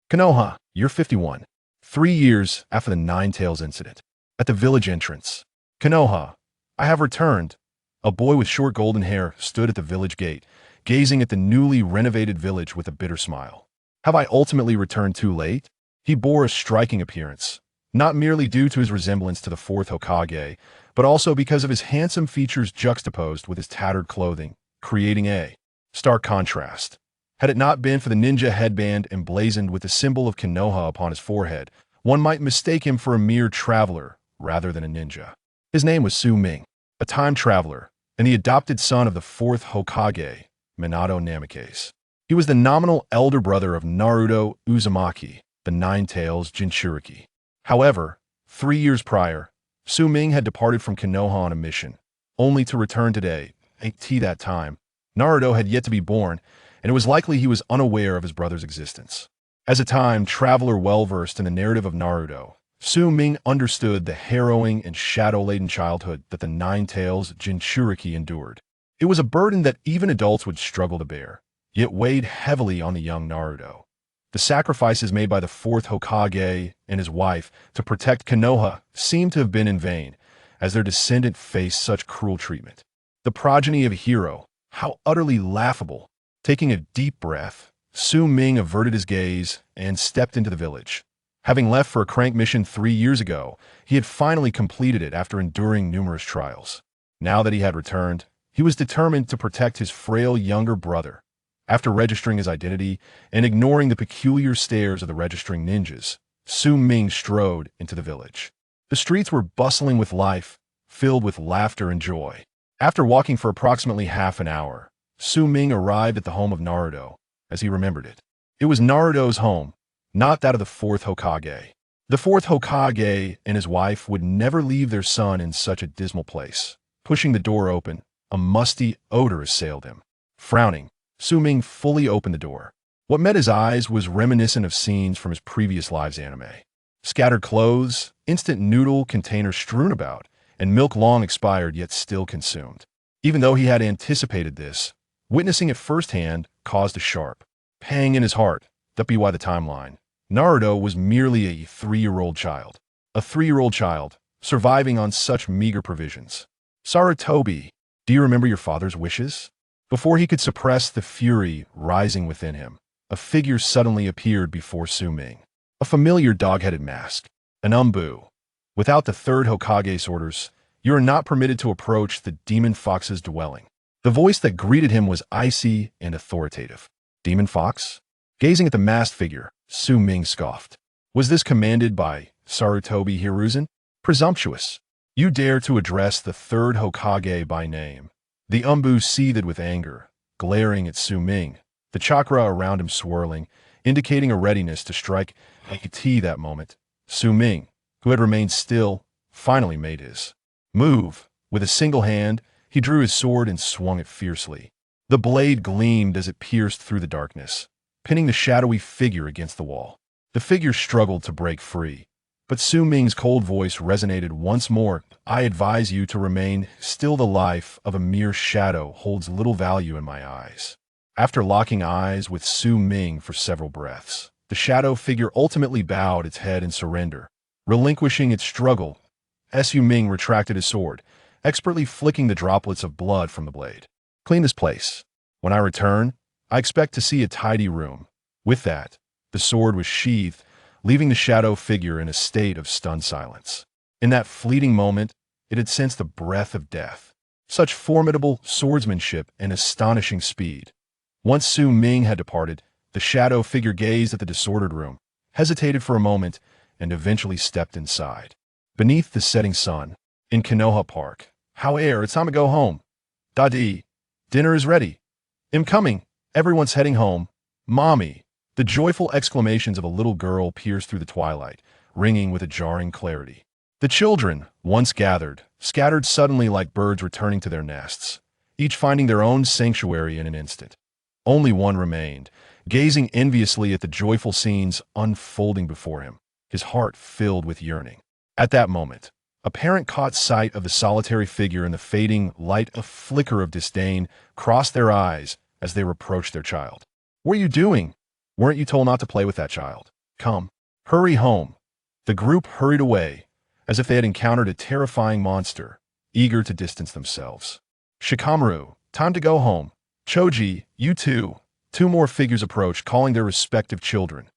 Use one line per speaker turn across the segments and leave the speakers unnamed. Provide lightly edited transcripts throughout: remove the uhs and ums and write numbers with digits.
Konoha, year 51. 3 years after the Nine Tails incident. At the village entrance. Konoha, I have returned. A boy with short golden hair stood at the village gate, gazing at the newly renovated village with a bitter smile. Have I ultimately returned too late? He bore a striking appearance, not merely due to his resemblance to the fourth Hokage, but also because of his handsome features juxtaposed with his tattered clothing, creating a stark contrast. Had it not been for the ninja headband emblazoned with the symbol of Konoha upon his forehead, one might mistake him for a mere traveler rather than a ninja. His name was Su Ming, a time traveler, and the adopted son of the fourth Hokage, Minato Namikaze. He was the nominal elder brother of Naruto Uzumaki, the Nine Tails Jinchuriki. However, 3 years prior, Su Ming had departed from Konoha on a mission, only to return today. At that time, Naruto had yet to be born, and it was likely he was unaware of his brother's existence. As a time traveler well-versed in the narrative of Naruto, Su Ming understood the harrowing and shadow-laden childhood that the Nine Tails Jinchuriki endured. It was a burden that even adults would struggle to bear, yet weighed heavily on the young Naruto. The sacrifices made by the fourth Hokage and his wife to protect Konoha seemed to have been in vain, as their descendant faced such cruel treatment. The progeny of a hero, how utterly laughable. Taking a deep breath, Su Ming averted his gaze and stepped into the village. Having left for a crank mission 3 years ago, he had finally completed it after enduring numerous trials. Now that he had returned, he was determined to protect his frail younger brother. After registering his identity and ignoring the peculiar stares of the registering ninjas, Su Ming strode into the village. The streets were bustling with life, filled with laughter and joy. After walking for approximately half an hour, Su Ming arrived at the home of Naruto, as he remembered it. It was Naruto's home, not that of the fourth Hokage. The fourth Hokage and his wife would never leave their son in such a dismal place. Pushing the door open, a musty odor assailed him. Frowning, Su Ming fully opened the door. What met his eyes was reminiscent of scenes from his previous lives anime. Scattered clothes, instant noodle containers strewn about, and milk long expired yet still consumed. Even though he had anticipated this, witnessing it firsthand caused a sharp pang in his heart. That be why the timeline. Naruto was merely a 3-year-old child. A 3-year-old child, surviving on such meager provisions. Sarutobi, do you remember your father's wishes? Before he could suppress the fury rising within him, a figure suddenly appeared before Su Ming. A familiar dog-headed mask. An umbu. Without the third Hokage's orders, you are not permitted to approach the Demon Fox's dwelling. The voice that greeted him was icy and authoritative. Demon Fox? Gazing at the masked figure, Su Ming scoffed. Was this commanded by Sarutobi Hiruzen? Presumptuous. You dare to address the third Hokage by name. The umbu seethed with anger, glaring at Su Ming, the chakra around him swirling, indicating a readiness to strike at that moment. Su Ming, who had remained still, finally made his move. With a single hand, he drew his sword and swung it fiercely. The blade gleamed as it pierced through the darkness, pinning the shadowy figure against the wall. The figure struggled to break free, but Su Ming's cold voice resonated once more. I advise you to remain still. The life of a mere shadow holds little value in my eyes. After locking eyes with Su Ming for several breaths, the shadow figure ultimately bowed its head in surrender, relinquishing its struggle. Su Ming retracted his sword, expertly flicking the droplets of blood from the blade. Clean this place. When I return, I expect to see a tidy room. With that, the sword was sheathed, leaving the shadow figure in a state of stunned silence. In that fleeting moment, it had sensed the breath of death. Such formidable swordsmanship and astonishing speed. Once Su Ming had departed, the shadow figure gazed at the disordered room, hesitated for a moment, and eventually stepped inside. Beneath the setting sun, in Konoha Park. However, it's time to go home. Daddy, dinner is ready. I'm coming. Everyone's heading home. Mommy. The joyful exclamations of a little girl pierced through the twilight, ringing with a jarring clarity. The children, once gathered, scattered suddenly like birds returning to their nests, each finding their own sanctuary in an instant. Only one remained, gazing enviously at the joyful scenes unfolding before him, his heart filled with yearning. At that moment, a parent caught sight of the solitary figure in the fading light. A flicker of disdain crossed their eyes as they reproached their child. What are you doing? Weren't you told not to play with that child? Come. Hurry home. The group hurried away, as if they had encountered a terrifying monster, eager to distance themselves. Shikamaru, time to go home. Choji, you too. Two more figures approached, calling their respective children.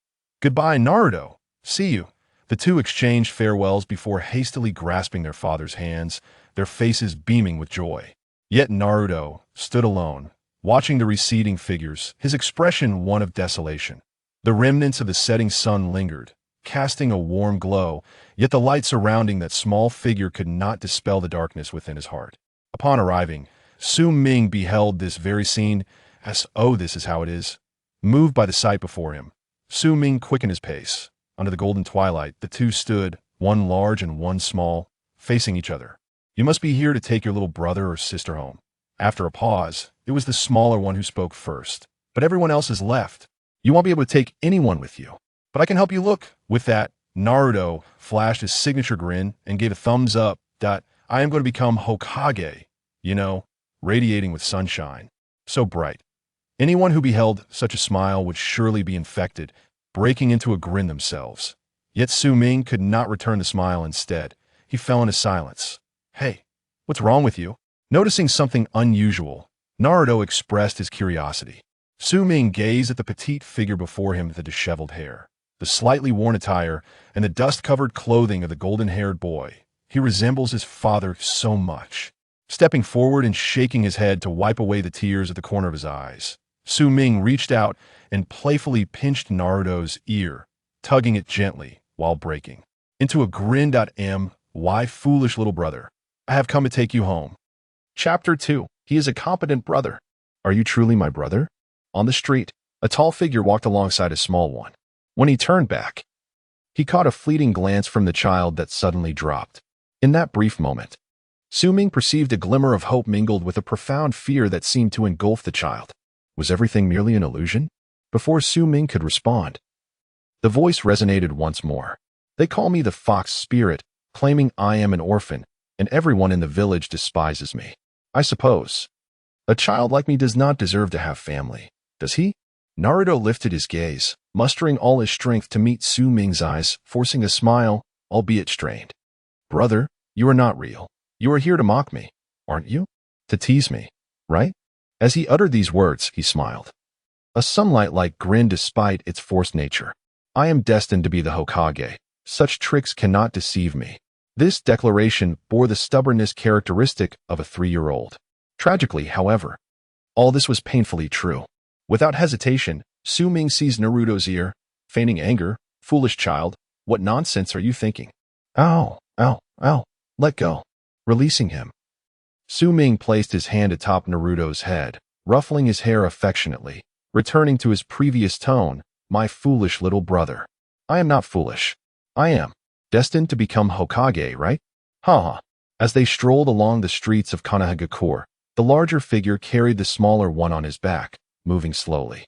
Goodbye, Naruto. See you. The two exchanged farewells before hastily grasping their father's hands, their faces beaming with joy. Yet Naruto stood alone, watching the receding figures, his expression one of desolation. The remnants of the setting sun lingered, casting a warm glow, yet the light surrounding that small figure could not dispel the darkness within his heart. Upon arriving, Su Ming beheld this very scene as, oh, this is how it is. Moved by the sight before him, Su Ming quickened his pace. Under the golden twilight, the two stood, one large and one small, facing each other. You must be here to take your little brother or sister home. After a pause, it was the smaller one who spoke first. But everyone else has left. You won't be able to take anyone with you. But I can help you look. With that, Naruto flashed his signature grin and gave a thumbs up. I am going to become Hokage, radiating with sunshine. So bright. Anyone who beheld such a smile would surely be infected, breaking into a grin themselves. Yet Su Ming could not return the smile. Instead, he fell into silence. Hey, what's wrong with you? Noticing something unusual, Naruto expressed his curiosity. Su Ming gazed at the petite figure before him with the disheveled hair, the slightly worn attire, and the dust-covered clothing of the golden-haired boy. He resembles his father so much. Stepping forward and shaking his head to wipe away the tears at the corner of his eyes, Su Ming reached out and playfully pinched Naruto's ear, tugging it gently while breaking into a grin. Why, foolish little brother, I have come to take you home. Chapter 2. He is a competent brother. Are you truly my brother? On the street, a tall figure walked alongside a small one. When he turned back, he caught a fleeting glance from the child that suddenly dropped. In that brief moment, Su Ming perceived a glimmer of hope mingled with a profound fear that seemed to engulf the child. Was everything merely an illusion? Before Su Ming could respond, the voice resonated once more. They call me the fox spirit, claiming I am an orphan, and everyone in the village despises me. I suppose a child like me does not deserve to have family, does he? Naruto lifted his gaze, mustering all his strength to meet Su Ming's eyes, forcing a smile, albeit strained. Brother, you are not real. You are here to mock me, aren't you? To tease me, right? As he uttered these words, he smiled. A sunlight-like grin despite its forced nature. I am destined to be the Hokage. Such tricks cannot deceive me. This declaration bore the stubbornness characteristic of a 3-year-old. Tragically, however, all this was painfully true. Without hesitation, Su Ming seized Naruto's ear, feigning anger. Foolish child, what nonsense are you thinking? Ow, ow, ow, let go. Releasing him, Su Ming placed his hand atop Naruto's head, ruffling his hair affectionately, returning to his previous tone, my foolish little brother. I am not foolish. I am destined to become Hokage, right? Ha. As they strolled along the streets of Konohagakure, the larger figure carried the smaller one on his back, moving slowly.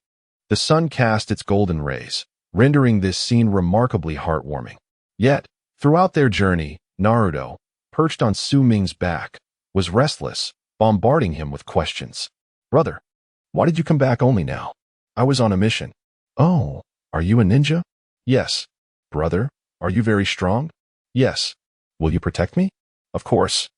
The sun cast its golden rays, rendering this scene remarkably heartwarming. Yet, throughout their journey, Naruto, perched on Su Ming's back, was restless, bombarding him with questions. Brother, why did you come back only now? I was on a mission. Oh, are you a ninja? Yes. Brother, are you very strong? Yes. Will you protect me? Of course.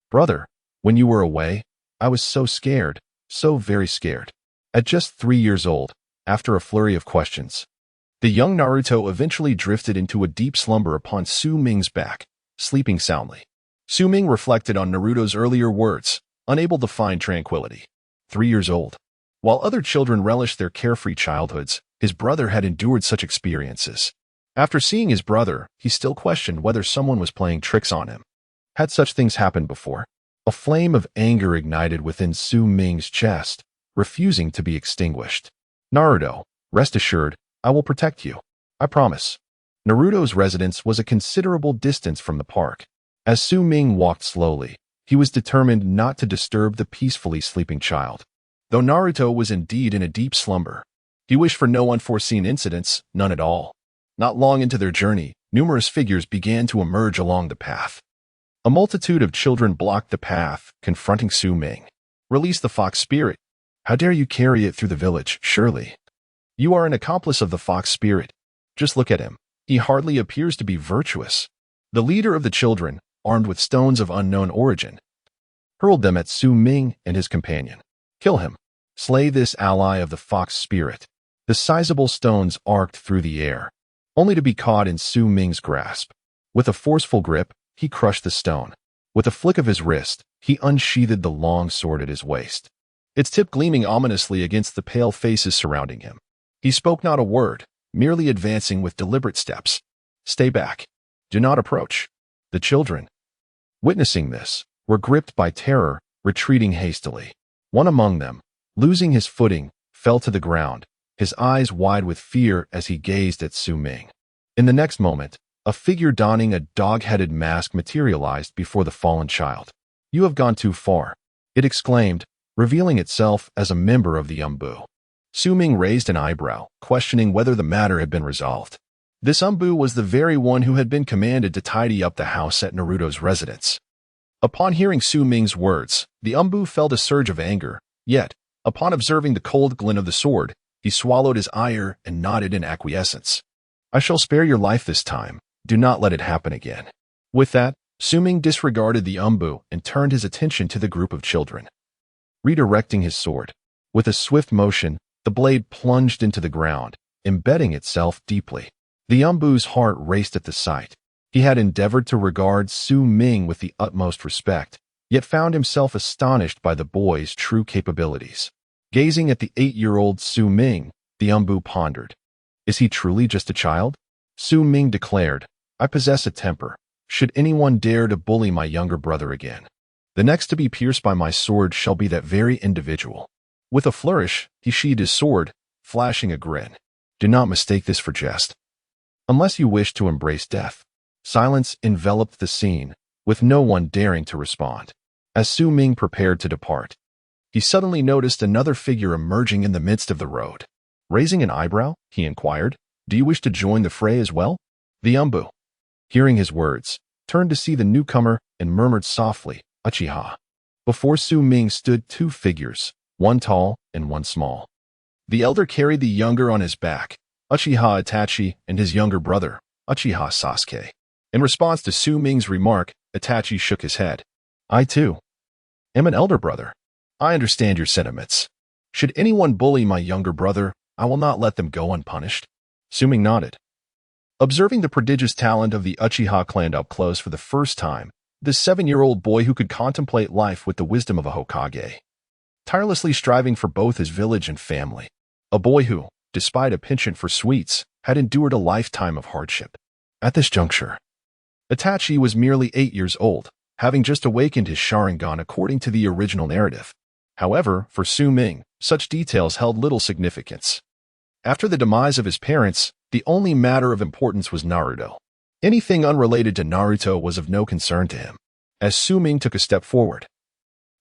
Brother, when you were away, I was so scared, so very scared. At just 3 years old, after a flurry of questions, the young Naruto eventually drifted into a deep slumber upon Su Ming's back, sleeping soundly. Su Ming reflected on Naruto's earlier words, unable to find tranquility. 3 years old. While other children relished their carefree childhoods, his brother had endured such experiences. After seeing his brother, he still questioned whether someone was playing tricks on him. Had such things happened before? A flame of anger ignited within Su Ming's chest, refusing to be extinguished. Naruto, rest assured, I will protect you. I promise. Naruto's residence was a considerable distance from the park. As Su Ming walked slowly, he was determined not to disturb the peacefully sleeping child. Though Naruto was indeed in a deep slumber, he wished for no unforeseen incidents, none at all. Not long into their journey, numerous figures began to emerge along the path. A multitude of children blocked the path, confronting Su Ming. Release the fox spirit. How dare you carry it through the village, surely? You are an accomplice of the fox spirit. Just look at him. He hardly appears to be virtuous. The leader of the children, armed with stones of unknown origin, hurled them at Su Ming and his companion. Kill him. Slay this ally of the fox spirit. The sizable stones arced through the air, only to be caught in Su Ming's grasp. With a forceful grip, he crushed the stone. With a flick of his wrist, he unsheathed the long sword at his waist, its tip gleaming ominously against the pale faces surrounding him. He spoke not a word, merely advancing with deliberate steps. Stay back. Do not approach. The children, witnessing this, were gripped by terror, retreating hastily. One among them, losing his footing, fell to the ground, his eyes wide with fear as he gazed at Su Ming. In the next moment, a figure donning a dog-headed mask materialized before the fallen child. You have gone too far, it exclaimed, revealing itself as a member of the Umbu. Su Ming raised an eyebrow, questioning whether the matter had been resolved. This Umbu was the very one who had been commanded to tidy up the house at Naruto's residence. Upon hearing Su Ming's words, the Umbu felt a surge of anger, yet, upon observing the cold glint of the sword, he swallowed his ire and nodded in acquiescence. I shall spare your life this time. Do not let it happen again. With that, Su Ming disregarded the Umbu and turned his attention to the group of children. Redirecting his sword, with a swift motion, the blade plunged into the ground, embedding itself deeply. The Umbu's heart raced at the sight. He had endeavored to regard Su Ming with the utmost respect, yet found himself astonished by the boy's true capabilities. Gazing at the 8-year-old Su Ming, the Umbu pondered. Is he truly just a child? Su Ming declared, I possess a temper. Should anyone dare to bully my younger brother again, the next to be pierced by my sword shall be that very individual. With a flourish, he sheathed his sword, flashing a grin. Do not mistake this for jest. Unless you wish to embrace death. Silence enveloped the scene, with no one daring to respond. As Su Ming prepared to depart, he suddenly noticed another figure emerging in the midst of the road. Raising an eyebrow, he inquired, Do you wish to join the fray as well? The Umbu, hearing his words, turned to see the newcomer and murmured softly, Uchiha. Before Su Ming stood two figures, one tall and one small. The elder carried the younger on his back, Uchiha Itachi, and his younger brother, Uchiha Sasuke. In response to Su Ming's remark, Itachi shook his head. I, too, am an elder brother. I understand your sentiments. Should anyone bully my younger brother, I will not let them go unpunished. Su Ming nodded. Observing the prodigious talent of the Uchiha clan up close for the first time, the 7-year-old boy who could contemplate life with the wisdom of a Hokage, tirelessly striving for both his village and family. A boy who, despite a penchant for sweets, had endured a lifetime of hardship. At this juncture, Itachi was merely 8 years old, having just awakened his Sharingan according to the original narrative. However, for Su Ming, such details held little significance. After the demise of his parents, the only matter of importance was Naruto. Anything unrelated to Naruto was of no concern to him. As Su Ming took a step forward,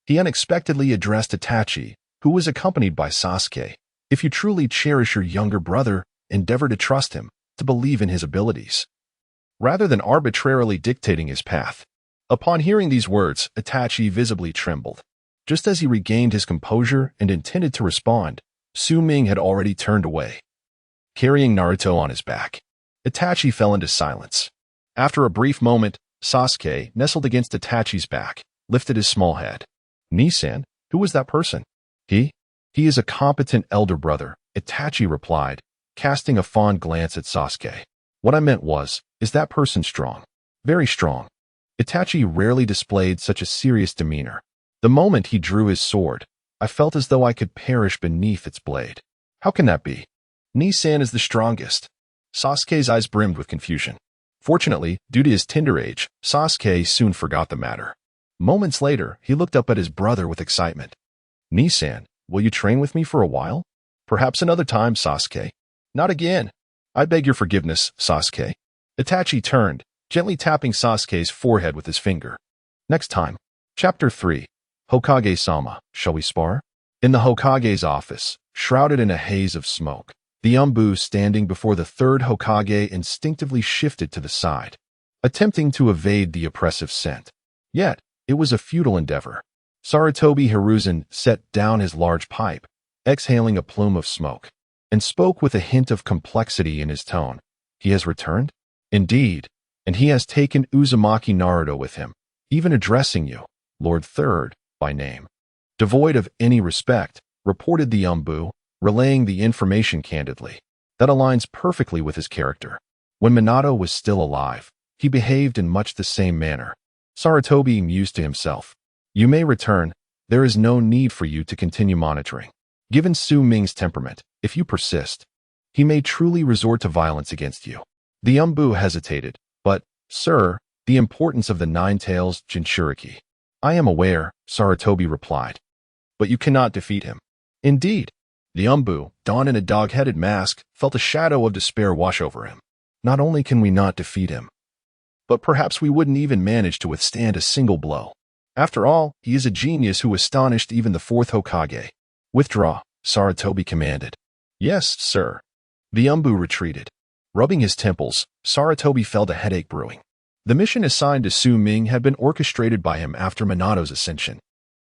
he unexpectedly addressed Itachi, who was accompanied by Sasuke. If you truly cherish your younger brother, endeavor to trust him, to believe in his abilities, rather than arbitrarily dictating his path. Upon hearing these words, Itachi visibly trembled. Just as he regained his composure and intended to respond, Su Ming had already turned away, carrying Naruto on his back. Itachi fell into silence. After a brief moment, Sasuke, nestled against Itachi's back, lifted his small head. Nisan, who was that person? He is a competent elder brother, Itachi replied, casting a fond glance at Sasuke. What I meant was, is that person strong? Very strong. Itachi rarely displayed such a serious demeanor. The moment he drew his sword, I felt as though I could perish beneath its blade. How can that be? Nisan is the strongest. Sasuke's eyes brimmed with confusion. Fortunately, due to his tender age, Sasuke soon forgot the matter. Moments later, he looked up at his brother with excitement. Nisan, will you train with me for a while? Perhaps another time, Sasuke. Not again. I beg your forgiveness, Sasuke. Itachi turned, gently tapping Sasuke's forehead with his finger. Next time. Chapter 3. Hokage-sama, shall we spar? In the Hokage's office, shrouded in a haze of smoke, the Umbu standing before the third Hokage instinctively shifted to the side, attempting to evade the oppressive scent. Yet, it was a futile endeavor. Sarutobi Hiruzen set down his large pipe, exhaling a plume of smoke, and spoke with a hint of complexity in his tone. He has returned? Indeed, and he has taken Uzumaki Naruto with him, even addressing you, Lord Third, by name. Devoid of any respect, reported the Umbu, relaying the information candidly. That aligns perfectly with his character. When Minato was still alive, he behaved in much the same manner. Sarutobi mused to himself. You may return. There is no need for you to continue monitoring. Given Su Ming's temperament, if you persist, he may truly resort to violence against you. The Umbu hesitated, but, sir, the importance of the Nine-Tails Jinchuriki. I am aware, Sarutobi replied. But you cannot defeat him. Indeed. The Umbu, donned in a dog-headed mask, felt a shadow of despair wash over him. Not only can we not defeat him, but perhaps we wouldn't even manage to withstand a single blow. After all, he is a genius who astonished even the fourth Hokage. Withdraw, Sarutobi commanded. Yes, sir. The Umbu retreated. Rubbing his temples, Sarutobi felt a headache brewing. The mission assigned to Su Ming had been orchestrated by him after Minato's ascension.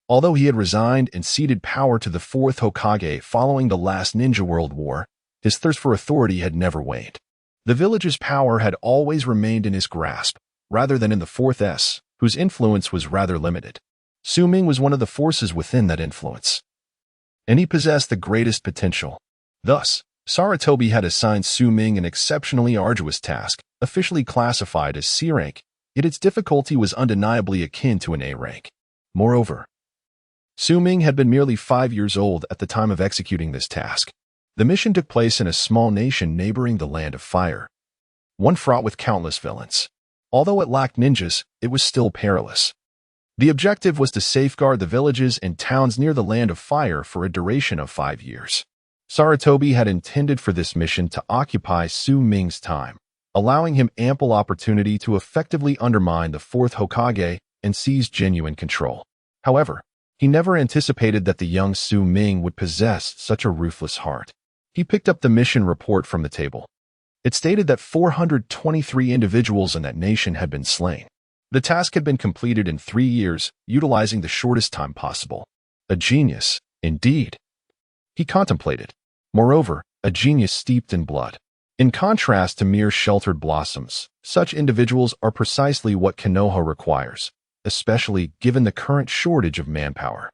Although he had resigned and ceded power to the fourth Hokage following the last Ninja World War, his thirst for authority had never waned. The village's power had always remained in his grasp, rather than in the fourth S, whose influence was rather limited. Su Ming was one of the forces within that influence, and he possessed the greatest potential. Thus, Sarutobi had assigned Su Ming an exceptionally arduous task, officially classified as C rank, yet its difficulty was undeniably akin to an A rank. Moreover, Su Ming had been merely 5 years old at the time of executing this task. The mission took place in a small nation neighboring the Land of Fire, one fraught with countless villains. Although it lacked ninjas, it was still perilous. The objective was to safeguard the villages and towns near the Land of Fire for a duration of 5 years. Sarutobi had intended for this mission to occupy Su Ming's time, allowing him ample opportunity to effectively undermine the fourth Hokage and seize genuine control. However, he never anticipated that the young Su Ming would possess such a ruthless heart. He picked up the mission report from the table. It stated that 423 individuals in that nation had been slain. The task had been completed in 3 years, utilizing the shortest time possible. A genius, indeed. He contemplated. Moreover, a genius steeped in blood. In contrast to mere sheltered blossoms, such individuals are precisely what Konoha requires, especially given the current shortage of manpower.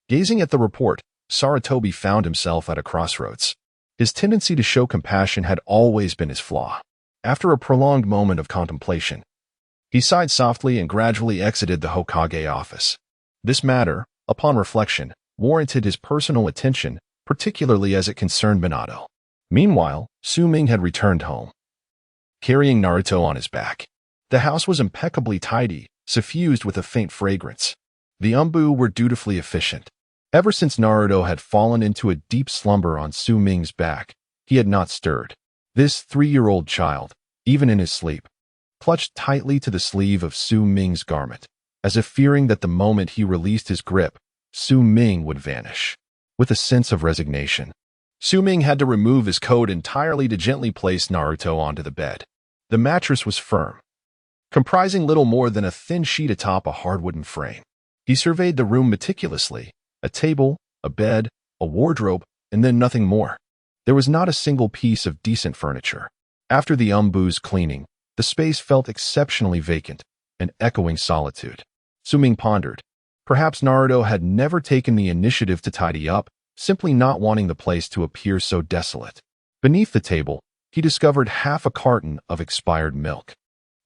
Gazing at the report, Sarutobi found himself at a crossroads. His tendency to show compassion had always been his flaw. After a prolonged moment of contemplation, he sighed softly and gradually exited the Hokage office. This matter, upon reflection, warranted his personal attention, particularly as it concerned Minato. Meanwhile, Su Ming had returned home, carrying Naruto on his back. The house was impeccably tidy, suffused with a faint fragrance. The Umbu were dutifully efficient. Ever since Naruto had fallen into a deep slumber on Su Ming's back, he had not stirred. This 3-year-old child, even in his sleep, clutched tightly to the sleeve of Su Ming's garment, as if fearing that the moment he released his grip, Su Ming would vanish. With a sense of resignation, Su Ming had to remove his coat entirely to gently place Naruto onto the bed. The mattress was firm, comprising little more than a thin sheet atop a hard wooden frame. He surveyed the room meticulously, a table, a bed, a wardrobe, and then nothing more. There was not a single piece of decent furniture. After the Umbu's cleaning, the space felt exceptionally vacant, an echoing solitude. Su Ming pondered. Perhaps Naruto had never taken the initiative to tidy up, simply not wanting the place to appear so desolate. Beneath the table, he discovered half a carton of expired milk.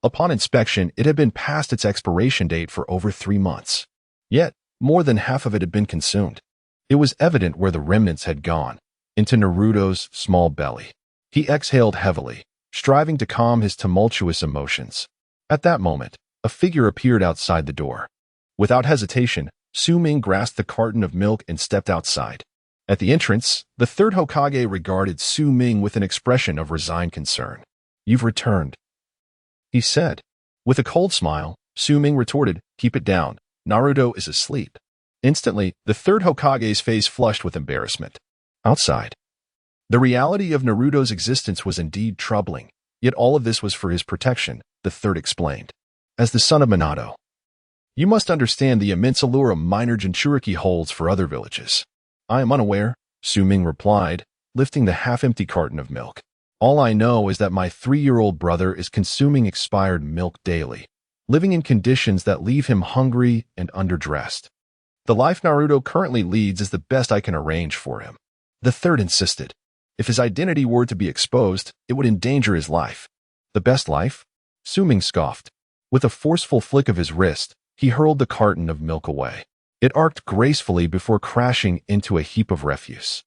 Upon inspection, it had been past its expiration date for over 3 months. Yet, more than half of it had been consumed. It was evident where the remnants had gone, into Naruto's small belly. He exhaled heavily, striving to calm his tumultuous emotions. At that moment, a figure appeared outside the door. Without hesitation, Su Ming grasped the carton of milk and stepped outside. At the entrance, the third Hokage regarded Su Ming with an expression of resigned concern. "You've returned," he said. With a cold smile, Su Ming retorted, "Keep it down. Naruto is asleep." Instantly, the third Hokage's face flushed with embarrassment. Outside, the reality of Naruto's existence was indeed troubling, yet all of this was for his protection, the third explained. As the son of Minato, you must understand the immense allure a minor Jinchuriki holds for other villages. I am unaware, Su Ming replied, lifting the half-empty carton of milk. All I know is that my 3-year-old brother is consuming expired milk daily, living in conditions that leave him hungry and underdressed. The life Naruto currently leads is the best I can arrange for him. The third insisted. If his identity were to be exposed, it would endanger his life. The best life? Suming scoffed. With a forceful flick of his wrist, he hurled the carton of milk away. It arced gracefully before crashing into a heap of refuse.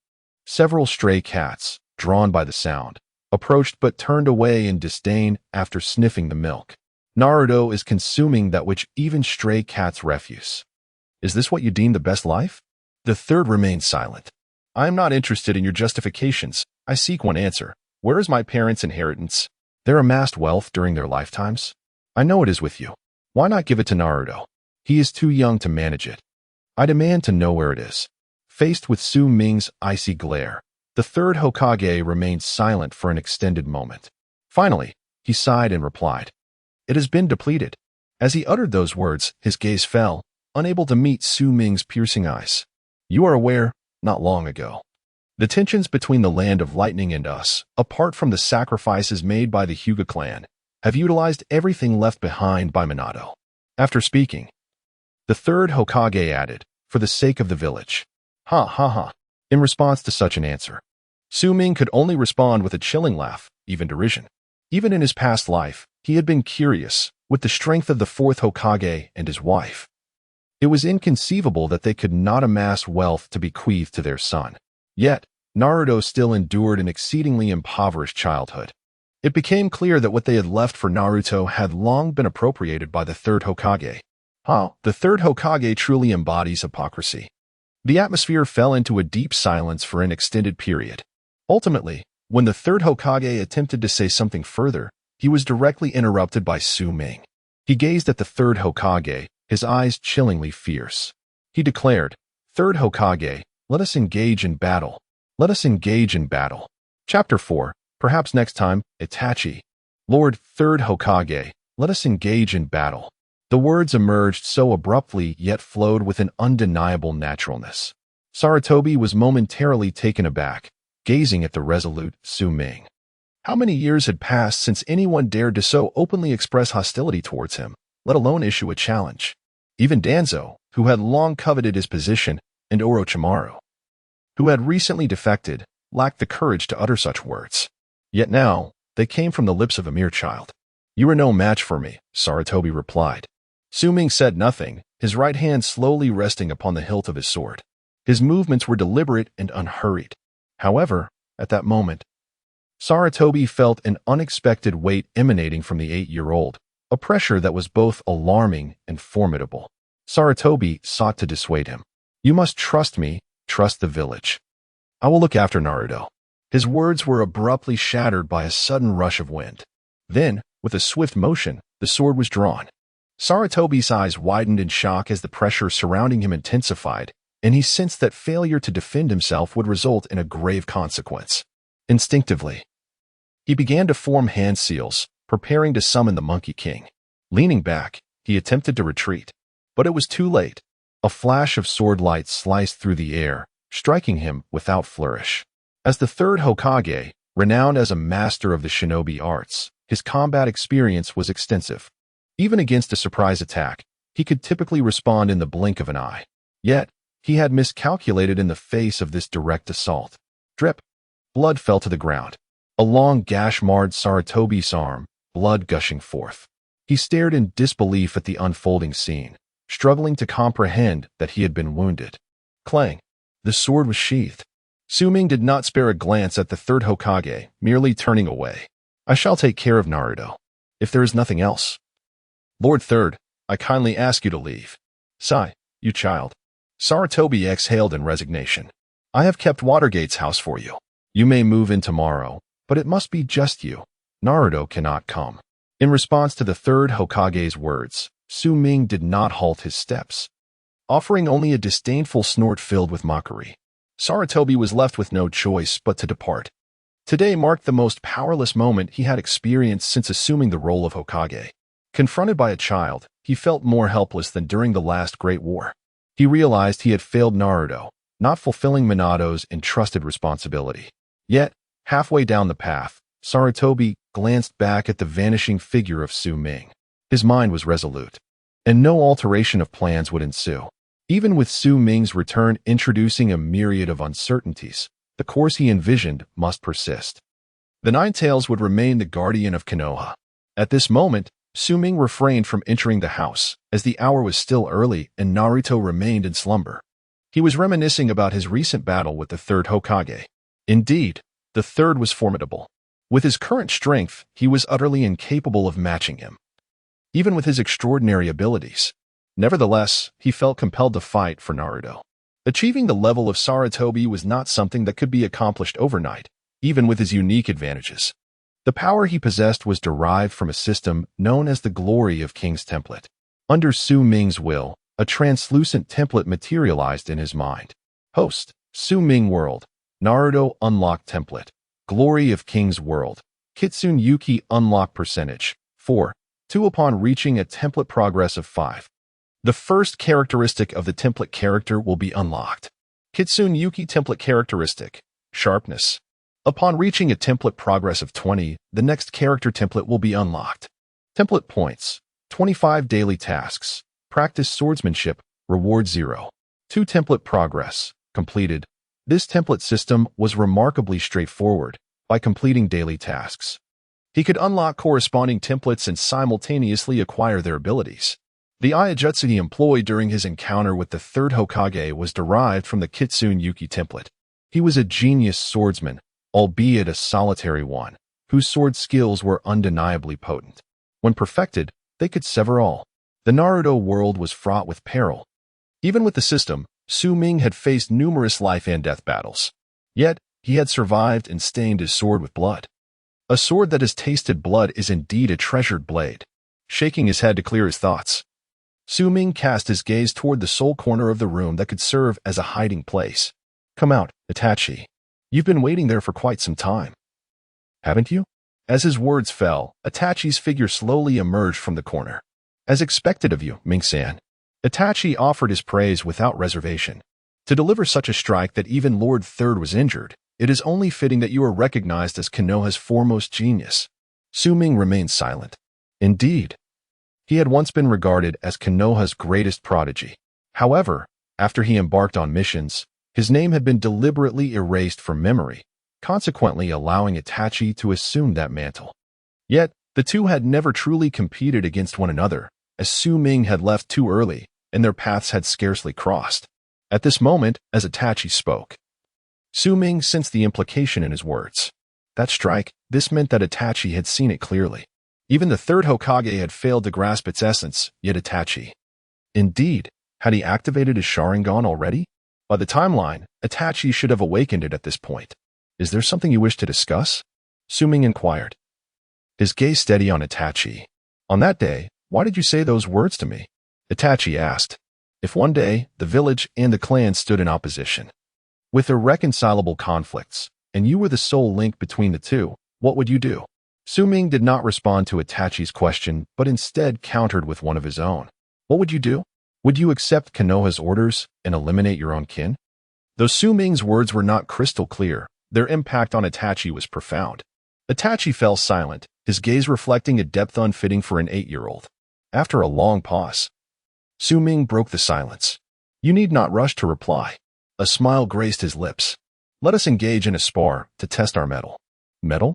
Several stray cats, drawn by the sound, approached but turned away in disdain after sniffing the milk. Naruto is consuming that which even stray cats refuse. Is this what you deem the best life? The third remained silent. I am not interested in your justifications. I seek one answer. Where is my parents' inheritance? Their amassed wealth during their lifetimes? I know it is with you. Why not give it to Naruto? He is too young to manage it. I demand to know where it is. Faced with Su Ming's icy glare, the third Hokage remained silent for an extended moment. Finally, he sighed and replied, "It has been depleted." As he uttered those words, his gaze fell, unable to meet Su Ming's piercing eyes. You are aware, not long ago, the tensions between the Land of Lightning and us, apart from the sacrifices made by the Hyuga clan, have utilized everything left behind by Minato. After speaking, the third Hokage added, for the sake of the village. Ha ha ha. In response to such an answer, Su Ming could only respond with a chilling laugh, even derision. Even in his past life, he had been curious, with the strength of the fourth Hokage and his wife. It was inconceivable that they could not amass wealth to bequeath to their son. Yet, Naruto still endured an exceedingly impoverished childhood. It became clear that what they had left for Naruto had long been appropriated by the third Hokage. The third Hokage truly embodies hypocrisy. The atmosphere fell into a deep silence for an extended period. Ultimately, when the third Hokage attempted to say something further, he was directly interrupted by Su Ming. He gazed at the third Hokage, his eyes chillingly fierce. He declared, "Third Hokage, let us engage in battle. Let us engage in battle." Chapter 4, perhaps next time, Itachi. Lord Third Hokage, let us engage in battle. The words emerged so abruptly yet flowed with an undeniable naturalness. Sarutobi was momentarily taken aback, gazing at the resolute Su Ming. How many years had passed since anyone dared to so openly express hostility towards him, let alone issue a challenge? Even Danzo, who had long coveted his position, and Orochimaru, who had recently defected, lacked the courage to utter such words. Yet now, they came from the lips of a mere child. You are no match for me, Sarutobi replied. Su Ming said nothing, his right hand slowly resting upon the hilt of his sword. His movements were deliberate and unhurried. However, at that moment, Sarutobi felt an unexpected weight emanating from the 8-year-old, a pressure that was both alarming and formidable. Sarutobi sought to dissuade him. You must trust me, trust the village. I will look after Naruto. His words were abruptly shattered by a sudden rush of wind. Then, with a swift motion, the sword was drawn. Sarutobi's eyes widened in shock as the pressure surrounding him intensified, and he sensed that failure to defend himself would result in a grave consequence. Instinctively, he began to form hand seals, preparing to summon the Monkey King. Leaning back, he attempted to retreat, but it was too late. A flash of sword light sliced through the air, striking him without flourish. As the third Hokage, renowned as a master of the shinobi arts, his combat experience was extensive. Even against a surprise attack, he could typically respond in the blink of an eye. Yet, he had miscalculated in the face of this direct assault. Drip. Blood fell to the ground. A long gash marred Sarutobi's arm, blood gushing forth. He stared in disbelief at the unfolding scene, struggling to comprehend that he had been wounded. Clang. The sword was sheathed. Su Ming did not spare a glance at the third Hokage, merely turning away. I shall take care of Naruto. If there is nothing else. Lord Third, I kindly ask you to leave. Sigh, you child. Sarutobi exhaled in resignation. I have kept Watergate's house for you. You may move in tomorrow, but it must be just you. Naruto cannot come. In response to the third Hokage's words, Su Ming did not halt his steps, offering only a disdainful snort filled with mockery. Sarutobi was left with no choice but to depart. Today marked the most powerless moment he had experienced since assuming the role of Hokage. Confronted by a child, he felt more helpless than during the last Great War. He realized he had failed Naruto, not fulfilling Minato's entrusted responsibility. Yet, halfway down the path, Sarutobi glanced back at the vanishing figure of Su Ming. His mind was resolute, and no alteration of plans would ensue. Even with Su Ming's return introducing a myriad of uncertainties, the course he envisioned must persist. The Nine Tails would remain the guardian of Konoha. At this moment, Su Ming refrained from entering the house, as the hour was still early and Naruto remained in slumber. He was reminiscing about his recent battle with the third Hokage. Indeed, the third was formidable. With his current strength, he was utterly incapable of matching him, even with his extraordinary abilities. Nevertheless, he felt compelled to fight for Naruto. Achieving the level of Sarutobi was not something that could be accomplished overnight, even with his unique advantages. The power he possessed was derived from a system known as the Glory of King's Template. Under Su Ming's will, a translucent template materialized in his mind. Host, Su Ming World, Naruto Unlock Template, Glory of King's World, Kitsune Yuki Unlock Percentage, 4, 2 upon reaching a template progress of 5. The first characteristic of the template character will be unlocked. Kitsune Yuki Template Characteristic, Sharpness. Upon reaching a template progress of 20, the next character template will be unlocked. Template Points, 25 Daily Tasks, Practice Swordsmanship, Reward 0. 2 Template Progress, Completed. This template system was remarkably straightforward. By completing daily tasks, he could unlock corresponding templates and simultaneously acquire their abilities. The Iajutsu he employed during his encounter with the third Hokage was derived from the Kitsune Yuki template. He was a genius swordsman, albeit a solitary one, whose sword skills were undeniably potent. When perfected, they could sever all. The Naruto world was fraught with peril. Even with the system, Su Ming had faced numerous life and death battles. Yet, he had survived and stained his sword with blood. A sword that has tasted blood is indeed a treasured blade. Shaking his head to clear his thoughts, Su Ming cast his gaze toward the sole corner of the room that could serve as a hiding place. Come out, Itachi. You've been waiting there for quite some time. Haven't you? As his words fell, Itachi's figure slowly emerged from the corner. As expected of you, Ming-san. Itachi offered his praise without reservation. To deliver such a strike that even Lord Third was injured, it is only fitting that you are recognized as Konoha's foremost genius. Su Ming remained silent. Indeed, he had once been regarded as Konoha's greatest prodigy. However, after he embarked on missions, his name had been deliberately erased from memory, consequently allowing Itachi to assume that mantle. Yet, the two had never truly competed against one another, as Su Ming had left too early, and their paths had scarcely crossed. At this moment, as Itachi spoke, Su Ming sensed the implication in his words. That strike, this meant that Itachi had seen it clearly. Even the third Hokage had failed to grasp its essence, yet Itachi. Indeed, had he activated his Sharingan already? By the timeline, Itachi should have awakened it at this point. Is there something you wish to discuss? Su Ming inquired, his gaze steady on Itachi. On that day, why did you say those words to me? Itachi asked. If one day, the village and the clan stood in opposition, with irreconcilable conflicts, and you were the sole link between the two, what would you do? Su Ming did not respond to Itachi's question, but instead countered with one of his own. What would you do? Would you accept Konoha's orders and eliminate your own kin? Though Su Ming's words were not crystal clear, their impact on Itachi was profound. Itachi fell silent, his gaze reflecting a depth unfitting for an 8-year-old. After a long pause, Su Ming broke the silence. You need not rush to reply. A smile graced his lips. Let us engage in a spar to test our mettle. Mettle?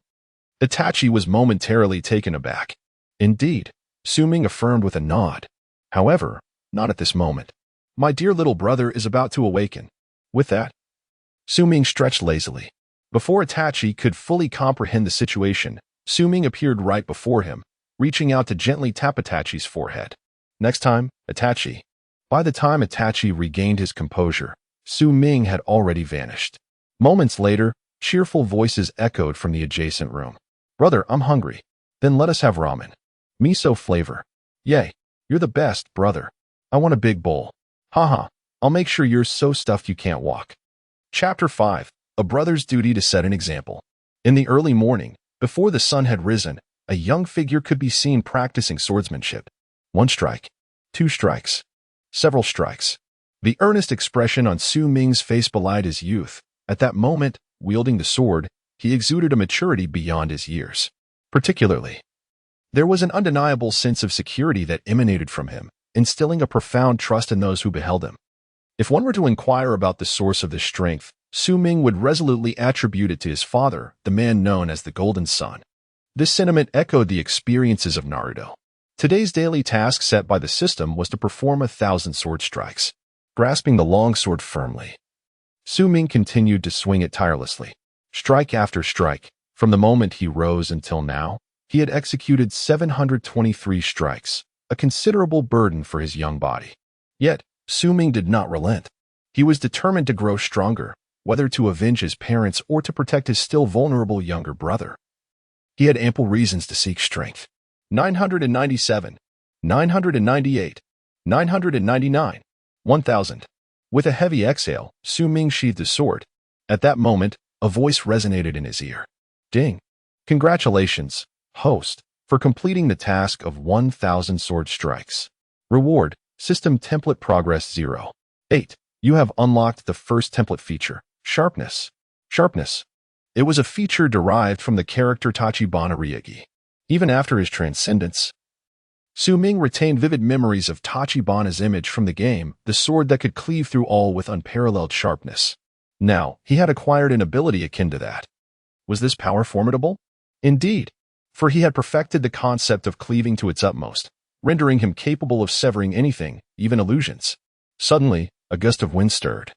Itachi was momentarily taken aback. Indeed, Su Ming affirmed with a nod. However, not at this moment. My dear little brother is about to awaken. With that, Su Ming stretched lazily. Before Itachi could fully comprehend the situation, Su Ming appeared right before him, reaching out to gently tap Itachi's forehead. Next time, Itachi. By the time Itachi regained his composure, Su Ming had already vanished. Moments later, cheerful voices echoed from the adjacent room. Brother, I'm hungry. Then let us have ramen. Miso flavor. Yay, you're the best, brother. I want a big bowl. Haha, I'll make sure you're so stuffed you can't walk. Chapter 5. A brother's duty to set an example. In the early morning, before the sun had risen, a young figure could be seen practicing swordsmanship. 1 strike. 2 strikes. Several strikes. The earnest expression on Su Ming's face belied his youth. At that moment, wielding the sword, he exuded a maturity beyond his years. Particularly, there was an undeniable sense of security that emanated from him, instilling a profound trust in those who beheld him. If one were to inquire about the source of this strength, Su Ming would resolutely attribute it to his father, the man known as the Golden Sun. This sentiment echoed the experiences of Naruto. Today's daily task set by the system was to perform 1,000 sword strikes. Grasping the long sword firmly, Su Ming continued to swing it tirelessly. Strike after strike, from the moment he rose until now, he had executed 723 strikes, a considerable burden for his young body. Yet, Su Ming did not relent. He was determined to grow stronger, whether to avenge his parents or to protect his still vulnerable younger brother. He had ample reasons to seek strength. 997, 998, 999, 1,000. With a heavy exhale, Su Ming sheathed his sword. At that moment, a voice resonated in his ear. Ding! Congratulations, host, for completing the task of 1,000 sword strikes. Reward, System Template Progress 0. 8. You have unlocked the first template feature, Sharpness. Sharpness. It was a feature derived from the character Tachibana Ryugi. Even after his transcendence, Su Ming retained vivid memories of Tachibana's image from the game, the sword that could cleave through all with unparalleled sharpness. Now, he had acquired an ability akin to that. Was this power formidable? Indeed, for he had perfected the concept of cleaving to its utmost, rendering him capable of severing anything, even illusions. Suddenly, a gust of wind stirred,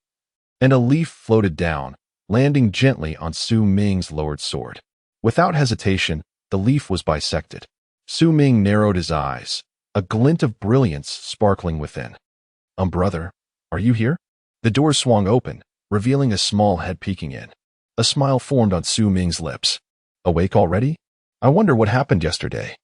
and a leaf floated down, landing gently on Su Ming's lowered sword. Without hesitation, the leaf was bisected. Su Ming narrowed his eyes, a glint of brilliance sparkling within. Brother, are you here? The door swung open, revealing a small head peeking in. A smile formed on Su Ming's lips. Awake already? I wonder what happened yesterday.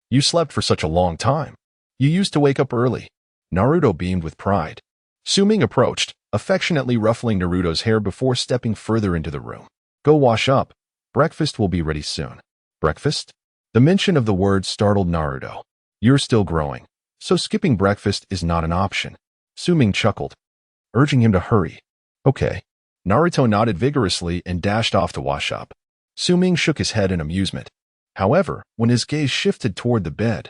You slept for such a long time. You used to wake up early. Naruto beamed with pride. Su Ming approached, affectionately ruffling Naruto's hair before stepping further into the room. Go wash up. Breakfast will be ready soon. Breakfast? The mention of the word startled Naruto. You're still growing, so skipping breakfast is not an option. Su Ming chuckled, urging him to hurry. Okay. Naruto nodded vigorously and dashed off to wash up. Su Ming shook his head in amusement. However, when his gaze shifted toward the bed,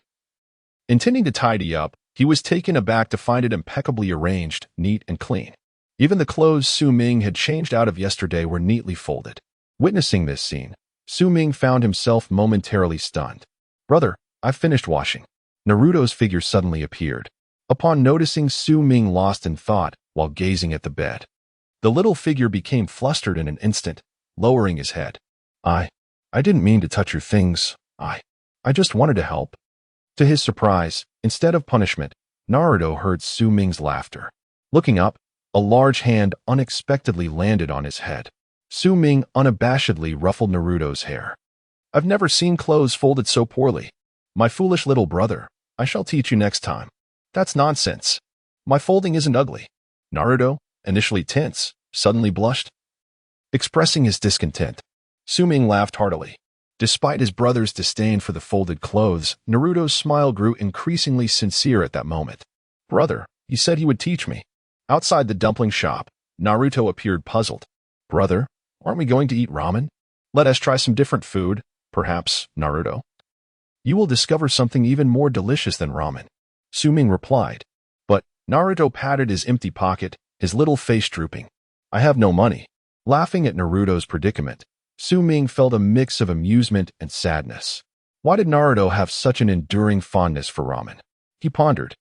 intending to tidy up, he was taken aback to find it impeccably arranged, neat and clean. Even the clothes Su Ming had changed out of yesterday were neatly folded. Witnessing this scene, Su Ming found himself momentarily stunned. Brother, I've finished washing. Naruto's figure suddenly appeared. Upon noticing Su Ming lost in thought while gazing at the bed, the little figure became flustered in an instant, lowering his head. I didn't mean to touch your things. I just wanted to help. To his surprise, instead of punishment, Naruto heard Su Ming's laughter. Looking up, a large hand unexpectedly landed on his head. Su Ming unabashedly ruffled Naruto's hair. I've never seen clothes folded so poorly. My foolish little brother, I shall teach you next time. That's nonsense. My folding isn't ugly. Naruto, initially tense, suddenly blushed. Expressing his discontent, Su Ming laughed heartily. Despite his brother's disdain for the folded clothes, Naruto's smile grew increasingly sincere at that moment. Brother, he said he would teach me. Outside the dumpling shop, Naruto appeared puzzled. Brother, aren't we going to eat ramen? Let us try some different food, perhaps, Naruto. You will discover something even more delicious than ramen, Su Ming replied. But Naruto patted his empty pocket, his little face drooping. I have no money. Laughing at Naruto's predicament, Su Ming felt a mix of amusement and sadness. Why did Naruto have such an enduring fondness for ramen? He pondered.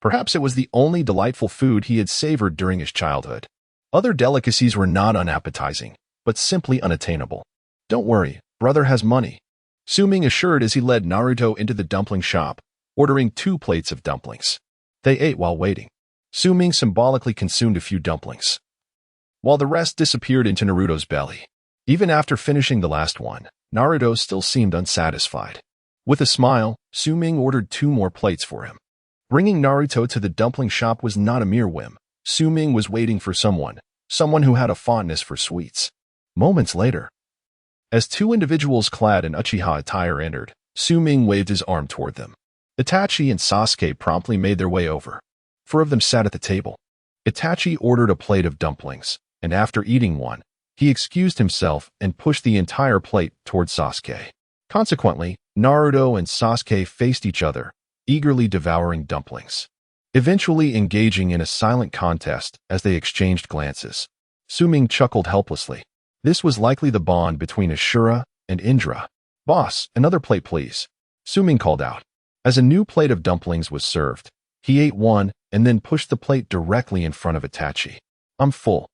Perhaps it was the only delightful food he had savored during his childhood. Other delicacies were not unappetizing, but simply unattainable. Don't worry, brother has money, Su Ming assured as he led Naruto into the dumpling shop, ordering 2 plates of dumplings. They ate while waiting. Su Ming symbolically consumed a few dumplings, while the rest disappeared into Naruto's belly. Even after finishing the last one, Naruto still seemed unsatisfied. With a smile, Su Ming ordered 2 more plates for him. Bringing Naruto to the dumpling shop was not a mere whim. Su Ming was waiting for someone who had a fondness for sweets. Moments later, as 2 individuals clad in Uchiha attire entered, Su Ming waved his arm toward them. Itachi and Sasuke promptly made their way over. 4 of them sat at the table. Itachi ordered a plate of dumplings, and after eating one, He excused himself and pushed the entire plate toward Sasuke. Consequently, Naruto and Sasuke faced each other, eagerly devouring dumplings, eventually engaging in a silent contest as they exchanged glances. Suming chuckled helplessly. This was likely the bond between Ashura and Indra. "Boss, another plate please," Suming called out. As a new plate of dumplings was served, he ate one and then pushed the plate directly in front of Itachi. "I'm full."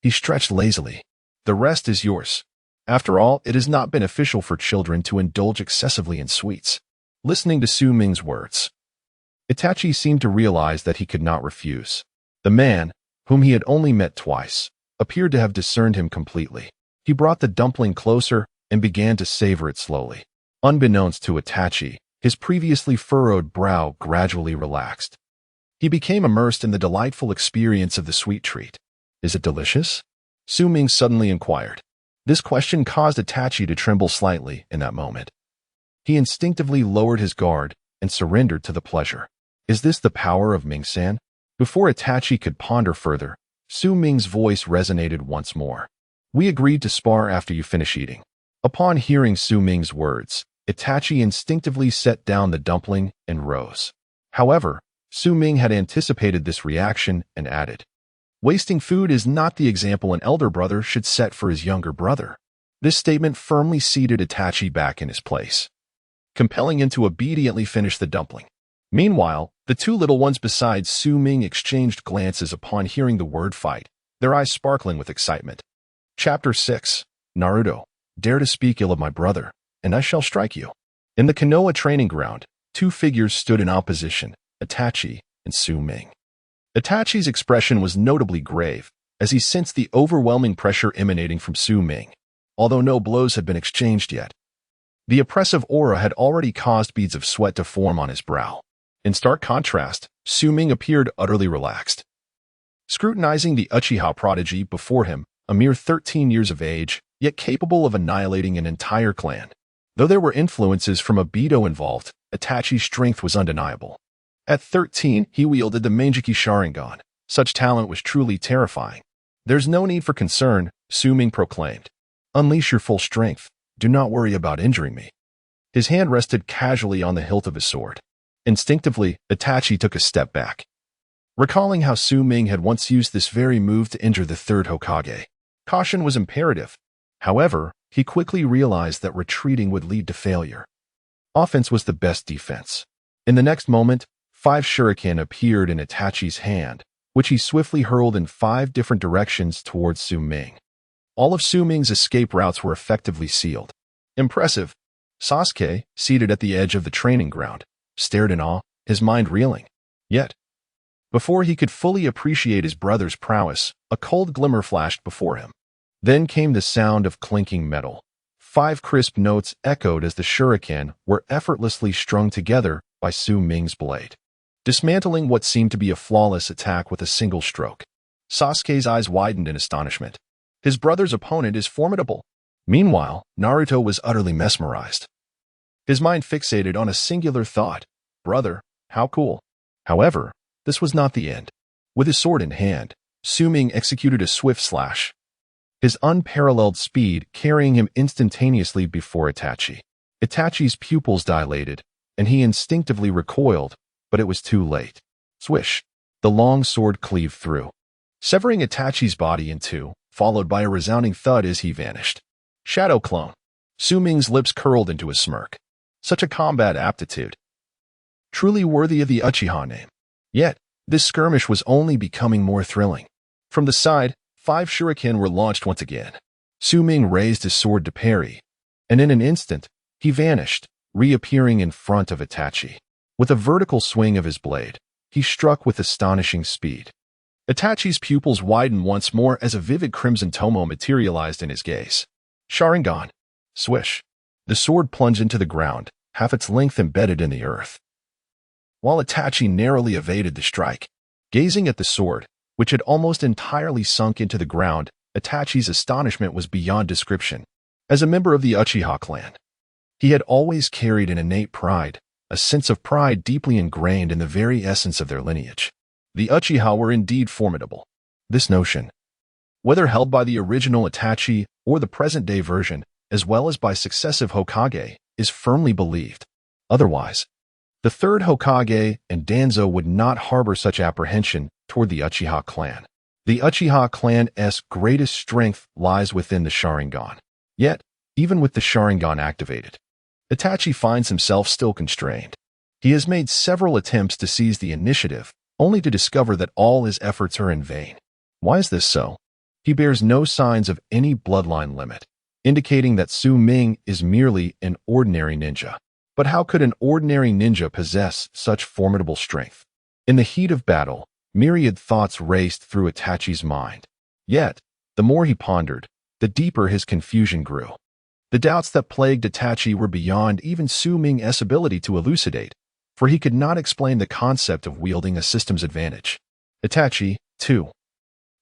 He stretched lazily. "The rest is yours." After all, it is not beneficial for children to indulge excessively in sweets. Listening to Suming's words, Itachi seemed to realize that he could not refuse. The man, whom he had only met twice, appeared to have discerned him completely. He brought the dumpling closer and began to savor it slowly. Unbeknownst to Itachi, his previously furrowed brow gradually relaxed. He became immersed in the delightful experience of the sweet treat. "Is it delicious?" Suming suddenly inquired. This question caused Itachi to tremble slightly in that moment. He instinctively lowered his guard and surrendered to the pleasure. Is this the power of Ming-san? Before Itachi could ponder further, Suming's voice resonated once more. "We agreed to spar after you finish eating." Upon hearing Suming's words, Itachi instinctively set down the dumpling and rose. However, Suming had anticipated this reaction and added, "Wasting food is not the example an elder brother should set for his younger brother." This statement firmly seated Itachi back in his place, compelling him to obediently finish the dumpling. Meanwhile, the two little ones beside Suming exchanged glances upon hearing the word fight, their eyes sparkling with excitement. Chapter 6. Naruto, dare to speak ill of my brother, and I shall strike you. In the Konoha training ground, two figures stood in opposition, Itachi and Suming. Itachi's expression was notably grave, as he sensed the overwhelming pressure emanating from Suming, although no blows had been exchanged yet. The oppressive aura had already caused beads of sweat to form on his brow. In stark contrast, Suming appeared utterly relaxed. Scrutinizing the Uchiha prodigy before him, a mere 13 years of age, yet capable of annihilating an entire clan. Though there were influences from Obito involved, Itachi's strength was undeniable. At 13, he wielded the Manjiki Sharingan. Such talent was truly terrifying. "There's no need for concern," Suming proclaimed. "Unleash your full strength. Do not worry about injuring me." His hand rested casually on the hilt of his sword. Instinctively, Itachi took a step back, recalling how Suming had once used this very move to injure the third Hokage. Caution was imperative. However, he quickly realized that retreating would lead to failure. Offense was the best defense. In the next moment, 5 shuriken appeared in Itachi's hand, which he swiftly hurled in 5 different directions towards Suming. All of Suming's escape routes were effectively sealed. Impressive. Sasuke, seated at the edge of the training ground, stared in awe, his mind reeling. Yet, before he could fully appreciate his brother's prowess, a cold glimmer flashed before him. Then came the sound of clinking metal. 5 crisp notes echoed as the shuriken were effortlessly strung together by Suming's blade, dismantling what seemed to be a flawless attack with a single stroke. Sasuke's eyes widened in astonishment. His brother's opponent is formidable. Meanwhile, Naruto was utterly mesmerized. His mind fixated on a singular thought. Brother, how cool. However, this was not the end. With his sword in hand, Suming executed a swift slash, his unparalleled speed carrying him instantaneously before Itachi. Itachi's pupils dilated, and he instinctively recoiled, but it was too late. Swish! The long sword cleaved through, severing Itachi's body in two, followed by a resounding thud as he vanished. Shadow clone. Suming's lips curled into a smirk. Such a combat aptitude. Truly worthy of the Uchiha name. Yet, this skirmish was only becoming more thrilling. From the side, 5 shuriken were launched once again. Suming raised his sword to parry, and in an instant, he vanished, reappearing in front of Itachi. With a vertical swing of his blade, he struck with astonishing speed. Itachi's pupils widened once more as a vivid crimson tomo materialized in his gaze. Sharingan. Swish. The sword plunged into the ground, half its length embedded in the earth. While Itachi narrowly evaded the strike, gazing at the sword, which had almost entirely sunk into the ground, Itachi's astonishment was beyond description. As a member of the Uchiha clan, he had always carried an innate pride, a sense of pride deeply ingrained in the very essence of their lineage. The Uchiha were indeed formidable. This notion, whether held by the original Itachi or the present-day version, as well as by successive Hokage, is firmly believed. Otherwise, the third Hokage and Danzo would not harbor such apprehension toward the Uchiha clan. The Uchiha clan's greatest strength lies within the Sharingan. Yet, even with the Sharingan activated, Itachi finds himself still constrained. He has made several attempts to seize the initiative, only to discover that all his efforts are in vain. Why is this so? He bears no signs of any bloodline limit, indicating that Su Ming is merely an ordinary ninja. But how could an ordinary ninja possess such formidable strength? In the heat of battle, myriad thoughts raced through Itachi's mind. Yet, the more he pondered, the deeper his confusion grew. The doubts that plagued Itachi were beyond even Su Ming's ability to elucidate, for he could not explain the concept of wielding a system's advantage. Itachi, too,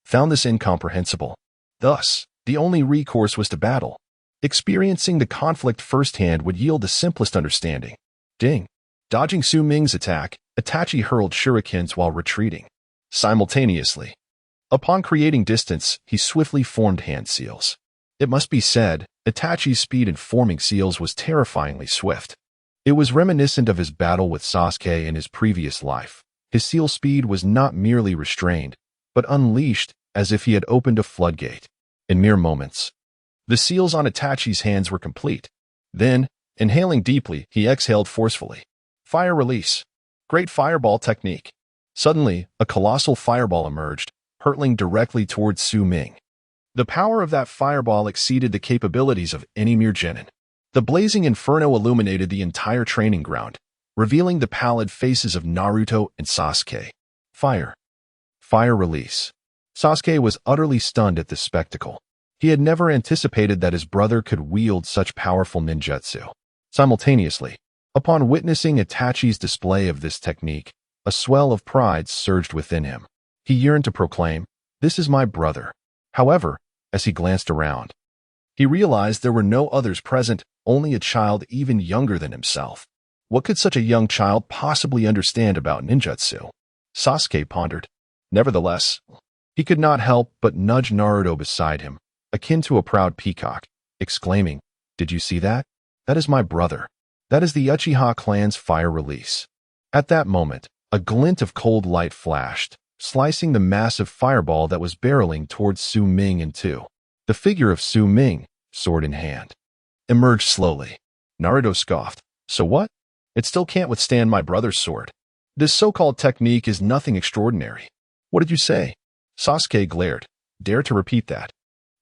found this incomprehensible. Thus, the only recourse was to battle. Experiencing the conflict firsthand would yield the simplest understanding. Ding! Dodging Su Ming's attack, Itachi hurled shurikens while retreating. Simultaneously, upon creating distance, he swiftly formed hand seals. It must be said, Itachi's speed in forming seals was terrifyingly swift. It was reminiscent of his battle with Sasuke in his previous life. His seal speed was not merely restrained, but unleashed as if he had opened a floodgate. In mere moments, the seals on Itachi's hands were complete. Then, inhaling deeply, he exhaled forcefully. Fire release. Great fireball technique. Suddenly, a colossal fireball emerged, hurtling directly towards Su Ming. The power of that fireball exceeded the capabilities of any mere genin. The blazing inferno illuminated the entire training ground, revealing the pallid faces of Naruto and Sasuke. Fire. Fire release. Sasuke was utterly stunned at this spectacle. He had never anticipated that his brother could wield such powerful ninjutsu. Simultaneously, upon witnessing Itachi's display of this technique, a swell of pride surged within him. He yearned to proclaim, "This is my brother." However, as he glanced around, he realized there were no others present, only a child even younger than himself. What could such a young child possibly understand about ninjutsu? Sasuke pondered. Nevertheless, he could not help but nudge Naruto beside him, akin to a proud peacock, exclaiming, "Did you see that? That is my brother. That is the Uchiha clan's fire release." At that moment, a glint of cold light flashed, slicing the massive fireball that was barreling towards Su Ming in two. The figure of Su Ming, sword in hand, emerged slowly. Naruto scoffed. "So what? It still can't withstand my brother's sword. This so-called technique is nothing extraordinary." "What did you say?" Sasuke glared. "Dare to repeat that."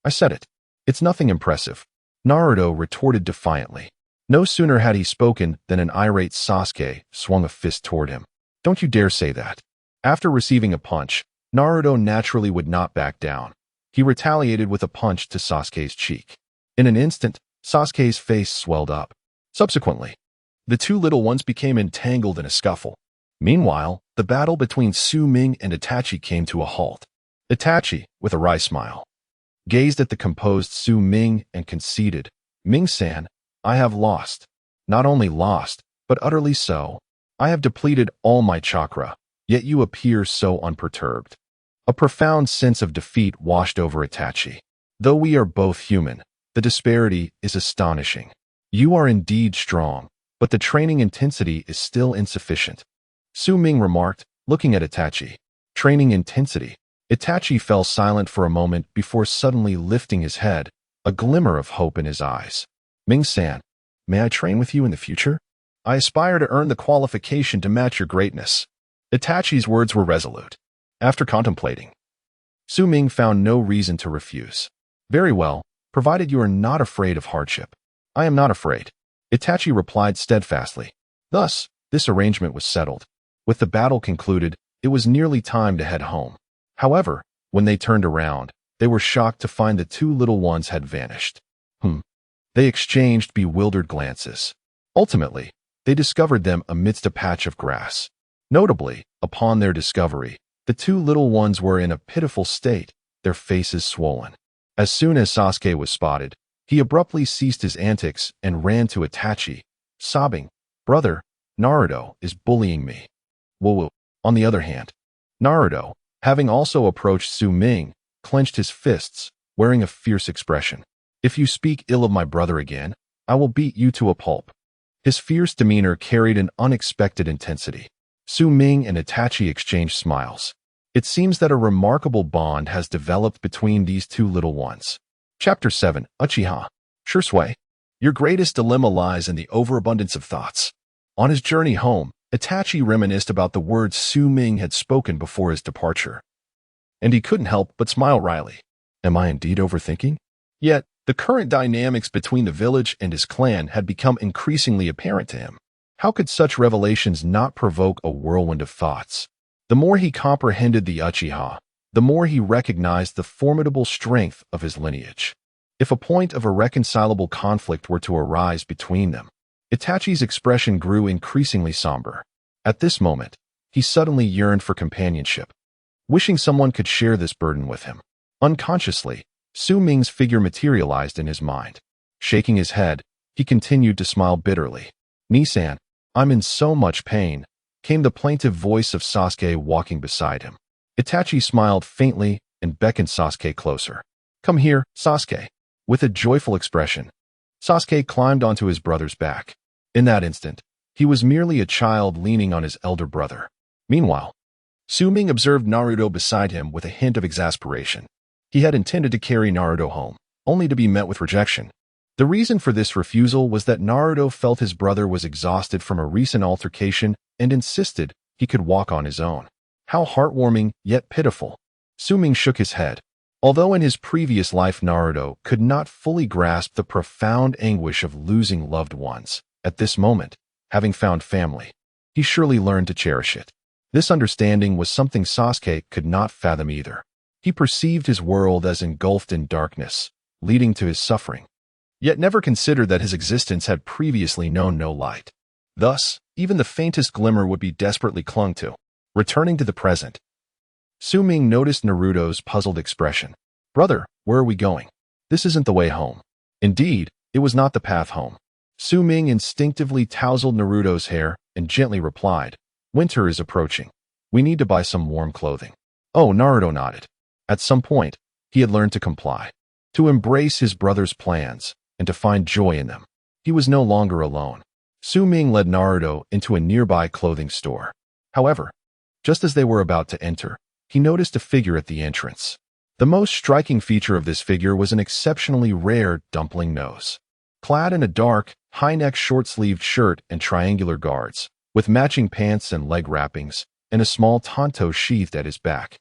"I said it. It's nothing impressive," Naruto retorted defiantly. No sooner had he spoken than an irate Sasuke swung a fist toward him. "Don't you dare say that." After receiving a punch, Naruto naturally would not back down. He retaliated with a punch to Sasuke's cheek. In an instant, Sasuke's face swelled up. Subsequently, the two little ones became entangled in a scuffle. Meanwhile, the battle between Su Ming and Itachi came to a halt. Itachi, with a wry smile, gazed at the composed Su Ming and conceded, "Ming-san, I have lost. Not only lost, but utterly so. I have depleted all my chakra, yet you appear so unperturbed." A profound sense of defeat washed over Itachi. "Though we are both human, the disparity is astonishing. You are indeed strong, but the training intensity is still insufficient," Su Ming remarked, looking at Itachi. "Training intensity." Itachi fell silent for a moment before suddenly lifting his head, a glimmer of hope in his eyes. "Ming-san, may I train with you in the future? I aspire to earn the qualification to match your greatness." Itachi's words were resolute. After contemplating, Su Ming found no reason to refuse. "Very well, provided you are not afraid of hardship." "I am not afraid," Itachi replied steadfastly. Thus, this arrangement was settled. With the battle concluded, it was nearly time to head home. However, when they turned around, they were shocked to find the two little ones had vanished. They exchanged bewildered glances. Ultimately, they discovered them amidst a patch of grass. Notably, upon their discovery, the two little ones were in a pitiful state, their faces swollen. As soon as Sasuke was spotted, he abruptly ceased his antics and ran to Itachi, sobbing, "Brother, Naruto is bullying me." Woo. On the other hand, Naruto, having also approached Su Ming, clenched his fists, wearing a fierce expression. "If you speak ill of my brother again, I will beat you to a pulp." His fierce demeanor carried an unexpected intensity. Su Ming and Itachi exchanged smiles. It seems that a remarkable bond has developed between these two little ones. Chapter 7. Uchiha. Shursui. Your greatest dilemma lies in the overabundance of thoughts. On his journey home, Itachi reminisced about the words Su Ming had spoken before his departure. And he couldn't help but smile wryly. Am I indeed overthinking? Yet, the current dynamics between the village and his clan had become increasingly apparent to him. How could such revelations not provoke a whirlwind of thoughts? The more he comprehended the Uchiha, the more he recognized the formidable strength of his lineage. If a point of irreconcilable conflict were to arise between them, Itachi's expression grew increasingly somber. At this moment, he suddenly yearned for companionship, wishing someone could share this burden with him. Unconsciously, Su Ming's figure materialized in his mind. Shaking his head, he continued to smile bitterly. "Nisan, I'm in so much pain," came the plaintive voice of Sasuke walking beside him. Itachi smiled faintly and beckoned Sasuke closer. "Come here, Sasuke." With a joyful expression, Sasuke climbed onto his brother's back. In that instant, he was merely a child leaning on his elder brother. Meanwhile, Su Ming observed Naruto beside him with a hint of exasperation. He had intended to carry Naruto home, only to be met with rejection. The reason for this refusal was that Naruto felt his brother was exhausted from a recent altercation and insisted he could walk on his own. How heartwarming, yet pitiful. Su Ming shook his head. Although in his previous life Naruto could not fully grasp the profound anguish of losing loved ones, at this moment, having found family, he surely learned to cherish it. This understanding was something Sasuke could not fathom either. He perceived his world as engulfed in darkness, leading to his suffering, yet never considered that his existence had previously known no light. Thus, even the faintest glimmer would be desperately clung to. Returning to the present, Su Ming noticed Naruto's puzzled expression. "Brother, where are we going? This isn't the way home." Indeed, it was not the path home. Su Ming instinctively tousled Naruto's hair and gently replied, "Winter is approaching. We need to buy some warm clothing." Oh, Naruto nodded. At some point, he had learned to comply, to embrace his brother's plans, and to find joy in them. He was no longer alone. Su Ming led Naruto into a nearby clothing store. However, just as they were about to enter, he noticed a figure at the entrance. The most striking feature of this figure was an exceptionally rare dumpling nose. Clad in a dark, high-neck short-sleeved shirt and triangular guards, with matching pants and leg wrappings, and a small tanto sheathed at his back.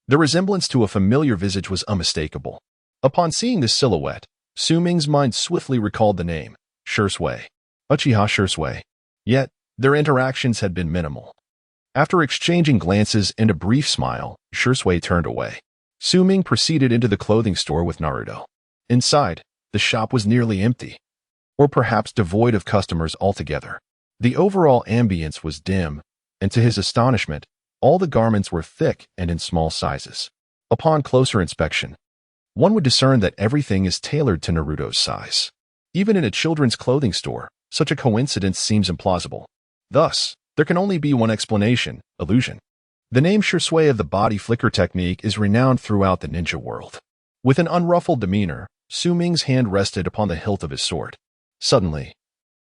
The resemblance to a familiar visage was unmistakable. Upon seeing this silhouette, Su Ming's mind swiftly recalled the name, Shursui. Uchiha Shursui. Yet, their interactions had been minimal. After exchanging glances and a brief smile, Shursui turned away. Su Ming proceeded into the clothing store with Naruto. Inside, the shop was nearly empty, or perhaps devoid of customers altogether. The overall ambience was dim, and to his astonishment, all the garments were thick and in small sizes. Upon closer inspection, one would discern that everything is tailored to Naruto's size. Even in a children's clothing store, such a coincidence seems implausible. Thus, there can only be one explanation: illusion. The name Shursui of the body flicker technique is renowned throughout the ninja world. With an unruffled demeanor, Su Ming's hand rested upon the hilt of his sword. Suddenly,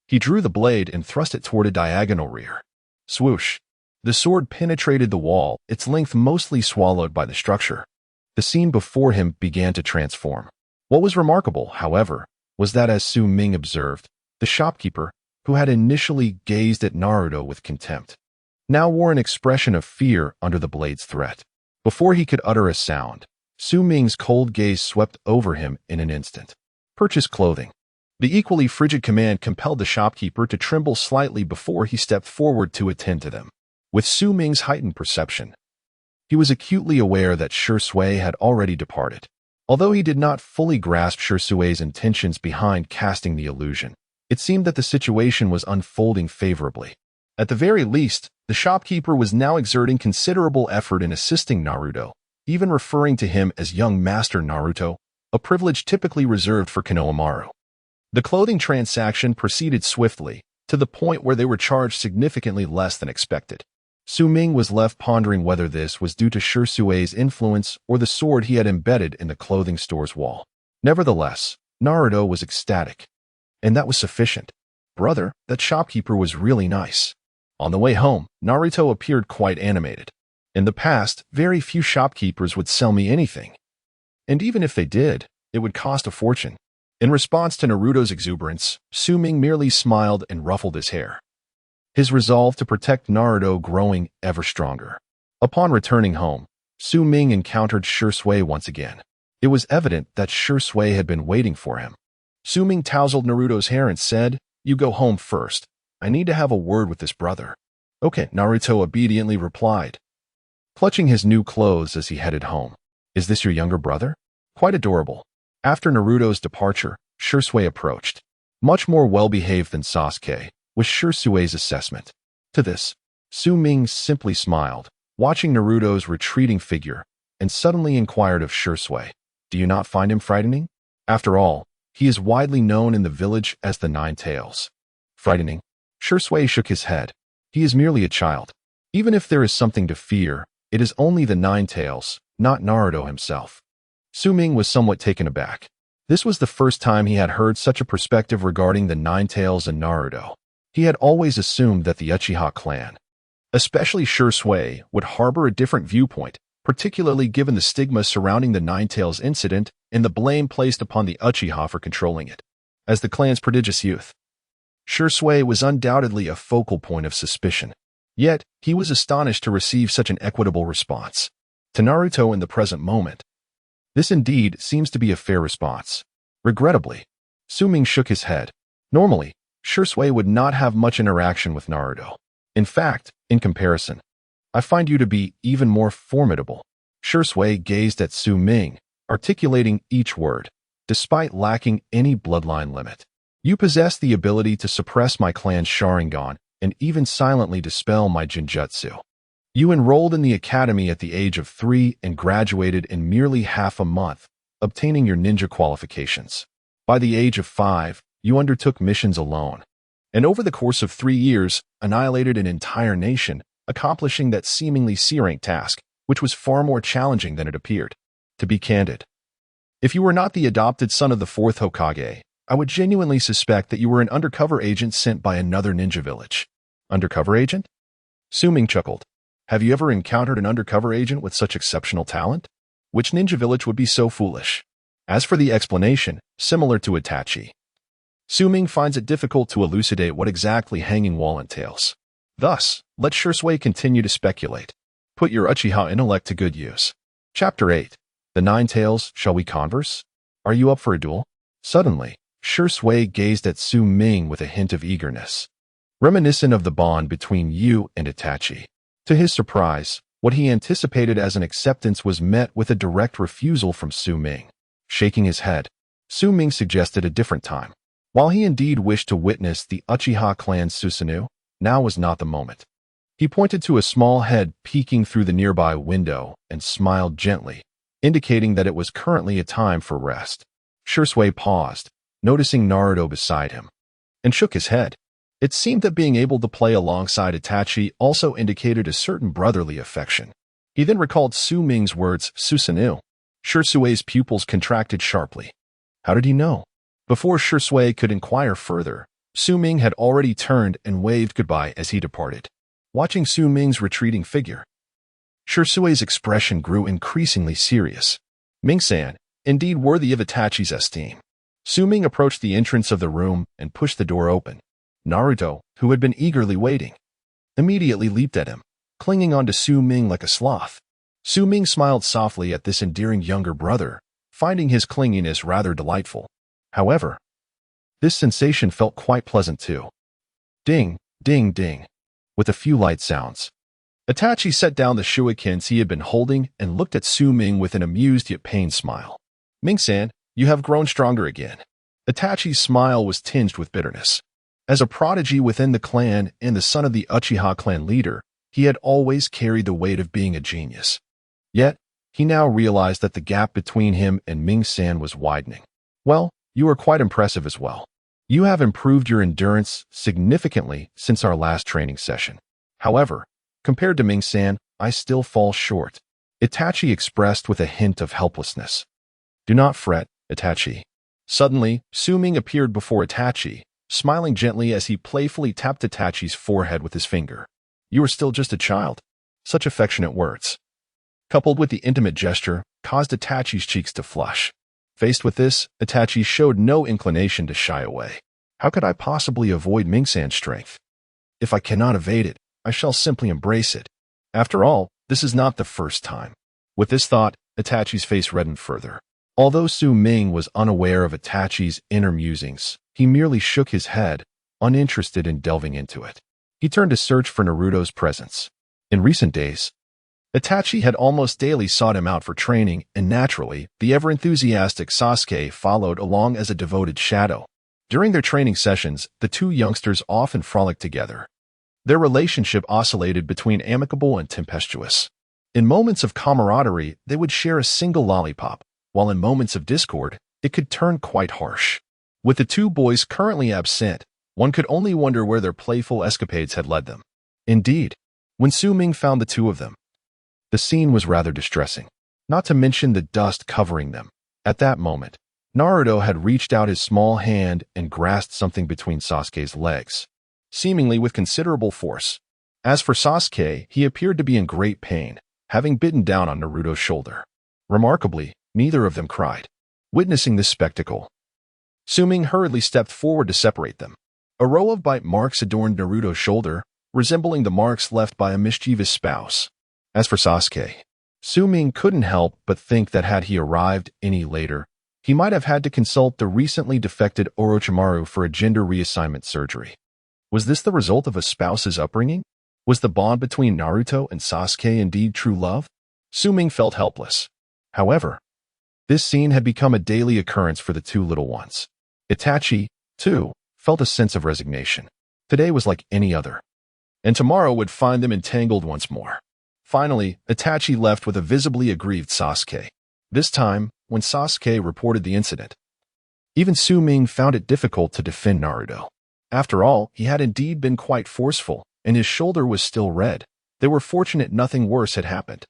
he drew the blade and thrust it toward a diagonal rear. Swoosh! The sword penetrated the wall, its length mostly swallowed by the structure. The scene before him began to transform. What was remarkable, however, was that as Su Ming observed, the shopkeeper, who had initially gazed at Naruto with contempt, now wore an expression of fear under the blade's threat. Before he could utter a sound, Su Ming's cold gaze swept over him in an instant. Purchase clothing. The equally frigid command compelled the shopkeeper to tremble slightly before he stepped forward to attend to them. With Su Ming's heightened perception, he was acutely aware that Shursui had already departed. Although he did not fully grasp Shursui's intentions behind casting the illusion, it seemed that the situation was unfolding favorably. At the very least, the shopkeeper was now exerting considerable effort in assisting Naruto, even referring to him as young Master Naruto, a privilege typically reserved for Konohamaru. The clothing transaction proceeded swiftly, to the point where they were charged significantly less than expected. Su Ming was left pondering whether this was due to Shirsui's influence or the sword he had embedded in the clothing store's wall. Nevertheless, Naruto was ecstatic. And that was sufficient. Brother, that shopkeeper was really nice. On the way home, Naruto appeared quite animated. In the past, very few shopkeepers would sell me anything. And even if they did, it would cost a fortune. In response to Naruto's exuberance, Su Ming merely smiled and ruffled his hair. His resolve to protect Naruto growing ever stronger. Upon returning home, Su Ming encountered Shisui once again. It was evident that Shisui had been waiting for him. Su Ming tousled Naruto's hair and said, "You go home first. I need to have a word with this brother." "Okay," Naruto obediently replied, clutching his new clothes as he headed home. "Is this your younger brother? Quite adorable." After Naruto's departure, Shisui approached. Much more well-behaved than Sasuke, was Shirsui's assessment. To this, Su Ming simply smiled, watching Naruto's retreating figure, and suddenly inquired of Shisui, "Do you not find him frightening? After all, he is widely known in the village as the Nine Tails." "Frightening?" Shisui shook his head. "He is merely a child. Even if there is something to fear, it is only the Nine Tails, not Naruto himself." Su Ming was somewhat taken aback. This was the first time he had heard such a perspective regarding the Nine Tails and Naruto. He had always assumed that the Uchiha clan, especially Shisui, would harbor a different viewpoint, particularly given the stigma surrounding the Nine Tails incident and the blame placed upon the Uchiha for controlling it. As the clan's prodigious youth, Shisui was undoubtedly a focal point of suspicion. Yet, he was astonished to receive such an equitable response. To Naruto in the present moment, this indeed seems to be a fair response. Regrettably, Su Ming shook his head. Normally, Shisui would not have much interaction with Naruto. In fact, in comparison, I find you to be even more formidable. Shisui gazed at Su Ming, articulating each word, despite lacking any bloodline limit. "You possess the ability to suppress my clan's Sharingan and even silently dispel my Jinjutsu. You enrolled in the academy at the age of 3 and graduated in merely half a month, obtaining your ninja qualifications. By the age of 5, you undertook missions alone, and over the course of 3 years, annihilated an entire nation, accomplishing that seemingly C-rank task, which was far more challenging than it appeared. To be candid, if you were not the adopted son of the 4th Hokage, I would genuinely suspect that you were an undercover agent sent by another ninja village." "Undercover agent?" Su Ming chuckled. "Have you ever encountered an undercover agent with such exceptional talent? Which ninja village would be so foolish?" As for the explanation, similar to Itachi, Su Ming finds it difficult to elucidate what exactly Hanging Wall entails. Thus, let Shisui continue to speculate. Put your Uchiha intellect to good use. Chapter 8. The Nine Tails, Shall We Converse? Are you up for a duel? Suddenly, Shisui gazed at Su Ming with a hint of eagerness, reminiscent of the bond between you and Itachi. To his surprise, what he anticipated as an acceptance was met with a direct refusal from Su Ming. Shaking his head, Su Ming suggested a different time. While he indeed wished to witness the Uchiha clan's Susanoo, now was not the moment. He pointed to a small head peeking through the nearby window and smiled gently, indicating that it was currently a time for rest. Shisui paused, noticing Naruto beside him, and shook his head. It seemed that being able to play alongside Itachi also indicated a certain brotherly affection. He then recalled Su Ming's words, Susanoo. Shisui's pupils contracted sharply. How did he know? Before Shisui could inquire further, Su Ming had already turned and waved goodbye as he departed. Watching Su Ming's retreating figure, Shisui's expression grew increasingly serious. Ming-san, indeed worthy of Itachi's esteem. Su Ming approached the entrance of the room and pushed the door open. Naruto, who had been eagerly waiting, immediately leaped at him, clinging onto Su Ming like a sloth. Su Ming smiled softly at this endearing younger brother, finding his clinginess rather delightful. However, this sensation felt quite pleasant too. Ding, ding, ding. With a few light sounds, Itachi set down the shurikens he had been holding and looked at Su Ming with an amused yet pained smile. Ming-san, you have grown stronger again. Itachi's smile was tinged with bitterness. As a prodigy within the clan and the son of the Uchiha clan leader, he had always carried the weight of being a genius. Yet, he now realized that the gap between him and Ming-san was widening. Well, you are quite impressive as well. You have improved your endurance significantly since our last training session. However, Compared to Ming-san, I still fall short, Itachi expressed with a hint of helplessness. Do not fret, Itachi. Suddenly, Su-Ming appeared before Itachi, smiling gently as he playfully tapped Itachi's forehead with his finger. You are still just a child. Such affectionate words, coupled with the intimate gesture, caused Itachi's cheeks to flush. Faced with this, Itachi showed no inclination to shy away. How could I possibly avoid Ming-san's strength? If I cannot evade it, I shall simply embrace it. After all, this is not the first time. With this thought, Itachi's face reddened further. Although Su-Ming was unaware of Itachi's inner musings, he merely shook his head, uninterested in delving into it. He turned to search for Naruto's presence. In recent days, Itachi had almost daily sought him out for training, and naturally, the ever-enthusiastic Sasuke followed along as a devoted shadow. During their training sessions, the two youngsters often frolicked together. Their relationship oscillated between amicable and tempestuous. In moments of camaraderie, they would share a single lollipop, while in moments of discord, it could turn quite harsh. With the two boys currently absent, one could only wonder where their playful escapades had led them. Indeed, when Su-Ming found the two of them, the scene was rather distressing, not to mention the dust covering them. At that moment, Naruto had reached out his small hand and grasped something between Sasuke's legs, seemingly with considerable force. As for Sasuke, he appeared to be in great pain, having bitten down on Naruto's shoulder. Remarkably, neither of them cried. Witnessing this spectacle, Su-Ming hurriedly stepped forward to separate them. A row of bite marks adorned Naruto's shoulder, resembling the marks left by a mischievous spouse. As for Sasuke, Su-Ming couldn't help but think that had he arrived any later, he might have had to consult the recently defected Orochimaru for a gender reassignment surgery. Was this the result of a spouse's upbringing? Was the bond between Naruto and Sasuke indeed true love? Su-Ming felt helpless. However, this scene had become a daily occurrence for the two little ones. Itachi, too, felt a sense of resignation. Today was like any other, and tomorrow would find them entangled once more. Finally, Itachi left with a visibly aggrieved Sasuke. This time, when Sasuke reported the incident, even Su-Ming found it difficult to defend Naruto. After all, he had indeed been quite forceful, and his shoulder was still red. They were fortunate nothing worse had happened.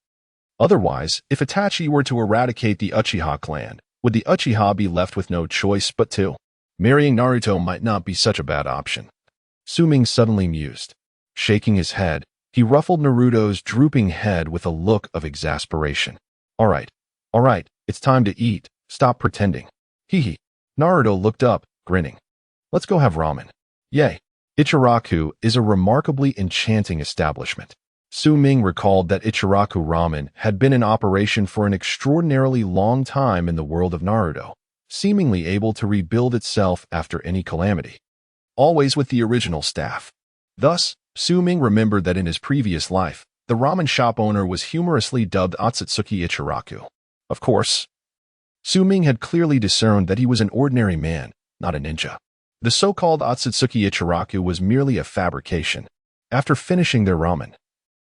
Otherwise, if Itachi were to eradicate the Uchiha clan, would the Uchiha be left with no choice but to? Marrying Naruto might not be such a bad option. Su-Ming suddenly mused. Shaking his head, he ruffled Naruto's drooping head with a look of exasperation. All right, it's time to eat. Stop pretending. Hee. Naruto looked up, grinning. Let's go have ramen. Yay. Ichiraku is a remarkably enchanting establishment. Su-Ming recalled that Ichiraku Ramen had been in operation for an extraordinarily long time in the world of Naruto, seemingly able to rebuild itself after any calamity. Always with the original staff. Thus, Su-Ming remembered that in his previous life, the ramen shop owner was humorously dubbed Otsutsuki Ichiraku. Of course, Su-Ming had clearly discerned that he was an ordinary man, not a ninja. The so-called Otsutsuki Ichiraku was merely a fabrication. After finishing their ramen,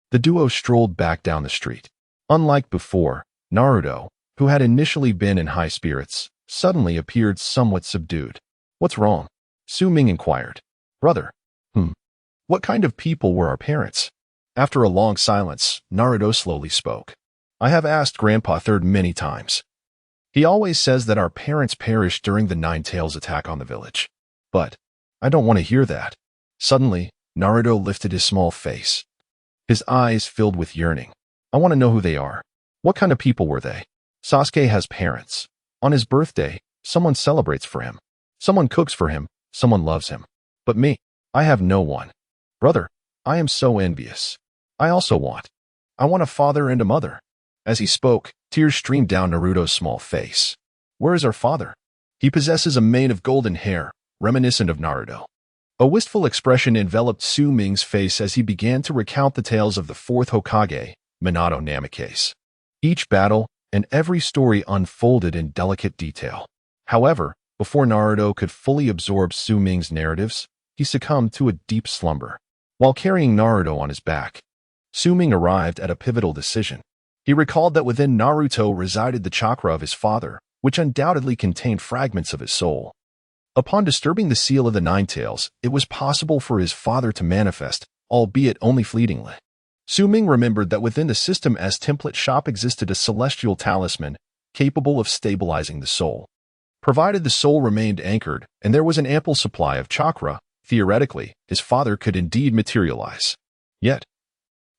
the duo strolled back down the street. Unlike before, Naruto, who had initially been in high spirits, suddenly appeared somewhat subdued. What's wrong? Su-Ming inquired. Brother. What kind of people were our parents? After a long silence, Naruto slowly spoke. I have asked Grandpa Third many times. He always says that our parents perished during the Nine Tails attack on the village. But I don't want to hear that. Suddenly, Naruto lifted his small face. His eyes filled with yearning. I want to know who they are. What kind of people were they? Sasuke has parents. On his birthday, someone celebrates for him. Someone cooks for him. Someone loves him. But me, I have no one. Brother, I am so envious. I want a father and a mother. As he spoke, tears streamed down Naruto's small face. Where is our father? He possesses a mane of golden hair, reminiscent of Naruto. A wistful expression enveloped Su-Ming's face as he began to recount the tales of the fourth Hokage, Minato Namikaze. Each battle and every story unfolded in delicate detail. However, before Naruto could fully absorb Su-Ming's narratives, he succumbed to a deep slumber. While carrying Naruto on his back, Su-Ming arrived at a pivotal decision. He recalled that within Naruto resided the chakra of his father, which undoubtedly contained fragments of his soul. Upon disturbing the seal of the Nine Tails, it was possible for his father to manifest, albeit only fleetingly. Su Ming remembered that within the system's template shop existed a celestial talisman capable of stabilizing the soul. Provided the soul remained anchored and there was an ample supply of chakra, theoretically, his father could indeed materialize. Yet,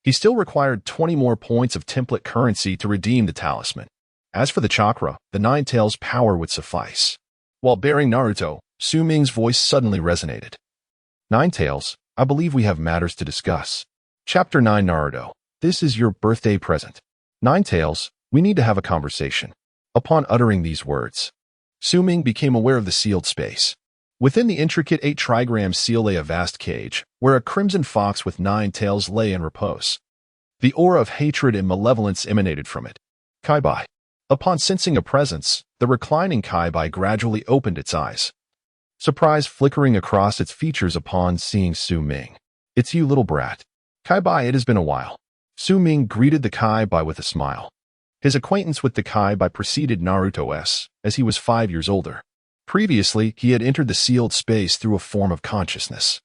he still required 20 more points of template currency to redeem the talisman. As for the chakra, the Nine Tails' power would suffice. While bearing Naruto, Su Ming's voice suddenly resonated. Nine Tails, I believe we have matters to discuss. Chapter 9 Naruto, this is your birthday present. Nine Tails, we need to have a conversation. Upon uttering these words, Su Ming became aware of the sealed space. Within the intricate 8-trigram seal lay a vast cage, where a crimson fox with 9 tails lay in repose. The aura of hatred and malevolence emanated from it. Kaibai. Upon sensing a presence, the reclining Kaibai gradually opened its eyes. Surprise flickering across its features upon seeing Su Ming. It's you, little brat. Kaibai, it has been a while. Su Ming greeted the Kaibai with a smile. His acquaintance with the Kaibai preceded Naruto's, as he was 5 years older. Previously, he had entered the sealed space through a form of consciousness.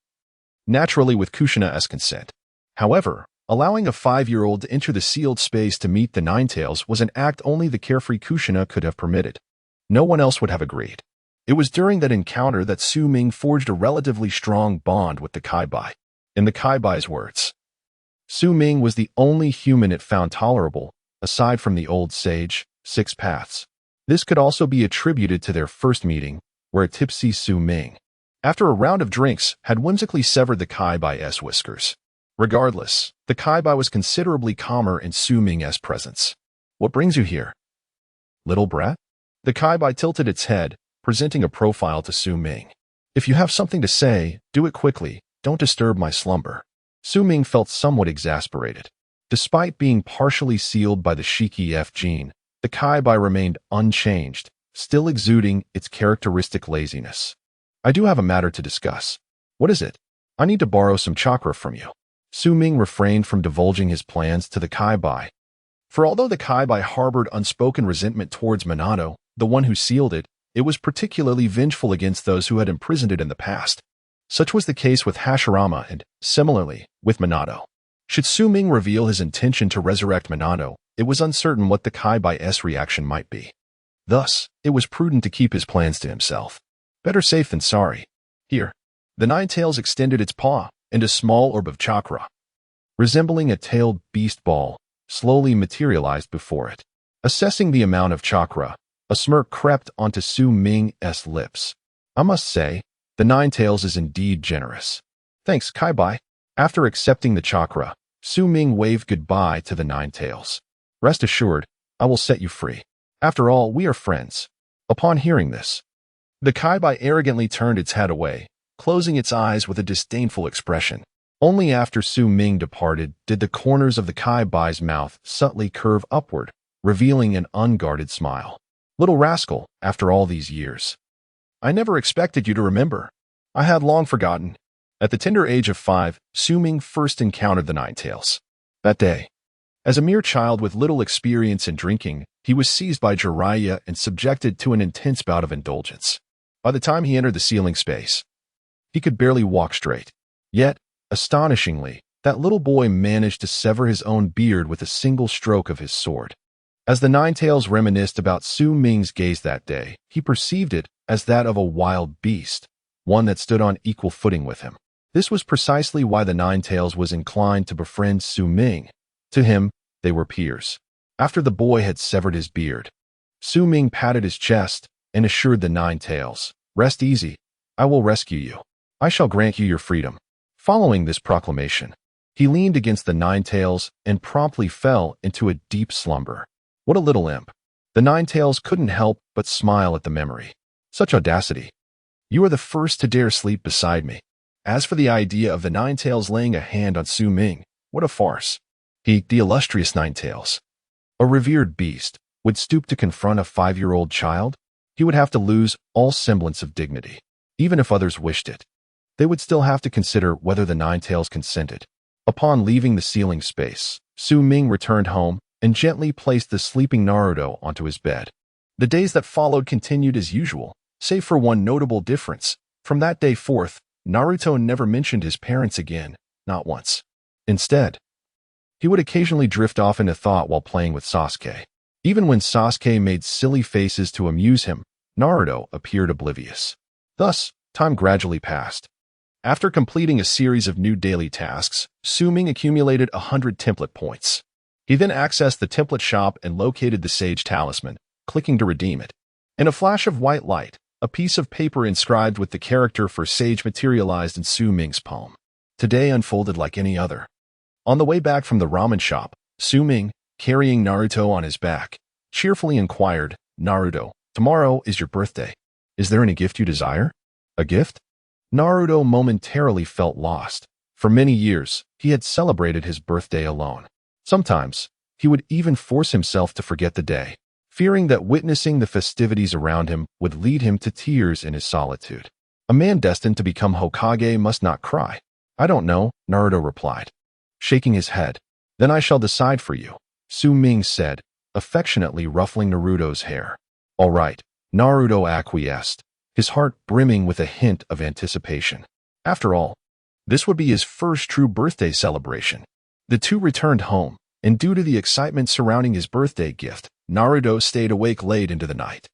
Naturally with Kushina's consent. However, allowing a 5-year-old to enter the sealed space to meet the Nine Tails was an act only the carefree Kushina could have permitted. No one else would have agreed. It was during that encounter that Su Ming forged a relatively strong bond with the Kaibai. In the Kaibai's words, Su Ming was the only human it found tolerable, aside from the old sage, Six Paths. This could also be attributed to their first meeting, where a tipsy Su Ming, after a round of drinks, had whimsically severed the Kaibai's whiskers. Regardless, the Kaibai was considerably calmer in Su Ming's presence. What brings you here? Little brat? The Kaibai tilted its head, presenting a profile to Su Ming. If you have something to say, do it quickly, don't disturb my slumber. Su Ming felt somewhat exasperated. Despite being partially sealed by the Shiki F gene, the Kaibai remained unchanged, still exuding its characteristic laziness. I do have a matter to discuss. What is it? I need to borrow some chakra from you. Su Ming refrained from divulging his plans to the Kaibai. For although the Kaibai harbored unspoken resentment towards Minato, the one who sealed it, it was particularly vengeful against those who had imprisoned it in the past. Such was the case with Hashirama and, similarly, with Minato. Should Su Ming reveal his intention to resurrect Minato, it was uncertain what the Kaibai's reaction might be. Thus, it was prudent to keep his plans to himself. Better safe than sorry. Here. The Nine Tails extended its paw, and a small orb of chakra, resembling a tailed beast ball, slowly materialized before it. Assessing the amount of chakra, a smirk crept onto Su Ming's lips. I must say, the Nine Tails is indeed generous. Thanks, Kaibai. After accepting the chakra, Su Ming waved goodbye to the Nine Tails. Rest assured, I will set you free. After all, we are friends. Upon hearing this, the Kaibai arrogantly turned its head away, closing its eyes with a disdainful expression. Only after Su Ming departed did the corners of the Kaibai's mouth subtly curve upward, revealing an unguarded smile. Little rascal, after all these years. I never expected you to remember. I had long forgotten. At the tender age of 5, Su Ming first encountered the Nine Tails. That day, as a mere child with little experience in drinking, he was seized by Jiraiya and subjected to an intense bout of indulgence. By the time he entered the sealing space, he could barely walk straight. Yet, astonishingly, that little boy managed to sever his own beard with a single stroke of his sword. As the Nine Tails reminisced about Su Ming's gaze that day, he perceived it as that of a wild beast, one that stood on equal footing with him. This was precisely why the Nine Tails was inclined to befriend Su Ming. To him, they were peers. After the boy had severed his beard, Su Ming patted his chest and assured the Nine Tails, "Rest easy. I will rescue you. I shall grant you your freedom." Following this proclamation, he leaned against the Nine Tails and promptly fell into a deep slumber. What a little imp. The Nine Tails couldn't help but smile at the memory. Such audacity. You are the first to dare sleep beside me. As for the idea of the Nine Tails laying a hand on Su Ming, what a farce. He, the illustrious Nine Tails, a revered beast, would stoop to confront a 5-year-old child? He would have to lose all semblance of dignity. Even if others wished it, they would still have to consider whether the Nine Tails consented. Upon leaving the sealing space, Su Ming returned home and gently placed the sleeping Naruto onto his bed. The days that followed continued as usual, save for one notable difference. From that day forth, Naruto never mentioned his parents again, not once. Instead, He would occasionally drift off into thought while playing with Sasuke. Even when Sasuke made silly faces to amuse him, Naruto appeared oblivious. Thus, time gradually passed. After completing a series of new daily tasks, Su-Ming accumulated 100 template points. He then accessed the template shop and located the Sage Talisman, clicking to redeem it. In a flash of white light, a piece of paper inscribed with the character for Sage materialized in Su-Ming's palm. Today unfolded like any other. On the way back from the ramen shop, Su-Ming, carrying Naruto on his back, cheerfully inquired, "Naruto, tomorrow is your birthday. Is there any gift you desire?" A gift? Naruto momentarily felt lost. For many years, he had celebrated his birthday alone. Sometimes, he would even force himself to forget the day, fearing that witnessing the festivities around him would lead him to tears in his solitude. A man destined to become Hokage must not cry. "I don't know," Naruto replied, shaking his head. "Then I shall decide for you," Su-Ming said, affectionately ruffling Naruto's hair. "All right," Naruto acquiesced, his heart brimming with a hint of anticipation. After all, this would be his first true birthday celebration. The two returned home, and due to the excitement surrounding his birthday gift, Naruto stayed awake late into the night.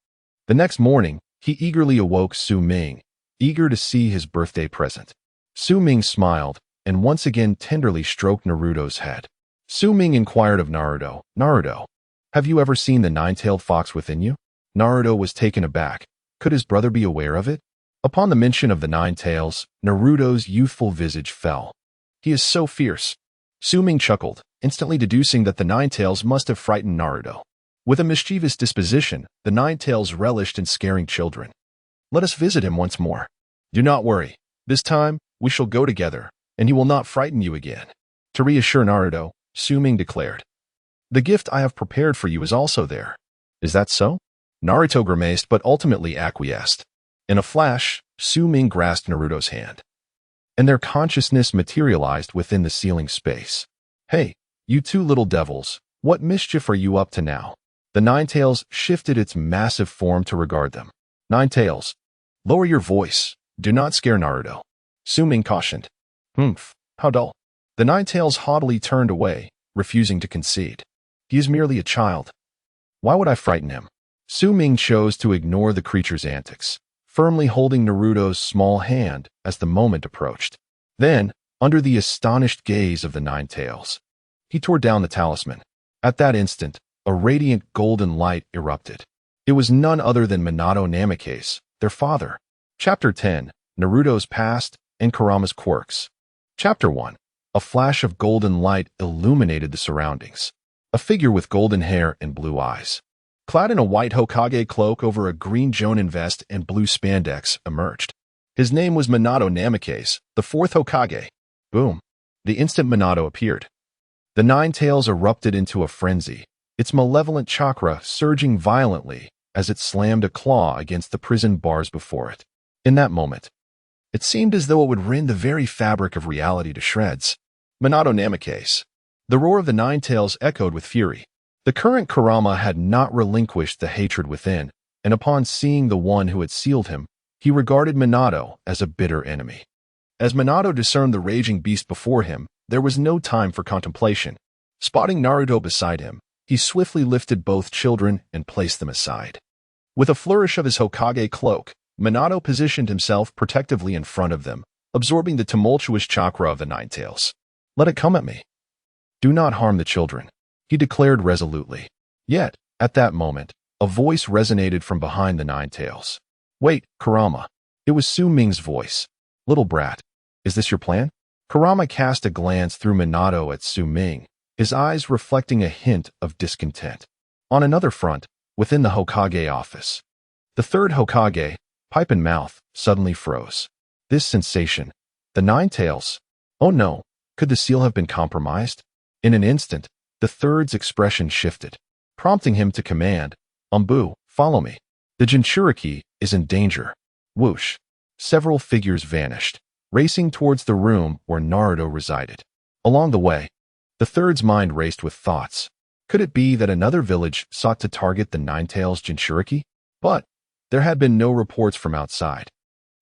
The next morning, he eagerly awoke Su-Ming, eager to see his birthday present. Su-Ming smiled, and once again tenderly stroked Naruto's head. Su-Ming inquired of Naruto, "Naruto, have you ever seen the nine-tailed fox within you?" Naruto was taken aback. Could his brother be aware of it? Upon the mention of the nine tails, Naruto's youthful visage fell. "He is so fierce." Su-Ming chuckled, instantly deducing that the nine tails must have frightened Naruto. With a mischievous disposition, the nine tails relished in scaring children. "Let us visit him once more." "Do not worry. This time, we shall go together, and he will not frighten you again." To reassure Naruto, Su-Ming declared, "The gift I have prepared for you is also there." "Is that so?" Naruto grimaced but ultimately acquiesced. In a flash, Su-Ming grasped Naruto's hand, and their consciousness materialized within the ceiling space. "Hey, you two little devils, what mischief are you up to now?" The Nine Tails shifted its massive form to regard them. "Nine Tails, lower your voice. Do not scare Naruto," Su-Ming cautioned. "Humph, how dull." The Nine Tails haughtily turned away, refusing to concede. "He is merely a child. Why would I frighten him?" Su-Ming chose to ignore the creature's antics, firmly holding Naruto's small hand as the moment approached. Then, under the astonished gaze of the Nine Tails, he tore down the talisman. At that instant, a radiant golden light erupted. It was none other than Minato Namikaze, their father. Chapter 10, Naruto's Past and Kurama's Quirks. Chapter 1. A flash of golden light illuminated the surroundings. A figure with golden hair and blue eyes, clad in a white Hokage cloak over a green Jonin vest and blue spandex, emerged. His name was Minato Namikaze, the fourth Hokage. Boom. The instant Minato appeared, the Nine Tails erupted into a frenzy, its malevolent chakra surging violently as it slammed a claw against the prison bars before it. In that moment, it seemed as though it would rend the very fabric of reality to shreds. Minato Namikaze. The roar of the Nine Tails echoed with fury. The current Kurama had not relinquished the hatred within, and upon seeing the one who had sealed him, he regarded Minato as a bitter enemy. As Minato discerned the raging beast before him, there was no time for contemplation. Spotting Naruto beside him, he swiftly lifted both children and placed them aside. With a flourish of his Hokage cloak, Minato positioned himself protectively in front of them, absorbing the tumultuous chakra of the Nine Tails. "Let it come at me. Do not harm the children," he declared resolutely. Yet, at that moment, a voice resonated from behind the Nine Tails. "Wait, Kurama." It was Su-Ming's voice. "Little brat, is this your plan?" Kurama cast a glance through Minato at Su-Ming, his eyes reflecting a hint of discontent. On another front, within the Hokage office, the third Hokage, pipe and mouth, suddenly froze. This sensation, the Nine Tails. Oh no, could the seal have been compromised? In an instant, the third's expression shifted, prompting him to command, "Umbu, follow me. The Jinchuriki is in danger." Whoosh. Several figures vanished, racing towards the room where Naruto resided. Along the way, the third's mind raced with thoughts. Could it be that another village sought to target the Nine Tails Jinchuriki? But there had been no reports from outside.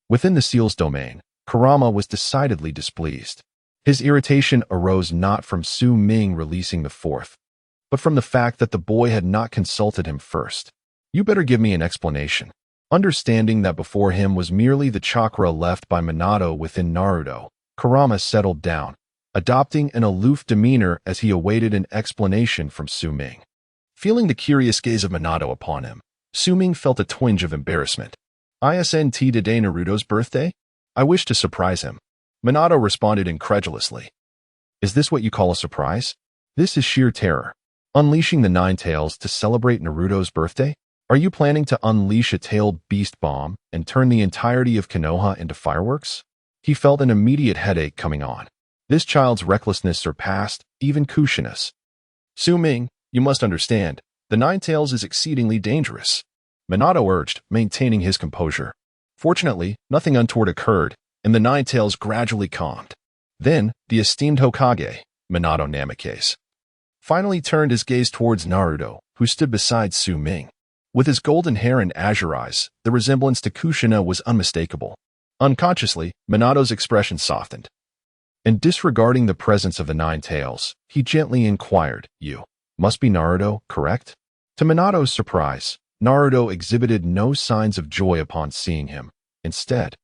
Within the seal's domain, Kurama was decidedly displeased. His irritation arose not from Su Ming releasing the fourth, but from the fact that the boy had not consulted him first. You better give me an explanation. Understanding that before him was merely the chakra left by Minato within Naruto, Kurama settled down, adopting an aloof demeanor as he awaited an explanation from Su Ming. Feeling the curious gaze of Minato upon him, Su Ming felt a twinge of embarrassment. "Isn't today Naruto's birthday? I wish to surprise him." Minato responded incredulously. "Is this what you call a surprise? This is sheer terror. Unleashing the Nine Tails to celebrate Naruto's birthday? Are you planning to unleash a tailed beast bomb and turn the entirety of Konoha into fireworks?" He felt an immediate headache coming on. This child's recklessness surpassed even Kushina's. "Su Ming, you must understand, the Nine Tails is exceedingly dangerous," Minato urged, maintaining his composure. Fortunately, nothing untoward occurred, and the Nine Tails gradually calmed. Then, the esteemed Hokage, Minato Namikaze, finally turned his gaze towards Naruto, who stood beside Su Ming. With his golden hair and azure eyes, the resemblance to Kushina was unmistakable. Unconsciously, Minato's expression softened. And disregarding the presence of the Nine Tails, he gently inquired, "You must be Naruto, correct?" To Minato's surprise, Naruto exhibited no signs of joy upon seeing him. Instead,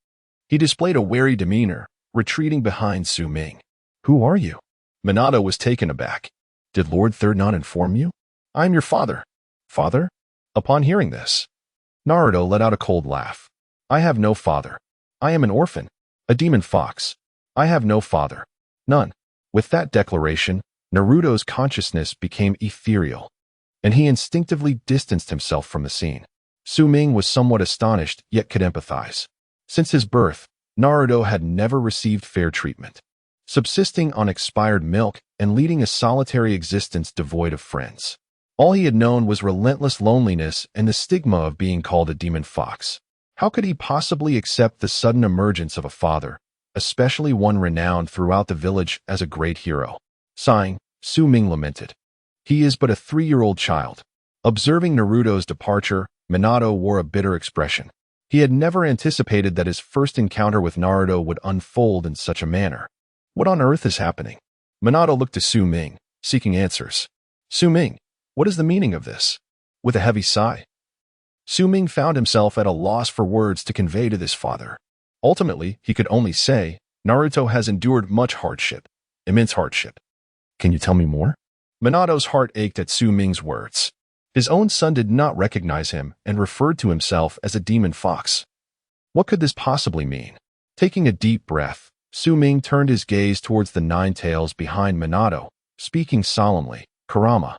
he displayed a wary demeanor, retreating behind Su Ming. "Who are you?" Minato was taken aback. "Did Lord Third not inform you? I am your father." "Father?" Upon hearing this, Naruto let out a cold laugh. "I have no father. I am an orphan, a demon fox. I have no father. None." With that declaration, Naruto's consciousness became ethereal, and he instinctively distanced himself from the scene. Su Ming was somewhat astonished, yet could empathize. Since his birth, Naruto had never received fair treatment, subsisting on expired milk and leading a solitary existence devoid of friends. All he had known was relentless loneliness and the stigma of being called a demon fox. How could he possibly accept the sudden emergence of a father, especially one renowned throughout the village as a great hero? Sighing, Su Ming lamented. "He is but a 3-year-old child." Observing Naruto's departure, Minato wore a bitter expression. He had never anticipated that his first encounter with Naruto would unfold in such a manner. What on earth is happening? Minato looked to Su Ming, seeking answers. "Su Ming, what is the meaning of this?" With a heavy sigh, Su Ming found himself at a loss for words to convey to this father. Ultimately, he could only say, "Naruto has endured much hardship, immense hardship." "Can you tell me more?" Minato's heart ached at Su Ming's words. His own son did not recognize him and referred to himself as a demon fox. What could this possibly mean? Taking a deep breath, Su Ming turned his gaze towards the Nine Tails behind Minato, speaking solemnly. "Kurama,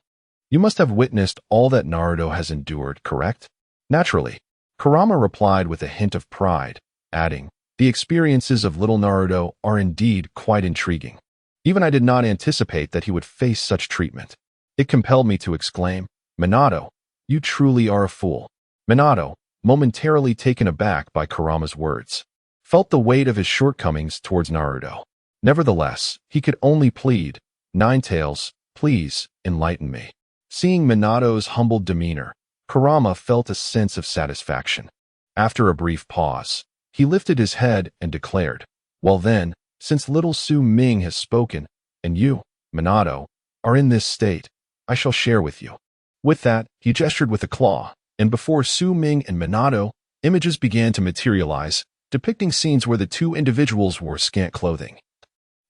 you must have witnessed all that Naruto has endured, correct?" Naturally, Kurama replied with a hint of pride, adding, "The experiences of little Naruto are indeed quite intriguing. Even I did not anticipate that he would face such treatment." It compelled me to exclaim, "Minato, you truly are a fool." Minato, momentarily taken aback by Kurama's words, felt the weight of his shortcomings towards Naruto. Nevertheless, he could only plead, "Nine Tails, please, enlighten me." Seeing Minato's humbled demeanor, Kurama felt a sense of satisfaction. After a brief pause, he lifted his head and declared, "Well then, since little Su Ming has spoken, and you, Minato, are in this state, I shall share with you." With that, he gestured with a claw, and before Su Ming and Minato, images began to materialize, depicting scenes where the two individuals wore scant clothing.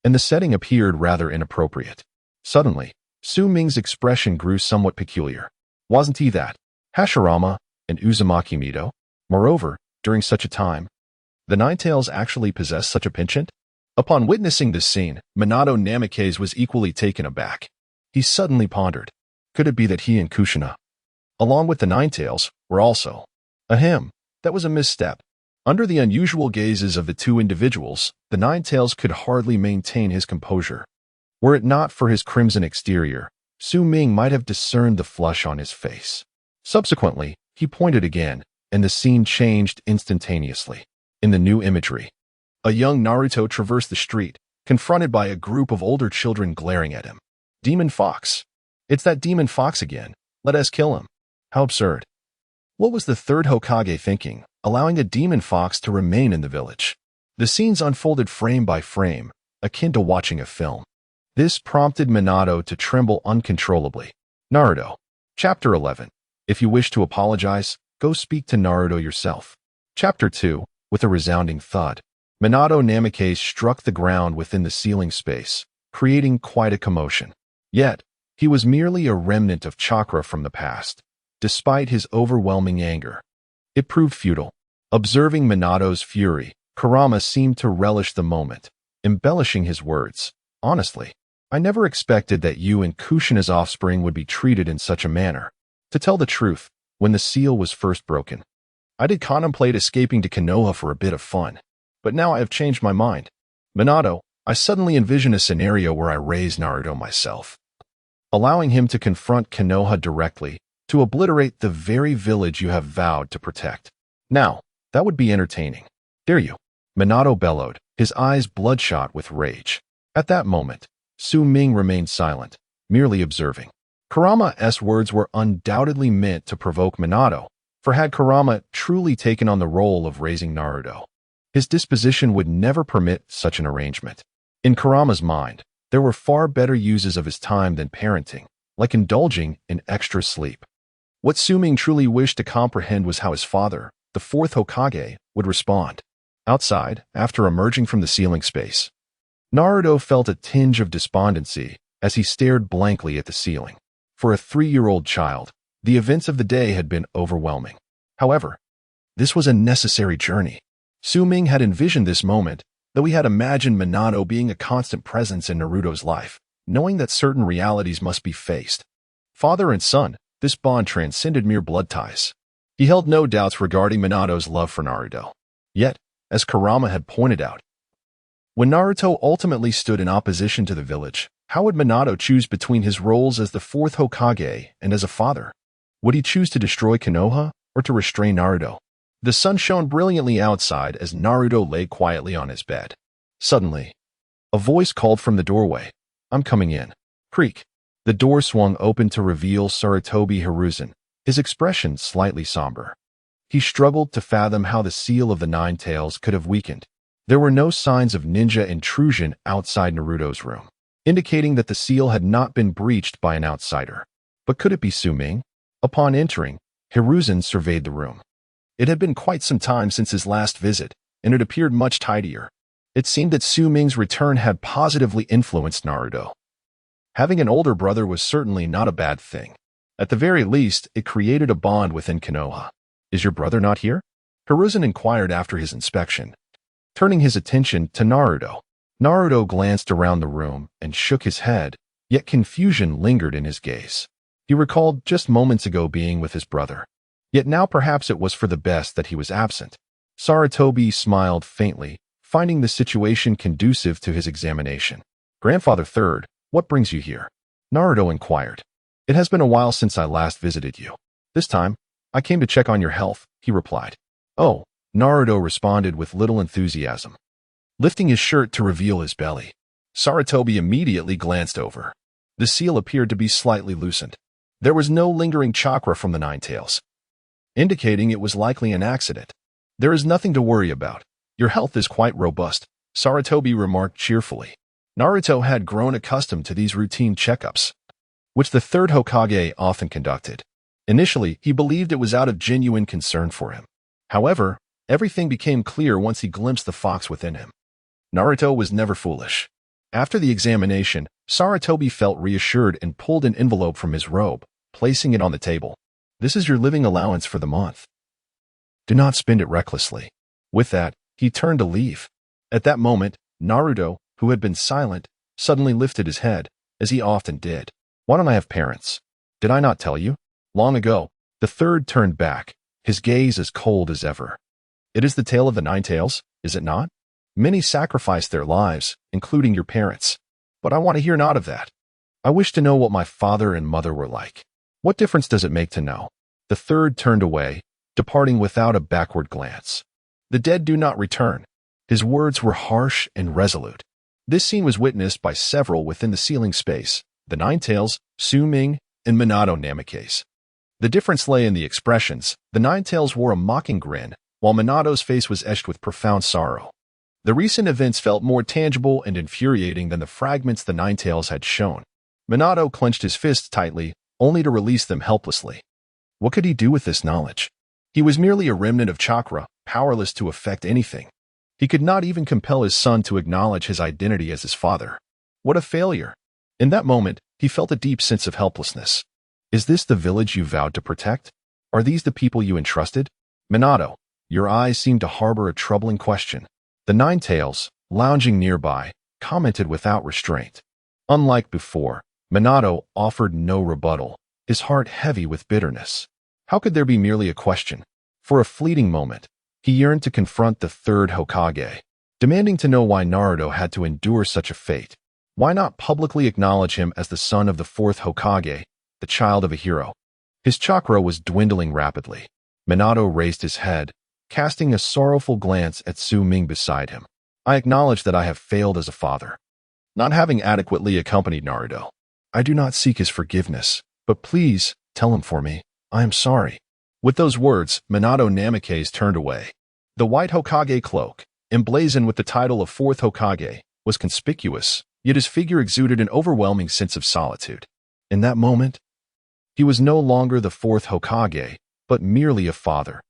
And the setting appeared rather inappropriate. Suddenly, Su Ming's expression grew somewhat peculiar. Wasn't he that Hashirama and Uzumaki Mido? Moreover, during such a time, the Nine Tails actually possessed such a penchant? Upon witnessing this scene, Minato Namikaze was equally taken aback. He suddenly pondered. Could it be that he and Kushina, along with the Nine Tails, were also? That was a misstep. Under the unusual gazes of the two individuals, the Nine Tails could hardly maintain his composure. Were it not for his crimson exterior, Su Ming might have discerned the flush on his face. Subsequently, he pointed again, and the scene changed instantaneously. In the new imagery, a young Naruto traversed the street, confronted by a group of older children glaring at him. "Demon Fox. It's that demon fox again. Let us kill him." How absurd. What was the third Hokage thinking, allowing a demon fox to remain in the village? The scenes unfolded frame by frame, akin to watching a film. This prompted Minato to tremble uncontrollably. Naruto. Chapter 11. If you wish to apologize, go speak to Naruto yourself. Chapter 2. With a resounding thud, Minato Namikaze struck the ground within the ceiling space, creating quite a commotion. Yet, he was merely a remnant of chakra from the past. Despite his overwhelming anger, it proved futile. Observing Minato's fury, Kurama seemed to relish the moment, embellishing his words. Honestly, I never expected that you and Kushina's offspring would be treated in such a manner. To tell the truth, when the seal was first broken, I did contemplate escaping to Konoha for a bit of fun, but now I have changed my mind. Minato, I suddenly envision a scenario where I raise Naruto myself, allowing him to confront Konoha directly, to obliterate the very village you have vowed to protect. Now, that would be entertaining. Dare you? Minato bellowed, his eyes bloodshot with rage. At that moment, Su Ming remained silent, merely observing. Kurama's words were undoubtedly meant to provoke Minato, for had Kurama truly taken on the role of raising Naruto, his disposition would never permit such an arrangement. In Kurama's mind, there were far better uses of his time than parenting, like indulging in extra sleep. What Su Ming truly wished to comprehend was how his father, the fourth Hokage, would respond. Outside, after emerging from the ceiling space, Naruto felt a tinge of despondency as he stared blankly at the ceiling. For a 3-year-old child, the events of the day had been overwhelming. However, this was a necessary journey. Su Ming had envisioned this moment, though he had imagined Minato being a constant presence in Naruto's life, knowing that certain realities must be faced. Father and son, this bond transcended mere blood ties. He held no doubts regarding Minato's love for Naruto. Yet, as Kurama had pointed out, when Naruto ultimately stood in opposition to the village, how would Minato choose between his roles as the fourth Hokage and as a father? Would he choose to destroy Konoha or to restrain Naruto? The sun shone brilliantly outside as Naruto lay quietly on his bed. Suddenly, a voice called from the doorway, "I'm coming in." Creak. The door swung open to reveal Sarutobi Hiruzen, his expression slightly somber. He struggled to fathom how the seal of the Nine Tails could have weakened. There were no signs of ninja intrusion outside Naruto's room, indicating that the seal had not been breached by an outsider. But could it be Su Ming? Upon entering, Hiruzen surveyed the room. It had been quite some time since his last visit, and it appeared much tidier. It seemed that Su Ming's return had positively influenced Naruto. Having an older brother was certainly not a bad thing. At the very least, it created a bond within Konoha. "Is your brother not here?" Hiruzen inquired after his inspection, turning his attention to Naruto. Naruto glanced around the room and shook his head, yet confusion lingered in his gaze. He recalled just moments ago being with his brother. Yet now perhaps it was for the best that he was absent. Sarutobi smiled faintly, finding the situation conducive to his examination. "Grandfather Third, what brings you here?" Naruto inquired. "It has been a while since I last visited you. This time, I came to check on your health," he replied. "Oh," Naruto responded with little enthusiasm, lifting his shirt to reveal his belly. Sarutobi immediately glanced over. The seal appeared to be slightly loosened. There was no lingering chakra from the Nine Tails, indicating it was likely an accident. "There is nothing to worry about. Your health is quite robust," Sarutobi remarked cheerfully. Naruto had grown accustomed to these routine checkups, which the third Hokage often conducted. Initially, he believed it was out of genuine concern for him. However, everything became clear once he glimpsed the fox within him. Naruto was never foolish. After the examination, Sarutobi felt reassured and pulled an envelope from his robe, placing it on the table. "This is your living allowance for the month. Do not spend it recklessly." With that, he turned to leave. At that moment, Naruto, who had been silent, suddenly lifted his head, as he often did. "Why don't I have parents? Did I not tell you?" Long ago, the third turned back, his gaze as cold as ever. "It is the tale of the Nine Tails, is it not? Many sacrificed their lives, including your parents. But I want to hear not of that. I wish to know what my father and mother were like. What difference does it make to know?" The third turned away, departing without a backward glance. "The dead do not return." His words were harsh and resolute. This scene was witnessed by several within the ceiling space, the Nine Tails, Su Ming, and Minato Namikaze. The difference lay in the expressions. The Nine Tails wore a mocking grin, while Minato's face was etched with profound sorrow. The recent events felt more tangible and infuriating than the fragments the Ninetales had shown. Minato clenched his fists tightly, only to release them helplessly. What could he do with this knowledge? He was merely a remnant of chakra, powerless to affect anything. He could not even compel his son to acknowledge his identity as his father. What a failure! In that moment, he felt a deep sense of helplessness. Is this the village you vowed to protect? Are these the people you entrusted? Minato, your eyes seem to harbor a troubling question. The Ninetales, lounging nearby, commented without restraint. Unlike before, Minato offered no rebuttal, his heart heavy with bitterness. How could there be merely a question? For a fleeting moment, he yearned to confront the third Hokage, demanding to know why Naruto had to endure such a fate. Why not publicly acknowledge him as the son of the fourth Hokage, the child of a hero? His chakra was dwindling rapidly. Minato raised his head, casting a sorrowful glance at Su Ming beside him. I acknowledge that I have failed as a father, not having adequately accompanied Naruto. I do not seek his forgiveness, but please, tell him for me, I am sorry. With those words, Minato Namikaze turned away. The white Hokage cloak, emblazoned with the title of fourth Hokage, was conspicuous, yet his figure exuded an overwhelming sense of solitude. In that moment, he was no longer the fourth Hokage, but merely a father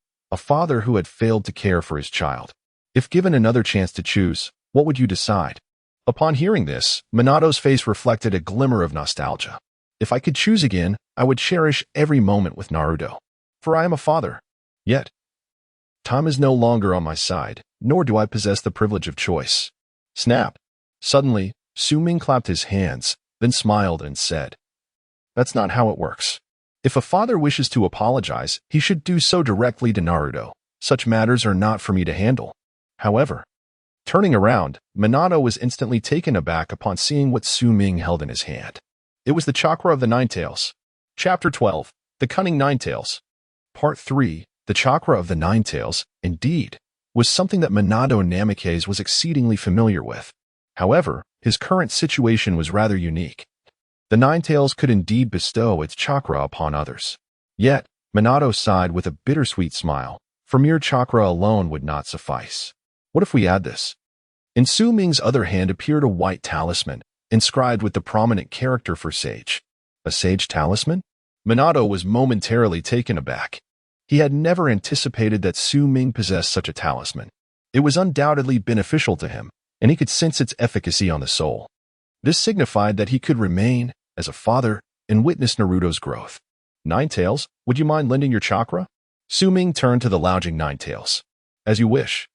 who had failed to care for his child. If given another chance to choose, what would you decide? Upon hearing this, Minato's face reflected a glimmer of nostalgia. If I could choose again, I would cherish every moment with Naruto. For I am a father. Yet, time is no longer on my side, nor do I possess the privilege of choice. Snap! Suddenly, Su Ming clapped his hands, then smiled and said, "That's not how it works. If a father wishes to apologize, he should do so directly to Naruto. Such matters are not for me to handle." However, turning around, Minato was instantly taken aback upon seeing what Su Ming held in his hand. It was the chakra of the Ninetales. Chapter 12, The Cunning Ninetales. Part 3, The Chakra of the Ninetales, indeed, was something that Minato Namikaze was exceedingly familiar with. However, his current situation was rather unique. The Ninetales could indeed bestow its chakra upon others. Yet, Minato sighed with a bittersweet smile, for mere chakra alone would not suffice. What if we add this? In Su Ming's other hand appeared a white talisman, inscribed with the prominent character for sage. A sage talisman? Minato was momentarily taken aback. He had never anticipated that Su Ming possessed such a talisman. It was undoubtedly beneficial to him, and he could sense its efficacy on the soul. This signified that he could remain, as a father, and witness Naruto's growth. Ninetales, would you mind lending your chakra? Su Ming turned to the lounging Ninetales. As you wish.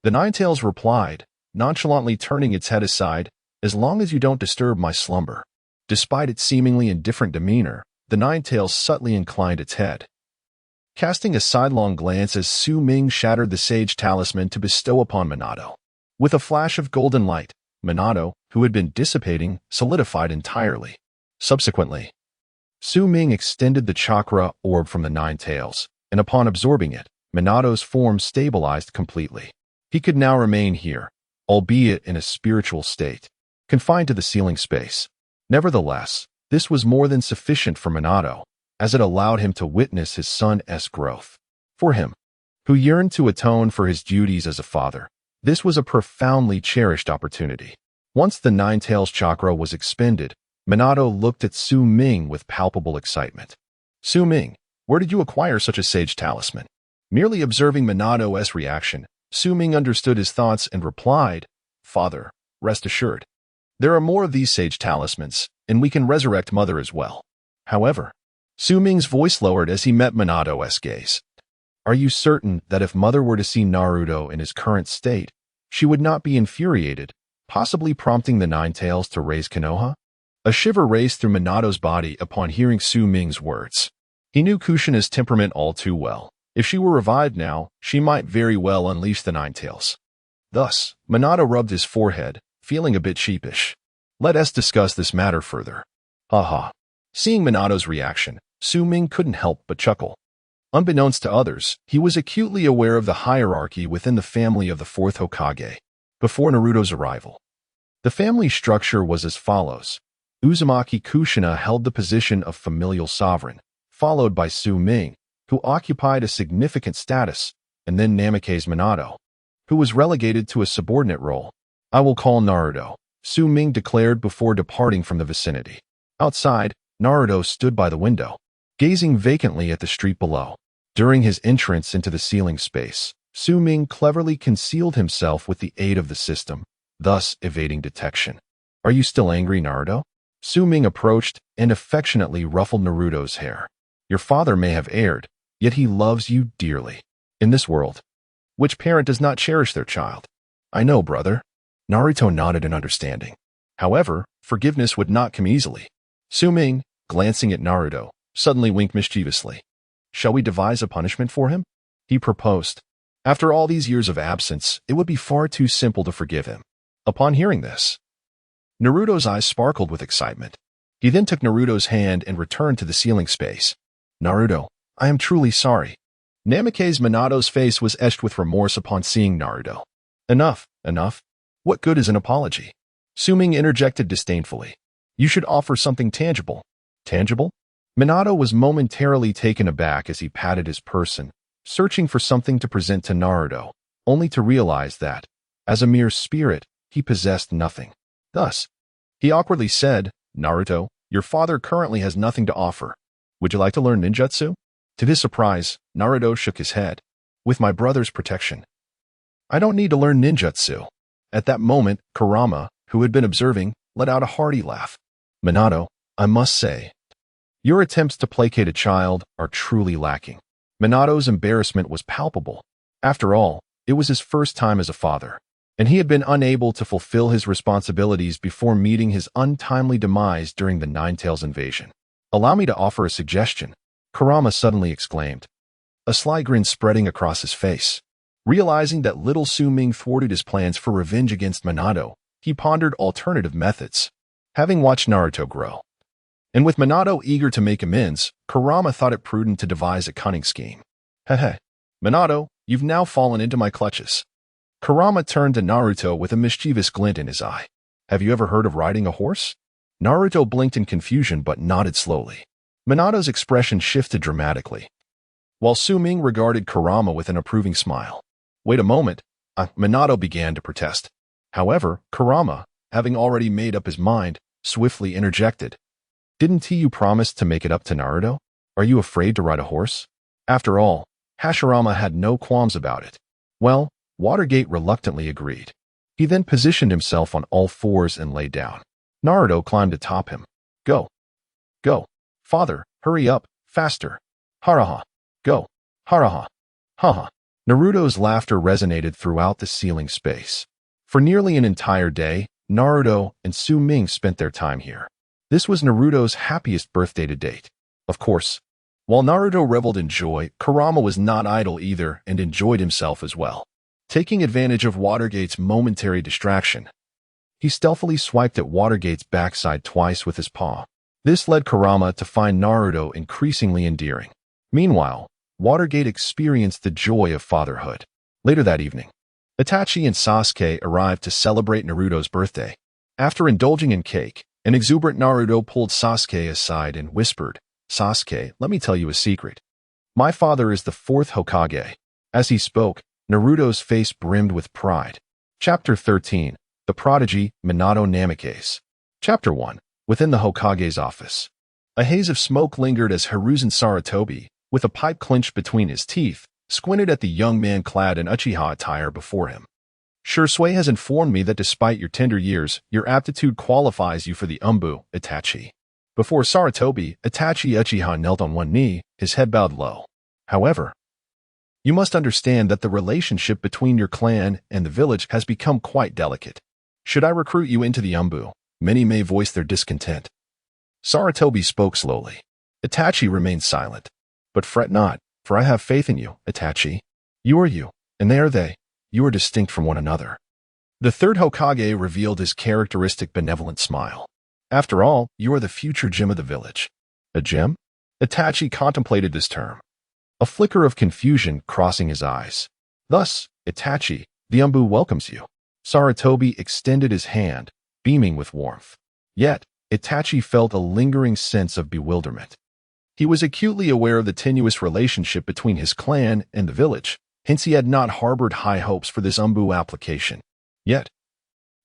The Ninetales replied, nonchalantly turning its head aside, as long as you don't disturb my slumber. Despite its seemingly indifferent demeanor, the Ninetales subtly inclined its head. Casting a sidelong glance as Su Ming shattered the sage talisman to bestow upon Minato. With a flash of golden light, Minato, who had been dissipating, solidified entirely. Subsequently, Su Ming extended the chakra orb from the Ninetales, and upon absorbing it, Minato's form stabilized completely. He could now remain here, albeit in a spiritual state, confined to the ceiling space. Nevertheless, this was more than sufficient for Minato, as it allowed him to witness his son's growth. For him, who yearned to atone for his duties as a father, this was a profoundly cherished opportunity. Once the Ninetales chakra was expended, Minato looked at Su Ming with palpable excitement. Su Ming, where did you acquire such a sage talisman? Merely observing Minato's reaction, Su Ming understood his thoughts and replied, "Father, rest assured. There are more of these sage talismans, and we can resurrect Mother as well." However, Su Ming's voice lowered as he met Minato's gaze. "Are you certain that if Mother were to see Naruto in his current state, she would not be infuriated, possibly prompting the Ninetales to raise Konoha?" A shiver raced through Minato's body upon hearing Su Ming's words. He knew Kushina's temperament all too well. If she were revived now, she might very well unleash the Ninetales. Thus, Minato rubbed his forehead, feeling a bit sheepish. Let us discuss this matter further. Haha. Seeing Minato's reaction, Su Ming couldn't help but chuckle. Unbeknownst to others, he was acutely aware of the hierarchy within the family of the fourth Hokage. Before Naruto's arrival, the family structure was as follows. Uzumaki Kushina held the position of familial sovereign, followed by Su Ming, who occupied a significant status, and then Namikaze Minato. who was relegated to a subordinate role. I will call Naruto, Su Ming declared before departing from the vicinity. Outside, Naruto stood by the window, gazing vacantly at the street below. During his entrance into the ceiling space, Su Ming cleverly concealed himself with the aid of the system, thus evading detection. Are you still angry, Naruto? Su Ming approached and affectionately ruffled Naruto's hair. Your father may have erred, yet he loves you dearly. In this world, which parent does not cherish their child? I know, brother. Naruto nodded in understanding. However, forgiveness would not come easily. Su Ming, glancing at Naruto, suddenly winked mischievously. Shall we devise a punishment for him? He proposed. After all these years of absence, it would be far too simple to forgive him. Upon hearing this, Naruto's eyes sparkled with excitement. He then took Naruto's hand and returned to the ceiling space. Naruto, I am truly sorry. Namake's Minato's face was etched with remorse upon seeing Naruto. Enough, enough. What good is an apology? Su Ming interjected disdainfully. You should offer something tangible. Tangible? Minato was momentarily taken aback as he patted his person, searching for something to present to Naruto, only to realize that, as a mere spirit, he possessed nothing. Thus, he awkwardly said, Naruto, your father currently has nothing to offer. Would you like to learn ninjutsu? To his surprise, Naruto shook his head. With my brother's protection, I don't need to learn ninjutsu. At that moment, Kurama, who had been observing, let out a hearty laugh. Minato, I must say, your attempts to placate a child are truly lacking. Minato's embarrassment was palpable. After all, it was his first time as a father, and he had been unable to fulfill his responsibilities before meeting his untimely demise during the Ninetales invasion. Allow me to offer a suggestion, Kurama suddenly exclaimed, a sly grin spreading across his face. Realizing that little Su Ming thwarted his plans for revenge against Minato, he pondered alternative methods. Having watched Naruto grow, and with Minato eager to make amends, Kurama thought it prudent to devise a cunning scheme. Heh, Minato, you've now fallen into my clutches. Kurama turned to Naruto with a mischievous glint in his eye. Have you ever heard of riding a horse? Naruto blinked in confusion but nodded slowly. Minato's expression shifted dramatically, while Su Ming regarded Kurama with an approving smile. Wait a moment, Minato began to protest. However, Kurama, having already made up his mind, swiftly interjected. Didn't you promise to make it up to Naruto? Are you afraid to ride a horse? After all, Hashirama had no qualms about it. Well, Watergate reluctantly agreed. He then positioned himself on all fours and lay down. Naruto climbed atop him. Go. Go. Father, hurry up, faster. Haraha. Go. Haraha. Haha. Naruto's laughter resonated throughout the ceiling space. For nearly an entire day, Naruto and Su Ming spent their time here. This was Naruto's happiest birthday to date. Of course, while Naruto reveled in joy, Kurama was not idle either and enjoyed himself as well. Taking advantage of Watergate's momentary distraction, he stealthily swiped at Watergate's backside twice with his paw. This led Kurama to find Naruto increasingly endearing. Meanwhile, Watergate experienced the joy of fatherhood. Later that evening, Itachi and Sasuke arrived to celebrate Naruto's birthday. After indulging in cake, an exuberant Naruto pulled Sasuke aside and whispered, Sasuke, let me tell you a secret. My father is the fourth Hokage. As he spoke, Naruto's face brimmed with pride. Chapter 13, The Prodigy, Minato Namake's. Chapter 1, Within the Hokage's Office. A haze of smoke lingered as Hiruzen Sarutobi, with a pipe clenched between his teeth, squinted at the young man clad in Uchiha attire before him. Shursui has informed me that despite your tender years, your aptitude qualifies you for the Umbu, Itachi. Before Sarutobi, Itachi Uchiha knelt on one knee, his head bowed low. However, you must understand that the relationship between your clan and the village has become quite delicate. Should I recruit you into the Umbu, many may voice their discontent. Sarutobi spoke slowly. Itachi remained silent. But fret not, for I have faith in you, Itachi. You are you, and they are they. You are distinct from one another. The third Hokage revealed his characteristic benevolent smile. After all, you are the future gem of the village. A gem? Itachi contemplated this term, a flicker of confusion crossing his eyes. Thus, Itachi, the Umbu welcomes you. Sarutobi extended his hand, beaming with warmth. Yet, Itachi felt a lingering sense of bewilderment. He was acutely aware of the tenuous relationship between his clan and the village. hence he had not harbored high hopes for this application. Yet,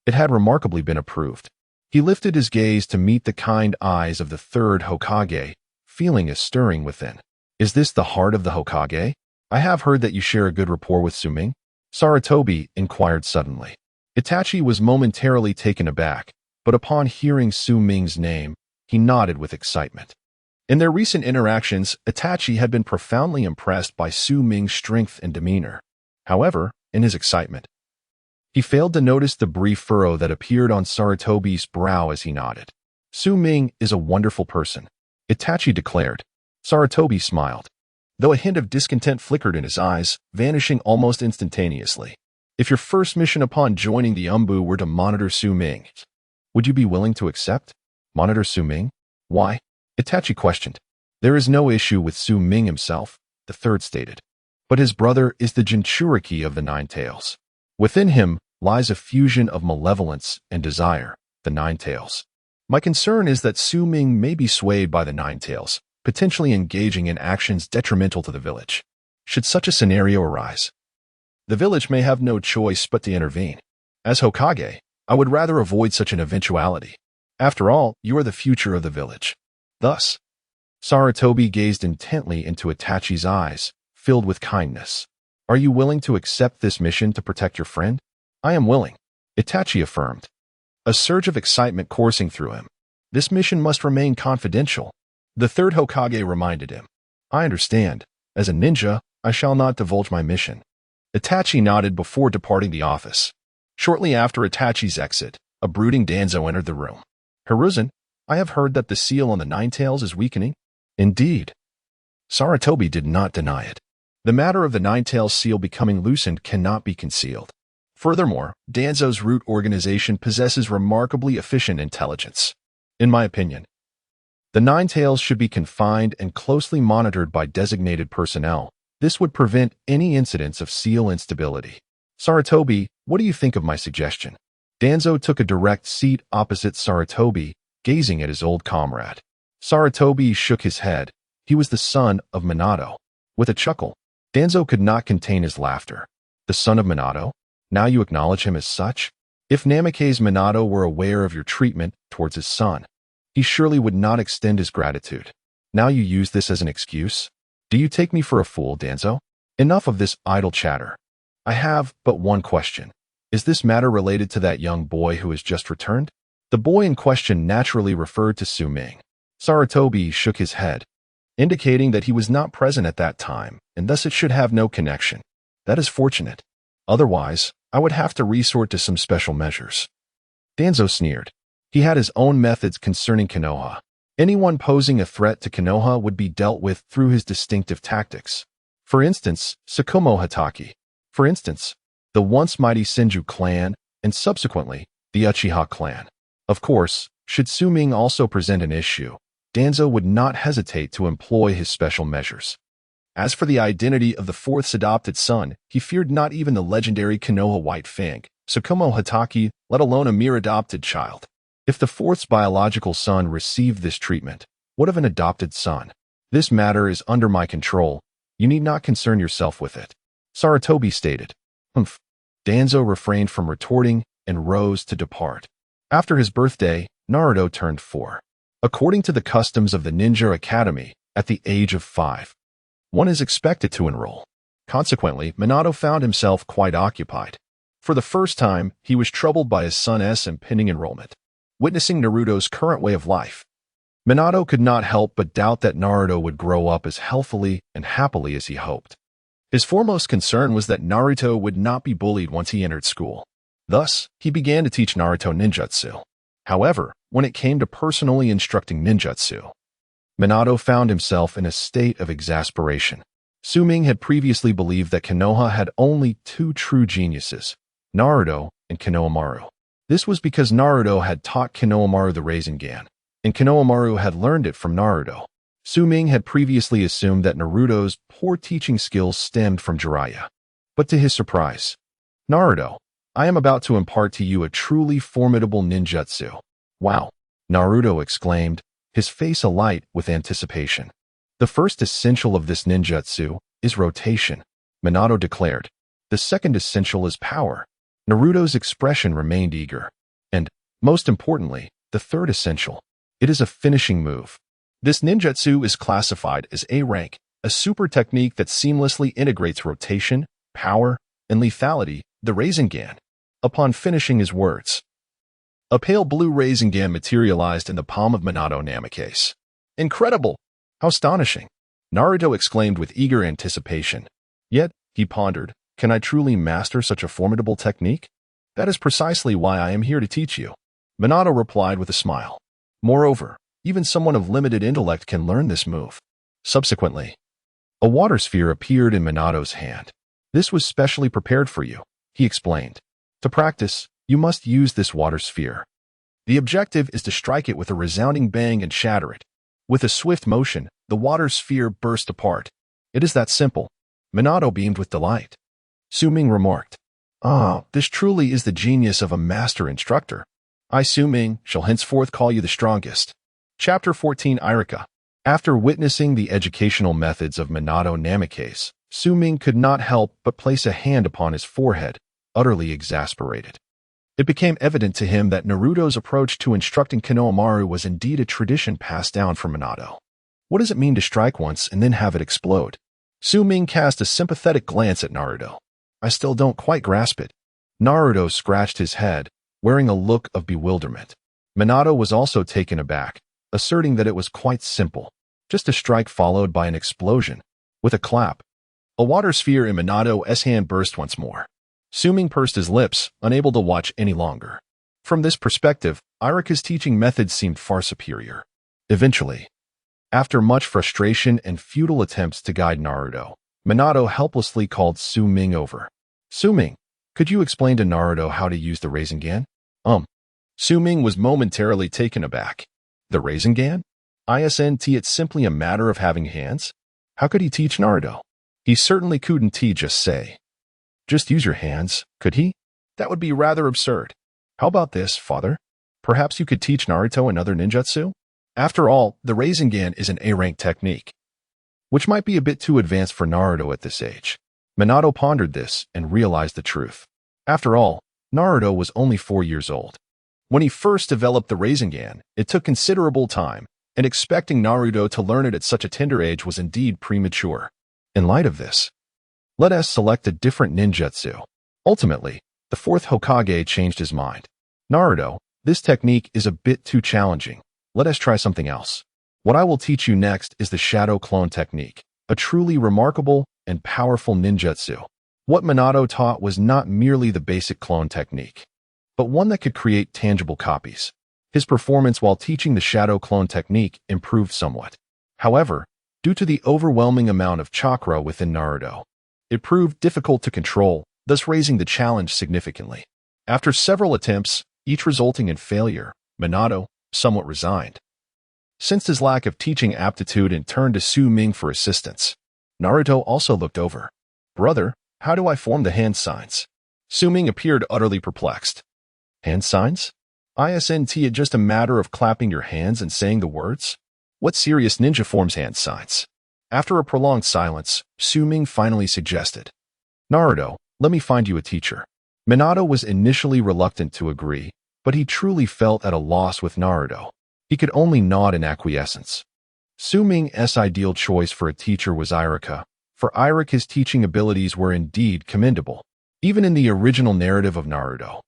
it had remarkably been approved. He lifted his gaze to meet the kind eyes of the third Hokage, feeling a stirring within. Is this the heart of the Hokage? I have heard that you share a good rapport with Suming? Sarutobi inquired suddenly. Itachi was momentarily taken aback, but upon hearing Suming's name, he nodded with excitement. In their recent interactions, Itachi had been profoundly impressed by Suming's strength and demeanor. However, in his excitement, he failed to notice the brief furrow that appeared on Sarutobi's brow as he nodded. Suming is a wonderful person, Itachi declared. Sarutobi smiled, though a hint of discontent flickered in his eyes, vanishing almost instantaneously. If your first mission upon joining the were to monitor Suming, would you be willing to accept? Monitor Suming? Why? Itachi questioned. There is no issue with Suming himself, the third stated. But his brother is the Jinchuriki of the Nine Tails. Within him lies a fusion of malevolence and desire, the Nine Tails. My concern is that Suming may be swayed by the Nine Tails, potentially engaging in actions detrimental to the village. Should such a scenario arise, the village may have no choice but to intervene. As Hokage, I would rather avoid such an eventuality. After all, you are the future of the village. Thus, Sarutobi gazed intently into Itachi's eyes, filled with kindness. Are you willing to accept this mission to protect your friend? I am willing, Itachi affirmed, a surge of excitement coursing through him. This mission must remain confidential. The third Hokage reminded him. I understand. As a ninja, I shall not divulge my mission. Itachi nodded before departing the office. Shortly after Itachi's exit, a brooding Danzo entered the room. Hiruzen, I have heard that the seal on the Nine Tails is weakening. Indeed. Sarutobi did not deny it. The matter of the Nine Tails seal becoming loosened cannot be concealed. Furthermore, Danzo's root organization possesses remarkably efficient intelligence. In my opinion, the Nine Tails should be confined and closely monitored by designated personnel. This would prevent any incidents of seal instability. Sarutobi, what do you think of my suggestion? Danzo took a direct seat opposite Sarutobi, gazing at his old comrade. Sarutobi shook his head. He was the son of Minato. With a chuckle, Danzo could not contain his laughter. The son of Minato? Now you acknowledge him as such? If Namake's Minato were aware of your treatment towards his son, he surely would not extend his gratitude. Now you use this as an excuse? Do you take me for a fool, Danzo? Enough of this idle chatter. I have but one question. Is this matter related to that young boy who has just returned? The boy in question naturally referred to Suming. Sarutobi shook his head, indicating that he was not present at that time, and thus it should have no connection. That is fortunate. Otherwise, I would have to resort to some special measures. Danzo sneered. He had his own methods concerning Konoha. Anyone posing a threat to Konoha would be dealt with through his distinctive tactics. For instance, Sakumo Hatake. For instance, the once mighty Senju clan, and subsequently, the Uchiha clan. Of course, should Suming also present an issue, Danzo would not hesitate to employ his special measures. As for the identity of the fourth's adopted son, he feared not even the legendary Konoha White Fang, Sakumo Hatake, let alone a mere adopted child. If the fourth's biological son received this treatment, what of an adopted son? This matter is under my control. You need not concern yourself with it. Sarutobi stated. Humph. Danzo refrained from retorting and rose to depart. After his birthday, Naruto turned 4. According to the customs of the Ninja Academy, at the age of 5, one is expected to enroll. Consequently, Minato found himself quite occupied. For the first time, he was troubled by his son's impending enrollment. Witnessing Naruto's current way of life, Minato could not help but doubt that Naruto would grow up as healthily and happily as he hoped. His foremost concern was that Naruto would not be bullied once he entered school. Thus, he began to teach Naruto ninjutsu. However, when it came to personally instructing ninjutsu, Minato found himself in a state of exasperation. Suming had previously believed that Konoha had only 2 true geniuses, Naruto and Konohamaru. This was because Naruto had taught Konohamaru the Rasengan, and Konohamaru had learned it from Naruto. Suming had previously assumed that Naruto's poor teaching skills stemmed from Jiraiya. But to his surprise, Naruto, I am about to impart to you a truly formidable ninjutsu. Wow, Naruto exclaimed, his face alight with anticipation. The first essential of this ninjutsu is rotation. Minato declared. The second essential is power. Naruto's expression remained eager. And, most importantly, the third essential. It is a finishing move. This ninjutsu is classified as A rank, a super technique that seamlessly integrates rotation, power, and lethality, the Rasengan. Upon finishing his words, a pale blue Rasengan materialized in the palm of Minato Namikaze. Incredible! How astonishing! Naruto exclaimed with eager anticipation. Yet, he pondered, can I truly master such a formidable technique? That is precisely why I am here to teach you. Minato replied with a smile. Moreover, even someone of limited intellect can learn this move. Subsequently, a water sphere appeared in Minato's hand. This was specially prepared for you, he explained. To practice, you must use this water sphere. The objective is to strike it with a resounding bang and shatter it. With a swift motion, the water sphere burst apart. It is that simple. Minato beamed with delight. Su-Ming remarked, this truly is the genius of a master instructor. I, Su-Ming, shall henceforth call you the strongest. Chapter 14 Irika. After witnessing the educational methods of Minato Namikaze, Su-Ming could not help but place a hand upon his forehead, utterly exasperated. It became evident to him that Naruto's approach to instructing Konohamaru was indeed a tradition passed down from Minato. What does it mean to strike once and then have it explode? Su-Ming cast a sympathetic glance at Naruto. I still don't quite grasp it. Naruto scratched his head, wearing a look of bewilderment. Minato was also taken aback, asserting that it was quite simple. Just a strike followed by an explosion. With a clap, a water sphere in Minato's hand burst once more. Su-Ming pursed his lips, unable to watch any longer. From this perspective, Irika's teaching methods seemed far superior. Eventually, after much frustration and futile attempts to guide Naruto, Minato helplessly called Su-Ming over. Su-Ming, could you explain to Naruto how to use the Rasengan? Su-Ming was momentarily taken aback. The Rasengan? It's simply a matter of having hands? How could he teach Naruto? He certainly couldn't just say. Just use your hands, could he? That would be rather absurd. How about this, father? Perhaps you could teach Naruto another ninjutsu? After all, the Rasengan is an A-rank technique, which might be a bit too advanced for Naruto at this age. Minato pondered this and realized the truth. After all, Naruto was only 4 years old. When he first developed the Rasengan, it took considerable time, and expecting Naruto to learn it at such a tender age was indeed premature. In light of this, let us select a different ninjutsu. Ultimately, the fourth Hokage changed his mind. Naruto, this technique is a bit too challenging. Let us try something else. What I will teach you next is the Shadow Clone technique, a truly remarkable and powerful ninjutsu. What Minato taught was not merely the basic clone technique, but one that could create tangible copies. His performance while teaching the Shadow Clone technique improved somewhat. However, due to the overwhelming amount of chakra within Naruto, it proved difficult to control, thus raising the challenge significantly. After several attempts, each resulting in failure, Minato, somewhat resigned, sensed his lack of teaching aptitude and turned to Su-Ming for assistance. Naruto also looked over. Brother, how do I form the hand signs? Su-Ming appeared utterly perplexed. Hand signs? Isn't it just a matter of clapping your hands and saying the words? What serious ninja forms hand signs? After a prolonged silence, Su-Ming finally suggested, Naruto, let me find you a teacher. Minato was initially reluctant to agree, but he truly felt at a loss with Naruto. He could only nod in acquiescence. Su-Ming's ideal choice for a teacher was Irika. For Irika's teaching abilities were indeed commendable, even in the original narrative of Naruto.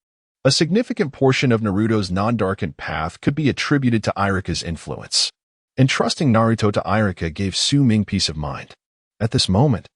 A significant portion of Naruto's non-darkened path could be attributed to Irika's influence. Entrusting Naruto to Irika gave Su-Ming peace of mind. At this moment,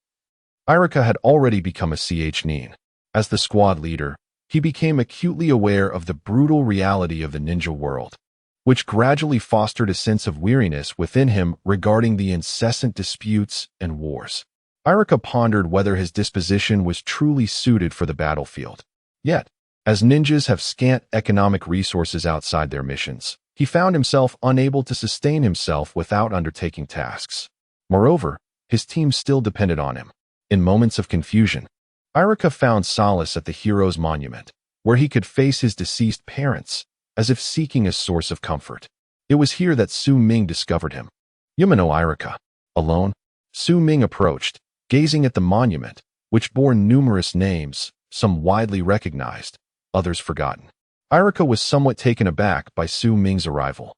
Irika had already become a nin. As the squad leader, he became acutely aware of the brutal reality of the ninja world, which gradually fostered a sense of weariness within him regarding the incessant disputes and wars. Irika pondered whether his disposition was truly suited for the battlefield. Yet, as ninjas have scant economic resources outside their missions, he found himself unable to sustain himself without undertaking tasks. Moreover, his team still depended on him. In moments of confusion, Irika found solace at the hero's monument, where he could face his deceased parents, as if seeking a source of comfort. It was here that Su-Ming discovered him. Yumino Irika. Alone, Su-Ming approached, gazing at the monument, which bore numerous names, some widely recognized, others forgotten. Irika was somewhat taken aback by Su Ming's arrival.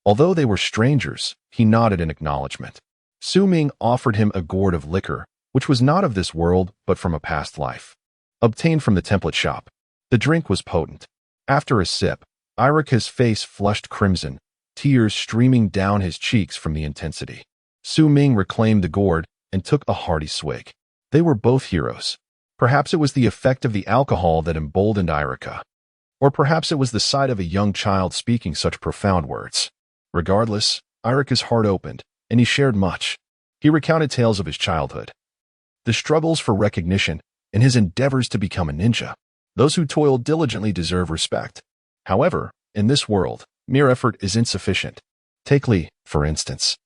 Although they were strangers, he nodded in acknowledgement. Su Ming offered him a gourd of liquor, which was not of this world but from a past life. Obtained from the template shop. The drink was potent. After a sip, Irika's face flushed crimson, tears streaming down his cheeks from the intensity. Su Ming reclaimed the gourd and took a hearty swig. They were both heroes. Perhaps it was the effect of the alcohol that emboldened Irika. Or perhaps it was the sight of a young child speaking such profound words. Regardless, Irika's heart opened, and he shared much. He recounted tales of his childhood, the struggles for recognition, and his endeavors to become a ninja. Those who toil diligently deserve respect. However, in this world, mere effort is insufficient. Take Lee, for instance.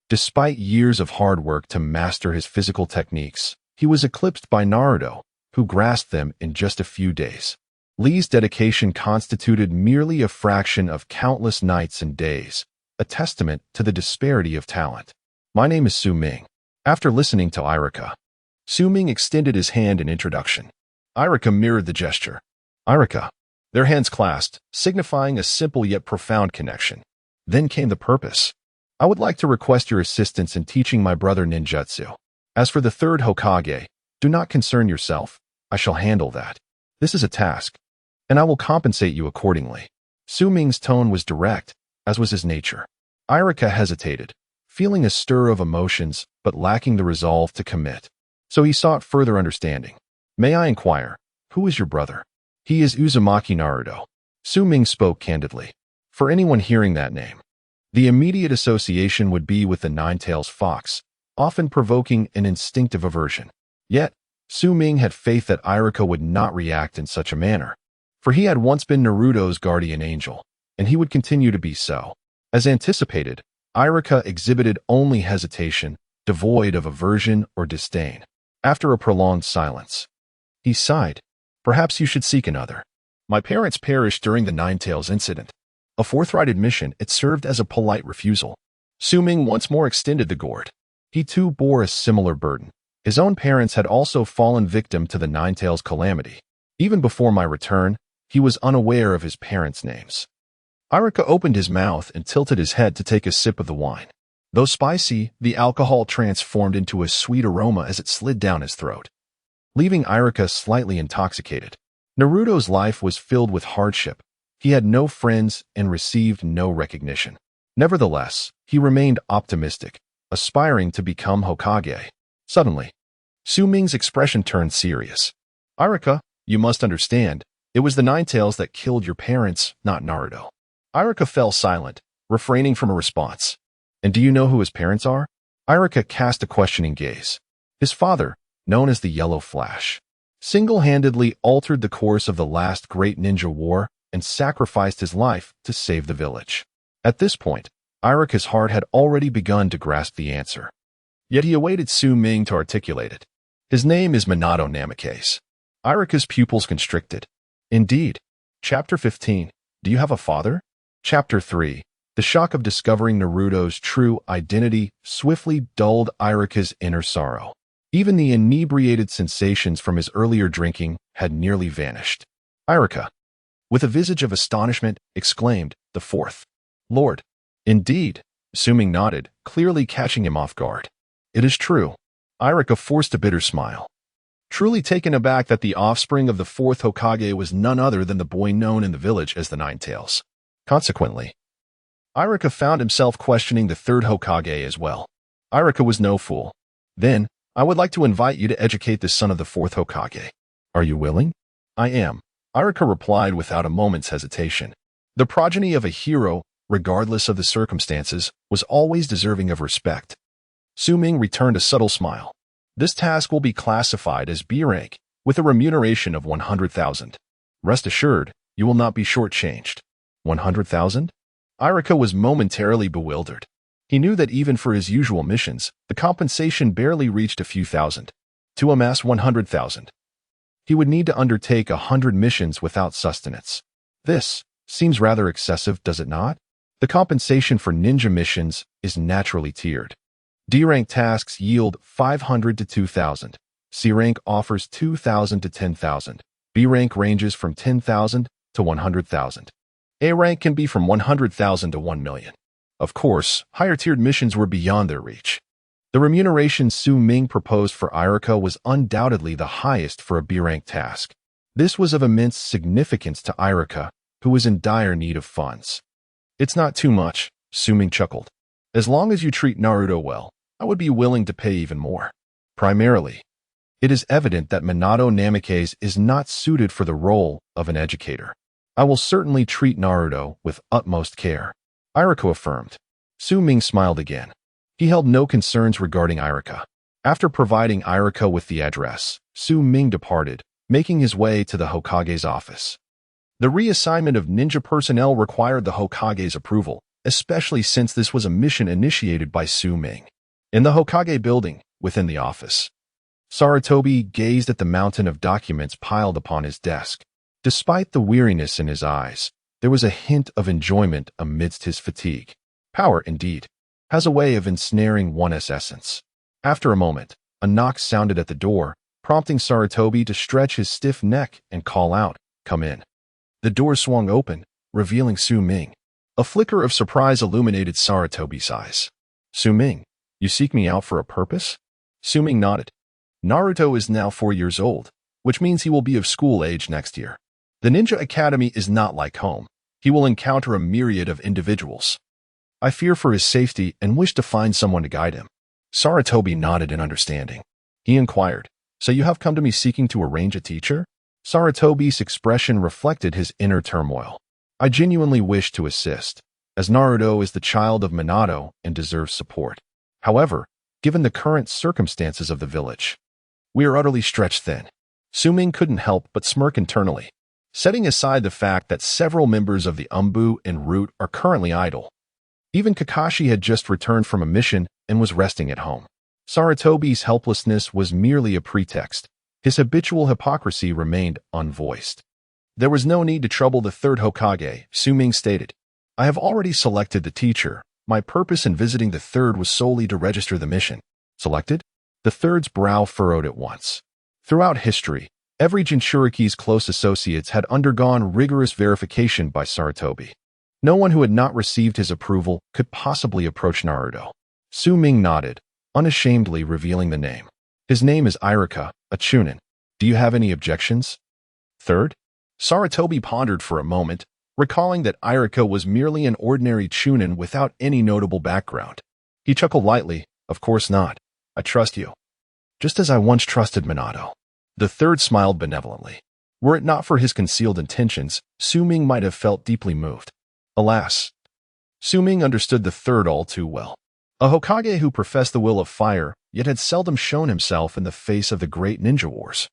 Despite years of hard work to master his physical techniques, he was eclipsed by Naruto, who grasped them in just a few days. Lee's dedication constituted merely a fraction of countless nights and days, a testament to the disparity of talent. My name is Su Ming. After listening to Irika, Su Ming extended his hand in introduction. Irika mirrored the gesture. Irika. Their hands clasped, signifying a simple yet profound connection. Then came the purpose. I would like to request your assistance in teaching my brother ninjutsu. As for the third Hokage, do not concern yourself. I shall handle that. This is a task, and I will compensate you accordingly. Su Ming's tone was direct, as was his nature. Irika hesitated, feeling a stir of emotions but lacking the resolve to commit. So he sought further understanding. May I inquire, who is your brother? He is Uzumaki Naruto. Su Ming spoke candidly. For anyone hearing that name, the immediate association would be with the nine-tailed fox, often provoking an instinctive aversion. Yet, Su Ming had faith that Irika would not react in such a manner, for he had once been Naruto's guardian angel, and he would continue to be so. As anticipated, Irika exhibited only hesitation, devoid of aversion or disdain. After a prolonged silence, he sighed. Perhaps you should seek another. My parents perished during the Nine-Tails incident. A forthright admission, it served as a polite refusal. Su Ming once more extended the gourd. He too bore a similar burden. His own parents had also fallen victim to the Nine-Tails calamity. Even before my return, he was unaware of his parents' names. Irika opened his mouth and tilted his head to take a sip of the wine. Though spicy, the alcohol transformed into a sweet aroma as it slid down his throat, leaving Irika slightly intoxicated. Naruto's life was filled with hardship. He had no friends and received no recognition. Nevertheless, he remained optimistic, aspiring to become Hokage. Suddenly, Su Ming's expression turned serious. Irika, you must understand, it was the Nine-Tails that killed your parents, not Naruto. Irika fell silent, refraining from a response. And do you know who his parents are? Irika cast a questioning gaze. His father, known as the Yellow Flash, single-handedly altered the course of the last great ninja war and sacrificed his life to save the village. At this point, Irika's heart had already begun to grasp the answer. Yet he awaited Su Ming to articulate it. His name is Minato Namikaze. Irika's pupils constricted. Indeed. Chapter 15. Do you have a father? Chapter 3. The shock of discovering Naruto's true identity swiftly dulled Irika's inner sorrow. Even the inebriated sensations from his earlier drinking had nearly vanished. Irika, with a visage of astonishment, exclaimed, "The fourth Lord." Indeed, Su Ming nodded, clearly catching him off guard. It is true. Irika forced a bitter smile, truly taken aback that the offspring of the fourth Hokage was none other than the boy known in the village as the Nine-Tails. Consequently, Irika found himself questioning the third Hokage as well. Irika was no fool. Then, I would like to invite you to educate the son of the fourth Hokage. Are you willing? I am, Irika replied without a moment's hesitation. The progeny of a hero, regardless of the circumstances, was always deserving of respect. Su Ming returned a subtle smile. This task will be classified as B rank, with a remuneration of 100,000. Rest assured, you will not be shortchanged. 100,000? Irika was momentarily bewildered. He knew that even for his usual missions, the compensation barely reached a few thousand. To amass 100,000, he would need to undertake 100 missions without sustenance. This seems rather excessive, does it not? The compensation for ninja missions is naturally tiered. D-rank tasks yield 500 to 2,000. C rank offers 2,000 to 10,000. B rank ranges from 10,000 to 100,000. A rank can be from 100,000 to 1 million. Of course, higher-tiered missions were beyond their reach. The remuneration Su Ming proposed for Irika was undoubtedly the highest for a B-rank task. This was of immense significance to Irika, who was in dire need of funds. It's not too much, Su Ming chuckled. As long as you treat Naruto well, I would be willing to pay even more. Primarily, it is evident that Minato Namikaze is not suited for the role of an educator. I will certainly treat Naruto with utmost care, Irika affirmed. Su Ming smiled again. He held no concerns regarding Irika. After providing Irika with the address, Su Ming departed, making his way to the Hokage's office. The reassignment of ninja personnel required the Hokage's approval, especially since this was a mission initiated by Su Ming. In the Hokage building, within the office, Sarutobi gazed at the mountain of documents piled upon his desk. Despite the weariness in his eyes, there was a hint of enjoyment amidst his fatigue. Power, indeed, has a way of ensnaring one's essence. After a moment, a knock sounded at the door, prompting Sarutobi to stretch his stiff neck and call out, "Come in." The door swung open, revealing Su Ming. A flicker of surprise illuminated Sarutobi's eyes. "Su Ming, you seek me out for a purpose?" Su Ming nodded. Naruto is now 4 years old, which means he will be of school age next year. The Ninja Academy is not like home. He will encounter a myriad of individuals. I fear for his safety and wish to find someone to guide him. Sarutobi nodded in understanding. He inquired, "So you have come to me seeking to arrange a teacher?" Sarutobi's expression reflected his inner turmoil. "I genuinely wish to assist, as Naruto is the child of Minato and deserves support. However, given the current circumstances of the village, we are utterly stretched thin." Su Ming couldn't help but smirk internally. Setting aside the fact that several members of the Umbu and Root are currently idle, even Kakashi had just returned from a mission and was resting at home. Sarutobi's helplessness was merely a pretext. His habitual hypocrisy remained unvoiced. There was no need to trouble the third Hokage, Su Ming stated. "I have already selected the teacher. My purpose in visiting the third was solely to register the mission." Selected? The third's brow furrowed at once. Throughout history, every Jinchuriki's close associates had undergone rigorous verification by Sarutobi. No one who had not received his approval could possibly approach Naruto. Su Ming nodded, unashamedly revealing the name. "His name is Irika, a Chunin. Do you have any objections?" "Third?" Sarutobi pondered for a moment, recalling that Irika was merely an ordinary Chunin without any notable background. He chuckled lightly, "Of course not. I trust you. Just as I once trusted Minato." The third smiled benevolently. Were it not for his concealed intentions, Su Ming might have felt deeply moved. Alas, Su Ming understood the third all too well. A Hokage who professed the will of fire, yet had seldom shown himself in the face of the great ninja wars,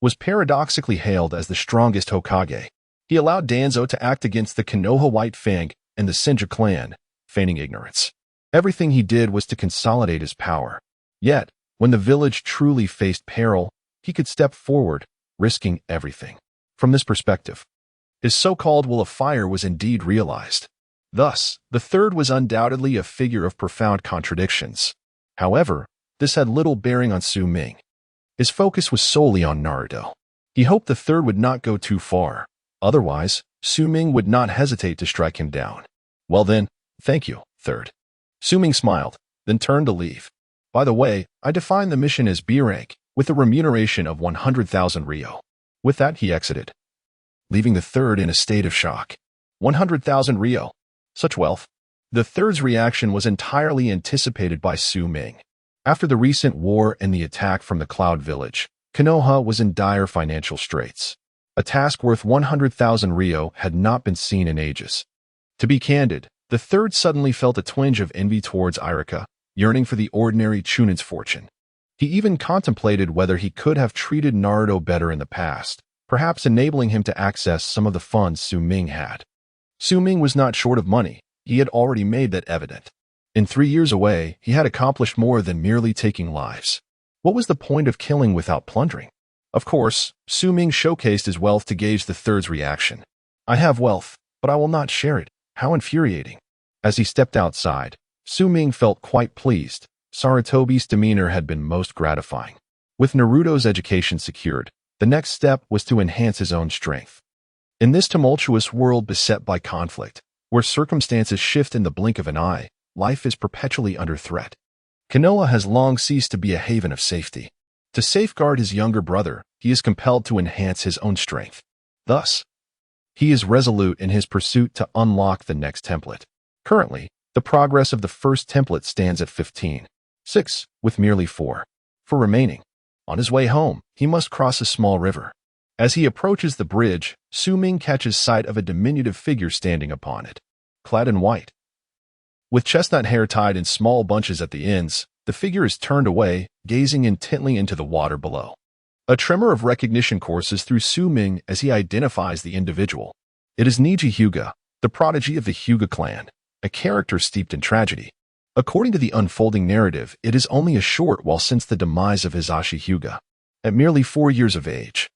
was paradoxically hailed as the strongest Hokage. He allowed Danzo to act against the Konoha White Fang and the Senju clan, feigning ignorance. Everything he did was to consolidate his power. Yet, when the village truly faced peril, he could step forward, risking everything. From this perspective, his so-called will of fire was indeed realized. Thus, the third was undoubtedly a figure of profound contradictions. However, this had little bearing on Su Ming. His focus was solely on Naruto. He hoped the third would not go too far. Otherwise, Su Ming would not hesitate to strike him down. "Well then, thank you, third." Su Ming smiled, then turned to leave. "By the way, I define the mission as B rank, with a remuneration of 100,000 Ryo." With that, he exited, leaving the third in a state of shock. 100,000 Ryo. Such wealth. The third's reaction was entirely anticipated by Su Ming. After the recent war and the attack from the Cloud Village, Konoha was in dire financial straits. A task worth 100,000 Ryo had not been seen in ages. To be candid, the third suddenly felt a twinge of envy towards Irika, yearning for the ordinary Chunin's fortune. He even contemplated whether he could have treated Naruto better in the past, perhaps enabling him to access some of the funds Su Ming had. Su Ming was not short of money. He had already made that evident. In 3 years away, he had accomplished more than merely taking lives. What was the point of killing without plundering? Of course, Su Ming showcased his wealth to gauge the third's reaction. "I have wealth, but I will not share it. How infuriating." As he stepped outside, Su Ming felt quite pleased. Sarutobi's demeanor had been most gratifying. With Naruto's education secured, the next step was to enhance his own strength. In this tumultuous world beset by conflict, where circumstances shift in the blink of an eye, life is perpetually under threat. Konoha has long ceased to be a haven of safety. To safeguard his younger brother, he is compelled to enhance his own strength. Thus, he is resolute in his pursuit to unlock the next template. Currently, the progress of the first template stands at 15.6, with merely 4 remaining. On his way home, he must cross a small river. As he approaches the bridge, Su-Ming catches sight of a diminutive figure standing upon it, clad in white. With chestnut hair tied in small bunches at the ends, the figure is turned away, gazing intently into the water below. A tremor of recognition courses through Su-Ming as he identifies the individual. It is Neji Hyuga, the prodigy of the Hyuga clan, a character steeped in tragedy. According to the unfolding narrative, it is only a short while since the demise of Hisashi Hyuga. At merely 4 years of age,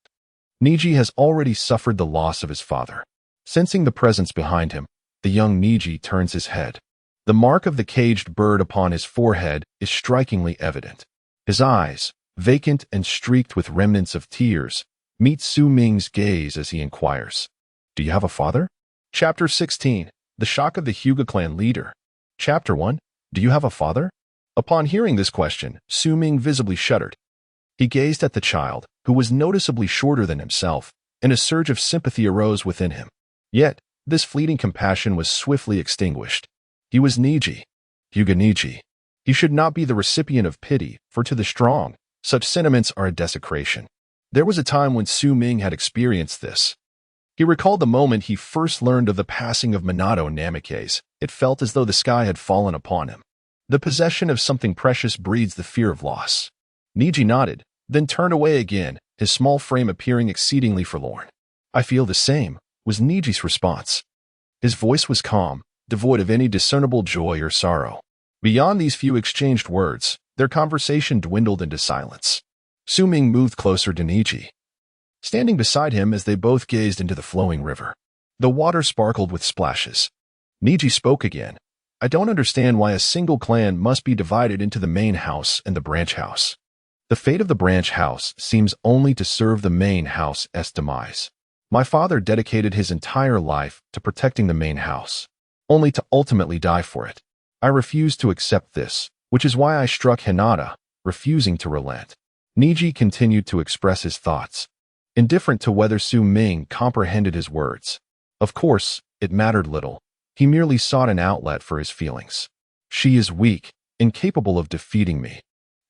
Neji has already suffered the loss of his father. Sensing the presence behind him, the young Neji turns his head. The mark of the caged bird upon his forehead is strikingly evident. His eyes, vacant and streaked with remnants of tears, meet Su-Ming's gaze as he inquires, "Do you have a father?" Chapter 16. The Shock of the Hyuga Clan Leader. Chapter 1. Do you have a father? Upon hearing this question, Su-Ming visibly shuddered. He gazed at the child, who was noticeably shorter than himself, and a surge of sympathy arose within him. Yet, this fleeting compassion was swiftly extinguished. He was Neji, Hyuga Neji. He should not be the recipient of pity, for to the strong, such sentiments are a desecration. There was a time when Su-Ming had experienced this. He recalled the moment he first learned of the passing of Minato Namikaze. It felt as though the sky had fallen upon him. The possession of something precious breeds the fear of loss. Neji nodded, then turned away again, his small frame appearing exceedingly forlorn. "I feel the same," was Neji's response. His voice was calm, devoid of any discernible joy or sorrow. Beyond these few exchanged words, their conversation dwindled into silence. Su-Ming moved closer to Neji, standing beside him as they both gazed into the flowing river. The water sparkled with splashes. Neji spoke again. "I don't understand why a single clan must be divided into the main house and the branch house. The fate of the branch house seems only to serve the main house's demise. My father dedicated his entire life to protecting the main house, only to ultimately die for it. I refuse to accept this, which is why I struck Hinata, refusing to relent." Neji continued to express his thoughts, indifferent to whether Su-Ming comprehended his words. Of course, it mattered little. He merely sought an outlet for his feelings. "She is weak, incapable of defeating me.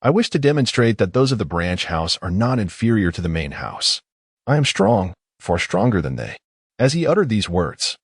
I wish to demonstrate that those of the branch house are not inferior to the main house. I am strong, far stronger than they." As he uttered these words,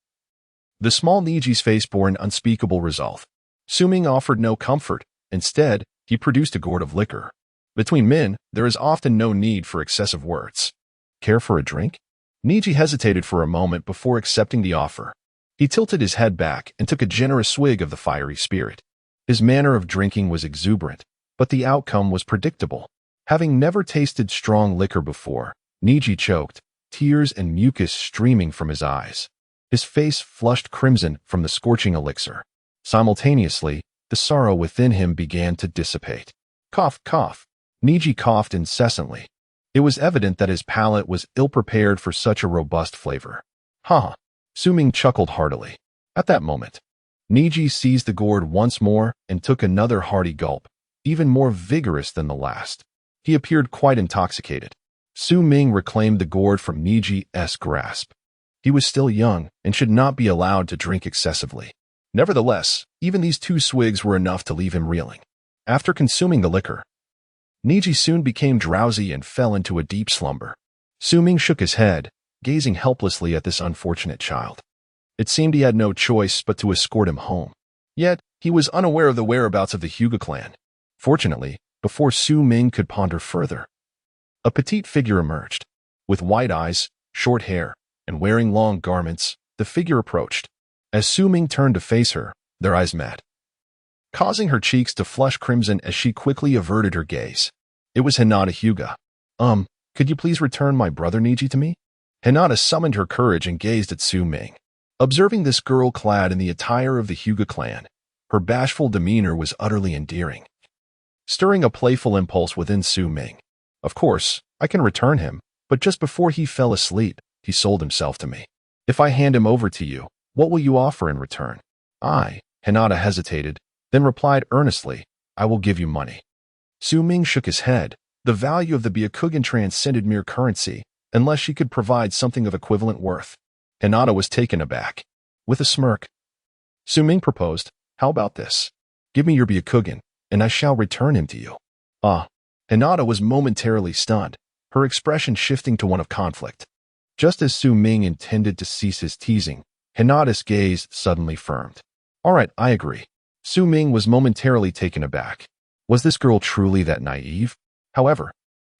the small Neji's face bore an unspeakable resolve. Su-Ming offered no comfort. Instead, he produced a gourd of liquor. Between men, there is often no need for excessive words. "Care for a drink?" Neji hesitated for a moment before accepting the offer. He tilted his head back and took a generous swig of the fiery spirit. His manner of drinking was exuberant, but the outcome was predictable. Having never tasted strong liquor before, Neji choked, tears and mucus streaming from his eyes. His face flushed crimson from the scorching elixir. Simultaneously, the sorrow within him began to dissipate. Cough, cough. Neji coughed incessantly. It was evident that his palate was ill-prepared for such a robust flavor. "Ha!" Su-Ming chuckled heartily. At that moment, Neji seized the gourd once more and took another hearty gulp, even more vigorous than the last. He appeared quite intoxicated. Su-Ming reclaimed the gourd from Neji's grasp. He was still young and should not be allowed to drink excessively. Nevertheless, even these 2 swigs were enough to leave him reeling. After consuming the liquor, Neji soon became drowsy and fell into a deep slumber. Su-Ming shook his head, gazing helplessly at this unfortunate child. It seemed he had no choice but to escort him home. Yet, he was unaware of the whereabouts of the Hyuga clan. Fortunately, before Su-Ming could ponder further, a petite figure emerged. With white eyes, short hair, and wearing long garments, the figure approached. As Su-Ming turned to face her, their eyes met, causing her cheeks to flush crimson as she quickly averted her gaze. It was Hinata Hyuga. Could you please return my brother Neji to me?" Hinata summoned her courage and gazed at Su-Ming. Observing this girl clad in the attire of the Hyuga clan, her bashful demeanor was utterly endearing, stirring a playful impulse within Su-Ming. Of course, I can return him, but just before he fell asleep, he sold himself to me. If I hand him over to you, what will you offer in return? Hinata hesitated, then replied earnestly, I will give you money. Su Ming shook his head. The value of the Byakugan transcended mere currency, unless she could provide something of equivalent worth. Hinata was taken aback. With a smirk, Su Ming proposed, how about this? Give me your Byakugan, and I shall return him to you. Hinata was momentarily stunned, her expression shifting to one of conflict. Just as Su Ming intended to cease his teasing, Hinata's gaze suddenly firmed. All right, I agree. Su Ming was momentarily taken aback. Was this girl truly that naive? However,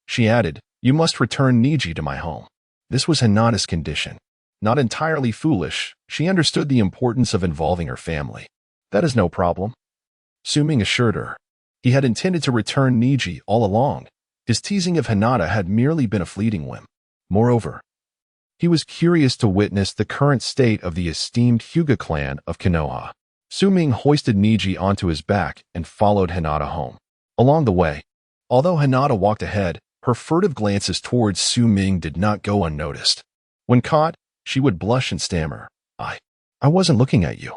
she added, you must return Niji to my home. This was Hinata's condition. Not entirely foolish, she understood the importance of involving her family. That is no problem, Su Ming assured her. He had intended to return Niji all along. His teasing of Hinata had merely been a fleeting whim. Moreover, he was curious to witness the current state of the esteemed Hyuga clan of Konoha. Su Ming hoisted Niji onto his back and followed Hinata home. Along the way, although Hinata walked ahead, her furtive glances towards Su Ming did not go unnoticed. When caught, she would blush and stammer, I wasn't looking at you.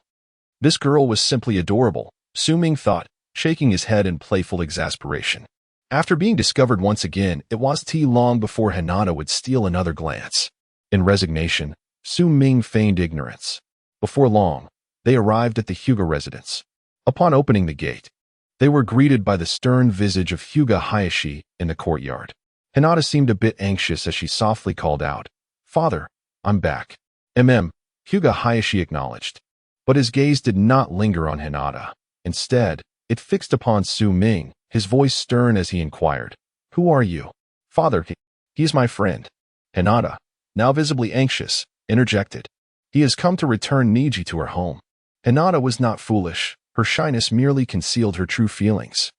This girl was simply adorable, Su Ming thought, shaking his head in playful exasperation. After being discovered once again, it was long before Hinata would steal another glance. In resignation, Su Ming feigned ignorance. Before long, they arrived at the Hyuga residence. Upon opening the gate, they were greeted by the stern visage of Hyuga Hayashi in the courtyard. Hinata seemed a bit anxious as she softly called out, Father, I'm back. Hyuga Hayashi acknowledged. But his gaze did not linger on Hinata. Instead, it fixed upon Su Ming, his voice stern as he inquired, Who are you? Father, he is my friend. Hinata, now visibly anxious, interjected. He has come to return Niji to her home. Hinata was not foolish. Her shyness merely concealed her true feelings.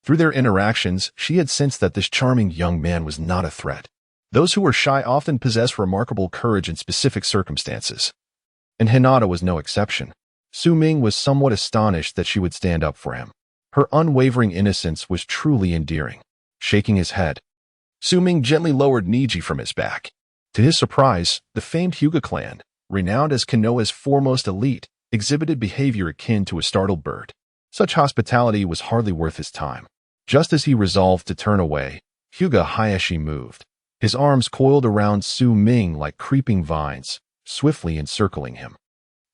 Through their interactions, she had sensed that this charming young man was not a threat. Those who were shy often possess remarkable courage in specific circumstances. And Hinata was no exception. Su Ming was somewhat astonished that she would stand up for him. Her unwavering innocence was truly endearing. Shaking his head, Su Ming gently lowered Niji from his back. To his surprise, the famed Hyuga clan, renowned as Konoha's foremost elite, exhibited behavior akin to a startled bird. Such hospitality was hardly worth his time. Just as he resolved to turn away, Hyuga Hayashi moved. His arms coiled around Su Ming like creeping vines, swiftly encircling him.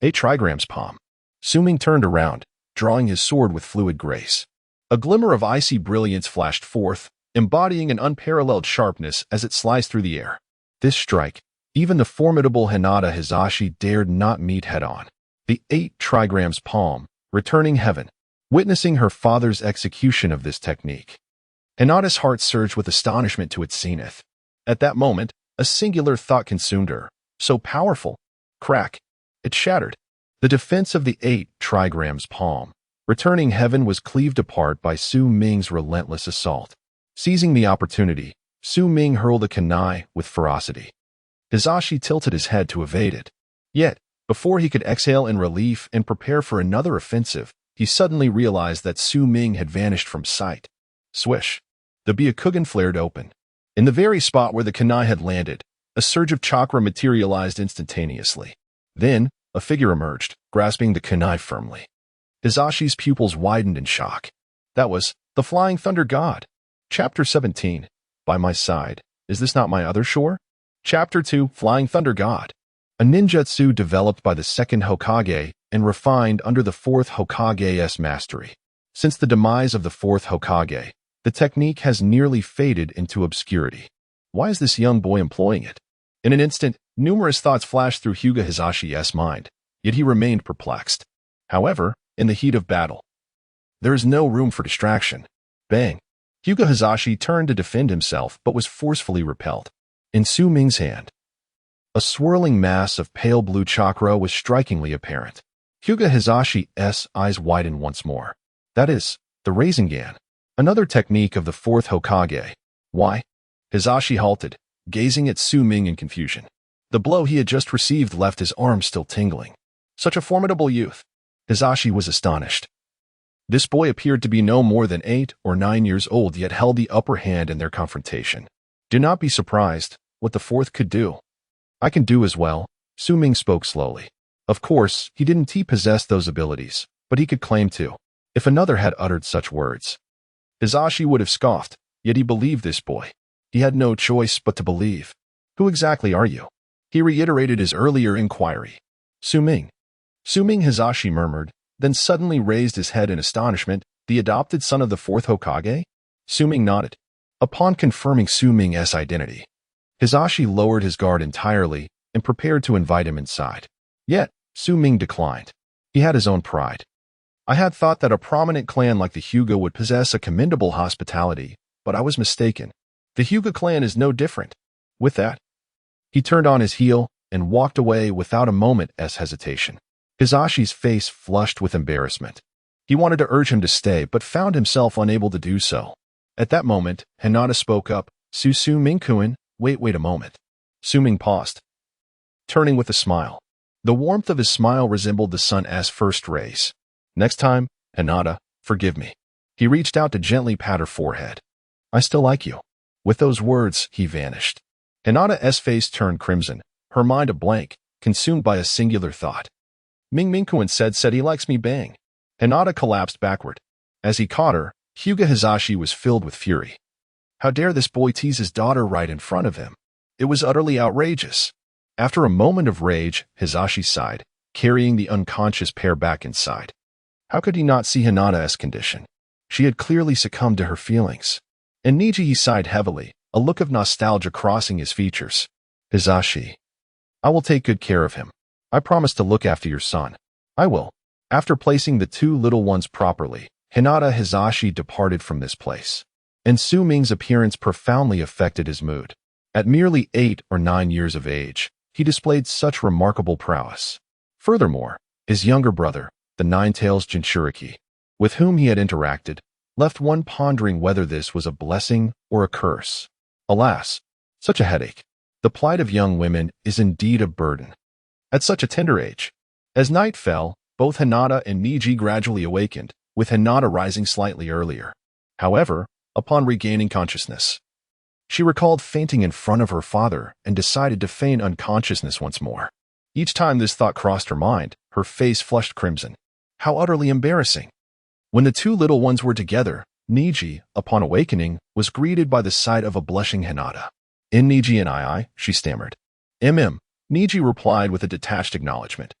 8 trigrams palm. Su Ming turned around, drawing his sword with fluid grace. A glimmer of icy brilliance flashed forth, embodying an unparalleled sharpness as it sliced through the air. This strike, even the formidable Hinata Hizashi dared not meet head-on. The 8 trigrams palm, returning heaven, witnessing her father's execution of this technique. Hinata's heart surged with astonishment to its zenith. At that moment, a singular thought consumed her. So powerful. Crack. It shattered. The defense of the 8 trigrams palm, returning heaven, was cleaved apart by Su Ming's relentless assault. Seizing the opportunity, Su Ming hurled a kunai with ferocity. Hizashi tilted his head to evade it. Yet, before he could exhale in relief and prepare for another offensive, he suddenly realized that Su Ming had vanished from sight. Swish. The Byakugan flared open. In the very spot where the kunai had landed, a surge of chakra materialized instantaneously. Then, a figure emerged, grasping the kunai firmly. Hizashi's pupils widened in shock. That was the Flying Thunder God. Chapter 17. By my side, is this not my other shore? Chapter 2. Flying Thunder God. A ninjutsu developed by the 2nd Hokage and refined under the 4th Hokage's mastery. Since the demise of the 4th Hokage, the technique has nearly faded into obscurity. Why is this young boy employing it? In an instant, numerous thoughts flashed through Hyuga Hizashi's mind, yet he remained perplexed. However, in the heat of battle, there is no room for distraction. Bang! Hyuga Hizashi turned to defend himself but was forcefully repelled. In Su Ming's hand, a swirling mass of pale blue chakra was strikingly apparent. Hyuga Hizashi's eyes widened once more. That is, the Rasengan, another technique of the 4th Hokage. Why? Hizashi halted, gazing at Su Ming in confusion. The blow he had just received left his arm still tingling. Such a formidable youth. Hizashi was astonished. This boy appeared to be no more than 8 or 9 years old, yet held the upper hand in their confrontation. Do not be surprised what the fourth could do. I can do as well, Su Ming spoke slowly. Of course, he didn't possess those abilities, but he could claim to. If another had uttered such words, Hizashi would have scoffed, yet he believed this boy. He had no choice but to believe. Who exactly are you? He reiterated his earlier inquiry. Su Ming. Su Ming, Hizashi murmured, then suddenly raised his head in astonishment. The adopted son of the fourth Hokage? Su Ming nodded. Upon confirming Su Ming's identity, Hizashi lowered his guard entirely and prepared to invite him inside. Yet, Su Ming declined. He had his own pride. I had thought that a prominent clan like the Hyuga would possess a commendable hospitality, but I was mistaken. The Hyuga clan is no different. With that, he turned on his heel and walked away without a moment's hesitation. Hizashi's face flushed with embarrassment. He wanted to urge him to stay, but found himself unable to do so. At that moment, Hinata spoke up. Su Ming-kun, wait a moment. Su Ming paused, turning with a smile. The warmth of his smile resembled the sun's first rays. Next time, Hinata, forgive me. He reached out to gently pat her forehead. I still like you. With those words, he vanished. Hinata's face turned crimson, her mind a blank, consumed by a singular thought. Ming-kun said he likes me bang. Hinata collapsed backward. As he caught her, Hyuga Hizashi was filled with fury. How dare this boy tease his daughter right in front of him? It was utterly outrageous. After a moment of rage, Hizashi sighed, carrying the unconscious pair back inside. How could he not see Hinata's condition? She had clearly succumbed to her feelings. And Niji, he sighed heavily, a look of nostalgia crossing his features. Hizashi. I will take good care of him. I promise to look after your son. I will. After placing the two little ones properly, Hinata Hizashi departed from this place. And Su Ming's appearance profoundly affected his mood. At merely 8 or 9 years of age, he displayed such remarkable prowess. Furthermore, his younger brother, the Nine-Tails Jinchuriki, with whom he had interacted, left one pondering whether this was a blessing or a curse. Alas, such a headache. The plight of young women is indeed a burden. At such a tender age. As night fell, both Hinata and Niji gradually awakened, with Hinata rising slightly earlier. However, upon regaining consciousness, she recalled fainting in front of her father and decided to feign unconsciousness once more. Each time this thought crossed her mind, her face flushed crimson. How utterly embarrassing. When the two little ones were together, Niji, upon awakening, was greeted by the sight of a blushing Hinata. In Niji and I, she stammered. Niji replied with a detached acknowledgement.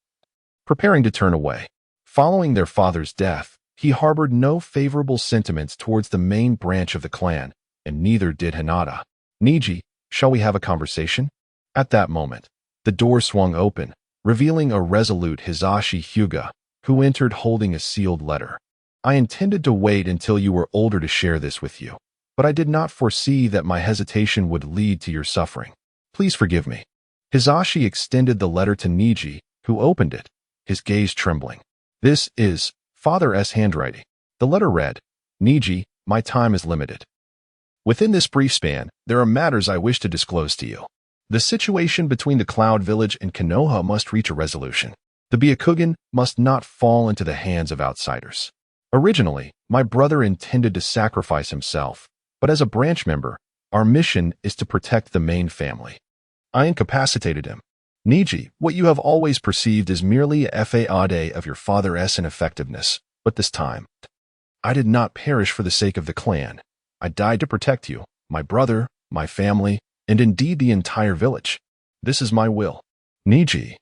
Preparing to turn away. Following their father's death, he harbored no favorable sentiments towards the main branch of the clan, and neither did Hinata. Niji, shall we have a conversation? At that moment, the door swung open, revealing a resolute Hizashi Hyuga, who entered holding a sealed letter. I intended to wait until you were older to share this with you, but I did not foresee that my hesitation would lead to your suffering. Please forgive me. Hizashi extended the letter to Niji, who opened it, his gaze trembling. This is Father's handwriting. The letter read, Niji, my time is limited. Within this brief span, there are matters I wish to disclose to you. The situation between the Cloud Village and Konoha must reach a resolution. The Byakugan must not fall into the hands of outsiders. Originally, my brother intended to sacrifice himself, but as a branch member, our mission is to protect the main family. I incapacitated him. Niji, what you have always perceived is merely a fade of your father's ineffectiveness, but this time, I did not perish for the sake of the clan. I died to protect you, my brother, my family, and indeed the entire village. This is my will. Niji,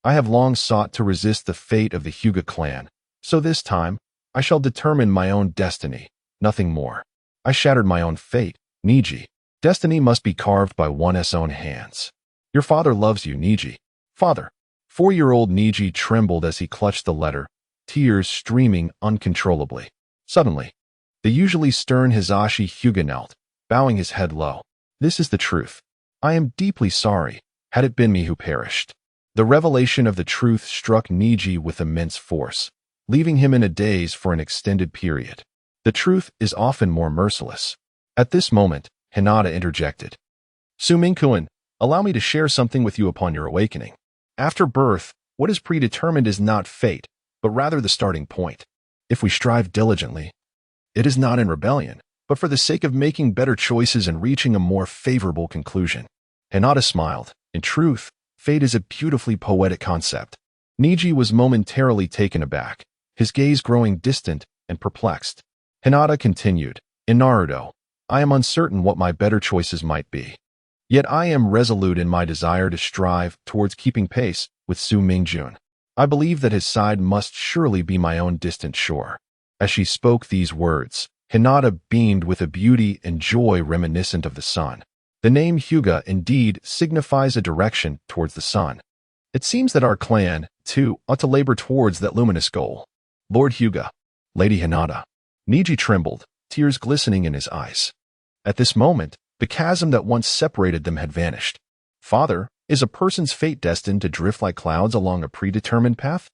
I have long sought to resist the fate of the Hyuga clan, so this time, I shall determine my own destiny, nothing more. I shattered my own fate, Niji. Destiny must be carved by one's own hands. Your father loves you, Niji. Father. 4-year-old Niji trembled as he clutched the letter, tears streaming uncontrollably. Suddenly, the usually stern Hizashi Hyuga knelt, bowing his head low. This is the truth. I am deeply sorry, had it been me who perished. The revelation of the truth struck Niji with immense force, leaving him in a daze for an extended period. The truth is often more merciless. At this moment, Hinata interjected. Su Ming-kun, allow me to share something with you upon your awakening. After birth, what is predetermined is not fate, but rather the starting point. If we strive diligently, it is not in rebellion, but for the sake of making better choices and reaching a more favorable conclusion. Hinata smiled. In truth, fate is a beautifully poetic concept. Niji was momentarily taken aback, his gaze growing distant and perplexed. Hinata continued, in Naruto, I am uncertain what my better choices might be. Yet I am resolute in my desire to strive towards keeping pace with Su Mingjun. I believe that his side must surely be my own distant shore. As she spoke these words, Hinata beamed with a beauty and joy reminiscent of the sun. The name Hyuga indeed signifies a direction towards the sun. It seems that our clan, too, ought to labor towards that luminous goal. Lord Hyuga, Lady Hinata. Niji trembled, tears glistening in his eyes. At this moment, the chasm that once separated them had vanished. Father, is a person's fate destined to drift like clouds along a predetermined path?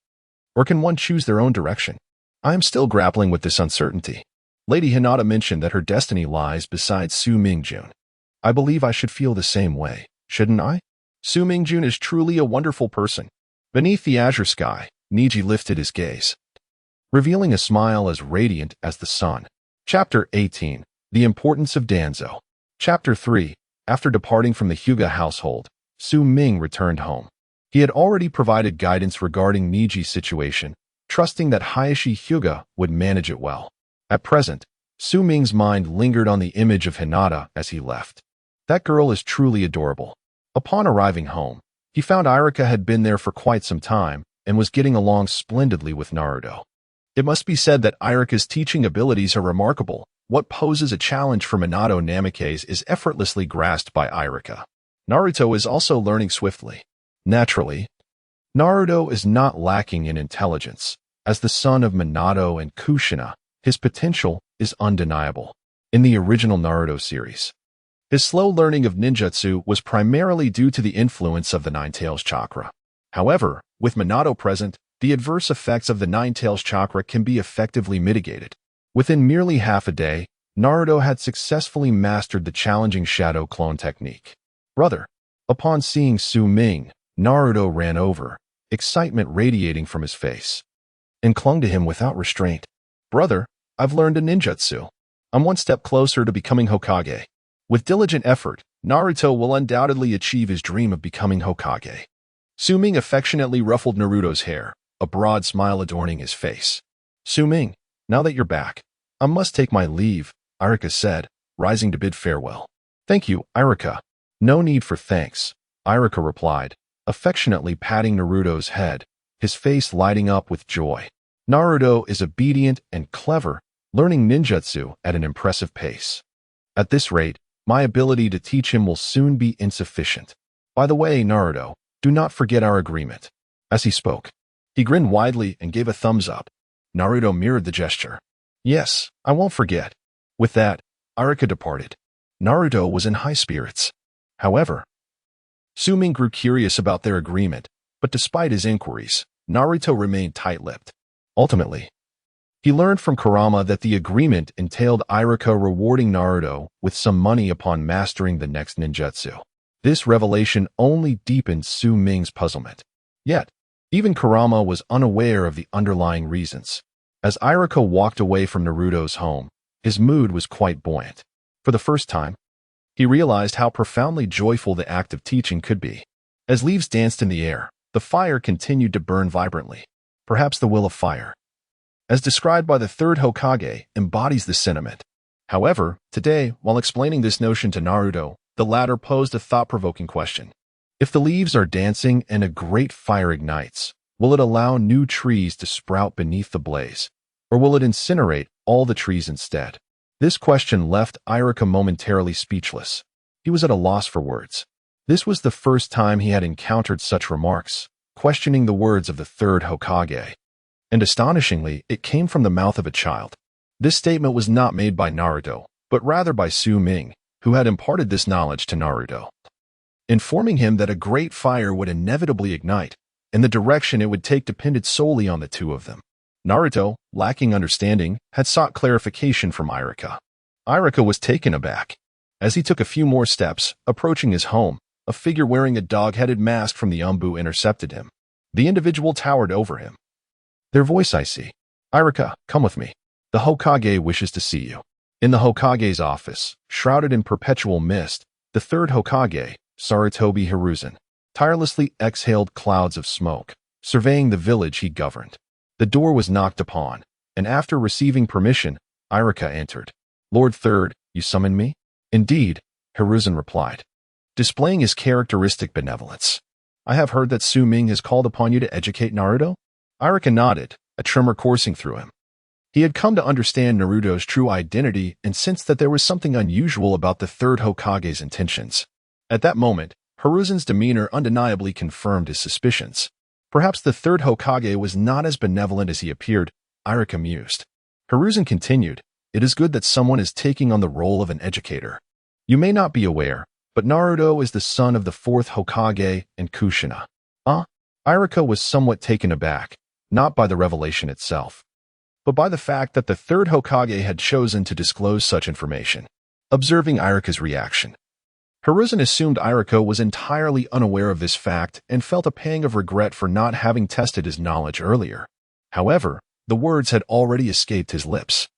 Or can one choose their own direction? I am still grappling with this uncertainty. Lady Hinata mentioned that her destiny lies beside Su Mingjun. I believe I should feel the same way, shouldn't I? Su Mingjun is truly a wonderful person. Beneath the azure sky, Niji lifted his gaze, revealing a smile as radiant as the sun. Chapter 18. The Importance of Danzo. Chapter 3. After departing from the Hyuga household, Su Ming returned home. He had already provided guidance regarding Niji's situation, trusting that Hayashi Hyuga would manage it well. At present, Su Ming's mind lingered on the image of Hinata as he left. That girl is truly adorable. Upon arriving home, he found Irika had been there for quite some time and was getting along splendidly with Naruto. It must be said that Irika's teaching abilities are remarkable. What poses a challenge for Minato Namikaze is effortlessly grasped by Irika. Naruto is also learning swiftly. Naturally, Naruto is not lacking in intelligence. As the son of Minato and Kushina, his potential is undeniable. In the original Naruto series, his slow learning of ninjutsu was primarily due to the influence of the Nine-Tails chakra. However, with Minato present, the adverse effects of the Nine-Tails chakra can be effectively mitigated. Within merely half a day, Naruto had successfully mastered the challenging shadow clone technique. Brother. Upon seeing Su Ming, Naruto ran over, excitement radiating from his face, and clung to him without restraint. Brother, I've learned a ninjutsu. I'm one step closer to becoming Hokage. With diligent effort, Naruto will undoubtedly achieve his dream of becoming Hokage. Su Ming affectionately ruffled Naruto's hair, a broad smile adorning his face. Su Ming, now that you're back, I must take my leave, Irika said, rising to bid farewell. Thank you, Irika. No need for thanks, Irika replied, affectionately patting Naruto's head, his face lighting up with joy. Naruto is obedient and clever, learning ninjutsu at an impressive pace. At this rate, my ability to teach him will soon be insufficient. By the way, Naruto, do not forget our agreement. As he spoke, he grinned widely and gave a thumbs up. Naruto mirrored the gesture. Yes, I won't forget. With that, Irika departed. Naruto was in high spirits. However, Su Ming grew curious about their agreement, but despite his inquiries, Naruto remained tight-lipped. Ultimately, he learned from Kurama that the agreement entailed Irika rewarding Naruto with some money upon mastering the next ninjutsu. This revelation only deepened Su Ming's puzzlement. Yet, even Kurama was unaware of the underlying reasons. As Irika walked away from Naruto's home, his mood was quite buoyant. For the first time, he realized how profoundly joyful the act of teaching could be. As leaves danced in the air, the fire continued to burn vibrantly. Perhaps the will of fire, as described by the third Hokage, embodies this sentiment. However, today, while explaining this notion to Naruto, the latter posed a thought-provoking question. If the leaves are dancing and a great fire ignites, will it allow new trees to sprout beneath the blaze, or will it incinerate all the trees instead? This question left Irika momentarily speechless. He was at a loss for words. This was the first time he had encountered such remarks, questioning the words of the third Hokage. And astonishingly, it came from the mouth of a child. This statement was not made by Naruto, but rather by Su Ming, who had imparted this knowledge to Naruto, informing him that a great fire would inevitably ignite, and the direction it would take depended solely on the two of them. Naruto, lacking understanding, had sought clarification from Irika. Irika was taken aback. As he took a few more steps, approaching his home, a figure wearing a dog-headed mask from the Umbu intercepted him. The individual towered over him. Their voice I see. Irika, come with me. The Hokage wishes to see you. In the Hokage's office, shrouded in perpetual mist, the third Hokage, Sarutobi Hiruzen, tirelessly exhaled clouds of smoke, surveying the village he governed. The door was knocked upon, and after receiving permission, Irika entered. Lord Third, you summoned me? Indeed, Hiruzen replied, displaying his characteristic benevolence. I have heard that Su Ming has called upon you to educate Naruto? Irika nodded, a tremor coursing through him. He had come to understand Naruto's true identity and sensed that there was something unusual about the third Hokage's intentions. At that moment, Hiruzen's demeanor undeniably confirmed his suspicions. Perhaps the third Hokage was not as benevolent as he appeared, Irika mused. Hiruzen continued, it is good that someone is taking on the role of an educator. You may not be aware, but Naruto is the son of the fourth Hokage and Kushina. Irika was somewhat taken aback, not by the revelation itself, but by the fact that the third Hokage had chosen to disclose such information. Observing Irika's reaction, Hiruzen assumed Irika was entirely unaware of this fact and felt a pang of regret for not having tested his knowledge earlier. However, the words had already escaped his lips.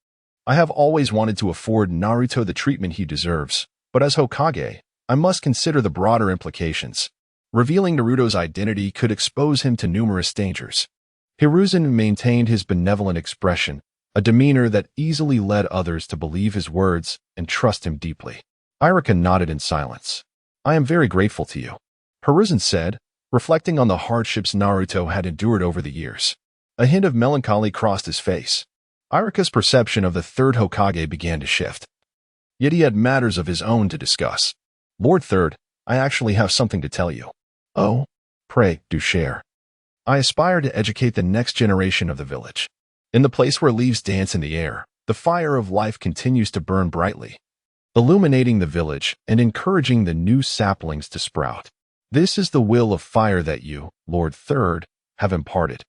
I have always wanted to afford Naruto the treatment he deserves, but as Hokage, I must consider the broader implications. Revealing Naruto's identity could expose him to numerous dangers. Hiruzen maintained his benevolent expression, a demeanor that easily led others to believe his words and trust him deeply. Irika nodded in silence. I am very grateful to you, Hiruzen said, reflecting on the hardships Naruto had endured over the years. A hint of melancholy crossed his face. Irika's perception of the third Hokage began to shift. Yet he had matters of his own to discuss. Lord Third, I actually have something to tell you. Oh, pray, do share. I aspire to educate the next generation of the village. In the place where leaves dance in the air, the fire of life continues to burn brightly, illuminating the village and encouraging the new saplings to sprout. This is the will of fire that you, Lord Third, have imparted,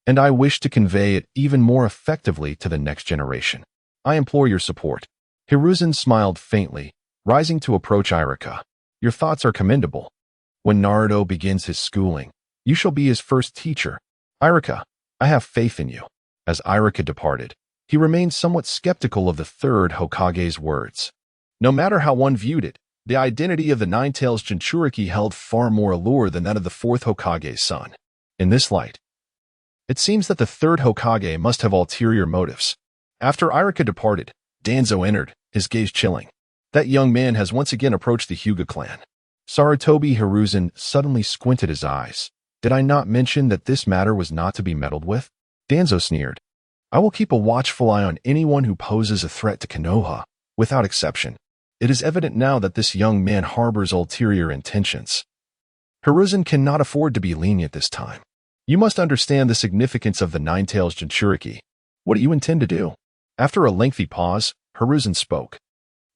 and I wish to convey it even more effectively to the next generation. I implore your support. Hiruzen smiled faintly, rising to approach Irika. Your thoughts are commendable. When Naruto begins his schooling, you shall be his first teacher. Irika, I have faith in you. As Irika departed, he remained somewhat skeptical of the third Hokage's words. No matter how one viewed it, the identity of the Nine-Tails Jinchuriki held far more allure than that of the fourth Hokage's son. In this light, it seems that the third Hokage must have ulterior motives. After Irika departed, Danzo entered, his gaze chilling. That young man has once again approached the Hyuga clan. Sarutobi Hiruzen suddenly squinted his eyes. Did I not mention that this matter was not to be meddled with? Danzo sneered. I will keep a watchful eye on anyone who poses a threat to Konoha, without exception. It is evident now that this young man harbors ulterior intentions. Hiruzen cannot afford to be lenient this time. You must understand the significance of the Nine-Tails Jinchuriki. What do you intend to do? After a lengthy pause, Hiruzen spoke.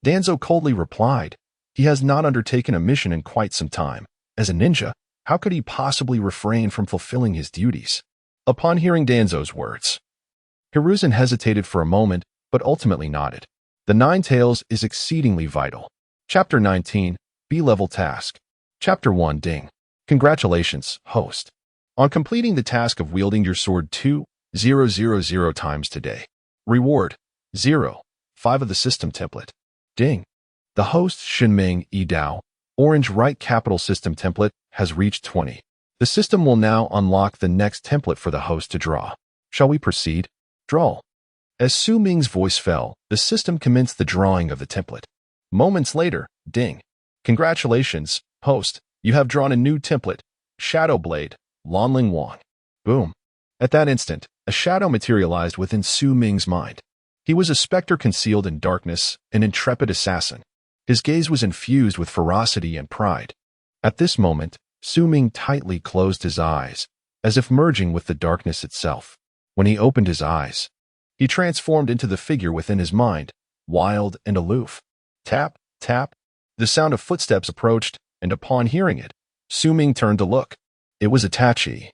Danzo coldly replied, he has not undertaken a mission in quite some time. As a ninja, how could he possibly refrain from fulfilling his duties? Upon hearing Danzo's words, Hiruzen hesitated for a moment, but ultimately nodded. The Nine-Tails is exceedingly vital. Chapter 19, B-Level Task. Chapter 1, Ding. Congratulations, host, on completing the task of wielding your sword 2,000 times today. Reward, 0, 5 of the system template. Ding. The host Shinming Dao, Orange Right Capital System template, has reached 20. The system will now unlock the next template for the host to draw. Shall we proceed? Draw. As Su Ming's voice fell, the system commenced the drawing of the template. Moments later, ding. Congratulations, host. You have drawn a new template. Shadow Blade, Lonling Wang. Boom. At that instant, a shadow materialized within Su Ming's mind. He was a specter concealed in darkness, an intrepid assassin. His gaze was infused with ferocity and pride. At this moment, Su Ming tightly closed his eyes, as if merging with the darkness itself. When he opened his eyes, he transformed into the figure within his mind, wild and aloof. Tap, tap. The sound of footsteps approached, and upon hearing it, Su Ming turned to look. It was Itachi,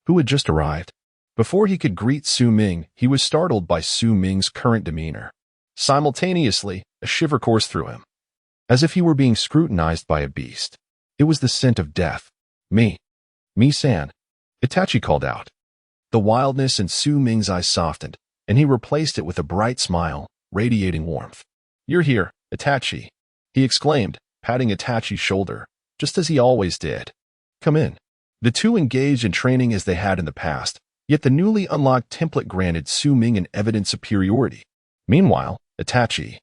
who had just arrived. Before he could greet Su Ming, he was startled by Su Ming's current demeanor. Simultaneously, a shiver coursed through him, as if he were being scrutinized by a beast. It was the scent of death. Me-san, Itachi called out. The wildness in Su Ming's eyes softened, and he replaced it with a bright smile, radiating warmth. "You're here, Itachi," he exclaimed, patting Itachi's shoulder, just as he always did. "Come in." The two engaged in training as they had in the past, yet the newly unlocked template granted Su Ming an evident superiority. Meanwhile, Itachi,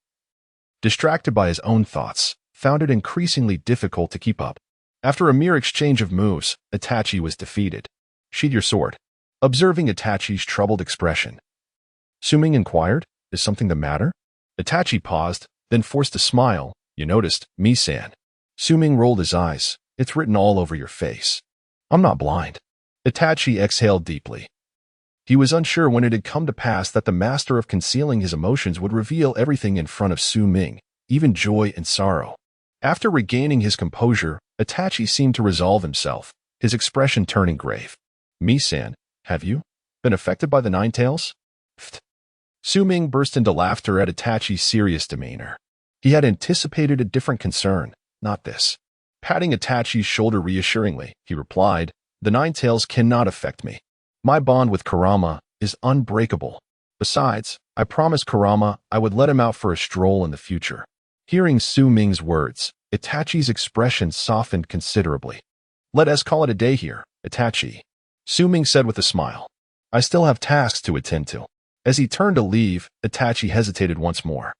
distracted by his own thoughts, found it increasingly difficult to keep up. After a mere exchange of moves, Itachi was defeated. "Sheath your sword." Observing Itachi's troubled expression, Su Ming inquired, "Is something the matter?" Itachi paused, then forced a smile. "You noticed, me-san." Su Ming rolled his eyes. "It's written all over your face." "I'm not blind." Itachi exhaled deeply. He was unsure when it had come to pass that the master of concealing his emotions would reveal everything in front of Su Ming, even joy and sorrow. After regaining his composure, Itachi seemed to resolve himself, his expression turning grave. "Me-san, have you been affected by the Nine Tails?" Pfft. Su Ming burst into laughter at Itachi's serious demeanor. He had anticipated a different concern, not this. Patting Itachi's shoulder reassuringly, he replied, "The Nine Tails cannot affect me. My bond with Kurama is unbreakable. Besides, I promised Kurama I would let him out for a stroll in the future." Hearing Su Ming's words, Itachi's expression softened considerably. "Let us call it a day here, Itachi," Su Ming said with a smile. "I still have tasks to attend to." As he turned to leave, Itachi hesitated once more.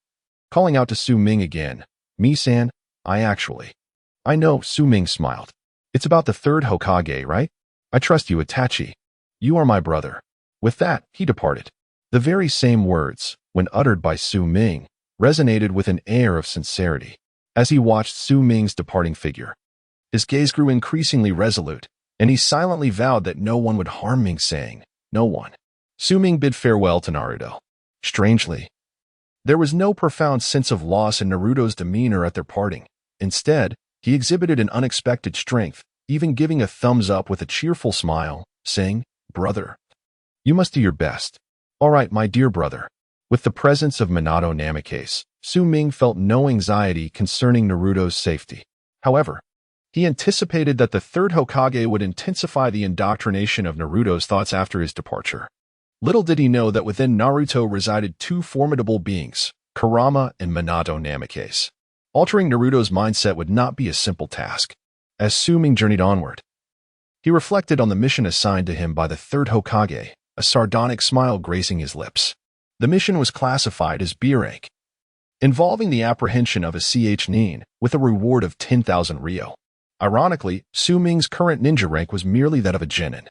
Calling out to Su Ming again, "Me-san, I know," Su Ming smiled. "It's about the third Hokage, right? I trust you, Itachi. You are my brother." With that, he departed. The very same words, when uttered by Su Ming, resonated with an air of sincerity. As he watched Su Ming's departing figure, his gaze grew increasingly resolute, and he silently vowed that no one would harm Ming, saying, "No one." Su Ming bid farewell to Naruto. Strangely, there was no profound sense of loss in Naruto's demeanor at their parting. Instead, he exhibited an unexpected strength, even giving a thumbs up with a cheerful smile, saying, "Brother, you must do your best." "All right, my dear brother." With the presence of Minato Namikaze, Su Ming felt no anxiety concerning Naruto's safety. However, he anticipated that the third Hokage would intensify the indoctrination of Naruto's thoughts after his departure. Little did he know that within Naruto resided two formidable beings, Kurama and Minato Namikaze. Altering Naruto's mindset would not be a simple task. As Su Ming journeyed onward, he reflected on the mission assigned to him by the third Hokage, a sardonic smile gracing his lips. The mission was classified as B rank, involving the apprehension of a nin with a reward of 10,000 ryo. Ironically, Su Ming's current ninja rank was merely that of a genin.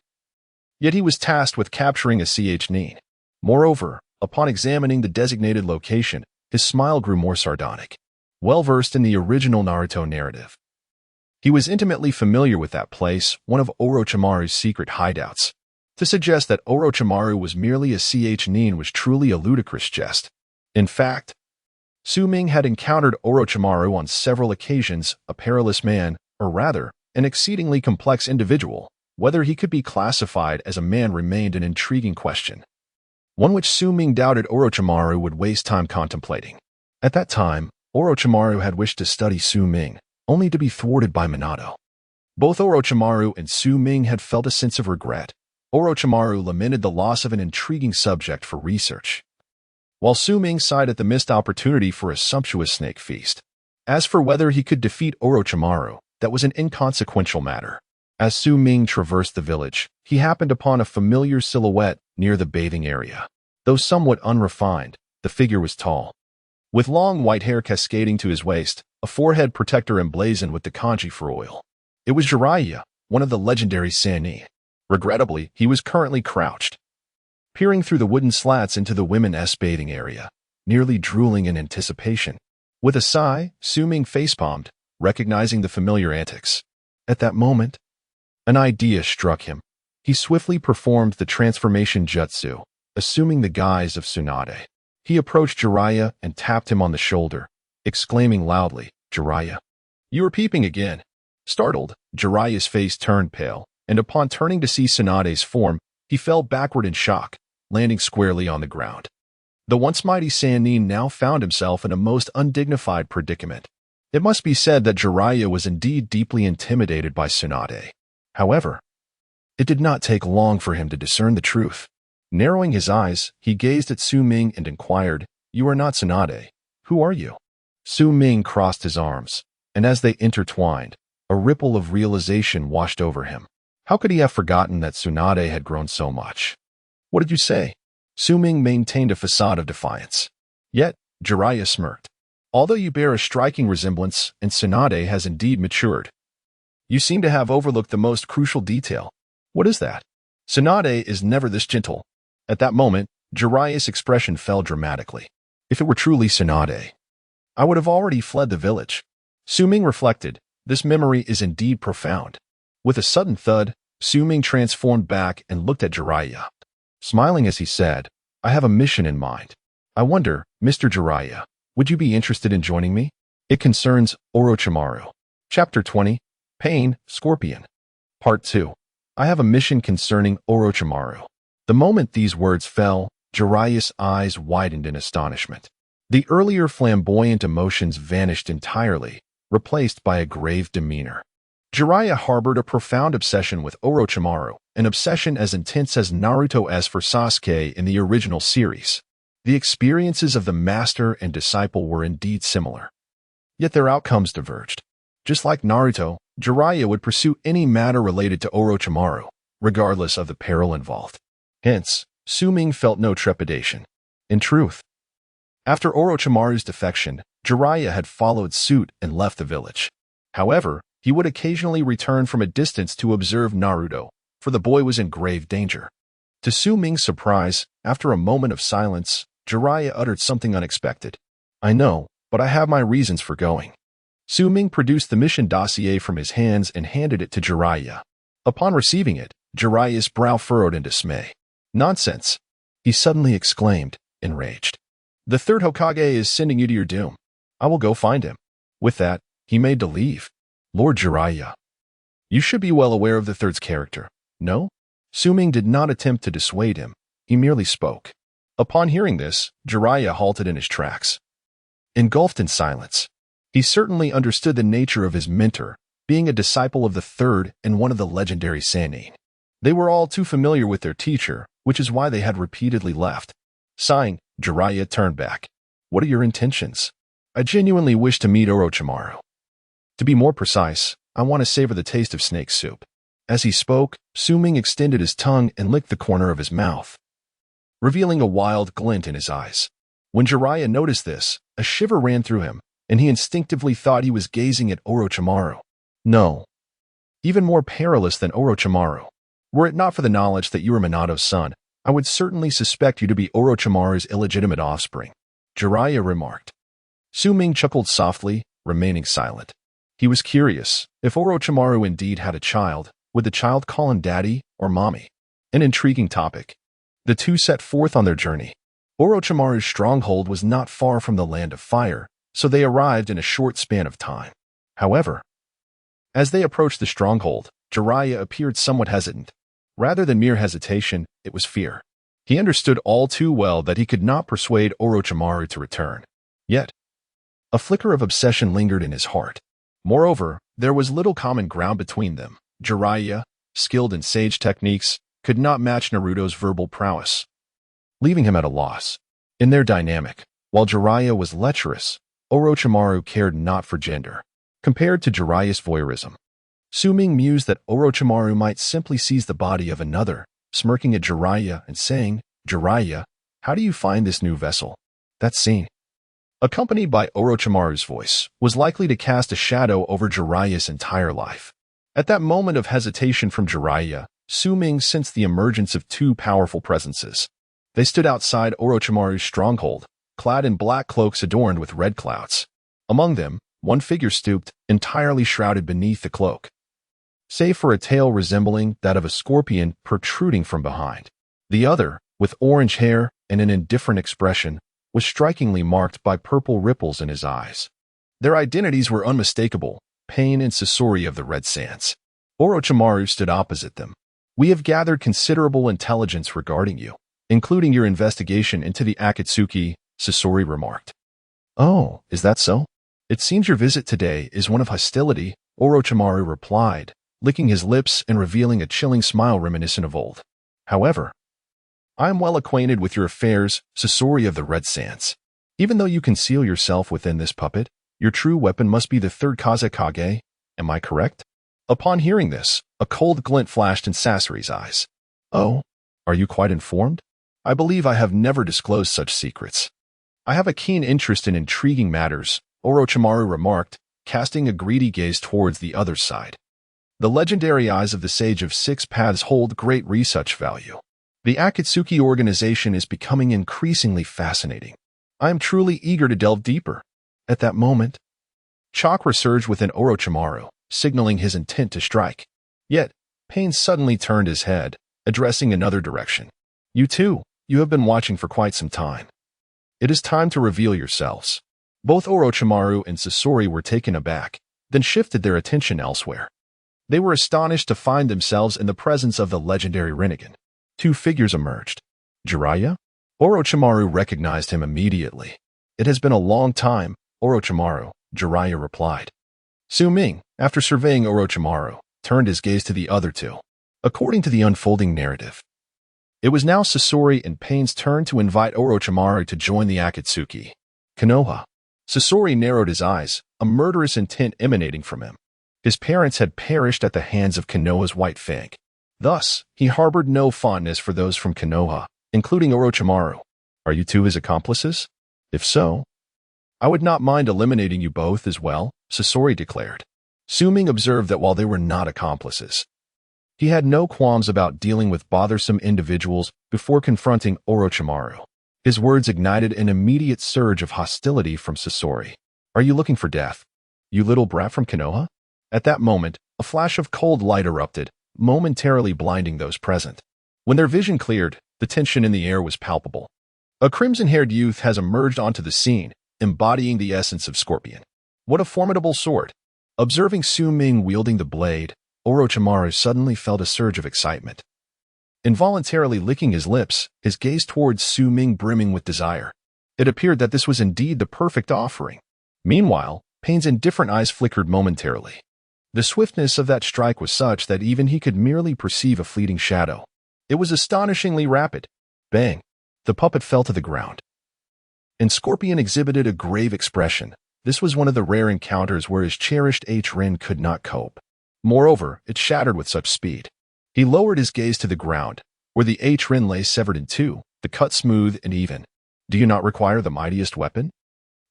Yet he was tasked with capturing a nin. Moreover, upon examining the designated location, his smile grew more sardonic. Well-versed in the original Naruto narrative, he was intimately familiar with that place, one of Orochimaru's secret hideouts. To suggest that Orochimaru was merely a nin was truly a ludicrous jest. In fact, Su Ming had encountered Orochimaru on several occasions, a perilous man, or rather, an exceedingly complex individual. Whether he could be classified as a man remained an intriguing question, one which Su Ming doubted Orochimaru would waste time contemplating. At that time, Orochimaru had wished to study Su Ming, only to be thwarted by Minato. Both Orochimaru and Su Ming had felt a sense of regret. Orochimaru lamented the loss of an intriguing subject for research, while Su Ming sighed at the missed opportunity for a sumptuous snake feast. As for whether he could defeat Orochimaru, that was an inconsequential matter. As Su Ming traversed the village, he happened upon a familiar silhouette near the bathing area. Though somewhat unrefined, the figure was tall, with long white hair cascading to his waist, a forehead protector emblazoned with the kanji for oil. It was Jiraiya, one of the legendary Sannin. Regrettably, he was currently crouched, peering through the wooden slats into the women's bathing area, nearly drooling in anticipation. With a sigh, Su Ming facepalmed, recognizing the familiar antics. At that moment, an idea struck him. He swiftly performed the transformation jutsu, assuming the guise of Tsunade. He approached Jiraiya and tapped him on the shoulder, exclaiming loudly, "Jiraiya, you are peeping again." Startled, Jiraiya's face turned pale, and upon turning to see Tsunade's form, he fell backward in shock, landing squarely on the ground. The once mighty Sannin now found himself in a most undignified predicament. It must be said that Jiraiya was indeed deeply intimidated by Tsunade. However, It did not take long for him to discern the truth. Narrowing his eyes, he gazed at Su Ming and inquired, "You are not Tsunade. Who are you?" Su Ming crossed his arms, and as they intertwined, a ripple of realization washed over him. How could he have forgotten that Tsunade had grown so much? "What did you say?" Su Ming maintained a facade of defiance. Yet, Jiraiya smirked. "Although you bear a striking resemblance, and Tsunade has indeed matured, you seem to have overlooked the most crucial detail." "What is that?" "Tsunade is never this gentle." At that moment, Jiraiya's expression fell dramatically. If it were truly Tsunade, I would have already fled the village. Su Ming reflected, this memory is indeed profound. With a sudden thud, Su Ming transformed back and looked at Jiraiya. Smiling as he said, "I have a mission in mind. I wonder, Mr. Jiraiya, would you be interested in joining me? It concerns Orochimaru." Chapter 20, Pain, Scorpion. Part 2. I have a mission concerning Orochimaru. The moment these words fell, Jiraiya's eyes widened in astonishment. The earlier flamboyant emotions vanished entirely, replaced by a grave demeanor. Jiraiya harbored a profound obsession with Orochimaru, an obsession as intense as Naruto's for Sasuke in the original series. The experiences of the master and disciple were indeed similar. Yet their outcomes diverged. Just like Naruto, Jiraiya would pursue any matter related to Orochimaru, regardless of the peril involved. Hence, Su Ming felt no trepidation. In truth, after Orochimaru's defection, Jiraiya had followed suit and left the village. However, he would occasionally return from a distance to observe Naruto, for the boy was in grave danger. To Su Ming's surprise, after a moment of silence, Jiraiya uttered something unexpected. "I know, but I have my reasons for going." Su Ming produced the mission dossier from his hands and handed it to Jiraiya. Upon receiving it, Jiraiya's brow furrowed in dismay. "Nonsense!" he suddenly exclaimed, enraged. "The third Hokage is sending you to your doom. I will go find him." With that, he made to leave. "Lord Jiraiya, you should be well aware of the third's character, no?" Su Ming did not attempt to dissuade him. He merely spoke. Upon hearing this, Jiraiya halted in his tracks. Engulfed in silence, he certainly understood the nature of his mentor, being a disciple of the third and one of the legendary Sannin. They were all too familiar with their teacher, which is why they had repeatedly left. Sighing, Jiraiya turned back. "What are your intentions?" "I genuinely wish to meet Orochimaru. To be more precise, I want to savor the taste of snake soup." As he spoke, Su Ming extended his tongue and licked the corner of his mouth, revealing a wild glint in his eyes. When Jiraiya noticed this, a shiver ran through him, and he instinctively thought he was gazing at Orochimaru. No. Even more perilous than Orochimaru. Were it not for the knowledge that you are Minato's son, I would certainly suspect you to be Orochimaru's illegitimate offspring, Jiraiya remarked. Su Ming chuckled softly, remaining silent. He was curious, if Orochimaru indeed had a child, would the child call him daddy or mommy? An intriguing topic. The two set forth on their journey. Orochimaru's stronghold was not far from the Land of Fire, so they arrived in a short span of time. However, as they approached the stronghold, Jiraiya appeared somewhat hesitant. Rather than mere hesitation, it was fear. He understood all too well that he could not persuade Orochimaru to return. Yet, a flicker of obsession lingered in his heart. Moreover, there was little common ground between them. Jiraiya, skilled in sage techniques, could not match Naruto's verbal prowess, leaving him at a loss. In their dynamic, while Jiraiya was lecherous, Orochimaru cared not for gender. Compared to Jiraiya's voyeurism, Su Ming mused that Orochimaru might simply seize the body of another, smirking at Jiraiya and saying, "Jiraiya, how do you find this new vessel?" That scene, accompanied by Orochimaru's voice, was likely to cast a shadow over Jiraiya's entire life. At that moment of hesitation from Jiraiya, Su Ming sensed the emergence of two powerful presences. They stood outside Orochimaru's stronghold, clad in black cloaks adorned with red clouds. Among them, one figure stooped, entirely shrouded beneath the cloak, save for a tail resembling that of a scorpion protruding from behind. The other, with orange hair and an indifferent expression, was strikingly marked by purple ripples in his eyes. Their identities were unmistakable, Pain and Sasori of the Red Sands. Orochimaru stood opposite them. "We have gathered considerable intelligence regarding you, including your investigation into the Akatsuki," Sasori remarked. "Oh, is that so? It seems your visit today is one of hostility," Orochimaru replied, licking his lips and revealing a chilling smile reminiscent of old. However, I am well acquainted with your affairs, Sasori of the Red Sands. Even though you conceal yourself within this puppet, your true weapon must be the third Kazekage. Am I correct? Upon hearing this, a cold glint flashed in Sasori's eyes. Oh, are you quite informed? I believe I have never disclosed such secrets. I have a keen interest in intriguing matters, Orochimaru remarked, casting a greedy gaze towards the other side. The legendary eyes of the Sage of Six Paths hold great research value. The Akatsuki organization is becoming increasingly fascinating. I am truly eager to delve deeper. At that moment, chakra surged within Orochimaru, signaling his intent to strike. Yet, Pain suddenly turned his head, addressing another direction. You too, you have been watching for quite some time. It is time to reveal yourselves. Both Orochimaru and Sasori were taken aback, then shifted their attention elsewhere. They were astonished to find themselves in the presence of the legendary Rinnegan. Two figures emerged. Jiraiya? Orochimaru recognized him immediately. It has been a long time, Orochimaru, Jiraiya replied. Su Ming, after surveying Orochimaru, turned his gaze to the other two. According to the unfolding narrative, it was now Sasori and Pain's turn to invite Orochimaru to join the Akatsuki. Konoha. Sasori narrowed his eyes, a murderous intent emanating from him. His parents had perished at the hands of Konoha's White Fang. Thus, he harbored no fondness for those from Konoha, including Orochimaru. Are you two his accomplices? If so, I would not mind eliminating you both as well, Sasori declared. Su Ming observed that while they were not accomplices, he had no qualms about dealing with bothersome individuals before confronting Orochimaru. His words ignited an immediate surge of hostility from Sasori. Are you looking for death, you little brat from Konoha? At that moment, a flash of cold light erupted, momentarily blinding those present. When their vision cleared, the tension in the air was palpable. A crimson-haired youth has emerged onto the scene, embodying the essence of Scorpion. What a formidable sword! Observing Su Ming wielding the blade, Orochimaru suddenly felt a surge of excitement. Involuntarily licking his lips, his gaze towards Su Ming brimming with desire. It appeared that this was indeed the perfect offering. Meanwhile, Pain's indifferent eyes flickered momentarily. The swiftness of that strike was such that even he could merely perceive a fleeting shadow. It was astonishingly rapid. Bang! The puppet fell to the ground. And Scorpion exhibited a grave expression. This was one of the rare encounters where his cherished H-Rin could not cope. Moreover, it shattered with such speed. He lowered his gaze to the ground, where the H-Rin lay severed in two, the cut smooth and even. Do you not require the mightiest weapon?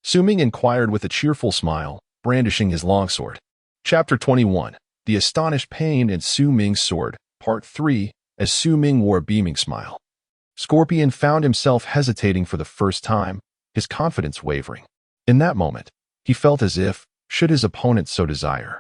Su Ming inquired with a cheerful smile, brandishing his longsword. Chapter 21. The Astonished Pain and Su Ming's Sword, Part 3, as Su Ming wore a beaming smile. Scorpion found himself hesitating for the first time, his confidence wavering. In that moment, he felt as if, should his opponent so desire,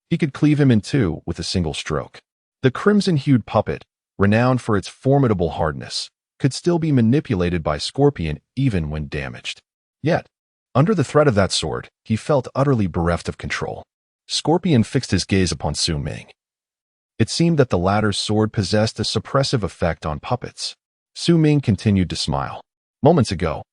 he could cleave him in two with a single stroke. The crimson-hued puppet, renowned for its formidable hardness, could still be manipulated by Scorpion even when damaged. Yet, under the threat of that sword, he felt utterly bereft of control. Scorpion fixed his gaze upon Su Ming. It seemed that the latter's sword possessed a suppressive effect on puppets. Su Ming continued to smile. Moments ago,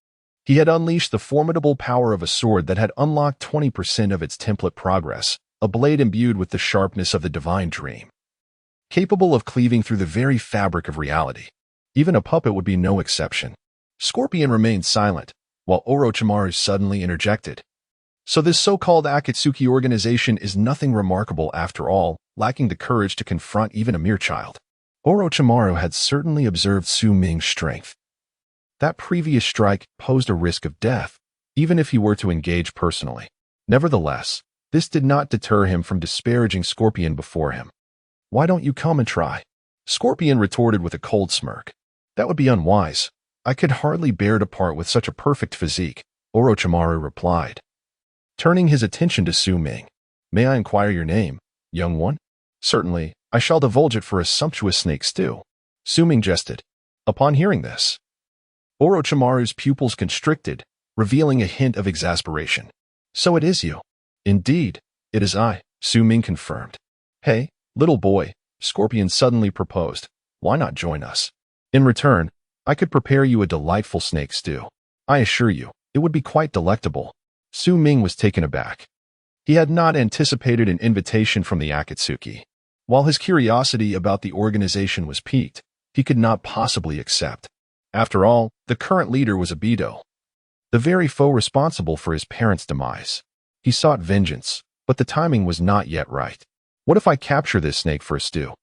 he had unleashed the formidable power of a sword that had unlocked 20% of its template progress, a blade imbued with the sharpness of the divine dream. Capable of cleaving through the very fabric of reality. Even a puppet would be no exception. Scorpion remained silent, while Orochimaru suddenly interjected. So this so-called Akatsuki organization is nothing remarkable after all, lacking the courage to confront even a mere child. Orochimaru had certainly observed Su Ming's strength. That previous strike posed a risk of death, even if he were to engage personally. Nevertheless, this did not deter him from disparaging Scorpion before him. Why don't you come and try? Scorpion retorted with a cold smirk. That would be unwise. I could hardly bear to part with such a perfect physique, Orochimaru replied, turning his attention to Su Ming. May I inquire your name, young one? Certainly, I shall divulge it for a sumptuous snake stew. Su Ming jested. Upon hearing this, Orochimaru's pupils constricted, revealing a hint of exasperation. So it is you. Indeed, it is I, Su Ming confirmed. Hey, little boy, Scorpion suddenly proposed. Why not join us? In return, I could prepare you a delightful snake stew. I assure you, it would be quite delectable. Su Ming was taken aback. He had not anticipated an invitation from the Akatsuki. While his curiosity about the organization was piqued, he could not possibly accept. After all, the current leader was Obito, the very foe responsible for his parents' demise. He sought vengeance, but the timing was not yet right. What if I capture this snake for a stew,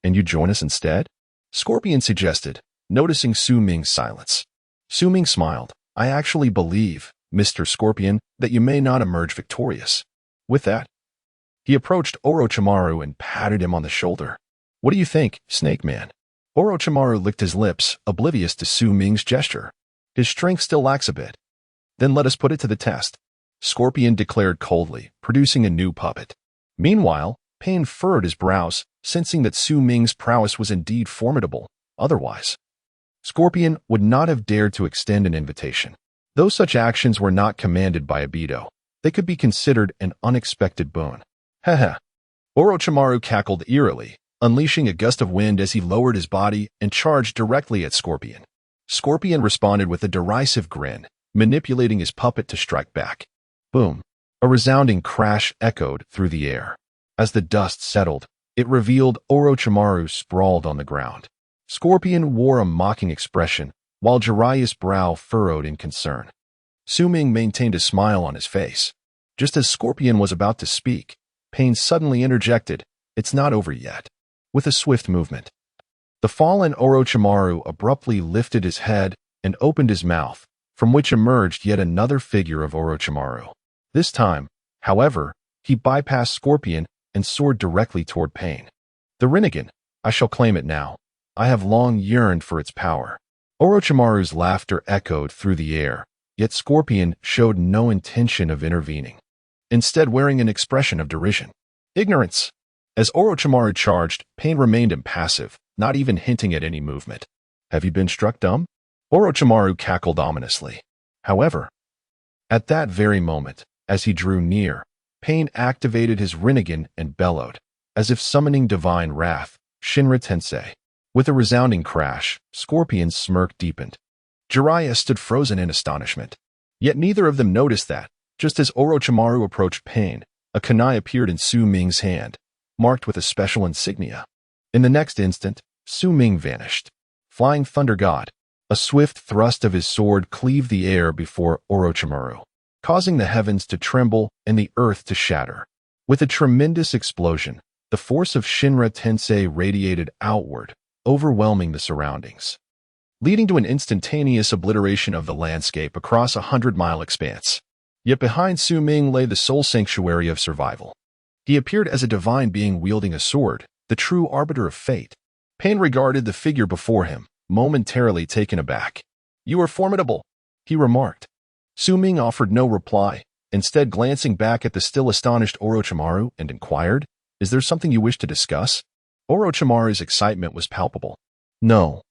and you join us instead? Scorpion suggested, noticing Su Ming's silence. Su Ming smiled. I actually believe, Mr. Scorpion, that you may not emerge victorious. With that, he approached Orochimaru and patted him on the shoulder. What do you think, Snake Man? Orochimaru licked his lips, oblivious to Su Ming's gesture. His strength still lacks a bit. Then let us put it to the test, Scorpion declared coldly, producing a new puppet. Meanwhile, Pain furrowed his brows, sensing that Su Ming's prowess was indeed formidable. Otherwise, Scorpion would not have dared to extend an invitation. Though such actions were not commanded by Obito, they could be considered an unexpected boon. Heh. Orochimaru cackled eerily, unleashing a gust of wind as he lowered his body and charged directly at Scorpion. Scorpion responded with a derisive grin, manipulating his puppet to strike back. Boom! A resounding crash echoed through the air. As the dust settled, it revealed Orochimaru sprawled on the ground. Scorpion wore a mocking expression, while Jiraiya's brow furrowed in concern. Su Ming maintained a smile on his face. Just as Scorpion was about to speak, Pain suddenly interjected, "It's not over yet." With a swift movement, the fallen Orochimaru abruptly lifted his head and opened his mouth, from which emerged yet another figure of Orochimaru. This time, however, he bypassed Scorpion and soared directly toward Pain. The Rinnegan, I shall claim it now. I have long yearned for its power. Orochimaru's laughter echoed through the air, yet Scorpion showed no intention of intervening, instead wearing an expression of derision. Ignorance. As Orochimaru charged, Pain remained impassive, not even hinting at any movement. Have you been struck dumb? Orochimaru cackled ominously. However, at that very moment, as he drew near, Pain activated his Rinnegan and bellowed, as if summoning divine wrath, Shinra Tensei. With a resounding crash, Scorpion's smirk deepened. Jiraiya stood frozen in astonishment. Yet neither of them noticed that, just as Orochimaru approached Pain, a kunai appeared in Su Ming's hand, marked with a special insignia. In the next instant, Su Ming vanished. Flying Thunder God, a swift thrust of his sword cleaved the air before Orochimaru, causing the heavens to tremble and the earth to shatter. With a tremendous explosion, the force of Shinra Tensei radiated outward, overwhelming the surroundings, leading to an instantaneous obliteration of the landscape across a 100-mile expanse. Yet behind Su Ming lay the sole sanctuary of survival. He appeared as a divine being wielding a sword, the true arbiter of fate. Pain regarded the figure before him, momentarily taken aback. "You are formidable," he remarked. Su Ming offered no reply, instead glancing back at the still astonished Orochimaru and inquired, "Is there something you wish to discuss?" Orochimaru's excitement was palpable. "No.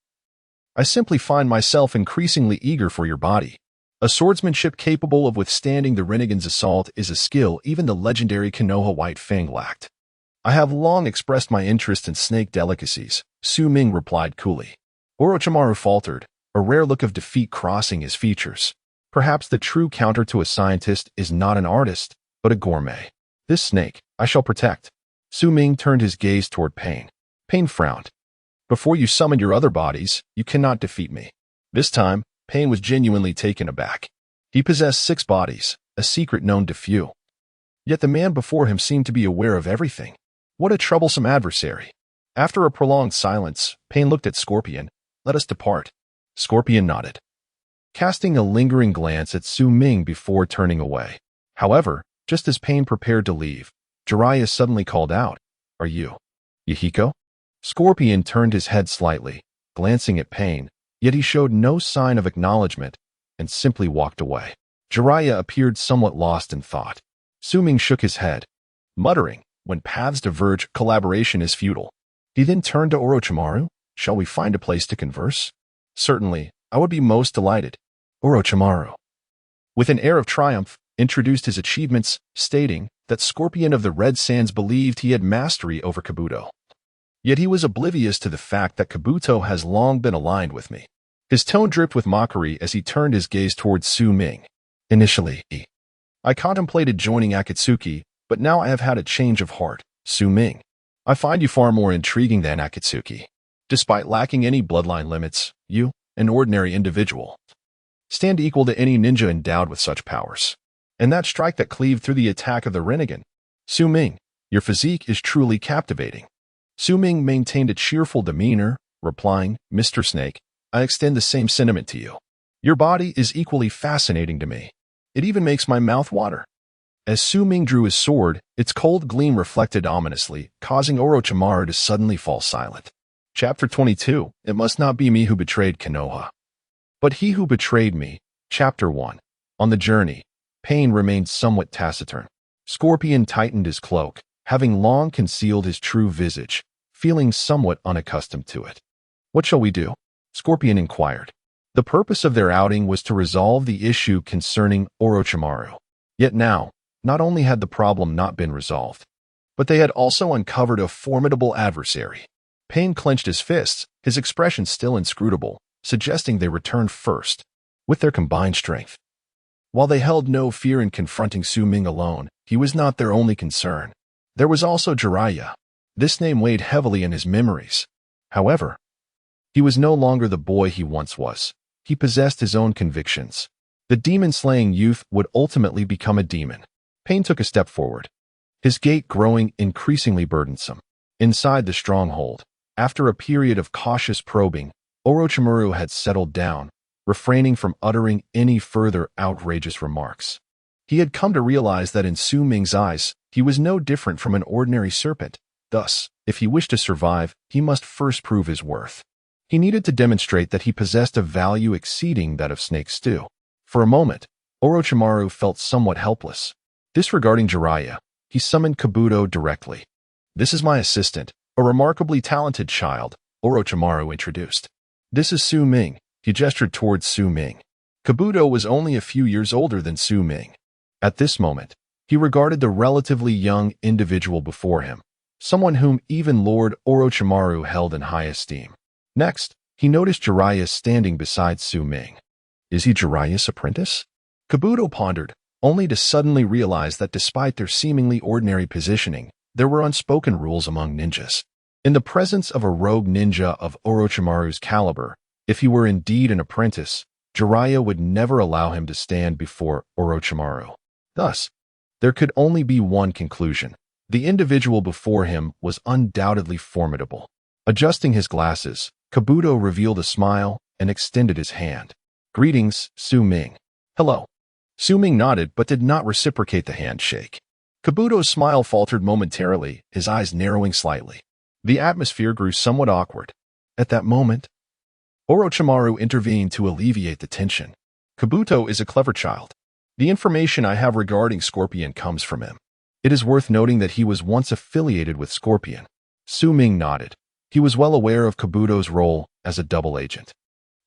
I simply find myself increasingly eager for your body. A swordsmanship capable of withstanding the Rinnegan's assault is a skill even the legendary Konoha White Fang lacked. I have long expressed my interest in snake delicacies," Su Ming replied coolly. Orochimaru faltered, a rare look of defeat crossing his features. Perhaps the true counter to a scientist is not an artist, but a gourmet. "This snake, I shall protect." Su Ming turned his gaze toward Pain. Pain frowned. "Before you summon your other bodies, you cannot defeat me." This time, Pain was genuinely taken aback. He possessed 6 bodies, a secret known to few. Yet the man before him seemed to be aware of everything. What a troublesome adversary. After a prolonged silence, Pain looked at Scorpion. "Let us depart." Scorpion nodded, casting a lingering glance at Su Ming before turning away. However, just as Pain prepared to leave, Jiraiya suddenly called out, "Are you Yahiko?" Scorpion turned his head slightly, glancing at Pain, yet he showed no sign of acknowledgement and simply walked away. Jiraiya appeared somewhat lost in thought. Su Ming shook his head, muttering, "When paths diverge, collaboration is futile." He then turned to Orochimaru. "Shall we find a place to converse?" "Certainly, I would be most delighted." Orochimaru, with an air of triumph, introduced his achievements, stating that Scorpion of the Red Sands believed he had mastery over Kabuto. Yet he was oblivious to the fact that Kabuto has long been aligned with me. His tone dripped with mockery as he turned his gaze towards Su Ming. "Initially, I contemplated joining Akatsuki, but now I have had a change of heart, Su Ming." I find you far more intriguing than Akatsuki. Despite lacking any bloodline limits, you, an ordinary individual, stand equal to any ninja endowed with such powers. And that strike that cleaved through the attack of the Rinnegan. Su Ming, your physique is truly captivating. Su Ming maintained a cheerful demeanor, replying, Mr. Snake, I extend the same sentiment to you. Your body is equally fascinating to me. It even makes my mouth water. As Su Ming drew his sword, its cold gleam reflected ominously, causing Orochimaru to suddenly fall silent. Chapter 22, It Must Not Be Me Who Betrayed Konoha. But He Who Betrayed Me. Chapter 1. On the journey, Pain remained somewhat taciturn. Scorpion tightened his cloak, having long concealed his true visage, feeling somewhat unaccustomed to it. What shall we do? Scorpion inquired. The purpose of their outing was to resolve the issue concerning Orochimaru. Yet now, not only had the problem not been resolved, but they had also uncovered a formidable adversary. Pain clenched his fists, his expression still inscrutable, suggesting they return first, with their combined strength. While they held no fear in confronting Su Ming alone, he was not their only concern. There was also Jiraiya. This name weighed heavily in his memories. However, he was no longer the boy he once was. He possessed his own convictions. The demon-slaying youth would ultimately become a demon. Pain took a step forward, his gait growing increasingly burdensome. Inside the stronghold, after a period of cautious probing, Orochimaru had settled down, refraining from uttering any further outrageous remarks. He had come to realize that in Su Ming's eyes, he was no different from an ordinary serpent. Thus, if he wished to survive, he must first prove his worth. He needed to demonstrate that he possessed a value exceeding that of snake stew. For a moment, Orochimaru felt somewhat helpless. Disregarding Jiraiya, he summoned Kabuto directly. This is my assistant, a remarkably talented child, Orochimaru introduced. This is Su Ming. He gestured towards Su Ming. Kabuto was only a few years older than Su Ming. At this moment, he regarded the relatively young individual before him, someone whom even Lord Orochimaru held in high esteem. Next, he noticed Jiraiya standing beside Su Ming. Is he Jiraiya's apprentice? Kabuto pondered, only to suddenly realize that despite their seemingly ordinary positioning, there were unspoken rules among ninjas. In the presence of a rogue ninja of Orochimaru's caliber, if he were indeed an apprentice, Jiraiya would never allow him to stand before Orochimaru. Thus, there could only be one conclusion. The individual before him was undoubtedly formidable. Adjusting his glasses, Kabuto revealed a smile and extended his hand. Greetings, Su Ming. Hello. Su Ming nodded but did not reciprocate the handshake. Kabuto's smile faltered momentarily, his eyes narrowing slightly. The atmosphere grew somewhat awkward. At that moment, Orochimaru intervened to alleviate the tension. Kabuto is a clever child. The information I have regarding Scorpion comes from him. It is worth noting that he was once affiliated with Scorpion. Su Ming nodded. He was well aware of Kabuto's role as a double agent.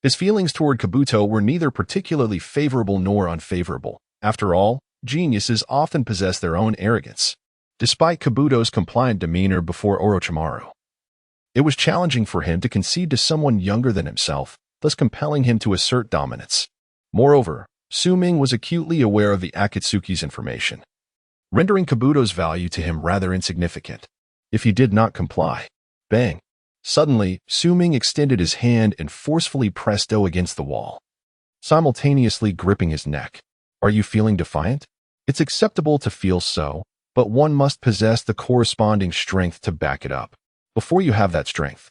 His feelings toward Kabuto were neither particularly favorable nor unfavorable. After all, geniuses often possess their own arrogance. Despite Kabuto's compliant demeanor before Orochimaru, it was challenging for him to concede to someone younger than himself, thus compelling him to assert dominance. Moreover, Su Ming was acutely aware of the Akatsuki's information, rendering Kabuto's value to him rather insignificant. If he did not comply, bang! Suddenly, Su Ming extended his hand and forcefully pressed Do against the wall, simultaneously gripping his neck. Are you feeling defiant? It's acceptable to feel so, but one must possess the corresponding strength to back it up. Before you have that strength,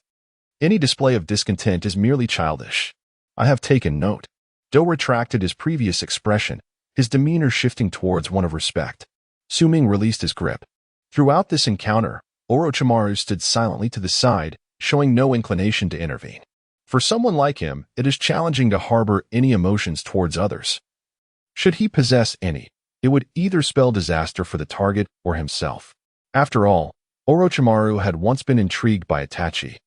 any display of discontent is merely childish. I have taken note. Do retracted his previous expression, his demeanor shifting towards one of respect. Su Ming released his grip. Throughout this encounter, Orochimaru stood silently to the side, showing no inclination to intervene. For someone like him, it is challenging to harbor any emotions towards others. Should he possess any, it would either spell disaster for the target or himself. After all, Orochimaru had once been intrigued by Itachi,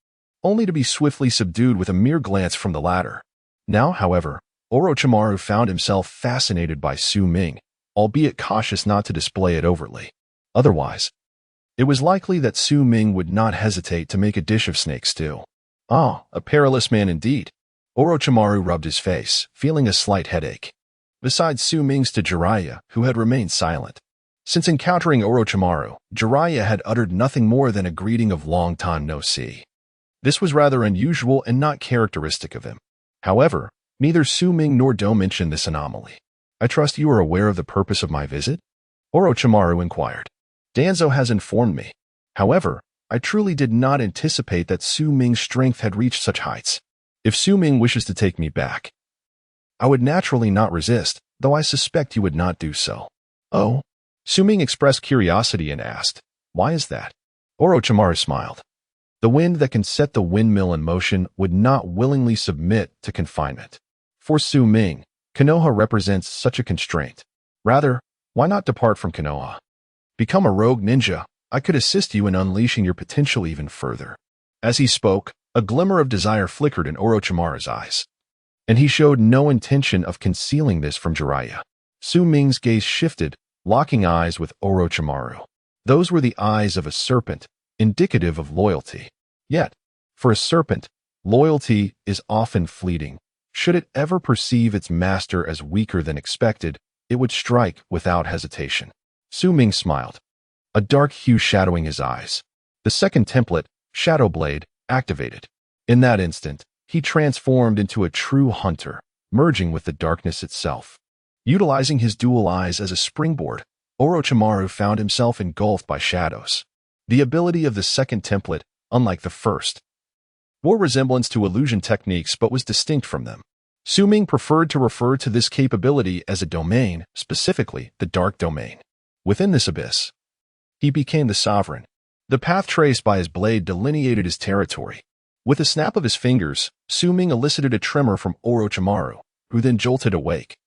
only to be swiftly subdued with a mere glance from the latter. Now, however, Orochimaru found himself fascinated by Su Ming, albeit cautious not to display it overtly. Otherwise, it was likely that Su Ming would not hesitate to make a dish of snake stew. Ah, a perilous man indeed. Orochimaru rubbed his face, feeling a slight headache. Besides Su Ming stood Jiraiya, who had remained silent. Since encountering Orochimaru, Jiraiya had uttered nothing more than a greeting of long time no see. This was rather unusual and not characteristic of him. However, neither Su Ming nor Do mentioned this anomaly. I trust you are aware of the purpose of my visit? Orochimaru inquired. Danzo has informed me. However, I truly did not anticipate that Su Ming's strength had reached such heights. If Su Ming wishes to take me back, I would naturally not resist, though I suspect you would not do so. Oh? Su Ming expressed curiosity and asked, why is that? Orochimaru smiled. The wind that can set the windmill in motion would not willingly submit to confinement. For Su Ming, Konoha represents such a constraint. Rather, why not depart from Konoha? Become a rogue ninja. I could assist you in unleashing your potential even further. As he spoke, a glimmer of desire flickered in Orochimaru's eyes, and he showed no intention of concealing this from Jiraiya. Su Ming's gaze shifted, locking eyes with Orochimaru. Those were the eyes of a serpent, indicative of loyalty. Yet, for a serpent, loyalty is often fleeting. Should it ever perceive its master as weaker than expected, it would strike without hesitation. Su Ming smiled, a dark hue shadowing his eyes. The second template, Shadow Blade, activated. In that instant, he transformed into a true hunter, merging with the darkness itself. Utilizing his dual eyes as a springboard, Orochimaru found himself engulfed by shadows. The ability of the second template, unlike the first, bore resemblance to illusion techniques but was distinct from them. Su Ming preferred to refer to this capability as a domain, specifically the Dark Domain. Within this abyss, he became the sovereign. The path traced by his blade delineated his territory. With a snap of his fingers, Su Ming elicited a tremor from Orochimaru, who then jolted awake.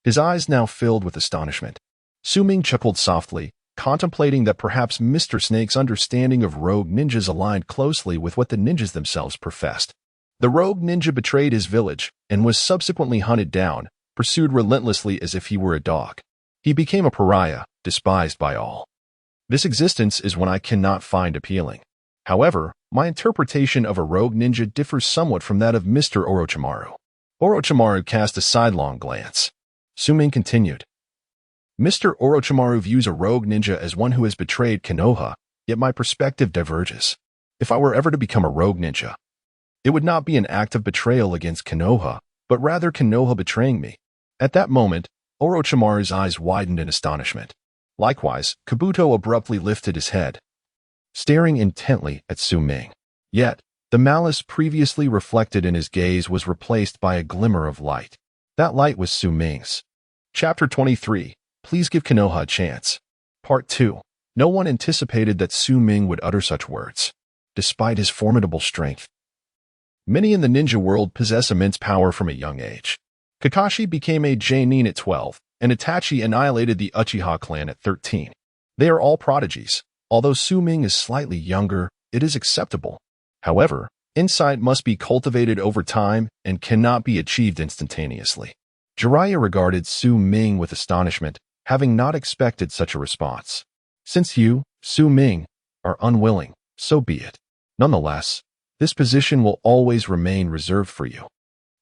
His eyes now filled with astonishment. Su Ming chuckled softly, contemplating that perhaps Mr. Snake's understanding of rogue ninjas aligned closely with what the ninjas themselves professed. The rogue ninja betrayed his village and was subsequently hunted down, pursued relentlessly as if he were a dog. He became a pariah, despised by all. This existence is one I cannot find appealing. However, my interpretation of a rogue ninja differs somewhat from that of Mr. Orochimaru. Orochimaru cast a sidelong glance. Su Ming continued. Mr. Orochimaru views a rogue ninja as one who has betrayed Konoha, yet my perspective diverges. If I were ever to become a rogue ninja, it would not be an act of betrayal against Konoha, but rather Konoha betraying me. At that moment, Orochimaru's eyes widened in astonishment. Likewise, Kabuto abruptly lifted his head, staring intently at Su Ming. Yet, the malice previously reflected in his gaze was replaced by a glimmer of light. That light was Su Ming's. Chapter 23. Please give Konoha a chance. Part 2. No one anticipated that Su Ming would utter such words. Despite his formidable strength, many in the ninja world possess immense power from a young age. Kakashi became a Genin at 12, and Itachi annihilated the Uchiha clan at 13. They are all prodigies. Although Su Ming is slightly younger, it is acceptable. However, insight must be cultivated over time and cannot be achieved instantaneously. Jiraiya regarded Su Ming with astonishment, having not expected such a response. Since you, Su Ming, are unwilling, so be it. Nonetheless, this position will always remain reserved for you.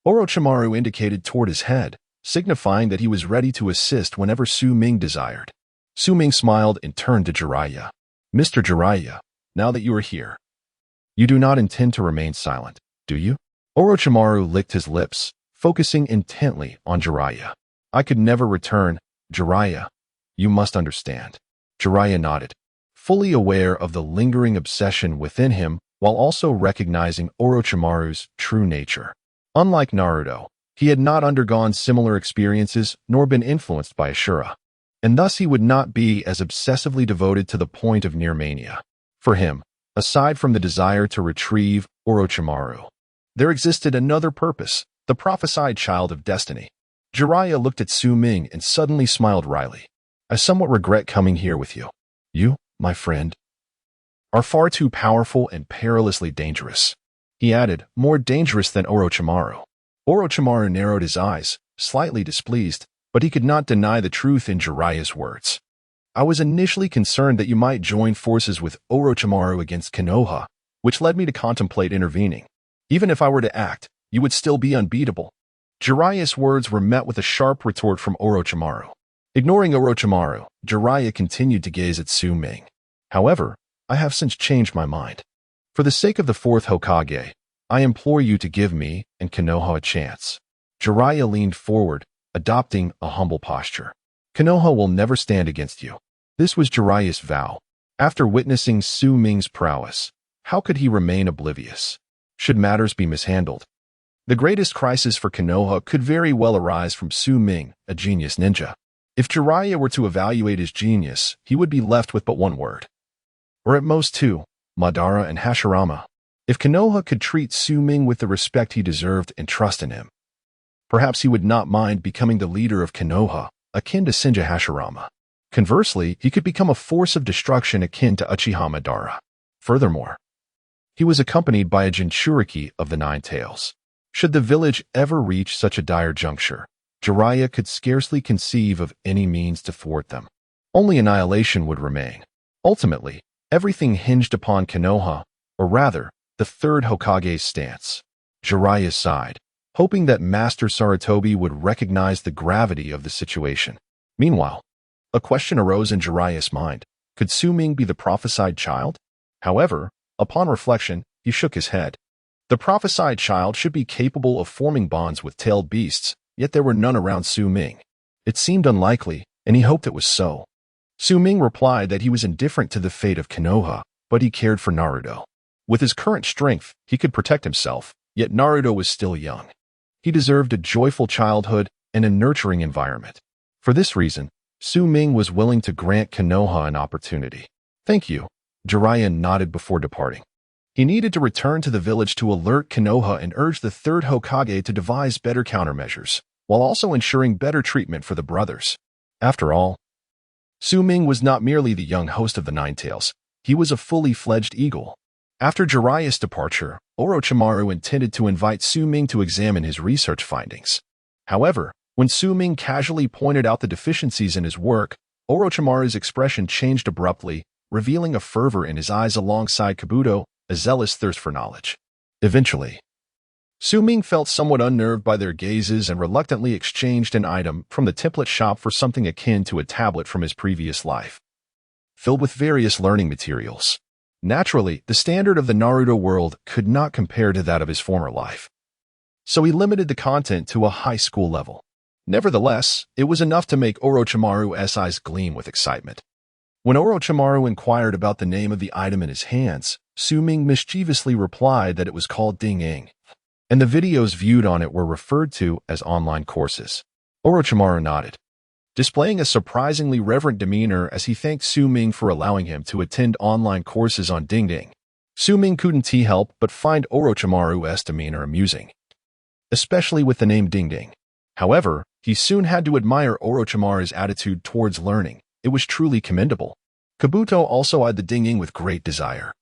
Orochimaru indicated toward his head, signifying that he was ready to assist whenever Su Ming desired. Su Ming smiled and turned to Jiraiya. Mr. Jiraiya, now that you are here, you do not intend to remain silent, do you? Orochimaru licked his lips, focusing intently on Jiraiya. I could never return, Jiraiya. You must understand. Jiraiya nodded, fully aware of the lingering obsession within him while also recognizing Orochimaru's true nature. Unlike Naruto, he had not undergone similar experiences nor been influenced by Ashura, and thus he would not be as obsessively devoted to the point of near mania. For him, aside from the desire to retrieve Orochimaru, there existed another purpose, the prophesied child of destiny. Jiraiya looked at Su Ming and suddenly smiled wryly. I somewhat regret coming here with you. You, my friend, are far too powerful and perilously dangerous. He added, more dangerous than Orochimaru. Orochimaru narrowed his eyes, slightly displeased, but he could not deny the truth in Jiraiya's words. I was initially concerned that you might join forces with Orochimaru against Konoha, which led me to contemplate intervening. Even if I were to act, you would still be unbeatable. Jiraiya's words were met with a sharp retort from Orochimaru. Ignoring Orochimaru, Jiraiya continued to gaze at Su Ming. However, I have since changed my mind. For the sake of the fourth Hokage, I implore you to give me and Konoha a chance. Jiraiya leaned forward, adopting a humble posture. Konoha will never stand against you. This was Jiraiya's vow. After witnessing Su Ming's prowess, how could he remain oblivious? Should matters be mishandled? The greatest crisis for Konoha could very well arise from Su Ming, a genius ninja. If Jiraiya were to evaluate his genius, he would be left with but one word. Or at most two, Madara and Hashirama. If Konoha could treat Su Ming with the respect he deserved and trust in him, perhaps he would not mind becoming the leader of Konoha, akin to Shinja Hashirama. Conversely, he could become a force of destruction akin to Uchiha Madara. Furthermore, he was accompanied by a Jinchuriki of the Nine Tails. Should the village ever reach such a dire juncture, Jiraiya could scarcely conceive of any means to thwart them. Only annihilation would remain. Ultimately, everything hinged upon Konoha, or rather, the third Hokage's stance. Jiraiya sighed, hoping that Master Sarutobi would recognize the gravity of the situation. Meanwhile, a question arose in Jiraiya's mind. Could Su Ming be the prophesied child? However, upon reflection, he shook his head. The prophesied child should be capable of forming bonds with tailed beasts, yet there were none around Su Ming. It seemed unlikely, and he hoped it was so. Su Ming replied that he was indifferent to the fate of Konoha, but he cared for Naruto. With his current strength, he could protect himself, yet Naruto was still young. He deserved a joyful childhood and a nurturing environment. For this reason, Su Ming was willing to grant Konoha an opportunity. Thank you, Jiraiya nodded before departing. He needed to return to the village to alert Konoha and urge the third Hokage to devise better countermeasures, while also ensuring better treatment for the brothers. After all, Su Ming was not merely the young host of the Nine Tails, he was a fully fledged eagle. After Jiraiya's departure, Orochimaru intended to invite Su Ming to examine his research findings. However, when Su Ming casually pointed out the deficiencies in his work, Orochimaru's expression changed abruptly, revealing a fervor in his eyes alongside Kabuto, a zealous thirst for knowledge. Eventually, Su Ming felt somewhat unnerved by their gazes and reluctantly exchanged an item from the template shop for something akin to a tablet from his previous life, filled with various learning materials. Naturally, the standard of the Naruto world could not compare to that of his former life, so he limited the content to a high school level. Nevertheless, it was enough to make Orochimaru's eyes gleam with excitement. When Orochimaru inquired about the name of the item in his hands, Su Ming mischievously replied that it was called Ding-ing, and the videos viewed on it were referred to as online courses. Orochimaru nodded, displaying a surprisingly reverent demeanor as he thanked Su Ming for allowing him to attend online courses on Ding-ding. Su Ming couldn't help but find Orochimaru's demeanor amusing, especially with the name Ding-ding. However, he soon had to admire Orochimaru's attitude towards learning. It was truly commendable. Kabuto also eyed the Ding-ing with great desire,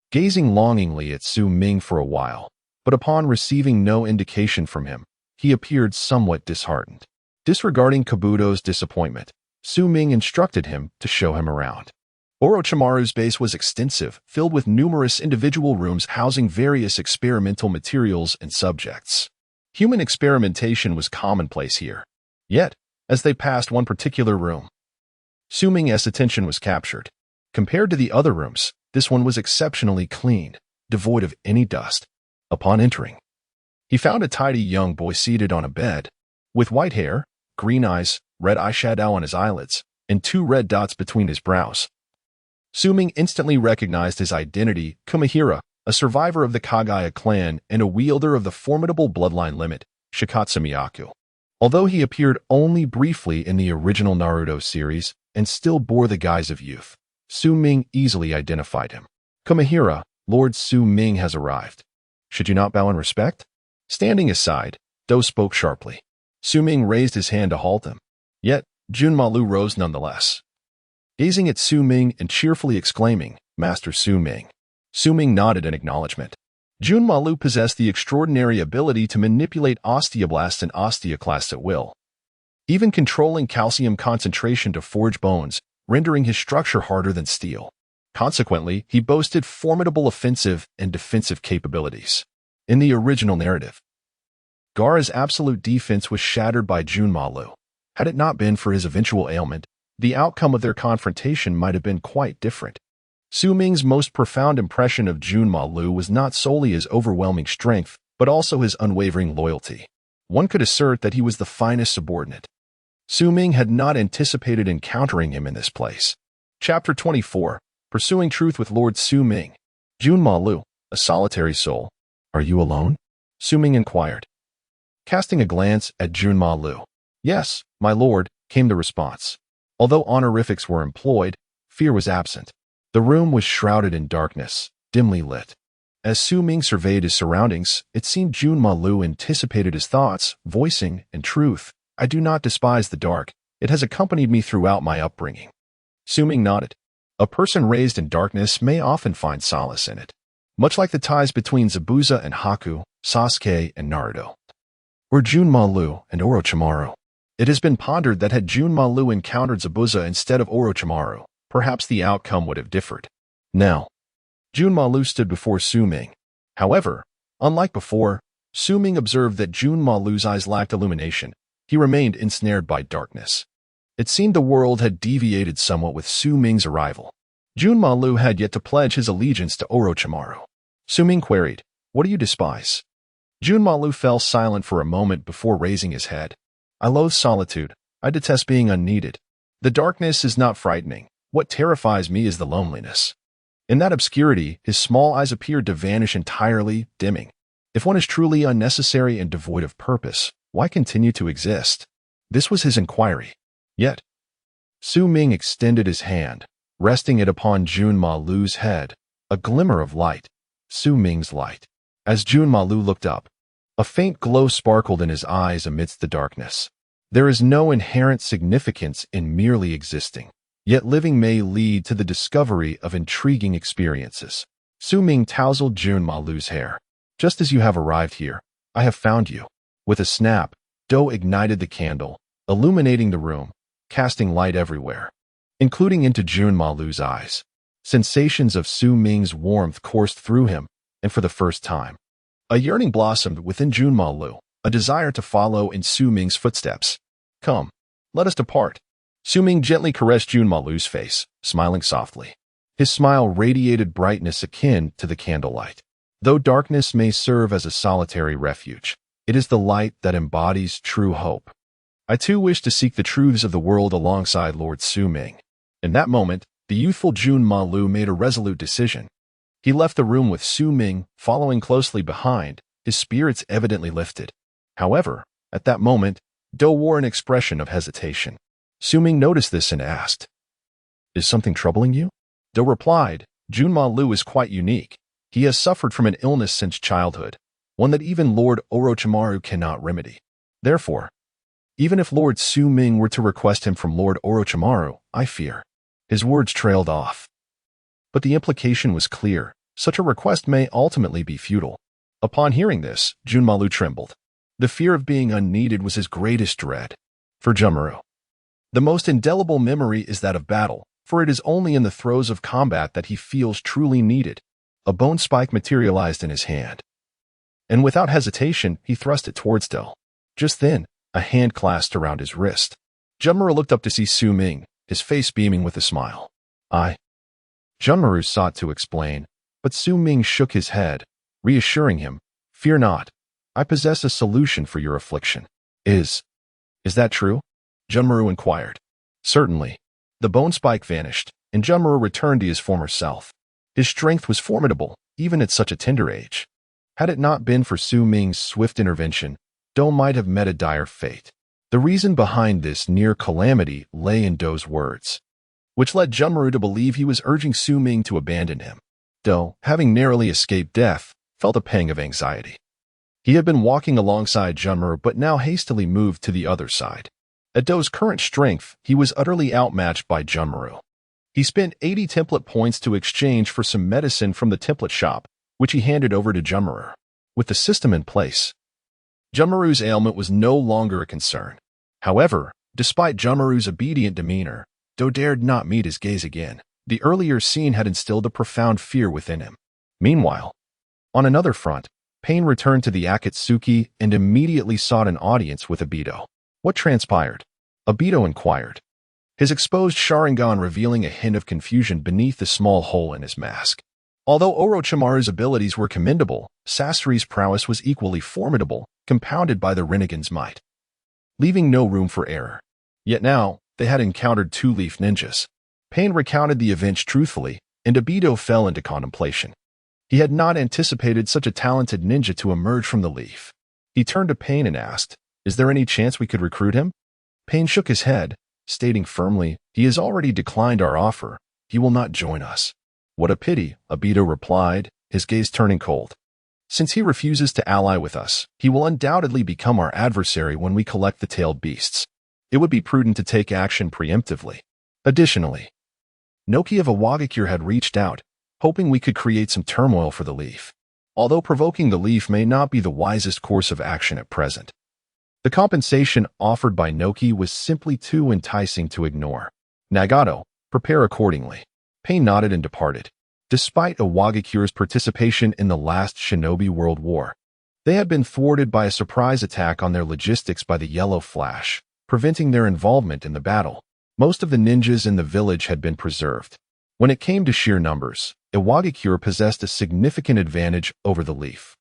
gazing longingly at Su Ming for a while, but upon receiving no indication from him, he appeared somewhat disheartened. Disregarding Kabuto's disappointment, Su Ming instructed him to show him around. Orochimaru's base was extensive, filled with numerous individual rooms housing various experimental materials and subjects. Human experimentation was commonplace here. Yet, as they passed one particular room, Su Ming's attention was captured. Compared to the other rooms, this one was exceptionally clean, devoid of any dust. Upon entering, he found a tidy young boy seated on a bed, with white hair, green eyes, red eyeshadow on his eyelids, and 2 red dots between his brows. Su Ming instantly recognized his identity, Kumahira, a survivor of the Kagaya clan and a wielder of the formidable bloodline limit, Shikatsu Miyaku. Although he appeared only briefly in the original Naruto series and still bore the guise of youth, Su Ming easily identified him. Kumahira, Lord Su Ming has arrived. Should you not bow in respect? Standing aside, Do spoke sharply. Su Ming raised his hand to halt him. Yet, Junmalu rose nonetheless, gazing at Su Ming and cheerfully exclaiming, "Master Su Ming." Su Ming nodded in acknowledgement. Junmalu possessed the extraordinary ability to manipulate osteoblasts and osteoclasts at will, even controlling calcium concentration to forge bones, rendering his structure harder than steel. Consequently, he boasted formidable offensive and defensive capabilities. In the original narrative, Gaara's absolute defense was shattered by Junmalu, Had it not been for his eventual ailment, the outcome of their confrontation might have been quite different. Su Ming's most profound impression of Junma Lu was not solely his overwhelming strength, but also his unwavering loyalty. One could assert that he was the finest subordinate. Su Ming had not anticipated encountering him in this place. Chapter 24. Pursuing Truth with Lord Su Ming. Junma Lu, a solitary soul. Are you alone? Su Ming inquired. Casting a glance at Junma Lu. Yes, my lord, came the response. Although honorifics were employed, fear was absent. The room was shrouded in darkness, dimly lit. As Su Ming surveyed his surroundings, it seemed Junma Lu anticipated his thoughts, voicing, in truth, I do not despise the dark. It has accompanied me throughout my upbringing. Su Ming nodded. A person raised in darkness may often find solace in it. Much like the ties between Zabuza and Haku, Sasuke and Naruto. Or Junma Lu and Orochimaru. It has been pondered that had Junma Lu encountered Zabuza instead of Orochimaru, perhaps the outcome would have differed. Now, Junma Lu stood before Su Ming. However, unlike before, Su Ming observed that Junma Lu's eyes lacked illumination. He remained ensnared by darkness. It seemed the world had deviated somewhat with Su Ming's arrival. Junma Lu had yet to pledge his allegiance to Orochimaru. Su Ming queried, what do you despise? Junma Lu fell silent for a moment before raising his head. I loathe solitude. I detest being unneeded. The darkness is not frightening. What terrifies me is the loneliness. In that obscurity, his small eyes appeared to vanish entirely, dimming. If one is truly unnecessary and devoid of purpose, why continue to exist? This was his inquiry. Yet, Su Ming extended his hand, resting it upon Junma Lu's head, a glimmer of light, Su Ming's light. As Junma Lu looked up, a faint glow sparkled in his eyes amidst the darkness. There is no inherent significance in merely existing, yet living may lead to the discovery of intriguing experiences. Su Ming tousled Junma Lu's hair. Just as you have arrived here, I have found you. With a snap, Do ignited the candle, illuminating the room, casting light everywhere, including into Junma Lu's eyes. Sensations of Su Ming's warmth coursed through him, and for the first time, a yearning blossomed within Junma Lu, a desire to follow in Su Ming's footsteps. Come, let us depart. Su Ming gently caressed Junma Lu's face, smiling softly. His smile radiated brightness akin to the candlelight. Though darkness may serve as a solitary refuge, it is the light that embodies true hope. I too wish to seek the truths of the world alongside Lord Su Ming. In that moment, the youthful Junma Lu made a resolute decision. He left the room with Su Ming, following closely behind, his spirits evidently lifted. However, at that moment, Do wore an expression of hesitation. Su Ming noticed this and asked, Is something troubling you? Do replied, Junma Lu is quite unique. He has suffered from an illness since childhood, one that even Lord Orochimaru cannot remedy. Therefore, even if Lord Su Ming were to request him from Lord Orochimaru, I fear. His words trailed off. But the implication was clear. Such a request may ultimately be futile. Upon hearing this, Junma Lu trembled. The fear of being unneeded was his greatest dread. For Junmaru, the most indelible memory is that of battle, for it is only in the throes of combat that he feels truly needed. A bone spike materialized in his hand, and without hesitation, he thrust it towards Do. Just then, a hand clasped around his wrist. Junmaru looked up to see Su Ming, his face beaming with a smile. Junmaru sought to explain, but Su Ming shook his head, reassuring him, Fear not. I possess a solution for your affliction. Is that true? Junmaru inquired. Certainly. The bone spike vanished, and Junmaru returned to his former self. His strength was formidable, even at such a tender age. Had it not been for Su Ming's swift intervention, Do might have met a dire fate. The reason behind this near calamity lay in Do's words, which led Junmaru to believe he was urging Su Ming to abandon him. Do, having narrowly escaped death, felt a pang of anxiety. He had been walking alongside Junmaru but now hastily moved to the other side. At Do's current strength, he was utterly outmatched by Junmaru. He spent 80 template points to exchange for some medicine from the template shop, which he handed over to Junmaru. With the system in place, Junmaru's ailment was no longer a concern. However, despite Junmaru's obedient demeanor, Do dared not meet his gaze again. The earlier scene had instilled a profound fear within him. Meanwhile, on another front, Pain returned to the Akatsuki and immediately sought an audience with Obito. What transpired? Obito inquired, his exposed Sharingan revealing a hint of confusion beneath the small hole in his mask. Although Orochimaru's abilities were commendable, Sasori's prowess was equally formidable, compounded by the Rinnegan's might, leaving no room for error. Yet now, they had encountered two Leaf Ninjas. Pain recounted the events truthfully, and Obito fell into contemplation. He had not anticipated such a talented ninja to emerge from the Leaf. He turned to Pain and asked, "Is there any chance we could recruit him?" Pain shook his head, stating firmly, "He has already declined our offer. He will not join us." "What a pity," Obito replied, his gaze turning cold. "Since he refuses to ally with us, he will undoubtedly become our adversary when we collect the tailed beasts. It would be prudent to take action preemptively." Additionally, Noki of Awagakure had reached out, hoping we could create some turmoil for the Leaf. Although provoking the Leaf may not be the wisest course of action at present, the compensation offered by Noki was simply too enticing to ignore. "Nagato, prepare accordingly." Pain nodded and departed. Despite Awagakure's participation in the last Shinobi World War, they had been thwarted by a surprise attack on their logistics by the Yellow Flash, preventing their involvement in the battle. Most of the ninjas in the village had been preserved. When it came to sheer numbers, Iwagakure possessed a significant advantage over the Leaf.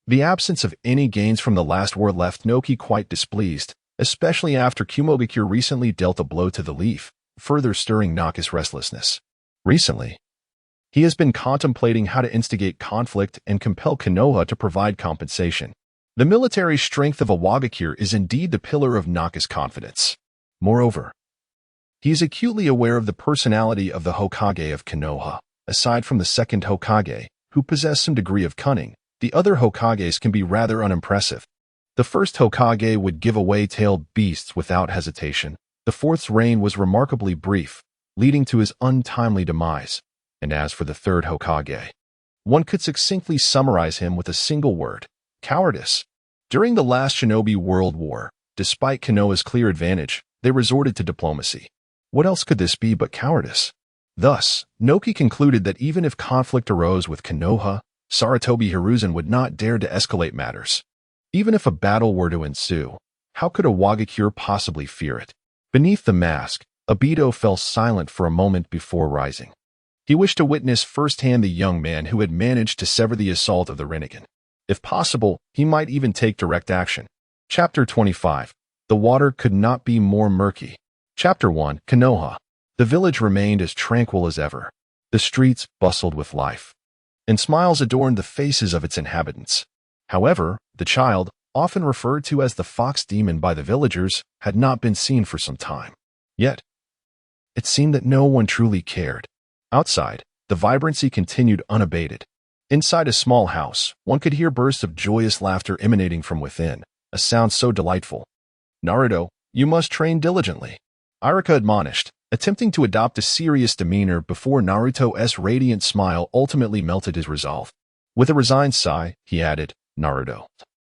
The absence of any gains from the last war left Noki quite displeased, especially after Kumogakure recently dealt a blow to the Leaf, further stirring Naka's restlessness. Recently, he has been contemplating how to instigate conflict and compel Konoha to provide compensation. The military strength of Awagakure is indeed the pillar of Naka's confidence. Moreover, he is acutely aware of the personality of the Hokage of Konoha. Aside from the second Hokage, who possess some degree of cunning, the other Hokages can be rather unimpressive. The first Hokage would give away tailed beasts without hesitation. The fourth's reign was remarkably brief, leading to his untimely demise. And as for the third Hokage, one could succinctly summarize him with a single word: cowardice. During the last Shinobi World War, despite Konoha's clear advantage, they resorted to diplomacy. What else could this be but cowardice? Thus, Noki concluded that even if conflict arose with Konoha, Sarutobi Hiruzen would not dare to escalate matters. Even if a battle were to ensue, how could Awagakure possibly fear it? Beneath the mask, Obito fell silent for a moment before rising. He wished to witness firsthand the young man who had managed to sever the assault of the Rinnegan. If possible, he might even take direct action. Chapter 25. The water could not be more murky. Chapter 1. Konoha. The village remained as tranquil as ever. The streets bustled with life, and smiles adorned the faces of its inhabitants. However, the child, often referred to as the fox demon by the villagers, had not been seen for some time. Yet, it seemed that no one truly cared. Outside, the vibrancy continued unabated. Inside a small house, one could hear bursts of joyous laughter emanating from within, a sound so delightful. "Naruto, you must train diligently," Iruka admonished, attempting to adopt a serious demeanor before Naruto's radiant smile ultimately melted his resolve. With a resigned sigh, he added, "Naruto,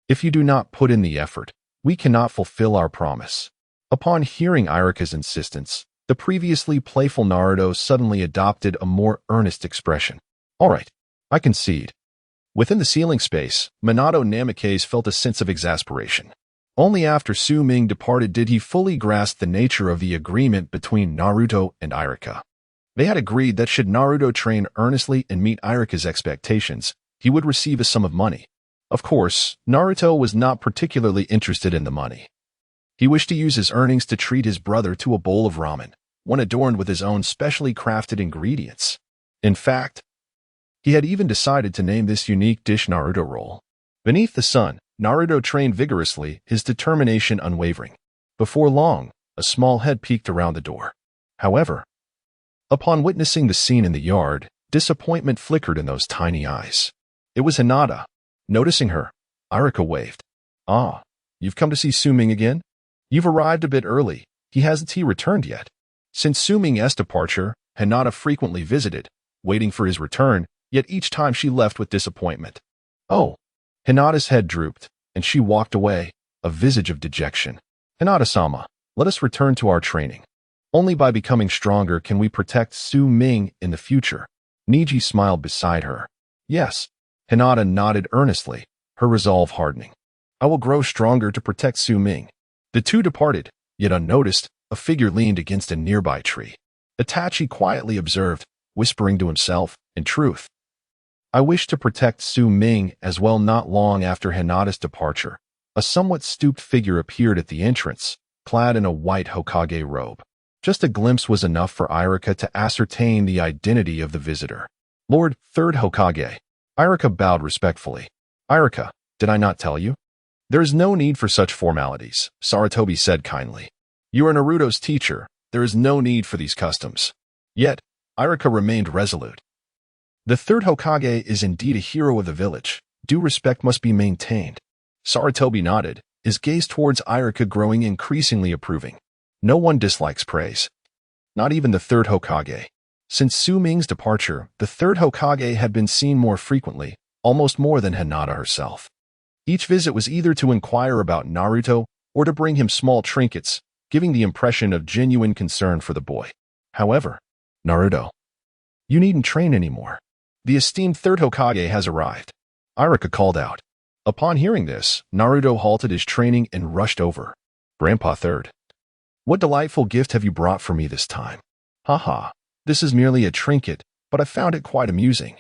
if you do not put in the effort, we cannot fulfill our promise." Upon hearing Iruka's insistence, the previously playful Naruto suddenly adopted a more earnest expression. "All right, I concede." Within the ceiling space, Minato Namikaze felt a sense of exasperation. Only after Su Ming departed did he fully grasp the nature of the agreement between Naruto and Iruka. They had agreed that should Naruto train earnestly and meet Iruka's expectations, he would receive a sum of money. Of course, Naruto was not particularly interested in the money. He wished to use his earnings to treat his brother to a bowl of ramen, one adorned with his own specially crafted ingredients. In fact, he had even decided to name this unique dish Naruto Roll. Beneath the sun, Naruto trained vigorously, his determination unwavering. Before long, a small head peeked around the door. However, upon witnessing the scene in the yard, disappointment flickered in those tiny eyes. It was Hinata. Noticing her, Iruka waved. "Ah, you've come to see Su Ming again? You've arrived a bit early. Hasn't he returned yet?" Since Su Ming's departure, Hinata frequently visited, waiting for his return, yet each time she left with disappointment. "Oh." Hinata's head drooped, and she walked away, a visage of dejection. "Hinata-sama, let us return to our training. Only by becoming stronger can we protect Su Ming in the future." Niji smiled beside her. "Yes." Hinata nodded earnestly, her resolve hardening. "I will grow stronger to protect Su Ming." The two departed, Yet unnoticed, a figure leaned against a nearby tree. Itachi quietly observed, whispering to himself, in truth, I wish to protect Su Ming as well. Not long after Hinata's departure, a somewhat stooped figure appeared at the entrance, clad in a white Hokage robe. Just a glimpse was enough for Iruka to ascertain the identity of the visitor. Lord, Third Hokage. Iruka bowed respectfully. Iruka, did I not tell you? There is no need for such formalities, Sarutobi said kindly. You are Naruto's teacher. There is no need for these customs. Yet, Iruka remained resolute. The Third Hokage is indeed a hero of the village. Due respect must be maintained. Sarutobi nodded, his gaze towards Iruka growing increasingly approving. No one dislikes praise. Not even the Third Hokage. Since Su Ming's departure, the Third Hokage had been seen more frequently, almost more than Hinata herself. Each visit was either to inquire about Naruto or to bring him small trinkets, giving the impression of genuine concern for the boy. However, Naruto, you needn't train anymore. The esteemed Third Hokage has arrived. Iruka called out. Upon hearing this, Naruto halted his training and rushed over. Grandpa Third, what delightful gift have you brought for me this time? Haha, this is merely a trinket, but I found it quite amusing.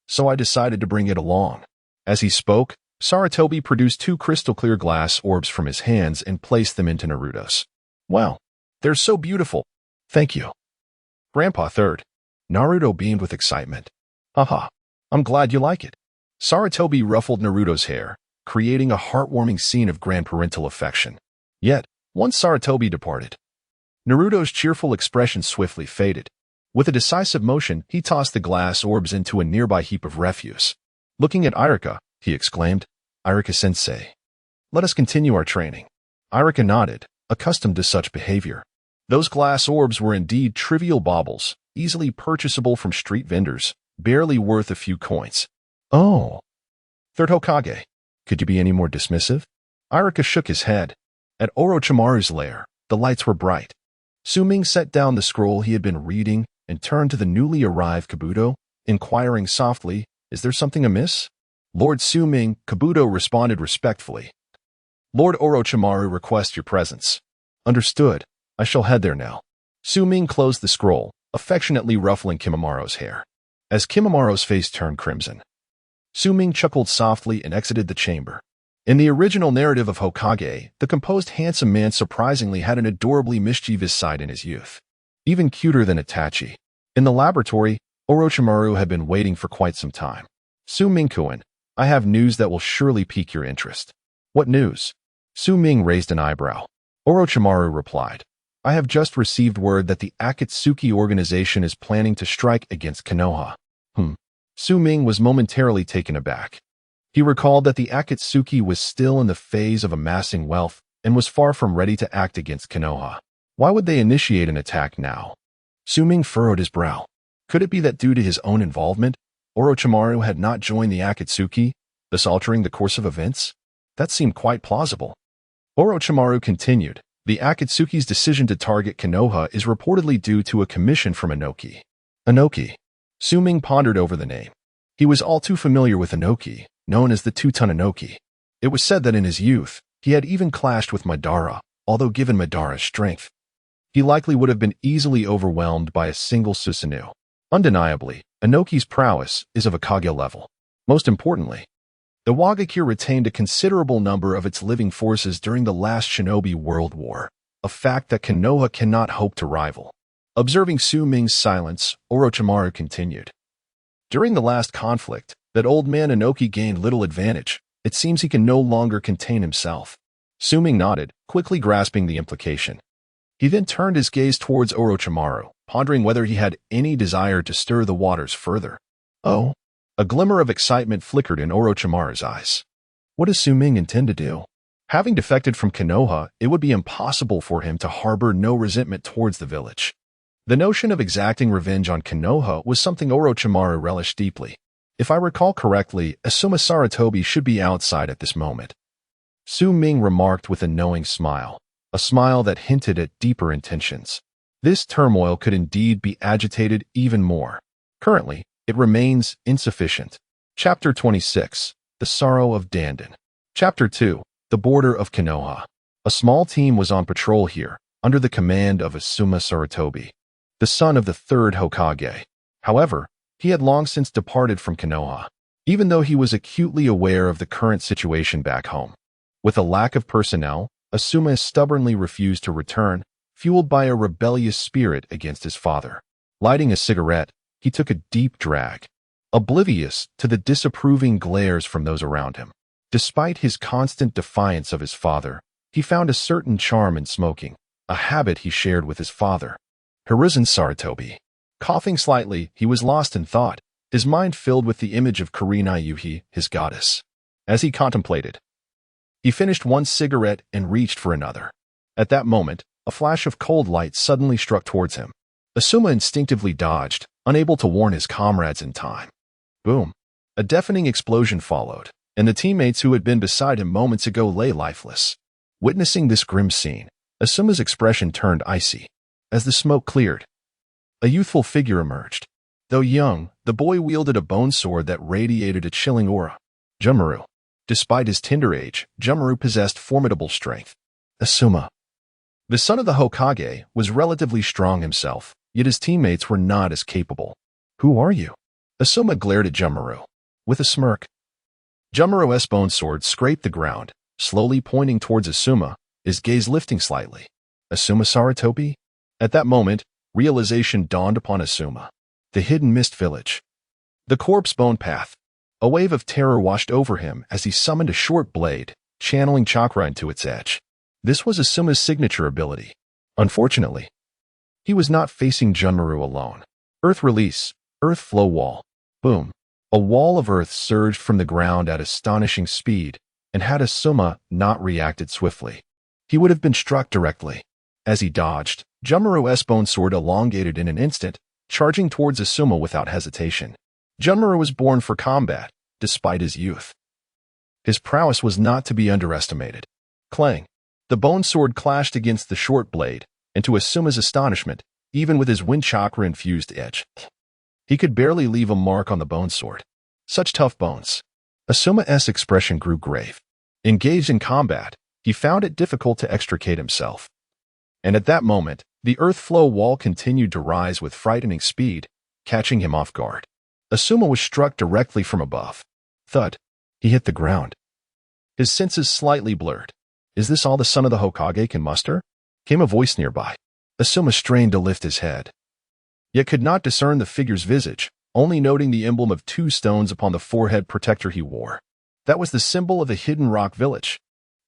So I decided to bring it along. As he spoke, Sarutobi produced 2 crystal-clear glass orbs from his hands and placed them into Naruto's. Wow, they're so beautiful. Thank you. Grandpa Third. Naruto beamed with excitement. Haha, I'm glad you like it. Sarutobi ruffled Naruto's hair, creating a heartwarming scene of grandparental affection. Yet, once Sarutobi departed, Naruto's cheerful expression swiftly faded. With a decisive motion, he tossed the glass orbs into a nearby heap of refuse. Looking at Iruka, he exclaimed, Iruka-sensei, let us continue our training. Iruka nodded, accustomed to such behavior. Those glass orbs were indeed trivial baubles, easily purchasable from street vendors, barely worth a few coins. Oh. Third Hokage, could you be any more dismissive? Iruka shook his head. At Orochimaru's lair, the lights were bright. Su Ming set down the scroll he had been reading and turned to the newly arrived Kabuto, inquiring softly, is there something amiss? Lord Su Ming, Kabuto responded respectfully. Lord Orochimaru requests your presence. Understood. I shall head there now. Su Ming closed the scroll, affectionately ruffling Kimamaro's hair. As Kimamaro's face turned crimson, Su Ming chuckled softly and exited the chamber. In the original narrative of Hokage, the composed handsome man surprisingly had an adorably mischievous side in his youth. Even cuter than Itachi. In the laboratory, Orochimaru had been waiting for quite some time. Su Ming-kun, I have news that will surely pique your interest. What news? Su Ming raised an eyebrow. Orochimaru replied, I have just received word that the Akatsuki organization is planning to strike against Konoha. Su Ming was momentarily taken aback. He recalled that the Akatsuki was still in the phase of amassing wealth and was far from ready to act against Konoha. Why would they initiate an attack now? Su Ming furrowed his brow. Could it be that due to his own involvement, Orochimaru had not joined the Akatsuki, thus altering the course of events? That seemed quite plausible. Orochimaru continued, the Akatsuki's decision to target Konoha is reportedly due to a commission from Inoki. Inoki. Su Ming pondered over the name. He was all too familiar with Inoki, known as the Two-Ton Inoki. It was said that in his youth, he had even clashed with Madara, although given Madara's strength, he likely would have been easily overwhelmed by a single Susanoo. Undeniably, Inoki's prowess is of a Kage level. Most importantly, the Wagakure retained a considerable number of its living forces during the last Shinobi World War, a fact that Konoha cannot hope to rival. Observing Su Ming's silence, Orochimaru continued. During the last conflict, that old man Inoki gained little advantage. It seems he can no longer contain himself. Su Ming nodded, quickly grasping the implication. He then turned his gaze towards Orochimaru, pondering whether he had any desire to stir the waters further. Oh, a glimmer of excitement flickered in Orochimaru's eyes. What does Su Ming intend to do? Having defected from Konoha, it would be impossible for him to harbor no resentment towards the village. The notion of exacting revenge on Konoha was something Orochimaru relished deeply. If I recall correctly, Asuma Sarutobi should be outside at this moment. Su Ming remarked with a knowing smile, a smile that hinted at deeper intentions. This turmoil could indeed be agitated even more. Currently, it remains insufficient. Chapter 26, The Sorrow of Dandan. Chapter 2, The Border of Konoha. A small team was on patrol here, under the command of Asuma Sarutobi, the son of the third Hokage. However, he had long since departed from Konoha, even though he was acutely aware of the current situation back home. With a lack of personnel, Asuma stubbornly refused to return, fueled by a rebellious spirit against his father. Lighting a cigarette, he took a deep drag, oblivious to the disapproving glares from those around him. Despite his constant defiance of his father, he found a certain charm in smoking, a habit he shared with his father. Hiruzen Sarutobi. Coughing slightly, he was lost in thought, his mind filled with the image of Kurenai Yuhi, his goddess. As he contemplated, he finished one cigarette and reached for another. At that moment, a flash of cold light suddenly struck towards him. Asuma instinctively dodged, unable to warn his comrades in time. Boom! A deafening explosion followed, and the teammates who had been beside him moments ago lay lifeless. Witnessing this grim scene, Asuma's expression turned icy. As the smoke cleared, a youthful figure emerged. Though young, the boy wielded a bone sword that radiated a chilling aura. Jumuru. Despite his tender age, Jumuru possessed formidable strength. Asuma, the son of the Hokage, was relatively strong himself, yet his teammates were not as capable. Who are you? Asuma glared at Jumuru. With a smirk, Jumuru's bone sword scraped the ground, slowly pointing towards Asuma, his gaze lifting slightly. Asuma Sarutobi? At that moment, realization dawned upon Asuma. The hidden mist village. The corpse bone path. A wave of terror washed over him as he summoned a short blade, channeling chakra into its edge. This was Asuma's signature ability. Unfortunately, he was not facing Jumuru alone. Earth release. Earth flow wall. Boom. A wall of earth surged from the ground at astonishing speed, and had Asuma not reacted swiftly, he would have been struck directly. As he dodged, Jumuru's bone sword elongated in an instant, charging towards Asuma without hesitation. Jumuru was born for combat, despite his youth. His prowess was not to be underestimated. Clang! The bone sword clashed against the short blade, and to Asuma's astonishment, even with his wind chakra-infused edge, he could barely leave a mark on the bone sword. Such tough bones. Asuma's expression grew grave. Engaged in combat, he found it difficult to extricate himself. And at that moment, the earth flow wall continued to rise with frightening speed, catching him off guard. Asuma was struck directly from above. Thud. He hit the ground. His senses slightly blurred. Is this all the son of the Hokage can muster? Came a voice nearby. Asuma strained to lift his head, yet could not discern the figure's visage, only noting the emblem of 2 stones upon the forehead protector he wore. That was the symbol of the hidden rock village.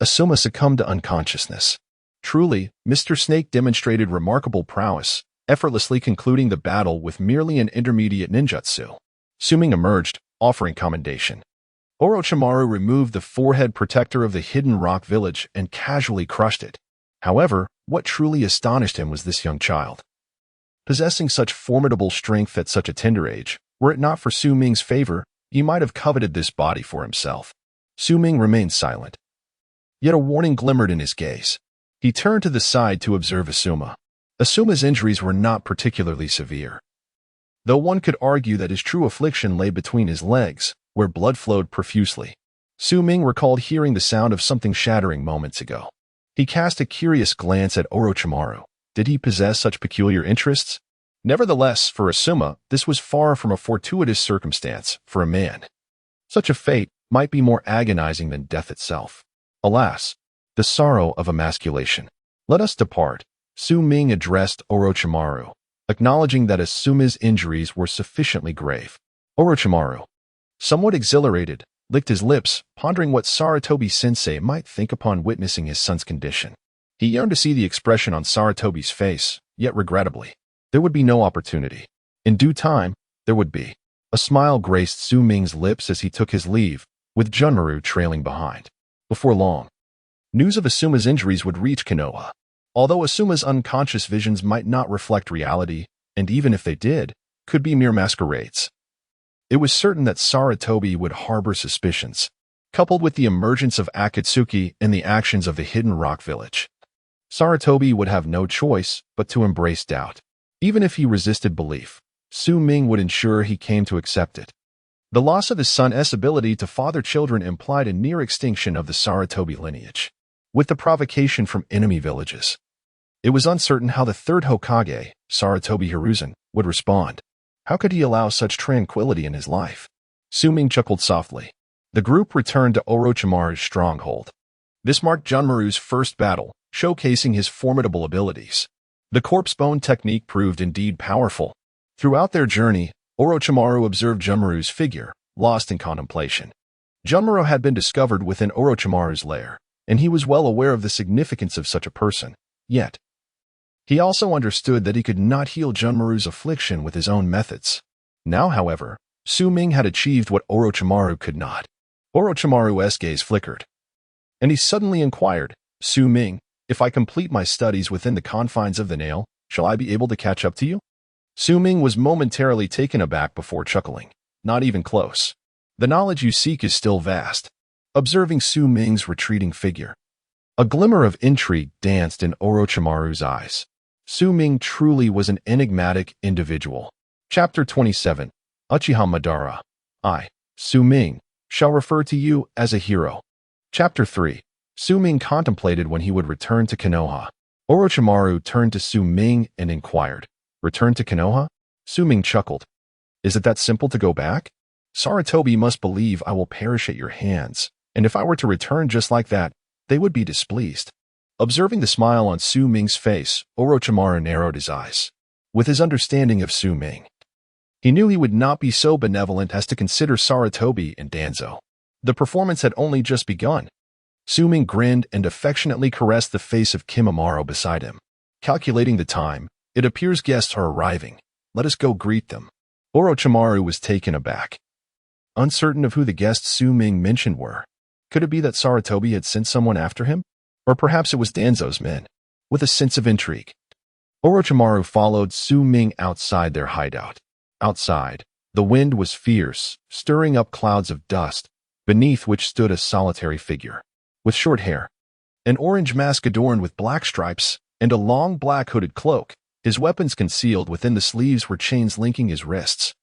Asuma succumbed to unconsciousness. Truly, Mr. Snake demonstrated remarkable prowess, effortlessly concluding the battle with merely an intermediate ninjutsu. Suming emerged, offering commendation. Orochimaru removed the forehead protector of the hidden rock village and casually crushed it. However, what truly astonished him was this young child. Possessing such formidable strength at such a tender age, were it not for Su Ming's favor, he might have coveted this body for himself. Su Ming remained silent. Yet a warning glimmered in his gaze. He turned to the side to observe Asuma. Asuma's injuries were not particularly severe, though one could argue that his true affliction lay between his legs, where blood flowed profusely. Su Ming recalled hearing the sound of something shattering moments ago. He cast a curious glance at Orochimaru. Did he possess such peculiar interests? Nevertheless, for Asuma, this was far from a fortuitous circumstance for a man. Such a fate might be more agonizing than death itself. Alas, the sorrow of emasculation. Let us depart, Su Ming addressed Orochimaru, acknowledging that Asuma's injuries were sufficiently grave. Orochimaru, somewhat exhilarated, licked his lips, pondering what Sarutobi-sensei might think upon witnessing his son's condition. He yearned to see the expression on Sarutobi's face, yet regrettably, there would be no opportunity. In due time, there would be. A smile graced Su Ming's lips as he took his leave, with Jumuru trailing behind. Before long, news of Asuma's injuries would reach Konoha. Although Asuma's unconscious visions might not reflect reality, and even if they did, could be mere masquerades, it was certain that Sarutobi would harbor suspicions, coupled with the emergence of Akatsuki and the actions of the hidden rock village. Sarutobi would have no choice but to embrace doubt. Even if he resisted belief, Su Ming would ensure he came to accept it. The loss of his son's ability to father children implied a near extinction of the Sarutobi lineage. with the provocation from enemy villages. It was uncertain how the third Hokage, Sarutobi Hiruzen, would respond. How could he allow such tranquility in his life? Suming chuckled softly. The group returned to Orochimaru's stronghold. This marked Junmaru's first battle, showcasing his formidable abilities. The corpse bone technique proved indeed powerful. Throughout their journey, Orochimaru observed Junmaru's figure, lost in contemplation. Junmaru had been discovered within Orochimaru's lair, and he was well aware of the significance of such a person. Yet, he also understood that he could not heal Junmaru's affliction with his own methods. Now, however, Su-Ming had achieved what Orochimaru could not. Orochimaru's gaze flickered, and he suddenly inquired, Su-Ming, if I complete my studies within the confines of the nail, shall I be able to catch up to you? Su-Ming was momentarily taken aback before chuckling. Not even close. The knowledge you seek is still vast. Observing Su-Ming's retreating figure, a glimmer of intrigue danced in Orochimaru's eyes. Su-Ming truly was an enigmatic individual. Chapter 27. Uchiha Madara. I, Su-Ming, shall refer to you as a hero. Chapter 3. Su-Ming contemplated when he would return to Konoha. Orochimaru turned to Su-Ming and inquired, Return to Konoha? Su-Ming chuckled. Is it that simple to go back? Sarutobi must believe I will perish at your hands, and if I were to return just like that, they would be displeased. Observing the smile on Su-Ming's face, Orochimaru narrowed his eyes. With his understanding of Su-Ming, he knew he would not be so benevolent as to consider Sarutobi and Danzo. The performance had only just begun. Su-Ming grinned and affectionately caressed the face of Kimimaro beside him. Calculating the time, it appears guests are arriving. Let us go greet them. Orochimaru was taken aback, uncertain of who the guests Su-Ming mentioned were. Could it be that Sarutobi had sent someone after him? Or perhaps it was Danzo's men. With a sense of intrigue, Orochimaru followed Su-Ming outside their hideout. Outside, the wind was fierce, stirring up clouds of dust, beneath which stood a solitary figure. With short hair, an orange mask adorned with black stripes, and a long black hooded cloak, his weapons concealed within the sleeves were chains linking his wrists.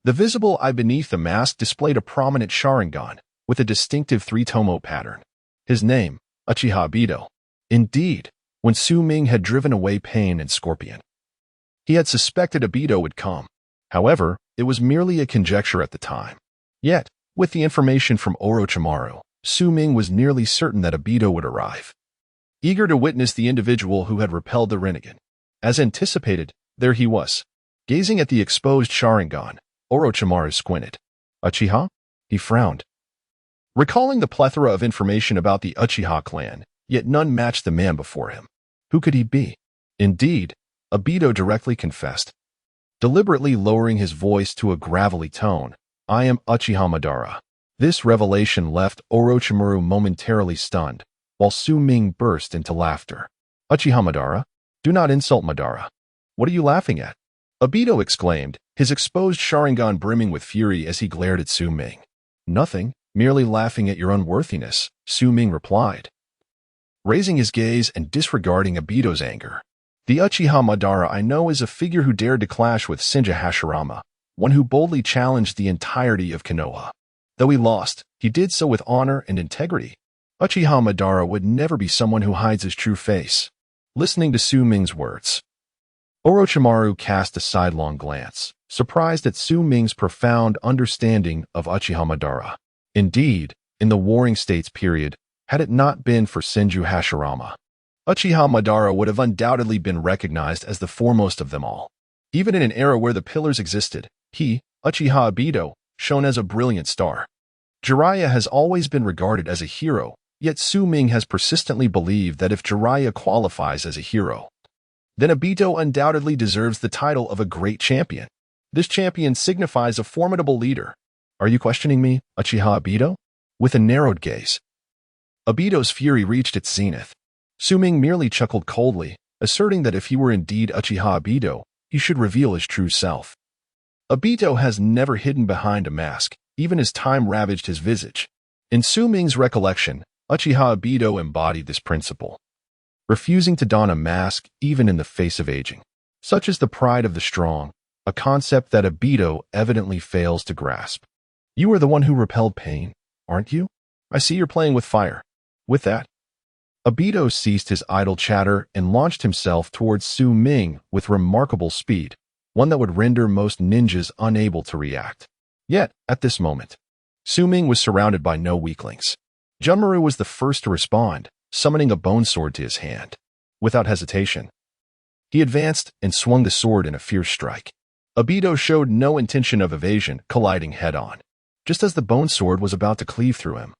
The visible eye beneath the mask displayed a prominent Sharingan, with a distinctive three-tomo pattern. His name, Uchiha Obito. Indeed, when Su-Ming had driven away Pain and Scorpion, he had suspected Obito would come. However, it was merely a conjecture at the time. Yet, with the information from Orochimaru, Su-Ming was nearly certain that Obito would arrive. Eager to witness the individual who had repelled the renegade. As anticipated, there he was. Gazing at the exposed Sharingan, Orochimaru squinted. Uchiha? He frowned. Recalling the plethora of information about the Uchiha clan, yet none matched the man before him. Who could he be? Indeed, Obito directly confessed. Deliberately lowering his voice to a gravelly tone, I am Uchiha Madara. This revelation left Orochimaru momentarily stunned, while Su-Ming burst into laughter. Uchiha Madara? Do not insult Madara. What are you laughing at? Obito exclaimed, his exposed Sharingan brimming with fury as he glared at Su-Ming. Nothing, merely laughing at your unworthiness, Su-Ming replied, raising his gaze and disregarding Obito's anger. The Uchiha Madara I know is a figure who dared to clash with Senju Hashirama, one who boldly challenged the entirety of Konoha. Though he lost, he did so with honor and integrity. Uchiha Madara would never be someone who hides his true face. Listening to Su-Ming's words, Orochimaru cast a sidelong glance, surprised at Su-Ming's profound understanding of Uchiha Madara. Indeed, in the Warring States period, had it not been for Senju Hashirama, Uchiha Madara would have undoubtedly been recognized as the foremost of them all. Even in an era where the pillars existed, he, Uchiha Obito, shone as a brilliant star. Jiraiya has always been regarded as a hero, yet Su-Ming has persistently believed that if Jiraiya qualifies as a hero, then Obito undoubtedly deserves the title of a great champion. This champion signifies a formidable leader. Are you questioning me, Uchiha Obito? With a narrowed gaze, Obito's fury reached its zenith. Su-Ming merely chuckled coldly, asserting that if he were indeed Uchiha Obito, he should reveal his true self. Obito has never hidden behind a mask, even as time ravaged his visage. In Su-Ming's recollection, Uchiha Obito embodied this principle, refusing to don a mask even in the face of aging. Such is the pride of the strong, a concept that Obito evidently fails to grasp. You are the one who repelled Pain, aren't you? I see you're playing with fire. With that, Obito ceased his idle chatter and launched himself towards Su Ming with remarkable speed, one that would render most ninjas unable to react. Yet, at this moment, Su Ming was surrounded by no weaklings. Junmaru was the first to respond, summoning a bone sword to his hand. Without hesitation, he advanced and swung the sword in a fierce strike. Obito showed no intention of evasion, colliding head-on, just as the bone sword was about to cleave through him.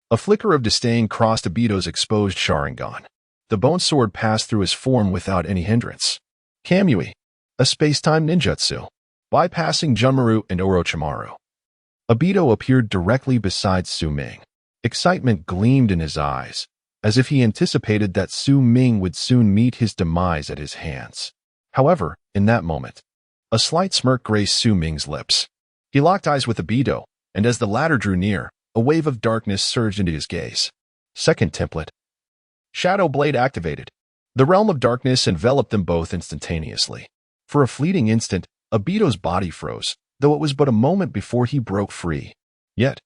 A flicker of disdain crossed Obito's exposed Sharingan. The bone sword passed through his form without any hindrance. Kamui, a space-time ninjutsu, bypassing Junmaru and Orochimaru. Obito appeared directly beside Su Ming. Excitement gleamed in his eyes, as if he anticipated that Su Ming would soon meet his demise at his hands. However, in that moment, a slight smirk graced Su Ming's lips. He locked eyes with Obito, and as the latter drew near, a wave of darkness surged into his gaze. Second template. Shadow Blade activated. The realm of darkness enveloped them both instantaneously. For a fleeting instant, Obito's body froze, though it was but a moment before he broke free. Yet,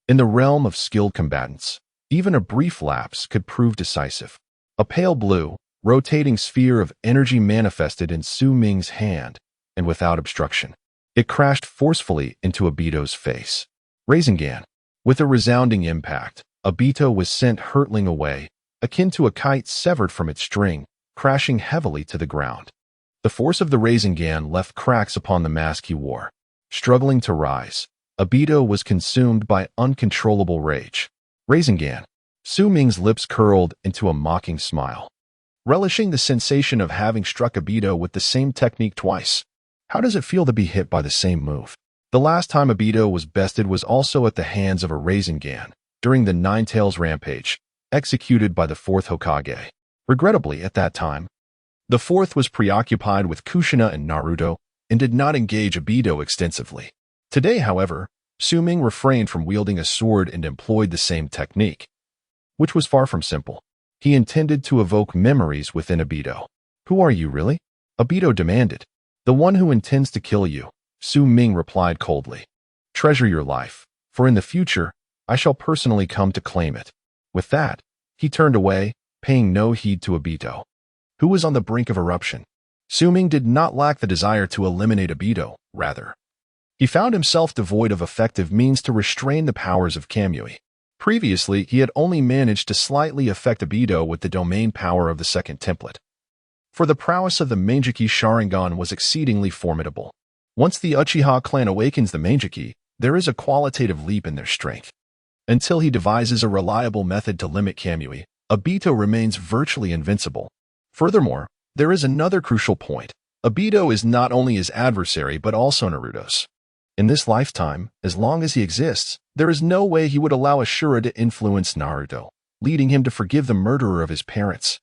in the realm of skilled combatants, even a brief lapse could prove decisive. A pale blue, rotating sphere of energy manifested in Su Ming's hand, and without obstruction, it crashed forcefully into Obito's face. Rasengan. With a resounding impact, Obito was sent hurtling away, akin to a kite severed from its string, crashing heavily to the ground. The force of the Rasengan left cracks upon the mask he wore. Struggling to rise, Obito was consumed by uncontrollable rage. Rasengan. Su Ming's lips curled into a mocking smile. Relishing the sensation of having struck Obito with the same technique twice. How does it feel to be hit by the same move? The last time Obito was bested was also at the hands of a Rasengan, during the Nine Tails Rampage, executed by the fourth Hokage. Regrettably, at that time, the fourth was preoccupied with Kushina and Naruto, and did not engage Obito extensively. Today, however, Su Ming refrained from wielding a sword and employed the same technique, which was far from simple. He intended to evoke memories within Obito. "Who are you, really?" Obito demanded. "The one who intends to kill you," Su Ming replied coldly. "Treasure your life, for in the future, I shall personally come to claim it." With that, he turned away, paying no heed to Obito, who was on the brink of eruption. Su Ming did not lack the desire to eliminate Obito, rather. He found himself devoid of effective means to restrain the powers of Kamui. Previously, he had only managed to slightly affect Obito with the domain power of the second template. For the prowess of the Manjiki Sharingan was exceedingly formidable. Once the Uchiha clan awakens the Manjiki, there is a qualitative leap in their strength. Until he devises a reliable method to limit Kamui, Obito remains virtually invincible. Furthermore, there is another crucial point. Obito is not only his adversary but also Naruto's. In this lifetime, as long as he exists, there is no way he would allow Ashura to influence Naruto, leading him to forgive the murderer of his parents.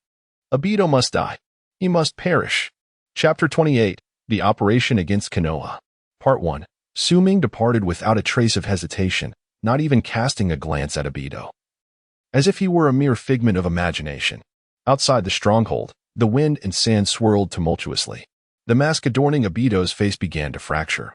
Obito must die. He must perish. Chapter 28. The Operation Against Konoha. Part 1. Su Ming departed without a trace of hesitation, not even casting a glance at Obito. As if he were a mere figment of imagination. Outside the stronghold, the wind and sand swirled tumultuously. The mask adorning Obito's face began to fracture,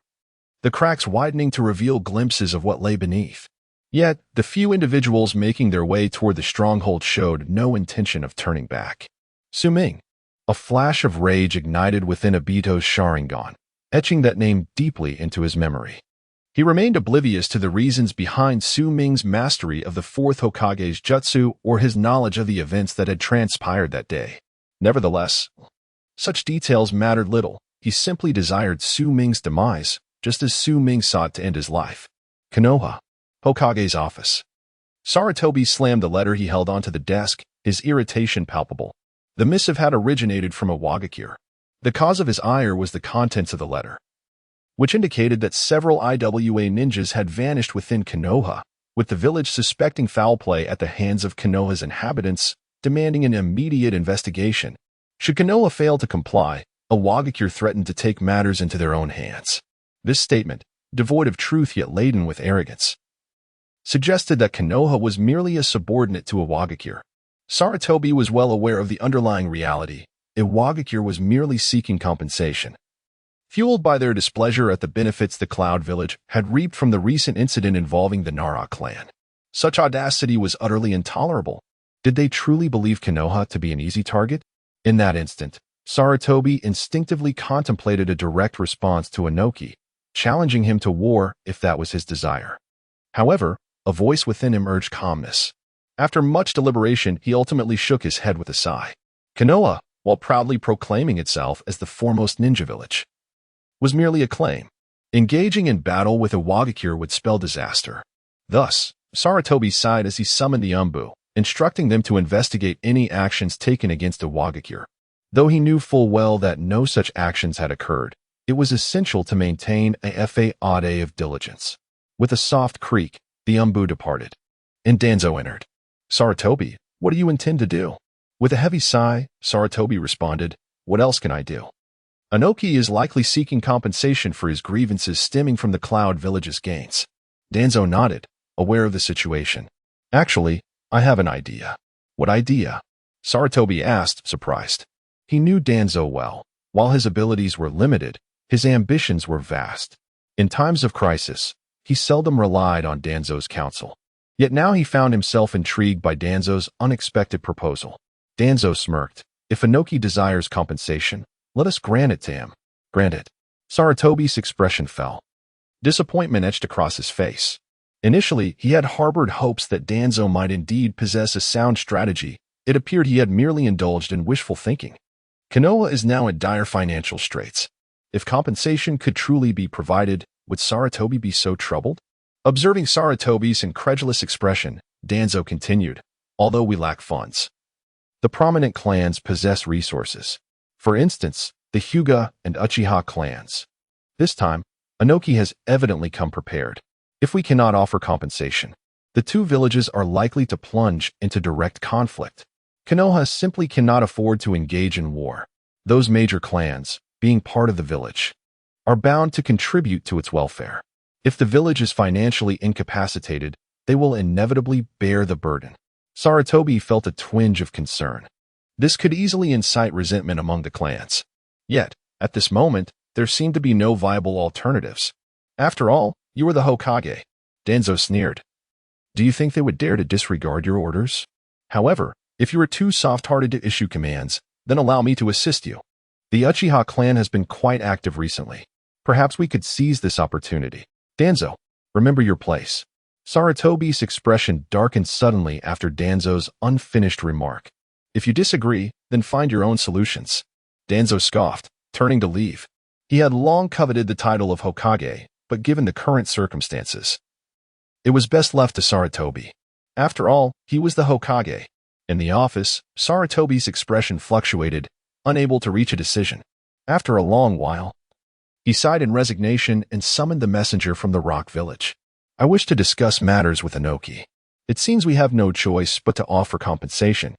the cracks widening to reveal glimpses of what lay beneath. Yet, the few individuals making their way toward the stronghold showed no intention of turning back. Su Ming. A flash of rage ignited within Obito's Sharingan, etching that name deeply into his memory. He remained oblivious to the reasons behind Su Ming's mastery of the fourth Hokage's jutsu or his knowledge of the events that had transpired that day. Nevertheless, such details mattered little. He simply desired Su Ming's demise, just as Su Ming sought to end his life. Konoha. Hokage's office. Sarutobi slammed the letter he held onto the desk, his irritation palpable. The missive had originated from a Wagakure. The cause of his ire was the contents of the letter, which indicated that several IWA ninjas had vanished within Konoha, with the village suspecting foul play at the hands of Konoha's inhabitants, demanding an immediate investigation. Should Konoha fail to comply, a Wagakure threatened to take matters into their own hands. This statement, devoid of truth yet laden with arrogance, suggested that Konoha was merely a subordinate to a Wagakure. Sarutobi was well aware of the underlying reality. A Wagakure was merely seeking compensation, fueled by their displeasure at the benefits the Cloud Village had reaped from the recent incident involving the Nara clan. Such audacity was utterly intolerable. Did they truly believe Konoha to be an easy target? In that instant, Saratobi instinctively contemplated a direct response to Inoki, challenging him to war if that was his desire. However, a voice within him urged calmness. After much deliberation, he ultimately shook his head with a sigh. Konoha, while proudly proclaiming itself as the foremost ninja village, was merely a claim. Engaging in battle with Iwagakure would spell disaster. Thus, Saratobi sighed as he summoned the Umbu, instructing them to investigate any actions taken against Iwagakure. Though he knew full well that no such actions had occurred, it was essential to maintain a fa of diligence. With a soft creak, the Umbu departed, and Danzo entered. Saratobi, what do you intend to do? With a heavy sigh, Saratobi responded, what else can I do? Inoki is likely seeking compensation for his grievances stemming from the Cloud Village's gains. Danzo nodded, aware of the situation. Actually, I have an idea. What idea? Saratobi asked, surprised. He knew Danzo well. While his abilities were limited, his ambitions were vast. In times of crisis, he seldom relied on Danzo's counsel. Yet now he found himself intrigued by Danzo's unexpected proposal. Danzo smirked. If Inoki desires compensation, let us grant it to him. Grant it. Saratobi's expression fell. Disappointment etched across his face. Initially, he had harbored hopes that Danzo might indeed possess a sound strategy. It appeared he had merely indulged in wishful thinking. Konoha is now in dire financial straits. If compensation could truly be provided, would Saratobi be so troubled? Observing Saratobi's incredulous expression, Danzo continued, although we lack funds, the prominent clans possess resources. For instance, the Hyuga and Uchiha clans. This time, Inoki has evidently come prepared. If we cannot offer compensation, the two villages are likely to plunge into direct conflict. Konoha simply cannot afford to engage in war. Those major clans, being part of the village, are bound to contribute to its welfare. If the village is financially incapacitated, they will inevitably bear the burden. Saratobi felt a twinge of concern. This could easily incite resentment among the clans. Yet, at this moment, there seemed to be no viable alternatives. After all, you were the Hokage. Danzo sneered. Do you think they would dare to disregard your orders? However, if you are too soft-hearted to issue commands, then allow me to assist you. The Uchiha clan has been quite active recently. Perhaps we could seize this opportunity. Danzo, remember your place. Saratobi's expression darkened suddenly after Danzo's unfinished remark. If you disagree, then find your own solutions. Danzo scoffed, turning to leave. He had long coveted the title of Hokage, but given the current circumstances, it was best left to Saratobi. After all, he was the Hokage. In the office, Saratobi's expression fluctuated, unable to reach a decision. After a long while, he sighed in resignation and summoned the messenger from the Rock Village. I wish to discuss matters with Inoki. It seems we have no choice but to offer compensation.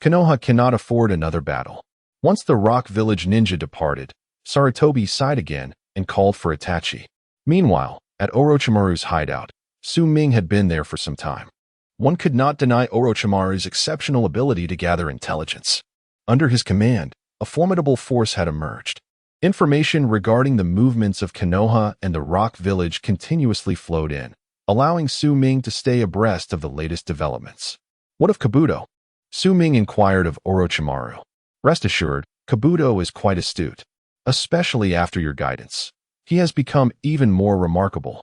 Konoha cannot afford another battle. Once the Rock Village ninja departed, Saratobi sighed again and called for Itachi. Meanwhile, at Orochimaru's hideout, Su Ming had been there for some time. One could not deny Orochimaru's exceptional ability to gather intelligence. Under his command, a formidable force had emerged. Information regarding the movements of Konoha and the Rock Village continuously flowed in, allowing Su Ming to stay abreast of the latest developments. What of Kabuto? Su Ming inquired of Orochimaru. Rest assured, Kabuto is quite astute, especially after your guidance. He has become even more remarkable.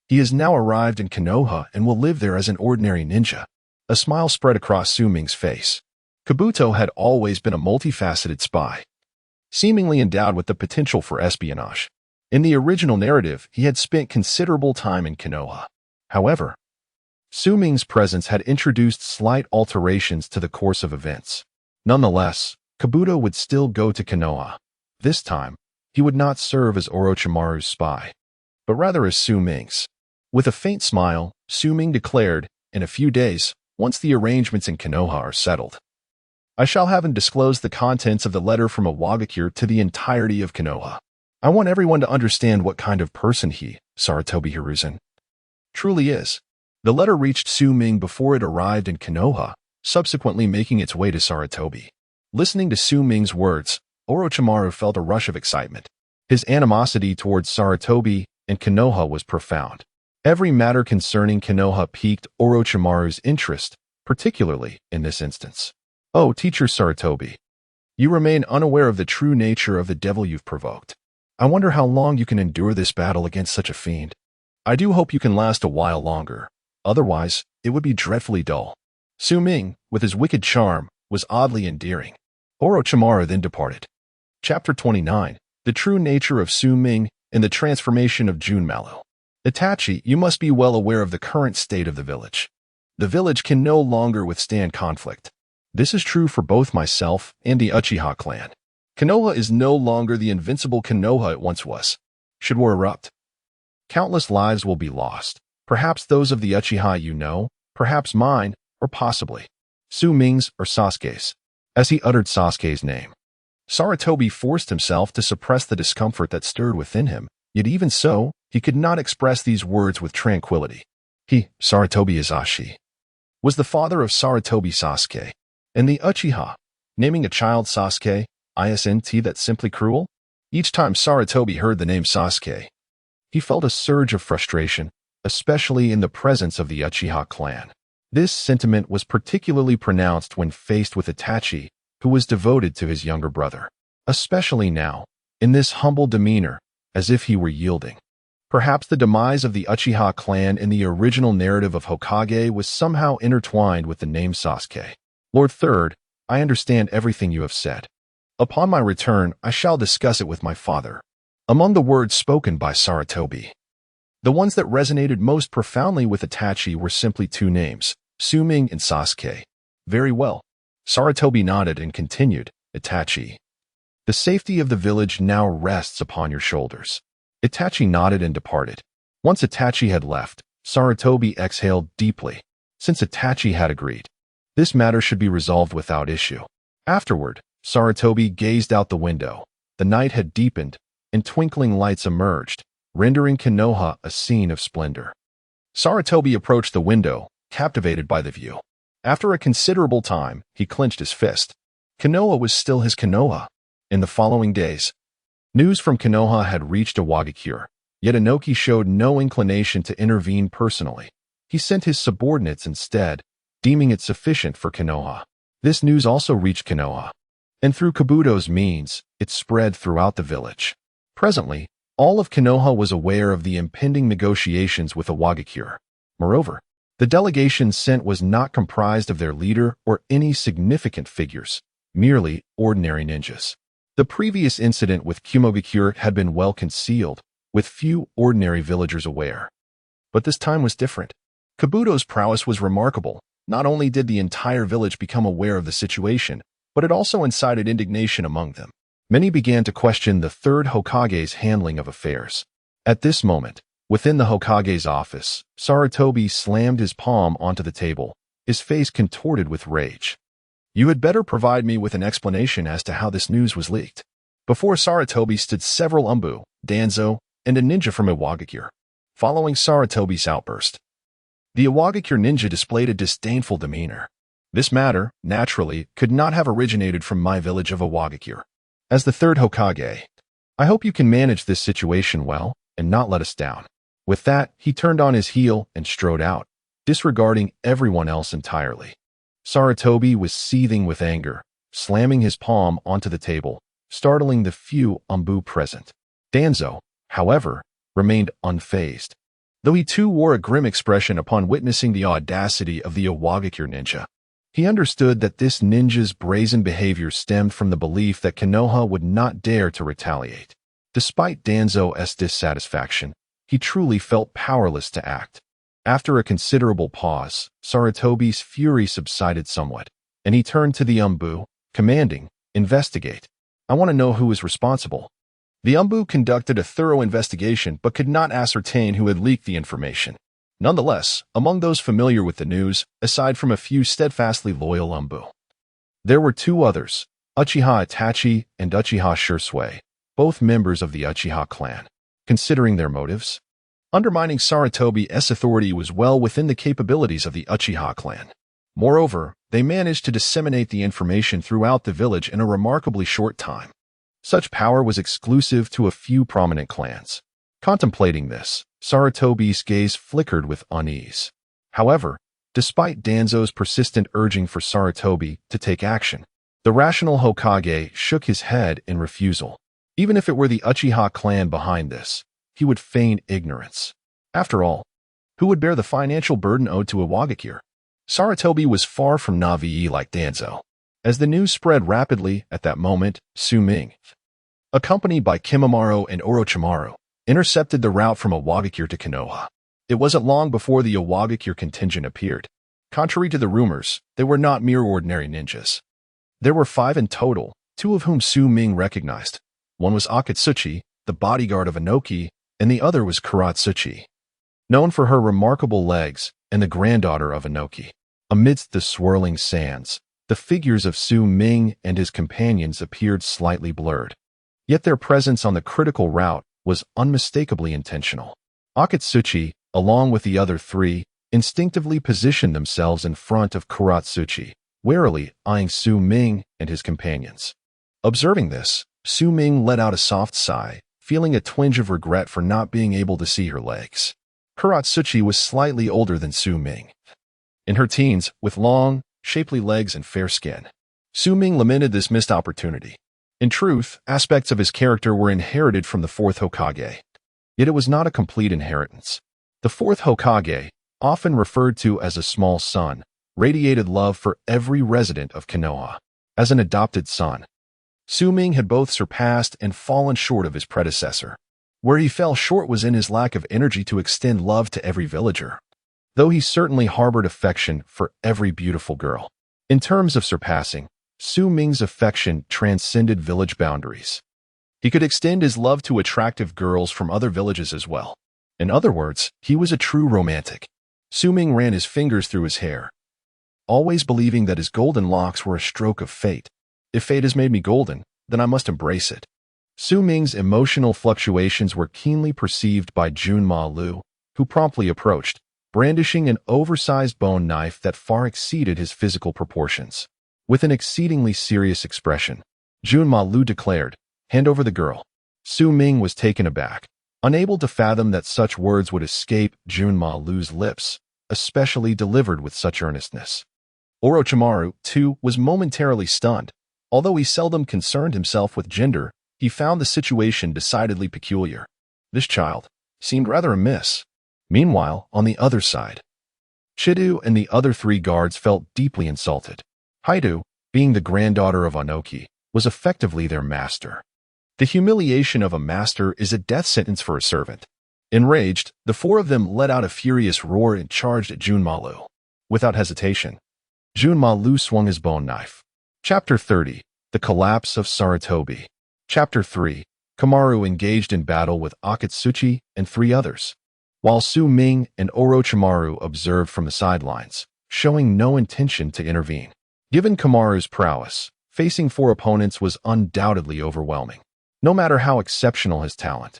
He has now arrived in Konoha and will live there as an ordinary ninja. A smile spread across Su Ming's face. Kabuto had always been a multifaceted spy, seemingly endowed with the potential for espionage. In the original narrative, he had spent considerable time in Konoha. However, Su Ming's presence had introduced slight alterations to the course of events. Nonetheless, Kabuto would still go to Konoha. This time, he would not serve as Orochimaru's spy, but rather as Su Ming's. With a faint smile, Su Ming declared, in a few days, once the arrangements in Konoha are settled, I shall have him disclose the contents of the letter from Iwagakure to the entirety of Konoha. I want everyone to understand what kind of person he, Saratobi Hiruzen, truly is. The letter reached Su Ming before it arrived in Konoha, subsequently making its way to Saratobi. Listening to Su Ming's words, Orochimaru felt a rush of excitement. His animosity towards Saratobi and Konoha was profound. Every matter concerning Konoha piqued Orochimaru's interest, particularly in this instance. Oh, Teacher Saratobi, you remain unaware of the true nature of the devil you've provoked. I wonder how long you can endure this battle against such a fiend. I do hope you can last a while longer. Otherwise, it would be dreadfully dull. Su Ming, with his wicked charm, was oddly endearing. Orochimaru then departed. Chapter 29. The True Nature of Su Ming and the Transformation of Junmalu. Itachi, you must be well aware of the current state of the village. The village can no longer withstand conflict. This is true for both myself and the Uchiha clan. Konoha is no longer the invincible Konoha it once was. Should war erupt, countless lives will be lost. Perhaps those of the Uchiha you know, perhaps mine, or possibly Su Ming's or Sasuke's. As he uttered Sasuke's name, Saratobi forced himself to suppress the discomfort that stirred within him, yet even so, he could not express these words with tranquility. He, Saratobi Izashi, was the father of Saratobi Sasuke, and the Uchiha, naming a child Sasuke, isn't that simply cruel? Each time Saratobi heard the name Sasuke, he felt a surge of frustration, especially in the presence of the Uchiha clan. This sentiment was particularly pronounced when faced with Itachi, who was devoted to his younger brother, especially now, in this humble demeanor, as if he were yielding. Perhaps the demise of the Uchiha clan in the original narrative of Hokage was somehow intertwined with the name Sasuke. Lord Third, I understand everything you have said. Upon my return, I shall discuss it with my father. Among the words spoken by Saratobi, the ones that resonated most profoundly with Itachi were simply two names, Su Ming and Sasuke. Very well. Saratobi nodded and continued, Itachi, the safety of the village now rests upon your shoulders. Itachi nodded and departed. Once Itachi had left, Saratobi exhaled deeply. Since Itachi had agreed, this matter should be resolved without issue. Afterward, Saratobi gazed out the window. The night had deepened, and twinkling lights emerged, rendering Konoha a scene of splendor. Saratobi approached the window, captivated by the view. After a considerable time, he clenched his fist. Konoha was still his Konoha. In the following days, news from Konoha had reached Iwagakure, yet Inoki showed no inclination to intervene personally. He sent his subordinates instead, deeming it sufficient for Konoha. This news also reached Konoha, and through Kabuto's means, it spread throughout the village. Presently, all of Konoha was aware of the impending negotiations with Iwagakure. Moreover, the delegation sent was not comprised of their leader or any significant figures, merely ordinary ninjas. The previous incident with Kumogakure had been well concealed, with few ordinary villagers aware. But this time was different. Kabuto's prowess was remarkable. Not only did the entire village become aware of the situation, but it also incited indignation among them. Many began to question the third Hokage's handling of affairs. At this moment, within the Hokage's office, Saratobi slammed his palm onto the table, his face contorted with rage. You had better provide me with an explanation as to how this news was leaked. Before Saratobi stood several Umbu, Danzo, and a ninja from Iwagakure. Following Saratobi's outburst, the Iwagakure ninja displayed a disdainful demeanor. This matter, naturally, could not have originated from my village of Iwagakure. As the third Hokage, I hope you can manage this situation well and not let us down. With that, he turned on his heel and strode out, disregarding everyone else entirely. Saratobi was seething with anger, slamming his palm onto the table, startling the few Umbu present. Danzo, however, remained unfazed, though he too wore a grim expression upon witnessing the audacity of the Iwagakure ninja. He understood that this ninja's brazen behavior stemmed from the belief that Konoha would not dare to retaliate. Despite Danzo's dissatisfaction, he truly felt powerless to act. After a considerable pause, Saratobi's fury subsided somewhat, and he turned to the Umbu, commanding, "Investigate. I want to know who is responsible." The Umbu conducted a thorough investigation but could not ascertain who had leaked the information. Nonetheless, among those familiar with the news, aside from a few steadfastly loyal Umbu, there were two others, Uchiha Itachi and Uchiha Shisui, both members of the Uchiha clan. Considering their motives, undermining Saratobi's authority was well within the capabilities of the Uchiha clan. Moreover, they managed to disseminate the information throughout the village in a remarkably short time. Such power was exclusive to a few prominent clans. Contemplating this, Saratobi's gaze flickered with unease. However, Despite Danzo's persistent urging for Sarutobi to take action, the rational Hokage shook his head in refusal. Even if it were the Uchiha clan behind this, he would feign ignorance. After all, who would bear the financial burden owed to Iwagakure? Sarutobi was far from Navii like Danzo. As the news spread rapidly at that moment, Su Ming, accompanied by Kimimaro and Orochimaru, intercepted the route from Iwagakure to Konoha. It wasn't long before the Iwagakure contingent appeared. Contrary to the rumors, they were not mere ordinary ninjas. There were 5 in total, 2 of whom Su Ming recognized. One was Akatsuchi, the bodyguard of Inoki, and the other was Kuratsuchi, known for her remarkable legs and the granddaughter of Inoki. Amidst the swirling sands, the figures of Su Ming and his companions appeared slightly blurred. Yet their presence on the critical route was unmistakably intentional. Akatsuchi, along with the other 3, instinctively positioned themselves in front of Kuratsuchi, warily eyeing Su Ming and his companions. Observing this, Su Ming let out a soft sigh, feeling a twinge of regret for not being able to see her legs. Kuratsuchi was slightly older than Su Ming, in her teens, with long, shapely legs and fair skin. Su Ming lamented this missed opportunity. In truth, aspects of his character were inherited from the 4th Hokage. Yet it was not a complete inheritance. The 4th Hokage, often referred to as a small son, radiated love for every resident of Konoha. As an adopted son, Su Ming had both surpassed and fallen short of his predecessor. Where he fell short was in his lack of energy to extend love to every villager, though he certainly harbored affection for every beautiful girl. In terms of surpassing, Su Ming's affection transcended village boundaries. He could extend his love to attractive girls from other villages as well. In other words, he was a true romantic. Su Ming ran his fingers through his hair, always believing that his golden locks were a stroke of fate. If fate has made me golden, then I must embrace it. Su Ming's emotional fluctuations were keenly perceived by Junma Lu, who promptly approached, brandishing an oversized bone knife that far exceeded his physical proportions. With an exceedingly serious expression, Junma Lu declared, "Hand over the girl." Su Ming was taken aback, unable to fathom that such words would escape Junma Lu's lips, especially delivered with such earnestness. Orochimaru, too, was momentarily stunned. Although he seldom concerned himself with gender, he found the situation decidedly peculiar. This child seemed rather amiss. Meanwhile, on the other side, Chidu and the other 3 guards felt deeply insulted. Haidu, being the granddaughter of Inoki, was effectively their master. The humiliation of a master is a death sentence for a servant. Enraged, the 4 of them let out a furious roar and charged at Junma Lu. Without hesitation, Junma Lu swung his bone knife. Chapter 30. The Collapse of Sarutobi. Chapter 3. Kamaru engaged in battle with Akatsuchi and 3 others, while Su Ming and Orochimaru observed from the sidelines, showing no intention to intervene. Given Kamaru's prowess, facing 4 opponents was undoubtedly overwhelming, no matter how exceptional his talent.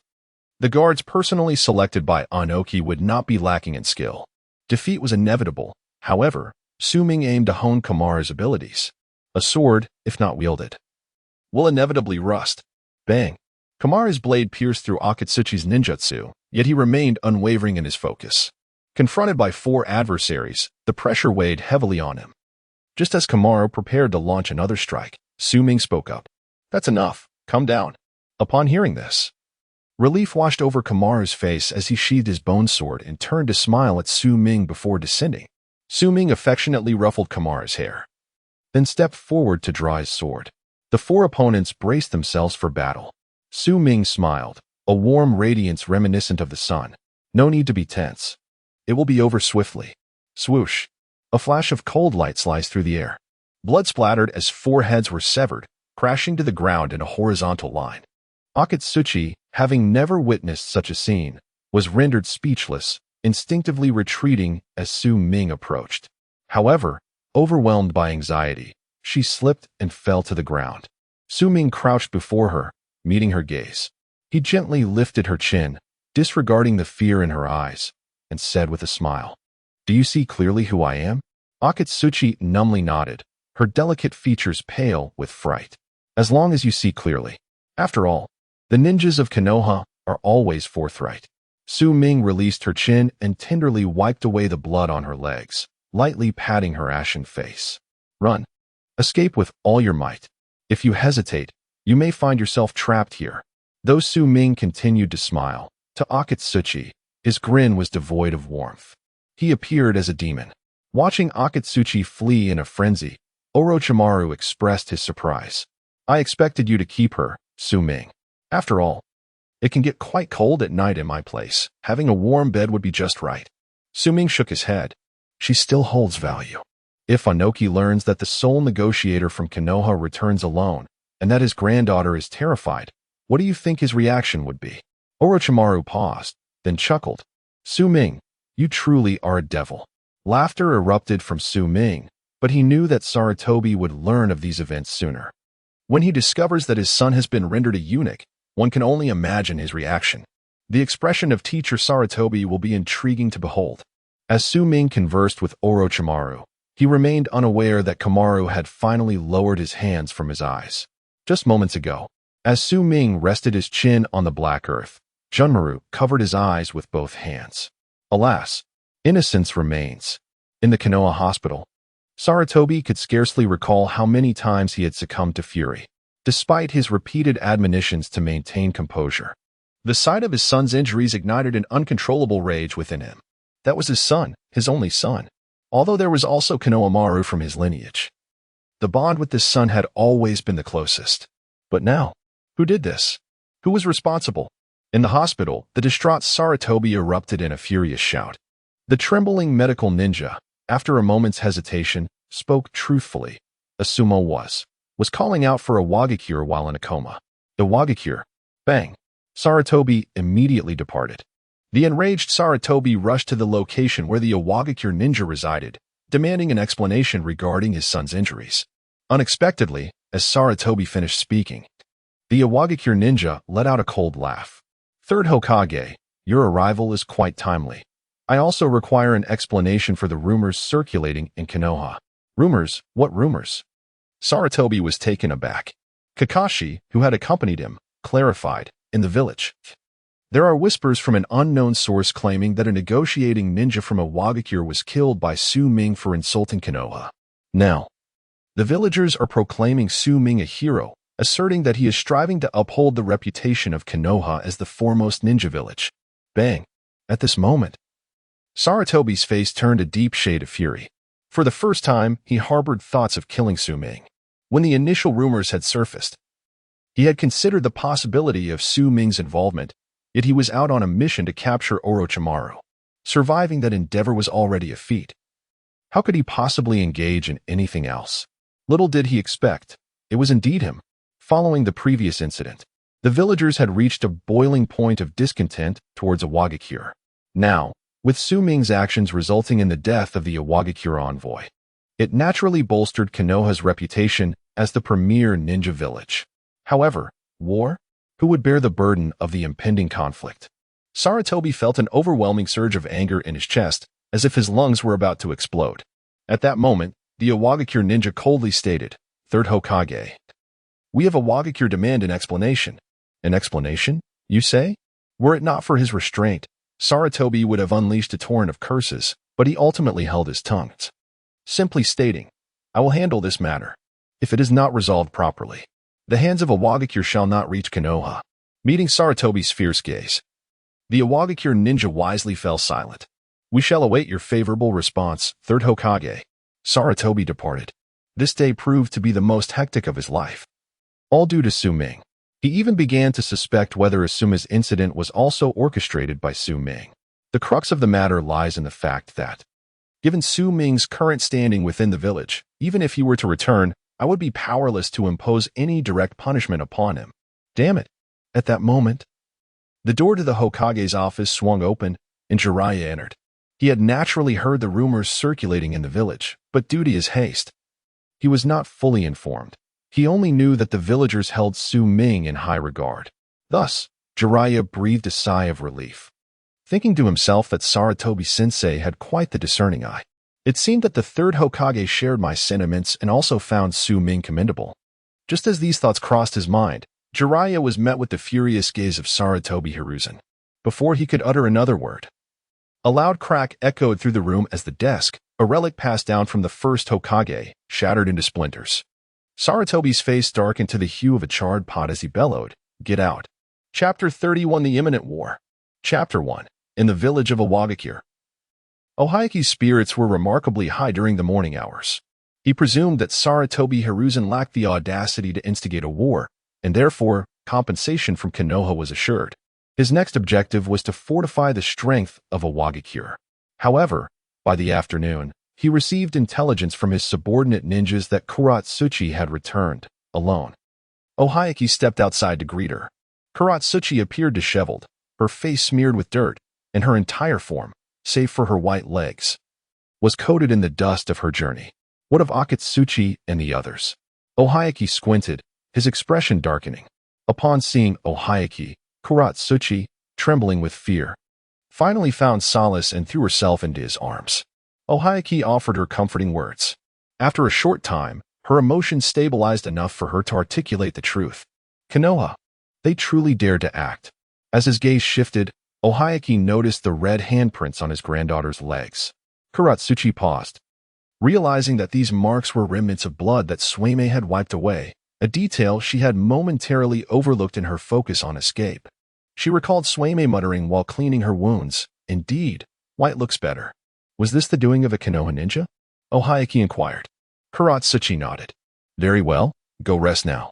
The guards personally selected by Inoki would not be lacking in skill. Defeat was inevitable. However, Su Ming aimed to hone Kamaru's abilities. A sword, if not wielded, will inevitably rust. Bang! Kamaru's blade pierced through Akatsuchi's ninjutsu, yet he remained unwavering in his focus. Confronted by 4 adversaries, the pressure weighed heavily on him. Just as Kamaru prepared to launch another strike, Su Ming spoke up. "That's enough. Come down." Upon hearing this, relief washed over Kamaru's face as he sheathed his bone sword and turned to smile at Su Ming before descending. Su Ming affectionately ruffled Kamaru's hair, then stepped forward to draw his sword. The 4 opponents braced themselves for battle. Su Ming smiled, a warm radiance reminiscent of the sun. "No need to be tense. It will be over swiftly." Swoosh! A flash of cold light sliced through the air. Blood splattered as 4 heads were severed, crashing to the ground in a horizontal line. Akatsuchi, having never witnessed such a scene, was rendered speechless, instinctively retreating as Su Ming approached. However, overwhelmed by anxiety, she slipped and fell to the ground. Su Ming crouched before her, meeting her gaze. He gently lifted her chin, disregarding the fear in her eyes, and said with a smile, "Do you see clearly who I am?" Akatsuchi numbly nodded, her delicate features pale with fright. "As long as you see clearly. After all, the ninjas of Konoha are always forthright." Su Ming released her chin and tenderly wiped away the blood on her legs. lightly patting her ashen face. Run. Escape with all your might. If you hesitate, you may find yourself trapped here. Though Su Ming continued to smile, to Akatsuchi, his grin was devoid of warmth. He appeared as a demon. Watching Akatsuchi flee in a frenzy, Orochimaru expressed his surprise. I expected you to keep her, Su Ming. After all, it can get quite cold at night in my place. Having a warm bed would be just right. Su Ming shook his head. She still holds value. If Anoki learns that the sole negotiator from Konoha returns alone, and that his granddaughter is terrified, what do you think his reaction would be? Orochimaru paused, then chuckled. Su Ming, you truly are a devil. Laughter erupted from Su Ming, but he knew that Sarutobi would learn of these events sooner. When he discovers that his son has been rendered a eunuch, one can only imagine his reaction. The expression of teacher Sarutobi will be intriguing to behold. As Su Ming conversed with Orochimaru, he remained unaware that Kamaru had finally lowered his hands from his eyes. Just moments ago, as Su Ming rested his chin on the black earth, Junmaru covered his eyes with both hands. Alas, innocence remains. In the Konoha hospital, Sarutobi could scarcely recall how many times he had succumbed to fury, despite his repeated admonitions to maintain composure. The sight of his son's injuries ignited an uncontrollable rage within him. That was his son, his only son, although there was also Konohamaru from his lineage. The bond with this son had always been the closest. But now, who did this? Who was responsible? In the hospital, the distraught Sarutobi erupted in a furious shout. The trembling medical ninja, after a moment's hesitation, spoke truthfully. Asumo was calling out for a Wagakure while in a coma. The Wagakure. Bang. Sarutobi immediately departed. The enraged Sarutobi rushed to the location where the Iwagakure ninja resided, demanding an explanation regarding his son's injuries. Unexpectedly, as Sarutobi finished speaking, the Iwagakure ninja let out a cold laugh. Third Hokage, your arrival is quite timely. I also require an explanation for the rumors circulating in Konoha. Rumors? What rumors? Sarutobi was taken aback. Kakashi, who had accompanied him, clarified, in the village. There are whispers from an unknown source claiming that a negotiating ninja from Iwagakure was killed by Su Ming for insulting Konoha. Now, the villagers are proclaiming Su Ming a hero, asserting that he is striving to uphold the reputation of Konoha as the foremost ninja village. Bang. At this moment, Sarutobi's face turned a deep shade of fury. For the first time, he harbored thoughts of killing Su Ming. When the initial rumors had surfaced, he had considered the possibility of Su Ming's involvement, yet he was out on a mission to capture Orochimaru. Surviving that endeavor was already a feat. How could he possibly engage in anything else? Little did he expect. It was indeed him. Following the previous incident, the villagers had reached a boiling point of discontent towards Iwagakure. Now, with Su Ming's actions resulting in the death of the Iwagakure envoy, it naturally bolstered Konoha's reputation as the premier ninja village. However, war? Who would bear the burden of the impending conflict? Sarutobi felt an overwhelming surge of anger in his chest, as if his lungs were about to explode. At that moment, the Iwagakure ninja coldly stated, Third Hokage. We have Iwagakure demand an explanation. An explanation, you say? Were it not for his restraint, Sarutobi would have unleashed a torrent of curses, but he ultimately held his tongue. Simply stating, I will handle this matter. If it is not resolved properly, the hands of Iwagakure shall not reach Konoha. Meeting Sarutobi's fierce gaze, the Iwagakure ninja wisely fell silent. We shall await your favorable response, Third Hokage. Sarutobi departed. This day proved to be the most hectic of his life. All due to Su Ming. He even began to suspect whether Asuma's incident was also orchestrated by Su Ming. The crux of the matter lies in the fact that, given Su Ming's current standing within the village, even if he were to return, I would be powerless to impose any direct punishment upon him. Damn it. At that moment, the door to the Hokage's office swung open, and Jiraiya entered. He had naturally heard the rumors circulating in the village, but due to his haste, he was not fully informed. He only knew that the villagers held Su Ming in high regard. Thus, Jiraiya breathed a sigh of relief, thinking to himself that Sarutobi-sensei had quite the discerning eye. It seemed that the third Hokage shared my sentiments and also found Su Ming commendable. Just as these thoughts crossed his mind, Jiraiya was met with the furious gaze of Sarutobi Hiruzen. Before he could utter another word, a loud crack echoed through the room as the desk, a relic passed down from the first Hokage, shattered into splinters. Saratobi's face darkened to the hue of a charred pot as he bellowed, "Get out." Chapter 31: The Imminent War. Chapter 1. In the village of Awagakure. Ohayaki's spirits were remarkably high during the morning hours. He presumed that Saratobi Hiruzen lacked the audacity to instigate a war, and therefore, compensation from Konoha was assured. His next objective was to fortify the strength of Awagakure. However, by the afternoon, he received intelligence from his subordinate ninjas that Kuratsuchi had returned, alone. Ohayaki stepped outside to greet her. Kuratsuchi appeared disheveled, her face smeared with dirt, and her entire form, save for her white legs, was coated in the dust of her journey. What of Akatsuchi and the others? Ohayaki squinted, his expression darkening. Upon seeing Ohayaki, Kuratsuchi, trembling with fear, finally found solace and threw herself into his arms. Ohayaki offered her comforting words. After a short time, her emotions stabilized enough for her to articulate the truth. Konoha, they truly dared to act. As his gaze shifted, Ohayaki noticed the red handprints on his granddaughter's legs. Kuratsuchi paused, realizing that these marks were remnants of blood that Suime had wiped away, a detail she had momentarily overlooked in her focus on escape. She recalled Suime muttering while cleaning her wounds, "Indeed, white looks better." Was this the doing of a Konoha ninja? Ohayaki inquired. Kuratsuchi nodded. "Very well, go rest now,"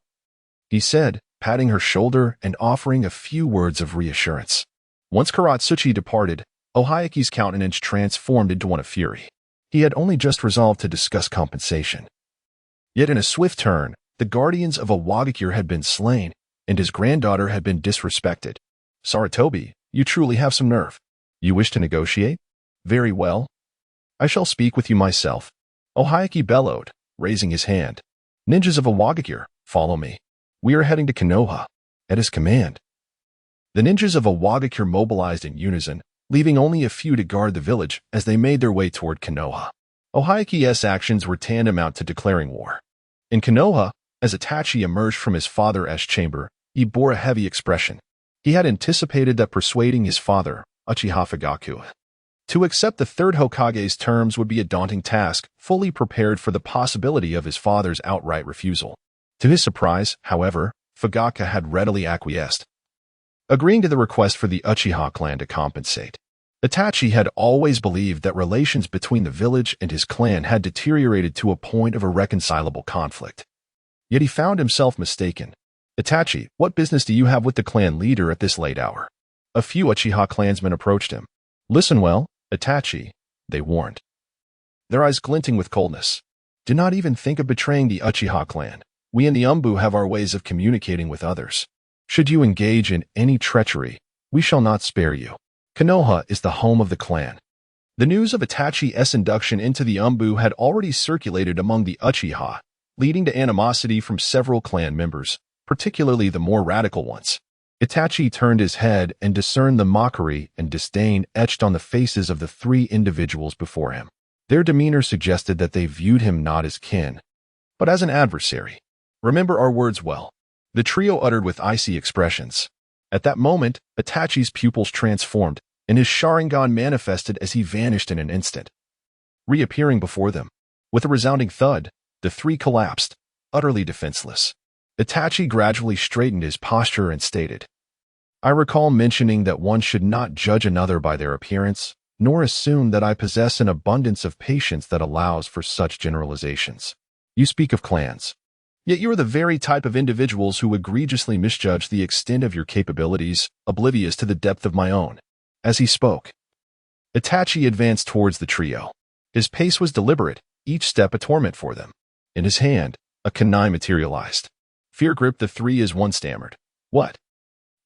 he said, patting her shoulder and offering a few words of reassurance. Once Kuratsuchi departed, Ohayaki's countenance transformed into one of fury. He had only just resolved to discuss compensation. Yet in a swift turn, the guardians of Awagakure had been slain, and his granddaughter had been disrespected. "Saratobi, you truly have some nerve. You wish to negotiate? Very well. I shall speak with you myself," Ohayaki bellowed, raising his hand. "Ninjas of Awagakure, follow me. We are heading to Konoha." At his command, the ninjas of Awagakure mobilized in unison, leaving only a few to guard the village as they made their way toward Konoha. Ohayaki's actions were tantamount to declaring war. In Konoha, as Itachi emerged from his father's chamber, he bore a heavy expression. He had anticipated that persuading his father, Uchiha Fugaku, to accept the third Hokage's terms would be a daunting task, fully prepared for the possibility of his father's outright refusal. To his surprise, however, Fugaku had readily acquiesced, agreeing to the request for the Uchiha clan to compensate. Itachi had always believed that relations between the village and his clan had deteriorated to a point of irreconcilable conflict. Yet he found himself mistaken. "Itachi, what business do you have with the clan leader at this late hour?" A few Uchiha clansmen approached him. "Listen well, Itachi," they warned, their eyes glinting with coldness. "Do not even think of betraying the Uchiha clan. We in the Umbu have our ways of communicating with others. Should you engage in any treachery, we shall not spare you. Konoha is the home of the clan." The news of Itachi's induction into the Umbu had already circulated among the Uchiha, leading to animosity from several clan members, particularly the more radical ones. Itachi turned his head and discerned the mockery and disdain etched on the faces of the three individuals before him. Their demeanor suggested that they viewed him not as kin, but as an adversary. "Remember our words well," the trio uttered with icy expressions. At that moment, Itachi's pupils transformed, and his Sharingan manifested as he vanished in an instant, reappearing before them. With a resounding thud, the three collapsed, utterly defenseless. Itachi gradually straightened his posture and stated, "I recall mentioning that one should not judge another by their appearance, nor assume that I possess an abundance of patience that allows for such generalizations. You speak of clans. Yet you are the very type of individuals who egregiously misjudge the extent of your capabilities, oblivious to the depth of my own." As he spoke, Itachi advanced towards the trio. His pace was deliberate, each step a torment for them. In his hand, a kunai materialized. Fear gripped the three as one stammered, What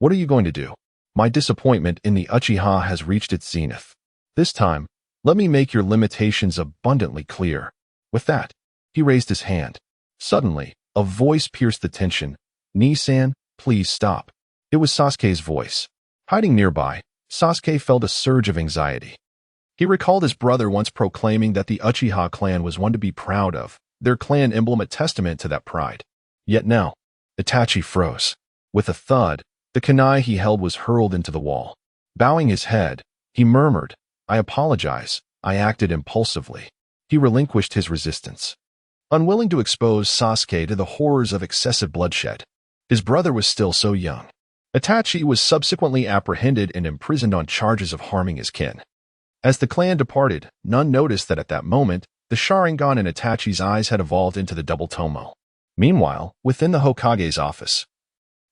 are you going to do?" "My disappointment in the Uchiha has reached its zenith. This time, let me make your limitations abundantly clear." With that, he raised his hand. Suddenly, a voice pierced the tension. "Nisan, please stop." It was Sasuke's voice. Hiding nearby, Sasuke felt a surge of anxiety. He recalled his brother once proclaiming that the Uchiha clan was one to be proud of, their clan emblem a testament to that pride. Yet now, Itachi froze. With a thud, the kunai he held was hurled into the wall. Bowing his head, he murmured, "I apologize. I acted impulsively." he relinquished his resistance. Unwilling to expose Sasuke to the horrors of excessive bloodshed, his brother was still so young. Itachi was subsequently apprehended and imprisoned on charges of harming his kin. As the clan departed, none noticed that at that moment, the Sharingan in Itachi's eyes had evolved into the double tomo. Meanwhile, within the Hokage's office,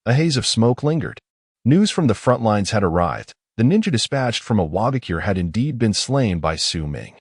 a haze of smoke lingered. News from the front lines had arrived. The ninja dispatched from a Wagakure had indeed been slain by Su Ming.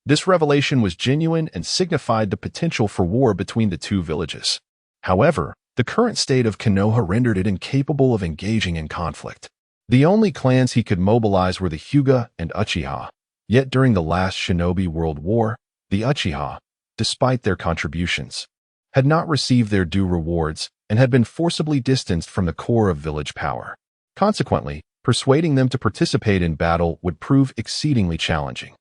This revelation was genuine and signified the potential for war between the two villages. However, the current state of Konoha rendered it incapable of engaging in conflict. The only clans he could mobilize were the Hyuga and Uchiha. Yet during the last Shinobi World War, the Uchiha, despite their contributions, had not received their due rewards and had been forcibly distanced from the core of village power. Consequently, persuading them to participate in battle would prove exceedingly challenging.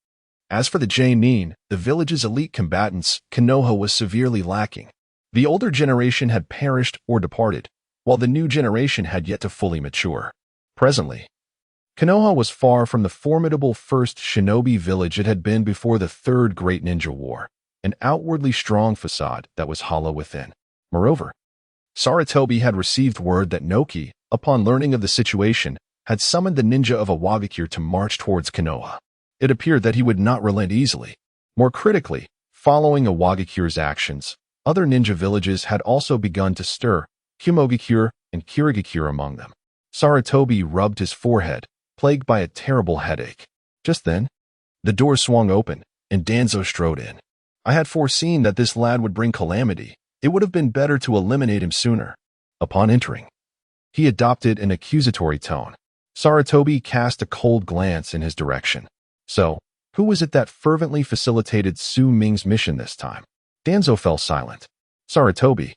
As for the Jainin, the village's elite combatants, Konoha was severely lacking. The older generation had perished or departed, while the new generation had yet to fully mature. Presently, Konoha was far from the formidable first shinobi village it had been before the Third Great Ninja War, an outwardly strong facade that was hollow within. Moreover, Sarutobi had received word that Noki, upon learning of the situation, had summoned the ninja of a Wagakure to march towards Konoha. It appeared that he would not relent easily. More critically, following a Wagakure's actions, other ninja villages had also begun to stir, Kumogakure and Kirigakure among them. Sarutobi rubbed his forehead, plagued by a terrible headache. Just then, the door swung open, and Danzo strode in. I had foreseen that this lad would bring calamity. It would have been better to eliminate him sooner. Upon entering, he adopted an accusatory tone. Sarutobi cast a cold glance in his direction. So, who was it that fervently facilitated Su Ming's mission this time? Danzo fell silent. Sarutobi,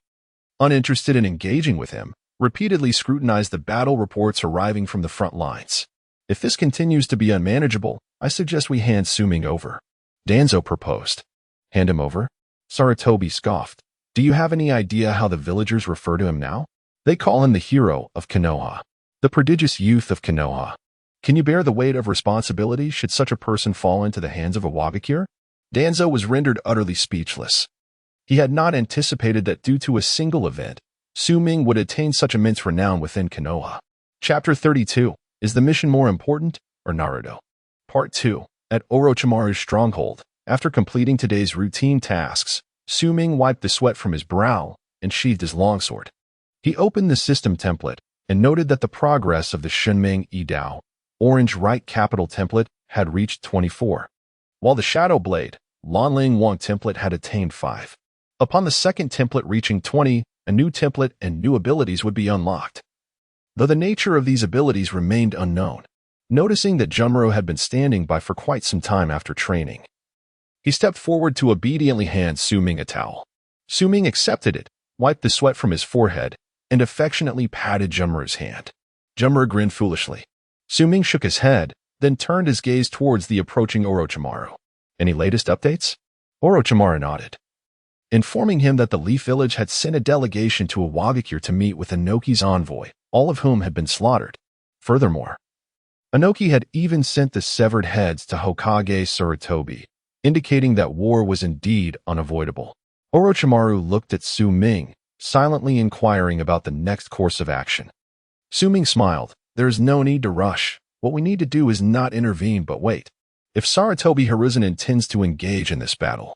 uninterested in engaging with him, repeatedly scrutinized the battle reports arriving from the front lines. If this continues to be unmanageable, I suggest we hand Su Ming over. Danzo proposed. Hand him over? Sarutobi scoffed. Do you have any idea how the villagers refer to him now? They call him the hero of Konoha, the prodigious youth of Konoha. Can you bear the weight of responsibility should such a person fall into the hands of a Wagakure? Danzo was rendered utterly speechless. He had not anticipated that due to a single event, Su Ming would attain such immense renown within Konoha. Chapter 32. Is the mission more important, or Naruto? Part 2. At Orochimaru's stronghold, after completing today's routine tasks, Su Ming wiped the sweat from his brow and sheathed his longsword. He opened the system template and noted that the progress of the Shunming Idao, Orange Right Capital template, had reached 24, while the Shadow Blade, Lanling Wang template had attained 5. Upon the second template reaching 20, a new template and new abilities would be unlocked. Though the nature of these abilities remained unknown, noticing that Jumro had been standing by for quite some time after training, he stepped forward to obediently hand Su Ming a towel. Su Ming accepted it, wiped the sweat from his forehead, and affectionately patted Jumro's hand. Jumro grinned foolishly. Su Ming shook his head, then turned his gaze towards the approaching Orochimaru. Any latest updates? Orochimaru nodded, informing him that the Leaf Village had sent a delegation to a Wagakure to meet with Inoki's envoy, all of whom had been slaughtered. Furthermore, Inoki had even sent the severed heads to Hokage Sarutobi, indicating that war was indeed unavoidable. Orochimaru looked at Su Ming, silently inquiring about the next course of action. Su Ming smiled. There is no need to rush. What we need to do is not intervene but wait. If Sarutobi Hiruzen intends to engage in this battle,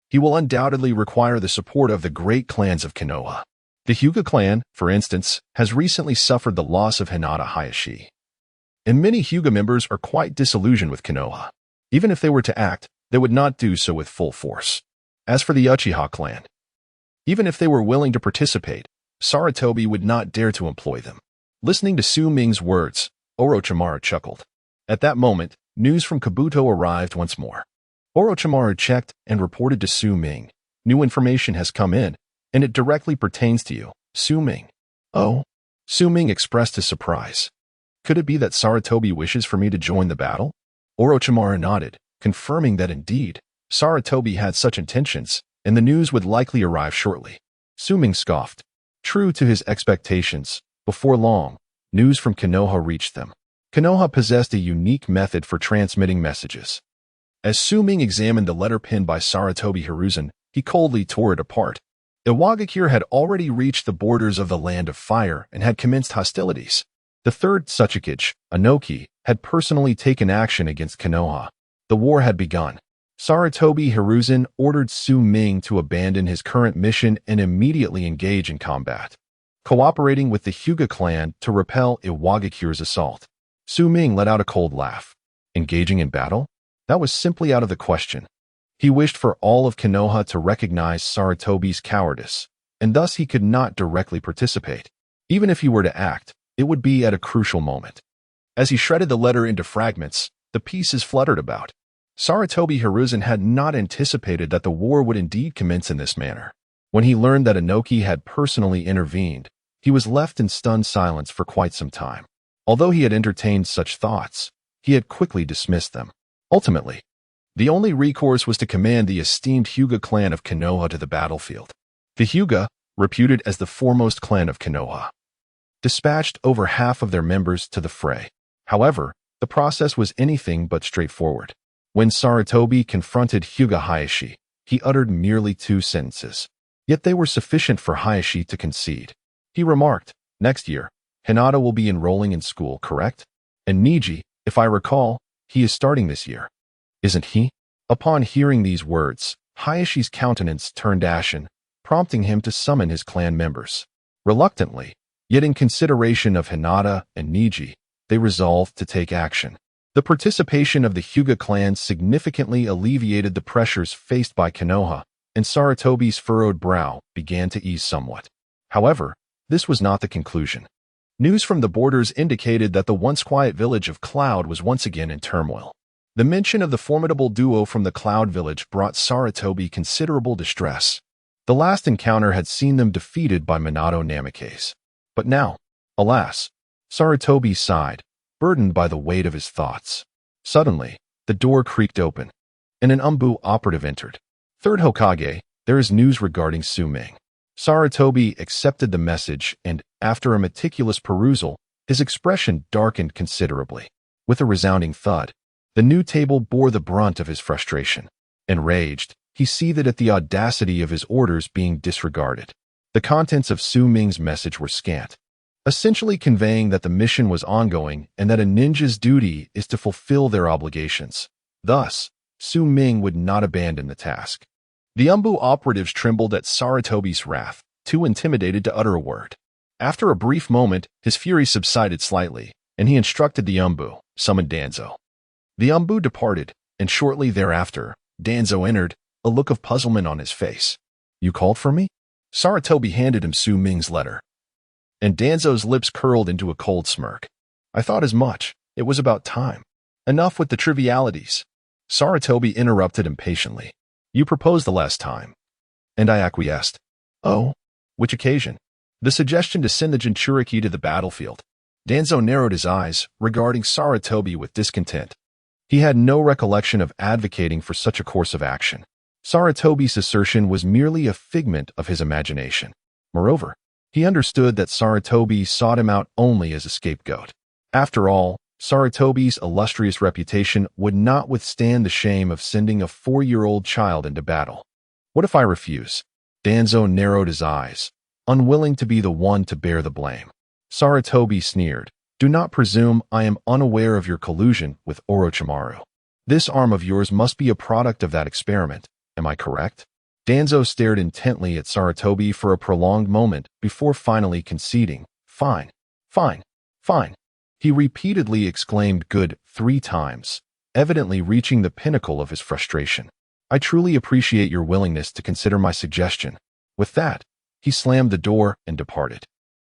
he will undoubtedly require the support of the great clans of Konoha. The Hyuga clan, for instance, has recently suffered the loss of Hinata Hayashi, and many Hyuga members are quite disillusioned with Konoha. Even if they were to act, they would not do so with full force. As for the Uchiha clan, even if they were willing to participate, Sarutobi would not dare to employ them. Listening to Su Ming's words, Orochimaru chuckled. At that moment, news from Kabuto arrived once more. Orochimaru checked and reported to Su Ming. New information has come in, and it directly pertains to you, Su Ming. Oh? Su Ming expressed his surprise. Could it be that Sarutobi wishes for me to join the battle? Orochimaru nodded, confirming that indeed, Sarutobi had such intentions, and the news would likely arrive shortly. Su Ming scoffed. True to his expectations, before long, news from Konoha reached them. Konoha possessed a unique method for transmitting messages. As Su-Ming examined the letter pinned by Sarutobi Hiruzen, he coldly tore it apart. Iwagakure had already reached the borders of the Land of Fire and had commenced hostilities. The third Tsuchikage, Anoki, had personally taken action against Konoha. The war had begun. Sarutobi Hiruzen ordered Su-Ming to abandon his current mission and immediately engage in combat, cooperating with the Hyuga clan to repel Iwagakure's assault. Su-Ming let out a cold laugh. Engaging in battle? That was simply out of the question. He wished for all of Konoha to recognize Sarutobi's cowardice, and thus he could not directly participate. Even if he were to act, it would be at a crucial moment. As he shredded the letter into fragments, the pieces fluttered about. Sarutobi Hiruzen had not anticipated that the war would indeed commence in this manner. When he learned that Anoki had personally intervened, he was left in stunned silence for quite some time. Although he had entertained such thoughts, he had quickly dismissed them. Ultimately, the only recourse was to command the esteemed Hyuga clan of Konoha to the battlefield. The Hyuga, reputed as the foremost clan of Konoha, dispatched over half of their members to the fray. However, the process was anything but straightforward. When Sarutobi confronted Hyuga Hayashi, he uttered merely 2 sentences. Yet they were sufficient for Hayashi to concede. He remarked, "Next year, Hinata will be enrolling in school, correct? And Niji, if I recall, he is starting this year. Isn't he?" Upon hearing these words, Hayashi's countenance turned ashen, prompting him to summon his clan members. Reluctantly, yet in consideration of Hinata and Niji, they resolved to take action. The participation of the Hyuga clan significantly alleviated the pressures faced by Konoha, and Sarutobi's furrowed brow began to ease somewhat. However, this was not the conclusion. News from the borders indicated that the once quiet village of Cloud was once again in turmoil. The mention of the formidable duo from the Cloud village brought Sarutobi considerable distress. The last encounter had seen them defeated by Minato Namikaze. But now, alas, Sarutobi sighed, burdened by the weight of his thoughts. Suddenly, the door creaked open, and an Umbu operative entered. "Third Hokage, there is news regarding Su-Ming." Sarutobi accepted the message and, after a meticulous perusal, his expression darkened considerably. With a resounding thud, the new table bore the brunt of his frustration. Enraged, he seethed at the audacity of his orders being disregarded. The contents of Su-Ming's message were scant, essentially conveying that the mission was ongoing and that a ninja's duty is to fulfill their obligations. Thus, Su-Ming would not abandon the task. The Umbu operatives trembled at Sarutobi's wrath, too intimidated to utter a word. After a brief moment, his fury subsided slightly, and he instructed the Umbu, "Summon Danzo." The Umbu departed, and shortly thereafter, Danzo entered, a look of puzzlement on his face. "You called for me?" Sarutobi handed him Su-Ming's letter, and Danzo's lips curled into a cold smirk. "I thought as much. It was about time. Enough with the trivialities." Sarutobi interrupted impatiently. "You proposed the last time, and I acquiesced." "Oh? Which occasion?" "The suggestion to send the Jinchuriki to the battlefield." Danzo narrowed his eyes, regarding Sarutobi with discontent. He had no recollection of advocating for such a course of action. Sarutobi's assertion was merely a figment of his imagination. Moreover, he understood that Sarutobi sought him out only as a scapegoat. After all, Sarutobi's illustrious reputation would not withstand the shame of sending a 4-year-old child into battle. "What if I refuse?" Danzo narrowed his eyes, unwilling to be the one to bear the blame. Sarutobi sneered, "Do not presume I am unaware of your collusion with Orochimaru. This arm of yours must be a product of that experiment. Am I correct?" Danzo stared intently at Sarutobi for a prolonged moment before finally conceding. "Fine, fine, fine." He repeatedly exclaimed "good" 3 times, evidently reaching the pinnacle of his frustration. "I truly appreciate your willingness to consider my suggestion." With that, he slammed the door and departed.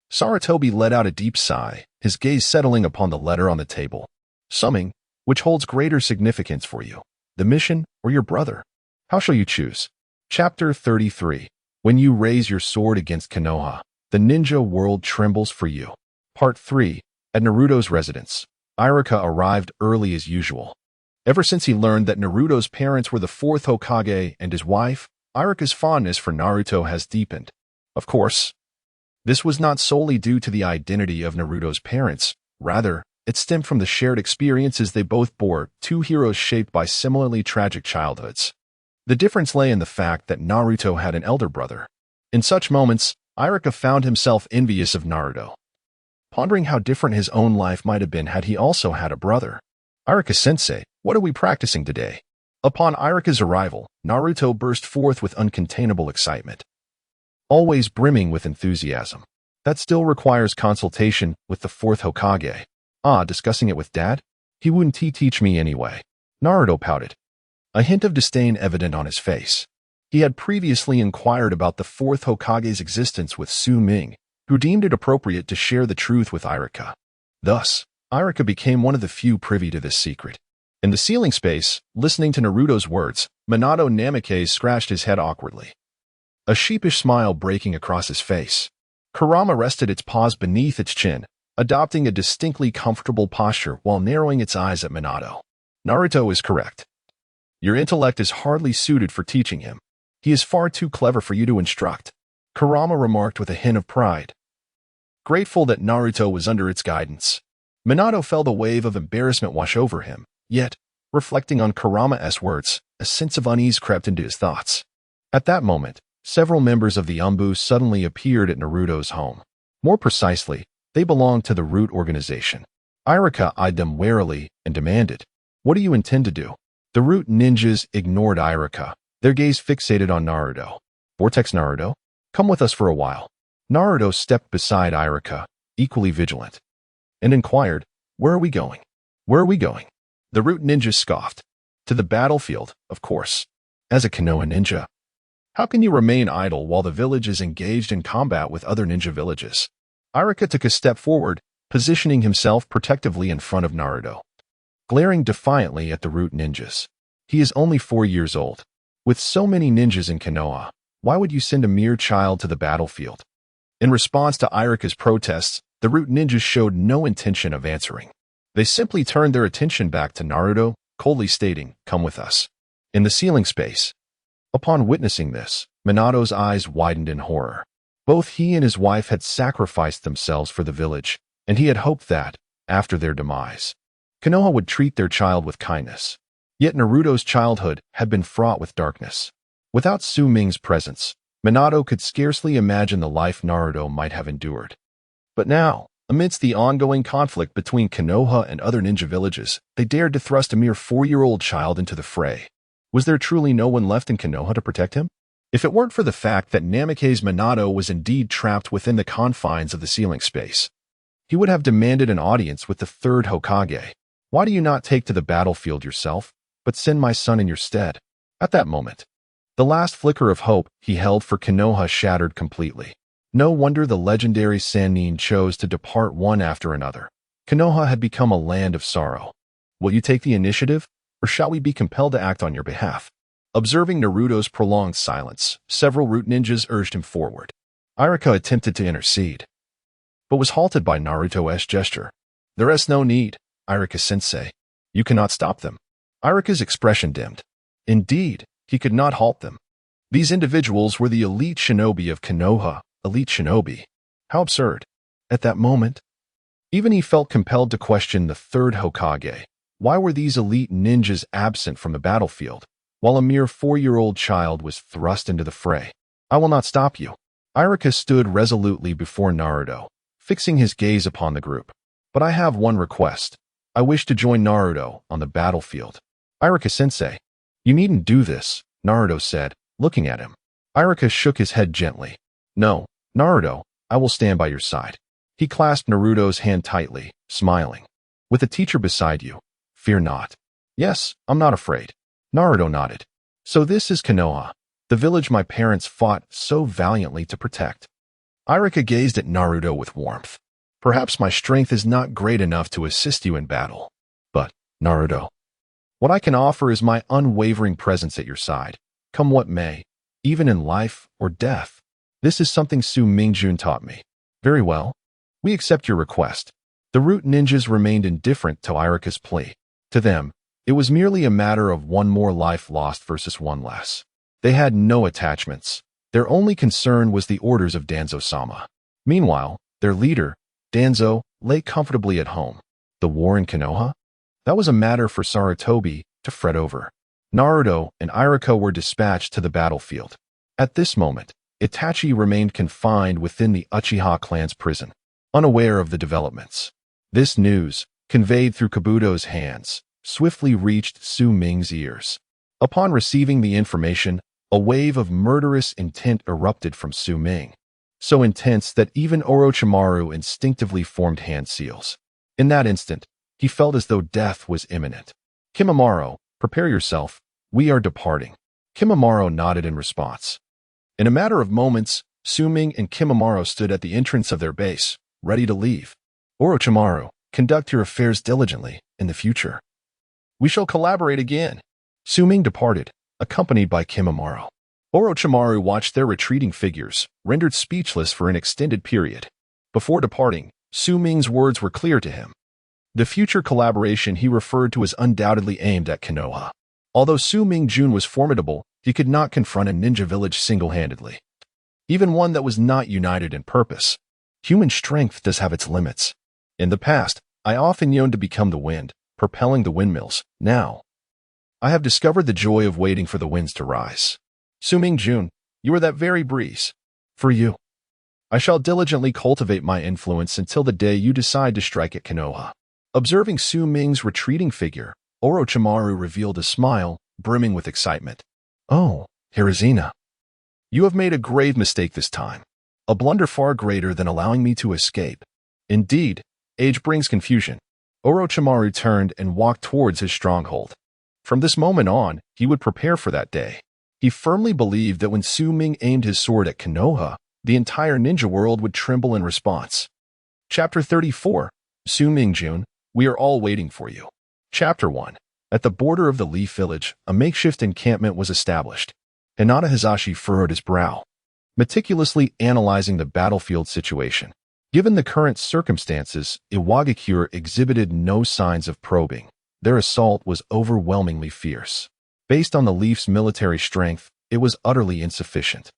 Sarutobi let out a deep sigh, his gaze settling upon the letter on the table. "Summing, which holds greater significance for you, the mission or your brother? How shall you choose?" Chapter 33. When you raise your sword against Konoha, the ninja world trembles for you. Part 3. At Naruto's residence, Iruka arrived early as usual. Ever since he learned that Naruto's parents were the 4th Hokage and his wife, Iruka's fondness for Naruto has deepened. Of course, this was not solely due to the identity of Naruto's parents. Rather, It stemmed from the shared experiences they both bore, two heroes shaped by similarly tragic childhoods. The difference lay in the fact that Naruto had an elder brother. In such moments, Iruka found himself envious of Naruto, pondering how different his own life might have been had he also had a brother. Iruka-sensei, what are we practicing today? Upon Iruka's arrival, Naruto burst forth with uncontainable excitement, always brimming with enthusiasm. That still requires consultation with the fourth Hokage. Discussing it with Dad? He wouldn't teach me anyway. Naruto pouted, a hint of disdain evident on his face. He had previously inquired about the fourth Hokage's existence with Su Ming, who deemed it appropriate to share the truth with Iruka. Thus, Iruka became one of the few privy to this secret. In the ceiling space, listening to Naruto's words, Minato Namikaze scratched his head awkwardly, a sheepish smile breaking across his face. Kurama rested its paws beneath its chin, adopting a distinctly comfortable posture while narrowing its eyes at Minato. Naruto is correct. Your intellect is hardly suited for teaching him. He is far too clever for you to instruct, Kurama remarked with a hint of pride, grateful that Naruto was under its guidance. Minato felt a wave of embarrassment wash over him, yet, reflecting on Kurama's words, a sense of unease crept into his thoughts. At that moment, several members of the Umbu suddenly appeared at Naruto's home. More precisely, they belonged to the Root organization. Iruka eyed them warily and demanded, "What do you intend to do?" The Root ninjas ignored Iruka, their gaze fixated on Naruto. "Vortex Naruto, come with us for a while." Naruto stepped beside Iruka, equally vigilant, and inquired, "Where are we going?" "Where are we going?" The Root ninja scoffed. "To the battlefield, of course. As a Konoha ninja, how can you remain idle while the village is engaged in combat with other ninja villages?" Iruka took a step forward, positioning himself protectively in front of Naruto, glaring defiantly at the Root ninjas. He is only 4 years old. With so many ninjas in Konoha, why would you send a mere child to the battlefield? In response to Iruka's protests, the Root ninjas showed no intention of answering. They simply turned their attention back to Naruto, coldly stating, "Come with us." In the ceiling space. Upon witnessing this, Minato's eyes widened in horror. Both he and his wife had sacrificed themselves for the village, and he had hoped that, after their demise, Konoha would treat their child with kindness. Yet Naruto's childhood had been fraught with darkness. Without Su Ming's presence, Minato could scarcely imagine the life Naruto might have endured. But now, amidst the ongoing conflict between Konoha and other ninja villages, they dared to thrust a mere 4-year-old child into the fray. Was there truly no one left in Konoha to protect him? If it weren't for the fact that Namikaze Minato was indeed trapped within the confines of the ceiling space, he would have demanded an audience with the third Hokage. "Why do you not take to the battlefield yourself, but send my son in your stead?" At that moment, the last flicker of hope he held for Konoha shattered completely. No wonder the legendary Sannin chose to depart one after another. Konoha had become a land of sorrow. "Will you take the initiative, or shall we be compelled to act on your behalf?" Observing Naruto's prolonged silence, several Root ninjas urged him forward. Iruka attempted to intercede, but was halted by Naruto's gesture. "There is no need, Iruka-sensei. You cannot stop them." Iruka's expression dimmed. Indeed, he could not halt them. These individuals were the elite shinobi of Konoha, elite shinobi. How absurd. At that moment, even he felt compelled to question the third Hokage. Why were these elite ninjas absent from the battlefield, while a mere 4-year-old child was thrust into the fray? "I will not stop you." Iruka stood resolutely before Naruto, fixing his gaze upon the group. "But I have one request. I wish to join Naruto on the battlefield." "Iruka-sensei, you needn't do this," Naruto said, looking at him. Iruka shook his head gently. "No, Naruto, I will stand by your side." He clasped Naruto's hand tightly, smiling. "With a teacher beside you, fear not." "Yes, I'm not afraid." Naruto nodded. "So this is Konoha, the village my parents fought so valiantly to protect." Iruka gazed at Naruto with warmth. "Perhaps my strength is not great enough to assist you in battle. But, Naruto, what I can offer is my unwavering presence at your side, come what may, even in life or death. This is something Su Mingjun taught me." "Very well. We accept your request." The Root ninjas remained indifferent to Iruka's plea. To them, it was merely a matter of one more life lost versus one less. They had no attachments. Their only concern was the orders of Danzo-sama. Meanwhile, their leader, Danzo, lay comfortably at home. The war in Konoha? That was a matter for Sarutobi to fret over. Naruto and Iruka were dispatched to the battlefield. At this moment, Itachi remained confined within the Uchiha clan's prison, unaware of the developments. This news, conveyed through Kabuto's hands, swiftly reached Su Ming's ears. Upon receiving the information, a wave of murderous intent erupted from Su Ming, so intense that even Orochimaru instinctively formed hand seals. In that instant, he felt as though death was imminent. "Kimimaro, prepare yourself. We are departing." Kimimaro nodded in response. In a matter of moments, Su Ming and Kimimaro stood at the entrance of their base, ready to leave. "Orochimaru, conduct your affairs diligently in the future. We shall collaborate again." Su Ming departed, accompanied by Kimimaro. Orochimaru watched their retreating figures, rendered speechless for an extended period. Before departing, Su Ming's words were clear to him. The future collaboration he referred to was undoubtedly aimed at Konoha. Although Su Ming Jun was formidable, he could not confront a ninja village single-handedly, even one that was not united in purpose. Human strength does have its limits. In the past, I often yearned to become the wind, propelling the windmills. Now, I have discovered the joy of waiting for the winds to rise. Su Ming Jun, you are that very breeze. For you, I shall diligently cultivate my influence until the day you decide to strike at Konoha. Observing Su Ming's retreating figure, Orochimaru revealed a smile, brimming with excitement. "Oh, Hirazina, you have made a grave mistake this time. A blunder far greater than allowing me to escape. Indeed, age brings confusion." Orochimaru turned and walked towards his stronghold. From this moment on, he would prepare for that day. He firmly believed that when Su Ming aimed his sword at Konoha, the entire ninja world would tremble in response. Chapter 34. Su Ming Jun, we are all waiting for you. Chapter 1. At the border of the Leaf Village, a makeshift encampment was established. Hinata Hizashi furrowed his brow, meticulously analyzing the battlefield situation. Given the current circumstances, Iwagakure exhibited no signs of probing. Their assault was overwhelmingly fierce. Based on the Leaf's military strength, it was utterly insufficient.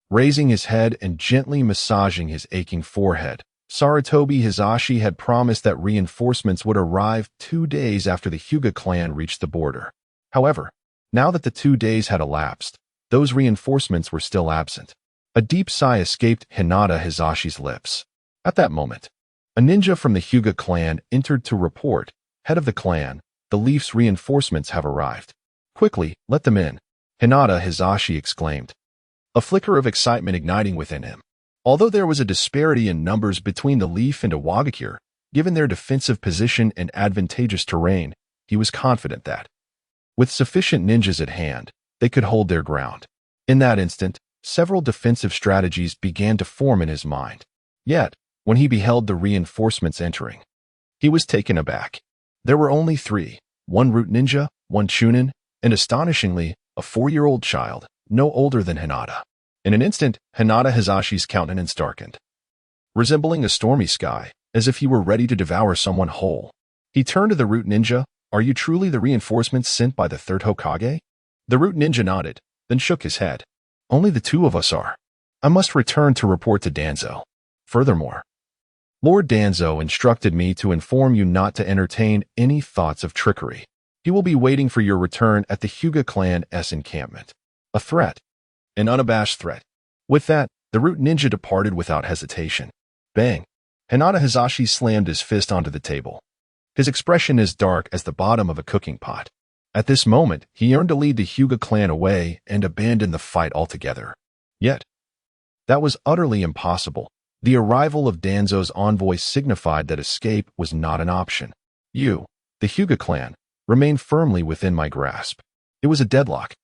Raising his head and gently massaging his aching forehead, Sarutobi Hizashi had promised that reinforcements would arrive 2 days after the Hyuga clan reached the border. However, now that the 2 days had elapsed, those reinforcements were still absent. A deep sigh escaped Hinata Hizashi's lips. At that moment, a ninja from the Hyuga clan entered to report, "Head of the clan, the Leaf's reinforcements have arrived. Quickly, let them in," Hinata Hizashi exclaimed, a flicker of excitement igniting within him. Although there was a disparity in numbers between the Leaf and Iwagakure, given their defensive position and advantageous terrain, he was confident that, with sufficient ninjas at hand, they could hold their ground. In that instant, several defensive strategies began to form in his mind. Yet, when he beheld the reinforcements entering, he was taken aback. There were only 3, 1 root ninja, 1 chunin, and astonishingly, a 4-year-old child, no older than Hinata. In an instant, Hinata Hizashi's countenance darkened, resembling a stormy sky, as if he were ready to devour someone whole. He turned to the root ninja. "Are you truly the reinforcements sent by the 3rd Hokage?" The root ninja nodded, then shook his head. "Only the 2 of us are. I must return to report to Danzo. Furthermore, Lord Danzo instructed me to inform you not to entertain any thoughts of trickery. He will be waiting for your return at the Hyuga clan's encampment." A threat. An unabashed threat. With that, the root ninja departed without hesitation. Bang! Hinata Hizashi slammed his fist onto the table, his expression as dark as the bottom of a cooking pot. At this moment, he yearned to lead the Hyuga clan away and abandon the fight altogether. Yet, that was utterly impossible. The arrival of Danzo's envoy signified that escape was not an option. You, the Hyuga clan, remained firmly within my grasp. It was a deadlock.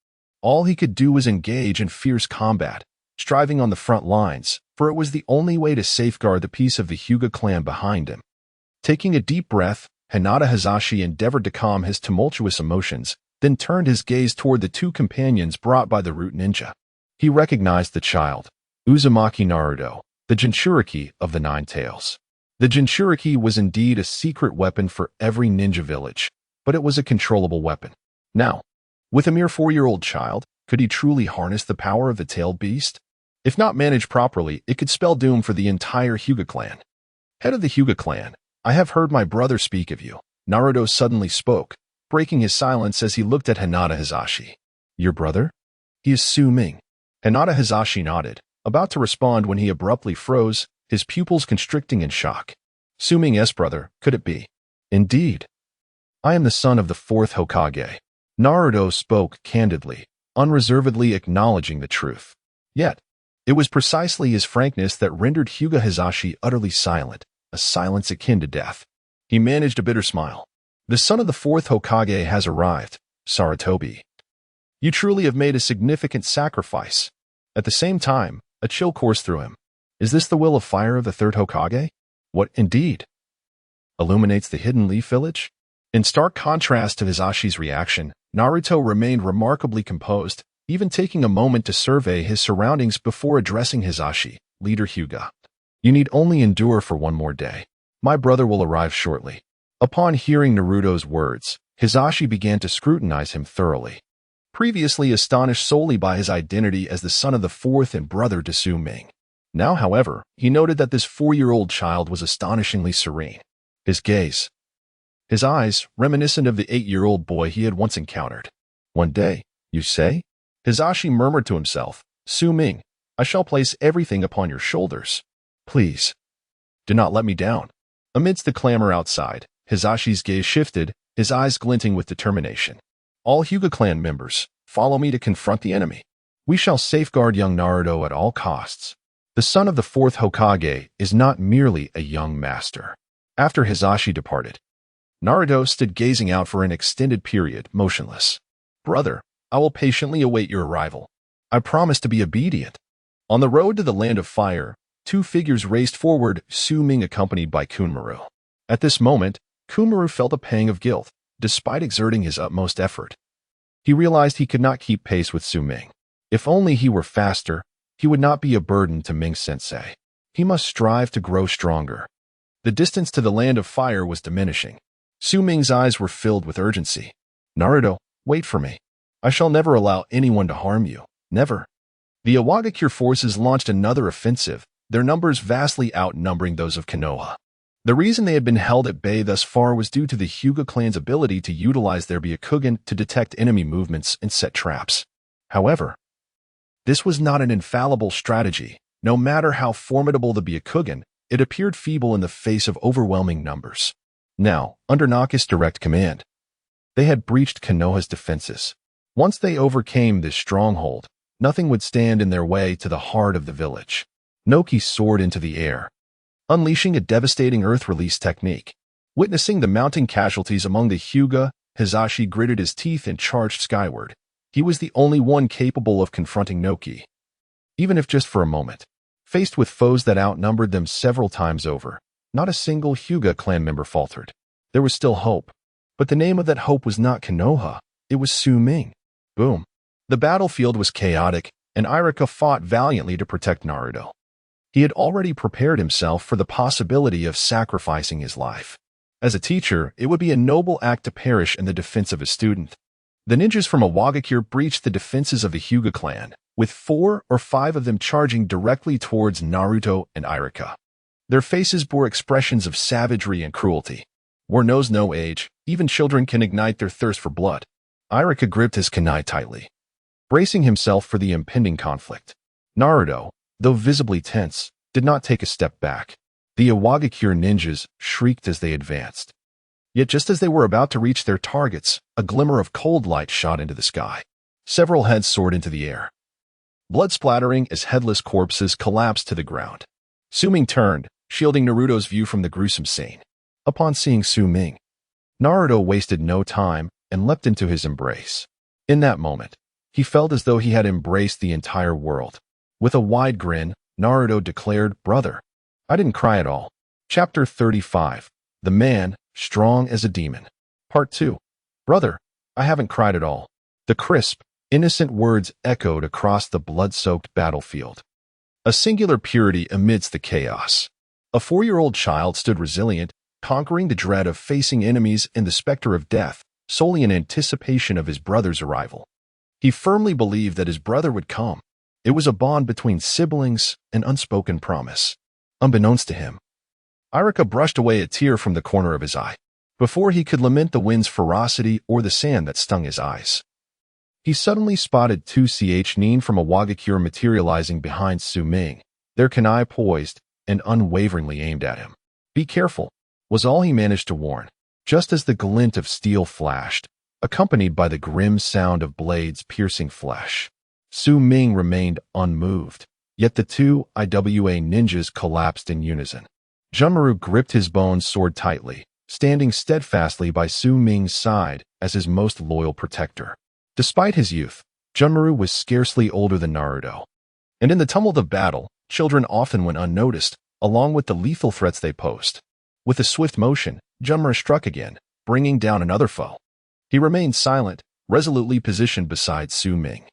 All he could do was engage in fierce combat, striving on the front lines, for it was the only way to safeguard the peace of the Hyuga clan behind him. Taking a deep breath, Hinata Hizashi endeavored to calm his tumultuous emotions, then turned his gaze toward the 2 companions brought by the root ninja. He recognized the child, Uzumaki Naruto, the Jinchuriki of the 9 Tails. The Jinchuriki was indeed a secret weapon for every ninja village, but it was a controllable weapon. Now, with a mere 4-year-old child, could he truly harness the power of the tailed beast? If not managed properly, it could spell doom for the entire Hyuga clan. Head of the Hyuga clan, I have heard my brother speak of you. Naruto suddenly spoke, breaking his silence as he looked at Hinata Hizashi. Your brother? He is Su Ming. Hinata Hizashi nodded, about to respond when he abruptly froze, his pupils constricting in shock. Su Ming's brother, could it be? Indeed. I am the son of the fourth Hokage. Naruto spoke candidly, unreservedly acknowledging the truth. Yet, it was precisely his frankness that rendered Hyuga Hizashi utterly silent, a silence akin to death. He managed a bitter smile. The son of the fourth Hokage has arrived, Sarutobi. You truly have made a significant sacrifice. At the same time, a chill coursed through him. Is this the will of fire of the third Hokage? What, indeed? Illuminates the Hidden Leaf Village? In stark contrast to Hizashi's reaction, Naruto remained remarkably composed, even taking a moment to survey his surroundings before addressing Hizashi, leader Hyuga. You need only endure for one more day. My brother will arrive shortly. Upon hearing Naruto's words, Hizashi began to scrutinize him thoroughly. Previously astonished solely by his identity as the son of the fourth and brother to Su Ming. Now, however, he noted that this 4-year-old child was astonishingly serene. His gaze, his eyes, reminiscent of the 8-year-old boy he had once encountered. One day, you say? Hizashi murmured to himself, Su Ming, I shall place everything upon your shoulders. Please, do not let me down. Amidst the clamor outside, Hizashi's gaze shifted, his eyes glinting with determination. All Hyuga clan members, follow me to confront the enemy. We shall safeguard young Naruto at all costs. The son of the fourth Hokage is not merely a young master. After Hizashi departed, Naruto stood gazing out for an extended period, motionless. Brother, I will patiently await your arrival. I promise to be obedient. On the road to the land of fire, 2 figures raced forward, Su Ming accompanied by Kunmaru. At this moment, Kunmaru felt a pang of guilt, despite exerting his utmost effort. He realized he could not keep pace with Su Ming. If only he were faster, he would not be a burden to Ming-sensei. He must strive to grow stronger. The distance to the land of fire was diminishing. Su Ming's eyes were filled with urgency. Naruto, wait for me. I shall never allow anyone to harm you. Never. The Iwagakure forces launched another offensive, their numbers vastly outnumbering those of Konoha. The reason they had been held at bay thus far was due to the Hyuga clan's ability to utilize their Byakugan to detect enemy movements and set traps. However, this was not an infallible strategy. No matter how formidable the Byakugan, it appeared feeble in the face of overwhelming numbers. Now, under Naka's direct command, they had breached Konoha's defenses. Once they overcame this stronghold, nothing would stand in their way to the heart of the village. Noki soared into the air, unleashing a devastating earth release technique. Witnessing the mounting casualties among the Hyuga, Hizashi gritted his teeth and charged skyward. He was the only one capable of confronting Noki, even if just for a moment. Faced with foes that outnumbered them several times over, not a single Hyuga clan member faltered. There was still hope, but the name of that hope was not Konoha, it was Su Ming. Boom. The battlefield was chaotic, and Irika fought valiantly to protect Naruto. He had already prepared himself for the possibility of sacrificing his life. As a teacher, it would be a noble act to perish in the defense of a student. The ninjas from Iwagakure breached the defenses of the Hyuga clan, with 4 or 5 of them charging directly towards Naruto and Irika. Their faces bore expressions of savagery and cruelty. War knows no age, even children can ignite their thirst for blood. Irika gripped his kunai tightly, bracing himself for the impending conflict. Naruto, though visibly tense, did not take a step back. The Iwagakure ninjas shrieked as they advanced. Yet just as they were about to reach their targets, a glimmer of cold light shot into the sky. Several heads soared into the air, blood splattering as headless corpses collapsed to the ground. Su Ming turned, shielding Naruto's view from the gruesome scene. Upon seeing Su Ming, Naruto wasted no time and leapt into his embrace. In that moment, he felt as though he had embraced the entire world. With a wide grin, Naruto declared, "Brother, I didn't cry at all." Chapter 35. The Man, Strong as a Demon. Part 2. Brother, I haven't cried at all. The crisp, innocent words echoed across the blood-soaked battlefield. A singular purity amidst the chaos. A 4-year-old child stood resilient, conquering the dread of facing enemies and the specter of death, solely in anticipation of his brother's arrival. He firmly believed that his brother would come. It was a bond between siblings, an unspoken promise. Unbeknownst to him, Irika brushed away a tear from the corner of his eye, before he could lament the wind's ferocity or the sand that stung his eyes. He suddenly spotted 2ch Nin from a Wagakure materializing behind Su Ming, their kunai poised and unwaveringly aimed at him. "Be careful," was all he managed to warn, just as the glint of steel flashed, accompanied by the grim sound of blades piercing flesh. Su Ming remained unmoved, yet the two IWA ninjas collapsed in unison. Junmaru gripped his bone sword tightly, standing steadfastly by Su Ming's side as his most loyal protector. Despite his youth, Junmaru was scarcely older than Naruto. And in the tumult of battle, children often went unnoticed, along with the lethal threats they posed. With a swift motion, Junmaru struck again, bringing down another foe. He remained silent, resolutely positioned beside Su Ming.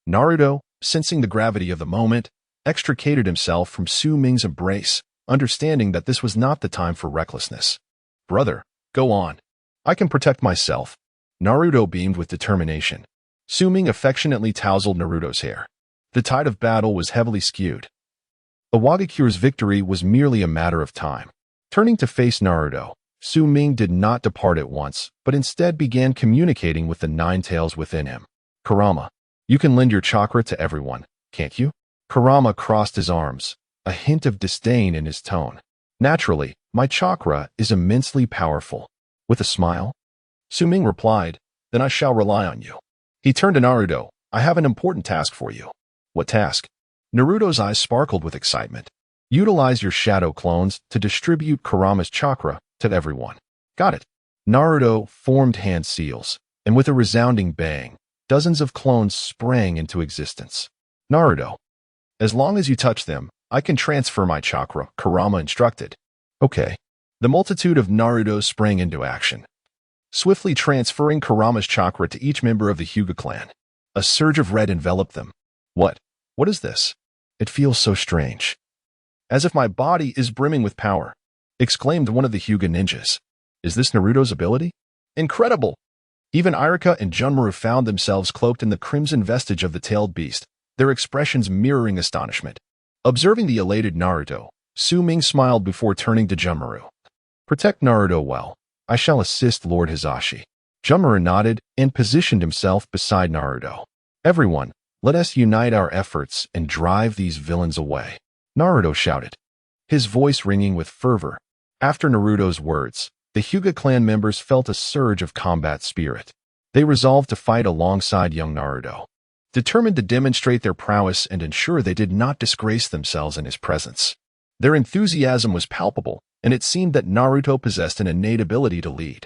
Naruto, sensing the gravity of the moment, extricated himself from Su Ming's embrace, understanding that this was not the time for recklessness. "Brother, go on. I can protect myself." Naruto beamed with determination. Su Ming affectionately tousled Naruto's hair. The tide of battle was heavily skewed. Awagakure's victory was merely a matter of time. Turning to face Naruto, Su Ming did not depart at once, but instead began communicating with the nine tails within him. "Kurama, you can lend your chakra to everyone, can't you?" Kurama crossed his arms, a hint of disdain in his tone. "Naturally, my chakra is immensely powerful." With a smile, Su Ming replied, "Then I shall rely on you." He turned to Naruto. "I have an important task for you." "What task?" Naruto's eyes sparkled with excitement. "Utilize your shadow clones to distribute Kurama's chakra to everyone." "Got it." Naruto formed hand seals, and with a resounding bang, dozens of clones sprang into existence. "Naruto, as long as you touch them, I can transfer my chakra," Kurama instructed. "Okay." The multitude of Narutos sprang into action, swiftly transferring Kurama's chakra to each member of the Hyuga clan. A surge of red enveloped them. What is this? It feels so strange. "As if my body is brimming with power," exclaimed one of the Hyuga ninjas. "Is this Naruto's ability? Incredible!" Even Irika and Junmaru found themselves cloaked in the crimson vestige of the tailed beast, their expressions mirroring astonishment. Observing the elated Naruto, Su Ming smiled before turning to Junmaru. "Protect Naruto well. I shall assist Lord Hizashi." Junmaru nodded and positioned himself beside Naruto. "Everyone, let us unite our efforts and drive these villains away," Naruto shouted, his voice ringing with fervor. After Naruto's words, the Hyuga clan members felt a surge of combat spirit. They resolved to fight alongside young Naruto, determined to demonstrate their prowess and ensure they did not disgrace themselves in his presence. Their enthusiasm was palpable, and it seemed that Naruto possessed an innate ability to lead.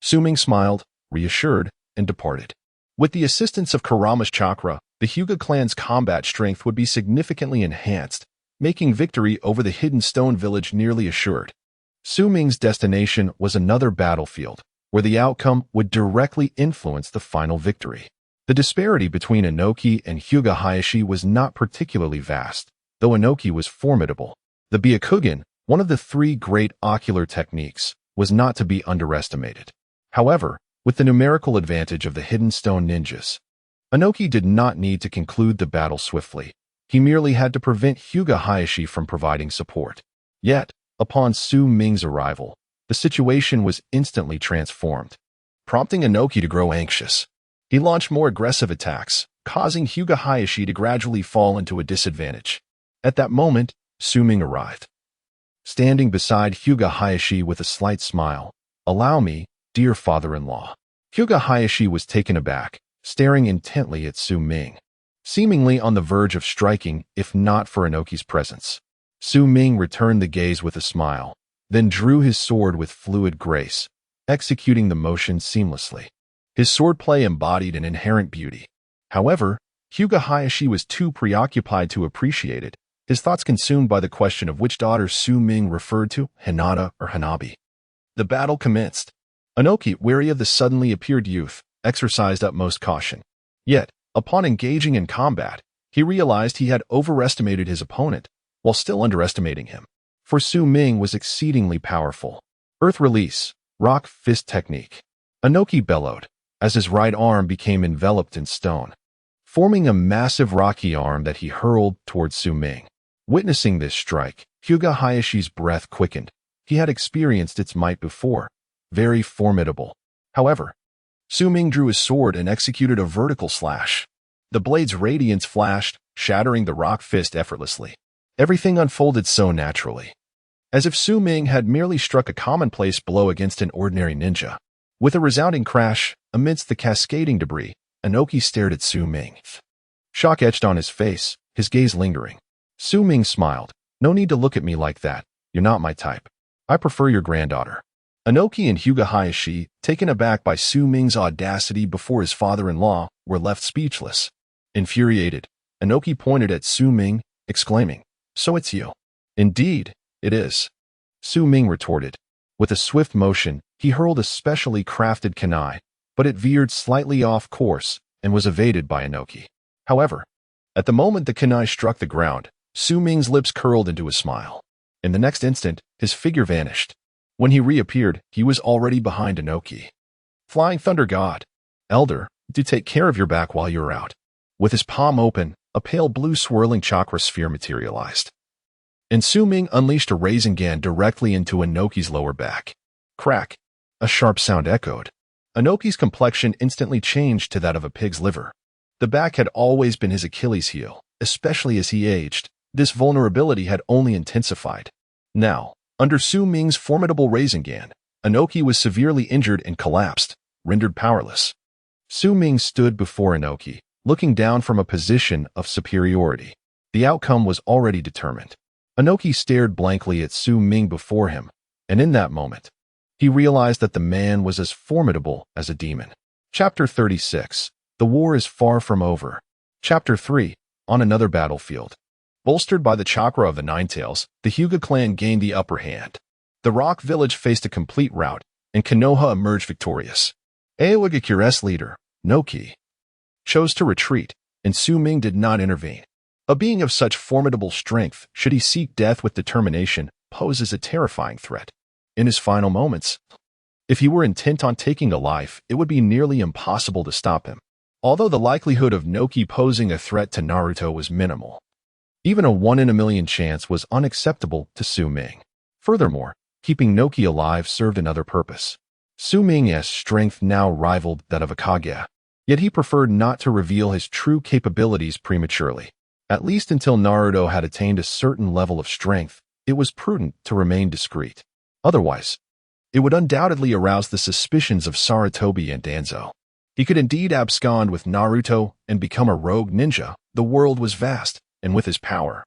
Su Ming smiled, reassured, and departed. With the assistance of Kurama's chakra, the Hyuga clan's combat strength would be significantly enhanced, making victory over the hidden stone village nearly assured. Su Ming's destination was another battlefield, where the outcome would directly influence the final victory. The disparity between Inoki and Hyuga Hayashi was not particularly vast, though Inoki was formidable. The Byakugan, one of the three great ocular techniques, was not to be underestimated. However, with the numerical advantage of the hidden stone ninjas, Inoki did not need to conclude the battle swiftly. He merely had to prevent Hyuga Hayashi from providing support. Yet, upon Su Ming's arrival, the situation was instantly transformed, prompting Inoki to grow anxious. He launched more aggressive attacks, causing Hyuga Hayashi to gradually fall into a disadvantage. At that moment, Su Ming arrived. Standing beside Hyuga Hayashi with a slight smile, "Allow me, dear father-in-law." Hyuga Hayashi was taken aback, staring intently at Su Ming, seemingly on the verge of striking if not for Inoki's presence. Su Ming returned the gaze with a smile, then drew his sword with fluid grace, executing the motion seamlessly. His swordplay embodied an inherent beauty. However, Hyuga Hayashi was too preoccupied to appreciate it, his thoughts consumed by the question of which daughter Su Ming referred to, Hinata or Hanabi. The battle commenced. Inoki, wary of the suddenly appeared youth, exercised utmost caution. Yet, upon engaging in combat, he realized he had overestimated his opponent, while still underestimating him. For Su Ming was exceedingly powerful. Earth Release, Rock Fist Technique. Inoki bellowed, as his right arm became enveloped in stone, forming a massive rocky arm that he hurled towards Su Ming. Witnessing this strike, Hyuga Hayashi's breath quickened, He had experienced its might before. Very formidable. However, Su Ming drew his sword and executed a vertical slash. The blade's radiance flashed, shattering the rock fist effortlessly. Everything unfolded so naturally, as if Su Ming had merely struck a commonplace blow against an ordinary ninja. With a resounding crash, amidst the cascading debris, Inoki stared at Su Ming. Shock etched on his face, his gaze lingering. Su Ming smiled. "No need to look at me like that. You're not my type. I prefer your granddaughter." Inoki and Hyuga Hayashi, taken aback by Su Ming's audacity before his father-in-law, were left speechless. Infuriated, Inoki pointed at Su Ming, exclaiming, "So it's you." "Indeed, it is," Su Ming retorted. With a swift motion, he hurled a specially crafted kunai, but it veered slightly off course and was evaded by Inoki. However, at the moment the kunai struck the ground, Su Ming's lips curled into a smile. In the next instant, his figure vanished. When he reappeared, he was already behind Inoki. "Flying Thunder God, Elder, do take care of your back while you're out." With his palm open, a pale blue swirling chakra sphere materialized. And Su Ming unleashed a Rasengan directly into Inoki's lower back. Crack! A sharp sound echoed. Inoki's complexion instantly changed to that of a pig's liver. The back had always been his Achilles heel, especially as he aged. This vulnerability had only intensified. Now, under Su Ming's formidable Rasengan, Inoki was severely injured and collapsed, rendered powerless. Su Ming stood before Inoki, looking down from a position of superiority. The outcome was already determined. Inoki stared blankly at Su Ming before him, and in that moment, he realized that the man was as formidable as a demon. Chapter 36. The war is far from over. Chapter 3. On another battlefield. Bolstered by the chakra of the Ninetales, the Hyuga clan gained the upper hand. The rock village faced a complete rout, and Konoha emerged victorious. Aoigakure's leader, Noki, chose to retreat, and Su Ming did not intervene. A being of such formidable strength, should he seek death with determination, poses a terrifying threat. In his final moments, if he were intent on taking a life, it would be nearly impossible to stop him. Although the likelihood of Noki posing a threat to Naruto was minimal, even a 1 in a million chance was unacceptable to Su Ming. Furthermore, keeping Noki alive served another purpose. Su Ming's strength now rivaled that of a Kage, yet he preferred not to reveal his true capabilities prematurely. At least until Naruto had attained a certain level of strength, it was prudent to remain discreet. Otherwise, it would undoubtedly arouse the suspicions of Sarutobi and Danzo. He could indeed abscond with Naruto and become a rogue ninja. The world was vast, and with his power,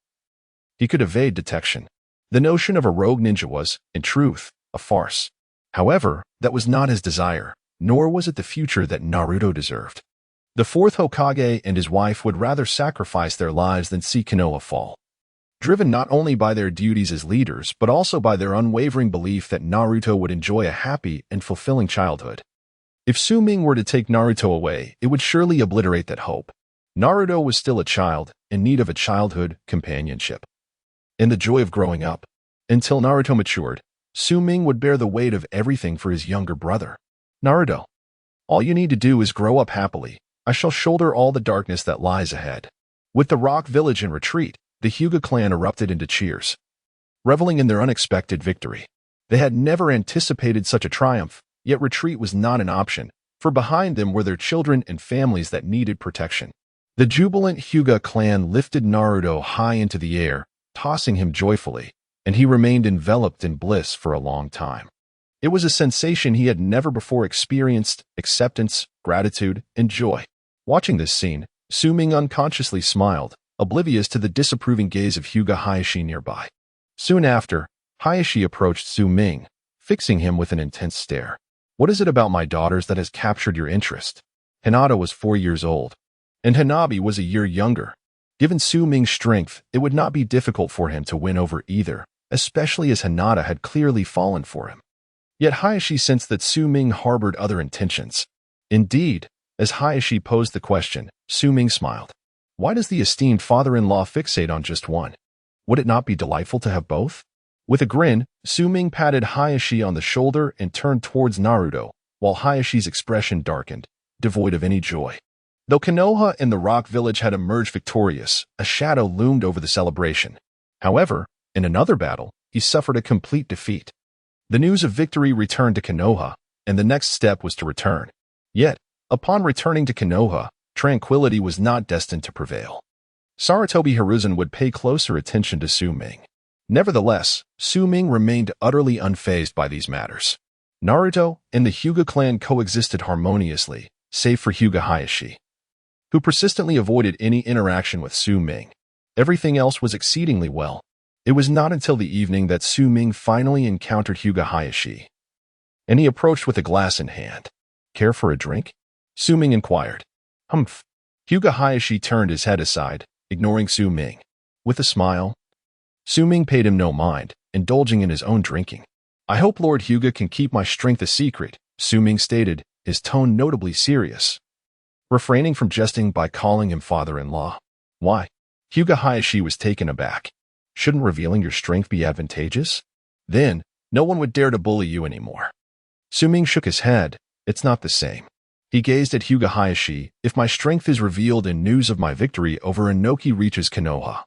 he could evade detection. The notion of a rogue ninja was, in truth, a farce. However, that was not his desire, nor was it the future that Naruto deserved. The fourth Hokage and his wife would rather sacrifice their lives than see Konoha fall. Driven not only by their duties as leaders, but also by their unwavering belief that Naruto would enjoy a happy and fulfilling childhood. If Su Ming were to take Naruto away, it would surely obliterate that hope. Naruto was still a child, in need of a childhood companionship. In the joy of growing up, until Naruto matured, Su Ming would bear the weight of everything for his younger brother. "Naruto, all you need to do is grow up happily. I shall shoulder all the darkness that lies ahead." With the rock village in retreat, the Hyuga clan erupted into cheers, reveling in their unexpected victory. They had never anticipated such a triumph, yet retreat was not an option, for behind them were their children and families that needed protection. The jubilant Hyuga clan lifted Naruto high into the air, tossing him joyfully, and he remained enveloped in bliss for a long time. It was a sensation he had never before experienced: acceptance, gratitude, and joy. Watching this scene, Su Ming unconsciously smiled, oblivious to the disapproving gaze of Hyuga Hayashi nearby. Soon after, Hayashi approached Su Ming, fixing him with an intense stare. "What is it about my daughters that has captured your interest?" Hinata was 4 years old, and Hanabi was a year younger. Given Su Ming's strength, it would not be difficult for him to win over either, especially as Hinata had clearly fallen for him. Yet Hayashi sensed that Su Ming harbored other intentions. Indeed, as Hayashi posed the question, Su Ming smiled. Why does the esteemed father-in-law fixate on just one? Would it not be delightful to have both? With a grin, Su Ming patted Hayashi on the shoulder and turned towards Naruto, while Hayashi's expression darkened, devoid of any joy. Though Konoha and the rock village had emerged victorious, a shadow loomed over the celebration. However, in another battle, he suffered a complete defeat. The news of victory returned to Konoha, and the next step was to return. Yet, upon returning to Konoha, tranquility was not destined to prevail. Sarutobi Hiruzen would pay closer attention to Su-Ming. Nevertheless, Su-Ming remained utterly unfazed by these matters. Naruto and the Hyuga clan coexisted harmoniously, save for Hyuga Hayashi, who persistently avoided any interaction with Su-Ming. Everything else was exceedingly well. It was not until the evening that Su-Ming finally encountered Hyuga Hayashi, and he approached with a glass in hand. "Care for a drink?" Su-Ming inquired. "Humph." Hyuga Hayashi turned his head aside, ignoring Su-Ming. With a smile, Su-Ming paid him no mind, indulging in his own drinking. "I hope Lord Hyuga can keep my strength a secret," Su-Ming stated, his tone notably serious, refraining from jesting by calling him father-in-law. "Why?" Hyuga Hayashi was taken aback. "Shouldn't revealing your strength be advantageous? Then, no one would dare to bully you anymore." Su-Ming shook his head. "It's not the same." He gazed at Hyuga Hayashi. "If my strength is revealed and news of my victory over Inoki reaches Konoha,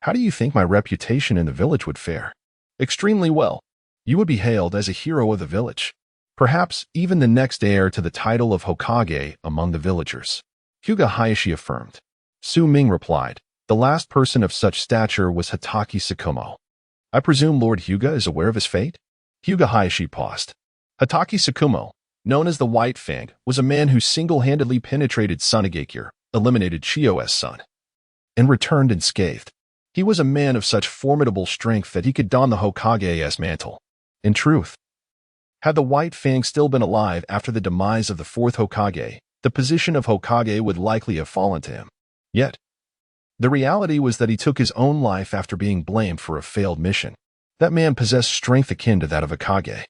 how do you think my reputation in the village would fare?" "Extremely well. You would be hailed as a hero of the village. Perhaps even the next heir to the title of Hokage among the villagers," Hyuga Hayashi affirmed. Su-Ming replied, "The last person of such stature was Hatake Tsukumo. I presume Lord Hyuga is aware of his fate?" Hyuga Hayashi paused. Hatake Tsukumo, known as the White Fang, was a man who single-handedly penetrated Sunagakure, eliminated Chiyo's son, and returned unscathed. He was a man of such formidable strength that he could don the Hokage's mantle. In truth, had the White Fang still been alive after the demise of the fourth Hokage, the position of Hokage would likely have fallen to him. Yet, the reality was that he took his own life after being blamed for a failed mission. That man possessed strength akin to that of a Kage.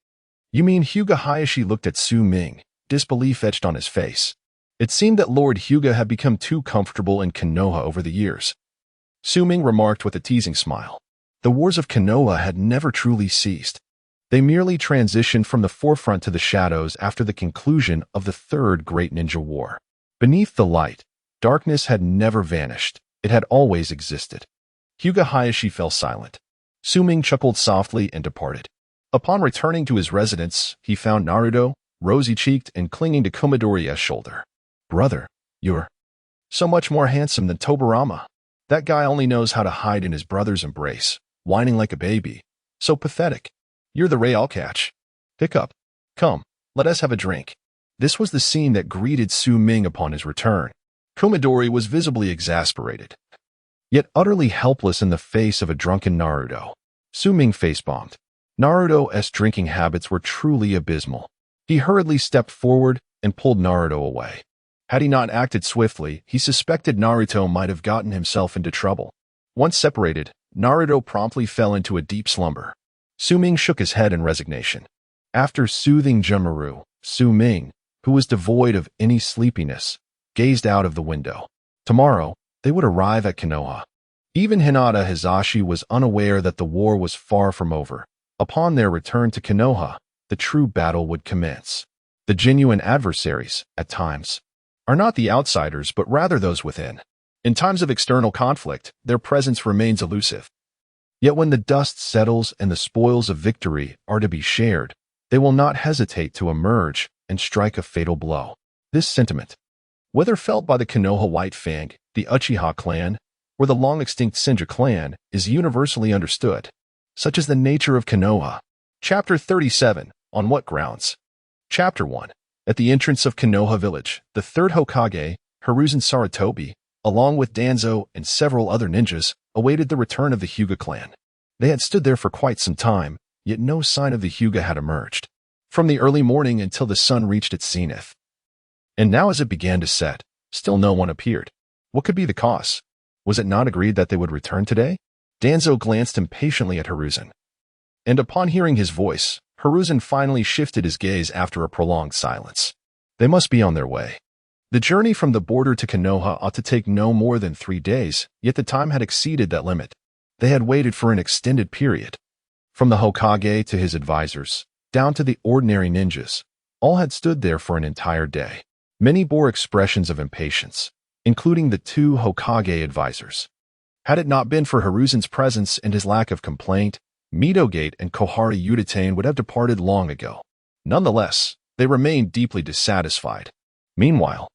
"You mean?" Hyuga Hayashi looked at Su-Ming, disbelief etched on his face. It seemed that Lord Hyuga had become too comfortable in Konoha over the years. Su-Ming remarked with a teasing smile. The wars of Konoha had never truly ceased. They merely transitioned from the forefront to the shadows after the conclusion of the Third Great Ninja War. Beneath the light, darkness had never vanished. It had always existed. Hyuga Hayashi fell silent. Su-Ming chuckled softly and departed. Upon returning to his residence, he found Naruto, rosy-cheeked and clinging to Komidori's shoulder. "Brother, you're so much more handsome than Tobirama. That guy only knows how to hide in his brother's embrace, whining like a baby. So pathetic. You're the ray I'll catch. Pick up. Come, let us have a drink." This was the scene that greeted Su-Ming upon his return. Komidori was visibly exasperated, yet utterly helpless in the face of a drunken Naruto. Su-Ming face-bombed. Naruto's drinking habits were truly abysmal. He hurriedly stepped forward and pulled Naruto away. Had he not acted swiftly, he suspected Naruto might have gotten himself into trouble. Once separated, Naruto promptly fell into a deep slumber. Su-Ming shook his head in resignation. After soothing Jamaru, Su-Ming, who was devoid of any sleepiness, gazed out of the window. Tomorrow, they would arrive at Konoha. Even Hinata Hizashi was unaware that the war was far from over. Upon their return to Konoha, the true battle would commence. The genuine adversaries, at times, are not the outsiders but rather those within. In times of external conflict, their presence remains elusive. Yet when the dust settles and the spoils of victory are to be shared, they will not hesitate to emerge and strike a fatal blow. This sentiment, whether felt by the Konoha White Fang, the Uchiha clan, or the long-extinct Senju clan, is universally understood. Such is the nature of Konoha. Chapter 37. On what grounds? Chapter 1. At the entrance of Konoha village, the third Hokage, Hiruzen Sarutobi, along with Danzo and several other ninjas, awaited the return of the Hyuga clan. They had stood there for quite some time, yet no sign of the Hyuga had emerged, from the early morning until the sun reached its zenith. And now as it began to set, still no one appeared. What could be the cause? Was it not agreed that they would return today? Danzo glanced impatiently at Hiruzen. And upon hearing his voice, Hiruzen finally shifted his gaze after a prolonged silence. They must be on their way. The journey from the border to Konoha ought to take no more than 3 days, yet the time had exceeded that limit. They had waited for an extended period. From the Hokage to his advisors, down to the ordinary ninjas, all had stood there for an entire day. Many bore expressions of impatience, including the 2 Hokage advisors. Had it not been for Hiruzen's presence and his lack of complaint, Midogate and Kohari Utatane would have departed long ago. Nonetheless, they remained deeply dissatisfied. Meanwhile,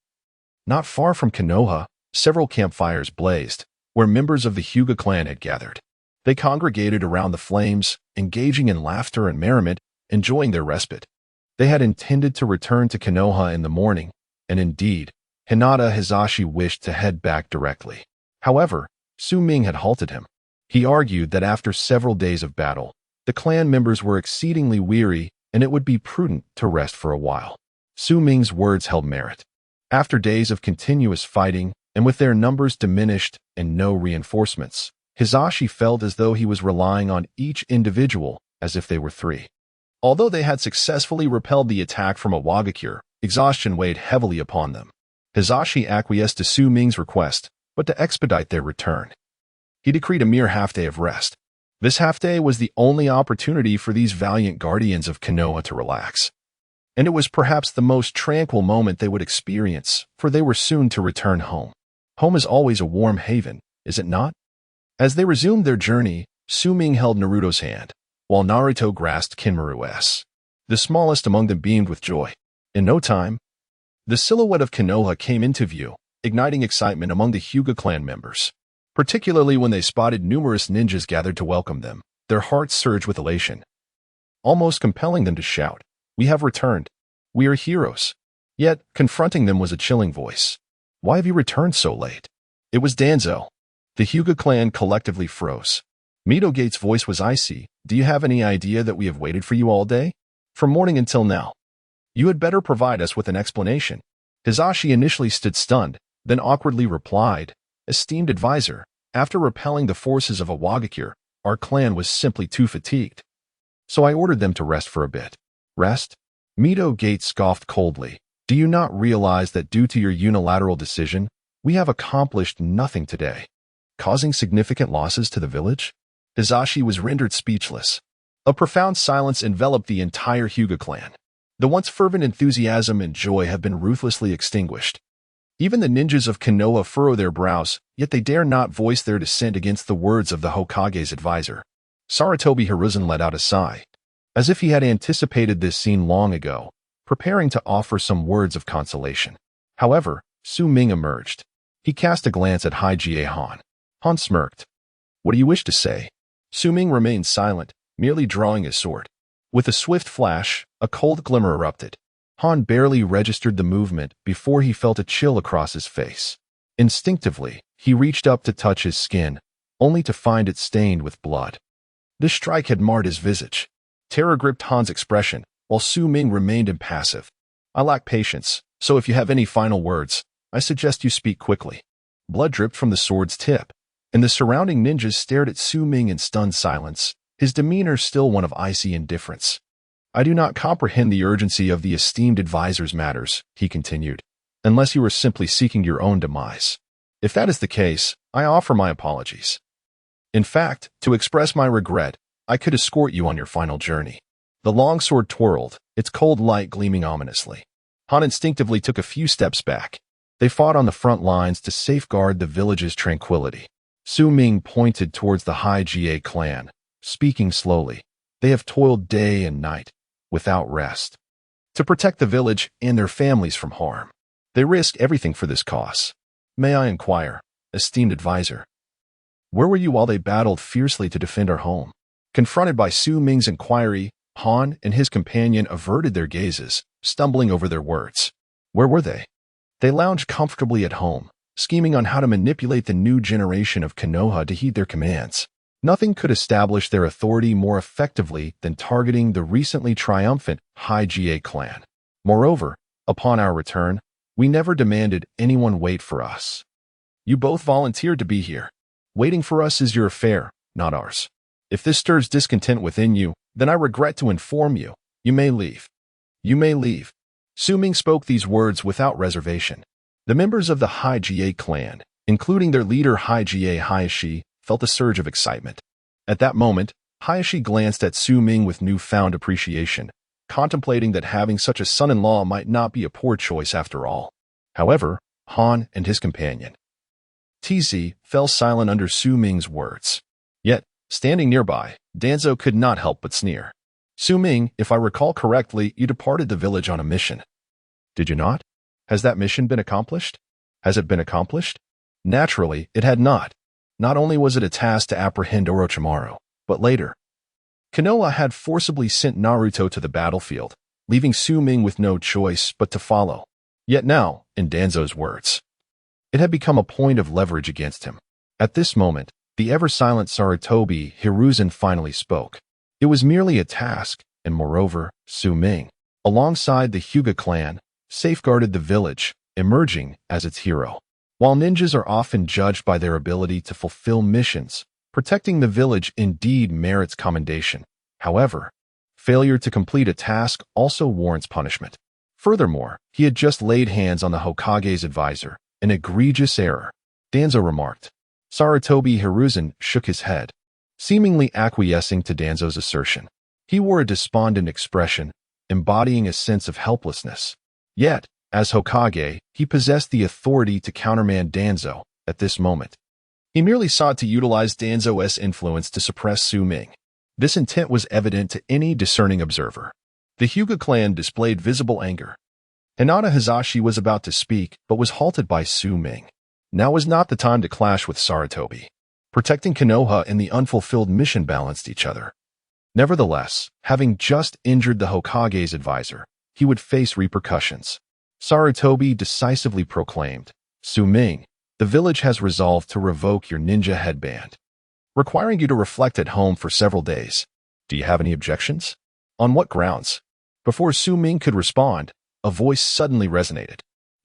not far from Konoha, several campfires blazed, where members of the Hyuga clan had gathered. They congregated around the flames, engaging in laughter and merriment, enjoying their respite. They had intended to return to Konoha in the morning, and indeed, Hinata Hizashi wished to head back directly. However, Su Ming had halted him. He argued that after several days of battle, the clan members were exceedingly weary and it would be prudent to rest for a while. Su Ming's words held merit. After days of continuous fighting, and with their numbers diminished and no reinforcements, Hizashi felt as though he was relying on each individual as if they were three. Although they had successfully repelled the attack from a Wagakure, exhaustion weighed heavily upon them. Hizashi acquiesced to Su Ming's request, but to expedite their return, he decreed a mere half-day of rest. This half-day was the only opportunity for these valiant guardians of Konoha to relax. And it was perhaps the most tranquil moment they would experience, for they were soon to return home. Home is always a warm haven, is it not? As they resumed their journey, Su Ming held Naruto's hand, while Naruto grasped Kinmaru's. The smallest among them beamed with joy. In no time, the silhouette of Konoha came into view, igniting excitement among the Hyuga clan members. Particularly when they spotted numerous ninjas gathered to welcome them, their hearts surged with elation, almost compelling them to shout, "We have returned. We are heroes." Yet, confronting them was a chilling voice. "Why have you returned so late?" It was Danzo. The Hyuga clan collectively froze. Midogate's voice was icy. "Do you have any idea that we have waited for you all day? From morning until now. You had better provide us with an explanation." Hizashi initially stood stunned, then awkwardly replied, "Esteemed advisor, after repelling the forces of a Wagakure, our clan was simply too fatigued. So I ordered them to rest for a bit." "Rest?" Midogate scoffed coldly. "Do you not realize that due to your unilateral decision, we have accomplished nothing today, causing significant losses to the village?" Hizashi was rendered speechless. A profound silence enveloped the entire Hyuga clan. The once fervent enthusiasm and joy have been ruthlessly extinguished. Even the ninjas of Konoha furrow their brows, yet they dare not voice their dissent against the words of the Hokage's advisor. Sarutobi Hiruzen let out a sigh, as if he had anticipated this scene long ago, preparing to offer some words of consolation. However, Su Ming emerged. He cast a glance at Hajie Han. Han smirked. "What do you wish to say?" Su Ming remained silent, merely drawing his sword. With a swift flash, a cold glimmer erupted. Han barely registered the movement before he felt a chill across his face. Instinctively, he reached up to touch his skin, only to find it stained with blood. This strike had marred his visage. Terror gripped Han's expression, while Su Ming remained impassive. "I lack patience, so if you have any final words, I suggest you speak quickly." Blood dripped from the sword's tip, and the surrounding ninjas stared at Su Ming in stunned silence, his demeanor still one of icy indifference. "I do not comprehend the urgency of the esteemed advisor's matters," he continued, "unless you are simply seeking your own demise. If that is the case, I offer my apologies. In fact, to express my regret, I could escort you on your final journey." The longsword twirled, its cold light gleaming ominously. Han instinctively took a few steps back. They fought on the front lines to safeguard the village's tranquility. Su Ming pointed towards the Hajie clan, speaking slowly. "They have toiled day and night, without rest, to protect the village and their families from harm. They risk everything for this cause. May I inquire, esteemed advisor, where were you while they battled fiercely to defend our home?" Confronted by Su Ming's inquiry, Han and his companion averted their gazes, stumbling over their words. Where were they? They lounged comfortably at home, scheming on how to manipulate the new generation of Konoha to heed their commands. Nothing could establish their authority more effectively than targeting the recently triumphant Hajie clan. Moreover, upon our return, we never demanded anyone wait for us. You both volunteered to be here. Waiting for us is your affair, not ours. If this stirs discontent within you, then I regret to inform you, you may leave. You may leave. Su Ming spoke these words without reservation. The members of the Hajie clan, including their leader Hajie Hayashi, felt a surge of excitement. At that moment, Hayashi glanced at Su Ming with newfound appreciation, contemplating that having such a son-in-law might not be a poor choice after all. However, Han and his companion, TZ, fell silent under Su Ming's words. Yet, standing nearby, Danzo could not help but sneer. Su Ming, if I recall correctly, you departed the village on a mission. Did you not? Has that mission been accomplished? Has it been accomplished? Naturally, it had not. Not only was it a task to apprehend Orochimaru, but later, Konoha had forcibly sent Naruto to the battlefield, leaving Su Ming with no choice but to follow. Yet now, in Danzo's words, it had become a point of leverage against him. At this moment, the ever-silent Sarutobi Hiruzen finally spoke. It was merely a task, and moreover, Su Ming, alongside the Hyuga clan, safeguarded the village, emerging as its hero. While ninjas are often judged by their ability to fulfill missions, protecting the village indeed merits commendation. However, failure to complete a task also warrants punishment. Furthermore, he had just laid hands on the Hokage's advisor, an egregious error, Danzo remarked. Sarutobi Hiruzen shook his head, seemingly acquiescing to Danzo's assertion. He wore a despondent expression, embodying a sense of helplessness. Yet, as Hokage, he possessed the authority to countermand Danzo at this moment. He merely sought to utilize Danzo's influence to suppress Su Ming. This intent was evident to any discerning observer. The Hyuga clan displayed visible anger. Hinata Hizashi was about to speak, but was halted by Su Ming. Now was not the time to clash with Sarutobi. Protecting Konoha and the unfulfilled mission balanced each other. Nevertheless, having just injured the Hokage's advisor, he would face repercussions. Sarutobi decisively proclaimed, Su Ming, the village has resolved to revoke your ninja headband, requiring you to reflect at home for several days. Do you have any objections? On what grounds? Before Su Ming could respond, a voice suddenly resonated.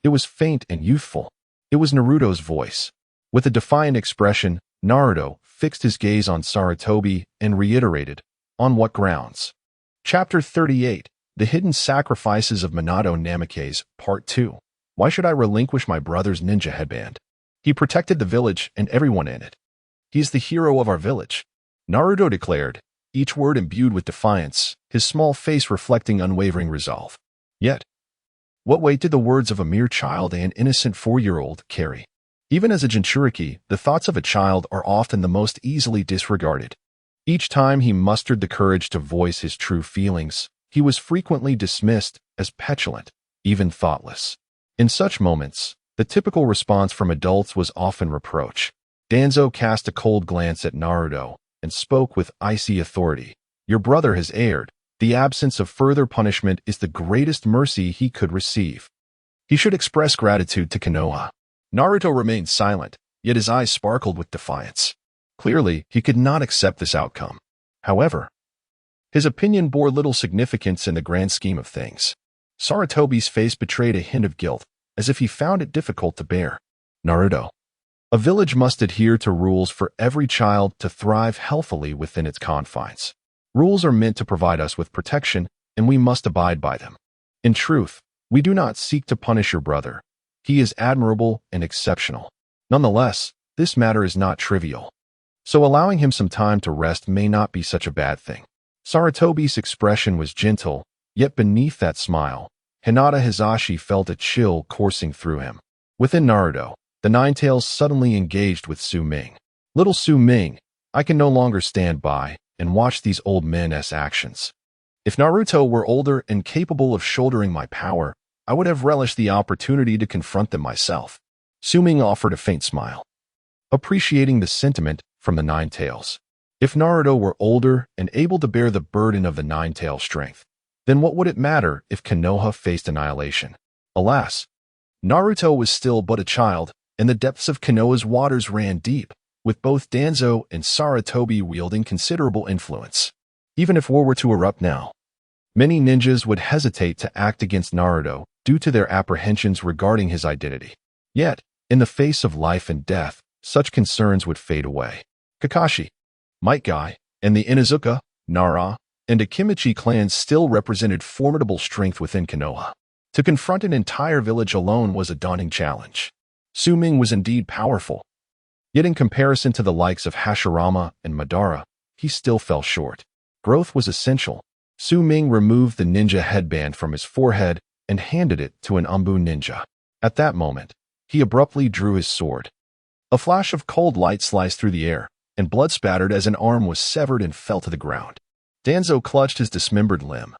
It was faint and youthful. It was Naruto's voice. With a defiant expression, Naruto fixed his gaze on Sarutobi and reiterated, on what grounds? Chapter 38, The Hidden Sacrifices of Minato Namikaze, Part 2. Why should I relinquish my brother's ninja headband? He protected the village and everyone in it. He is the hero of our village, Naruto declared, each word imbued with defiance, his small face reflecting unwavering resolve. Yet, what weight did the words of a mere child and innocent 4-year-old carry? Even as a Jinchuriki, the thoughts of a child are often the most easily disregarded. Each time he mustered the courage to voice his true feelings, he was frequently dismissed as petulant, even thoughtless. In such moments, the typical response from adults was often reproach. Danzo cast a cold glance at Naruto and spoke with icy authority. Your brother has erred. The absence of further punishment is the greatest mercy he could receive. He should express gratitude to Konoha. Naruto remained silent, yet his eyes sparkled with defiance. Clearly, he could not accept this outcome. However, his opinion bore little significance in the grand scheme of things. Sarutobi's face betrayed a hint of guilt, as if he found it difficult to bear. Naruto. A village must adhere to rules for every child to thrive healthily within its confines. Rules are meant to provide us with protection, and we must abide by them. In truth, we do not seek to punish your brother. He is admirable and exceptional. Nonetheless, this matter is not trivial. So allowing him some time to rest may not be such a bad thing. Sarutobi's expression was gentle, yet beneath that smile, Hinata Hizashi felt a chill coursing through him. Within Naruto, the Nine-Tails suddenly engaged with Su Ming. Little Su Ming, I can no longer stand by and watch these old men's actions. If Naruto were older and capable of shouldering my power, I would have relished the opportunity to confront them myself. Su Ming offered a faint smile, appreciating the sentiment from the Nine-Tails. If Naruto were older and able to bear the burden of the Nine-Tail strength, then what would it matter if Konoha faced annihilation? Alas, Naruto was still but a child, and the depths of Konoha's waters ran deep, with both Danzo and Sarutobi wielding considerable influence. Even if war were to erupt now, many ninjas would hesitate to act against Naruto due to their apprehensions regarding his identity. Yet, in the face of life and death, such concerns would fade away. Kakashi, Might Guy, and the Inuzuka, Nara, and Akimichi clans still represented formidable strength within Konoha. To confront an entire village alone was a daunting challenge. Su Ming was indeed powerful, yet in comparison to the likes of Hashirama and Madara, he still fell short. Growth was essential. Su Ming removed the ninja headband from his forehead and handed it to an Anbu ninja. At that moment, he abruptly drew his sword. A flash of cold light sliced through the air, and blood spattered as an arm was severed and fell to the ground. Danzo clutched his dismembered limb,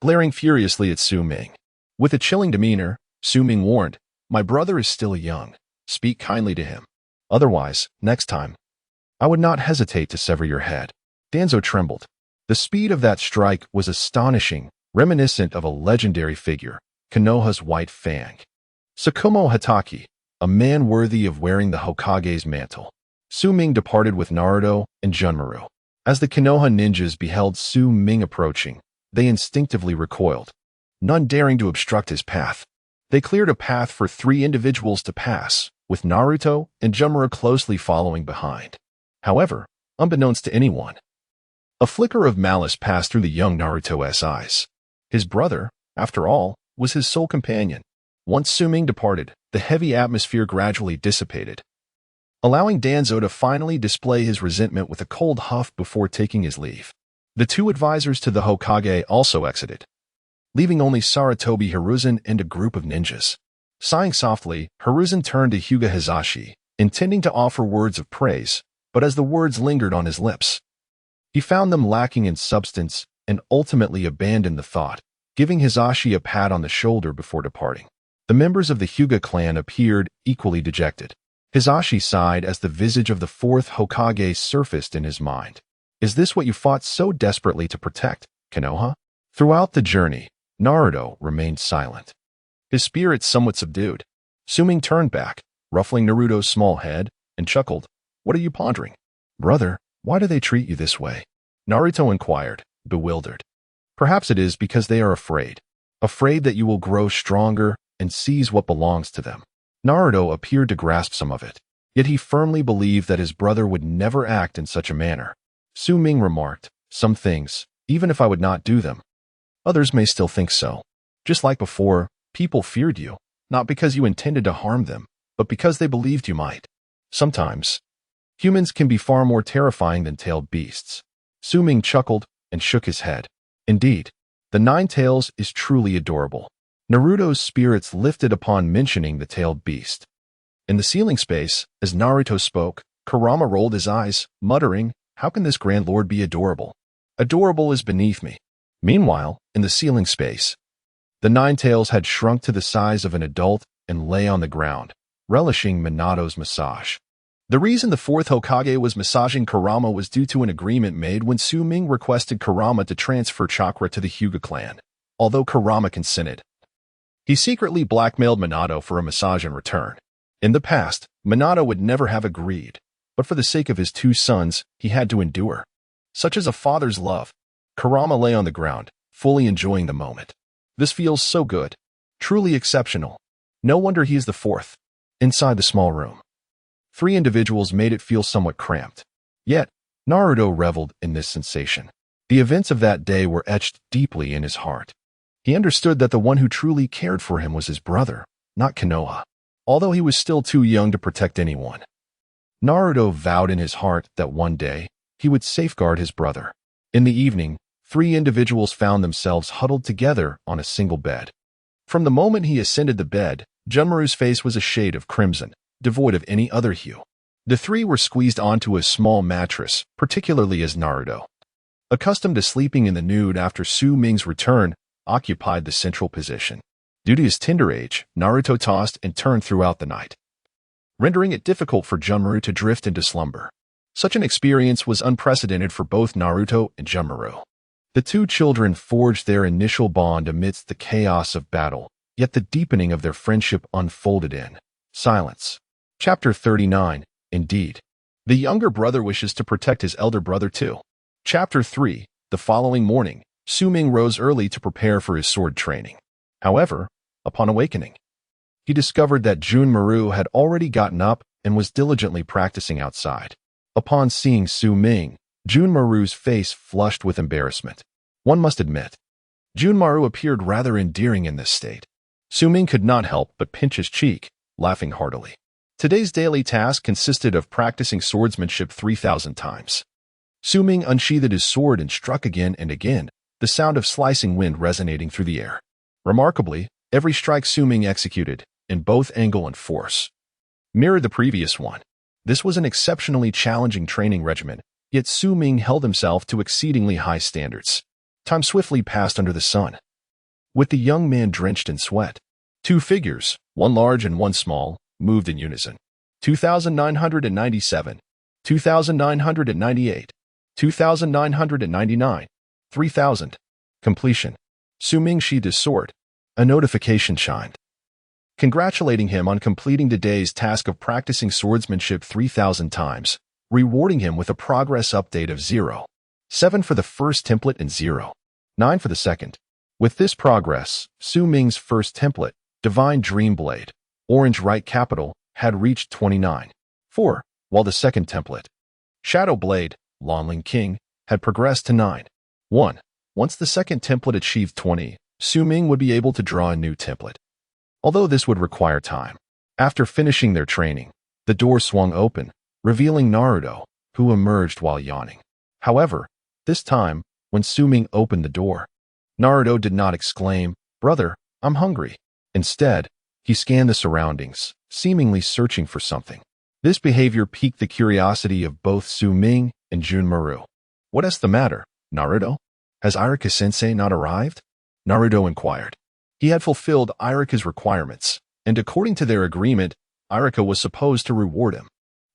glaring furiously at Su Ming. With a chilling demeanor, Su Ming warned, "My brother is still young. Speak kindly to him. Otherwise, next time, I would not hesitate to sever your head." Danzo trembled. The speed of that strike was astonishing, reminiscent of a legendary figure, Konoha's White Fang. Tsukumo Hatake, a man worthy of wearing the Hokage's mantle. Su Ming departed with Naruto and Junmaru. As the Konoha ninjas beheld Su Ming approaching, they instinctively recoiled, none daring to obstruct his path. They cleared a path for 3 individuals to pass, with Naruto and Junmaru closely following behind. However, unbeknownst to anyone, a flicker of malice passed through the young Naruto's eyes. His brother, after all, was his sole companion. Once Su Ming departed, the heavy atmosphere gradually dissipated, allowing Danzo to finally display his resentment with a cold huff before taking his leave. The 2 advisors to the Hokage also exited, leaving only Sarutobi Hiruzen and a group of ninjas. Sighing softly, Hiruzen turned to Hyuga Hizashi, intending to offer words of praise, but as the words lingered on his lips, he found them lacking in substance and ultimately abandoned the thought, giving Hizashi a pat on the shoulder before departing. The members of the Hyuga clan appeared equally dejected. Hizashi sighed as the visage of the 4th Hokage surfaced in his mind. "Is this what you fought so desperately to protect, Konoha?" Throughout the journey, Naruto remained silent, his spirit somewhat subdued. Su Ming turned back, ruffling Naruto's small head, and chuckled. "What are you pondering?" "Brother, why do they treat you this way?" Naruto inquired, bewildered. "Perhaps it is because they are afraid that you will grow stronger and seize what belongs to them." Naruto appeared to grasp some of it, yet he firmly believed that his brother would never act in such a manner. Su Ming remarked, "Some things, even if I would not do them, others may still think so. Just like before, people feared you, not because you intended to harm them, but because they believed you might. Sometimes, humans can be far more terrifying than tailed beasts." Su Ming chuckled and shook his head. Indeed, the 9 Tails is truly adorable. Naruto's spirits lifted upon mentioning the tailed beast. In the ceiling space, as Naruto spoke, Kurama rolled his eyes, muttering, "How can this grand lord be adorable? Adorable is beneath me." Meanwhile, in the ceiling space, the 9 Tails had shrunk to the size of an adult and lay on the ground, relishing Minato's massage. The reason the 4th Hokage was massaging Kurama was due to an agreement made when Su Ming requested Kurama to transfer chakra to the Hyuga clan. Although Kurama consented, he secretly blackmailed Minato for a massage in return. In the past, Minato would never have agreed, but for the sake of his 2 sons, he had to endure. Such is a father's love. Kurama lay on the ground, fully enjoying the moment. "This feels so good. Truly exceptional. No wonder he is the 4th. Inside the small room, 3 individuals made it feel somewhat cramped. Yet, Naruto reveled in this sensation. The events of that day were etched deeply in his heart. He understood that the one who truly cared for him was his brother, not Konoha, although he was still too young to protect anyone. Naruto vowed in his heart that one day, he would safeguard his brother. In the evening, 3 individuals found themselves huddled together on a single bed. From the moment he ascended the bed, Junmaru's face was a shade of crimson, devoid of any other hue. The 3 were squeezed onto a small mattress, particularly as Naruto, accustomed to sleeping in the nude after Su Ming's return, occupied the central position. Due to his tender age, Naruto tossed and turned throughout the night, rendering it difficult for Junmaru to drift into slumber. Such an experience was unprecedented for both Naruto and Junmaru. The 2 children forged their initial bond amidst the chaos of battle, yet the deepening of their friendship unfolded in silence. Chapter 39. Indeed, the younger brother wishes to protect his elder brother too. Chapter 3. The following morning, Su Ming rose early to prepare for his sword training. However, upon awakening, he discovered that Junmaru had already gotten up and was diligently practicing outside. Upon seeing Su Ming, Junmaru's face flushed with embarrassment. One must admit, Junmaru appeared rather endearing in this state. Su Ming could not help but pinch his cheek, laughing heartily. Today's daily task consisted of practicing swordsmanship 3,000 times. Su Ming unsheathed his sword and struck again and again, the sound of slicing wind resonating through the air. Remarkably, every strike Su Ming executed, in both angle and force, mirrored the previous one. This was an exceptionally challenging training regimen, yet Su Ming held himself to exceedingly high standards. Time swiftly passed under the sun, with the young man drenched in sweat. Two figures, one large and one small, moved in unison. 2,997, 2,998, 2,999, 3,000. Completion. Su Ming sheathed his sword. A notification chimed, congratulating him on completing today's task of practicing swordsmanship 3,000 times, rewarding him with a progress update of 0. 7 for the first template and 0. 9 for the second. With this progress, Su Ming's first template, Divine Dream Blade, Orange Right Capital, had reached 29. 4, while the second template, Shadow Blade, Lonling King, had progressed to 9. 1. Once the second template achieved 20, Su Ming would be able to draw a new template, although this would require time. After finishing their training, the door swung open, revealing Naruto, who emerged while yawning. However, this time, when Su Ming opened the door, Naruto did not exclaim, "Brother, I'm hungry." Instead, he scanned the surroundings, seemingly searching for something. This behavior piqued the curiosity of both Su Ming and Junmaru. "What is the matter, Naruto? Has Irika-sensei not arrived?" Naruto inquired. He had fulfilled Irika's requirements, and according to their agreement, Irika was supposed to reward him.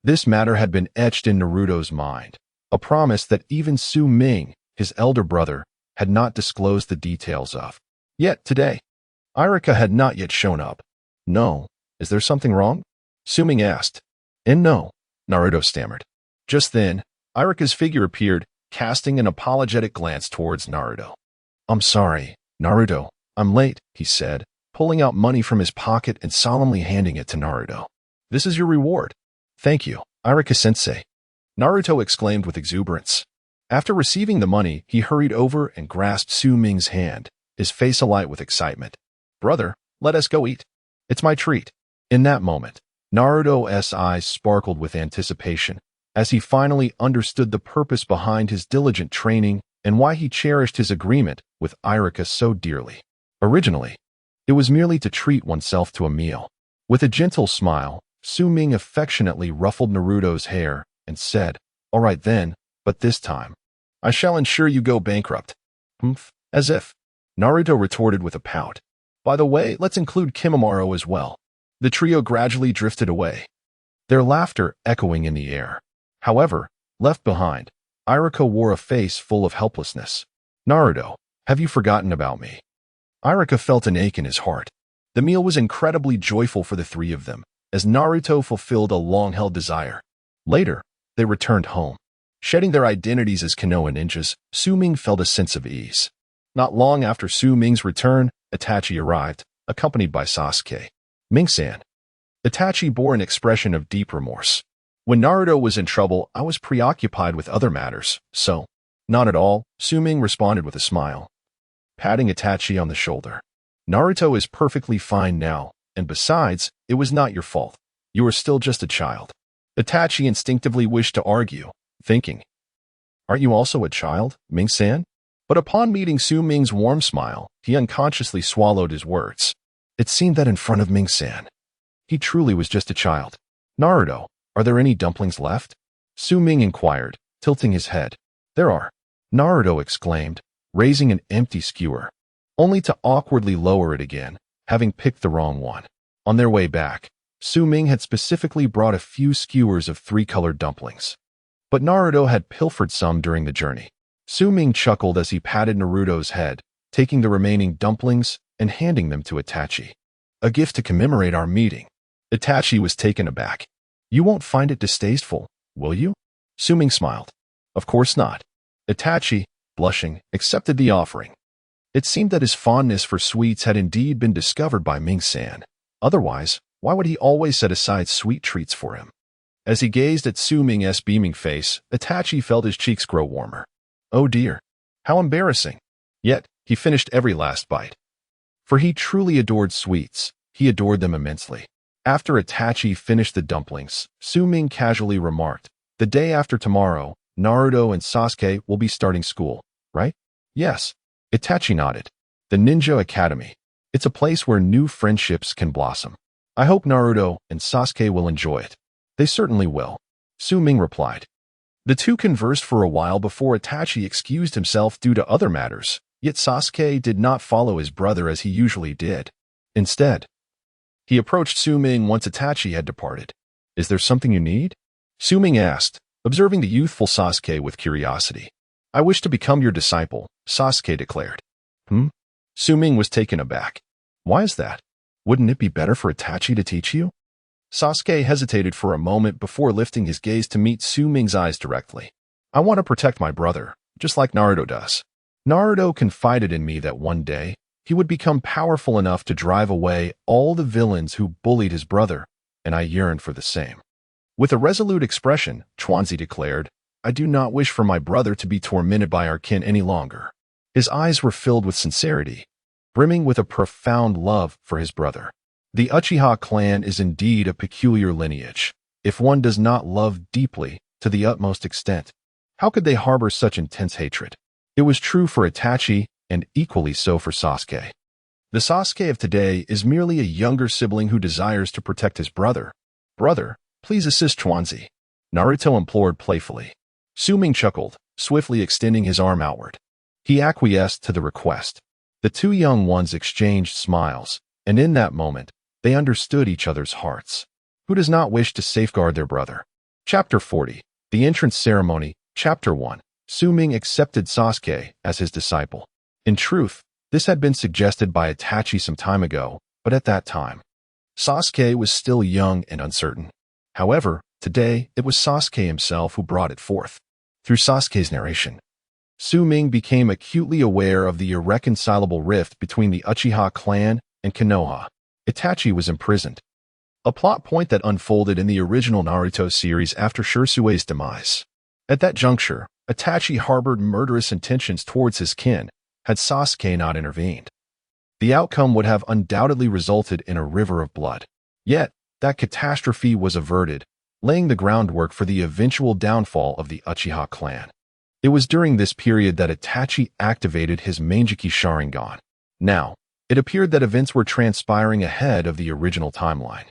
This matter had been etched in Naruto's mind, a promise that even Su Ming, his elder brother, had not disclosed the details of. Yet today, Irika had not yet shown up. "No, is there something wrong?" Su Ming asked. "And no," Naruto stammered. Just then, Irika's figure appeared, casting an apologetic glance towards Naruto. "I'm sorry, Naruto, I'm late," he said, pulling out money from his pocket and solemnly handing it to Naruto. "This is your reward." "Thank you, Irika-sensei," Naruto exclaimed with exuberance. After receiving the money, he hurried over and grasped Su Ming's hand, his face alight with excitement. "Brother, let us go eat. It's my treat." In that moment, Naruto's eyes sparkled with anticipation, as he finally understood the purpose behind his diligent training and why he cherished his agreement with Irika so dearly. Originally, it was merely to treat oneself to a meal. With a gentle smile, Su Ming affectionately ruffled Naruto's hair and said, "All right then, but this time, I shall ensure you go bankrupt." "Humph, as if," Naruto retorted with a pout. "By the way, let's include Kimimaro as well." The trio gradually drifted away, their laughter echoing in the air. However, left behind, Irika wore a face full of helplessness. "Naruto, have you forgotten about me?" Irika felt an ache in his heart. The meal was incredibly joyful for the three of them, as Naruto fulfilled a long-held desire. Later, they returned home. Shedding their identities as Konoha ninjas, Su Ming felt a sense of ease. Not long after Su Ming's return, Itachi arrived, accompanied by Sasuke. "Ming-san." Itachi bore an expression of deep remorse. "When Naruto was in trouble, I was preoccupied with other matters, so—" "Not at all," Su Ming responded with a smile, patting Itachi on the shoulder. "Naruto is perfectly fine now, and besides, it was not your fault. You are still just a child." Itachi instinctively wished to argue, thinking, "Aren't you also a child, Ming-san?" But upon meeting Su Ming's warm smile, he unconsciously swallowed his words. It seemed that in front of Ming-san, he truly was just a child. "Naruto, are there any dumplings left?" Su Ming inquired, tilting his head. "There are," Naruto exclaimed, raising an empty skewer, only to awkwardly lower it again, having picked the wrong one. On their way back, Su Ming had specifically brought a few skewers of three-colored dumplings. But Naruto had pilfered some during the journey. Su Ming chuckled as he patted Naruto's head, taking the remaining dumplings and handing them to Itachi. "A gift to commemorate our meeting." Itachi was taken aback. "You won't find it distasteful, will you?" Su Ming smiled. "Of course not." Itachi, blushing, accepted the offering. It seemed that his fondness for sweets had indeed been discovered by Ming-san. Otherwise, why would he always set aside sweet treats for him? As he gazed at Su Ming's beaming face, Itachi felt his cheeks grow warmer. Oh dear, how embarrassing. Yet, he finished every last bite. For he truly adored sweets, he adored them immensely. After Itachi finished the dumplings, Su Ming casually remarked, "The day after tomorrow, Naruto and Sasuke will be starting school, right?" "Yes." Itachi nodded. "The Ninja Academy. It's a place where new friendships can blossom. I hope Naruto and Sasuke will enjoy it." They certainly will, Su Ming replied. The two conversed for a while before Itachi excused himself due to other matters, yet Sasuke did not follow his brother as he usually did. Instead, he approached Su Ming once Itachi had departed. Is there something you need? Su Ming asked, observing the youthful Sasuke with curiosity. I wish to become your disciple, Sasuke declared. Su Ming was taken aback. Why is that? Wouldn't it be better for Itachi to teach you? Sasuke hesitated for a moment before lifting his gaze to meet Su Ming's eyes directly. I want to protect my brother, just like Naruto does. Naruto confided in me that one day, he would become powerful enough to drive away all the villains who bullied his brother, and I yearned for the same. With a resolute expression, Chuanzi declared, I do not wish for my brother to be tormented by our kin any longer. His eyes were filled with sincerity, brimming with a profound love for his brother. The Uchiha clan is indeed a peculiar lineage. If one does not love deeply, to the utmost extent, how could they harbor such intense hatred? It was true for Itachi, and equally so for Sasuke. The Sasuke of today is merely a younger sibling who desires to protect his brother. Brother, please assist Chuanzi, Naruto implored playfully. Su Ming chuckled, swiftly extending his arm outward. He acquiesced to the request. The two young ones exchanged smiles, and in that moment, they understood each other's hearts. Who does not wish to safeguard their brother? Chapter 40. The Entrance Ceremony. Chapter 1. Su Ming accepted Sasuke as his disciple. In truth, this had been suggested by Itachi some time ago, but at that time, Sasuke was still young and uncertain. However, today, it was Sasuke himself who brought it forth. Through Sasuke's narration, Su Ming became acutely aware of the irreconcilable rift between the Uchiha clan and Konoha. Itachi was imprisoned, a plot point that unfolded in the original Naruto series after Shirsue's demise. At that juncture, Itachi harbored murderous intentions towards his kin had Sasuke not intervened. The outcome would have undoubtedly resulted in a river of blood. Yet, that catastrophe was averted, laying the groundwork for the eventual downfall of the Uchiha clan. It was during this period that Itachi activated his Mangekyou Sharingan. Now, it appeared that events were transpiring ahead of the original timeline.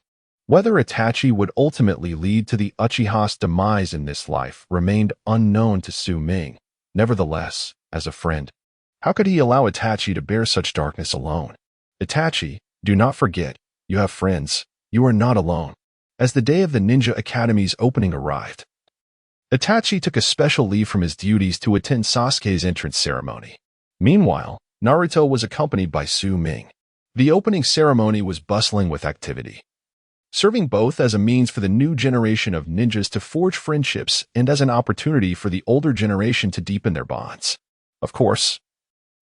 Whether Itachi would ultimately lead to the Uchiha's demise in this life remained unknown to Su Ming. Nevertheless, as a friend, how could he allow Itachi to bear such darkness alone? Itachi, do not forget, you have friends. You are not alone. As the day of the Ninja Academy's opening arrived, Itachi took a special leave from his duties to attend Sasuke's entrance ceremony. Meanwhile, Naruto was accompanied by Su Ming. The opening ceremony was bustling with activity, serving both as a means for the new generation of ninjas to forge friendships and as an opportunity for the older generation to deepen their bonds. Of course,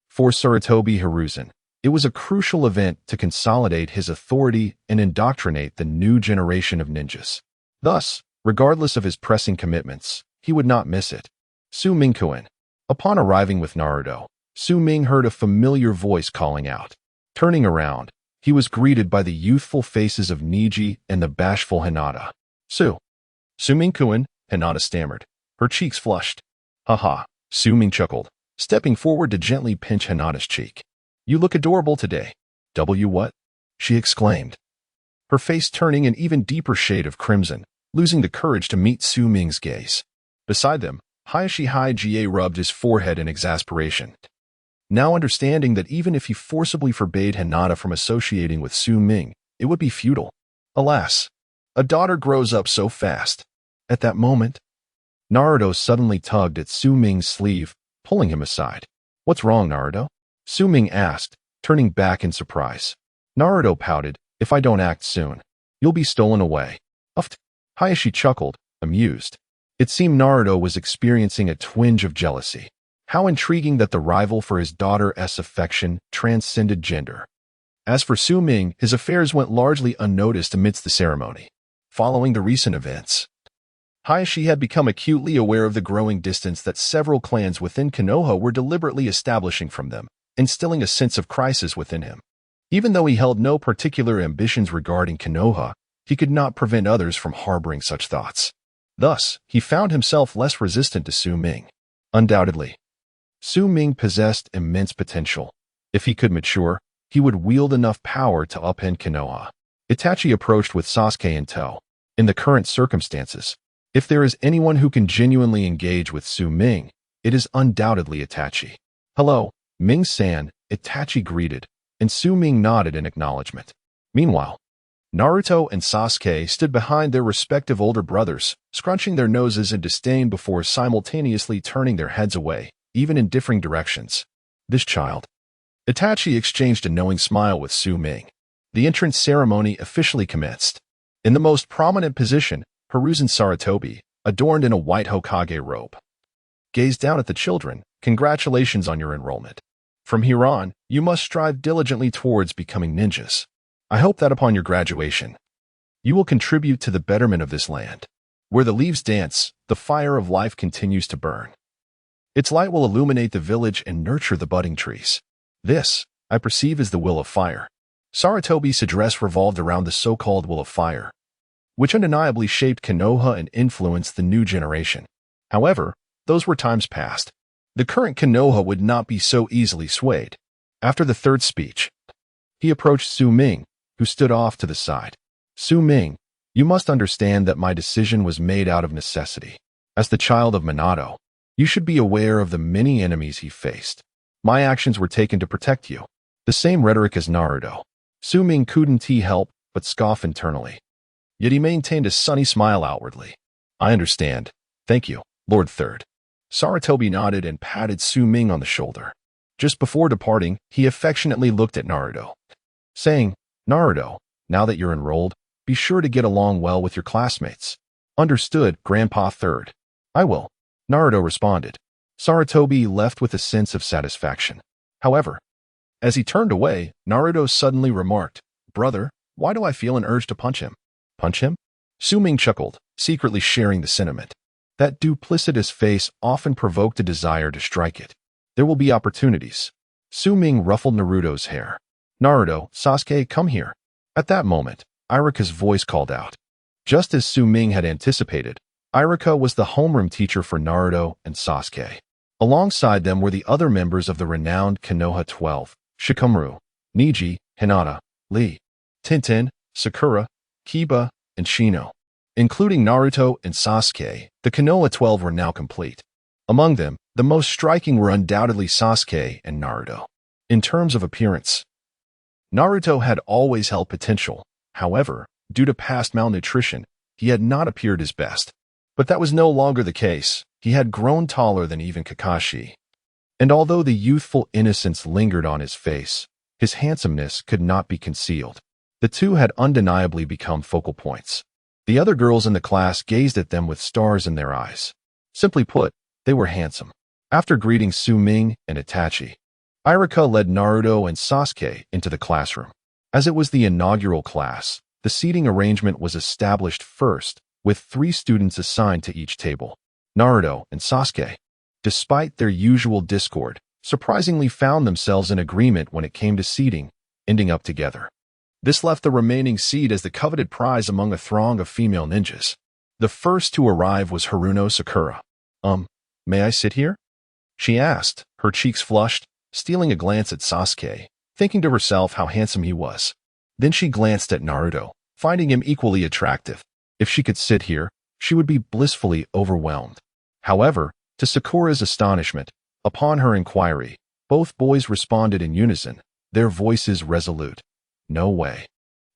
for Sarutobi Hiruzen, it was a crucial event to consolidate his authority and indoctrinate the new generation of ninjas. Thus, regardless of his pressing commitments, he would not miss it. Su Ming Kuin. Upon arriving with Naruto, Su Ming heard a familiar voice calling out. Turning around, he was greeted by the youthful faces of Neji and the bashful Hinata. Su Ming Kuin, Hinata stammered. Her cheeks flushed. Haha, Su Ming chuckled, stepping forward to gently pinch Hinata's cheek. You look adorable today. What? She exclaimed, her face turning an even deeper shade of crimson, losing the courage to meet Su Ming's gaze. Beside them, Hayashi Hige rubbed his forehead in exasperation, now understanding that even if he forcibly forbade Hinata from associating with Su Ming, it would be futile. Alas, a daughter grows up so fast. At that moment, Naruto suddenly tugged at Su Ming's sleeve, pulling him aside. What's wrong, Naruto? Su Ming asked, turning back in surprise. Naruto pouted, if I don't act soon, you'll be stolen away. Uffed. Hayashi chuckled, amused. It seemed Naruto was experiencing a twinge of jealousy. How intriguing that the rival for his daughter's affection transcended gender. As for Su Ming, his affairs went largely unnoticed amidst the ceremony. Following the recent events, Hayashi had become acutely aware of the growing distance that several clans within Konoha were deliberately establishing from them, instilling a sense of crisis within him. Even though he held no particular ambitions regarding Konoha, he could not prevent others from harboring such thoughts. Thus, he found himself less resistant to Su Ming. Undoubtedly, Su Ming possessed immense potential. If he could mature, he would wield enough power to upend Konoha. Itachi approached with Sasuke in tow. In the current circumstances, if there is anyone who can genuinely engage with Su Ming, it is undoubtedly Itachi. "Hello, Ming-san," Itachi greeted, and Su Ming nodded in acknowledgement. Meanwhile, Naruto and Sasuke stood behind their respective older brothers, scrunching their noses in disdain before simultaneously turning their heads away, even in differing directions. This child. Itachi exchanged a knowing smile with Su Ming. The entrance ceremony officially commenced. In the most prominent position, Hiruzen Sarutobi, adorned in a white Hokage robe, gazed down at the children. "Congratulations on your enrollment. From here on, you must strive diligently towards becoming ninjas. I hope that upon your graduation, you will contribute to the betterment of this land. Where the leaves dance, the fire of life continues to burn. Its light will illuminate the village and nurture the budding trees. This, I perceive, is the will of fire." Sarutobi's address revolved around the so-called will of fire, which undeniably shaped Konoha and influenced the new generation. However, those were times past. The current Konoha would not be so easily swayed. After the third speech, he approached Su Ming, who stood off to the side. "Su Ming, you must understand that my decision was made out of necessity. As the child of Minato, you should be aware of the many enemies he faced. My actions were taken to protect you." The same rhetoric as Naruto. Su Ming couldn't help but scoff internally. Yet he maintained a sunny smile outwardly. "I understand. Thank you, Lord Third." Sarutobi nodded and patted Su Ming on the shoulder. Just before departing, he affectionately looked at Naruto, saying, "Naruto, now that you're enrolled, be sure to get along well with your classmates." "Understood, Grandpa Third." "I will," Naruto responded. Sarutobi left with a sense of satisfaction. However, as he turned away, Naruto suddenly remarked, "Brother, why do I feel an urge to punch him?" "Punch him?" Su Ming chuckled, secretly sharing the sentiment. That duplicitous face often provoked a desire to strike it. "There will be opportunities." Su Ming ruffled Naruto's hair. "Naruto, Sasuke, come here." At that moment, Iruka's voice called out. Just as Su Ming had anticipated, Iruka was the homeroom teacher for Naruto and Sasuke. Alongside them were the other members of the renowned Konoha 12, Shikamaru, Niji, Hinata, Lee, Tintin, Sakura, Kiba, and Shino. Including Naruto and Sasuke, the Konoha 12 were now complete. Among them, the most striking were undoubtedly Sasuke and Naruto. In terms of appearance, Naruto had always held potential. However, due to past malnutrition, he had not appeared his best. But that was no longer the case. He had grown taller than even Kakashi. And although the youthful innocence lingered on his face, his handsomeness could not be concealed. The two had undeniably become focal points. The other girls in the class gazed at them with stars in their eyes. Simply put, they were handsome. After greeting Su Ming and Itachi, Iruka led Naruto and Sasuke into the classroom. As it was the inaugural class, the seating arrangement was established first, with 3 students assigned to each table. Naruto and Sasuke, despite their usual discord, surprisingly found themselves in agreement when it came to seating, ending up together. This left the remaining seat as the coveted prize among a throng of female ninjas. The first to arrive was Haruno Sakura. May I sit here?" she asked, her cheeks flushed, stealing a glance at Sasuke, thinking to herself how handsome he was. Then she glanced at Naruto, finding him equally attractive. If she could sit here, she would be blissfully overwhelmed. However, to Sakura's astonishment, upon her inquiry, both boys responded in unison, their voices resolute. "No way."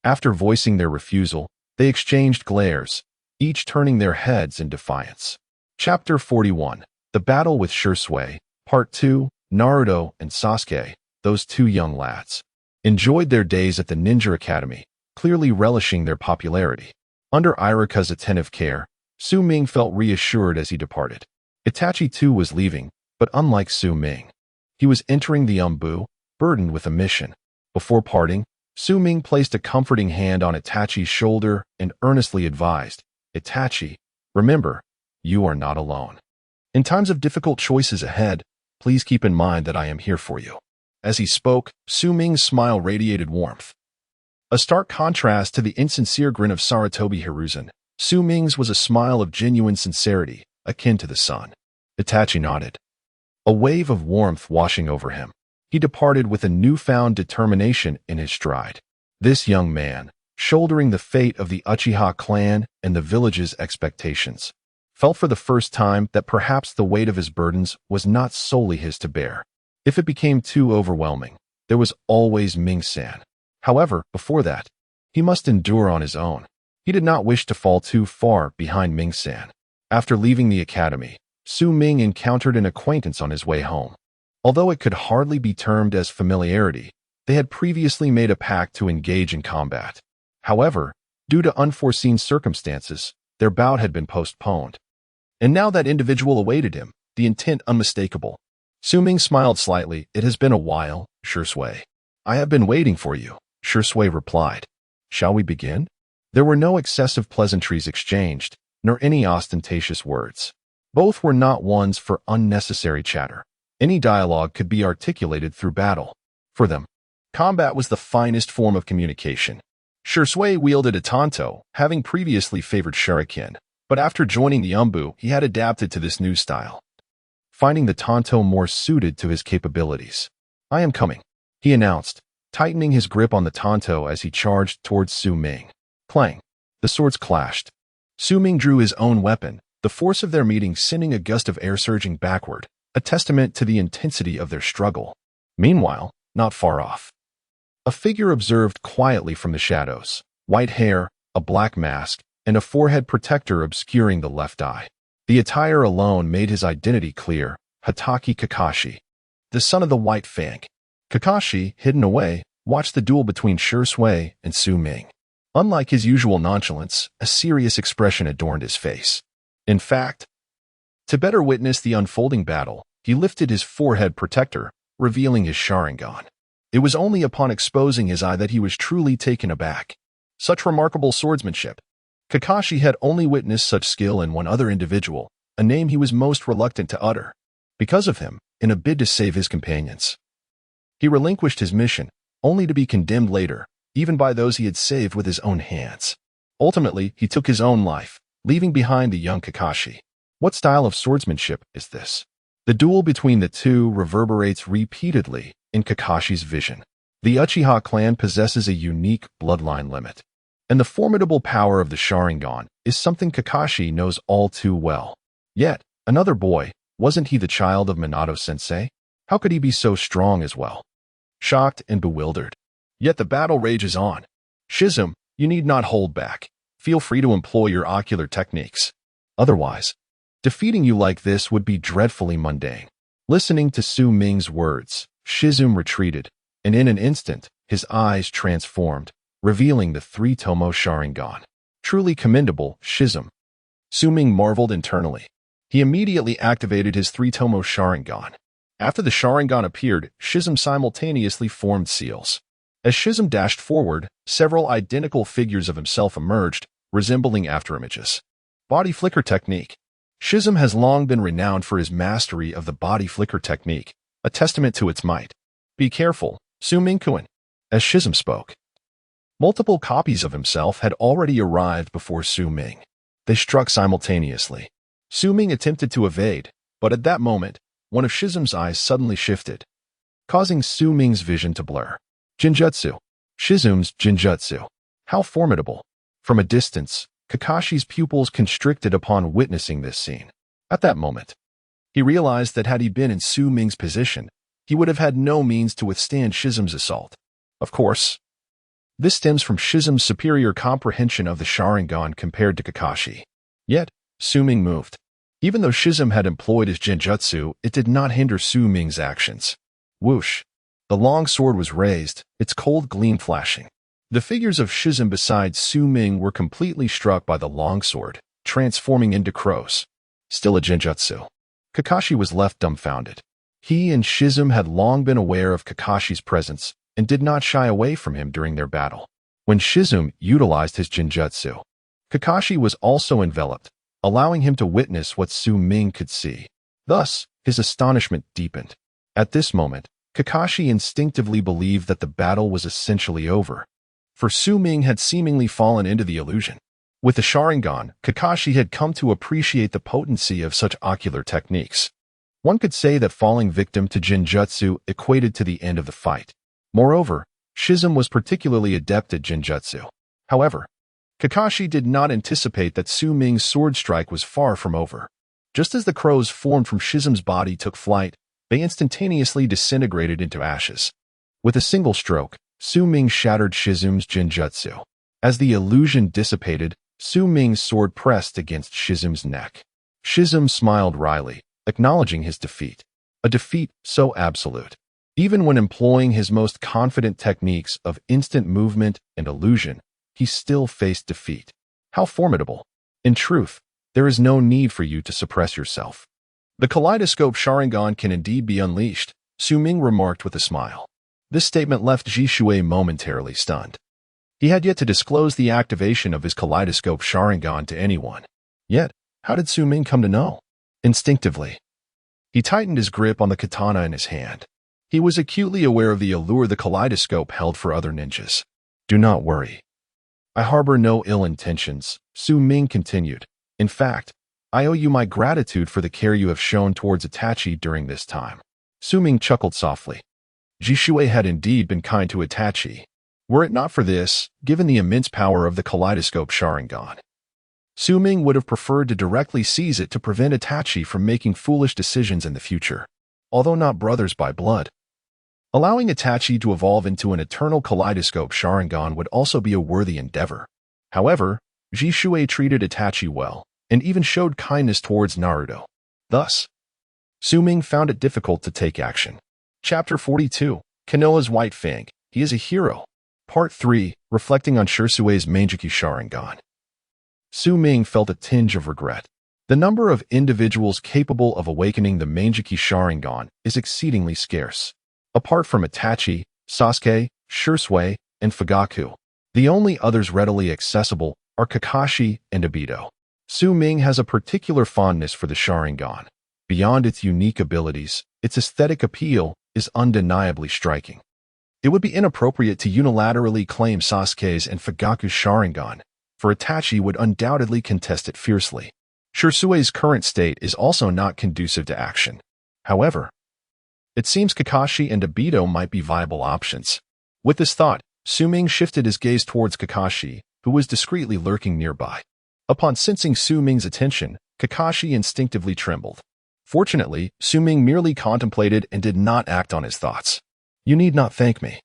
After voicing their refusal, they exchanged glares, each turning their heads in defiance. Chapter 41. The Battle with Shursui, Part 2, Naruto and Sasuke, those 2 young lads, enjoyed their days at the Ninja Academy, clearly relishing their popularity. Under Iruka's attentive care, Su Ming felt reassured as he departed. Itachi too was leaving, but unlike Su Ming, he was entering the Umbu, burdened with a mission. Before parting, Su Ming placed a comforting hand on Itachi's shoulder and earnestly advised, "Itachi, remember, you are not alone. In times of difficult choices ahead, please keep in mind that I am here for you." As he spoke, Su Ming's smile radiated warmth. A stark contrast to the insincere grin of Sarutobi Hiruzen, Su Ming's was a smile of genuine sincerity, akin to the sun. Itachi nodded, a wave of warmth washing over him. He departed with a newfound determination in his stride. This young man, shouldering the fate of the Uchiha clan and the village's expectations, felt for the first time that perhaps the weight of his burdens was not solely his to bear. If it became too overwhelming, there was always Ming-san. However, before that, he must endure on his own. He did not wish to fall too far behind Ming-san. After leaving the academy, Su Ming encountered an acquaintance on his way home. Although it could hardly be termed as familiarity, they had previously made a pact to engage in combat. However, due to unforeseen circumstances, their bout had been postponed. And now that individual awaited him, the intent unmistakable. Su Ming smiled slightly. "It has been a while, Shui. "I have been waiting for you," Shui replied. "Shall we begin?" There were no excessive pleasantries exchanged, nor any ostentatious words. Both were not ones for unnecessary chatter. Any dialogue could be articulated through battle. For them, combat was the finest form of communication. Shui wielded a tanto, having previously favored shuriken, but after joining the Umbu, he had adapted to this new style, finding the tanto more suited to his capabilities. "I am coming," he announced, tightening his grip on the tanto as he charged towards Su Ming. Clang! The swords clashed. Su Ming drew his own weapon, the force of their meeting sending a gust of air surging backward, a testament to the intensity of their struggle. Meanwhile, not far off, a figure observed quietly from the shadows, white hair, a black mask, and a forehead protector obscuring the left eye. The attire alone made his identity clear: Hatake Kakashi, the son of the White Fang. Kakashi, hidden away, watched the duel between Shui and Su Ming. Unlike his usual nonchalance, a serious expression adorned his face. In fact, to better witness the unfolding battle, he lifted his forehead protector, revealing his Sharingan. It was only upon exposing his eye that he was truly taken aback. Such remarkable swordsmanship. Kakashi had only witnessed such skill in one other individual, a name he was most reluctant to utter. Because of him, in a bid to save his companions, he relinquished his mission, only to be condemned later, even by those he had saved with his own hands. Ultimately, he took his own life, leaving behind the young Kakashi. What style of swordsmanship is this? The duel between the two reverberates repeatedly in Kakashi's vision. The Uchiha clan possesses a unique bloodline limit, and the formidable power of the Sharingan is something Kakashi knows all too well. Yet, another boy, wasn't he the child of Minato-sensei? How could he be so strong as well? Shocked and bewildered. Yet the battle rages on. Shizum, you need not hold back. Feel free to employ your ocular techniques. Otherwise, defeating you like this would be dreadfully mundane. Listening to Su Ming's words, Shizum retreated, and in an instant, his eyes transformed, revealing the three-tomo Sharingan. Truly commendable, Shizum. Su Ming marveled internally. He immediately activated his three-tomo Sharingan. After the Sharingan appeared, Shizum simultaneously formed seals. As Shizum dashed forward, several identical figures of himself emerged, resembling afterimages. Body flicker technique. Shizum has long been renowned for his mastery of the body flicker technique, a testament to its might. Be careful, Su Ming-kun. As Shizum spoke, multiple copies of himself had already arrived before Su Ming. They struck simultaneously. Su Ming attempted to evade, but at that moment, one of Shizum's eyes suddenly shifted, causing Su Ming's vision to blur. Jinjutsu. Shizum's Jinjutsu. How formidable. From a distance, Kakashi's pupils constricted upon witnessing this scene. At that moment, he realized that had he been in Su Ming's position, he would have had no means to withstand Shizum's assault. Of course, this stems from Shizum's superior comprehension of the Sharingan compared to Kakashi. Yet, Su Ming moved. Even though Shizum had employed his Jinjutsu, it did not hinder Su Ming's actions. Whoosh! The long sword was raised, its cold gleam flashing. The figures of Shizum beside Su Ming were completely struck by the long sword, transforming into crows. Still a Jinjutsu. Kakashi was left dumbfounded. He and Shizum had long been aware of Kakashi's presence and did not shy away from him during their battle. When Shizum utilized his Jinjutsu, Kakashi was also enveloped, allowing him to witness what Su Ming could see. Thus, his astonishment deepened. At this moment, Kakashi instinctively believed that the battle was essentially over, for Su Ming had seemingly fallen into the illusion. With the Sharingan, Kakashi had come to appreciate the potency of such ocular techniques. One could say that falling victim to Jinjutsu equated to the end of the fight. Moreover, Shizum was particularly adept at Jinjutsu. However, Kakashi did not anticipate that Su Ming's sword strike was far from over. Just as the crows formed from Shizum's body took flight, they instantaneously disintegrated into ashes. With a single stroke, Su Ming shattered Shizum's Jinjutsu. As the illusion dissipated, Su Ming's sword pressed against Shizum's neck. Shizum smiled wryly, acknowledging his defeat. A defeat so absolute. Even when employing his most confident techniques of instant movement and illusion, he still faced defeat. How formidable. In truth, there is no need for you to suppress yourself. The Kaleidoscope Sharingan can indeed be unleashed, Su Ming remarked with a smile. This statement left Ji Shui momentarily stunned. He had yet to disclose the activation of his Kaleidoscope Sharingan to anyone. Yet, how did Su Ming come to know? Instinctively. He tightened his grip on the katana in his hand. He was acutely aware of the allure the kaleidoscope held for other ninjas. Do not worry. I harbor no ill intentions, Su Ming continued. In fact, I owe you my gratitude for the care you have shown towards Itachi during this time. Su Ming chuckled softly. Ji Shui had indeed been kind to Itachi. Were it not for this, given the immense power of the Kaleidoscope Sharingan, Su Ming would have preferred to directly seize it to prevent Itachi from making foolish decisions in the future. Although not brothers by blood, allowing Itachi to evolve into an eternal Kaleidoscope Sharingan would also be a worthy endeavor. However, Ji Shui treated Itachi well, and even showed kindness towards Naruto. Thus, Su Ming found it difficult to take action. Chapter 42, Konoha's White Fang, He is a Hero. Part 3, Reflecting on Shirsui's Mangekyou Sharingan. Su Ming felt a tinge of regret. The number of individuals capable of awakening the Mangekyou Sharingan is exceedingly scarce. Apart from Itachi, Sasuke, Shirsui, and Fugaku, the only others readily accessible are Kakashi and Obito. Su Ming has a particular fondness for the Sharingan. Beyond its unique abilities, its aesthetic appeal is undeniably striking. It would be inappropriate to unilaterally claim Sasuke's and Fugaku's Sharingan, for Itachi would undoubtedly contest it fiercely. Shirsui's current state is also not conducive to action. However, it seems Kakashi and Obito might be viable options. With this thought, Su Ming shifted his gaze towards Kakashi, who was discreetly lurking nearby. Upon sensing Su Ming's attention, Kakashi instinctively trembled. Fortunately, Su Ming merely contemplated and did not act on his thoughts. You need not thank me.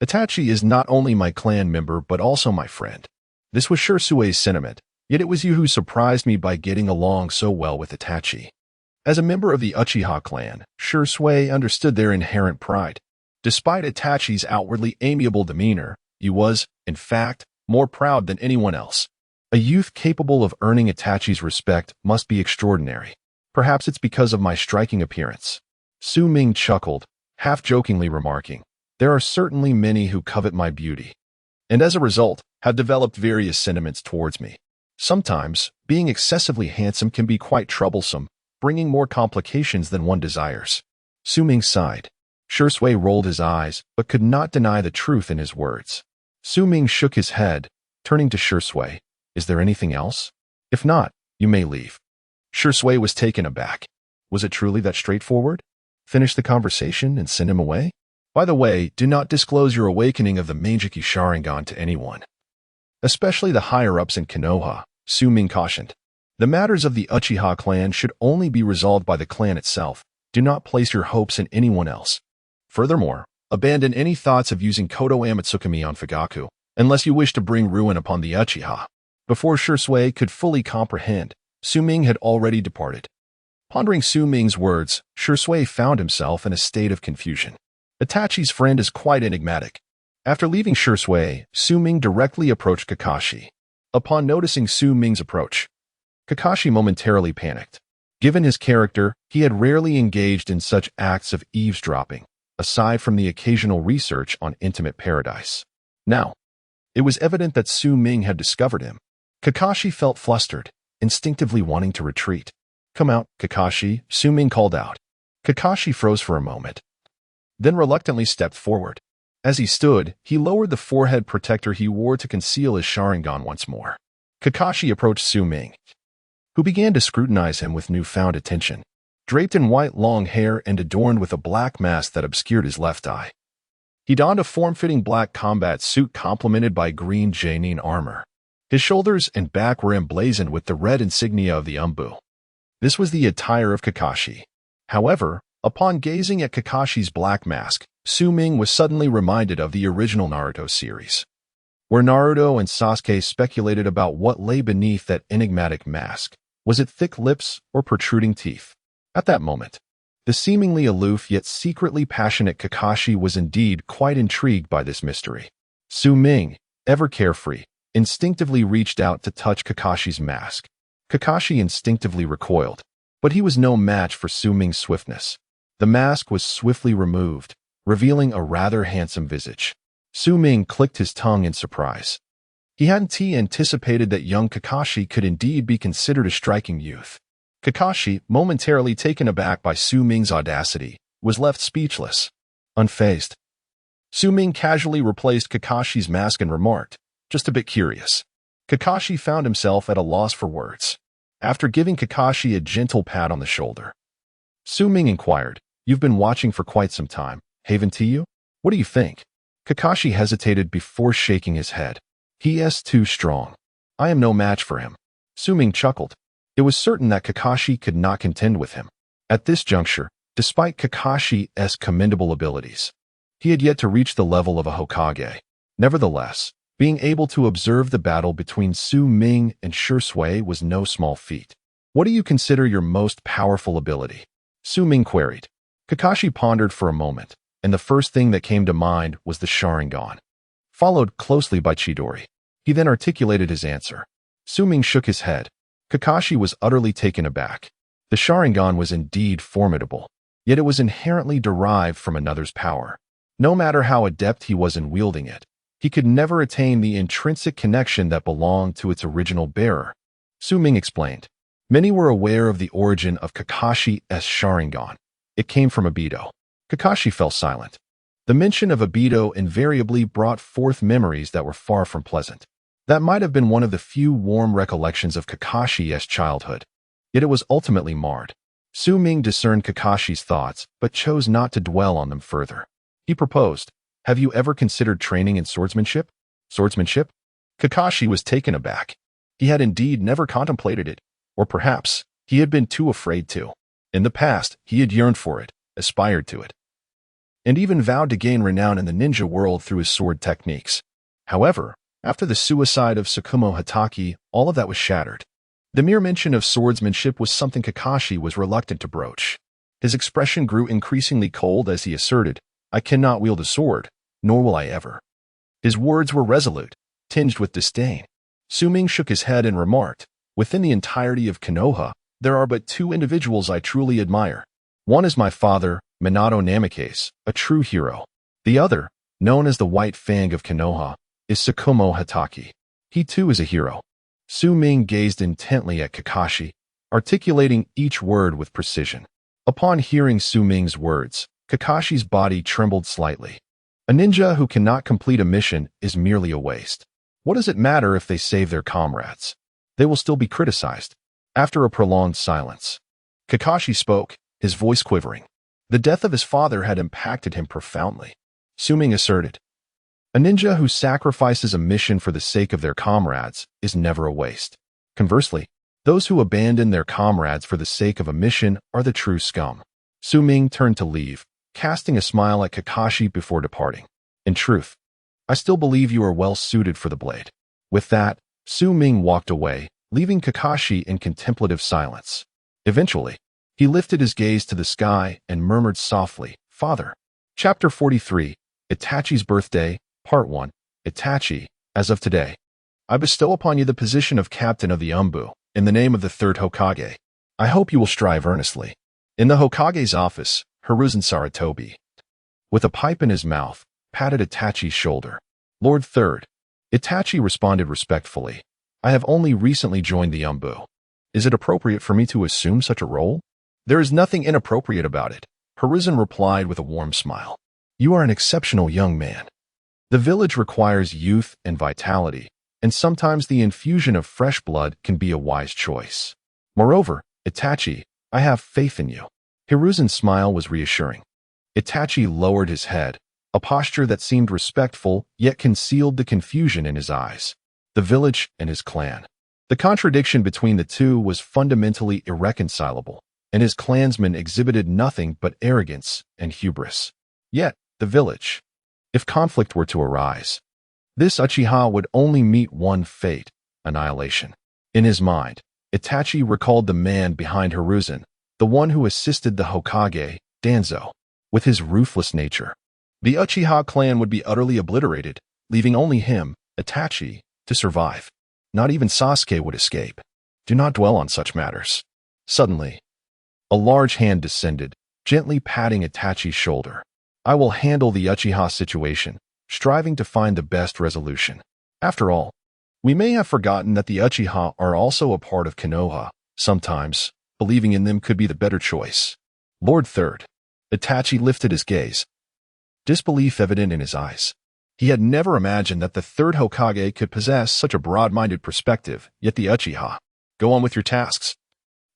Itachi is not only my clan member but also my friend. This was Shirsui's sentiment, yet it was you who surprised me by getting along so well with Itachi. As a member of the Uchiha clan, Shirsui understood their inherent pride. Despite Itachi's outwardly amiable demeanor, he was, in fact, more proud than anyone else. A youth capable of earning Itachi's respect must be extraordinary. Perhaps it's because of my striking appearance. Su Ming chuckled, half-jokingly remarking, there are certainly many who covet my beauty, and as a result, have developed various sentiments towards me. Sometimes, being excessively handsome can be quite troublesome, bringing more complications than one desires. Su Ming sighed. Shirsui rolled his eyes, but could not deny the truth in his words. Su Ming shook his head, turning to Shirsui. Is there anything else? If not, you may leave. Shirsui was taken aback. Was it truly that straightforward? Finish the conversation and send him away? By the way, do not disclose your awakening of the Mangekyou Sharingan to anyone, especially the higher-ups in Konoha, Su Ming cautioned. The matters of the Uchiha clan should only be resolved by the clan itself. Do not place your hopes in anyone else. Furthermore, abandon any thoughts of using Kodo Amatsukami on Fugaku, unless you wish to bring ruin upon the Uchiha. Before Shirsui could fully comprehend, Su Ming had already departed. Pondering Su Ming's words, Shirsui found himself in a state of confusion. Itachi's friend is quite enigmatic. After leaving Shirsui, Su Ming directly approached Kakashi. Upon noticing Su Ming's approach, Kakashi momentarily panicked. Given his character, he had rarely engaged in such acts of eavesdropping, aside from the occasional research on intimate paradise. Now, it was evident that Su Ming had discovered him. Kakashi felt flustered, instinctively wanting to retreat. Come out, Kakashi, Su Ming called out. Kakashi froze for a moment, then reluctantly stepped forward. As he stood, he lowered the forehead protector he wore to conceal his Sharingan once more. Kakashi approached Su Ming, who began to scrutinize him with newfound attention. Draped in white long hair and adorned with a black mask that obscured his left eye, He donned a form-fitting black combat suit complemented by green Janin armor. His shoulders and back were emblazoned with the red insignia of the Umbu. This was the attire of Kakashi. However, upon gazing at Kakashi's black mask, Su-Ming was suddenly reminded of the original Naruto series, where Naruto and Sasuke speculated about what lay beneath that enigmatic mask. Was it thick lips or protruding teeth? At that moment, the seemingly aloof yet secretly passionate Kakashi was indeed quite intrigued by this mystery. Su-Ming, ever carefree, instinctively reached out to touch Kakashi's mask. Kakashi instinctively recoiled, but he was no match for Su-Ming's swiftness. The mask was swiftly removed, revealing a rather handsome visage. Su-Ming clicked his tongue in surprise. He hadn't anticipated that young Kakashi could indeed be considered a striking youth. Kakashi, momentarily taken aback by Su-Ming's audacity, was left speechless. Unfazed, Su-Ming casually replaced Kakashi's mask and remarked, "Just a bit curious." Kakashi found himself at a loss for words. After giving Kakashi a gentle pat on the shoulder, Su-Ming inquired, "You've been watching for quite some time, haven't you? What do you think?" Kakashi hesitated before shaking his head. "He is too strong. I am no match for him." Su-Ming chuckled. It was certain that Kakashi could not contend with him. At this juncture, despite Kakashi's commendable abilities, he had yet to reach the level of a Hokage. Nevertheless, being able to observe the battle between Su-Ming and Shui was no small feat. "What do you consider your most powerful ability?" Su-Ming queried. Kakashi pondered for a moment, and the first thing that came to mind was the Sharingan, followed closely by Chidori. He then articulated his answer. Su-Ming shook his head. Kakashi was utterly taken aback. The Sharingan was indeed formidable, yet it was inherently derived from another's power. No matter how adept he was in wielding it, he could never attain the intrinsic connection that belonged to its original bearer. Su-Ming explained. Many were aware of the origin of Kakashi's Sharingan. It came from Obito. Kakashi fell silent. The mention of Obito invariably brought forth memories that were far from pleasant. That might have been one of the few warm recollections of Kakashi's childhood. Yet it was ultimately marred. Su-Ming discerned Kakashi's thoughts, but chose not to dwell on them further. He proposed, "Have you ever considered training in swordsmanship?" Swordsmanship? Kakashi was taken aback. He had indeed never contemplated it, or perhaps he had been too afraid to. In the past, he had yearned for it, aspired to it, and even vowed to gain renown in the ninja world through his sword techniques. However, after the suicide of Tsukumo Hatake, all of that was shattered. The mere mention of swordsmanship was something Kakashi was reluctant to broach. His expression grew increasingly cold as he asserted, "I cannot wield a sword, nor will I ever." His words were resolute, tinged with disdain. Su-Ming shook his head and remarked, "Within the entirety of Konoha, there are but two individuals I truly admire. One is my father, Minato Namikaze, a true hero. The other, known as the White Fang of Konoha, is Tsukumo Hatake. He too is a hero." Su-Ming gazed intently at Kakashi, articulating each word with precision. Upon hearing Su-Ming's words, Kakashi's body trembled slightly. A ninja who cannot complete a mission is merely a waste. What does it matter if they save their comrades? They will still be criticized. After a prolonged silence, Kakashi spoke, his voice quivering. The death of his father had impacted him profoundly. Su-Ming asserted, "A ninja who sacrifices a mission for the sake of their comrades is never a waste. Conversely, those who abandon their comrades for the sake of a mission are the true scum." Su-Ming turned to leave, casting a smile at Kakashi before departing. "In truth, I still believe you are well suited for the blade." With that, Su-Ming walked away, leaving Kakashi in contemplative silence. Eventually, he lifted his gaze to the sky and murmured softly, "Father." Chapter 43, Itachi's Birthday, Part 1. Itachi, as of today, I bestow upon you the position of captain of the Umbu, in the name of the third Hokage. I hope you will strive earnestly. In the Hokage's office, Hiruzen Sarutobi, with a pipe in his mouth, patted Itachi's shoulder. "Lord Third." Itachi responded respectfully, "I have only recently joined the Umbu. Is it appropriate for me to assume such a role?" "There is nothing inappropriate about it," Hiruzen replied with a warm smile. "You are an exceptional young man. The village requires youth and vitality, and sometimes the infusion of fresh blood can be a wise choice. Moreover, Itachi, I have faith in you." Hiruzen's smile was reassuring. Itachi lowered his head, a posture that seemed respectful yet concealed the confusion in his eyes. The village and his clan. The contradiction between the two was fundamentally irreconcilable, and his clansmen exhibited nothing but arrogance and hubris. Yet, the village. If conflict were to arise, this Uchiha would only meet one fate: annihilation. In his mind, Itachi recalled the man behind Hiruzen, the one who assisted the Hokage, Danzo. With his ruthless nature, the Uchiha clan would be utterly obliterated, leaving only him, Itachi, to survive. Not even Sasuke would escape. Do not dwell on such matters. Suddenly, a large hand descended, gently patting Itachi's shoulder. I will handle the Uchiha situation, striving to find the best resolution. After all, we may have forgotten that the Uchiha are also a part of Konoha. Sometimes, believing in them could be the better choice. Lord Third. Itachi lifted his gaze, disbelief evident in his eyes. He had never imagined that the third Hokage could possess such a broad-minded perspective, yet the Uchiha. Go on with your tasks,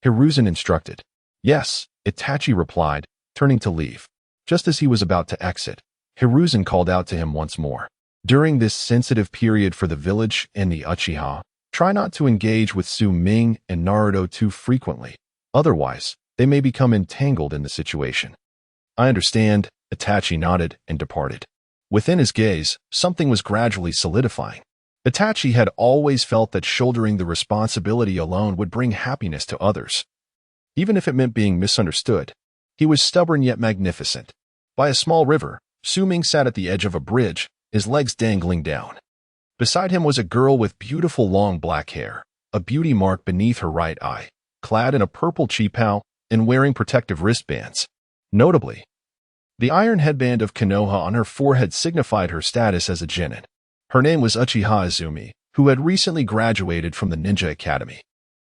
Hiruzen instructed. Yes, Itachi replied, turning to leave. Just as he was about to exit, Hiruzen called out to him once more. During this sensitive period for the village and the Uchiha, try not to engage with Su Ming and Naruto too frequently. Otherwise, they may become entangled in the situation. I understand, Itachi nodded and departed. Within his gaze, something was gradually solidifying. Itachi had always felt that shouldering the responsibility alone would bring happiness to others. Even if it meant being misunderstood, he was stubborn yet magnificent. By a small river, Su Ming sat at the edge of a bridge, his legs dangling down. Beside him was a girl with beautiful long black hair, a beauty mark beneath her right eye, clad in a purple qipao and wearing protective wristbands. Notably, the iron headband of Konoha on her forehead signified her status as a genin. Her name was Uchiha Izumi, who had recently graduated from the Ninja Academy.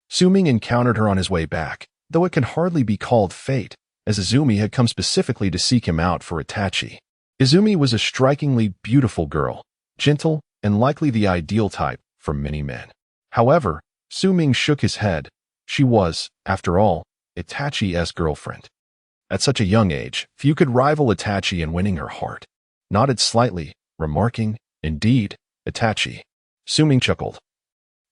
Su Ming encountered her on his way back, though it can hardly be called fate, as Izumi had come specifically to seek him out for Itachi. Izumi was a strikingly beautiful girl, gentle, and likely the ideal type for many men. However, Su Ming shook his head. She was, after all, Itachi's girlfriend. At such a young age, few could rival Itachi in winning her heart. Nodded slightly, remarking, "Indeed, Itachi." Su Ming chuckled.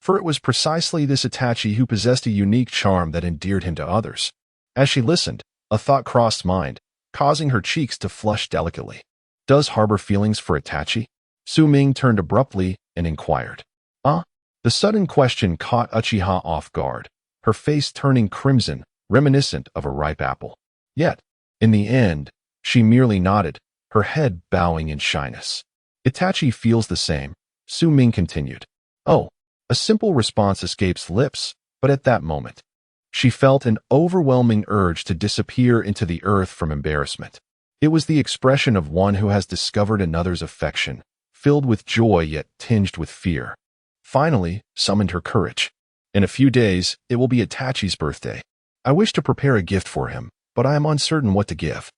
For it was precisely this Itachi who possessed a unique charm that endeared him to others. As she listened, a thought crossed mind, causing her cheeks to flush delicately. Does harbor feelings for Itachi? Su Ming turned abruptly and inquired. The sudden question caught Uchiha off guard, her face turning crimson, reminiscent of a ripe apple. Yet, in the end, she merely nodded, her head bowing in shyness. Itachi feels the same, Su Ming continued. Oh, a simple response escapes lips, but at that moment, she felt an overwhelming urge to disappear into the earth from embarrassment. It was the expression of one who has discovered another's affection, filled with joy yet tinged with fear. Finally, summoned her courage. In a few days, it will be Itachi's birthday. I wish to prepare a gift for him, but I am uncertain what to give.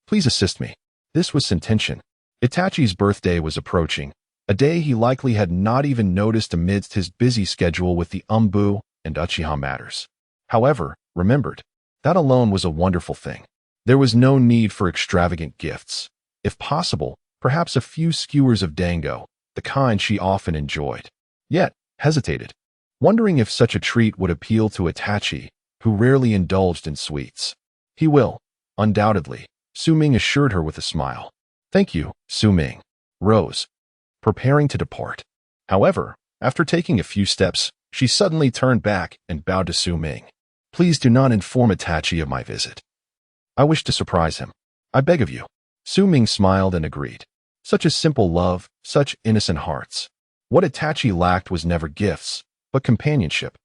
Please assist me. This was intention. Itachi's birthday was approaching, a day he likely had not even noticed amidst his busy schedule with the Umbu and Uchiha matters. However, remembered, that alone was a wonderful thing. There was no need for extravagant gifts. If possible, perhaps a few skewers of dango, the kind she often enjoyed. Yet, hesitated, wondering if such a treat would appeal to Itachi, who rarely indulged in sweets. He will, undoubtedly, Su Ming assured her with a smile. Thank you, Su Ming. Rose, preparing to depart. However, after taking a few steps, she suddenly turned back and bowed to Su Ming. Please do not inform Itachi of my visit. I wish to surprise him. I beg of you. Su Ming smiled and agreed. Such a simple love, such innocent hearts. What Itachi lacked was never gifts, but companionship.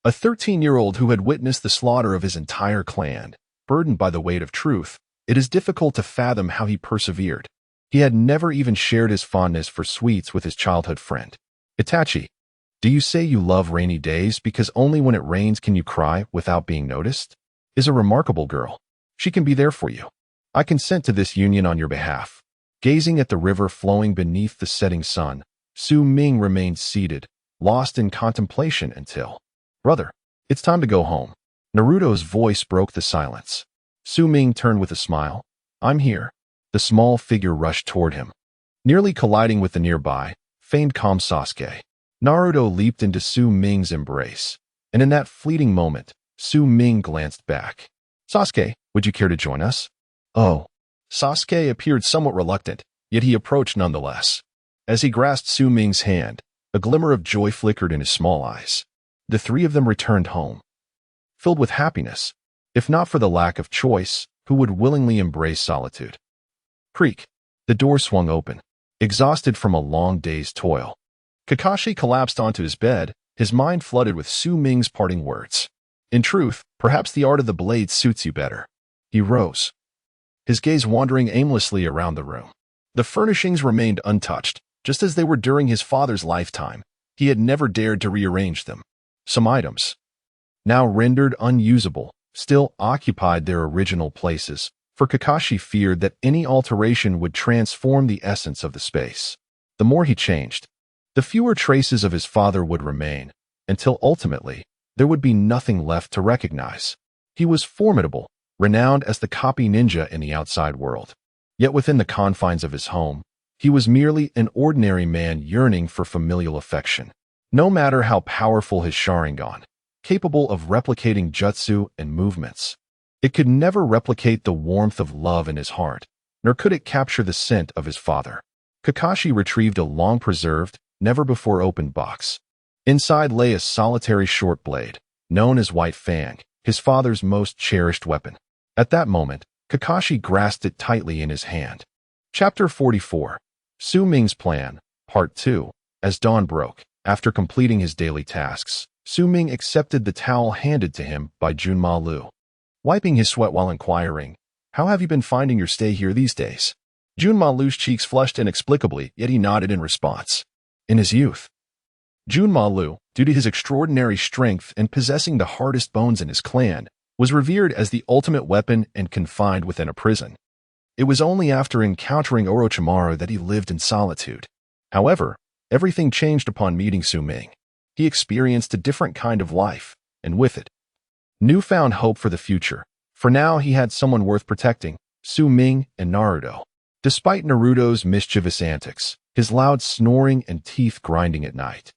A 13-year-old who had witnessed the slaughter of his entire clan, burdened by the weight of truth, it is difficult to fathom how he persevered. He had never even shared his fondness for sweets with his childhood friend. Itachi, do you say you love rainy days because only when it rains can you cry without being noticed? Is a remarkable girl. She can be there for you. I consent to this union on your behalf. Gazing at the river flowing beneath the setting sun, Su Ming remained seated, lost in contemplation until, Brother, it's time to go home. Naruto's voice broke the silence. Su Ming turned with a smile. I'm here. the small figure rushed toward him, nearly colliding with the nearby, famed calm Sasuke. Naruto leaped into Su Ming's embrace, and in that fleeting moment, Su Ming glanced back. "Sasuke, would you care to join us?" "Oh." Sasuke appeared somewhat reluctant, yet he approached nonetheless. As he grasped Su Ming's hand, a glimmer of joy flickered in his small eyes. The three of them returned home, filled with happiness. If not for the lack of choice, who would willingly embrace solitude? Creak. The door swung open, exhausted from a long day's toil. Kakashi collapsed onto his bed, his mind flooded with Su Ming's parting words. In truth, perhaps the art of the blade suits you better. He rose, his gaze wandering aimlessly around the room. The furnishings remained untouched, just as they were during his father's lifetime. He had never dared to rearrange them. Some items, now rendered unusable, still occupied their original places, for Kakashi feared that any alteration would transform the essence of the space. The more he changed, the fewer traces of his father would remain, until ultimately, there would be nothing left to recognize. He was formidable, renowned as the copy ninja in the outside world. Yet within the confines of his home, he was merely an ordinary man yearning for familial affection. No matter how powerful his Sharingan, capable of replicating jutsu and movements, it could never replicate the warmth of love in his heart, nor could it capture the scent of his father. Kakashi retrieved a long-preserved, never-before-opened box. Inside lay a solitary short blade, known as White Fang, his father's most cherished weapon. At that moment, Kakashi grasped it tightly in his hand. Chapter 44. Su Ming's Plan, Part 2. As dawn broke, after completing his daily tasks, Su Ming accepted the towel handed to him by Junma Liu. Wiping his sweat while inquiring, "How have you been finding your stay here these days?" Junma Liu's cheeks flushed inexplicably, yet he nodded in response. In his youth, Junma Liu, due to his extraordinary strength and possessing the hardest bones in his clan, was revered as the ultimate weapon and confined within a prison. It was only after encountering Orochimaru that he lived in solitude. However, everything changed upon meeting Su Ming. He experienced a different kind of life, and with it, newfound hope for the future. For now he had someone worth protecting, Su Ming and Naruto. Despite Naruto's mischievous antics, his loud snoring and teeth grinding at night,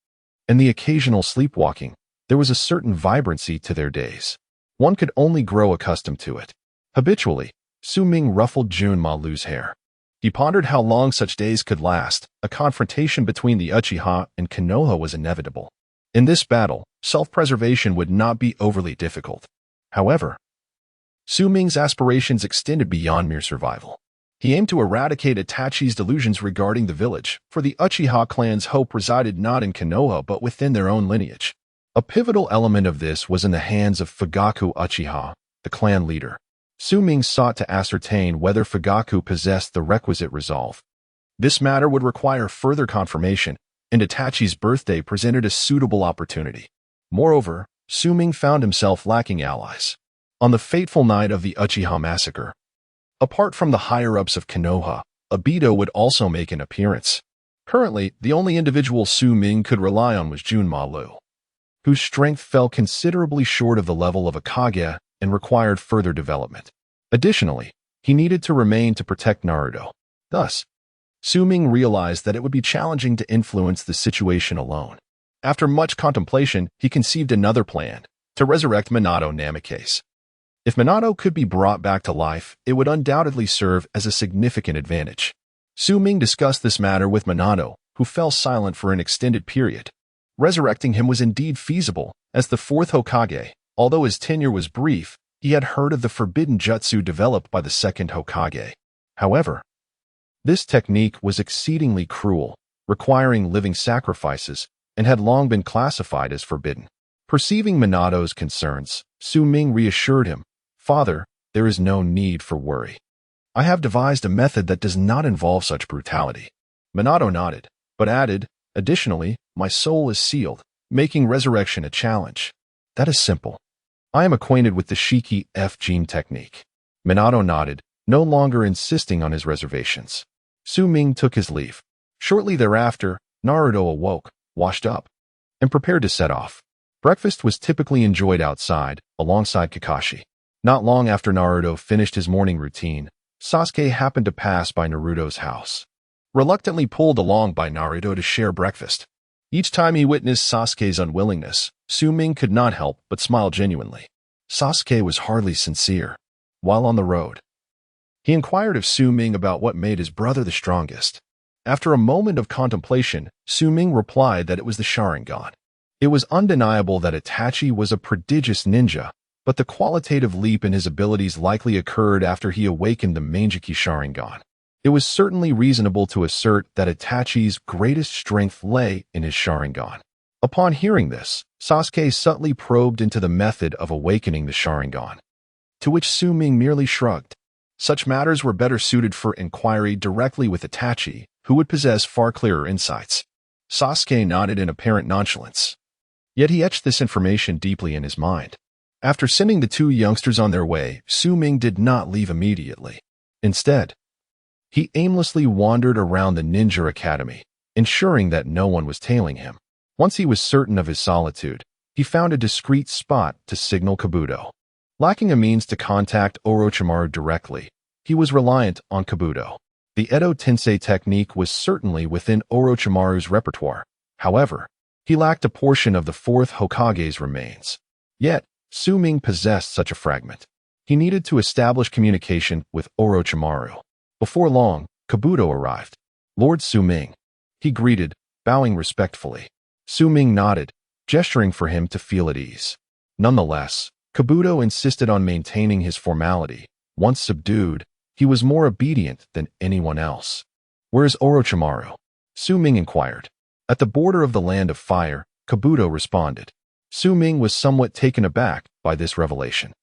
and the occasional sleepwalking, there was a certain vibrancy to their days. One could only grow accustomed to it. Habitually, Su Ming ruffled Junma Liu's hair. He pondered how long such days could last. A confrontation between the Uchiha and Konoha was inevitable. In this battle, self-preservation would not be overly difficult. However, Su Ming's aspirations extended beyond mere survival. He aimed to eradicate Itachi's delusions regarding the village, for the Uchiha clan's hope resided not in Konoha but within their own lineage. A pivotal element of this was in the hands of Fugaku Uchiha, the clan leader. Su Ming sought to ascertain whether Fugaku possessed the requisite resolve. This matter would require further confirmation, and Itachi's birthday presented a suitable opportunity. Moreover, Su Ming found himself lacking allies. On the fateful night of the Uchiha massacre, apart from the higher-ups of Konoha, Obito would also make an appearance. Currently, the only individual Su Ming could rely on was Junma Liu, whose strength fell considerably short of the level of a Kage and required further development. Additionally, he needed to remain to protect Naruto. Thus, Su Ming realized that it would be challenging to influence the situation alone. After much contemplation, he conceived another plan, to resurrect Minato Namikaze. If Minato could be brought back to life, it would undoubtedly serve as a significant advantage. Su Ming discussed this matter with Minato, who fell silent for an extended period. Resurrecting him was indeed feasible, as the fourth Hokage, although his tenure was brief, he had heard of the forbidden jutsu developed by the second Hokage. However, this technique was exceedingly cruel, requiring living sacrifices, and had long been classified as forbidden. Perceiving Minato's concerns, Su Ming reassured him, "Father, there is no need for worry. I have devised a method that does not involve such brutality." Minato nodded, but added, "Additionally, my soul is sealed, making resurrection a challenge. That is simple. I am acquainted with the Shiki F-Gene technique." Minato nodded, no longer insisting on his reservations. Su Ming took his leave. Shortly thereafter, Naruto awoke, washed up, and prepared to set off. Breakfast was typically enjoyed outside, alongside Kakashi. Not long after Naruto finished his morning routine, Sasuke happened to pass by Naruto's house, reluctantly pulled along by Naruto to share breakfast. Each time he witnessed Sasuke's unwillingness, Su-Ming could not help but smile genuinely. Sasuke was hardly sincere. While on the road, he inquired of Su-Ming about what made his brother the strongest. After a moment of contemplation, Su-Ming replied that it was the Sharingan. It was undeniable that Itachi was a prodigious ninja, but the qualitative leap in his abilities likely occurred after he awakened the Mangekyou Sharingan. It was certainly reasonable to assert that Itachi's greatest strength lay in his Sharingan. Upon hearing this, Sasuke subtly probed into the method of awakening the Sharingan, to which Su-Ming merely shrugged. Such matters were better suited for inquiry directly with Itachi, who would possess far clearer insights. Sasuke nodded in apparent nonchalance. Yet he etched this information deeply in his mind. After sending the two youngsters on their way, Su-Ming did not leave immediately. Instead, he aimlessly wandered around the ninja academy, ensuring that no one was tailing him. Once he was certain of his solitude, he found a discreet spot to signal Kabuto. Lacking a means to contact Orochimaru directly, he was reliant on Kabuto. The Edo Tensei technique was certainly within Orochimaru's repertoire. However, he lacked a portion of the fourth Hokage's remains. Yet, Su-Ming possessed such a fragment. He needed to establish communication with Orochimaru. Before long, Kabuto arrived. "Lord Su-Ming," he greeted, bowing respectfully. Su-Ming nodded, gesturing for him to feel at ease. Nonetheless, Kabuto insisted on maintaining his formality. Once subdued, he was more obedient than anyone else. "Where is Orochimaru?" Su-Ming inquired. "At the border of the Land of Fire," Kabuto responded. Su-Ming was somewhat taken aback by this revelation.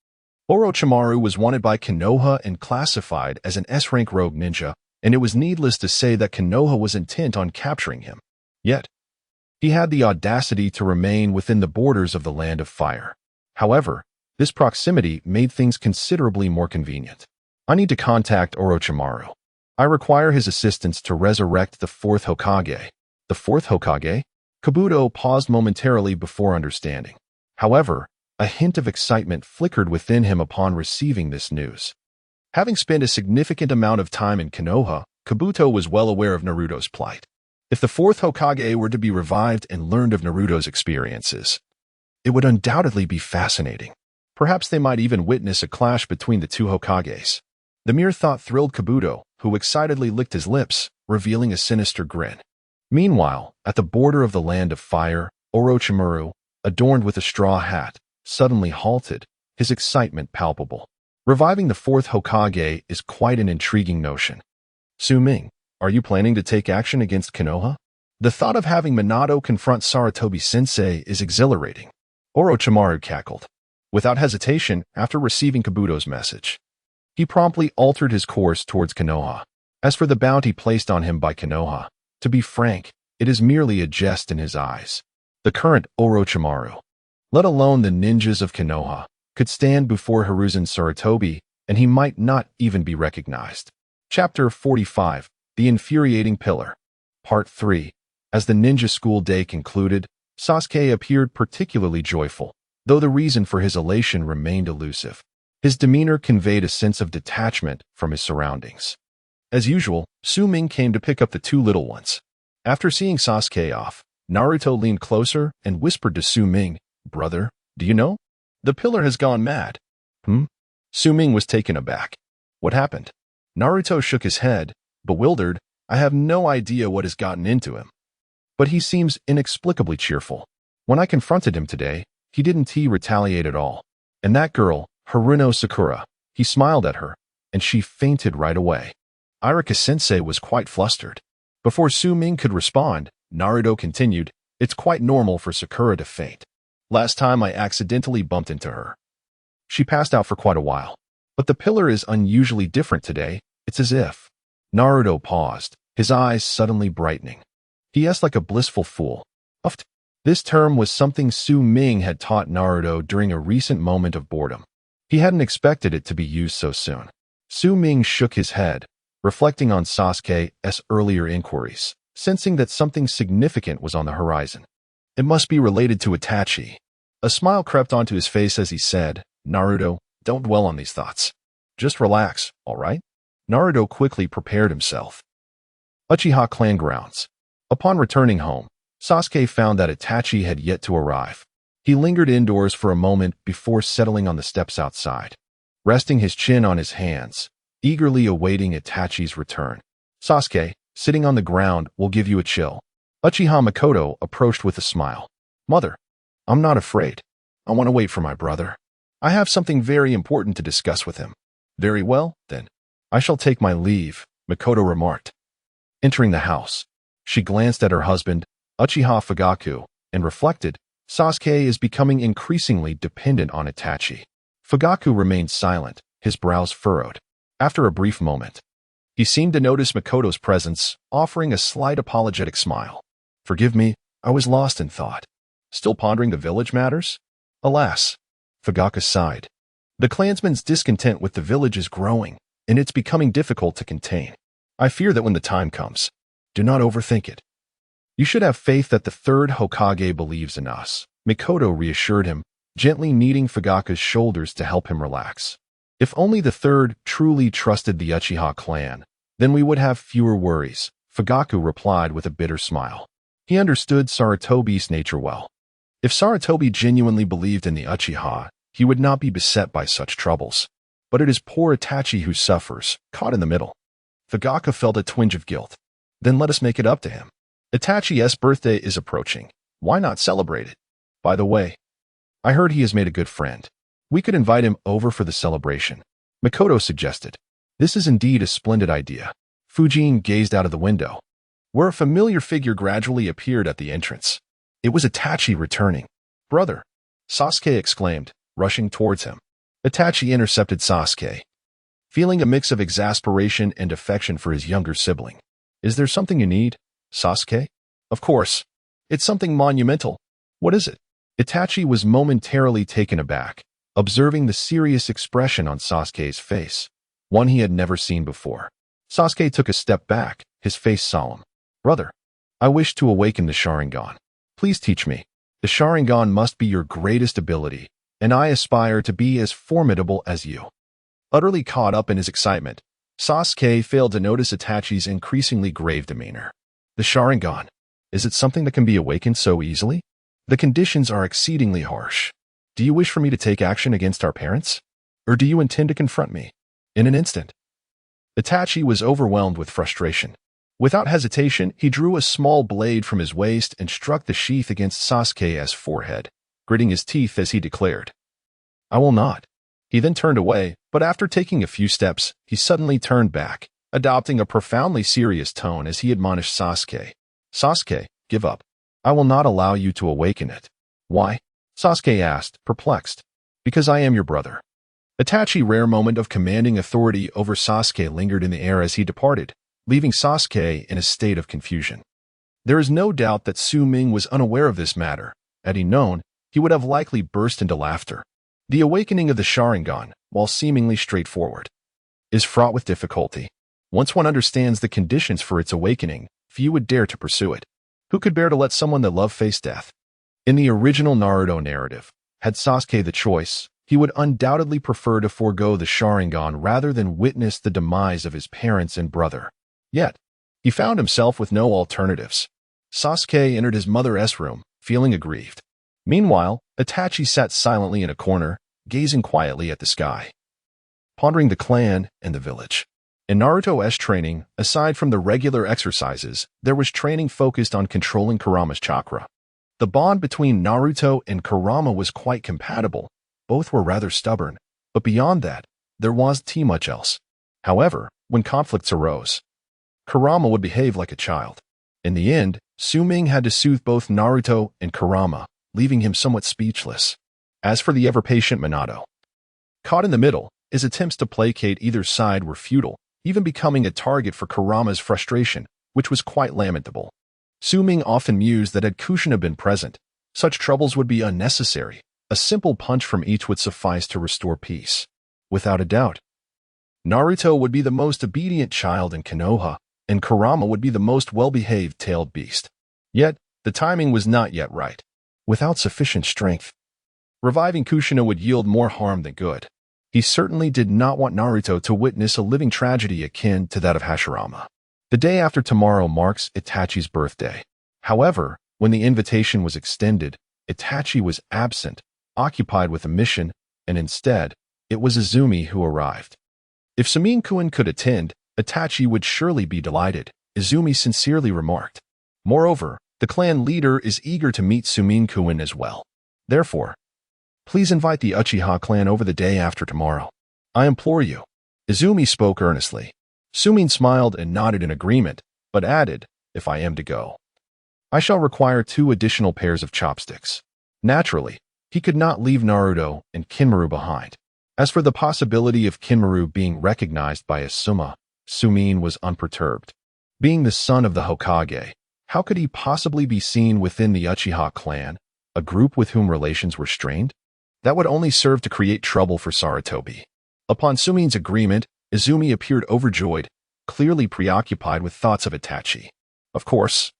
Orochimaru was wanted by Konoha and classified as an S-rank rogue ninja, and it was needless to say that Konoha was intent on capturing him. Yet, he had the audacity to remain within the borders of the Land of Fire. However, this proximity made things considerably more convenient. "I need to contact Orochimaru. I require his assistance to resurrect the fourth Hokage." "The fourth Hokage?" Kabuto paused momentarily before understanding. However, a hint of excitement flickered within him upon receiving this news. Having spent a significant amount of time in Konoha, Kabuto was well aware of Naruto's plight. If the fourth Hokage were to be revived and learned of Naruto's experiences, it would undoubtedly be fascinating. Perhaps they might even witness a clash between the two Hokages. The mere thought thrilled Kabuto, who excitedly licked his lips, revealing a sinister grin. Meanwhile, at the border of the Land of Fire, Orochimaru, adorned with a straw hat, suddenly halted, his excitement palpable. Reviving the fourth Hokage is quite an intriguing notion. "Su-Ming, are you planning to take action against Konoha?" The thought of having Minato confront Sarutobi-sensei is exhilarating. Orochimaru cackled. Without hesitation, after receiving Kabuto's message, he promptly altered his course towards Konoha. As for the bounty placed on him by Konoha, to be frank, it is merely a jest in his eyes. The current Orochimaru, let alone the ninjas of Konoha, could stand before Hiruzen Sarutobi, and he might not even be recognized. Chapter 45, The Infuriating Pillar. Part 3. As the ninja school day concluded, Sasuke appeared particularly joyful, though the reason for his elation remained elusive. His demeanor conveyed a sense of detachment from his surroundings. As usual, Su-Ming came to pick up the two little ones. After seeing Sasuke off, Naruto leaned closer and whispered to Su-Ming, "Brother, do you know? The pillar has gone mad." Su-Ming was taken aback. "What happened?" Naruto shook his head, bewildered. "I have no idea what has gotten into him. But he seems inexplicably cheerful. When I confronted him today, he didn't retaliate at all. And that girl, Haruno Sakura, he smiled at her, and she fainted right away." Irika-sensei was quite flustered. Before Su-Ming could respond, Naruto continued, "It's quite normal for Sakura to faint. Last time I accidentally bumped into her. She passed out for quite a while. But the pillar is unusually different today. It's as if..." Naruto paused, his eyes suddenly brightening. He asked like a blissful fool. "Uft." This term was something Su-Ming had taught Naruto during a recent moment of boredom. He hadn't expected it to be used so soon. Su-Ming shook his head, reflecting on Sasuke's earlier inquiries, sensing that something significant was on the horizon. It must be related to Itachi. A smile crept onto his face as he said, "Naruto, don't dwell on these thoughts. Just relax, all right? Naruto quickly prepared himself. Uchiha clan grounds. Upon returning home, Sasuke found that Itachi had yet to arrive. He lingered indoors for a moment before settling on the steps outside, resting his chin on his hands, eagerly awaiting Itachi's return. Sasuke, sitting on the ground will give you a chill. Uchiha Makoto approached with a smile. Mother, I'm not afraid. I want to wait for my brother. I have something very important to discuss with him. Very well, then. I shall take my leave, Makoto remarked. Entering the house, she glanced at her husband, Uchiha Fugaku, and reflected, Sasuke is becoming increasingly dependent on Itachi. Fugaku remained silent, his brows furrowed. After a brief moment, he seemed to notice Makoto's presence, offering a slight apologetic smile. Forgive me, I was lost in thought. Still pondering the village matters? Alas, Fugaku sighed. The clansmen's discontent with the village is growing, and it's becoming difficult to contain. I fear that when the time comes, do not overthink it. You should have faith that the third Hokage believes in us, Makoto reassured him, gently kneading Fugaku's shoulders to help him relax. If only the third truly trusted the Uchiha clan, then we would have fewer worries, Fugaku replied with a bitter smile. He understood Sarutobi's nature well. If Sarutobi genuinely believed in the Uchiha, he would not be beset by such troubles. But it is poor Itachi who suffers, caught in the middle. Fugaku felt a twinge of guilt. Then let us make it up to him. Itachi's birthday is approaching. Why not celebrate it? By the way, I heard he has made a good friend. We could invite him over for the celebration, Makoto suggested. This is indeed a splendid idea. Fujin gazed out of the window, where a familiar figure gradually appeared at the entrance. It was Itachi returning. Brother, Sasuke exclaimed, rushing towards him. Itachi intercepted Sasuke, feeling a mix of exasperation and affection for his younger sibling. Is there something you need, Sasuke? Of course. It's something monumental. What is it? Itachi was momentarily taken aback, observing the serious expression on Sasuke's face, one he had never seen before. Sasuke took a step back, his face solemn. Brother, I wish to awaken the Sharingan. Please teach me. The Sharingan must be your greatest ability, and I aspire to be as formidable as you. Utterly caught up in his excitement, Sasuke failed to notice Itachi's increasingly grave demeanor. The Sharingan. Is it something that can be awakened so easily? The conditions are exceedingly harsh. Do you wish for me to take action against our parents? Or do you intend to confront me? In an instant. Itachi was overwhelmed with frustration. Without hesitation, he drew a small blade from his waist and struck the sheath against Sasuke's forehead, gritting his teeth as he declared, I will not. He then turned away, but after taking a few steps, he suddenly turned back, adopting a profoundly serious tone as he admonished Sasuke. Sasuke, give up. I will not allow you to awaken it. Why? Sasuke asked, perplexed. Because I am your brother. Itachi's rare moment of commanding authority over Sasuke lingered in the air as he departed, leaving Sasuke in a state of confusion. There is no doubt that Su Ming was unaware of this matter. Had he known, he would have likely burst into laughter. The awakening of the Sharingan, while seemingly straightforward, is fraught with difficulty. Once one understands the conditions for its awakening, few would dare to pursue it. Who could bear to let someone they love face death? In the original Naruto narrative, had Sasuke the choice, he would undoubtedly prefer to forego the Sharingan rather than witness the demise of his parents and brother. Yet, he found himself with no alternatives. Sasuke entered his mother's room, feeling aggrieved. Meanwhile, Itachi sat silently in a corner, gazing quietly at the sky, pondering the clan and the village. In Naruto's training, aside from the regular exercises, there was training focused on controlling Kurama's chakra. The bond between Naruto and Kurama was quite compatible. Both were rather stubborn, but beyond that, there wasn't too much else. However, when conflicts arose, Kurama would behave like a child. In the end, Su Ming had to soothe both Naruto and Kurama, leaving him somewhat speechless. As for the ever-patient Minato, caught in the middle, his attempts to placate either side were futile, even becoming a target for Kurama's frustration, which was quite lamentable. Su Ming often mused that had Kushina been present, such troubles would be unnecessary. A simple punch from each would suffice to restore peace. Without a doubt, Naruto would be the most obedient child in Konoha, and Kurama would be the most well-behaved tailed beast. Yet, the timing was not yet right. Without sufficient strength, reviving Kushina would yield more harm than good. He certainly did not want Naruto to witness a living tragedy akin to that of Hashirama. The day after tomorrow marks Itachi's birthday. However, when the invitation was extended, Itachi was absent, occupied with a mission, and instead, it was Izumi who arrived. If Sumin-kun could attend, Itachi would surely be delighted, Izumi sincerely remarked. Moreover, the clan leader is eager to meet Sumin-kun as well. Therefore, please invite the Uchiha clan over the day after tomorrow. I implore you. Izumi spoke earnestly. Sumin smiled and nodded in agreement, but added, if I am to go, I shall require 2 additional pairs of chopsticks. Naturally, he could not leave Naruto and Kinmaru behind. As for the possibility of Kinmaru being recognized by Asuma, Sumin was unperturbed. Being the son of the Hokage, how could he possibly be seen within the Uchiha clan, a group with whom relations were strained? That would only serve to create trouble for Sarutobi. Upon Sumin's agreement, Izumi appeared overjoyed, clearly preoccupied with thoughts of Itachi. Of course,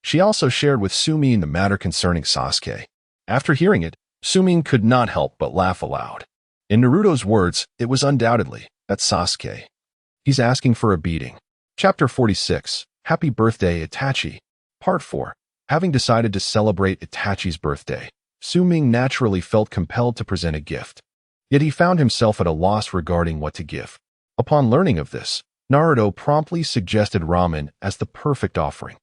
she also shared with Sumin the matter concerning Sasuke. After hearing it, Sumin could not help but laugh aloud. In Naruto's words, it was undoubtedly, that's Sasuke. He's asking for a beating. Chapter 46, Happy Birthday Itachi. Part 4. Having decided to celebrate Itachi's birthday, Sumin naturally felt compelled to present a gift. Yet he found himself at a loss regarding what to give. Upon learning of this, Naruto promptly suggested ramen as the perfect offering.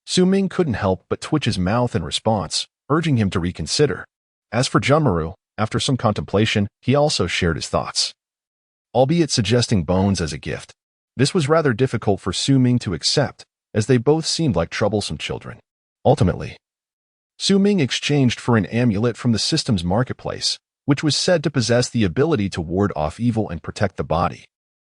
Sumin couldn't help but twitch his mouth in response, urging him to reconsider. As for Junmaru, after some contemplation, he also shared his thoughts, albeit suggesting bones as a gift. This was rather difficult for Sumin to accept, as they both seemed like troublesome children. Ultimately, Sumin exchanged for an amulet from the system's marketplace, which was said to possess the ability to ward off evil and protect the body.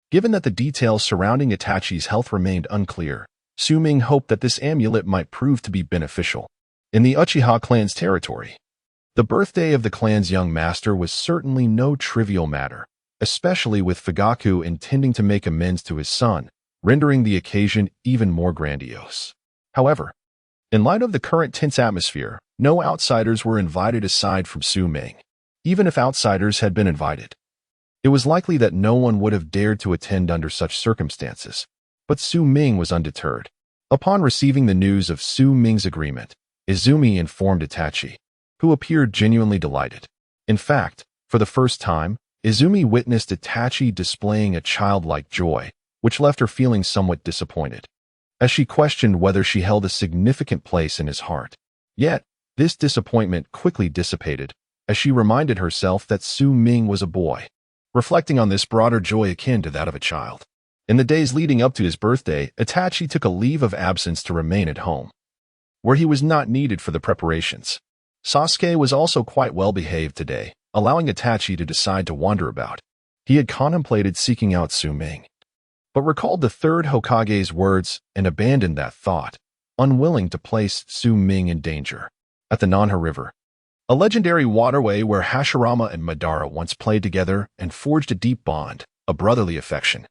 Given that the details surrounding Itachi's health remained unclear, Sumin hoped that this amulet might prove to be beneficial. In the Uchiha clan's territory, the birthday of the clan's young master was certainly no trivial matter, especially with Fugaku intending to make amends to his son, rendering the occasion even more grandiose. However, in light of the current tense atmosphere, no outsiders were invited aside from Sumin. Even if outsiders had been invited, it was likely that no one would have dared to attend under such circumstances. But Sumin was undeterred. Upon receiving the news of Sumin's agreement, Izumi informed Itachi, who appeared genuinely delighted. In fact, for the first time, Izumi witnessed Itachi displaying a childlike joy, which left her feeling somewhat disappointed, as she questioned whether she held a significant place in his heart. Yet, this disappointment quickly dissipated, as she reminded herself that Sumin was a boy, reflecting on this broader joy akin to that of a child. In the days leading up to his birthday, Itachi took a leave of absence to remain at home, where he was not needed for the preparations. Sasuke was also quite well behaved today, allowing Itachi to decide to wander about. He had contemplated seeking out Sumin, but recalled the third Hokage's words and abandoned that thought, unwilling to place Sumin in danger. At the Nanha River, a legendary waterway where Hashirama and Madara once played together and forged a deep bond, a brotherly affection.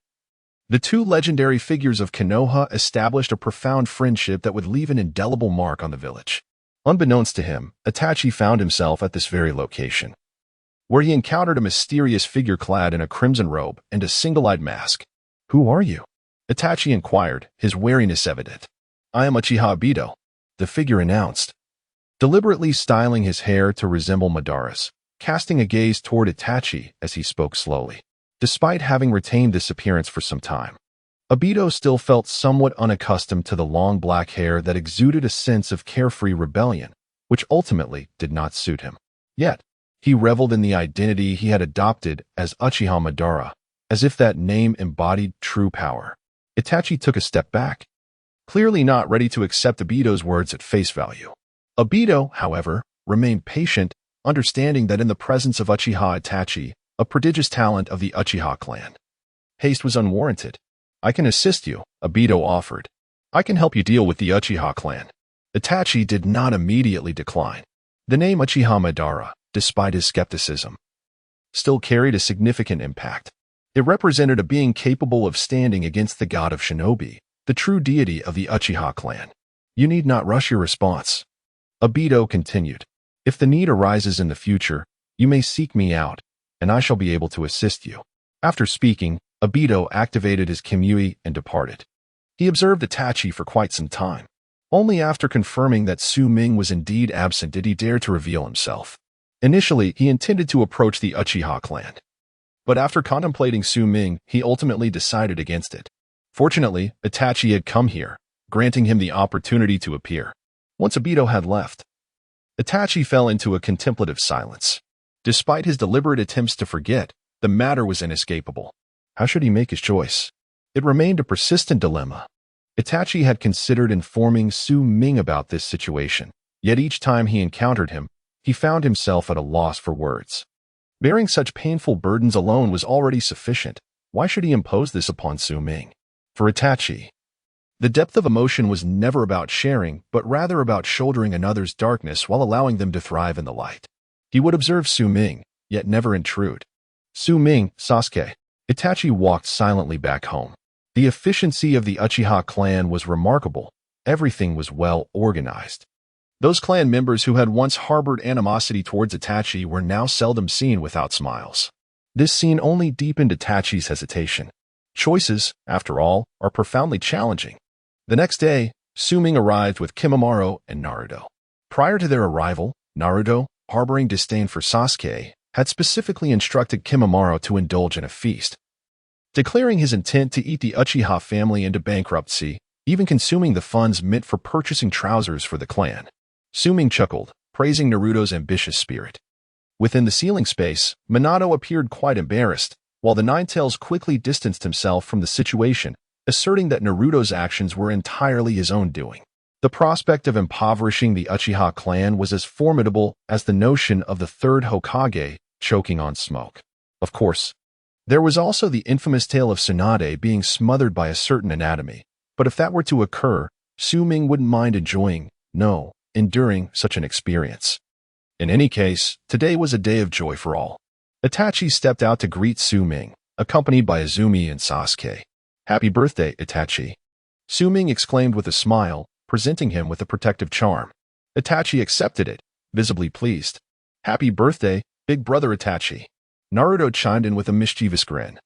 The two legendary figures of Konoha established a profound friendship that would leave an indelible mark on the village. Unbeknownst to him, Itachi found himself at this very location, where he encountered a mysterious figure clad in a crimson robe and a single-eyed mask. "Who are you?" Itachi inquired, his wariness evident. "I am Uchiha Obito," the figure announced, deliberately styling his hair to resemble Madara's, casting a gaze toward Itachi as he spoke slowly. Despite having retained this appearance for some time, Obito still felt somewhat unaccustomed to the long black hair that exuded a sense of carefree rebellion, which ultimately did not suit him. Yet, he reveled in the identity he had adopted as Uchiha Madara, as if that name embodied true power. Itachi took a step back, clearly not ready to accept Obito's words at face value. Obito, however, remained patient, understanding that in the presence of Uchiha Itachi, a prodigious talent of the Uchiha clan, haste was unwarranted. "I can assist you," Obito offered. "I can help you deal with the Uchiha clan." Itachi did not immediately decline. The name Uchiha Madara, despite his skepticism, still carried a significant impact. It represented a being capable of standing against the god of shinobi, the true deity of the Uchiha clan. "You need not rush your response," Obito continued. "If the need arises in the future, you may seek me out. and I shall be able to assist you." After speaking, Obito activated his Kimui and departed. He observed Itachi for quite some time. Only after confirming that Su Ming was indeed absent did he dare to reveal himself. Initially, he intended to approach the Uchiha clan. But after contemplating Su Ming, he ultimately decided against it. Fortunately, Itachi had come here, granting him the opportunity to appear. Once Obito had left, Itachi fell into a contemplative silence. Despite his deliberate attempts to forget, the matter was inescapable. How should he make his choice? It remained a persistent dilemma. Itachi had considered informing Su Ming about this situation, yet each time he encountered him, he found himself at a loss for words. Bearing such painful burdens alone was already sufficient. Why should he impose this upon Su Ming? For Itachi, the depth of emotion was never about sharing, but rather about shouldering another's darkness while allowing them to thrive in the light. He would observe Su Ming, yet never intrude. Su Ming, Sasuke. Itachi walked silently back home. The efficiency of the Uchiha clan was remarkable. Everything was well organized. Those clan members who had once harbored animosity towards Itachi were now seldom seen without smiles. This scene only deepened Itachi's hesitation. Choices, after all, are profoundly challenging. The next day, Su Ming arrived with Kimimaro and Naruto. Prior to their arrival, Naruto, harboring disdain for Sasuke, had specifically instructed Kimimaro to indulge in a feast. Declaring his intent to eat the Uchiha family into bankruptcy, even consuming the funds meant for purchasing trousers for the clan. Su Ming chuckled, praising Naruto's ambitious spirit. Within the ceiling space, Minato appeared quite embarrassed, while the Ninetales quickly distanced himself from the situation, asserting that Naruto's actions were entirely his own doing. The prospect of impoverishing the Uchiha clan was as formidable as the notion of the third Hokage choking on smoke. Of course, there was also the infamous tale of Tsunade being smothered by a certain anatomy, but if that were to occur, Su Ming wouldn't mind enduring such an experience. In any case, today was a day of joy for all. Itachi stepped out to greet Su Ming, accompanied by Izumi and Sasuke. "Happy birthday, Itachi," Su Ming exclaimed with a smile, presenting him with a protective charm. Itachi accepted it, visibly pleased. "Happy birthday, big brother Itachi," Naruto chimed in with a mischievous grin,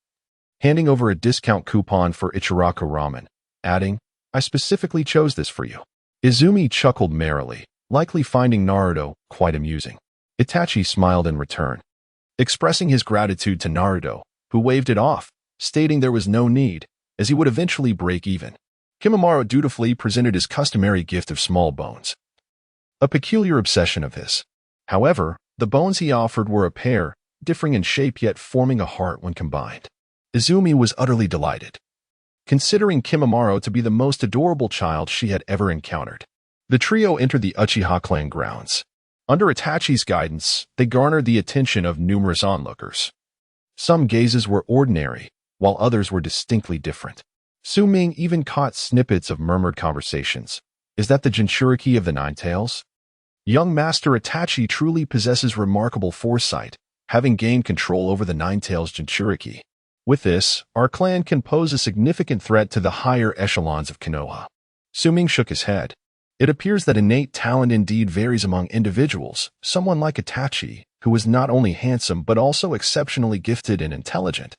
handing over a discount coupon for Ichiraku ramen, adding, "I specifically chose this for you." Izumi chuckled merrily, likely finding Naruto quite amusing. Itachi smiled in return, expressing his gratitude to Naruto, who waved it off, stating there was no need, as he would eventually break even. Kimimaro dutifully presented his customary gift of small bones, a peculiar obsession of his. However, the bones he offered were a pair, differing in shape yet forming a heart when combined. Izumi was utterly delighted, considering Kimimaro to be the most adorable child she had ever encountered. The trio entered the Uchiha clan grounds. Under Itachi's guidance, they garnered the attention of numerous onlookers. Some gazes were ordinary, while others were distinctly different. Su Ming even caught snippets of murmured conversations. "Is that the Jinchuriki of the Ninetales? Young Master Itachi truly possesses remarkable foresight, having gained control over the Ninetales Jinchuriki. With this, our clan can pose a significant threat to the higher echelons of Konoha." Su Ming shook his head. It appears that innate talent indeed varies among individuals. Someone like Itachi, who was not only handsome but also exceptionally gifted and intelligent,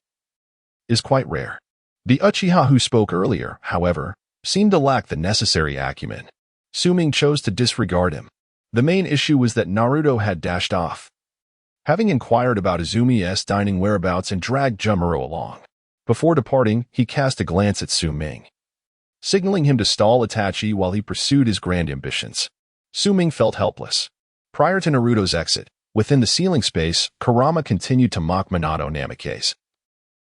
is quite rare. The Uchiha who spoke earlier, however, seemed to lack the necessary acumen. Su Ming chose to disregard him. The main issue was that Naruto had dashed off, having inquired about Izumi's dining whereabouts and dragged Jumaro along. Before departing, he cast a glance at Su Ming, signaling him to stall Itachi while he pursued his grand ambitions. Su Ming felt helpless. Prior to Naruto's exit, within the ceiling space, Kurama continued to mock Minato Namikaze,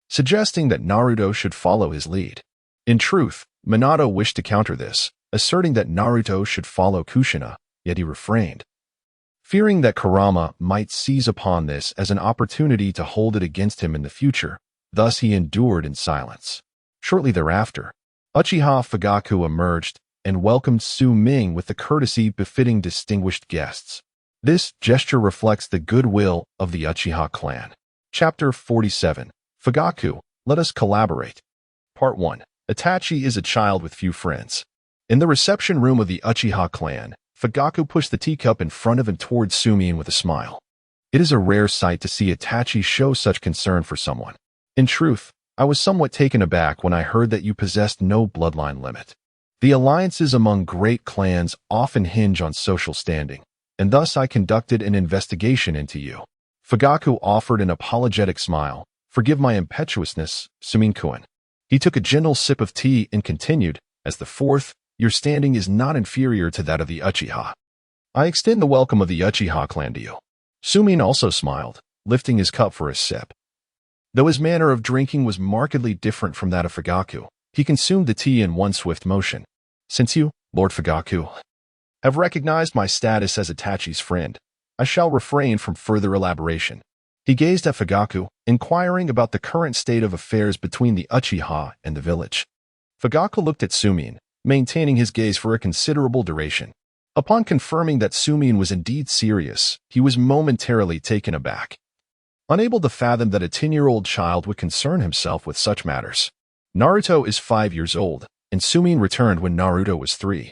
suggesting that Naruto should follow his lead. In truth, Minato wished to counter this, asserting that Naruto should follow Kushina, yet he refrained, fearing that Kurama might seize upon this as an opportunity to hold it against him in the future. Thus he endured in silence. Shortly thereafter, Uchiha Fugaku emerged and welcomed Su Ming with the courtesy befitting distinguished guests. This gesture reflects the goodwill of the Uchiha clan. Chapter 47. Fugaku, let us collaborate. Part 1. Itachi is a child with few friends. In the reception room of the Uchiha clan, Fugaku pushed the teacup in front of and towards Su Ming with a smile. It is a rare sight to see Itachi show such concern for someone. In truth, I was somewhat taken aback when I heard that you possessed no bloodline limit. The alliances among great clans often hinge on social standing, and thus I conducted an investigation into you. Fugaku offered an apologetic smile. Forgive my impetuousness, Sumin-kun. He took a gentle sip of tea and continued, as the fourth, your standing is not inferior to that of the Uchiha. I extend the welcome of the Uchiha clan to you. Sumin also smiled, lifting his cup for a sip. Though his manner of drinking was markedly different from that of Fugaku, he consumed the tea in one swift motion. Since you, Lord Fugaku, have recognized my status as Itachi's friend, I shall refrain from further elaboration. He gazed at Fugaku, inquiring about the current state of affairs between the Uchiha and the village. Fugaku looked at Sumin, maintaining his gaze for a considerable duration. Upon confirming that Sumin was indeed serious, he was momentarily taken aback, unable to fathom that a 10-year-old child would concern himself with such matters. Naruto is 5 years old, and Sumin returned when Naruto was 3,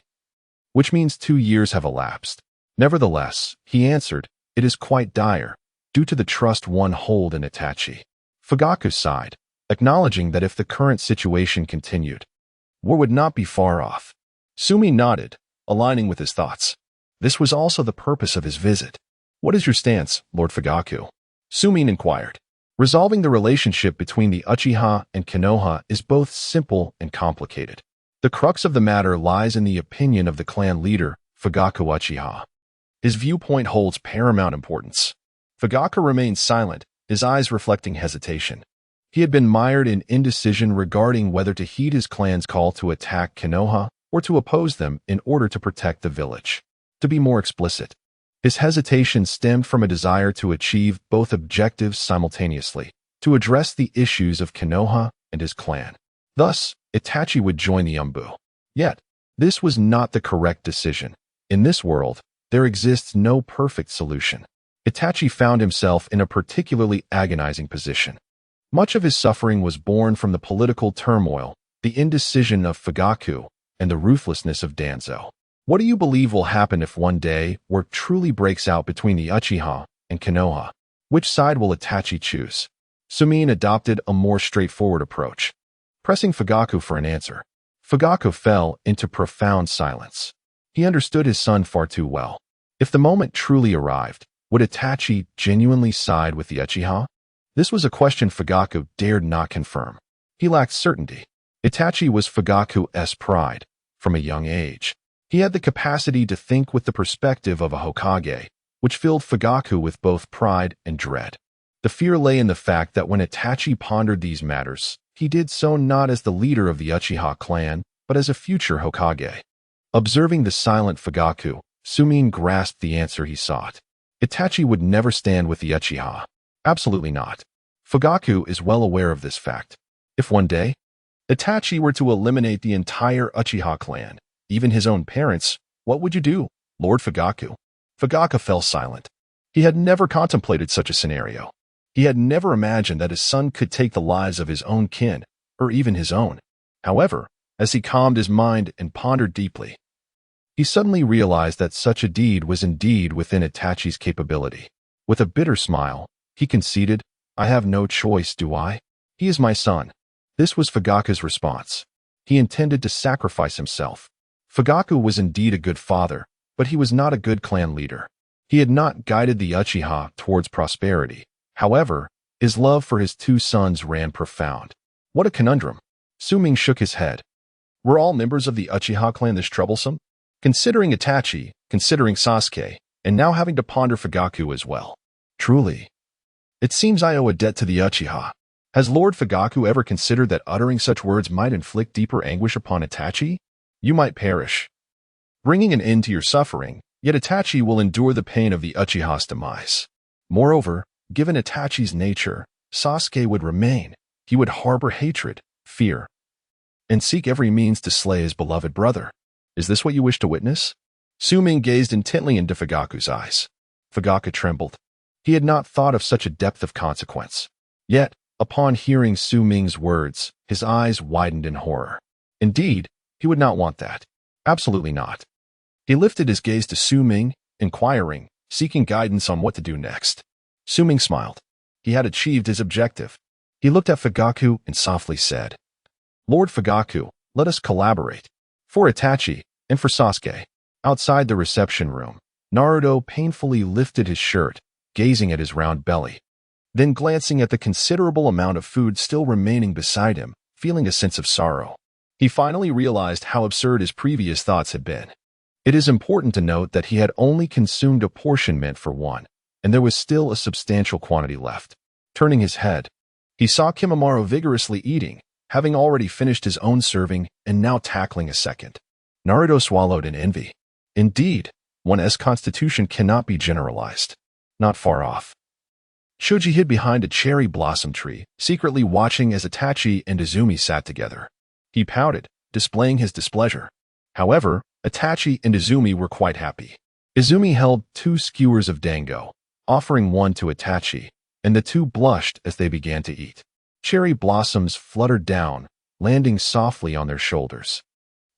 which means 2 years have elapsed. Nevertheless, he answered, it is quite dire, due to the trust one hold in Itachi. Fugaku sighed, acknowledging that if the current situation continued, war would not be far off. Sumin nodded, aligning with his thoughts. This was also the purpose of his visit. What is your stance, Lord Fugaku? Sumin inquired. Resolving the relationship between the Uchiha and Konoha is both simple and complicated. The crux of the matter lies in the opinion of the clan leader, Fugaku Uchiha. His viewpoint holds paramount importance. Fugaku remained silent, his eyes reflecting hesitation. He had been mired in indecision regarding whether to heed his clan's call to attack Konoha or to oppose them in order to protect the village. To be more explicit, his hesitation stemmed from a desire to achieve both objectives simultaneously, to address the issues of Konoha and his clan. Thus, Itachi would join the Umbu. Yet, this was not the correct decision. In this world, there exists no perfect solution. Itachi found himself in a particularly agonizing position. Much of his suffering was born from the political turmoil, the indecision of Fugaku, and the ruthlessness of Danzo. What do you believe will happen if one day war truly breaks out between the Uchiha and Konoha? Which side will Itachi choose? Sumin adopted a more straightforward approach, pressing Fugaku for an answer. Fugaku fell into profound silence. He understood his son far too well. If the moment truly arrived, would Itachi genuinely side with the Uchiha? This was a question Fugaku dared not confirm. He lacked certainty. Itachi was Fugaku's pride. From a young age, he had the capacity to think with the perspective of a Hokage, which filled Fugaku with both pride and dread. The fear lay in the fact that when Itachi pondered these matters, he did so not as the leader of the Uchiha clan, but as a future Hokage. Observing the silent Fugaku, Sumin grasped the answer he sought. Itachi would never stand with the Uchiha. Absolutely not. Fugaku is well aware of this fact. If one day, Itachi were to eliminate the entire Uchiha clan, even his own parents, what would you do, Lord Fugaku? Fugaku fell silent. He had never contemplated such a scenario. He had never imagined that his son could take the lives of his own kin, or even his own. However, as he calmed his mind and pondered deeply, he suddenly realized that such a deed was indeed within Itachi's capability. With a bitter smile, he conceded, I have no choice, do I? He is my son. This was Fugaku's response. He intended to sacrifice himself. Fugaku was indeed a good father, but he was not a good clan leader. He had not guided the Uchiha towards prosperity. However, his love for his two sons ran profound. What a conundrum. Sumin shook his head. Were all members of the Uchiha clan this troublesome? Considering Itachi, considering Sasuke, and now having to ponder Fugaku as well. Truly, it seems I owe a debt to the Uchiha. Has Lord Fugaku ever considered that uttering such words might inflict deeper anguish upon Itachi? You might perish, bringing an end to your suffering, yet Itachi will endure the pain of the Uchiha's demise. Moreover, given Itachi's nature, Sasuke would remain. He would harbor hatred, fear, and seek every means to slay his beloved brother. Is this what you wish to witness? Sumin gazed intently into Fugaku's eyes. Fugaku trembled. He had not thought of such a depth of consequence. Yet, upon hearing Sumin's words, his eyes widened in horror. Indeed, he would not want that. Absolutely not. He lifted his gaze to Sumin, inquiring, seeking guidance on what to do next. Su Ming smiled. He had achieved his objective. He looked at Fugaku and softly said, Lord Fugaku, let us collaborate. For Itachi, and for Sasuke. Outside the reception room, Naruto painfully lifted his shirt, gazing at his round belly. Then glancing at the considerable amount of food still remaining beside him, feeling a sense of sorrow. He finally realized how absurd his previous thoughts had been. It is important to note that he had only consumed a portion meant for one, and there was still a substantial quantity left. Turning his head, he saw Kimimaro vigorously eating, having already finished his own serving and now tackling a second. Naruto swallowed in envy. Indeed, one's constitution cannot be generalized. Not far off. Shoji hid behind a cherry blossom tree, secretly watching as Itachi and Izumi sat together. He pouted, displaying his displeasure. However, Itachi and Izumi were quite happy. Izumi held 2 skewers of dango, offering one to Itachi, and the two blushed as they began to eat. Cherry blossoms fluttered down, landing softly on their shoulders.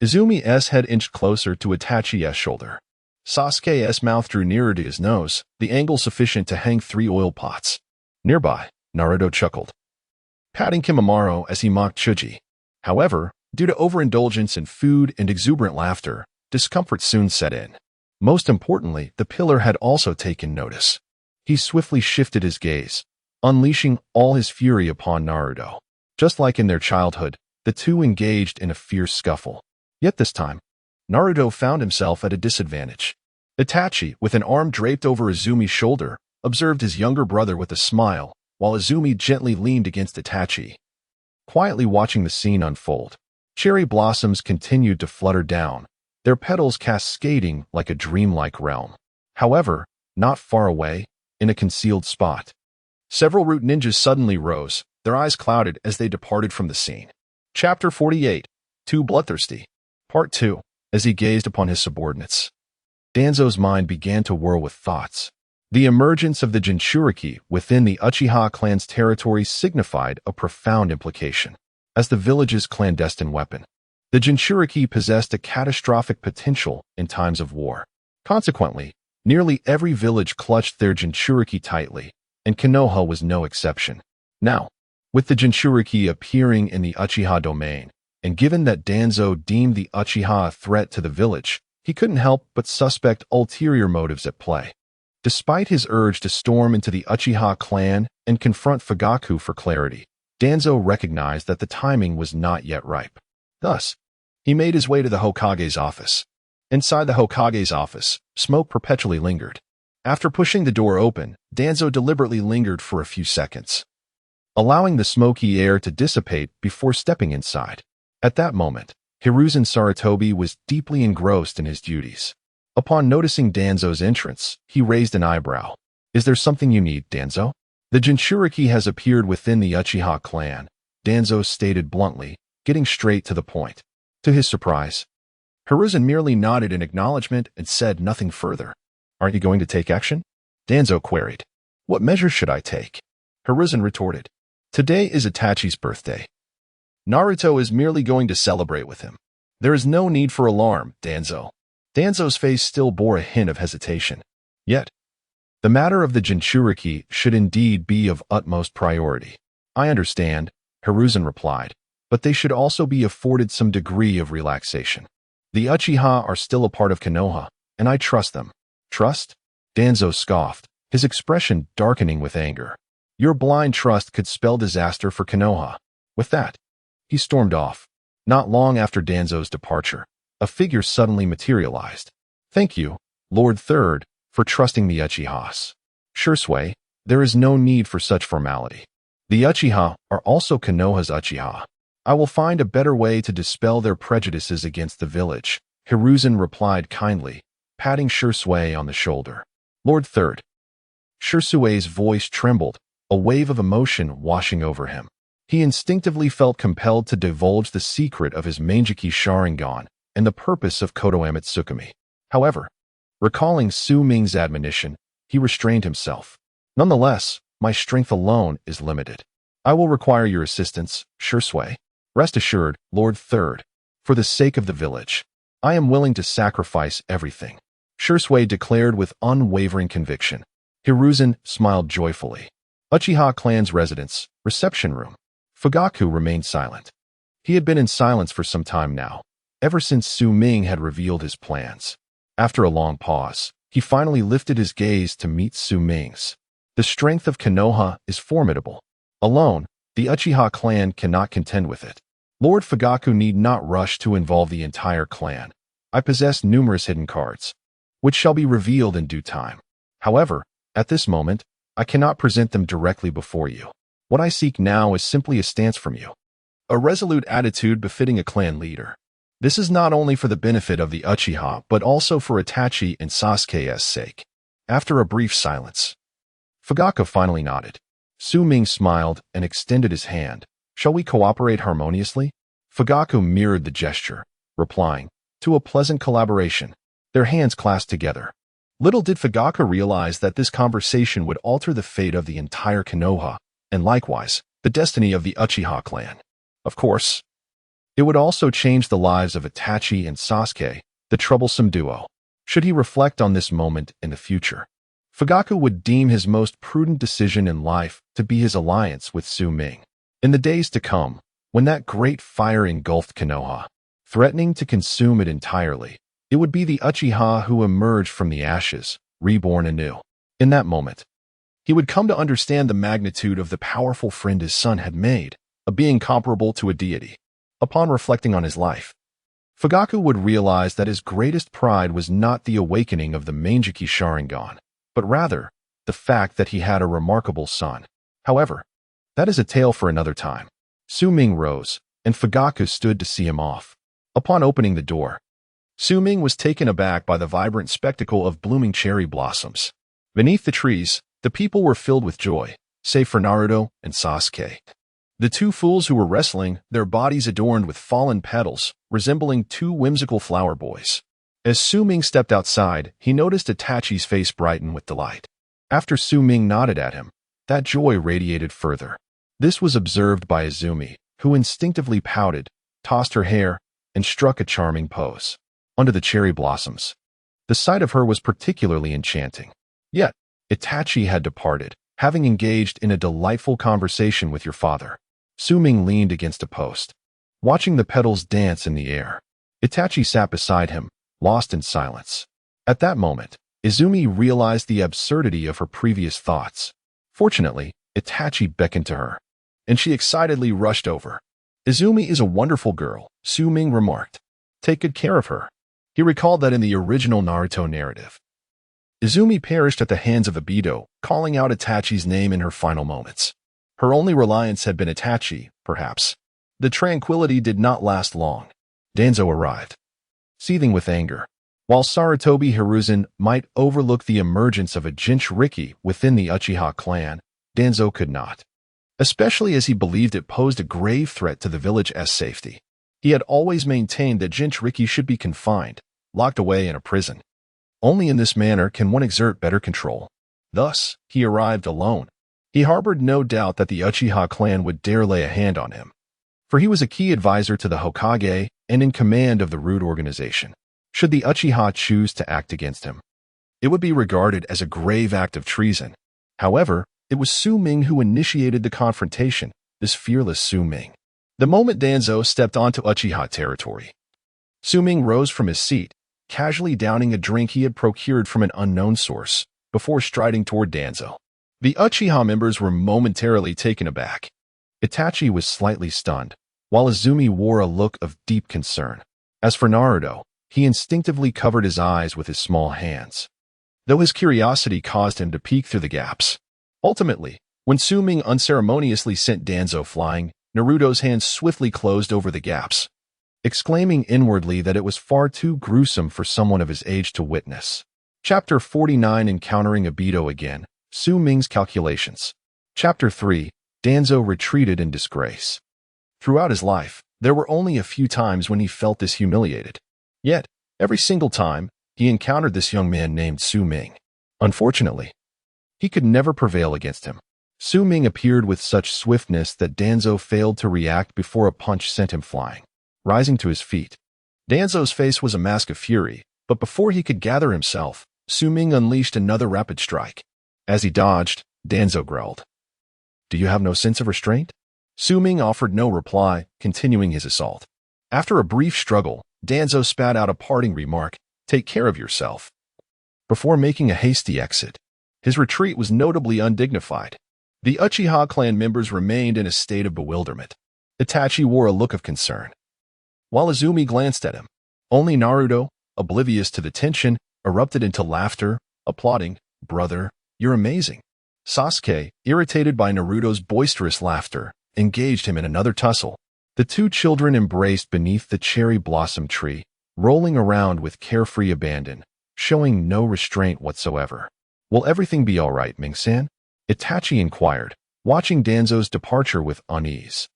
Izumi's head inched closer to Itachi's shoulder. Sasuke's mouth drew nearer to his nose, the angle sufficient to hang 3 oil pots. Nearby, Naruto chuckled, patting Kimimaro as he mocked Chuji. However, due to overindulgence in food and exuberant laughter, discomfort soon set in. Most importantly, the pillar had also taken notice. He swiftly shifted his gaze, unleashing all his fury upon Naruto. Just like in their childhood, the two engaged in a fierce scuffle. Yet this time, Naruto found himself at a disadvantage. Itachi, with an arm draped over Izumi's shoulder, observed his younger brother with a smile, while Izumi gently leaned against Itachi, quietly watching the scene unfold. Cherry blossoms continued to flutter down, their petals cascading like a dreamlike realm. However, not far away, in a concealed spot, several root ninjas suddenly rose, their eyes clouded as they departed from the scene. Chapter 48, Too Bloodthirsty. Part 2. As he gazed upon his subordinates, Danzo's mind began to whirl with thoughts. The emergence of the Jinchuriki within the Uchiha clan's territory signified a profound implication. As the village's clandestine weapon, the Jinchuriki possessed a catastrophic potential in times of war. Consequently, nearly every village clutched their Jinchuriki tightly, and Konoha was no exception. Now, with the Jinchuriki appearing in the Uchiha domain, and given that Danzo deemed the Uchiha a threat to the village, he couldn't help but suspect ulterior motives at play. Despite his urge to storm into the Uchiha clan and confront Fugaku for clarity, Danzo recognized that the timing was not yet ripe. Thus, he made his way to the Hokage's office. Inside the Hokage's office, smoke perpetually lingered. After pushing the door open, Danzo deliberately lingered for a few seconds, allowing the smoky air to dissipate before stepping inside. At that moment, Hiruzen Sarutobi was deeply engrossed in his duties. Upon noticing Danzo's entrance, he raised an eyebrow. Is there something you need, Danzo? The Jinchuriki has appeared within the Uchiha clan, Danzo stated bluntly, getting straight to the point. To his surprise, Hiruzen merely nodded in acknowledgement and said nothing further. Aren't you going to take action? Danzo queried. What measures should I take? Hiruzen retorted. Today is Itachi's birthday. Naruto is merely going to celebrate with him. There is no need for alarm, Danzo. Danzo's face still bore a hint of hesitation. Yet, the matter of the Jinchuriki should indeed be of utmost priority. I understand, Hiruzen replied, but they should also be afforded some degree of relaxation. The Uchiha are still a part of Konoha, and I trust them. Trust? Danzo scoffed, his expression darkening with anger. Your blind trust could spell disaster for Konoha. With that, he stormed off. Not long after Danzo's departure, a figure suddenly materialized. Thank you, Lord Third, for trusting the Uchihas. Shursui, there is no need for such formality. The Uchiha are also Konoha's Uchiha. I will find a better way to dispel their prejudices against the village, Hiruzen replied kindly, patting Shursui on the shoulder. Lord Third. Shursui's voice trembled, a wave of emotion washing over him. He instinctively felt compelled to divulge the secret of his Manjiki Sharingan and the purpose of Kotoa Mitsukami. However, recalling Su Ming's admonition, he restrained himself. Nonetheless, my strength alone is limited. I will require your assistance, Shursui. Rest assured, Lord Third, for the sake of the village, I am willing to sacrifice everything, Shursui declared with unwavering conviction. Hiruzen smiled joyfully. Uchiha clan's residence, reception room. Fugaku remained silent. He had been in silence for some time now, ever since Su Ming had revealed his plans. After a long pause, he finally lifted his gaze to meet Su Ming's. The strength of Konoha is formidable. Alone, the Uchiha clan cannot contend with it. Lord Fugaku need not rush to involve the entire clan. I possess numerous hidden cards, which shall be revealed in due time. However, at this moment, I cannot present them directly before you. What I seek now is simply a stance from you. A resolute attitude befitting a clan leader. This is not only for the benefit of the Uchiha, but also for Itachi and Sasuke's sake. After a brief silence, Fugaku finally nodded. Su Ming smiled and extended his hand. Shall we cooperate harmoniously? Fugaku mirrored the gesture, replying, to a pleasant collaboration. Their hands clasped together. Little did Fugaku realize that this conversation would alter the fate of the entire Konoha, and likewise, the destiny of the Uchiha clan. Of course, it would also change the lives of Itachi and Sasuke, the troublesome duo. Should he reflect on this moment in the future, Fugaku would deem his most prudent decision in life to be his alliance with Su Ming. In the days to come, when that great fire engulfed Konoha, threatening to consume it entirely, it would be the Uchiha who emerged from the ashes, reborn anew. In that moment, he would come to understand the magnitude of the powerful friend his son had made, a being comparable to a deity. Upon reflecting on his life, Fugaku would realize that his greatest pride was not the awakening of the Manjiki Sharingan, but rather the fact that he had a remarkable son. However, that is a tale for another time. Su Ming rose, and Fugaku stood to see him off. Upon opening the door, Su Ming was taken aback by the vibrant spectacle of blooming cherry blossoms. Beneath the trees, the people were filled with joy, save for Naruto and Sasuke. The two fools who were wrestling, their bodies adorned with fallen petals, resembling two whimsical flower boys. As Su Ming stepped outside, he noticed Itachi's face brighten with delight. After Su Ming nodded at him, that joy radiated further. This was observed by Izumi, who instinctively pouted, tossed her hair, and struck a charming pose. Under the cherry blossoms, the sight of her was particularly enchanting. Yet, Itachi had departed, having engaged in a delightful conversation with your father. Su Ming leaned against a post, watching the petals dance in the air. Itachi sat beside him, lost in silence. At that moment, Izumi realized the absurdity of her previous thoughts. Fortunately, Itachi beckoned to her, and she excitedly rushed over. Izumi is a wonderful girl, Su Ming remarked. Take good care of her. He recalled that in the original Naruto narrative, Izumi perished at the hands of Obito, calling out Itachi's name in her final moments. Her only reliance had been Itachi, perhaps. The tranquility did not last long. Danzo arrived, seething with anger. While Sarutobi Hiruzen might overlook the emergence of a Jinchuriki within the Uchiha clan, Danzo could not, especially as he believed it posed a grave threat to the village's safety. He had always maintained that Jinchuriki should be confined, locked away in a prison. Only in this manner can one exert better control. Thus, he arrived alone. He harbored no doubt that the Uchiha clan would dare lay a hand on him, for he was a key advisor to the Hokage and in command of the Root organization. Should the Uchiha choose to act against him, it would be regarded as a grave act of treason. However, it was Su Ming who initiated the confrontation, this fearless Su Ming. The moment Danzo stepped onto Uchiha territory, Su Ming rose from his seat, casually downing a drink he had procured from an unknown source, before striding toward Danzo. The Uchiha members were momentarily taken aback. Itachi was slightly stunned, while Izumi wore a look of deep concern. As for Naruto, he instinctively covered his eyes with his small hands, though his curiosity caused him to peek through the gaps. Ultimately, when Su Ming unceremoniously sent Danzo flying, Naruto's hands swiftly closed over the gaps, exclaiming inwardly that it was far too gruesome for someone of his age to witness. Chapter 49 Encountering Obito Again, Su Ming's Calculations. Chapter 3 Danzo Retreated in Disgrace. Throughout his life, there were only a few times when he felt this humiliated. Yet, every single time, he encountered this young man named Su Ming. Unfortunately, he could never prevail against him. Su Ming appeared with such swiftness that Danzo failed to react before a punch sent him flying. Rising to his feet, Danzo's face was a mask of fury, but before he could gather himself, Su Ming unleashed another rapid strike. As he dodged, Danzo growled, "Do you have no sense of restraint?" Su-Ming offered no reply, continuing his assault. After a brief struggle, Danzo spat out a parting remark, "Take care of yourself," before making a hasty exit. His retreat was notably undignified. The Uchiha clan members remained in a state of bewilderment. Itachi wore a look of concern, while Izumi glanced at him. Only Naruto, oblivious to the tension, erupted into laughter, applauding, "Brother, you're amazing." Sasuke, irritated by Naruto's boisterous laughter, engaged him in another tussle. The two children embraced beneath the cherry blossom tree, rolling around with carefree abandon, showing no restraint whatsoever. "Will everything be all right, Ming-san?" Itachi inquired, watching Danzo's departure with unease.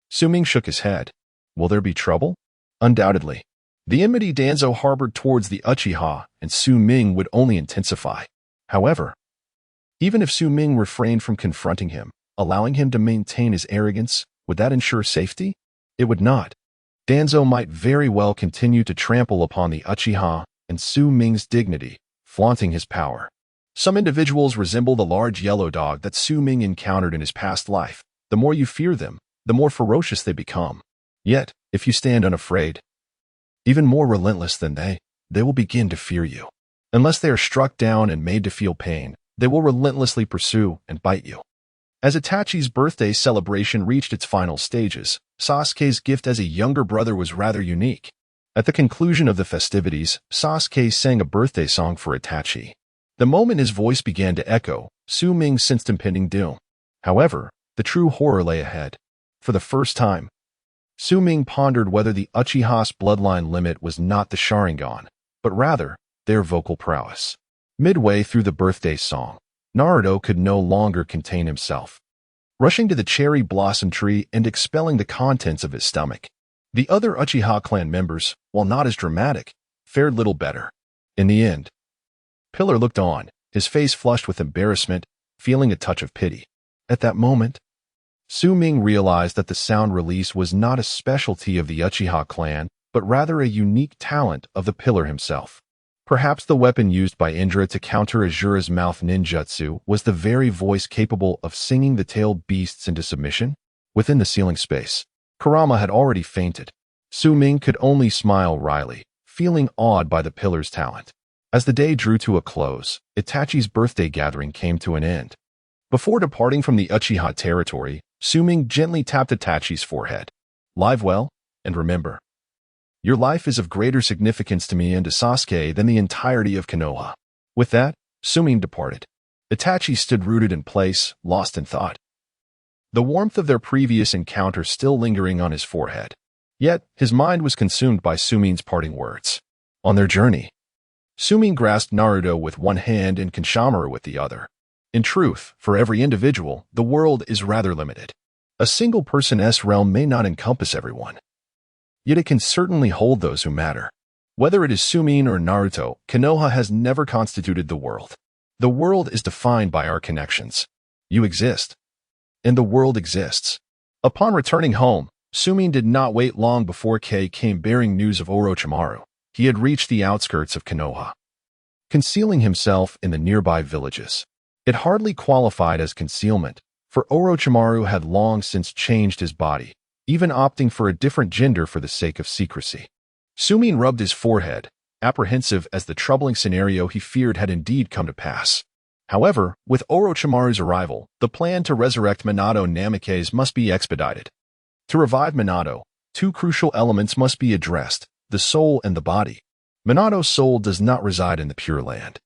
Su-Ming shook his head. "Will there be trouble?" "Undoubtedly." The enmity Danzo harbored towards the Uchiha and Su-Ming would only intensify. However, even if Su-Ming refrained from confronting him, allowing him to maintain his arrogance, would that ensure safety? It would not. Danzo might very well continue to trample upon the Uchiha and Su-Ming's dignity, flaunting his power. Some individuals resemble the large yellow dog that Su-Ming encountered in his past life. The more you fear them, the more ferocious they become. Yet, if you stand unafraid, even more relentless than they will begin to fear you. Unless they are struck down and made to feel pain, they will relentlessly pursue and bite you. As Itachi's birthday celebration reached its final stages, Sasuke's gift as a younger brother was rather unique. At the conclusion of the festivities, Sasuke sang a birthday song for Itachi. The moment his voice began to echo, Su-Ming sensed impending doom. However, the true horror lay ahead. For the first time, Su-Ming pondered whether the Uchiha's bloodline limit was not the Sharingan, but rather their vocal prowess. Midway through the birthday song, Naruto could no longer contain himself, rushing to the cherry blossom tree and expelling the contents of his stomach. The other Uchiha clan members, while not as dramatic, fared little better. In the end, Pillar looked on, his face flushed with embarrassment, feeling a touch of pity. At that moment, Su-Ming realized that the sound release was not a specialty of the Uchiha clan, but rather a unique talent of the Pillar himself. Perhaps the weapon used by Indra to counter Azura's mouth ninjutsu was the very voice capable of singing the tailed beasts into submission. Within the ceiling space, Kurama had already fainted. Su-Ming could only smile wryly, feeling awed by the Pillar's talent. As the day drew to a close, Itachi's birthday gathering came to an end. Before departing from the Uchiha territory, Su-Ming gently tapped Itachi's forehead. "Live well, and remember, your life is of greater significance to me and to Sasuke than the entirety of Konoha." With that, Su-Ming departed. Itachi stood rooted in place, lost in thought, the warmth of their previous encounter still lingering on his forehead. Yet, his mind was consumed by Su-Ming's parting words. On their journey, Su-Ming grasped Naruto with one hand and Kanshamaru with the other. In truth, for every individual, the world is rather limited. A single person's realm may not encompass everyone, yet it can certainly hold those who matter. Whether it is Su-Ming or Naruto, Konoha has never constituted the world. The world is defined by our connections. You exist, and the world exists. Upon returning home, Su-Ming did not wait long before Kei came bearing news of Orochimaru. He had reached the outskirts of Konoha, concealing himself in the nearby villages. It hardly qualified as concealment, for Orochimaru had long since changed his body, even opting for a different gender for the sake of secrecy. Su-Ming rubbed his forehead, apprehensive as the troubling scenario he feared had indeed come to pass. However, with Orochimaru's arrival, the plan to resurrect Minato Namikaze must be expedited. To revive Minato, two crucial elements must be addressed, the soul and the body. Minato's soul does not reside in the Pure Land.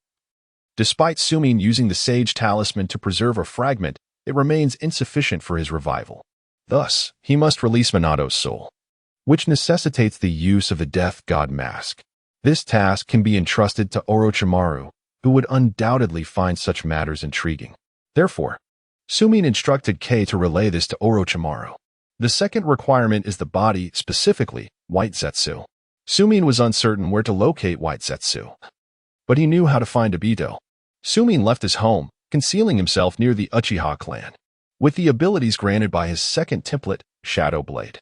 Despite Su-Ming using the Sage Talisman to preserve a fragment, it remains insufficient for his revival. Thus, he must release Minato's soul, which necessitates the use of the Death God Mask. This task can be entrusted to Orochimaru, who would undoubtedly find such matters intriguing. Therefore, Su-Ming instructed Kei to relay this to Orochimaru. The second requirement is the body, specifically, White Zetsu. Su-Ming was uncertain where to locate White Zetsu, but he knew how to find Obito. Su-Ming left his home, concealing himself near the Uchiha clan. With the abilities granted by his second template, Shadow Blade,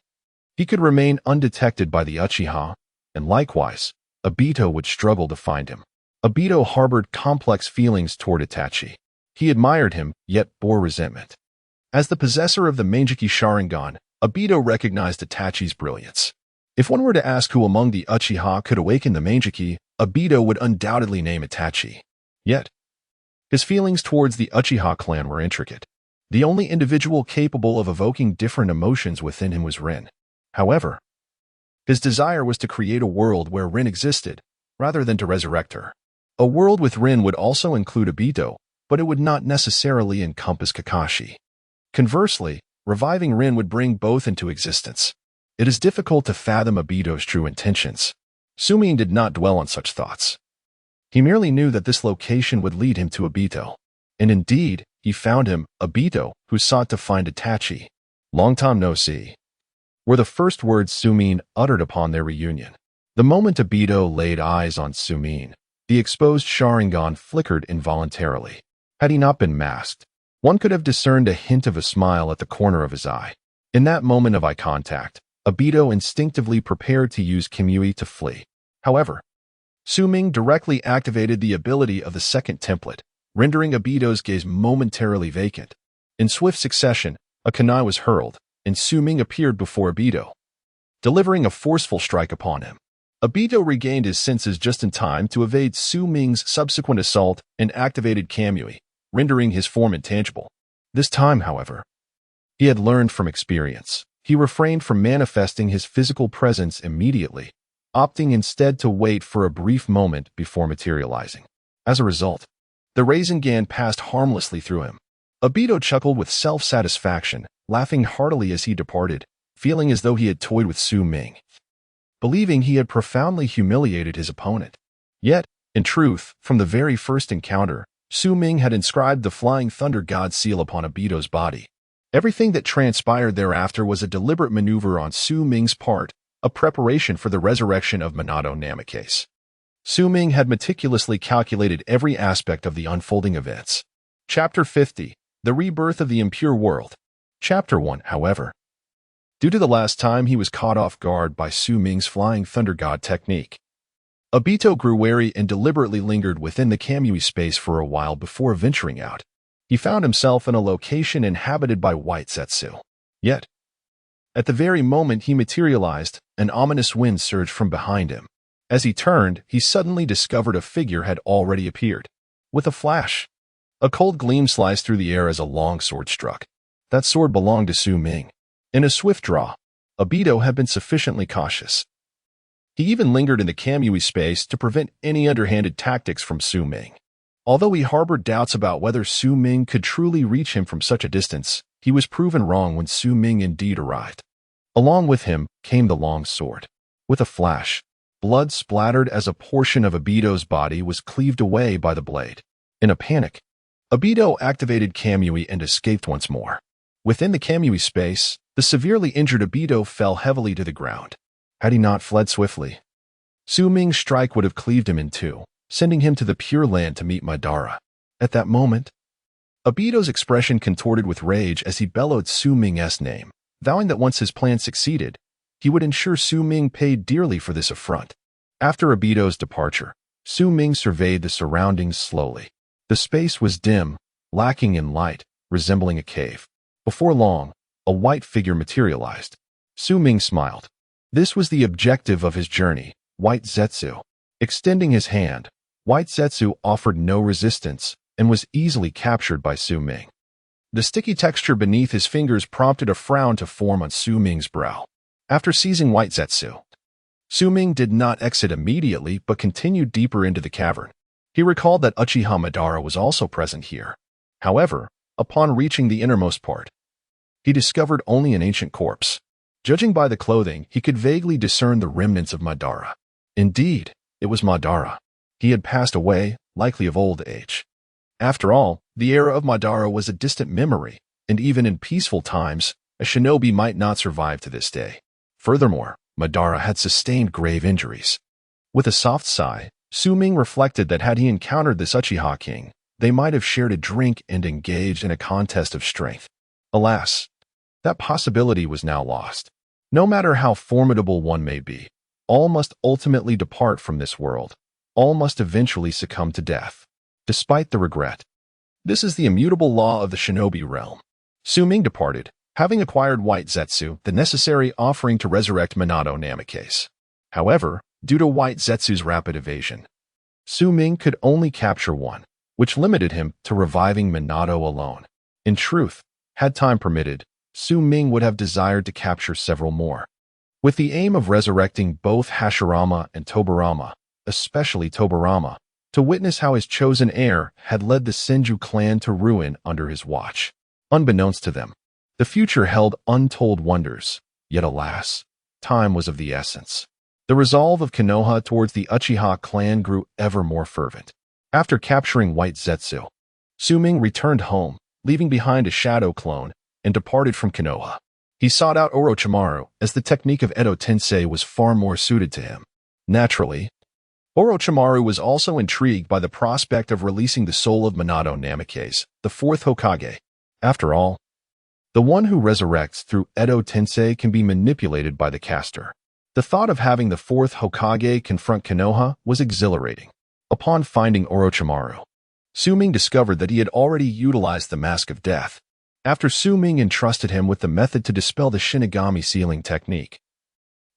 he could remain undetected by the Uchiha, and likewise, Obito would struggle to find him. Obito harbored complex feelings toward Itachi. He admired him, yet bore resentment. As the possessor of the Mangeki Sharingan, Obito recognized Itachi's brilliance. If one were to ask who among the Uchiha could awaken the Mangeki, Obito would undoubtedly name Itachi. Yet, his feelings towards the Uchiha clan were intricate. The only individual capable of evoking different emotions within him was Rin. However, his desire was to create a world where Rin existed, rather than to resurrect her. A world with Rin would also include Obito, but it would not necessarily encompass Kakashi. Conversely, reviving Rin would bring both into existence. It is difficult to fathom Obito's true intentions. Sumin did not dwell on such thoughts. He merely knew that this location would lead him to Obito. And indeed, he found him, Obito, who sought to find Itachi. "Long time no see," were the first words Sumin uttered upon their reunion. The moment Obito laid eyes on Sumin, the exposed Sharingan flickered involuntarily. Had he not been masked, one could have discerned a hint of a smile at the corner of his eye. In that moment of eye contact, Obito instinctively prepared to use Kimui to flee. However, Sumin directly activated the ability of the second template, rendering Obito's gaze momentarily vacant. In swift succession, a kunai was hurled, and Sumin appeared before Obito, delivering a forceful strike upon him. Obito regained his senses just in time to evade Sumin's subsequent assault and activated Kamui, rendering his form intangible. This time, however, he had learned from experience. He refrained from manifesting his physical presence immediately, opting instead to wait for a brief moment before materializing. As a result, the Rasengan passed harmlessly through him. Obito chuckled with self-satisfaction, laughing heartily as he departed, feeling as though he had toyed with Sumin, believing he had profoundly humiliated his opponent. Yet, in truth, from the very first encounter, Sumin had inscribed the Flying Thunder God seal upon Obito's body. Everything that transpired thereafter was a deliberate maneuver on Sumin's part, a preparation for the resurrection of Minato Namikaze. Sumin had meticulously calculated every aspect of the unfolding events. Chapter 50, The Rebirth of the Impure World. Chapter 1, however, due to the last time he was caught off guard by Sumin's Flying Thunder God technique, Obito grew wary and deliberately lingered within the Kamui space for a while before venturing out. He found himself in a location inhabited by white Zetsu. Yet, at the very moment he materialized, an ominous wind surged from behind him. As he turned, he suddenly discovered a figure had already appeared. With a flash, a cold gleam sliced through the air as a long sword struck. That sword belonged to Sumin. In a swift draw, Obito had been sufficiently cautious. He even lingered in the Kamui space to prevent any underhanded tactics from Sumin. Although he harbored doubts about whether Sumin could truly reach him from such a distance, he was proven wrong when Sumin indeed arrived. Along with him came the long sword. With a flash, blood splattered as a portion of Obito's body was cleaved away by the blade. In a panic, Obito activated Kamui and escaped once more. Within the Kamui space, the severely injured Obito fell heavily to the ground. Had he not fled swiftly, Sumin's strike would have cleaved him in two, sending him to the Pure Land to meet Madara. At that moment, Obito's expression contorted with rage as he bellowed Sumin's name, vowing that once his plan succeeded, he would ensure Sumin paid dearly for this affront. After Obito's departure, Sumin surveyed the surroundings slowly. The space was dim, lacking in light, resembling a cave. Before long, a white figure materialized. Sumin smiled. This was the objective of his journey, White Zetsu. Extending his hand, White Zetsu offered no resistance and was easily captured by Sumin. The sticky texture beneath his fingers prompted a frown to form on Sumin's brow. After seizing White Zetsu, Sumin did not exit immediately but continued deeper into the cavern. He recalled that Uchiha Madara was also present here. However, upon reaching the innermost part, he discovered only an ancient corpse. Judging by the clothing, he could vaguely discern the remnants of Madara. Indeed, it was Madara. He had passed away, likely of old age. After all, the era of Madara was a distant memory, and even in peaceful times, a shinobi might not survive to this day. Furthermore, Madara had sustained grave injuries. With a soft sigh, Sumin reflected that had he encountered this Uchiha king, they might have shared a drink and engaged in a contest of strength. Alas, that possibility was now lost. No matter how formidable one may be, all must ultimately depart from this world. All must eventually succumb to death. Despite the regret, This is the immutable law of the shinobi realm. Su Ming departed, having acquired White Zetsu, the necessary offering to resurrect Minato Namikaze. However, due to White Zetsu's rapid evasion, Su Ming could only capture one, which limited him to reviving Minato alone. In truth, had time permitted, Su Ming would have desired to capture several more, with the aim of resurrecting both Hashirama and Tobirama, especially Tobirama, to witness how his chosen heir had led the Senju clan to ruin under his watch. Unbeknownst to them, the future held untold wonders, yet alas, time was of the essence. The resolve of Konoha towards the Uchiha clan grew ever more fervent. After capturing White Zetsu, Su Ming returned home, leaving behind a shadow clone, and departed from Konoha. He sought out Orochimaru, as the technique of Edo Tensei was far more suited to him. Naturally, Orochimaru was also intrigued by the prospect of releasing the soul of Minato Namikaze, the fourth Hokage. After all, the one who resurrects through Edo Tensei can be manipulated by the caster. The thought of having the fourth Hokage confront Konoha was exhilarating. Upon finding Orochimaru, Su Ming discovered that he had already utilized the Mask of Death. After Su Ming entrusted him with the method to dispel the Shinigami sealing technique,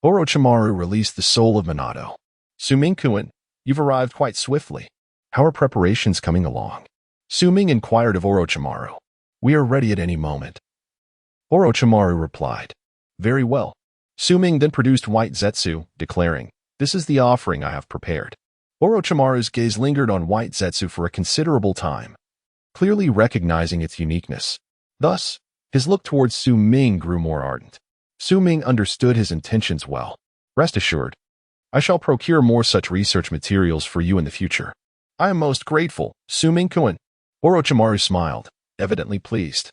Orochimaru released the soul of Minato. Su Ming-kun, you've arrived quite swiftly. How are preparations coming along? Su Ming inquired of Orochimaru. We are ready at any moment. Orochimaru replied. Very well. Su Ming then produced White Zetsu, declaring, This is the offering I have prepared. Orochimaru's gaze lingered on White Zetsu for a considerable time, clearly recognizing its uniqueness. Thus, his look towards Su Ming grew more ardent. Su Ming understood his intentions well. Rest assured, I shall procure more such research materials for you in the future. I am most grateful, Su Ming-kun. Orochimaru smiled, evidently pleased.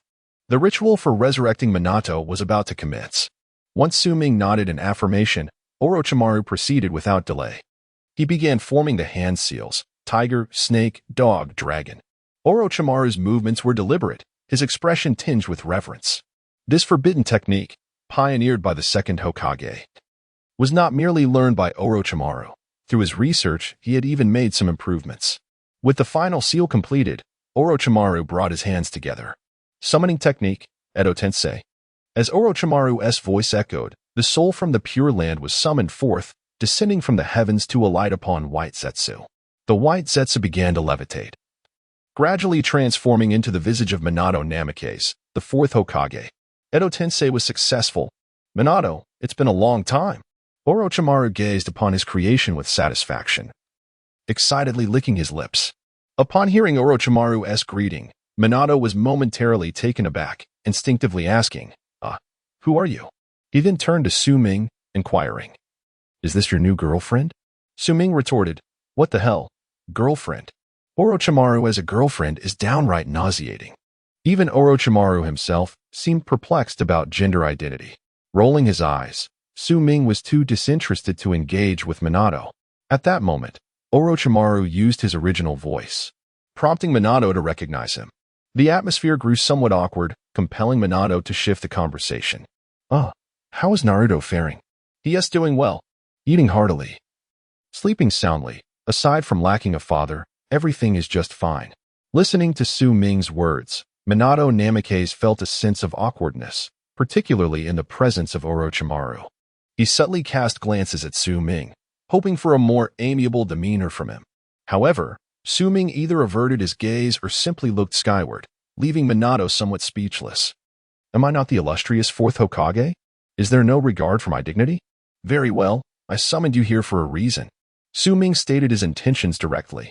The ritual for resurrecting Minato was about to commence. Once Su Ming nodded in affirmation, Orochimaru proceeded without delay. He began forming the hand seals: tiger, snake, dog, dragon. Orochimaru's movements were deliberate, his expression tinged with reverence. This forbidden technique, pioneered by the second Hokage, was not merely learned by Orochimaru. Through his research, he had even made some improvements. With the final seal completed, Orochimaru brought his hands together. Summoning technique, Edo Tensei. As Orochimaru's voice echoed, the soul from the Pure Land was summoned forth, descending from the heavens to alight upon White Zetsu. The White Zetsu began to levitate, gradually transforming into the visage of Minato Namikaze, the fourth Hokage. Edo Tensei was successful. Minato, it's been a long time. Orochimaru gazed upon his creation with satisfaction, excitedly licking his lips. Upon hearing Orochimaru's greeting, Minato was momentarily taken aback, instinctively asking, who are you? He then turned to Su Ming, inquiring, Is this your new girlfriend? Su Ming retorted, What the hell? Girlfriend? Orochimaru as a girlfriend is downright nauseating. Even Orochimaru himself seemed perplexed about gender identity. Rolling his eyes, Su Ming was too disinterested to engage with Minato. At that moment, Orochimaru used his original voice, prompting Minato to recognize him. The atmosphere grew somewhat awkward, compelling Minato to shift the conversation. How is Naruto faring? He is doing well, eating heartily, sleeping soundly. Aside from lacking a father, everything is just fine. Listening to Su Ming's words, Minato Namikaze felt a sense of awkwardness, particularly in the presence of Orochimaru. He subtly cast glances at Su Ming, hoping for a more amiable demeanor from him. However, Su Ming either averted his gaze or simply looked skyward, leaving Minato somewhat speechless. Am I not the illustrious fourth Hokage? Is there no regard for my dignity? Very well, I summoned you here for a reason. Su Ming stated his intentions directly.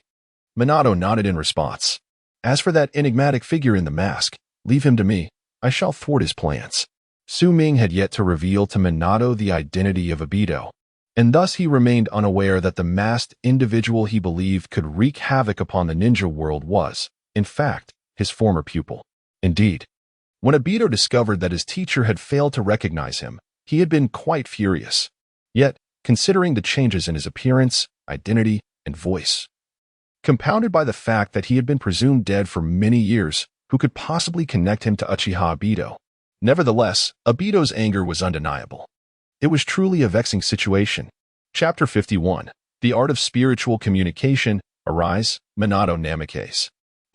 Minato nodded in response. As for that enigmatic figure in the mask, leave him to me. I shall thwart his plans. Su Ming had yet to reveal to Minato the identity of Obito, and thus he remained unaware that the masked individual he believed could wreak havoc upon the ninja world was, in fact, his former pupil. Indeed, when Obito discovered that his teacher had failed to recognize him, he had been quite furious. Yet, considering the changes in his appearance, identity, and voice, compounded by the fact that he had been presumed dead for many years, who could possibly connect him to Uchiha Obito? Nevertheless, Obito's anger was undeniable. It was truly a vexing situation. Chapter 51. The Art of Spiritual Communication. Arise, Minato Namikaze.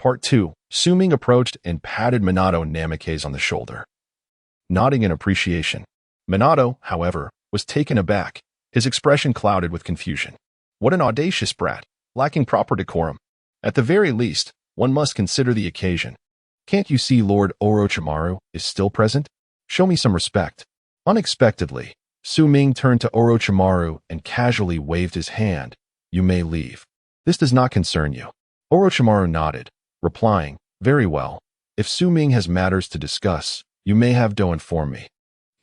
Part 2. Suming approached and patted Minato Namikaze on the shoulder, nodding in appreciation. Minato, however, was taken aback, his expression clouded with confusion. What an audacious brat, lacking proper decorum. At the very least, one must consider the occasion. Can't you see Lord Orochimaru is still present? Show me some respect. Unexpectedly, Su Ming turned to Orochimaru and casually waved his hand. You may leave. This does not concern you. Orochimaru nodded, replying, very well. If Su Ming has matters to discuss, you may have to inform me.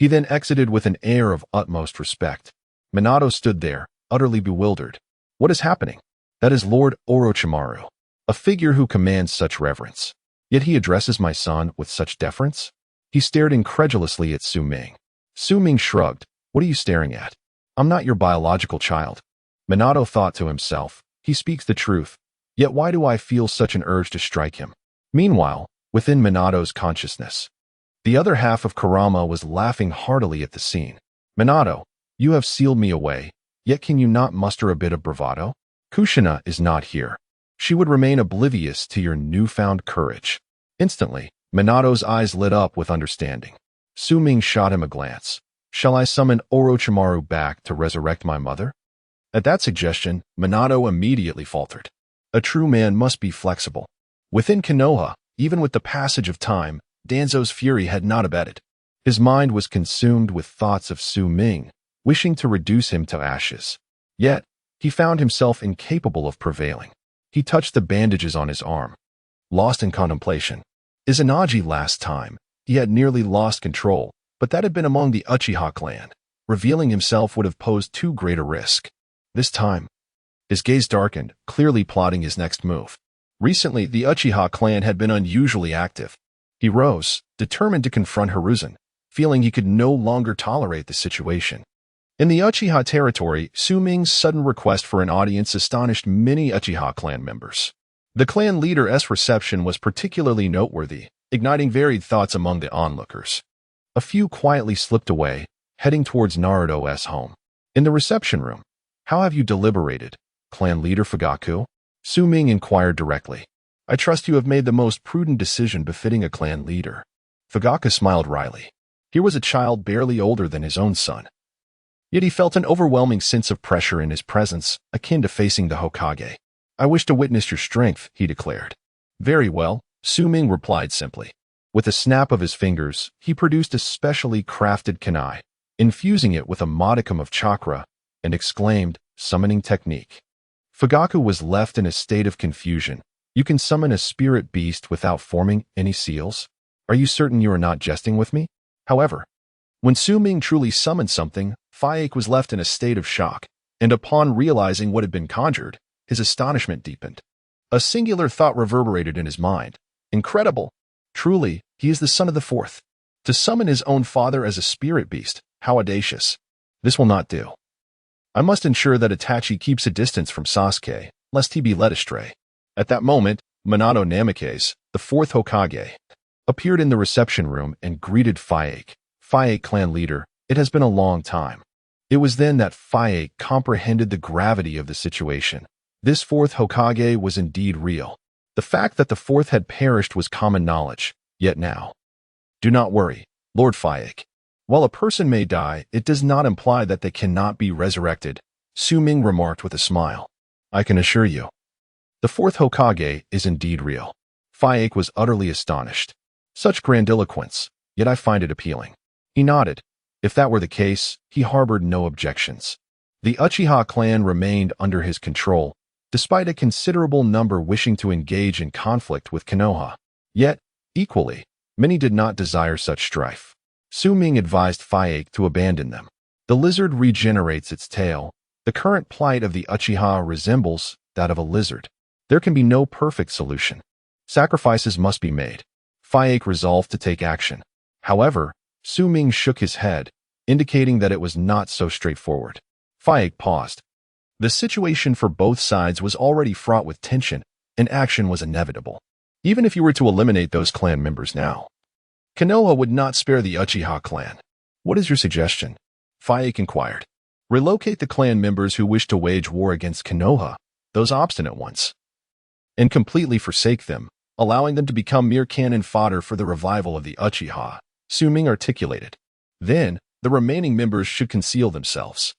He then exited with an air of utmost respect. Minato stood there, utterly bewildered. What is happening? That is Lord Orochimaru, a figure who commands such reverence. Yet he addresses my son with such deference? He stared incredulously at Su Ming. Su Ming shrugged. What are you staring at? I'm not your biological child. Minato thought to himself. He speaks the truth. Yet why do I feel such an urge to strike him? Meanwhile, within Minato's consciousness, the other half of Kurama was laughing heartily at the scene. Minato, you have sealed me away, yet can you not muster a bit of bravado? Kushina is not here. She would remain oblivious to your newfound courage. Instantly, Minato's eyes lit up with understanding. Su Ming shot him a glance. Shall I summon Orochimaru back to resurrect my mother? At that suggestion, Minato immediately faltered. A true man must be flexible. Within Konoha, even with the passage of time, Danzo's fury had not abated. His mind was consumed with thoughts of Su Ming, wishing to reduce him to ashes. Yet, he found himself incapable of prevailing. He touched the bandages on his arm. Lost in contemplation. Izanagi last time, he had nearly lost control, but that had been among the Uchiha clan. Revealing himself would have posed too great a risk. This time, his gaze darkened, clearly plotting his next move. Recently, the Uchiha clan had been unusually active. He rose, determined to confront Hiruzen, feeling he could no longer tolerate the situation. In the Uchiha territory, Su Ming's sudden request for an audience astonished many Uchiha clan members. The clan leader's reception was particularly noteworthy, igniting varied thoughts among the onlookers. A few quietly slipped away, heading towards Naruto's home. In the reception room, how have you deliberated, clan leader Fugaku? Su Ming inquired directly. I trust you have made the most prudent decision befitting a clan leader. Fugaku smiled wryly. Here was a child barely older than his own son. Yet he felt an overwhelming sense of pressure in his presence, akin to facing the Hokage. I wish to witness your strength, he declared. Very well, Su Ming replied simply. With a snap of his fingers, he produced a specially crafted kunai, infusing it with a modicum of chakra, and exclaimed, summoning technique. Fugaku was left in a state of confusion. You can summon a spirit beast without forming any seals? Are you certain you are not jesting with me? However, when Su Ming truly summoned something, Faik was left in a state of shock, and upon realizing what had been conjured, his astonishment deepened. A singular thought reverberated in his mind. Incredible! Truly, he is the son of the fourth. To summon his own father as a spirit beast, how audacious. This will not do. I must ensure that Itachi keeps a distance from Sasuke, lest he be led astray. At that moment, Minato Namikaze, the fourth Hokage, appeared in the reception room and greeted Faik. Faik clan leader, it has been a long time. It was then that Faik comprehended the gravity of the situation. This fourth Hokage was indeed real. The fact that the fourth had perished was common knowledge, yet now. Do not worry, Lord Faik. While a person may die, it does not imply that they cannot be resurrected, Su Ming remarked with a smile. I can assure you. The fourth Hokage is indeed real. Faik was utterly astonished. Such grandiloquence, yet I find it appealing. He nodded. If that were the case, he harbored no objections. The Uchiha clan remained under his control, despite a considerable number wishing to engage in conflict with Konoha. Yet, equally, many did not desire such strife. Su Ming advised Faik to abandon them. The lizard regenerates its tail. The current plight of the Uchiha resembles that of a lizard. There can be no perfect solution. Sacrifices must be made. Faik resolved to take action. However, Su Ming shook his head, indicating that it was not so straightforward. Faik paused. The situation for both sides was already fraught with tension, and action was inevitable. Even if you were to eliminate those clan members now, Konoha would not spare the Uchiha clan. What is your suggestion? Faik inquired. Relocate the clan members who wish to wage war against Konoha, those obstinate ones, and completely forsake them, allowing them to become mere cannon fodder for the revival of the Uchiha, Suming articulated. Then, the remaining members should conceal themselves.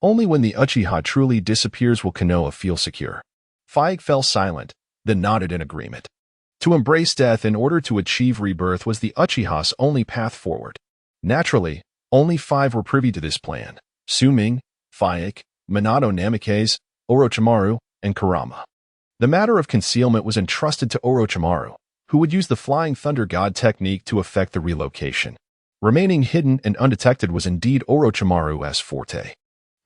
Only when the Uchiha truly disappears will Konoha feel secure. Five fell silent, then nodded in agreement. To embrace death in order to achieve rebirth was the Uchiha's only path forward. Naturally, only 5 were privy to this plan: Suming, Fayek, Minato Namikaze, Orochimaru, and Kurama. The matter of concealment was entrusted to Orochimaru, who would use the Flying Thunder God technique to effect the relocation. Remaining hidden and undetected was indeed Orochimaru's forte.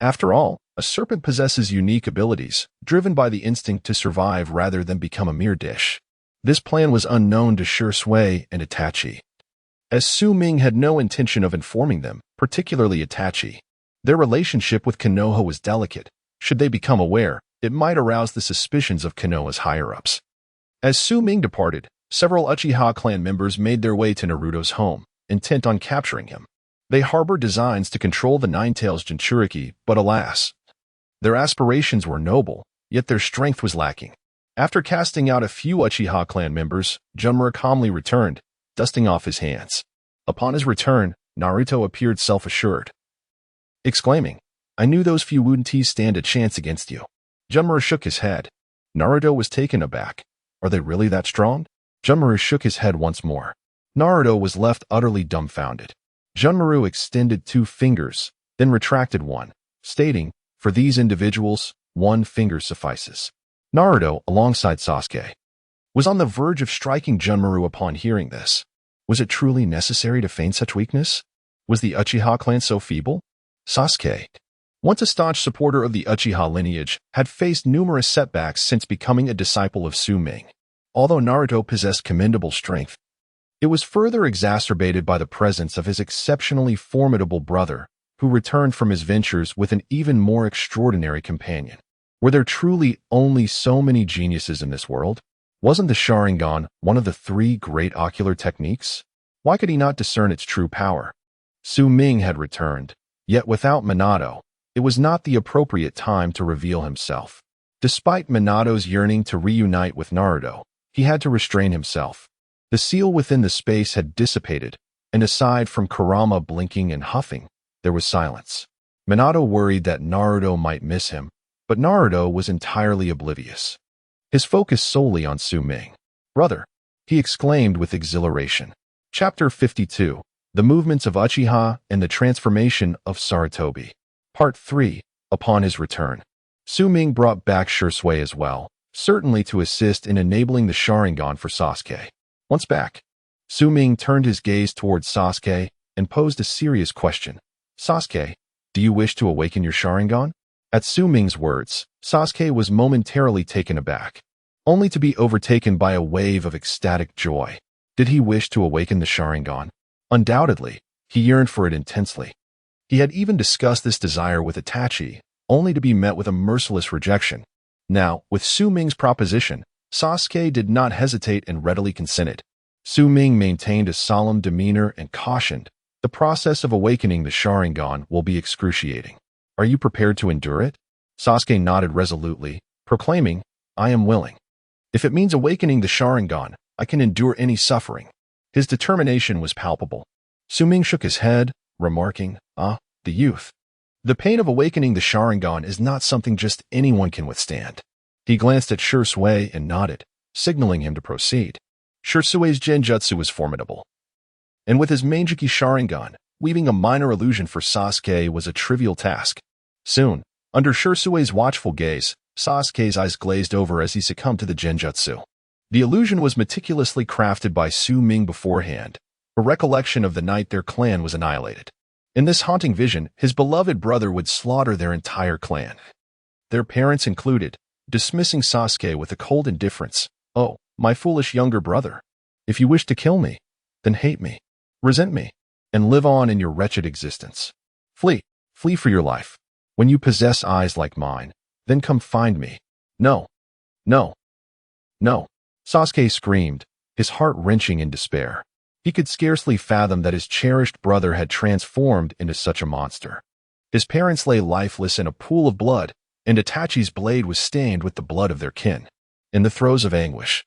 After all, a serpent possesses unique abilities, driven by the instinct to survive rather than become a mere dish. This plan was unknown to Shisui and Itachi, as Suming had no intention of informing them, particularly Itachi. Their relationship with Konoha was delicate. Should they become aware, it might arouse the suspicions of Konoha's higher-ups. As Suming departed, several Uchiha clan members made their way to Naruto's home, intent on capturing him. They harbored designs to control the Nine-Tails Jinchuriki, but alas, their aspirations were noble, yet their strength was lacking. After casting out a few Uchiha clan members, Junmura calmly returned, dusting off his hands. Upon his return, Naruto appeared self-assured, exclaiming, "I knew those few wouldn't stand a chance against you." Junmura shook his head. Naruto was taken aback. Are they really that strong? Junmura shook his head once more. Naruto was left utterly dumbfounded. Junmura extended 2 fingers, then retracted one, stating, "For these individuals, 1 finger suffices." Naruto, alongside Sasuke, was on the verge of striking Junmura upon hearing this. Was it truly necessary to feign such weakness? Was the Uchiha clan so feeble? Sasuke, once a staunch supporter of the Uchiha lineage, had faced numerous setbacks since becoming a disciple of Suming. Although Naruto possessed commendable strength, it was further exacerbated by the presence of his exceptionally formidable brother, who returned from his ventures with an even more extraordinary companion. Were there truly only so many geniuses in this world? Wasn't the Sharingan one of the 3 great ocular techniques? Why could he not discern its true power? Suming had returned, yet without Minato, it was not the appropriate time to reveal himself. Despite Minato's yearning to reunite with Naruto, he had to restrain himself. The seal within the space had dissipated, and aside from Kurama blinking and huffing, there was silence. Minato worried that Naruto might miss him, but Naruto was entirely oblivious. His focus solely on Suming. "Brother," he exclaimed with exhilaration. Chapter 52, The Movements of Uchiha and the Transformation of Sarutobi. Part 3, Upon his return. Suming brought back Shisui as well, certainly to assist in enabling the Sharingan for Sasuke. Once back, Suming turned his gaze towards Sasuke and posed a serious question. "Sasuke, do you wish to awaken your Sharingan?" At Suming's words, Sasuke was momentarily taken aback, only to be overtaken by a wave of ecstatic joy. Did he wish to awaken the Sharingan? Undoubtedly, he yearned for it intensely. He had even discussed this desire with Itachi, only to be met with a merciless rejection. Now, with Suming's proposition, Sasuke did not hesitate and readily consented. Suming maintained a solemn demeanor and cautioned, "The process of awakening the Sharingan will be excruciating. Are you prepared to endure it?" Sasuke nodded resolutely, proclaiming, "I am willing. If it means awakening the Sharingan, I can endure any suffering." His determination was palpable. Suming shook his head, remarking, the youth. The pain of awakening the Sharingan is not something just anyone can withstand." He glanced at Shisui and nodded, signaling him to proceed. Shisui's genjutsu was formidable, and with his Manjiki Sharingan, weaving a minor illusion for Sasuke was a trivial task. Soon, under Shisui's watchful gaze, Sasuke's eyes glazed over as he succumbed to the genjutsu. The illusion was meticulously crafted by Suming beforehand, a recollection of the night their clan was annihilated. In this haunting vision, his beloved brother would slaughter their entire clan, their parents included, dismissing Sasuke with a cold indifference. "Oh, my foolish younger brother. If you wish to kill me, then hate me, resent me, and live on in your wretched existence. Flee for your life. When you possess eyes like mine, then come find me." "No, no, no," Sasuke screamed, his heart wrenching in despair. He could scarcely fathom that his cherished brother had transformed into such a monster. His parents lay lifeless in a pool of blood, and Itachi's blade was stained with the blood of their kin. In the throes of anguish,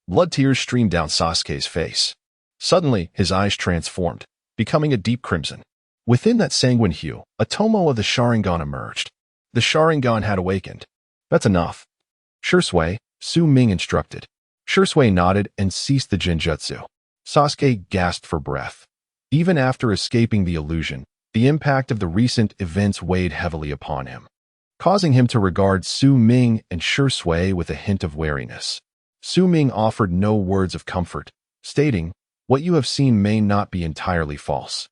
Blood tears streamed down Sasuke's face. Suddenly, his eyes transformed, becoming a deep crimson. Within that sanguine hue, a tomo of the Sharingan emerged. The Sharingan had awakened. That's enough. Shisui, Su Ming instructed. Shisui nodded and ceased the Genjutsu. Sasuke gasped for breath. Even after escaping the illusion, the impact of the recent events weighed heavily upon him, causing him to regard Su Ming and Shisui with a hint of wariness. Su Ming offered no words of comfort, stating, "What you have seen may not be entirely false."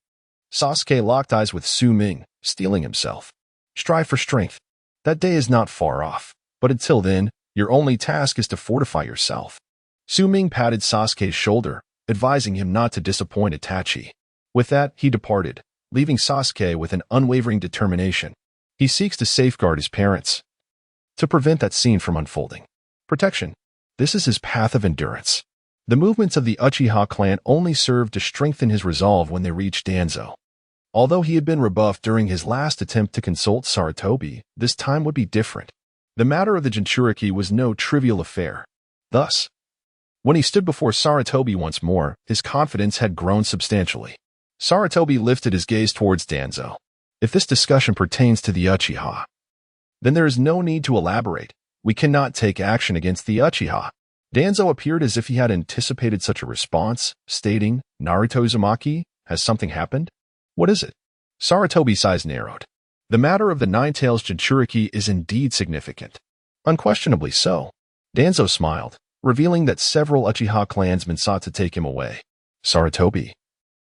Sasuke locked eyes with Su Ming, steeling himself. Strive for strength. That day is not far off, but until then, your only task is to fortify yourself. Su Ming patted Sasuke's shoulder, advising him not to disappoint Itachi. With that, he departed, leaving Sasuke with an unwavering determination. He seeks to safeguard his parents, to prevent that scene from unfolding. Protection. This is his path of endurance. The movements of the Uchiha clan only served to strengthen his resolve when they reached Danzo. Although he had been rebuffed during his last attempt to consult Sarutobi, this time would be different. The matter of the Jinchuriki was no trivial affair. Thus, when he stood before Sarutobi once more, his confidence had grown substantially. Sarutobi lifted his gaze towards Danzo. If this discussion pertains to the Uchiha, then there is no need to elaborate. We cannot take action against the Uchiha. Danzo appeared as if he had anticipated such a response, stating, "Naruto Uzumaki, has something happened? What is it?" Sarutobi's eyes narrowed. The matter of the Nine-Tails Jinchuriki is indeed significant. Unquestionably so. Danzo smiled, revealing that several Uchiha clansmen sought to take him away. Sarutobi,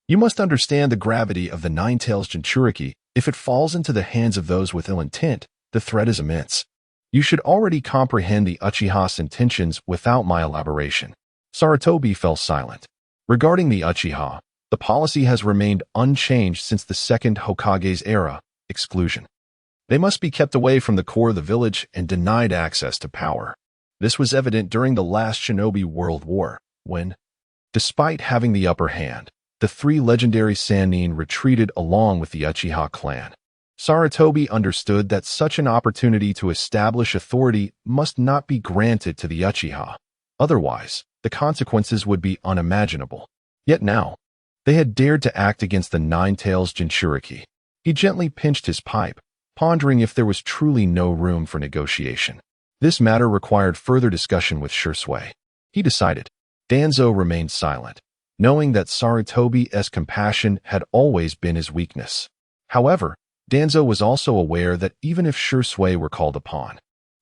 you must understand the gravity of the Nine-Tails Jinchuriki. If it falls into the hands of those with ill intent, the threat is immense. You should already comprehend the Uchiha's intentions without my elaboration. Sarutobi fell silent. Regarding the Uchiha, the policy has remained unchanged since the second Hokage's era, exclusion. They must be kept away from the core of the village and denied access to power. This was evident during the last Shinobi World War, when, despite having the upper hand, the three legendary Sannin retreated along with the Uchiha clan. Sarutobi understood that such an opportunity to establish authority must not be granted to the Uchiha. Otherwise, the consequences would be unimaginable. Yet now, they had dared to act against the Nine-Tails Jinchuriki. He gently pinched his pipe, pondering if there was truly no room for negotiation. This matter required further discussion with Shisui. He decided. Danzo remained silent, knowing that Sarutobi's compassion had always been his weakness. However, Danzo was also aware that even if Shisui were called upon,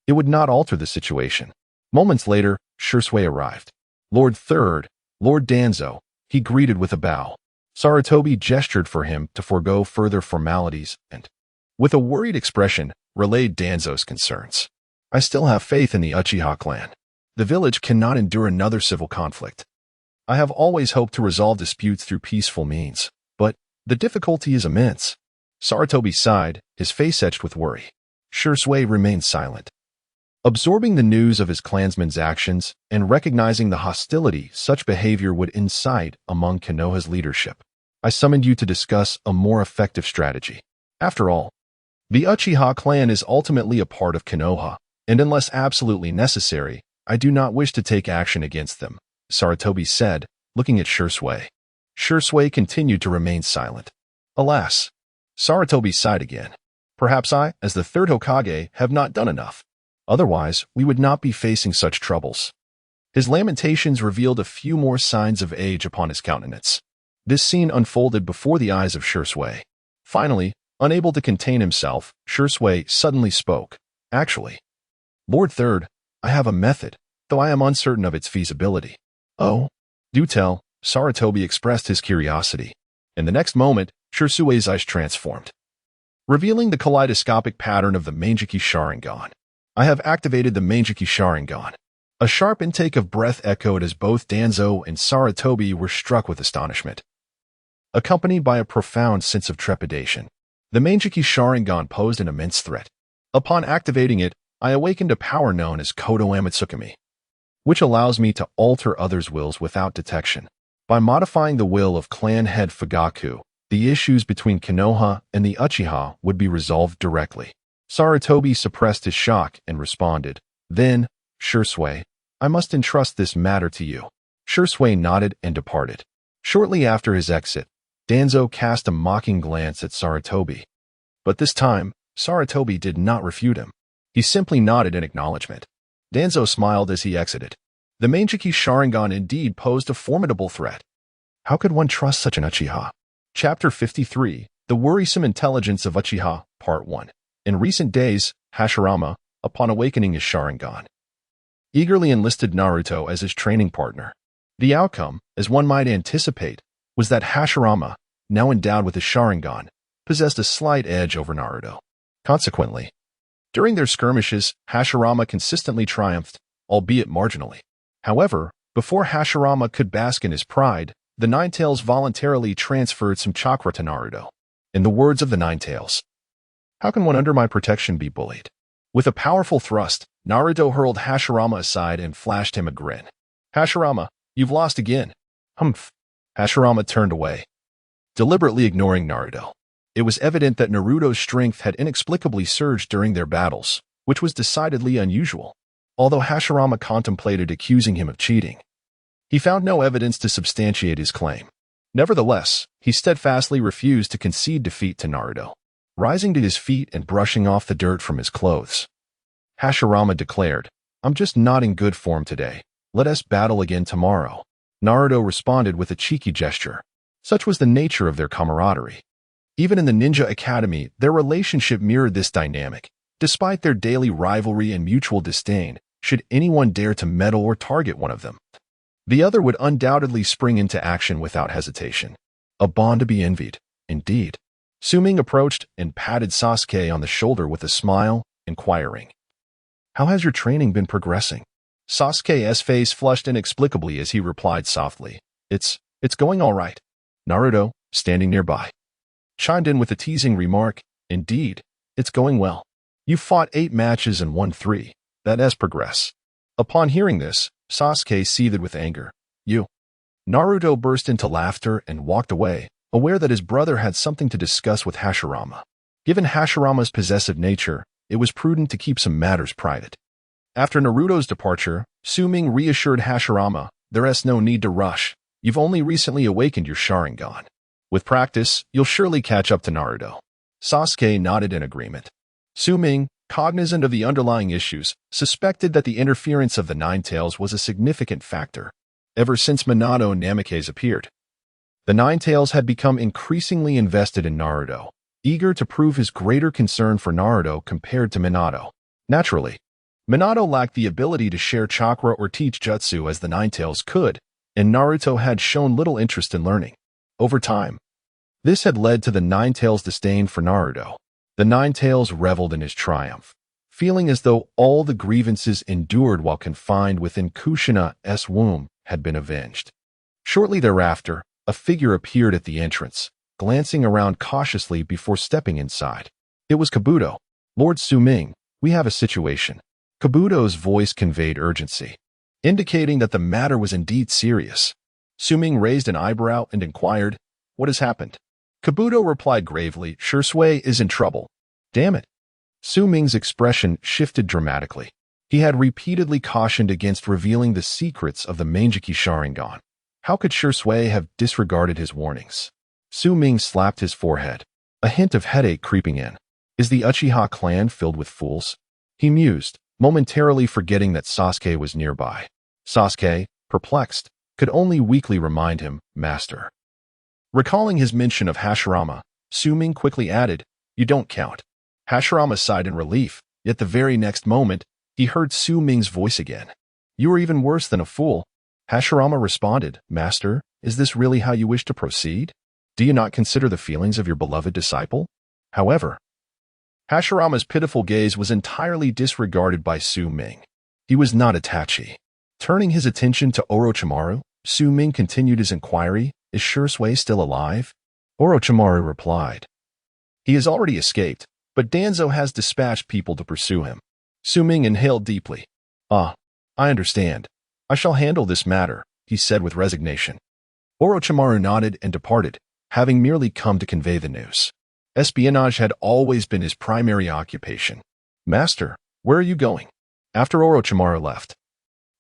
it would not alter the situation. Moments later, Shisui arrived. Lord Third, Lord Danzo, he greeted with a bow. Sarutobi gestured for him to forego further formalities and, with a worried expression, relayed Danzo's concerns. I still have faith in the Uchiha clan. The village cannot endure another civil conflict. I have always hoped to resolve disputes through peaceful means, but the difficulty is immense. Sarutobi sighed, his face etched with worry. Shisui remained silent. Absorbing the news of his clansmen's actions and recognizing the hostility such behavior would incite among Konoha's leadership, I summoned you to discuss a more effective strategy. After all, the Uchiha clan is ultimately a part of Konoha, and unless absolutely necessary, I do not wish to take action against them, Sarutobi said, looking at Shisui. Shisui continued to remain silent. Alas, Sarutobi sighed again. Perhaps I, as the third Hokage, have not done enough. Otherwise, we would not be facing such troubles. His lamentations revealed a few more signs of age upon his countenance. This scene unfolded before the eyes of Shisui. Finally, unable to contain himself, Shisui suddenly spoke. Actually, Lord Third, I have a method, though I am uncertain of its feasibility. Oh, do tell, Sarutobi expressed his curiosity. In the next moment, Shisui's eyes transformed, revealing the kaleidoscopic pattern of the Manjiki Sharingan. I have activated the Manjiki Sharingan. A sharp intake of breath echoed as both Danzo and Sarutobi were struck with astonishment, accompanied by a profound sense of trepidation. The Manjiki Sharingan posed an immense threat. Upon activating it, I awakened a power known as Kodo Amatsukami, which allows me to alter others' wills without detection. By modifying the will of clan head Fugaku, the issues between Konoha and the Uchiha would be resolved directly. Sarutobi suppressed his shock and responded. Then, Shisui, I must entrust this matter to you. Shursui nodded and departed. Shortly after his exit, Danzo cast a mocking glance at Sarutobi. But this time, Sarutobi did not refute him. He simply nodded in acknowledgement. Danzo smiled as he exited. The Manjiki Sharingan indeed posed a formidable threat. How could one trust such an Uchiha? Chapter 53, The Worrisome Intelligence of Uchiha, Part 1. In recent days, Hashirama, upon awakening his Sharingan, eagerly enlisted Naruto as his training partner. The outcome, as one might anticipate, was that Hashirama, now endowed with his Sharingan, possessed a slight edge over Naruto. Consequently, during their skirmishes, Hashirama consistently triumphed, albeit marginally. However, before Hashirama could bask in his pride, the Ninetales voluntarily transferred some chakra to Naruto. In the words of the Ninetales, "How can one under my protection be bullied?" With a powerful thrust, Naruto hurled Hashirama aside and flashed him a grin. "Hashirama, you've lost again." "Humph." Hashirama turned away, deliberately ignoring Naruto. It was evident that Naruto's strength had inexplicably surged during their battles, which was decidedly unusual. Although Hashirama contemplated accusing him of cheating, he found no evidence to substantiate his claim. Nevertheless, he steadfastly refused to concede defeat to Naruto. Rising to his feet and brushing off the dirt from his clothes, Hashirama declared, "I'm just not in good form today. Let us battle again tomorrow." Naruto responded with a cheeky gesture. Such was the nature of their camaraderie. Even in the Ninja Academy, their relationship mirrored this dynamic. Despite their daily rivalry and mutual disdain, should anyone dare to meddle or target one of them, the other would undoubtedly spring into action without hesitation. A bond to be envied, indeed. Suming approached and patted Sasuke on the shoulder with a smile, inquiring, "How has your training been progressing?" Sasuke's face flushed inexplicably as he replied softly, It's going all right." Naruto, standing nearby, chimed in with a teasing remark, "Indeed, it's going well. You fought 8 matches and won 3. That's progress." Upon hearing this, Sasuke seethed with anger. "You." Naruto burst into laughter and walked away, aware that his brother had something to discuss with Hashirama. Given Hashirama's possessive nature, it was prudent to keep some matters private. After Naruto's departure, Suming reassured Hashirama, "There's no need to rush. You've only recently awakened your Sharingan. With practice, you'll surely catch up to Naruto." Sasuke nodded in agreement. Suming, cognizant of the underlying issues, suspected that the interference of the Ninetales was a significant factor. Ever since Minato Namikaze appeared, the Ninetales had become increasingly invested in Naruto, eager to prove his greater concern for Naruto compared to Minato. Naturally, Minato lacked the ability to share chakra or teach jutsu as the Ninetales could, and Naruto had shown little interest in learning. Over time, this had led to the Ninetales' disdain for Naruto. The Ninetales reveled in his triumph, feeling as though all the grievances endured while confined within Kushina's womb had been avenged. Shortly thereafter, a figure appeared at the entrance, glancing around cautiously before stepping inside. It was Kabuto. "Lord Suming, we have a situation." Kabuto's voice conveyed urgency, indicating that the matter was indeed serious. Suming raised an eyebrow and inquired, "What has happened?" Kabuto replied gravely, "Shursui is in trouble." "Damn it." Suming's expression shifted dramatically. He had repeatedly cautioned against revealing the secrets of the Manjiki Sharingan. How could Shursui have disregarded his warnings? Suming slapped his forehead, a hint of headache creeping in. Is the Uchiha clan filled with fools? He mused, momentarily forgetting that Sasuke was nearby. Sasuke, perplexed, could only weakly remind him, "Master." Recalling his mention of Hashirama, Suming quickly added, "You don't count." Hashirama sighed in relief, yet the very next moment, he heard Suming's voice again. "You are even worse than a fool." Hashirama responded, "Master, is this really how you wish to proceed? Do you not consider the feelings of your beloved disciple?" However, Hashirama's pitiful gaze was entirely disregarded by Suming. He was not Itachi. Turning his attention to Orochimaru, Suming continued his inquiry, "Is Shursui still alive?" Orochimaru replied, "He has already escaped, but Danzo has dispatched people to pursue him." Suming inhaled deeply. "Ah, I understand. I shall handle this matter," he said with resignation. Orochimaru nodded and departed, having merely come to convey the news. Espionage had always been his primary occupation. "Master, where are you going?" After Orochimaru left,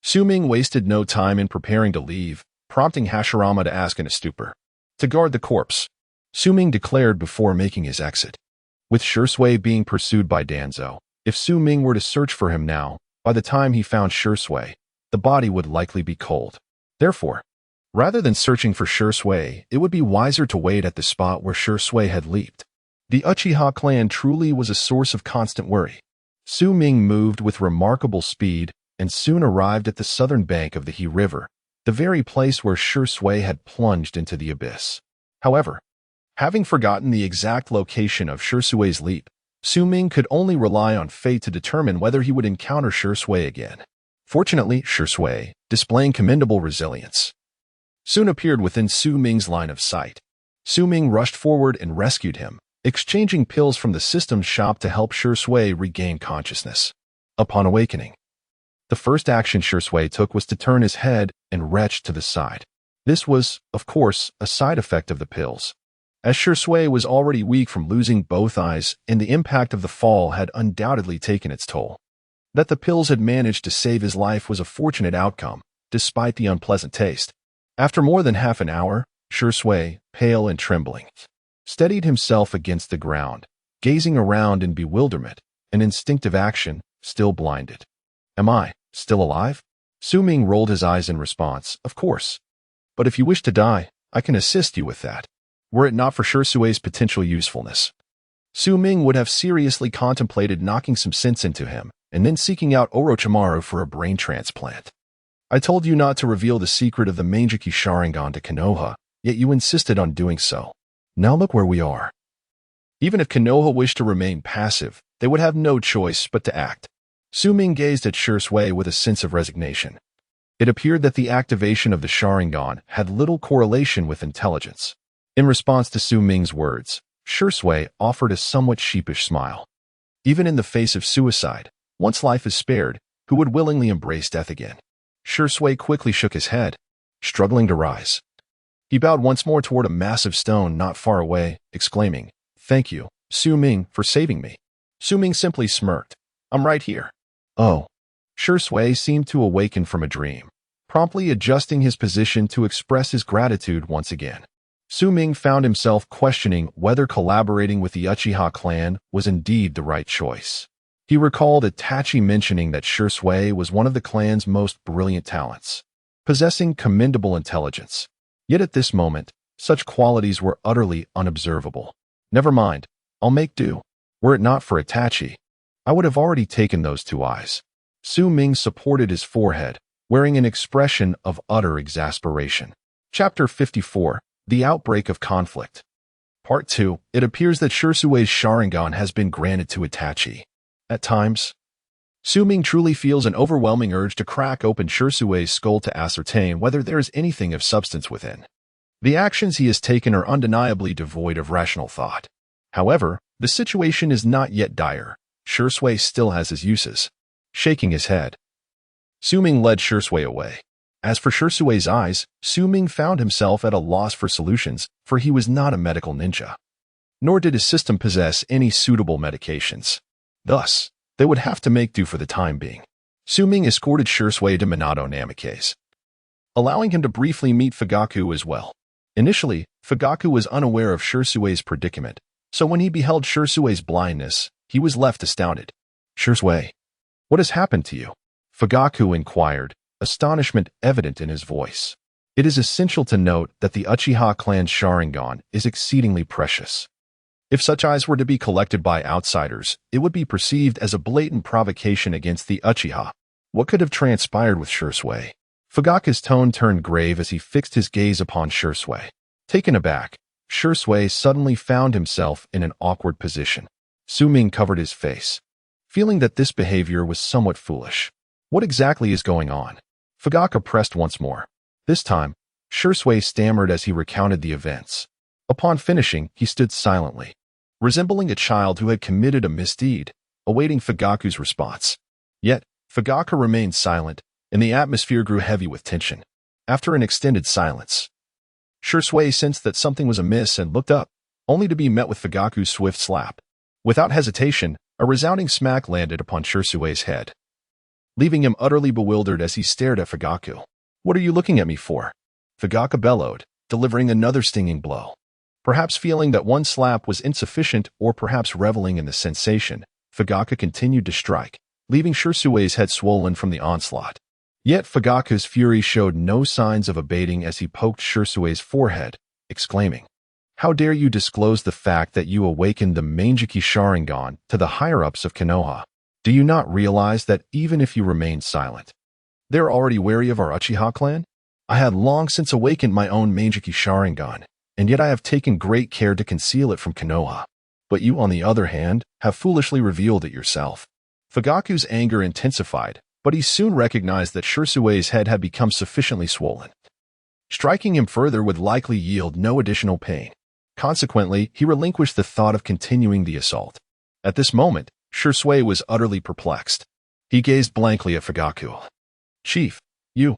Su Ming wasted no time in preparing to leave, prompting Hashirama to ask in a stupor. To guard the corpse, Su Ming declared before making his exit. With Shui being pursued by Danzo, if Su Ming were to search for him now, by the time he found Shui, the body would likely be cold. Therefore, rather than searching for Shui, it would be wiser to wait at the spot where Shui had leaped. The Uchiha clan truly was a source of constant worry. Su Ming moved with remarkable speed and soon arrived at the southern bank of the He River, the very place where Shui had plunged into the abyss. However, having forgotten the exact location of Shui's leap, Su Ming could only rely on fate to determine whether he would encounter Shui again. Fortunately, Shui, displaying commendable resilience, soon appeared within Su Ming's line of sight. Su Ming rushed forward and rescued him, exchanging pills from the system's shop to help Shui regain consciousness. Upon awakening, the first action Shui took was to turn his head and retch to the side. This was, of course, a side effect of the pills, as Shui was already weak from losing both eyes and the impact of the fall had undoubtedly taken its toll. That the pills had managed to save his life was a fortunate outcome, despite the unpleasant taste. After more than half an hour, Shui, pale and trembling, steadied himself against the ground, gazing around in bewilderment, an instinctive action, still blinded. Am I still alive? Su Ming rolled his eyes in response. Of course. But if you wish to die, I can assist you with that. Were it not for Shui's potential usefulness, Su Ming would have seriously contemplated knocking some sense into him and then seeking out Orochimaru for a brain transplant. I told you not to reveal the secret of the Mangekyo Sharingan to Konoha, yet you insisted on doing so. Now look where we are. Even if Konoha wished to remain passive, they would have no choice but to act. Su Ming gazed at Shui with a sense of resignation. It appeared that the activation of the Sharingan had little correlation with intelligence. In response to Su Ming's words, Shui offered a somewhat sheepish smile. Even in the face of suicide, once life is spared, who would willingly embrace death again? Shui quickly shook his head, struggling to rise. He bowed once more toward a massive stone not far away, exclaiming, "Thank you, Su Ming, for saving me." Su Ming simply smirked. "I'm right here." Oh. Shui seemed to awaken from a dream, promptly adjusting his position to express his gratitude once again. Su Ming found himself questioning whether collaborating with the Uchiha clan was indeed the right choice. He recalled Itachi mentioning that Shui was one of the clan's most brilliant talents, possessing commendable intelligence. Yet at this moment, such qualities were utterly unobservable. Never mind, I'll make do. Were it not for Itachi, I would have already taken those 2 eyes. Su Ming supported his forehead, wearing an expression of utter exasperation. Chapter 54, The Outbreak of Conflict. Part 2, it appears that Shui's Sharingan has been granted to Itachi. At times, Su Ming truly feels an overwhelming urge to crack open Shui's skull to ascertain whether there is anything of substance within. The actions he has taken are undeniably devoid of rational thought. However, the situation is not yet dire. Shui still has his uses. Shaking his head, Su Ming led Shui away. As for Shui's eyes, Su Ming found himself at a loss for solutions, for he was not a medical ninja. Nor did his system possess any suitable medications. Thus, they would have to make do for the time being. Su Ming escorted Shui to Minato Namikaze, allowing him to briefly meet Fugaku as well. Initially, Fugaku was unaware of Shui's predicament, so when he beheld Shui's blindness, he was left astounded. "Shui, what has happened to you?" Fugaku inquired, astonishment evident in his voice. It is essential to note that the Uchiha clan's Sharingan is exceedingly precious. If such eyes were to be collected by outsiders, it would be perceived as a blatant provocation against the Uchiha. What could have transpired with Shui? Fugaku's tone turned grave as he fixed his gaze upon Shui. Taken aback, Shui suddenly found himself in an awkward position. Su Ming covered his face, feeling that this behavior was somewhat foolish. What exactly is going on? Fugaku pressed once more. This time, Shui stammered as he recounted the events. Upon finishing, he stood silently, resembling a child who had committed a misdeed, awaiting Fugaku's response. Yet, Fugaku remained silent, and the atmosphere grew heavy with tension. After an extended silence, Shui sensed that something was amiss and looked up, only to be met with Fugaku's swift slap. Without hesitation, a resounding smack landed upon Shui's head. leaving him utterly bewildered as he stared at Fugaku. "What are you looking at me for?" Fugaku bellowed, delivering another stinging blow. Perhaps feeling that one slap was insufficient or perhaps reveling in the sensation, Fugaku continued to strike, leaving Shirsue's head swollen from the onslaught. Yet Fugaku's fury showed no signs of abating as he poked Shirsue's forehead, exclaiming, "How dare you disclose the fact that you awakened the Mangeki Sharingan to the higher-ups of Konoha? Do you not realize that even if you remain silent, they're already wary of our Uchiha clan? I had long since awakened my own Mangeki Sharingan, and yet I have taken great care to conceal it from Konoha. But you, on the other hand, have foolishly revealed it yourself." Fugaku's anger intensified, but he soon recognized that Shirsue's head had become sufficiently swollen. Striking him further would likely yield no additional pain. Consequently, he relinquished the thought of continuing the assault. At this moment, Shirsue was utterly perplexed. He gazed blankly at Fugaku. "Chief, you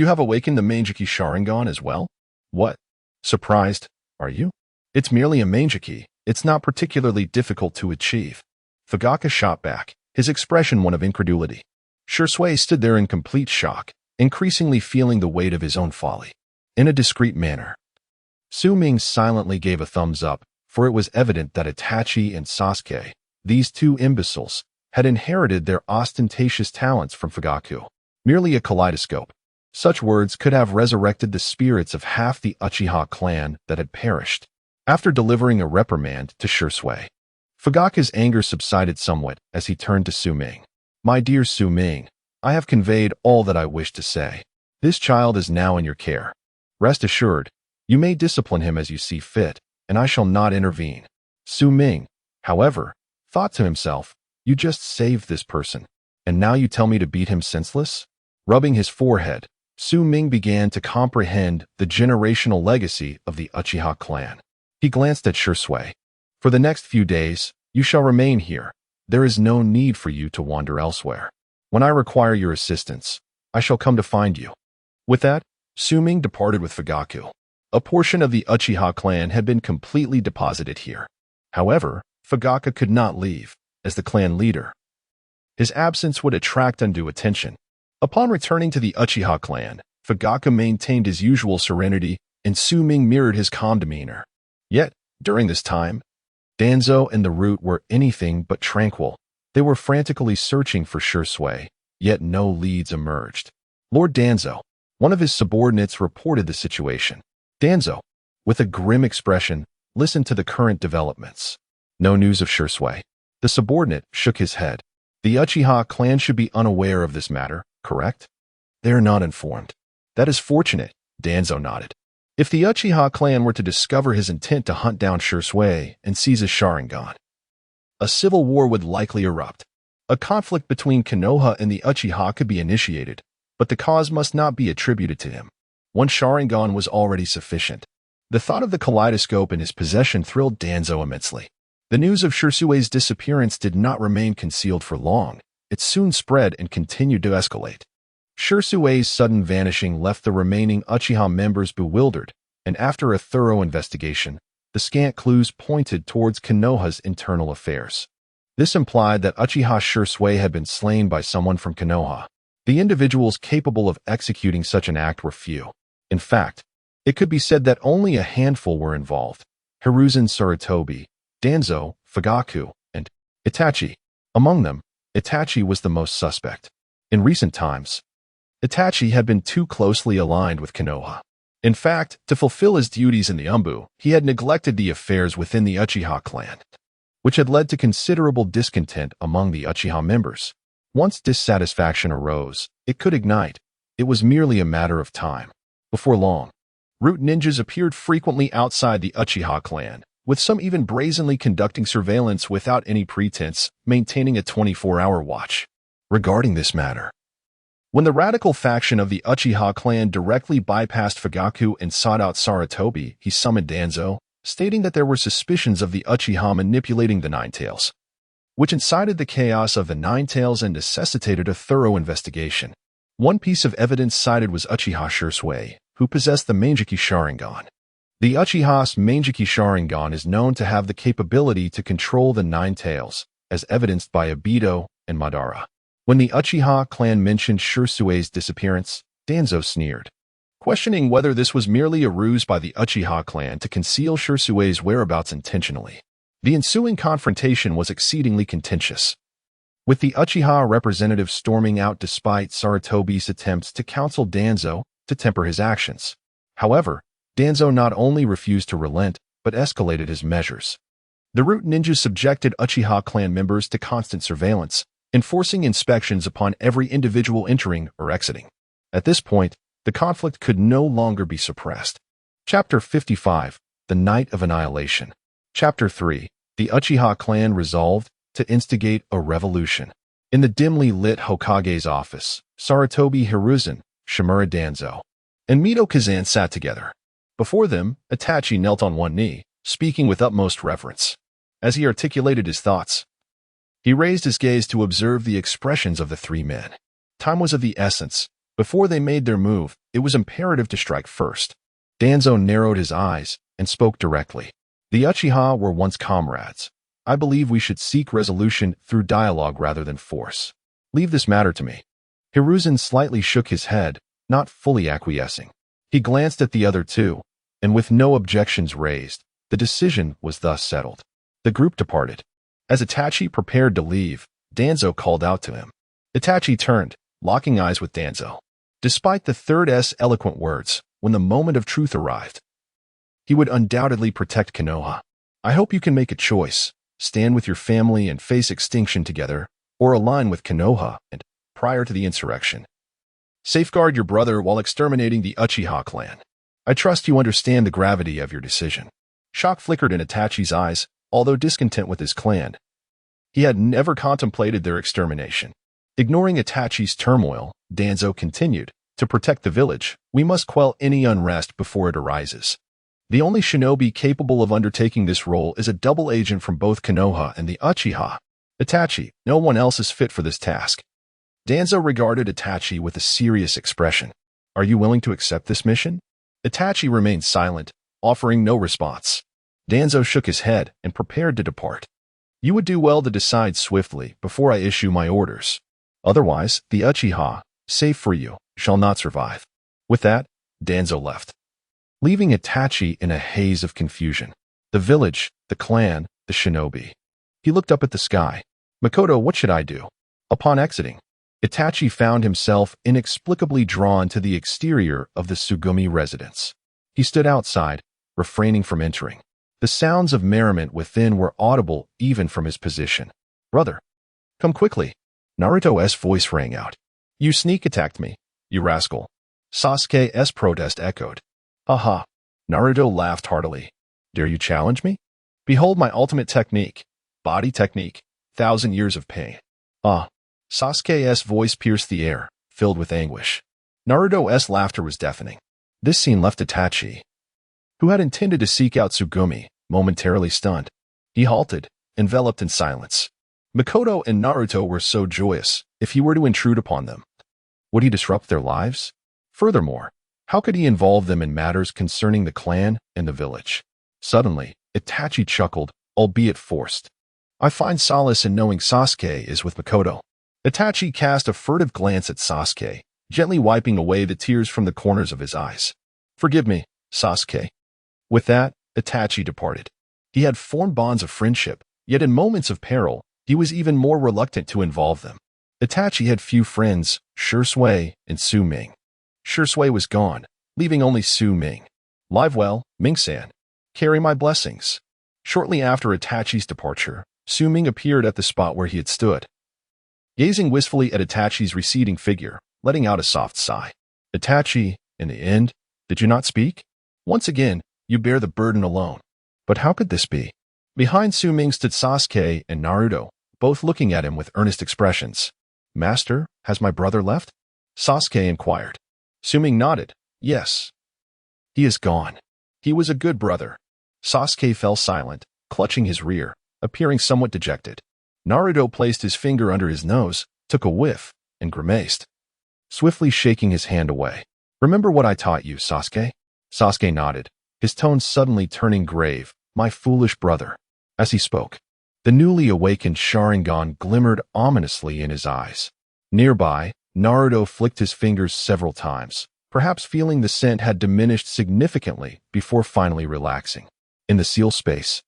have awakened the Mangeki Sharingan as well? What? Surprised, are you? It's merely a Mangeki. It's not particularly difficult to achieve." Fugaku shot back, his expression one of incredulity. Shirsue stood there in complete shock, increasingly feeling the weight of his own folly. In a discreet manner, Su Ming silently gave a thumbs up, for it was evident that Itachi and Sasuke, these two imbeciles, had inherited their ostentatious talents from Fugaku. Merely a kaleidoscope. Such words could have resurrected the spirits of half the Uchiha clan that had perished. After delivering a reprimand to Shirsue, Fugaku's anger subsided somewhat as he turned to Su Ming. "My dear Su Ming, I have conveyed all that I wish to say. This child is now in your care. Rest assured, you may discipline him as you see fit, and I shall not intervene." Su Ming, however, thought to himself, "You just saved this person, and now you tell me to beat him senseless?" Rubbing his forehead, Su Ming began to comprehend the generational legacy of the Uchiha clan. He glanced at Shirsue. "For the next few days, you shall remain here. There is no need for you to wander elsewhere. When I require your assistance, I shall come to find you." With that, Su Ming departed with Fugaku. A portion of the Uchiha clan had been completely deposited here. However, Fugaku could not leave, as the clan leader. His absence would attract undue attention. Upon returning to the Uchiha clan, Fugaku maintained his usual serenity, and Su Ming mirrored his calm demeanor. Yet, during this time, Danzo and the Root were anything but tranquil. They were frantically searching for Shirsue, yet no leads emerged. Lord Danzo, one of his subordinates, reported the situation. Danzo, with a grim expression, listened to the current developments. "No news of Shirsue." The subordinate shook his head. "The Uchiha clan should be unaware of this matter, correct?" "They are not informed." "That is fortunate," Danzo nodded. "If the Uchiha clan were to discover his intent to hunt down Shirsue and seize his Sharingan, a civil war would likely erupt. A conflict between Konoha and the Uchiha could be initiated, but the cause must not be attributed to him. One Sharingan was already sufficient." The thought of the kaleidoscope in his possession thrilled Danzo immensely. The news of Shirsue's disappearance did not remain concealed for long. It soon spread and continued to escalate. Shirsue's sudden vanishing left the remaining Uchiha members bewildered, and after a thorough investigation, the scant clues pointed towards Konoha's internal affairs. This implied that Uchiha Shirsue had been slain by someone from Konoha. The individuals capable of executing such an act were few. In fact, it could be said that only a handful were involved: Hiruzen Sarutobi, Danzo, Fugaku, and Itachi. Among them, Itachi was the most suspect. In recent times, Itachi had been too closely aligned with Konoha. In fact, to fulfill his duties in the Umbu, he had neglected the affairs within the Uchiha clan, which had led to considerable discontent among the Uchiha members. Once dissatisfaction arose, it could ignite. It was merely a matter of time. Before long, root ninjas appeared frequently outside the Uchiha clan, with some even brazenly conducting surveillance without any pretense, maintaining a 24-hour watch. Regarding this matter, when the radical faction of the Uchiha clan directly bypassed Fugaku and sought out Sarutobi, he summoned Danzo, stating that there were suspicions of the Uchiha manipulating the Ninetales, which incited the chaos of the Ninetales and necessitated a thorough investigation. One piece of evidence cited was Uchiha Shirsue, who possessed the Mangeki Sharingan. The Uchiha's Mangeki Sharingan is known to have the capability to control the Ninetales, as evidenced by Obito and Madara. When the Uchiha clan mentioned Shirsue's disappearance, Danzo sneered, questioning whether this was merely a ruse by the Uchiha clan to conceal Shirsue's whereabouts intentionally. The ensuing confrontation was exceedingly contentious, with the Uchiha representative storming out despite Sarutobi's attempts to counsel Danzo to temper his actions. However, Danzo not only refused to relent, but escalated his measures. The Root Ninjas subjected Uchiha clan members to constant surveillance, enforcing inspections upon every individual entering or exiting. At this point, the conflict could no longer be suppressed. Chapter 55, The Night of Annihilation. Chapter 3, The Uchiha clan resolved to instigate a revolution. In the dimly lit Hokage's office, Sarutobi Hiruzen, Shimura Danzo, and Mito Kazan sat together. Before them, Itachi knelt on one knee, speaking with utmost reverence. As he articulated his thoughts, he raised his gaze to observe the expressions of the three men. Time was of the essence. Before they made their move, it was imperative to strike first. Danzo narrowed his eyes and spoke directly. The Uchiha were once comrades. I believe we should seek resolution through dialogue rather than force. Leave this matter to me. Hiruzen slightly shook his head, not fully acquiescing. He glanced at the other two, and with no objections raised, the decision was thus settled. The group departed. As Itachi prepared to leave, Danzo called out to him. Itachi turned, locking eyes with Danzo. Despite the third's eloquent words, when the moment of truth arrived, he would undoubtedly protect Konoha. I hope you can make a choice. Stand with your family and face extinction together, or align with Konoha and, prior to the insurrection, safeguard your brother while exterminating the Uchiha clan. I trust you understand the gravity of your decision. Shock flickered in Itachi's eyes, although discontent with his clan. He had never contemplated their extermination. Ignoring Itachi's turmoil, Danzo continued, to protect the village, we must quell any unrest before it arises. The only shinobi capable of undertaking this role is a double agent from both Konoha and the Uchiha. Itachi, no one else is fit for this task. Danzo regarded Itachi with a serious expression. Are you willing to accept this mission? Itachi remained silent, offering no response. Danzo shook his head and prepared to depart. You would do well to decide swiftly before I issue my orders. Otherwise, the Uchiha, safe for you, shall not survive. With that, Danzo left, leaving Itachi in a haze of confusion. The village, the clan, the shinobi. He looked up at the sky. Makoto, what should I do? Upon exiting, Itachi found himself inexplicably drawn to the exterior of the Tsugumi residence. He stood outside, refraining from entering. The sounds of merriment within were audible even from his position. Brother, come quickly. Naruto's voice rang out. You sneak attacked me, you rascal. Sasuke's protest echoed. Haha. Naruto laughed heartily. Dare you challenge me? Behold my ultimate technique. Body technique. 1,000 years of pain. Ah. Sasuke's voice pierced the air, filled with anguish. Naruto's laughter was deafening. This scene left Itachi, who had intended to seek out Tsugumi, momentarily stunned. He halted, enveloped in silence. Makoto and Naruto were so joyous. If he were to intrude upon them, would he disrupt their lives? Furthermore, how could he involve them in matters concerning the clan and the village? Suddenly, Itachi chuckled, albeit forced. I find solace in knowing Sasuke is with Makoto. Itachi cast a furtive glance at Sasuke, gently wiping away the tears from the corners of his eyes. Forgive me, Sasuke. With that, Itachi departed. He had formed bonds of friendship, yet in moments of peril, he was even more reluctant to involve them. Itachi had few friends, Shisui and Su Ming. Shisui was gone, leaving only Su Ming. Live well, Ming-san. Carry my blessings. Shortly after Itachi's departure, Su Ming appeared at the spot where he had stood, gazing wistfully at Itachi's receding figure, letting out a soft sigh. Itachi, in the end, did you not speak? Once again, you bear the burden alone. But how could this be? Behind Su Ming stood Sasuke and Naruto, both looking at him with earnest expressions. Master, has my brother left? Sasuke inquired. Su Ming nodded. Yes. He is gone. He was a good brother. Sasuke fell silent, clutching his rear, appearing somewhat dejected. Naruto placed his finger under his nose, took a whiff, and grimaced, swiftly shaking his hand away. Remember what I taught you, Sasuke? Sasuke nodded, his tone suddenly turning grave. My foolish brother. As he spoke, the newly awakened Sharingan glimmered ominously in his eyes. Nearby, Naruto flicked his fingers several times, perhaps feeling the scent had diminished significantly before finally relaxing. In the seal space,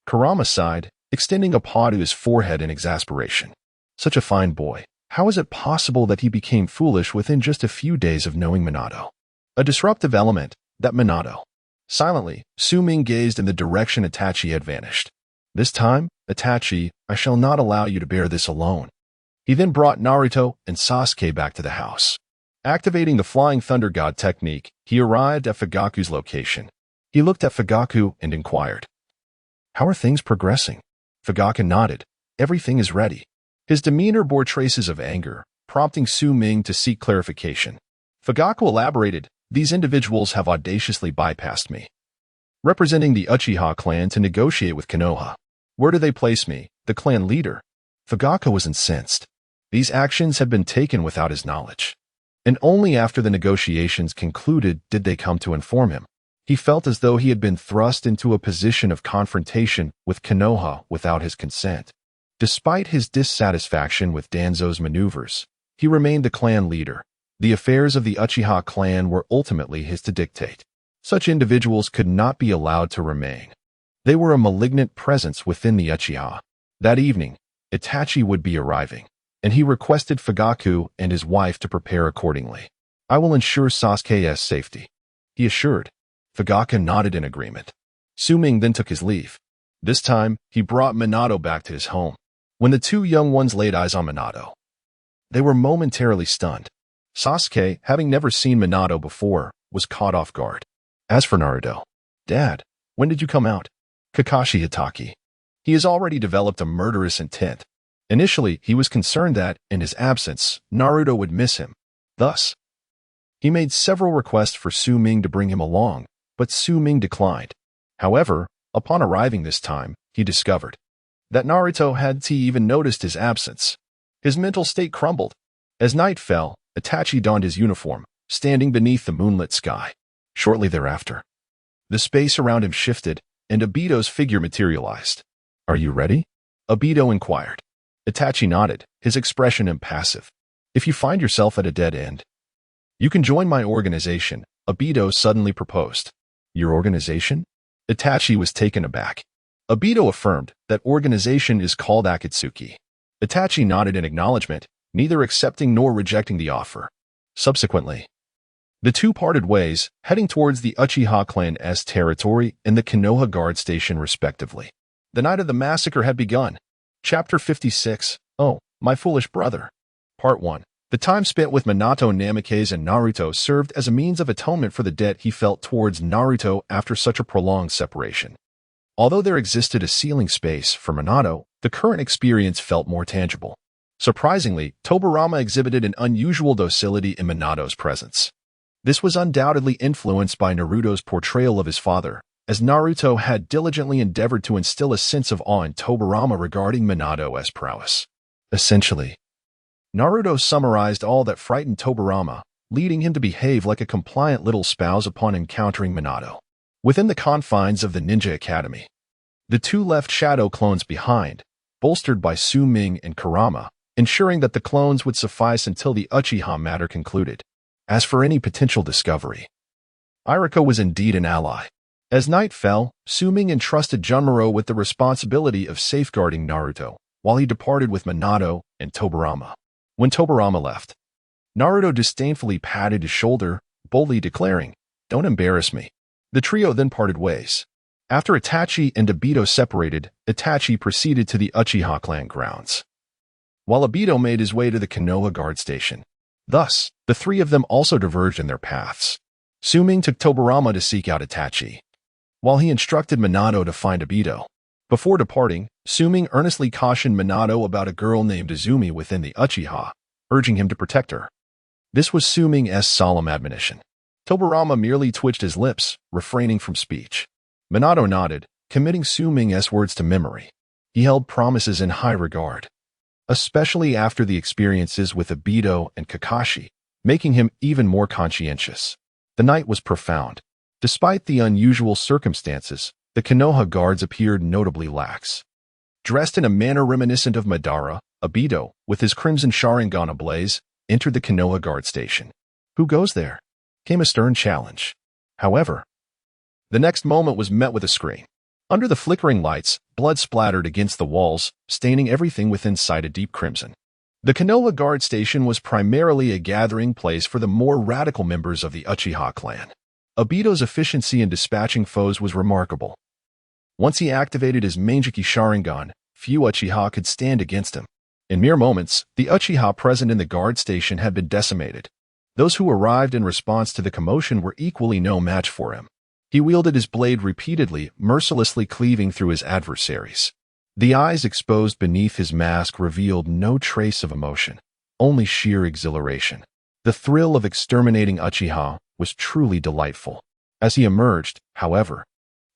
Kurama sighed, extending a paw to his forehead in exasperation. Such a fine boy. How is it possible that he became foolish within just a few days of knowing Minato? A disruptive element, that Minato. Silently, Su-Ming gazed in the direction Itachi had vanished. This time, Itachi, I shall not allow you to bear this alone. He then brought Naruto and Sasuke back to the house. Activating the Flying Thunder God technique, he arrived at Fugaku's location. He looked at Fugaku and inquired, "How are things progressing?" Fugaku nodded. "Everything is ready." His demeanor bore traces of anger, prompting Su-Ming to seek clarification. Fugaku elaborated, "These individuals have audaciously bypassed me, representing the Uchiha clan to negotiate with Konoha. Where do they place me, the clan leader?" Fugaku was incensed. These actions had been taken without his knowledge, and only after the negotiations concluded did they come to inform him. He felt as though he had been thrust into a position of confrontation with Konoha without his consent. Despite his dissatisfaction with Danzo's maneuvers, he remained the clan leader. The affairs of the Uchiha clan were ultimately his to dictate. Such individuals could not be allowed to remain. They were a malignant presence within the Uchiha. That evening, Itachi would be arriving, and he requested Fugaku and his wife to prepare accordingly. "I will ensure Sasuke's safety," he assured. Fugaku nodded in agreement. Su-Ming then took his leave. This time, he brought Minato back to his home. When the two young ones laid eyes on Minato, they were momentarily stunned. Sasuke, having never seen Minato before, was caught off guard. As for Naruto, "Dad, when did you come out?" Kakashi Hitaki. He has already developed a murderous intent. Initially, he was concerned that, in his absence, Naruto would miss him. Thus, he made several requests for Su-Ming to bring him along, but Su-Ming declined. However, upon arriving this time, he discovered that Naruto hadn't even noticed his absence. His mental state crumbled. As night fell, Itachi donned his uniform, standing beneath the moonlit sky. Shortly thereafter, the space around him shifted, and Obito's figure materialized. "Are you ready?" Obito inquired. Itachi nodded, his expression impassive. "If you find yourself at a dead end, you can join my organization," Obito suddenly proposed. "Your organization?" Itachi was taken aback. Obito affirmed that organization is called Akatsuki. Itachi nodded in acknowledgement, neither accepting nor rejecting the offer. Subsequently, the two parted ways, heading towards the Uchiha clan's territory and the Konoha guard station respectively. The night of the massacre had begun. Chapter 56, Oh, My Foolish Brother. Part 1. The time spent with Minato, Namikaze, and Naruto served as a means of atonement for the debt he felt towards Naruto after such a prolonged separation. Although there existed a ceiling space for Minato, the current experience felt more tangible. Surprisingly, Tobirama exhibited an unusual docility in Minato's presence. This was undoubtedly influenced by Naruto's portrayal of his father, as Naruto had diligently endeavored to instill a sense of awe in Tobirama regarding Minato's prowess. Essentially, Naruto summarized all that frightened Tobirama, leading him to behave like a compliant little spouse upon encountering Minato. Within the confines of the Ninja Academy, the two left shadow clones behind, bolstered by Su-Ming and Kurama, ensuring that the clones would suffice until the Uchiha matter concluded. As for any potential discovery, Iriko was indeed an ally. As night fell, Su-Ming entrusted Junmaro with the responsibility of safeguarding Naruto, while he departed with Minato and Tobirama. When Tobirama left, Naruto disdainfully patted his shoulder, boldly declaring, "Don't embarrass me." The trio then parted ways. After Itachi and Obito separated, Itachi proceeded to the Uchiha clan grounds, while Obito made his way to the Konoha guard station. Thus, the three of them also diverged in their paths. Su-Ming took Tobirama to seek out Itachi, while he instructed Minato to find Obito. Before departing, Su-Ming earnestly cautioned Minato about a girl named Izumi within the Uchiha, urging him to protect her. This was Su-Ming's solemn admonition. Tobirama merely twitched his lips, refraining from speech. Minato nodded, committing Su-Ming's words to memory. He held promises in high regard, especially after the experiences with Obito and Kakashi, making him even more conscientious. The night was profound. Despite the unusual circumstances, the Konoha guards appeared notably lax. Dressed in a manner reminiscent of Madara, Obito, with his crimson Sharingan ablaze, entered the Konoha guard station. "Who goes there?" came a stern challenge. However, the next moment was met with a scream. Under the flickering lights, blood splattered against the walls, staining everything within sight a deep crimson. The Konoha guard station was primarily a gathering place for the more radical members of the Uchiha clan. Obito's efficiency in dispatching foes was remarkable. Once he activated his Manjiki Sharingan, few Uchiha could stand against him. In mere moments, the Uchiha present in the guard station had been decimated. Those who arrived in response to the commotion were equally no match for him. He wielded his blade repeatedly, mercilessly cleaving through his adversaries. The eyes exposed beneath his mask revealed no trace of emotion, only sheer exhilaration. The thrill of exterminating Uchiha was truly delightful. As he emerged, however,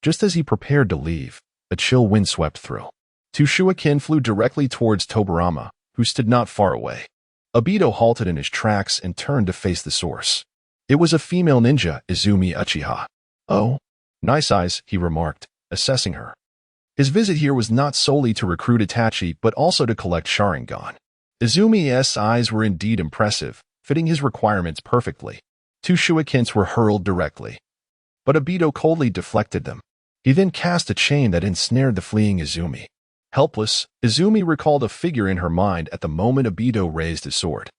just as he prepared to leave, a chill wind swept through. Two Shuiken flew directly towards Tobirama, who stood not far away. Obito halted in his tracks and turned to face the source. It was a female ninja, Izumi Uchiha. "Oh, nice eyes," he remarked, assessing her. His visit here was not solely to recruit Itachi, but also to collect Sharingan. Izumi's eyes were indeed impressive, fitting his requirements perfectly. Two shurikens were hurled directly, but Obito coldly deflected them. He then cast a chain that ensnared the fleeing Izumi. Helpless, Izumi recalled a figure in her mind at the moment Obito raised his sword.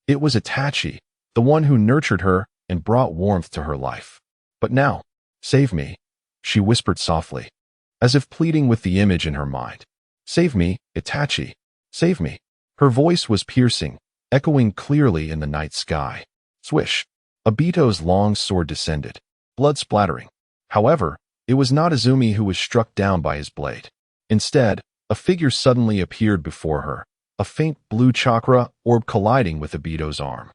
It was Itachi, the one who nurtured her and brought warmth to her life. But now, "Save me," she whispered softly, as if pleading with the image in her mind. "Save me, Itachi. Save me." Her voice was piercing, echoing clearly in the night sky. Swish. Obito's long sword descended, blood splattering. However, it was not Izumi who was struck down by his blade. Instead, a figure suddenly appeared before her, a faint blue chakra orb colliding with Obito's arm.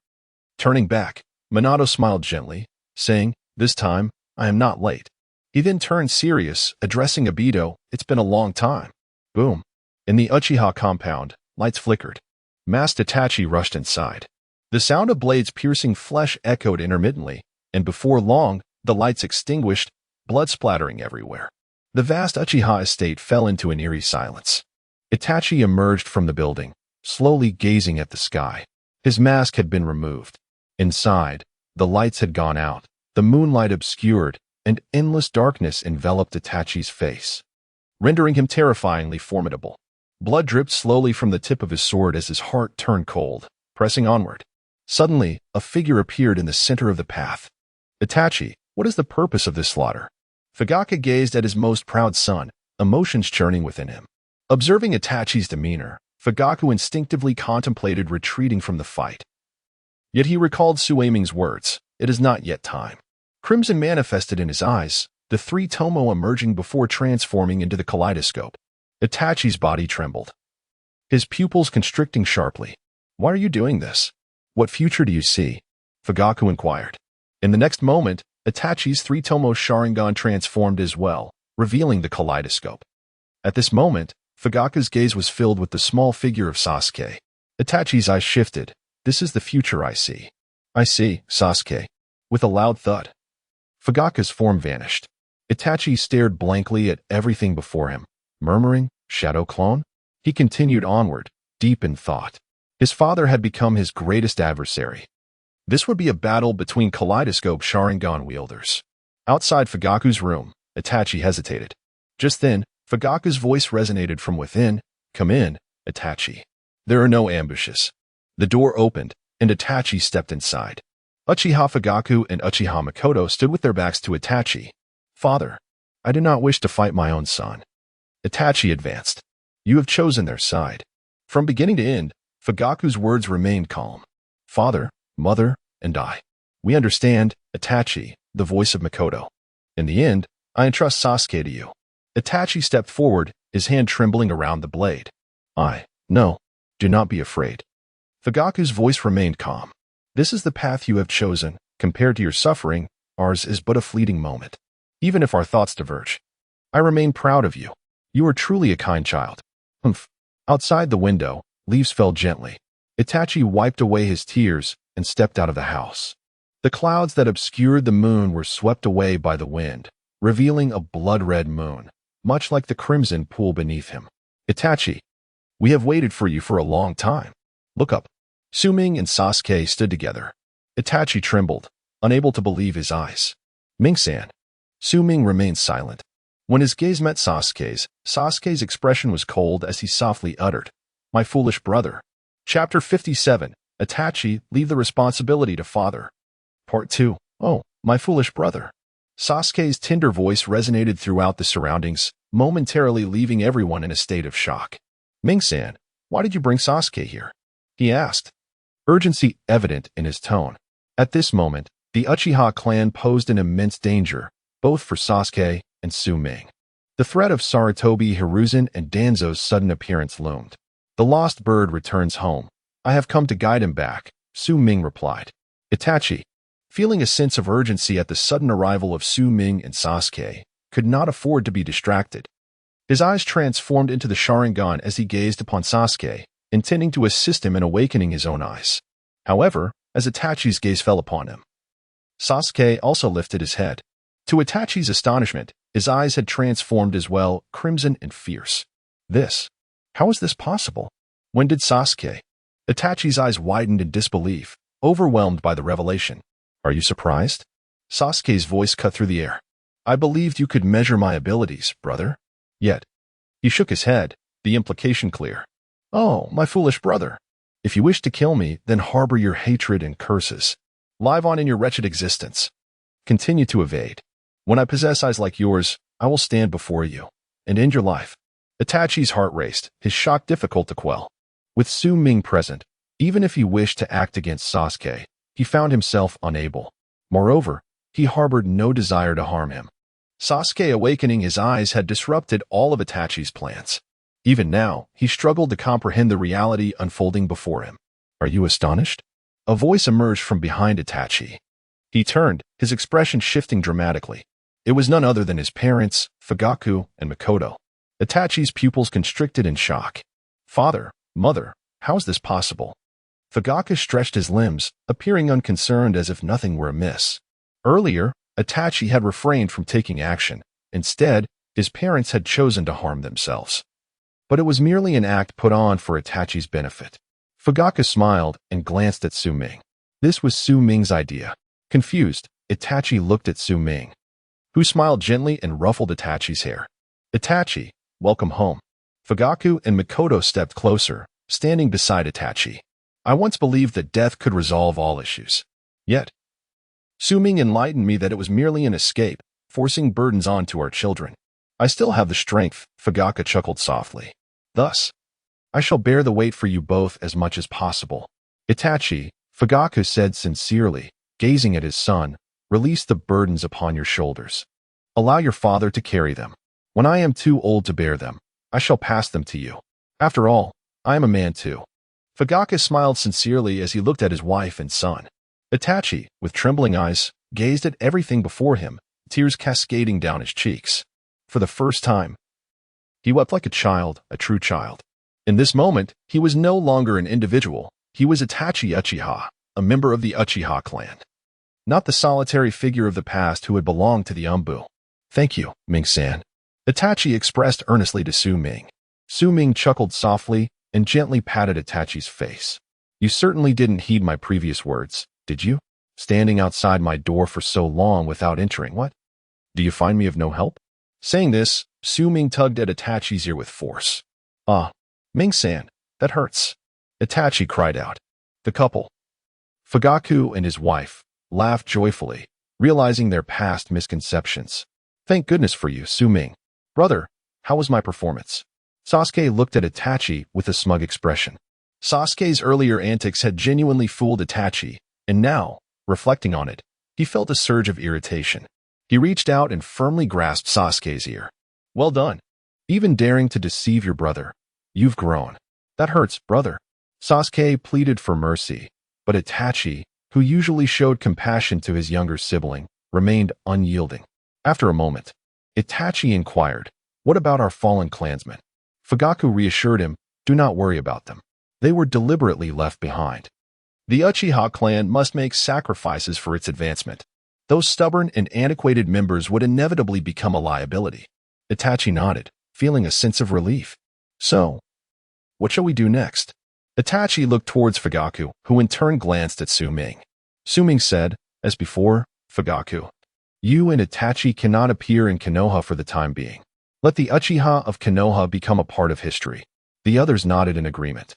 Turning back, Minato smiled gently, saying, "This time, I am not late." He then turned serious, addressing Obito, "It's been a long time." Boom. In the Uchiha compound, lights flickered. Masked Itachi rushed inside. The sound of blades piercing flesh echoed intermittently, and before long, the lights extinguished, blood splattering everywhere. The vast Uchiha estate fell into an eerie silence. Itachi emerged from the building, slowly gazing at the sky. His mask had been removed. Inside, the lights had gone out, the moonlight obscured, and endless darkness enveloped Itachi's face, rendering him terrifyingly formidable. Blood dripped slowly from the tip of his sword as his heart turned cold, pressing onward. Suddenly, a figure appeared in the center of the path. "Itachi, what is the purpose of this slaughter?" Fugaka gazed at his most proud son, emotions churning within him. Observing Itachi's demeanor, Fugaku instinctively contemplated retreating from the fight. Yet he recalled Suaming's words, "It is not yet time." Crimson manifested in his eyes, the three tomo emerging before transforming into the kaleidoscope. Itachi's body trembled, his pupils constricting sharply. "Why are you doing this? What future do you see?" Fugaku inquired. In the next moment, Itachi's three tomo Sharingan transformed as well, revealing the kaleidoscope. At this moment, Fugaku's gaze was filled with the small figure of Sasuke. Itachi's eyes shifted. "This is the future I see." "I see, Sasuke." With a loud thud, Fugaku's form vanished. Itachi stared blankly at everything before him, murmuring, "Shadow clone?" He continued onward, deep in thought. His father had become his greatest adversary. This would be a battle between kaleidoscope Sharingan wielders. Outside Fugaku's room, Itachi hesitated. Just then, Fugaku's voice resonated from within, "Come in, Itachi. There are no ambushes." The door opened, and Itachi stepped inside. Uchiha Fugaku and Uchiha Makoto stood with their backs to Itachi. "Father, I do not wish to fight my own son." Itachi advanced. "You have chosen their side." From beginning to end, Fugaku's words remained calm. "Father, mother, and I. We understand, Itachi," the voice of Makoto. "In the end, I entrust Sasuke to you." Itachi stepped forward, his hand trembling around the blade. "No, do not be afraid." Fugaku's voice remained calm. "This is the path you have chosen. Compared to your suffering, ours is but a fleeting moment. Even if our thoughts diverge, I remain proud of you. You are truly a kind child." Humph. Outside the window, leaves fell gently. Itachi wiped away his tears and stepped out of the house. The clouds that obscured the moon were swept away by the wind, revealing a blood-red moon, much like the crimson pool beneath him. "Itachi, We have waited for you for a long time. Look up. Suming and Sasuke stood together. Itachi trembled, unable to believe his eyes. Ming-san. Suming remained silent. When his gaze met Sasuke's, Sasuke's expression was cold as he softly uttered, "My foolish brother." Chapter 57. Itachi, leave the responsibility to father. Part 2. Oh, my foolish brother. Sasuke's tender voice resonated throughout the surroundings, momentarily leaving everyone in a state of shock. Ming-san, why did you bring Sasuke here? He asked, urgency evident in his tone. At this moment, the Uchiha clan posed an immense danger, both for Sasuke and Suming. The threat of Sarutobi Hiruzen and Danzo's sudden appearance loomed. The lost bird returns home. I have come to guide him back, Suming replied. Itachi, feeling a sense of urgency at the sudden arrival of Suming and Sasuke, could not afford to be distracted. His eyes transformed into the Sharingan as he gazed upon Sasuke, intending to assist him in awakening his own eyes. However, as Itachi's gaze fell upon him, Sasuke also lifted his head. To Itachi's astonishment, his eyes had transformed as well, crimson and fierce. How is this possible? When did Sasuke? Itachi's eyes widened in disbelief, overwhelmed by the revelation. Are you surprised? Sasuke's voice cut through the air. I believed you could measure my abilities, brother. Yet, he shook his head, the implication clear. Oh, my foolish brother. If you wish to kill me, then harbor your hatred and curses. Live on in your wretched existence. Continue to evade. When I possess eyes like yours, I will stand before you and end your life. Itachi's heart raced, his shock difficult to quell. With Suming present, even if he wished to act against Sasuke, he found himself unable. Moreover, he harbored no desire to harm him. Sasuke awakening his eyes had disrupted all of Itachi's plans. Even now, he struggled to comprehend the reality unfolding before him. Are you astonished? A voice emerged from behind Itachi. He turned, his expression shifting dramatically. It was none other than his parents, Fugaku and Mikoto. Itachi's pupils constricted in shock. Father, mother, how is this possible? Fugaku stretched his limbs, appearing unconcerned as if nothing were amiss. Earlier, Itachi had refrained from taking action. Instead, his parents had chosen to harm themselves. But it was merely an act put on for Itachi's benefit. Fugaku smiled and glanced at Suming. This was Suming's idea. Confused, Itachi looked at Suming, who smiled gently and ruffled Itachi's hair. Itachi, welcome home. Fugaku and Mikoto stepped closer, standing beside Itachi. I once believed that death could resolve all issues. Yet, Suming enlightened me that it was merely an escape, forcing burdens onto our children. I still have the strength, Fugaku chuckled softly. Thus, I shall bear the weight for you both as much as possible. Itachi, Fugaku said sincerely, gazing at his son, release the burdens upon your shoulders. Allow your father to carry them. When I am too old to bear them, I shall pass them to you. After all, I am a man too. Fugaku smiled sincerely as he looked at his wife and son. Itachi, with trembling eyes, gazed at everything before him, tears cascading down his cheeks. For the first time, he wept like a child, a true child. In this moment, he was no longer an individual. He was Itachi Uchiha, a member of the Uchiha clan. Not the solitary figure of the past who had belonged to the Umbu. Thank you, Ming-san. Itachi expressed earnestly to Suming. Suming chuckled softly and gently patted Itachi's face. You certainly didn't heed my previous words, did you? Standing outside my door for so long without entering, what? Do you find me of no help? Saying this, Suming tugged at Itachi's ear with force. Ah, Ming-san, that hurts. Itachi cried out. The couple, Fugaku and his wife, laughed joyfully, realizing their past misconceptions. Thank goodness for you, Suming. Brother, how was my performance? Sasuke looked at Itachi with a smug expression. Sasuke's earlier antics had genuinely fooled Itachi, and now, reflecting on it, he felt a surge of irritation. He reached out and firmly grasped Sasuke's ear. Well done. Even daring to deceive your brother. You've grown. That hurts, brother. Sasuke pleaded for mercy, but Itachi, who usually showed compassion to his younger sibling, remained unyielding. After a moment, Itachi inquired, what about our fallen clansmen? Fugaku reassured him, do not worry about them. They were deliberately left behind. The Uchiha clan must make sacrifices for its advancement. Those stubborn and antiquated members would inevitably become a liability. Itachi nodded, feeling a sense of relief. So, What shall we do next? Itachi looked towards Fugaku, who in turn glanced at Su Ming. Su Ming said, as before, Fugaku, you and Itachi cannot appear in Konoha for the time being. Let the Uchiha of Konoha become a part of history. The others nodded in agreement.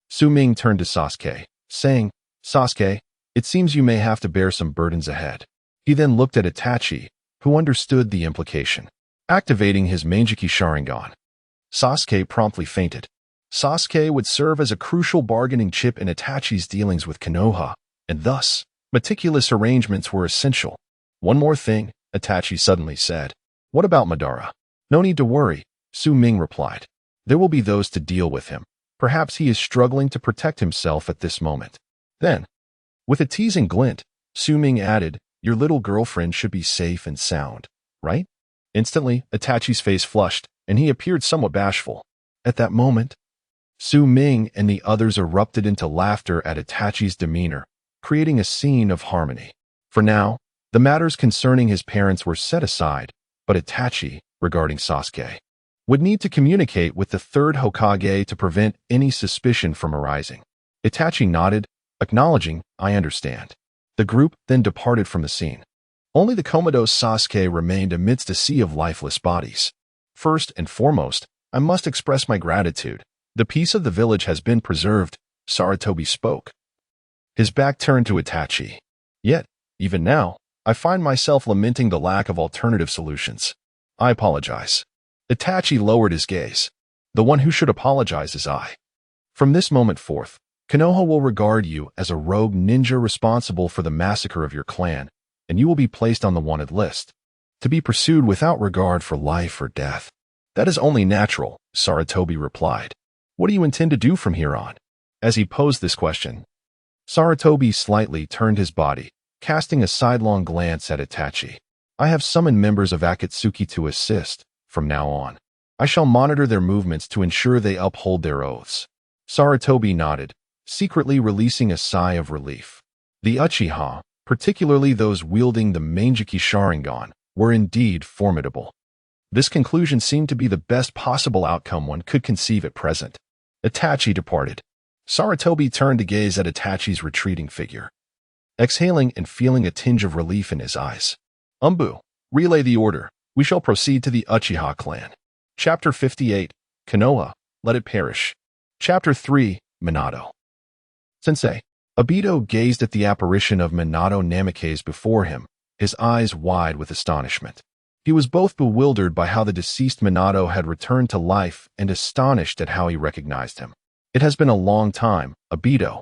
Su Ming turned to Sasuke, saying, Sasuke, it seems you may have to bear some burdens ahead. He then looked at Itachi, who understood the implication. Activating his Manjiki Sharingan, Sasuke promptly fainted. Sasuke would serve as a crucial bargaining chip in Itachi's dealings with Konoha, and thus, meticulous arrangements were essential. One more thing, Itachi suddenly said. What about Madara? No need to worry, Su Ming replied. There will be those to deal with him. Perhaps he is struggling to protect himself at this moment. Then, with a teasing glint, Su Ming added, your little girlfriend should be safe and sound, right? Instantly, Itachi's face flushed, and he appeared somewhat bashful. At that moment, Su Ming and the others erupted into laughter at Itachi's demeanor, creating a scene of harmony. For now, the matters concerning his parents were set aside, but Itachi, regarding Sasuke, would need to communicate with the third Hokage to prevent any suspicion from arising. Itachi nodded, acknowledging, I understand. The group then departed from the scene. Only the comatose Sasuke remained amidst a sea of lifeless bodies. First and foremost, I must express my gratitude. The peace of the village has been preserved, Sarutobi spoke. His back turned to Itachi. Yet, even now, I find myself lamenting the lack of alternative solutions. I apologize. Itachi lowered his gaze. The one who should apologize is I. From this moment forth, Konoha will regard you as a rogue ninja responsible for the massacre of your clan, and you will be placed on the wanted list, to be pursued without regard for life or death. That is only natural, Sarutobi replied. What do you intend to do from here on? As he posed this question, Sarutobi slightly turned his body, casting a sidelong glance at Itachi. I have summoned members of Akatsuki to assist. From now on, I shall monitor their movements to ensure they uphold their oaths. Sarutobi nodded, secretly releasing a sigh of relief. The Uchiha, particularly those wielding the Manjiki Sharingan, were indeed formidable. This conclusion seemed to be the best possible outcome one could conceive at present. Itachi departed. Sarutobi turned to gaze at Itachi's retreating figure, exhaling and feeling a tinge of relief in his eyes. Umbu, relay the order. We shall proceed to the Uchiha clan. Chapter 58, Konoha, Let It Perish. Chapter 3, Minato. Sensei. Obito gazed at the apparition of Minato Namikaze before him, his eyes wide with astonishment. He was both bewildered by how the deceased Minato had returned to life and astonished at how he recognized him. It has been a long time, Obito.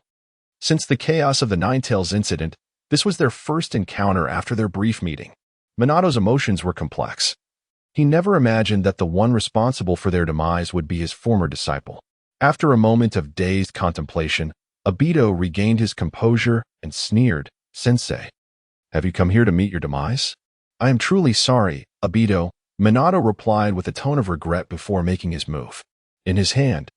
Since the chaos of the Ninetales incident, this was their first encounter after their brief meeting. Minato's emotions were complex. He never imagined that the one responsible for their demise would be his former disciple. After a moment of dazed contemplation, Obito regained his composure and sneered, Sensei, have you come here to meet your demise? I am truly sorry, Obito, Minato replied with a tone of regret before making his move. In his hand,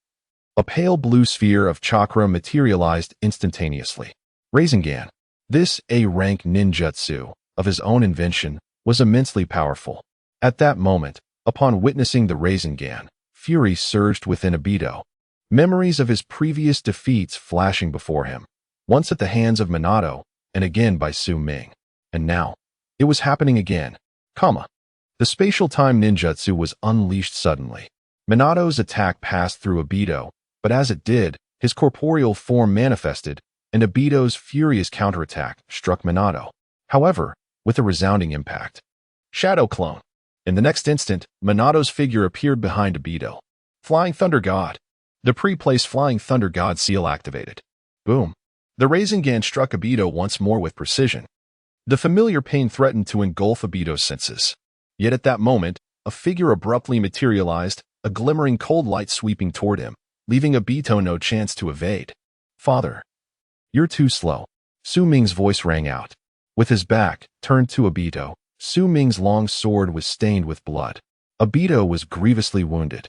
a pale blue sphere of chakra materialized instantaneously. Rasengan. This A-rank ninjutsu, of his own invention, was immensely powerful. At that moment, upon witnessing the Rasengan, fury surged within Obito, memories of his previous defeats flashing before him, once at the hands of Minato, and again by Su Ming. And now, it was happening again. The spatial time ninjutsu was unleashed suddenly. Minato's attack passed through Obito, but as it did, his corporeal form manifested, and Obito's furious counterattack struck Minato. However, with a resounding impact. Shadow Clone. In the next instant, Minato's figure appeared behind Obito. Flying Thunder God. The pre-placed Flying Thunder God seal activated. Boom. The Rasengan struck Obito once more with precision. The familiar pain threatened to engulf Obito's senses. Yet at that moment, a figure abruptly materialized, a glimmering cold light sweeping toward him, leaving Obito no chance to evade. Father. You're too slow. Su Ming's voice rang out. With his back turned to Obito, Su Ming's long sword was stained with blood. Obito was grievously wounded,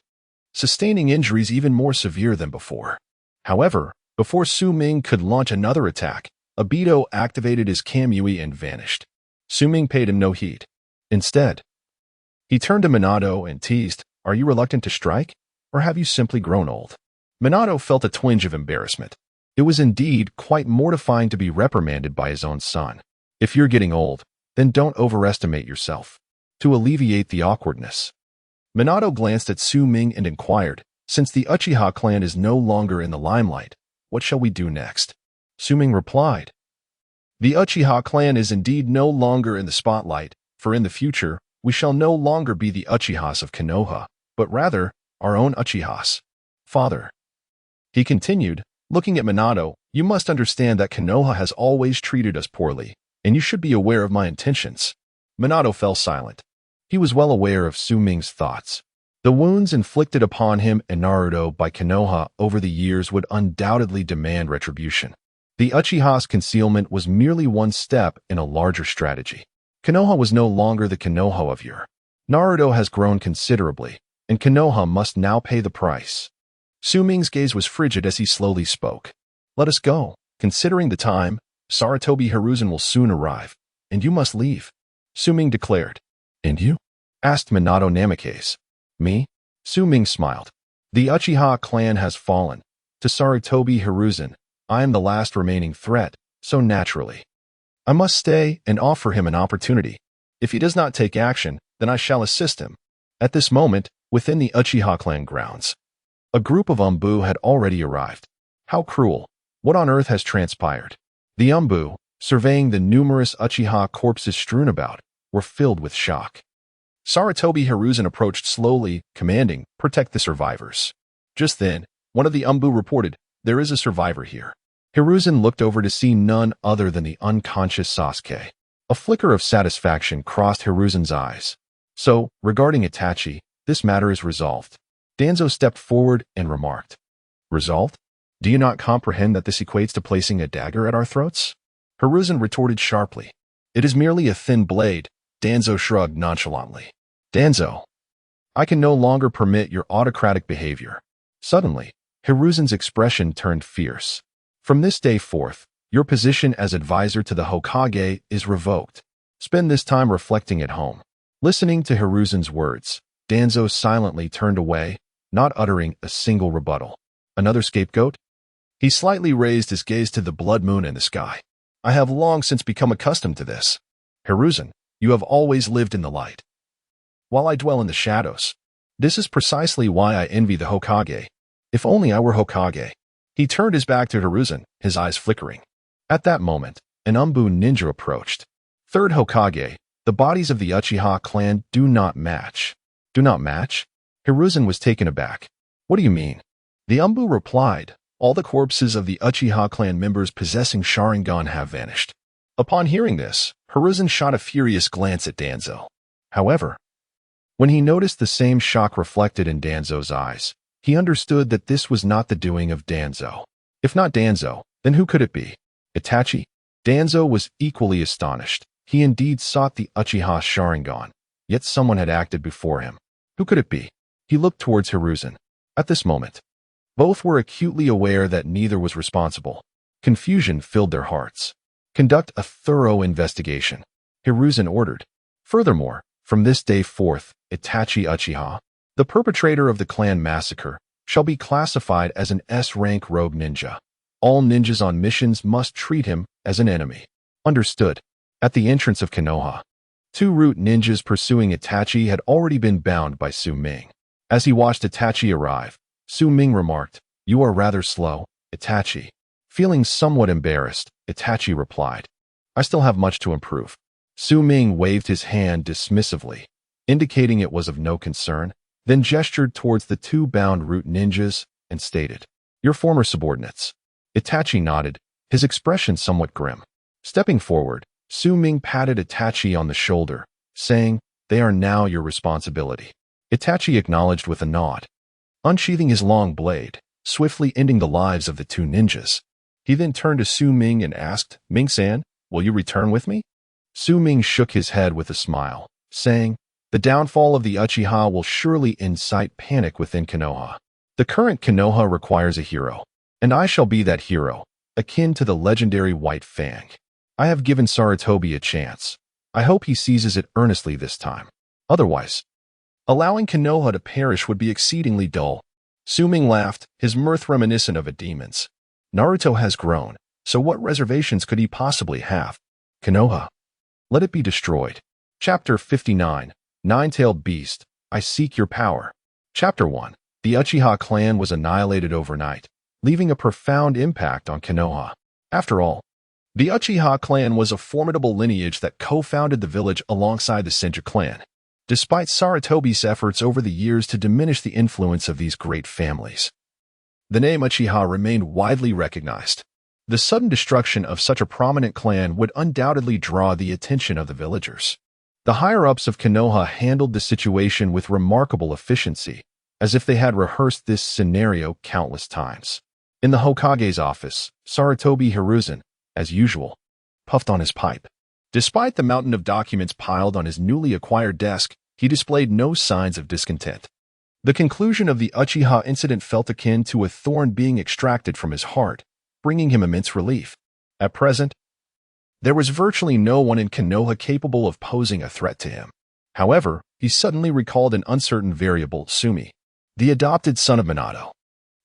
sustaining injuries even more severe than before. However, before Su Ming could launch another attack, Obito activated his Kamui and vanished. Su Ming paid him no heed. Instead, he turned to Minato and teased, Are you reluctant to strike? Or have you simply grown old? Minato felt a twinge of embarrassment. It was indeed quite mortifying to be reprimanded by his own son. If you're getting old, then don't overestimate yourself. To alleviate the awkwardness, Minato glanced at Su Ming and inquired, since the Uchiha clan is no longer in the limelight, what shall we do next? Su Ming replied, the Uchiha clan is indeed no longer in the spotlight, for in the future, we shall no longer be the Uchihas of Konoha, but rather our own Uchihas. Father, he continued, looking at Minato, you must understand that Konoha has always treated us poorly, and you should be aware of my intentions. Minato fell silent. He was well aware of Su Ming's thoughts. The wounds inflicted upon him and Naruto by Konoha over the years would undoubtedly demand retribution. The Uchiha's concealment was merely one step in a larger strategy. Konoha was no longer the Konoha of yore. Naruto has grown considerably, and Konoha must now pay the price. Su Ming's gaze was frigid as he slowly spoke. Let us go. Considering the time, Sarutobi Hiruzen will soon arrive, and you must leave. Su Ming declared. And you? Asked Minato Namikaze. Me? Su Ming smiled. The Uchiha clan has fallen. To Sarutobi Hiruzen, I am the last remaining threat, so naturally, I must stay and offer him an opportunity. If he does not take action, then I shall assist him. At this moment, within the Uchiha clan grounds, a group of Umbu had already arrived. How cruel! What on earth has transpired? The Umbu, surveying the numerous Uchiha corpses strewn about, were filled with shock. Sarutobi Hiruzen approached slowly, commanding, protect the survivors. Just then, one of the Umbu reported, there is a survivor here. Hiruzen looked over to see none other than the unconscious Sasuke. A flicker of satisfaction crossed Hiruzen's eyes. So, regarding Itachi, this matter is resolved. Danzo stepped forward and remarked, resolved? Do you not comprehend that this equates to placing a dagger at our throats? Hiruzen retorted sharply. It is merely a thin blade. Danzo shrugged nonchalantly. Danzo, I can no longer permit your autocratic behavior. Suddenly, Hiruzen's expression turned fierce. From this day forth, your position as advisor to the Hokage is revoked. Spend this time reflecting at home. Listening to Hiruzen's words, Danzo silently turned away, not uttering a single rebuttal. Another scapegoat? He slightly raised his gaze to the blood moon in the sky. I have long since become accustomed to this. Hiruzen, you have always lived in the light, while I dwell in the shadows. This is precisely why I envy the Hokage. If only I were Hokage. He turned his back to Hiruzen, his eyes flickering. At that moment, an Umbu ninja approached. Third Hokage, the bodies of the Uchiha clan do not match. Do not match? Hiruzen was taken aback. What do you mean? The Umbu replied, all the corpses of the Uchiha clan members possessing Sharingan have vanished. Upon hearing this, Hiruzen shot a furious glance at Danzo. However, when he noticed the same shock reflected in Danzo's eyes, he understood that this was not the doing of Danzo. If not Danzo, then who could it be? Itachi? Danzo was equally astonished. He indeed sought the Uchiha Sharingan, yet someone had acted before him. Who could it be? He looked towards Hiruzen. At this moment, both were acutely aware that neither was responsible. Confusion filled their hearts. Conduct a thorough investigation, Hiruzen ordered. Furthermore, from this day forth, Itachi Uchiha, the perpetrator of the clan massacre, shall be classified as an S-rank rogue ninja. All ninjas on missions must treat him as an enemy. Understood. At the entrance of Konoha, 2 root ninjas pursuing Itachi had already been bound by Su Ming. As he watched Itachi arrive, Su Ming remarked, you are rather slow, Itachi. Feeling somewhat embarrassed, Itachi replied, I still have much to improve. Su Ming waved his hand dismissively, indicating it was of no concern, then gestured towards the 2 bound root ninjas and stated, your former subordinates. Itachi nodded, his expression somewhat grim. Stepping forward, Su Ming patted Itachi on the shoulder, saying, they are now your responsibility. Itachi acknowledged with a nod, unsheathing his long blade, swiftly ending the lives of the 2 ninjas. He then turned to Su Ming and asked, Ming-san, will you return with me? Su Ming shook his head with a smile, saying, the downfall of the Uchiha will surely incite panic within Konoha. The current Konoha requires a hero, and I shall be that hero, akin to the legendary White Fang. I have given Sarutobi a chance. I hope he seizes it earnestly this time. Otherwise, allowing Konoha to perish would be exceedingly dull. Suming laughed, his mirth reminiscent of a demon's. Naruto has grown, so what reservations could he possibly have? Konoha. Let it be destroyed. Chapter 59. Nine-Tailed Beast, I Seek Your Power. Chapter 1. The Uchiha clan was annihilated overnight, leaving a profound impact on Konoha. After all, the Uchiha clan was a formidable lineage that co-founded the village alongside the Senju clan, despite Sarutobi's efforts over the years to diminish the influence of these great families. The name Uchiha remained widely recognized. The sudden destruction of such a prominent clan would undoubtedly draw the attention of the villagers. The higher-ups of Konoha handled the situation with remarkable efficiency, as if they had rehearsed this scenario countless times. In the Hokage's office, Sarutobi Hiruzen, as usual, puffed on his pipe. Despite the mountain of documents piled on his newly acquired desk, he displayed no signs of discontent. The conclusion of the Uchiha incident felt akin to a thorn being extracted from his heart, bringing him immense relief. At present, there was virtually no one in Konoha capable of posing a threat to him. However, he suddenly recalled an uncertain variable, Sumi, the adopted son of Minato.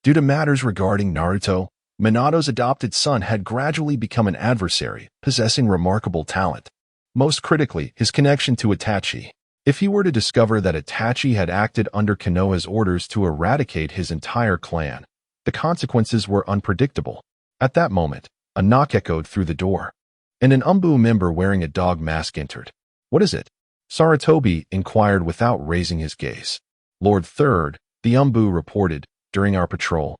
Due to matters regarding Naruto, Minato's adopted son had gradually become an adversary, possessing remarkable talent. Most critically, his connection to Itachi. If he were to discover that Itachi had acted under Konoha's orders to eradicate his entire clan, the consequences were unpredictable. At that moment, a knock echoed through the door, and an Umbu member wearing a dog mask entered. "What is it?" Sarutobi inquired without raising his gaze. "Lord Third," the Umbu reported, "during our patrol,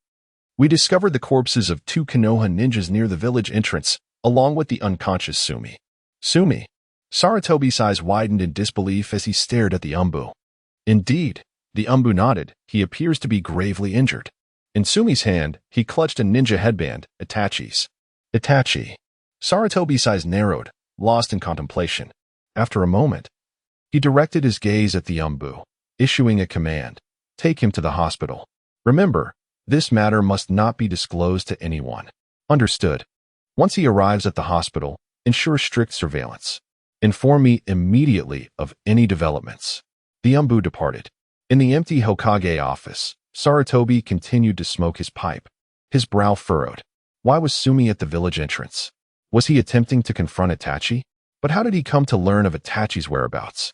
we discovered the corpses of 2 Konoha ninjas near the village entrance, along with the unconscious Sumi." "Sumi?" Sarutobi's eyes widened in disbelief as he stared at the Umbu. "Indeed," the Umbu nodded, "he appears to be gravely injured." In Sumi's hand, he clutched a ninja headband, Itachi's. "Itachi." Sarutobi's eyes narrowed, lost in contemplation. After a moment, he directed his gaze at the Umbu, issuing a command. "Take him to the hospital. Remember, this matter must not be disclosed to anyone." "Understood. Once he arrives at the hospital, ensure strict surveillance. Inform me immediately of any developments." The Umbu departed. In the empty Hokage office, Sarutobi continued to smoke his pipe. His brow furrowed. Why was Sumi at the village entrance? Was he attempting to confront Itachi? But how did he come to learn of Itachi's whereabouts?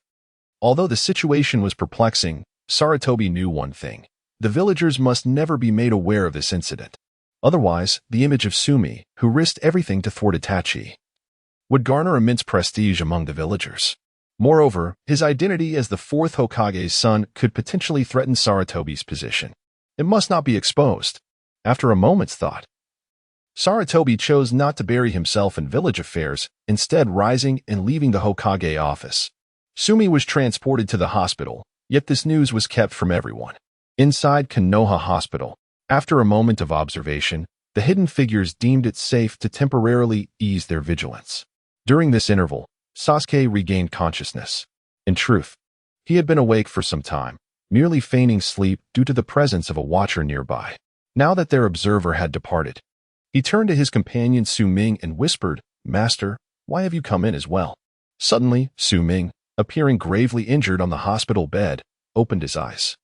Although the situation was perplexing, Sarutobi knew one thing. The villagers must never be made aware of this incident. Otherwise, the image of Sumi, who risked everything to thwart Itachi, would garner immense prestige among the villagers. Moreover, his identity as the 4th Hokage's son could potentially threaten Sarutobi's position. It must not be exposed. After a moment's thought, Sarutobi chose not to bury himself in village affairs, instead rising and leaving the Hokage office. Sumi was transported to the hospital, yet this news was kept from everyone. Inside Konoha Hospital, after a moment of observation, the hidden figures deemed it safe to temporarily ease their vigilance. During this interval, Sasuke regained consciousness. In truth, he had been awake for some time, merely feigning sleep due to the presence of a watcher nearby. Now that their observer had departed, he turned to his companion Su Ming and whispered, "Master, why have you come in as well?" Suddenly, Su Ming, appearing gravely injured on the hospital bed, opened his eyes.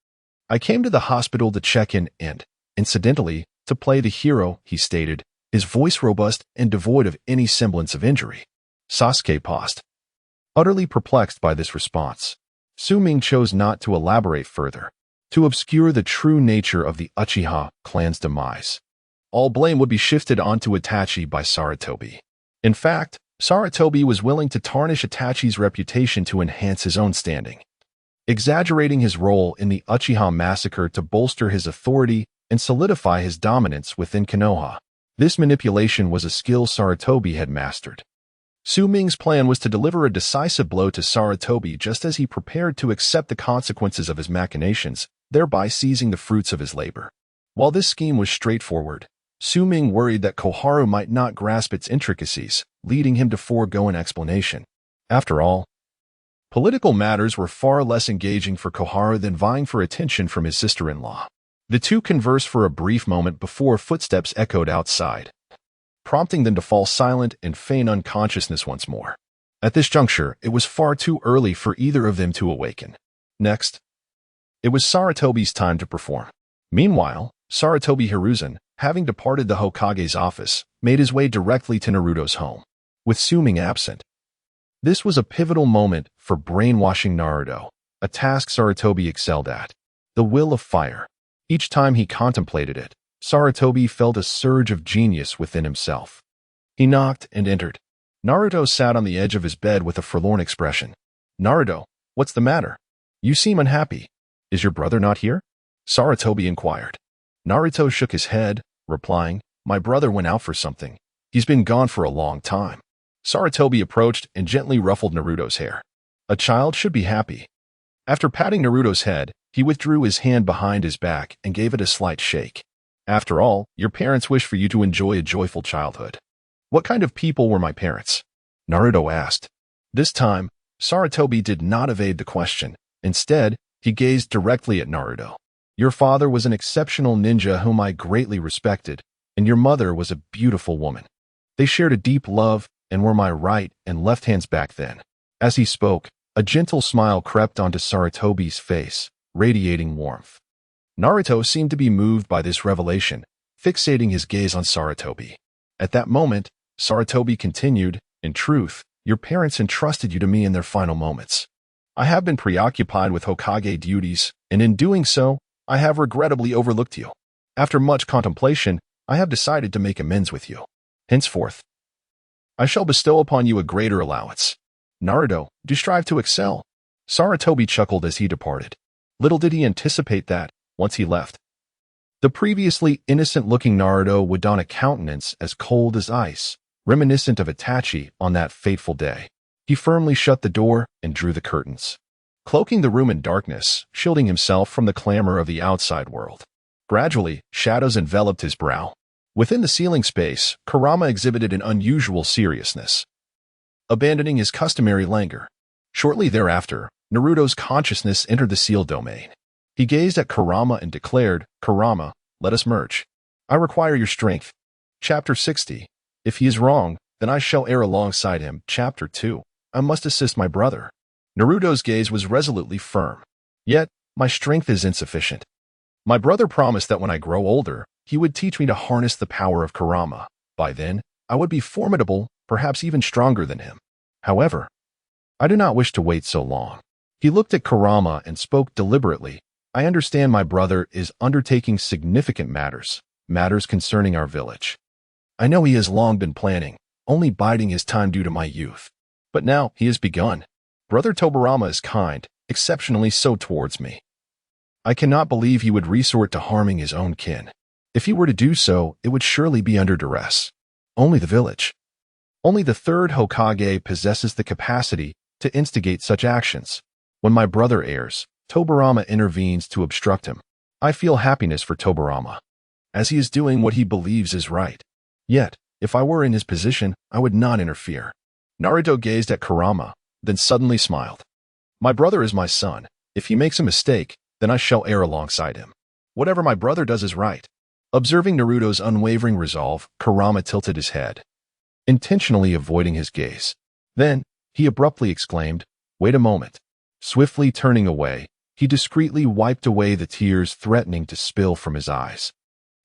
"I came to the hospital to check in and, incidentally, to play the hero," he stated, his voice robust and devoid of any semblance of injury. Sasuke paused, utterly perplexed by this response. Su Ming chose not to elaborate further, to obscure the true nature of the Uchiha clan's demise. All blame would be shifted onto Itachi by Sarutobi. In fact, Sarutobi was willing to tarnish Itachi's reputation to enhance his own standing, exaggerating his role in the Uchiha massacre to bolster his authority and solidify his dominance within Konoha. This manipulation was a skill Sarutobi had mastered. Su Ming's plan was to deliver a decisive blow to Sarutobi just as he prepared to accept the consequences of his machinations, thereby seizing the fruits of his labor. While this scheme was straightforward, Su Ming worried that Koharu might not grasp its intricacies, leading him to forego an explanation. After all, political matters were far less engaging for Koharu than vying for attention from his sister-in-law. The two conversed for a brief moment before footsteps echoed outside, prompting them to fall silent and feign unconsciousness once more. At this juncture, it was far too early for either of them to awaken. Next, it was Sarutobi's time to perform. Meanwhile, Sarutobi Hiruzen, having departed the Hokage's office, made his way directly to Naruto's home, with Suming absent. This was a pivotal moment for brainwashing Naruto, a task Sarutobi excelled at. The will of fire. Each time he contemplated it, Sarutobi felt a surge of genius within himself. He knocked and entered. Naruto sat on the edge of his bed with a forlorn expression. "Naruto, what's the matter? You seem unhappy. Is your brother not here?" Sarutobi inquired. Naruto shook his head, replying, "My brother went out for something. He's been gone for a long time." Sarutobi approached and gently ruffled Naruto's hair. A child should be happy. After patting Naruto's head, he withdrew his hand behind his back and gave it a slight shake. "After all, your parents wish for you to enjoy a joyful childhood." "What kind of people were my parents?" Naruto asked. This time, Sarutobi did not evade the question. Instead, he gazed directly at Naruto. "Your father was an exceptional ninja whom I greatly respected, and your mother was a beautiful woman. They shared a deep love and were my right and left hands back then." As he spoke, a gentle smile crept onto Sarutobi's face, radiating warmth. Naruto seemed to be moved by this revelation, fixating his gaze on Sarutobi. At that moment, Sarutobi continued, "In truth, your parents entrusted you to me in their final moments. I have been preoccupied with Hokage duties, and in doing so, I have regrettably overlooked you. After much contemplation, I have decided to make amends with you. Henceforth, I shall bestow upon you a greater allowance. Naruto, do strive to excel." Sarutobi chuckled as he departed. Little did he anticipate that, once he left, the previously innocent-looking Naruto would don a countenance as cold as ice, reminiscent of Itachi on that fateful day. He firmly shut the door and drew the curtains, cloaking the room in darkness, shielding himself from the clamor of the outside world. Gradually, shadows enveloped his brow. Within the ceiling space, Kurama exhibited an unusual seriousness, abandoning his customary languor. Shortly thereafter, Naruto's consciousness entered the sealed domain. He gazed at Kurama and declared, "Kurama, let us merge. I require your strength." Chapter 60. If he is wrong, then I shall err alongside him. Chapter 2. I must assist my brother. Naruto's gaze was resolutely firm. "Yet, my strength is insufficient. My brother promised that when I grow older, he would teach me to harness the power of Kurama. By then, I would be formidable, perhaps even stronger than him. However, I do not wish to wait so long." He looked at Kurama and spoke deliberately. "I understand my brother is undertaking significant matters concerning our village. I know he has long been planning, only biding his time due to my youth. But now he has begun. Brother Tobirama is kind, exceptionally so towards me. I cannot believe he would resort to harming his own kin. If he were to do so, it would surely be under duress. Only the village. Only the third Hokage possesses the capacity to instigate such actions. When my brother errs, Tobirama intervenes to obstruct him. I feel happiness for Tobirama, as he is doing what he believes is right. Yet, if I were in his position, I would not interfere." Naruto gazed at Kurama, then suddenly smiled. "My brother is my son. If he makes a mistake, then I shall err alongside him. Whatever my brother does is right." Observing Naruto's unwavering resolve, Kurama tilted his head, intentionally avoiding his gaze. Then, he abruptly exclaimed, "Wait a moment." Swiftly turning away, he discreetly wiped away the tears threatening to spill from his eyes.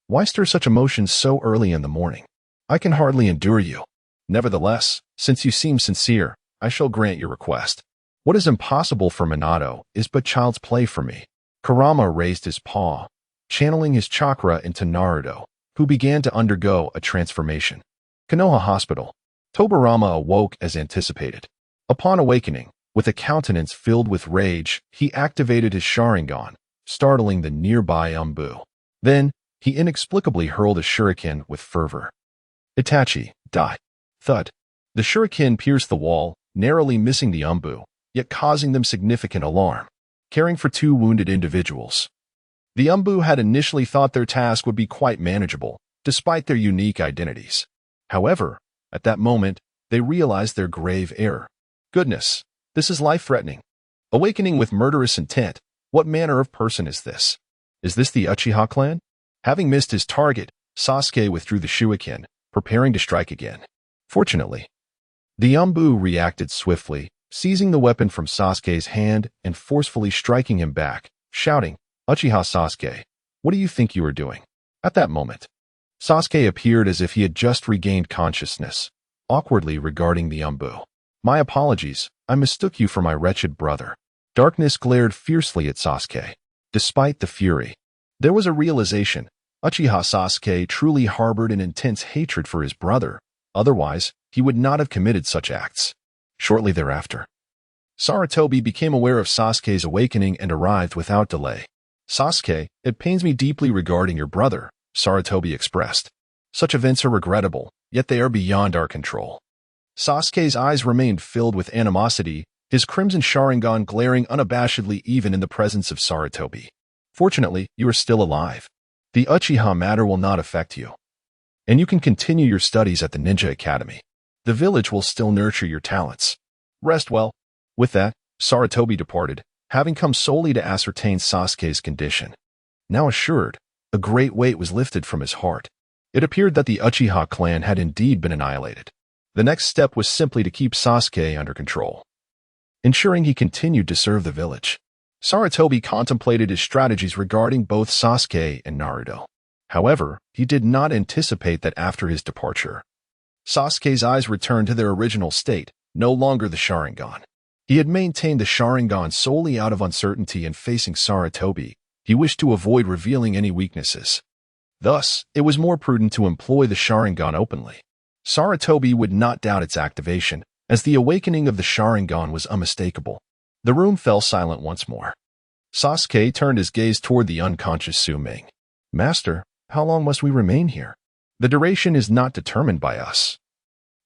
"Why stir such emotions so early in the morning? I can hardly endure you. Nevertheless, since you seem sincere, I shall grant your request. What is impossible for Minato is but child's play for me." Kurama raised his paw, channeling his chakra into Naruto, who began to undergo a transformation. Konoha Hospital. Tobirama awoke as anticipated. Upon awakening, with a countenance filled with rage, he activated his Sharingan, startling the nearby Umbu. Then, he inexplicably hurled a shuriken with fervor. Itachi, die. Thud. The shuriken pierced the wall, narrowly missing the Umbu, yet causing them significant alarm, caring for two wounded individuals. The Umbu had initially thought their task would be quite manageable, despite their unique identities. However, at that moment, they realized their grave error. Goodness, this is life-threatening. Awakening with murderous intent, what manner of person is this? Is this the Uchiha clan? Having missed his target, Sasuke withdrew the shuriken, preparing to strike again. Fortunately, the Umbu reacted swiftly, seizing the weapon from Sasuke's hand and forcefully striking him back, shouting, "Uchiha Sasuke, What do you think you are doing? At that moment, Sasuke appeared as if he had just regained consciousness, awkwardly regarding the Umbu. My apologies, I mistook you for my wretched brother. Darkness glared fiercely at Sasuke. Despite the fury, there was a realization. Uchiha Sasuke truly harbored an intense hatred for his brother. Otherwise, he would not have committed such acts. Shortly thereafter, Sarutobi became aware of Sasuke's awakening and arrived without delay. Sasuke, it pains me deeply regarding your brother, Sarutobi expressed. Such events are regrettable, yet they are beyond our control. Sasuke's eyes remained filled with animosity, his crimson Sharingan glaring unabashedly even in the presence of Sarutobi. Fortunately, you are still alive. The Uchiha matter will not affect you, and you can continue your studies at the Ninja Academy. The village will still nurture your talents. Rest well. With that, Sarutobi departed, having come solely to ascertain Sasuke's condition. Now assured, a great weight was lifted from his heart. It appeared that the Uchiha clan had indeed been annihilated. The next step was simply to keep Sasuke under control, ensuring he continued to serve the village. Sarutobi contemplated his strategies regarding both Sasuke and Naruto. However, he did not anticipate that after his departure, Sasuke's eyes returned to their original state, no longer the Sharingan. He had maintained the Sharingan solely out of uncertainty and facing Sarutobi. He wished to avoid revealing any weaknesses. Thus, it was more prudent to employ the Sharingan openly. Sarutobi would not doubt its activation, as the awakening of the Sharingan was unmistakable. The room fell silent once more. Sasuke turned his gaze toward the unconscious Su Ming. Master, how long must we remain here? The duration is not determined by us,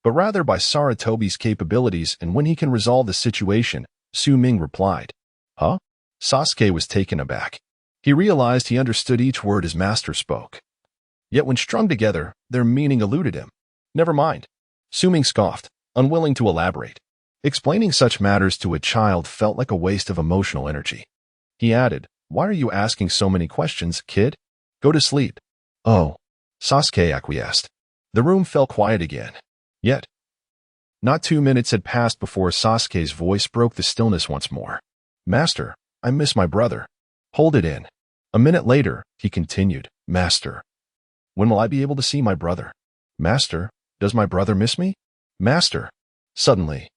but rather by Sarutobi's capabilities and when he can resolve the situation, Su Ming replied. Huh? Sasuke was taken aback. He realized he understood each word his master spoke. Yet when strung together, their meaning eluded him. Never mind. Su Ming scoffed, unwilling to elaborate. Explaining such matters to a child felt like a waste of emotional energy. He added, Why are you asking so many questions, kid? Go to sleep. Oh. Sasuke acquiesced. The room fell quiet again. Yet, not 2 minutes had passed before Sasuke's voice broke the stillness once more. Master, I miss my brother. Hold it in. A minute later, he continued, Master, when will I be able to see my brother? Master, does my brother miss me? Master. Suddenly,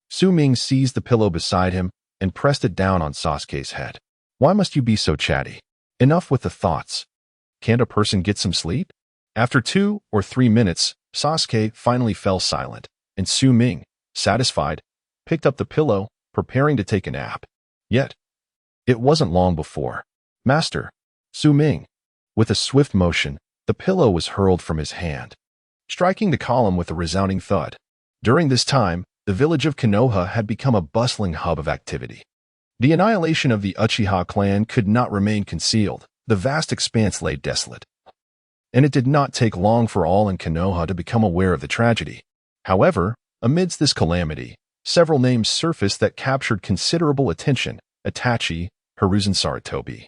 Su Ming seized the pillow beside him and pressed it down on Sasuke's head. Why must you be so chatty? Enough with the thoughts. Can't a person get some sleep? After 2 or 3 minutes, Sasuke finally fell silent, and Su Ming, satisfied, picked up the pillow, preparing to take a nap. Yet, it wasn't long before. Master, Su Ming. With a swift motion, the pillow was hurled from his hand, striking the column with a resounding thud. During this time, the village of Konoha had become a bustling hub of activity. The annihilation of the Uchiha clan could not remain concealed. The vast expanse lay desolate, and it did not take long for all in Konoha to become aware of the tragedy. However, amidst this calamity, several names surfaced that captured considerable attention: Itachi, Hiruzen Sarutobi,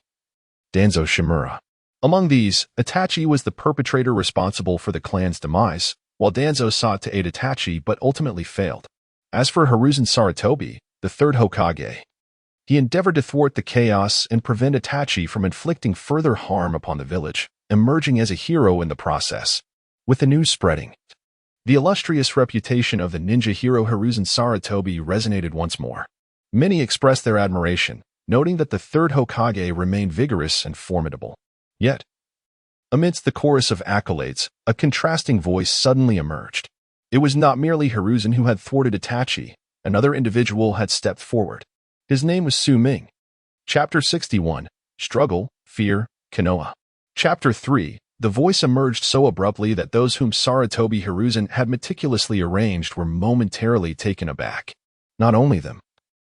Danzo Shimura. Among these, Itachi was the perpetrator responsible for the clan's demise, while Danzo sought to aid Itachi but ultimately failed. As for Hiruzen Sarutobi, the third Hokage, he endeavored to thwart the chaos and prevent Itachi from inflicting further harm upon the village, emerging as a hero in the process. With the news spreading, the illustrious reputation of the ninja hero Hiruzen Sarutobi resonated once more. Many expressed their admiration, noting that the third Hokage remained vigorous and formidable. Yet, amidst the chorus of accolades, a contrasting voice suddenly emerged. It was not merely Hiruzen who had thwarted Itachi. Another individual had stepped forward. His name was Su Ming. Chapter 61, Struggle, Fear, Konoha. Chapter 3, the voice emerged so abruptly that those whom Sarutobi Hiruzen had meticulously arranged were momentarily taken aback. Not only them,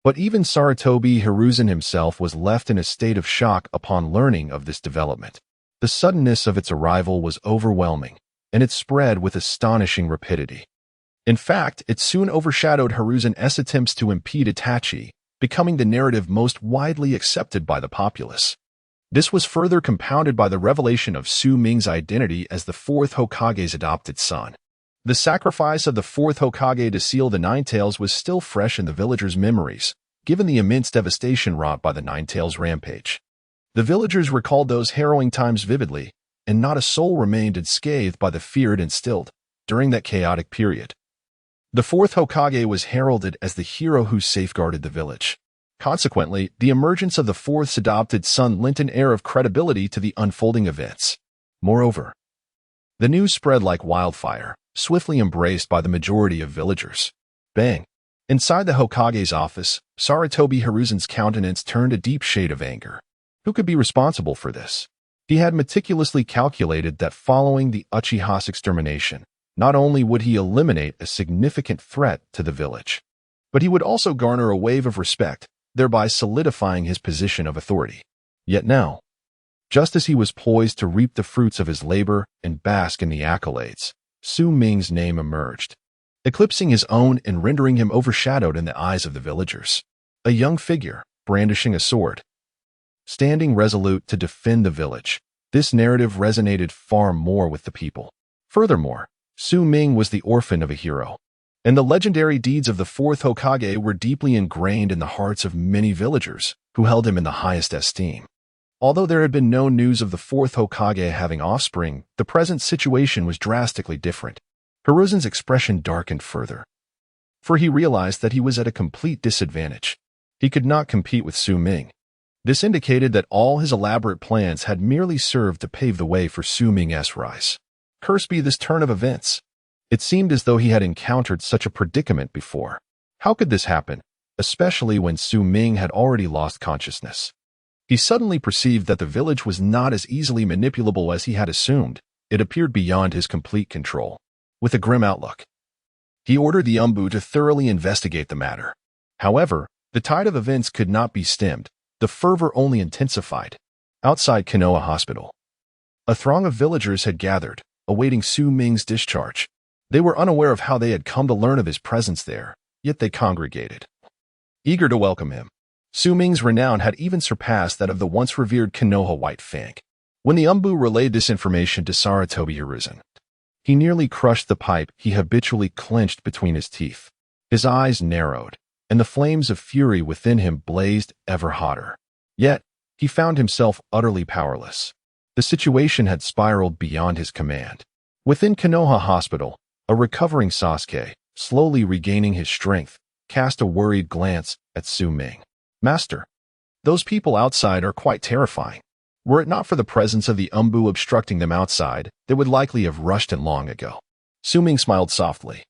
but even Sarutobi Hiruzen himself was left in a state of shock upon learning of this development. The suddenness of its arrival was overwhelming, and it spread with astonishing rapidity. In fact, it soon overshadowed Hiruzen's attempts to impede Itachi, becoming the narrative most widely accepted by the populace. This was further compounded by the revelation of Su Ming's identity as the fourth Hokage's adopted son. The sacrifice of the fourth Hokage to seal the Nine Tails was still fresh in the villagers' memories, given the immense devastation wrought by the Nine Tails rampage. The villagers recalled those harrowing times vividly, and not a soul remained unscathed by the fear it instilled during that chaotic period. The fourth Hokage was heralded as the hero who safeguarded the village. Consequently, the emergence of the fourth's adopted son lent an air of credibility to the unfolding events. Moreover, the news spread like wildfire, swiftly embraced by the majority of villagers. Bang! Inside the Hokage's office, Sarutobi Hiruzen's countenance turned a deep shade of anger. Who could be responsible for this? He had meticulously calculated that following the Uchiha's extermination, not only would he eliminate a significant threat to the village, but he would also garner a wave of respect, thereby solidifying his position of authority. Yet now, just as he was poised to reap the fruits of his labor and bask in the accolades, Su Ming's name emerged, eclipsing his own and rendering him overshadowed in the eyes of the villagers. A young figure, brandishing a sword, standing resolute to defend the village. This narrative resonated far more with the people. Furthermore, Su Ming was the orphan of a hero, and the legendary deeds of the fourth Hokage were deeply ingrained in the hearts of many villagers who held him in the highest esteem. Although there had been no news of the fourth Hokage having offspring, the present situation was drastically different. Hiruzen's expression darkened further, for he realized that he was at a complete disadvantage. He could not compete with Su Ming. This indicated that all his elaborate plans had merely served to pave the way for Su Ming's rise. Cursed be this turn of events. It seemed as though he had encountered such a predicament before. How could this happen, especially when Su Ming had already lost consciousness? He suddenly perceived that the village was not as easily manipulable as he had assumed. It appeared beyond his complete control. With a grim outlook, he ordered the Umbu to thoroughly investigate the matter. However, the tide of events could not be stemmed. The fervor only intensified. Outside Konoha Hospital, a throng of villagers had gathered, awaiting Su Ming's discharge. They were unaware of how they had come to learn of his presence there, yet they congregated, eager to welcome him. Su Ming's renown had even surpassed that of the once revered Konoha White Fang. When the Umbu relayed this information to Sarutobi Hiruzen, he nearly crushed the pipe he habitually clenched between his teeth. His eyes narrowed, and the flames of fury within him blazed ever hotter. Yet, he found himself utterly powerless. The situation had spiraled beyond his command. Within Konoha Hospital, a recovering Sasuke, slowly regaining his strength, cast a worried glance at Su Ming. "Master, those people outside are quite terrifying. Were it not for the presence of the Umbu obstructing them outside, they would likely have rushed in long ago." Su Ming smiled softly.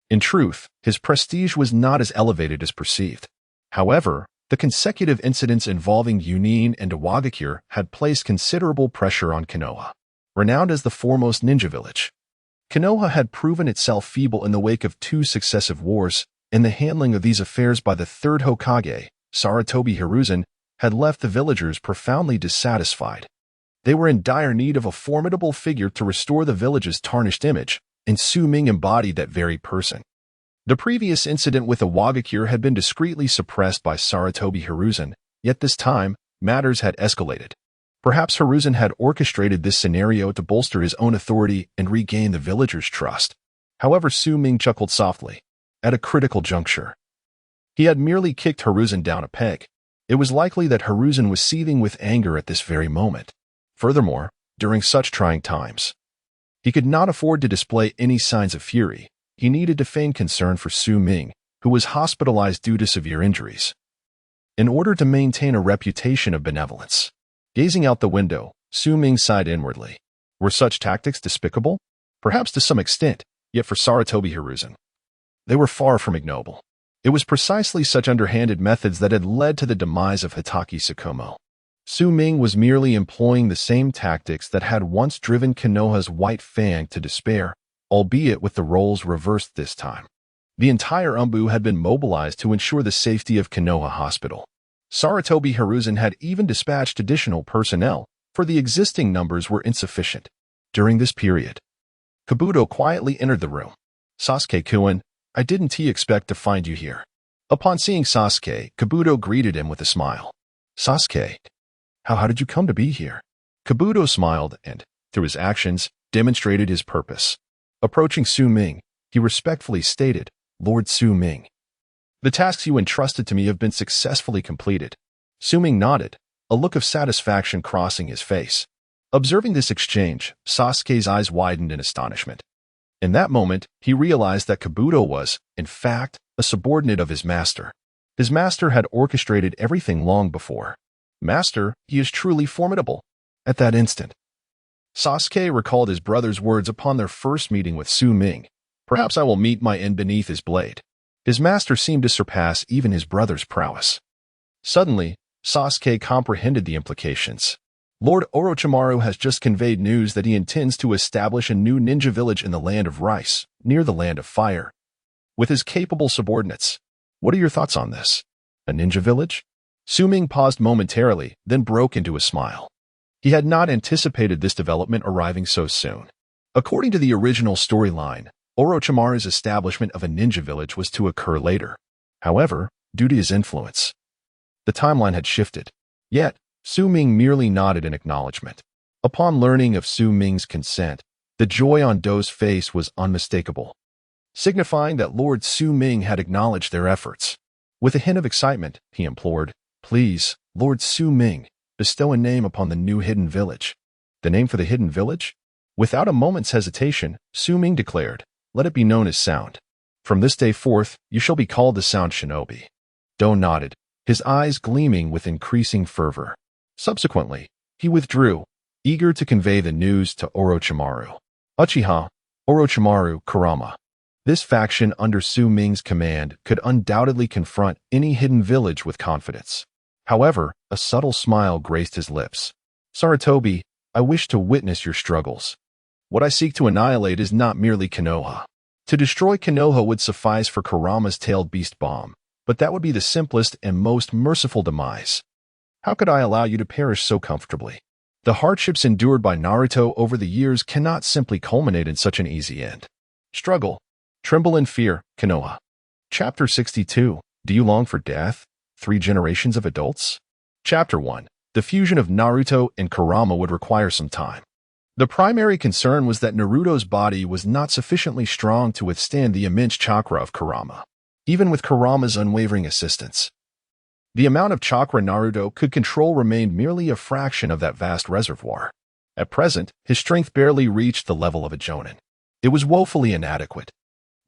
In truth, his prestige was not as elevated as perceived. However, the consecutive incidents involving Yunin and Iwagakure had placed considerable pressure on Konoha. Renowned as the foremost ninja village, Konoha had proven itself feeble in the wake of 2 successive wars, and the handling of these affairs by the third Hokage, Sarutobi Hiruzen, had left the villagers profoundly dissatisfied. They were in dire need of a formidable figure to restore the village's tarnished image, and Su Ming embodied that very person. The previous incident with Iwagakure had been discreetly suppressed by Sarutobi Hiruzen, yet this time, matters had escalated. Perhaps Hiruzen had orchestrated this scenario to bolster his own authority and regain the villagers' trust. However, Su Ming chuckled softly. At a critical juncture, he had merely kicked Hiruzen down a peg. It was likely that Hiruzen was seething with anger at this very moment. Furthermore, during such trying times, he could not afford to display any signs of fury. He needed to feign concern for Su Ming, who was hospitalized due to severe injuries, in order to maintain a reputation of benevolence. Gazing out the window, Su Ming sighed inwardly. Were such tactics despicable? Perhaps to some extent, yet for Sarutobi Hiruzen, they were far from ignoble. It was precisely such underhanded methods that had led to the demise of Hitaki Tsukumo. Su Ming was merely employing the same tactics that had once driven Konoha's White Fang to despair, albeit with the roles reversed this time. The entire Umbu had been mobilized to ensure the safety of Konoha Hospital. Sarutobi Hiruzen had even dispatched additional personnel, for the existing numbers were insufficient. During this period, Kabuto quietly entered the room. "Sasuke-kun, I didn't expect to find you here." Upon seeing Sasuke, Kabuto greeted him with a smile. "Sasuke, how did you come to be here?" Kabuto smiled and, through his actions, demonstrated his purpose. Approaching Su Ming, he respectfully stated, "Lord Su Ming, the tasks you entrusted to me have been successfully completed." Su Ming nodded, a look of satisfaction crossing his face. Observing this exchange, Sasuke's eyes widened in astonishment. In that moment, he realized that Kabuto was, in fact, a subordinate of his master. His master had orchestrated everything long before. Master, he is truly formidable. At that instant, Sasuke recalled his brother's words upon their first meeting with Su Ming. Perhaps I will meet my end beneath his blade. His master seemed to surpass even his brother's prowess. Suddenly, Sasuke comprehended the implications. Lord Orochimaru has just conveyed news that he intends to establish a new ninja village in the land of Rice, near the land of fire, with his capable subordinates. What are your thoughts on this? A ninja village? Su Ming paused momentarily, then broke into a smile. He had not anticipated this development arriving so soon. According to the original storyline, Orochimaru's establishment of a ninja village was to occur later. However, due to his influence, the timeline had shifted. Yet, Su Ming merely nodded in acknowledgement. Upon learning of Su Ming's consent, the joy on Do's face was unmistakable, signifying that Lord Su Ming had acknowledged their efforts. With a hint of excitement, he implored, "Please, Lord Su Ming, bestow a name upon the new hidden village." The name for the hidden village? Without a moment's hesitation, Su Ming declared, "Let it be known as Sound. From this day forth, you shall be called the Sound Shinobi." Do nodded, his eyes gleaming with increasing fervor. Subsequently, he withdrew, eager to convey the news to Orochimaru. Uchiha, Orochimaru, Kurama. This faction under Su Ming's command could undoubtedly confront any hidden village with confidence. However, a subtle smile graced his lips. "Sarutobi, I wish to witness your struggles. What I seek to annihilate is not merely Konoha. To destroy Konoha would suffice for Kurama's tailed beast bomb, but that would be the simplest and most merciful demise. How could I allow you to perish so comfortably? The hardships endured by Naruto over the years cannot simply culminate in such an easy end. Struggle. Tremble in fear, Konoha." Chapter 62. Do you long for death? 3 generations of adults? Chapter 1. The fusion of Naruto and Kurama would require some time. The primary concern was that Naruto's body was not sufficiently strong to withstand the immense chakra of Kurama, even with Kurama's unwavering assistance. The amount of chakra Naruto could control remained merely a fraction of that vast reservoir. At present, his strength barely reached the level of a jonin. It was woefully inadequate.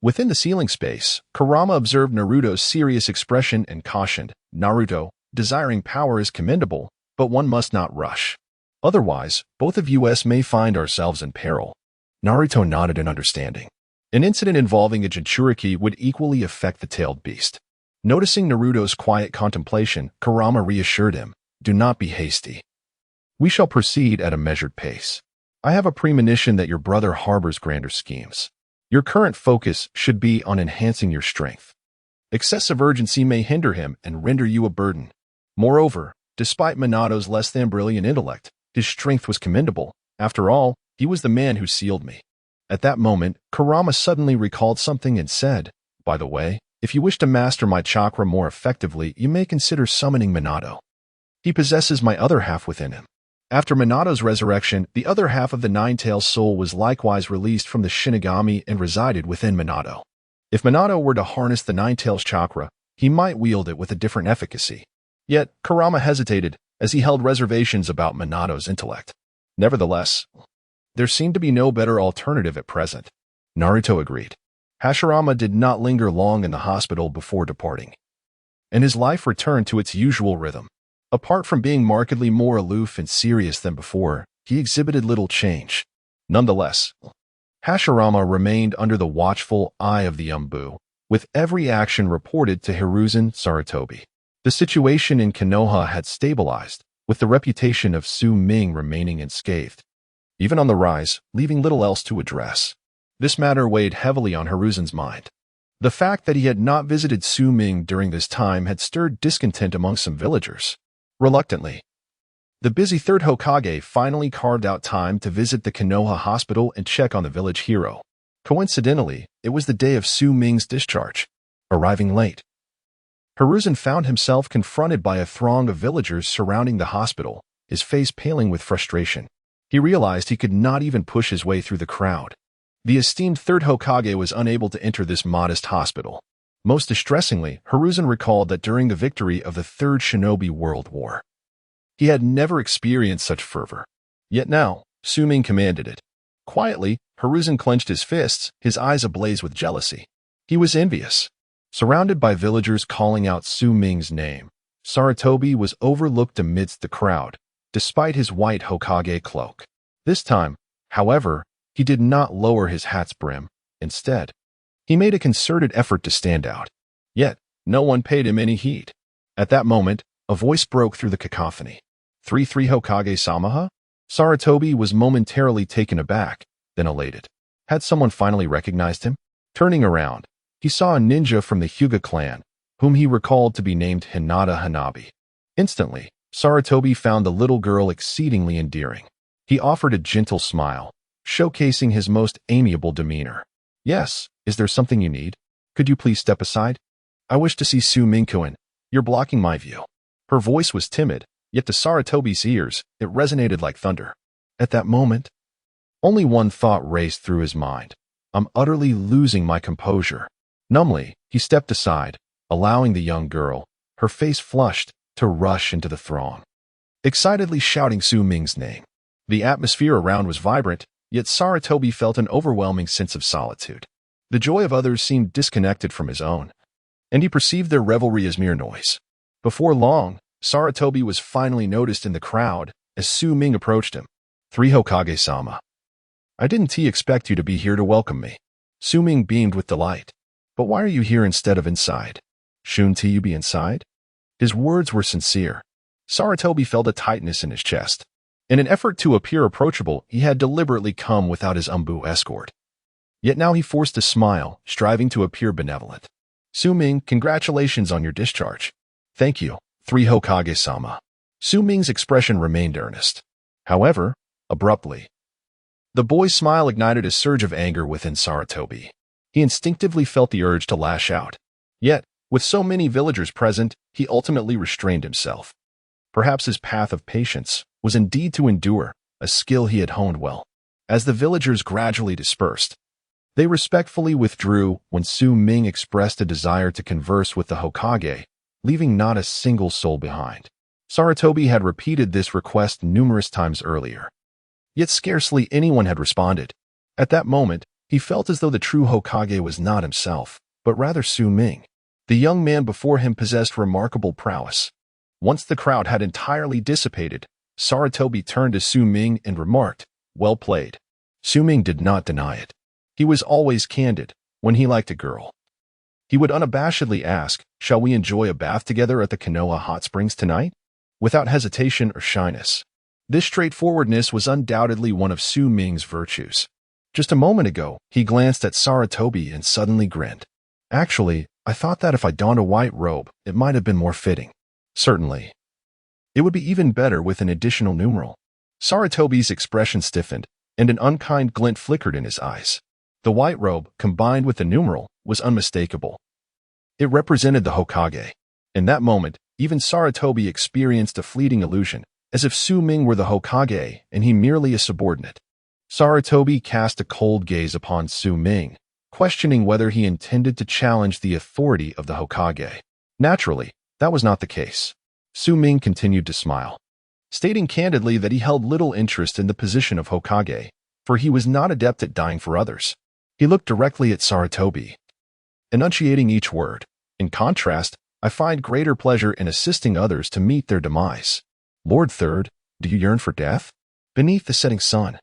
Within the ceiling space, Kurama observed Naruto's serious expression and cautioned, "Naruto, desiring power is commendable, but one must not rush. Otherwise, both of us may find ourselves in peril." Naruto nodded in understanding. An incident involving a Jinchuriki would equally affect the tailed beast. Noticing Naruto's quiet contemplation, Kurama reassured him, "Do not be hasty. We shall proceed at a measured pace. I have a premonition that your brother harbors grander schemes. Your current focus should be on enhancing your strength. Excessive urgency may hinder him and render you a burden. Moreover, despite Minato's less than brilliant intellect, his strength was commendable. After all, he was the man who sealed me." At that moment, Kurama suddenly recalled something and said, "By the way, if you wish to master my chakra more effectively, you may consider summoning Minato. He possesses my other half within him." After Minato's resurrection, the other half of the Nine-Tails soul was likewise released from the Shinigami and resided within Minato. If Minato were to harness the Nine-Tails chakra, he might wield it with a different efficacy. Yet, Kurama hesitated, as he held reservations about Minato's intellect. Nevertheless, there seemed to be no better alternative at present. Naruto agreed. Hashirama did not linger long in the hospital before departing, and his life returned to its usual rhythm. Apart from being markedly more aloof and serious than before, he exhibited little change. Nonetheless, Hashirama remained under the watchful eye of the Umbu, with every action reported to Hiruzen Sarutobi. The situation in Konoha had stabilized, with the reputation of Su Ming remaining unscathed, even on the rise, leaving little else to address. This matter weighed heavily on Hiruzen's mind. The fact that he had not visited Su Ming during this time had stirred discontent among some villagers. Reluctantly, the busy third Hokage finally carved out time to visit the Konoha hospital and check on the village hero. Coincidentally, it was the day of Su Ming's discharge. Arriving late, Hiruzen found himself confronted by a throng of villagers surrounding the hospital, his face paling with frustration. He realized he could not even push his way through the crowd. The esteemed third Hokage was unable to enter this modest hospital. Most distressingly, Hiruzen recalled that during the victory of the Third Shinobi World War, He had never experienced such fervor. Yet now, Su-Ming commanded it. Quietly, Hiruzen clenched his fists, his eyes ablaze with jealousy. He was envious. Surrounded by villagers calling out Su-Ming's name, Sarutobi was overlooked amidst the crowd, despite his white Hokage cloak. This time, however, he did not lower his hat's brim. Instead, he made a concerted effort to stand out. Yet, no one paid him any heed. At that moment, a voice broke through the cacophony. 3-3 Hokage-sama? Sarutobi was momentarily taken aback, then elated. Had someone finally recognized him? Turning around, he saw a ninja from the Hyuga clan, whom he recalled to be named Hinata Hanabi. Instantly, Sarutobi found the little girl exceedingly endearing. He offered a gentle smile, showcasing his most amiable demeanor. Yes, is there something you need? Could you please step aside? I wish to see Su-Ming-kun. You're blocking my view. Her voice was timid, yet to Sarutobi's ears, it resonated like thunder. At that moment, only one thought raced through his mind. I'm utterly losing my composure. Numbly, he stepped aside, allowing the young girl, her face flushed, to rush into the throng, excitedly shouting Su-Ming's name. The atmosphere around was vibrant, yet Sarutobi felt an overwhelming sense of solitude. The joy of others seemed disconnected from his own, and he perceived their revelry as mere noise. Before long, Sarutobi was finally noticed in the crowd as Su-Ming approached him. 3 Hokage-sama. I didn't expect you to be here to welcome me. Su-Ming beamed with delight. But why are you here instead of inside? Shouldn't you be inside? His words were sincere. Sarutobi felt a tightness in his chest. In an effort to appear approachable, he had deliberately come without his umbu escort. Yet now he forced a smile, striving to appear benevolent. Su-Ming, congratulations on your discharge. Thank you, 3 Hokage-sama. Su-Ming's expression remained earnest. However, abruptly, the boy's smile ignited a surge of anger within Sarutobi. He instinctively felt the urge to lash out. Yet, with so many villagers present, he ultimately restrained himself. Perhaps his path of patience was indeed to endure, a skill he had honed well. As the villagers gradually dispersed, they respectfully withdrew when Su-Ming expressed a desire to converse with the Hokage, leaving not a single soul behind. Sarutobi had repeated this request numerous times earlier. Yet scarcely anyone had responded. At that moment, he felt as though the true Hokage was not himself, but rather Su-Ming. The young man before him possessed remarkable prowess. Once the crowd had entirely dissipated, Sarutobi turned to Su-Ming and remarked, "Well played." Su-Ming did not deny it. He was always candid when he liked a girl. He would unabashedly ask, "Shall we enjoy a bath together at the Konoha hot springs tonight?" Without hesitation or shyness. This straightforwardness was undoubtedly one of Su-Ming's virtues. Just a moment ago, he glanced at Sarutobi and suddenly grinned. Actually, I thought that if I donned a white robe, it might have been more fitting. Certainly. It would be even better with an additional numeral. Sarutobi's expression stiffened, and an unkind glint flickered in his eyes. The white robe, combined with the numeral, was unmistakable. It represented the Hokage. In that moment, even Sarutobi experienced a fleeting illusion, as if Su-Ming were the Hokage and he merely a subordinate. Sarutobi cast a cold gaze upon Su-Ming, questioning whether he intended to challenge the authority of the Hokage. Naturally, that was not the case. Su-Ming continued to smile, stating candidly that he held little interest in the position of Hokage, for he was not adept at dying for others. He looked directly at Sarutobi, enunciating each word. In contrast, I find greater pleasure in assisting others to meet their demise. Lord Third, do you yearn for death? Beneath the setting sun.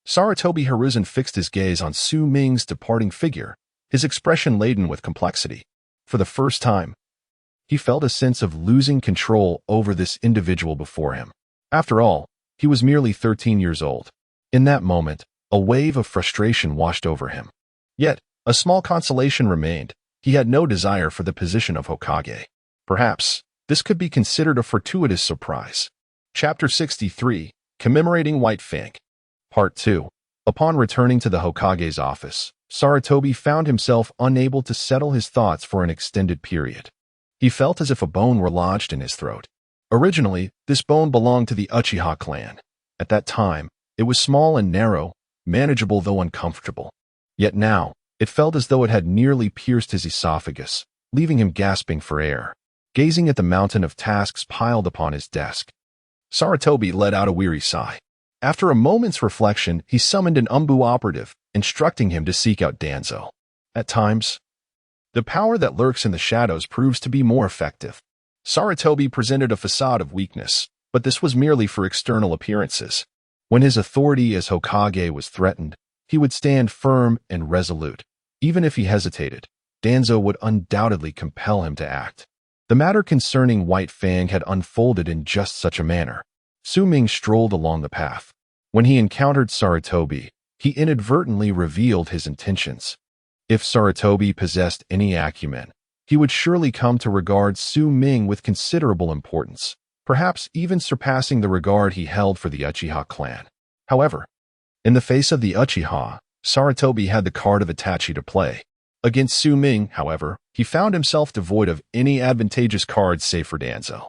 Sarutobi Hiruzen fixed his gaze on Su-Ming's departing figure, his expression laden with complexity. For the first time, he felt a sense of losing control over this individual before him. After all, he was merely 13 years old. In that moment, a wave of frustration washed over him. Yet, a small consolation remained. He had no desire for the position of Hokage. Perhaps, this could be considered a fortuitous surprise. Chapter 63, Commemorating White Fang. Part 2. Upon returning to the Hokage's office, Sarutobi found himself unable to settle his thoughts for an extended period. He felt as if a bone were lodged in his throat. Originally, this bone belonged to the Uchiha clan. At that time, it was small and narrow, manageable though uncomfortable. Yet now, it felt as though it had nearly pierced his esophagus, leaving him gasping for air, gazing at the mountain of tasks piled upon his desk. Saratobi let out a weary sigh. After a moment's reflection, he summoned an Umbu operative, instructing him to seek out Danzo. At times, the power that lurks in the shadows proves to be more effective. Saratobi presented a facade of weakness, but this was merely for external appearances. When his authority as Hokage was threatened, he would stand firm and resolute. Even if he hesitated, Danzo would undoubtedly compel him to act. The matter concerning White Fang had unfolded in just such a manner. Su Ming strolled along the path. When he encountered Saratobi, he inadvertently revealed his intentions. If Saratobi possessed any acumen, he would surely come to regard Su Ming with considerable importance, perhaps even surpassing the regard he held for the Uchiha clan. However, in the face of the Uchiha, Saratobi had the card of Itachi to play. Against Su Ming, however, he found himself devoid of any advantageous cards save for Danzo.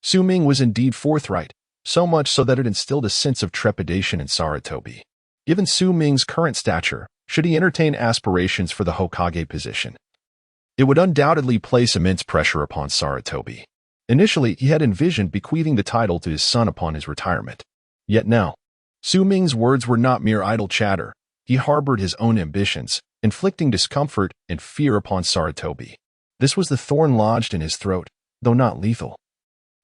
Su Ming was indeed forthright, so much so that it instilled a sense of trepidation in Saratobi. Given Su Ming's current stature, should he entertain aspirations for the Hokage position, it would undoubtedly place immense pressure upon Saratobi. Initially, he had envisioned bequeathing the title to his son upon his retirement. Yet now, Su Ming's words were not mere idle chatter. He harbored his own ambitions, inflicting discomfort and fear upon Saratobi. This was the thorn lodged in his throat, though not lethal.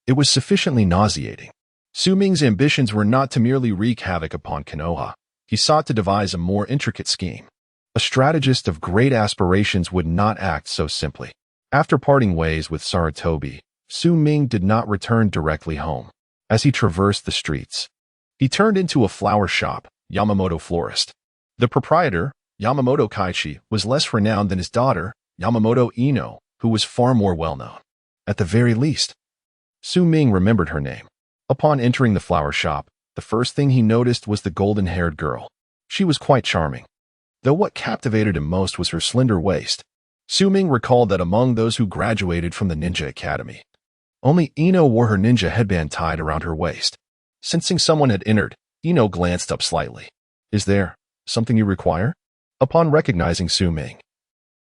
It was sufficiently nauseating. Su Ming's ambitions were not to merely wreak havoc upon Konoha. He sought to devise a more intricate scheme. A strategist of great aspirations would not act so simply. After parting ways with Saratobi, Su Ming did not return directly home. As he traversed the streets, he turned into a flower shop, Yamamoto Florist. The proprietor, Yamamoto Kaichi, was less renowned than his daughter, Yamamoto Ino, who was far more well-known. At the very least, Su Ming remembered her name. Upon entering the flower shop, the first thing he noticed was the golden-haired girl. She was quite charming, though what captivated him most was her slender waist. Su Ming recalled that among those who graduated from the Ninja Academy, only Ino wore her ninja headband tied around her waist. Sensing someone had entered, Ino glanced up slightly. "Is there something you require?" Upon recognizing Su Ming,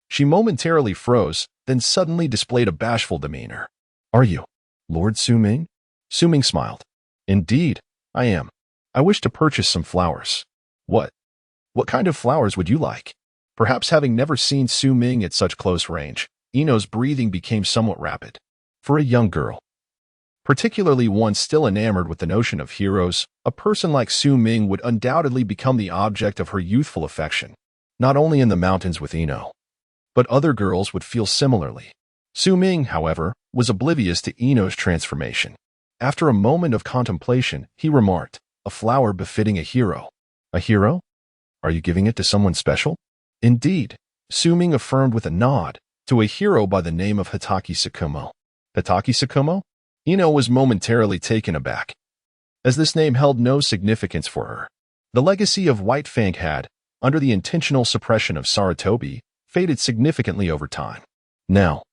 she momentarily froze, then suddenly displayed a bashful demeanor. "Are you Lord Su Ming?" Su Ming smiled. "Indeed, I am. I wish to purchase some flowers." What kind of flowers would you like?" Perhaps having never seen Su Ming at such close range, Ino's breathing became somewhat rapid. For a young girl, particularly one still enamored with the notion of heroes, a person like Su Ming would undoubtedly become the object of her youthful affection, not only in the mountains with Ino, but other girls would feel similarly. Su Ming, however, was oblivious to Ino's transformation. After a moment of contemplation, he remarked, "A flower befitting a hero." "A hero? Are you giving it to someone special?" "Indeed," Su Ming affirmed with a nod, "to a hero by the name of Hitaki Sakumo." "Hitaki Sakumo?" Ino was momentarily taken aback, as this name held no significance for her. The legacy of White Fang had, under the intentional suppression of Saratobi, faded significantly over time. Now,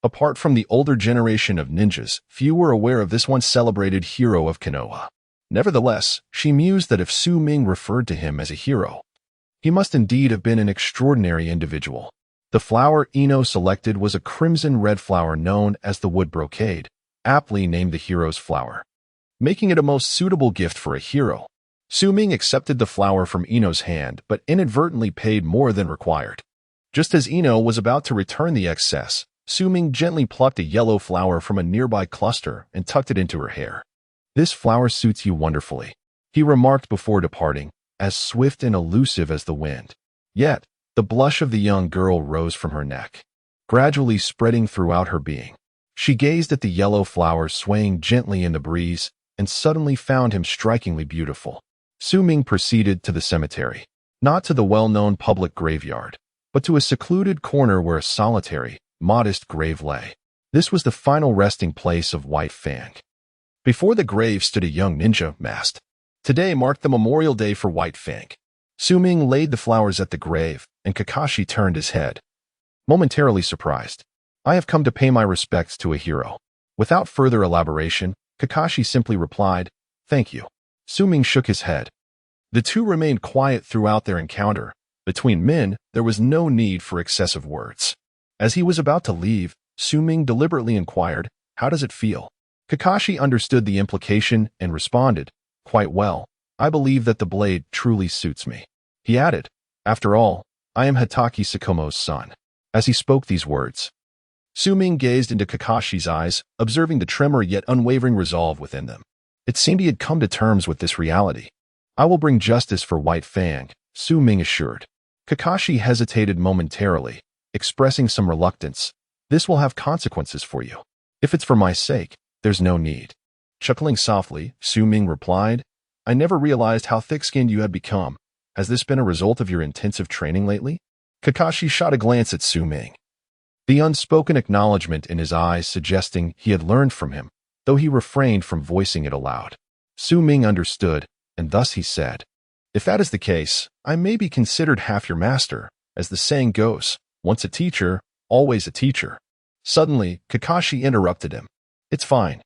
apart from the older generation of ninjas, few were aware of this once celebrated hero of Konoha. Nevertheless, she mused that if Su Ming referred to him as a hero, he must indeed have been an extraordinary individual. The flower Ino selected was a crimson-red flower known as the wood brocade, aptly named the hero's flower, making it a most suitable gift for a hero. Su Ming accepted the flower from Ino's hand, but inadvertently paid more than required. Just as Ino was about to return the excess, Su Ming gently plucked a yellow flower from a nearby cluster and tucked it into her hair. "This flower suits you wonderfully," he remarked before departing, as swift and elusive as the wind. Yet, the blush of the young girl rose from her neck, gradually spreading throughout her being. She gazed at the yellow flower swaying gently in the breeze and suddenly found him strikingly beautiful. Su Ming proceeded to the cemetery, not to the well-known public graveyard, but to a secluded corner where a solitary, modest grave lay. This was the final resting place of White Fang. Before the grave stood a young ninja masked. Today marked the memorial day for White Fang. Su Ming laid the flowers at the grave, and Kakashi turned his head, momentarily surprised. "I have come to pay my respects to a hero." Without further elaboration, Kakashi simply replied, "Thank you." Su Ming shook his head. The two remained quiet throughout their encounter. Between men, there was no need for excessive words. As he was about to leave, Su Ming deliberately inquired, "How does it feel?" Kakashi understood the implication and responded, "Quite well. I believe that the blade truly suits me." He added, "After all, I am Hatake Sakomo's son." As he spoke these words, Suming gazed into Kakashi's eyes, observing the tremor yet unwavering resolve within them. It seemed he had come to terms with this reality. "I will bring justice for White Fang," Suming assured. Kakashi hesitated momentarily, expressing some reluctance. "This will have consequences for you. If it's for my sake, there's no need." Chuckling softly, Suming replied, "I never realized how thick-skinned you had become. Has this been a result of your intensive training lately?" Kakashi shot a glance at Suming, the unspoken acknowledgement in his eyes suggesting he had learned from him, though he refrained from voicing it aloud. Suming understood, and thus he said, "If that is the case, I may be considered half your master. As the saying goes, once a teacher, always a teacher." Suddenly, Kakashi interrupted him. "It's fine.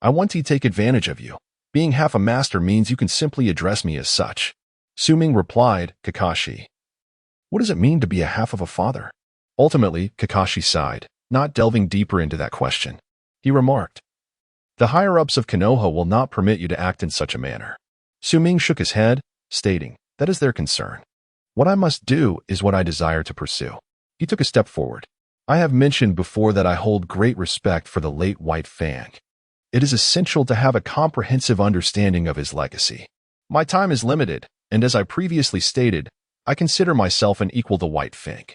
I want to take advantage of you. Being half a master means you can simply address me as such." Suming replied, "Kakashi, what does it mean to be a half of a father?" Ultimately, Kakashi sighed, not delving deeper into that question. He remarked, "The higher-ups of Konoha will not permit you to act in such a manner." Suming shook his head, stating, "That is their concern. What I must do is what I desire to pursue." He took a step forward. "I have mentioned before that I hold great respect for the late White Fang. It is essential to have a comprehensive understanding of his legacy. My time is limited, and as I previously stated, I consider myself an equal to White Fang.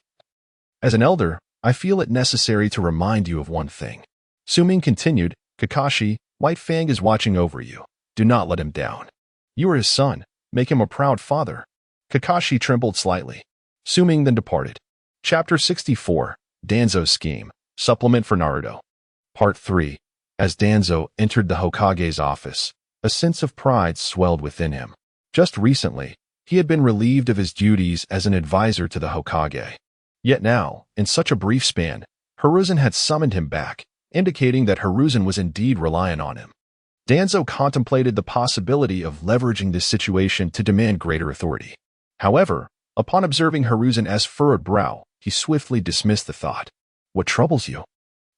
As an elder, I feel it necessary to remind you of one thing." Suming continued, "Kakashi, White Fang is watching over you. Do not let him down. You are his son. Make him a proud father." Kakashi trembled slightly. Suming then departed. Chapter 64, Danzo's Scheme, Supplement for Naruto. Part 3. As Danzo entered the Hokage's office, a sense of pride swelled within him. Just recently, he had been relieved of his duties as an advisor to the Hokage. Yet now, in such a brief span, Hiruzen had summoned him back, indicating that Hiruzen was indeed reliant on him. Danzo contemplated the possibility of leveraging this situation to demand greater authority. However, upon observing Hiruzen's furrowed brow, he swiftly dismissed the thought. "What troubles you?"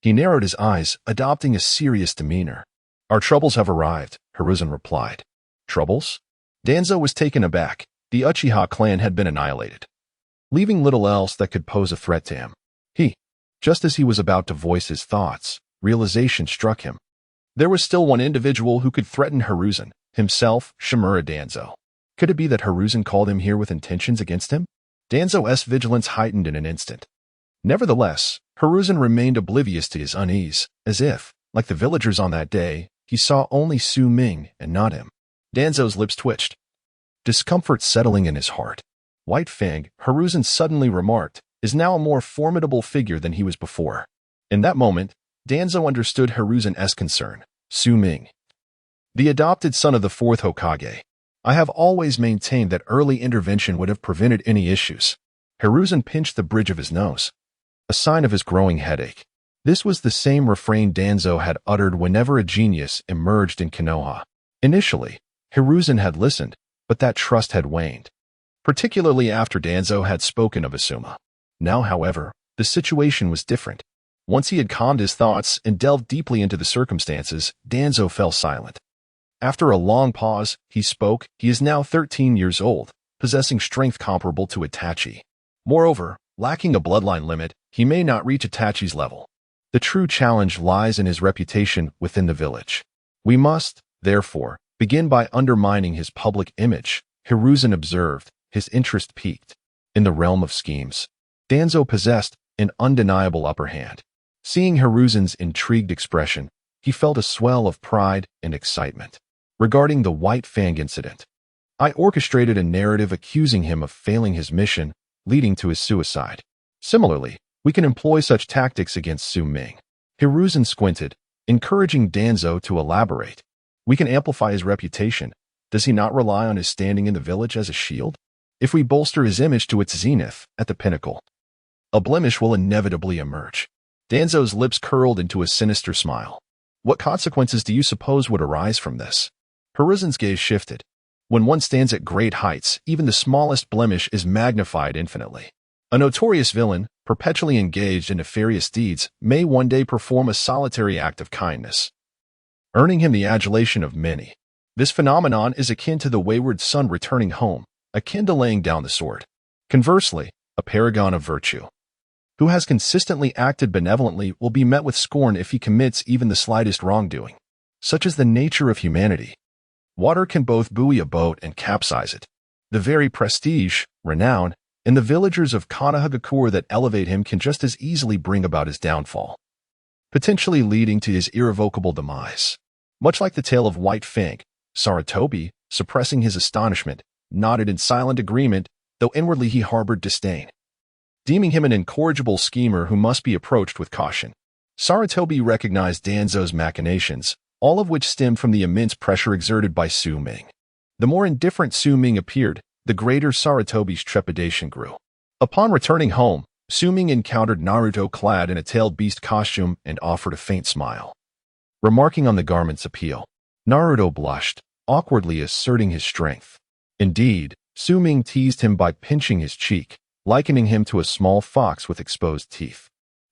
He narrowed his eyes, adopting a serious demeanor. "Our troubles have arrived," Hiruzen replied. "Troubles?" Danzo was taken aback. The Uchiha clan had been annihilated, leaving little else that could pose a threat to him. Just as he was about to voice his thoughts, realization struck him. There was still one individual who could threaten Hiruzen, himself, Shimura Danzo. Could it be that Hiruzen called him here with intentions against him? Danzo's vigilance heightened in an instant. Nevertheless, Hiruzen remained oblivious to his unease, as if, like the villagers on that day, he saw only Suming and not him. Danzo's lips twitched, discomfort settling in his heart. White Fang, Hiruzen suddenly remarked, is now a more formidable figure than he was before. In that moment, Danzo understood Hiruzen's concern. Suming, the adopted son of the fourth Hokage. I have always maintained that early intervention would have prevented any issues. Hiruzen pinched the bridge of his nose, a sign of his growing headache. This was the same refrain Danzo had uttered whenever a genius emerged in Konoha. Initially, Hiruzen had listened, but that trust had waned, particularly after Danzo had spoken of Asuma. Now, however, the situation was different. Once he had calmed his thoughts and delved deeply into the circumstances, Danzo fell silent. After a long pause, he spoke. He is now 13 years old, possessing strength comparable to Itachi. Moreover, lacking a bloodline limit, he may not reach Itachi's level. The true challenge lies in his reputation within the village. We must, therefore, begin by undermining his public image. Hiruzen observed, his interest peaked. In the realm of schemes, Danzo possessed an undeniable upper hand. Seeing Hiruzen's intrigued expression, he felt a swell of pride and excitement. Regarding the White Fang incident, I orchestrated a narrative accusing him of failing his mission, leading to his suicide. Similarly, we can employ such tactics against Suming. Hiruzen squinted, encouraging Danzo to elaborate. We can amplify his reputation. Does he not rely on his standing in the village as a shield? If we bolster his image to its zenith, at the pinnacle, a blemish will inevitably emerge. Danzo's lips curled into a sinister smile. What consequences do you suppose would arise from this? Hiruzen's gaze shifted. When one stands at great heights, even the smallest blemish is magnified infinitely. A notorious villain, perpetually engaged in nefarious deeds, may one day perform a solitary act of kindness. earning him the adulation of many. This phenomenon is akin to the wayward son returning home, akin to laying down the sword. Conversely, a paragon of virtue, who has consistently acted benevolently, will be met with scorn if he commits even the slightest wrongdoing. Such is the nature of humanity. Water can both buoy a boat and capsize it. The very prestige, renown, and the villagers of Kanahagakure that elevate him can just as easily bring about his downfall, potentially leading to his irrevocable demise. Much like the tale of White Fang, Sarutobi, suppressing his astonishment, nodded in silent agreement, though inwardly he harbored disdain, deeming him an incorrigible schemer who must be approached with caution. Sarutobi recognized Danzo's machinations, all of which stemmed from the immense pressure exerted by Su Ming. The more indifferent Su Ming appeared, the greater Sarutobi's trepidation grew. Upon returning home, Su Ming encountered Naruto clad in a tailed beast costume and offered a faint smile. Remarking on the garment's appeal, Naruto blushed, awkwardly asserting his strength. Indeed, Su Ming teased him by pinching his cheek, likening him to a small fox with exposed teeth.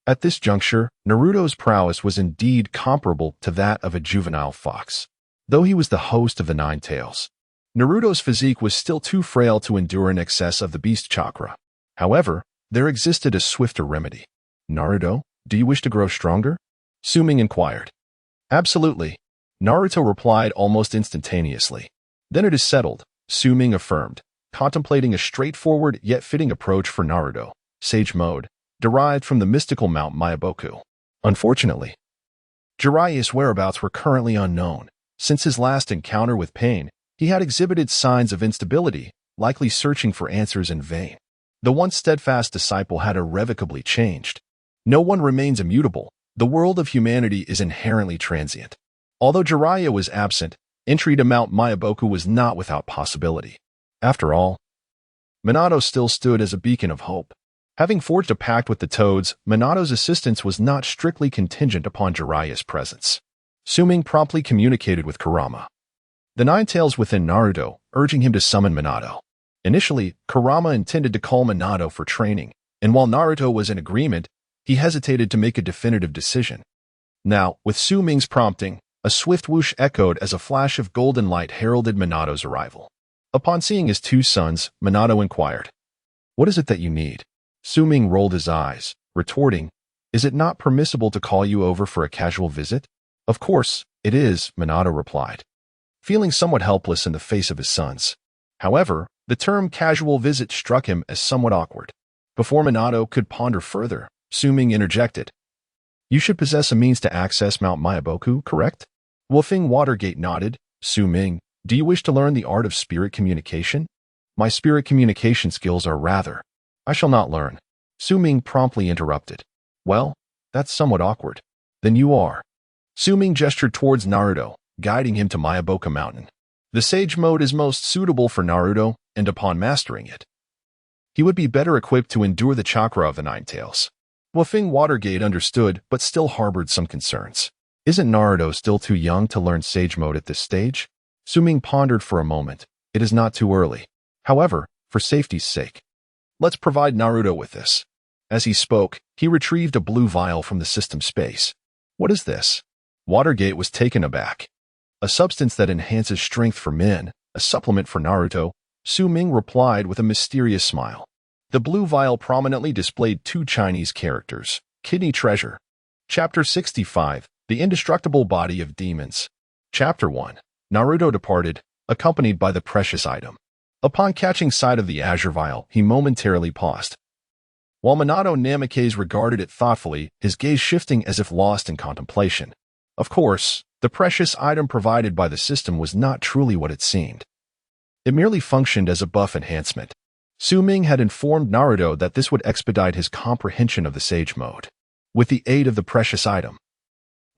At this juncture, Naruto's prowess was indeed comparable to that of a juvenile fox. Though he was the host of the Nine Tails, Naruto's physique was still too frail to endure in excess of the beast chakra. However, there existed a swifter remedy. "Naruto, do you wish to grow stronger?" Su Ming inquired. "Absolutely," Naruto replied almost instantaneously. "Then it is settled," Su Ming affirmed, contemplating a straightforward yet fitting approach for Naruto. Sage mode, derived from the mystical Mount Myaboku. Unfortunately, Jiraiya's whereabouts were currently unknown. Since his last encounter with pain, he had exhibited signs of instability, likely searching for answers in vain. The once steadfast disciple had irrevocably changed. No one remains immutable. The world of humanity is inherently transient. Although Jiraiya was absent, entry to Mount Myaboku was not without possibility. After all, Minato still stood as a beacon of hope. Having forged a pact with the Toads, Minato's assistance was not strictly contingent upon Jiraiya's presence. Su Ming promptly communicated with Kurama, the Nine Tails within Naruto, urging him to summon Minato. Initially, Kurama intended to call Minato for training, and while Naruto was in agreement, he hesitated to make a definitive decision. Now, with Su Ming's prompting, a swift whoosh echoed as a flash of golden light heralded Minato's arrival. Upon seeing his two sons, Minato inquired, "What is it that you need?" Su Ming rolled his eyes, retorting, "Is it not permissible to call you over for a casual visit?" "Of course, it is," Minato replied, feeling somewhat helpless in the face of his sons. However, the term casual visit struck him as somewhat awkward. Before Minato could ponder further, Su Ming interjected, "You should possess a means to access Mount Myaboku, correct?" Wolfing Watergate nodded. "Su Ming, do you wish to learn the art of spirit communication?" "My spirit communication skills are rather—" "I shall not learn," Su Ming promptly interrupted. "Well, that's somewhat awkward. Then you are." Su Ming gestured towards Naruto, guiding him to Myaboku Mountain. The Sage Mode is most suitable for Naruto, and upon mastering it, he would be better equipped to endure the chakra of the Nine Tails. Wolfing Watergate understood, but still harbored some concerns. Isn't Naruto still too young to learn Sage Mode at this stage? Su Ming pondered for a moment. It is not too early. However, for safety's sake, let's provide Naruto with this. As he spoke, he retrieved a blue vial from the system space. "What is this?" Watergate was taken aback. "A substance that enhances strength for men, a supplement for Naruto," Su Ming replied with a mysterious smile. The blue vial prominently displayed two Chinese characters, Kidney Treasure. Chapter 65, The Indestructible Body of Demons. Chapter 1, Naruto departed, accompanied by the precious item. Upon catching sight of the azure vial, he momentarily paused. While Minato Namikaze regarded it thoughtfully, his gaze shifting as if lost in contemplation. Of course, the precious item provided by the system was not truly what it seemed. It merely functioned as a buff enhancement. Su Ming had informed Naruto that this would expedite his comprehension of the Sage Mode. With the aid of the precious item,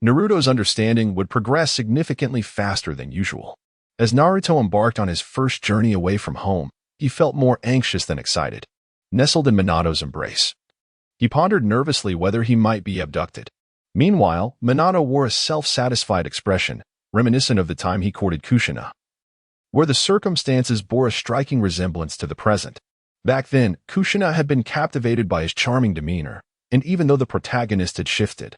Naruto's understanding would progress significantly faster than usual. As Naruto embarked on his first journey away from home, he felt more anxious than excited. Nestled in Minato's embrace, he pondered nervously whether he might be abducted. Meanwhile, Minato wore a self-satisfied expression, reminiscent of the time he courted Kushina, where the circumstances bore a striking resemblance to the present. Back then, Kushina had been captivated by his charming demeanor, and even though the protagonist had shifted,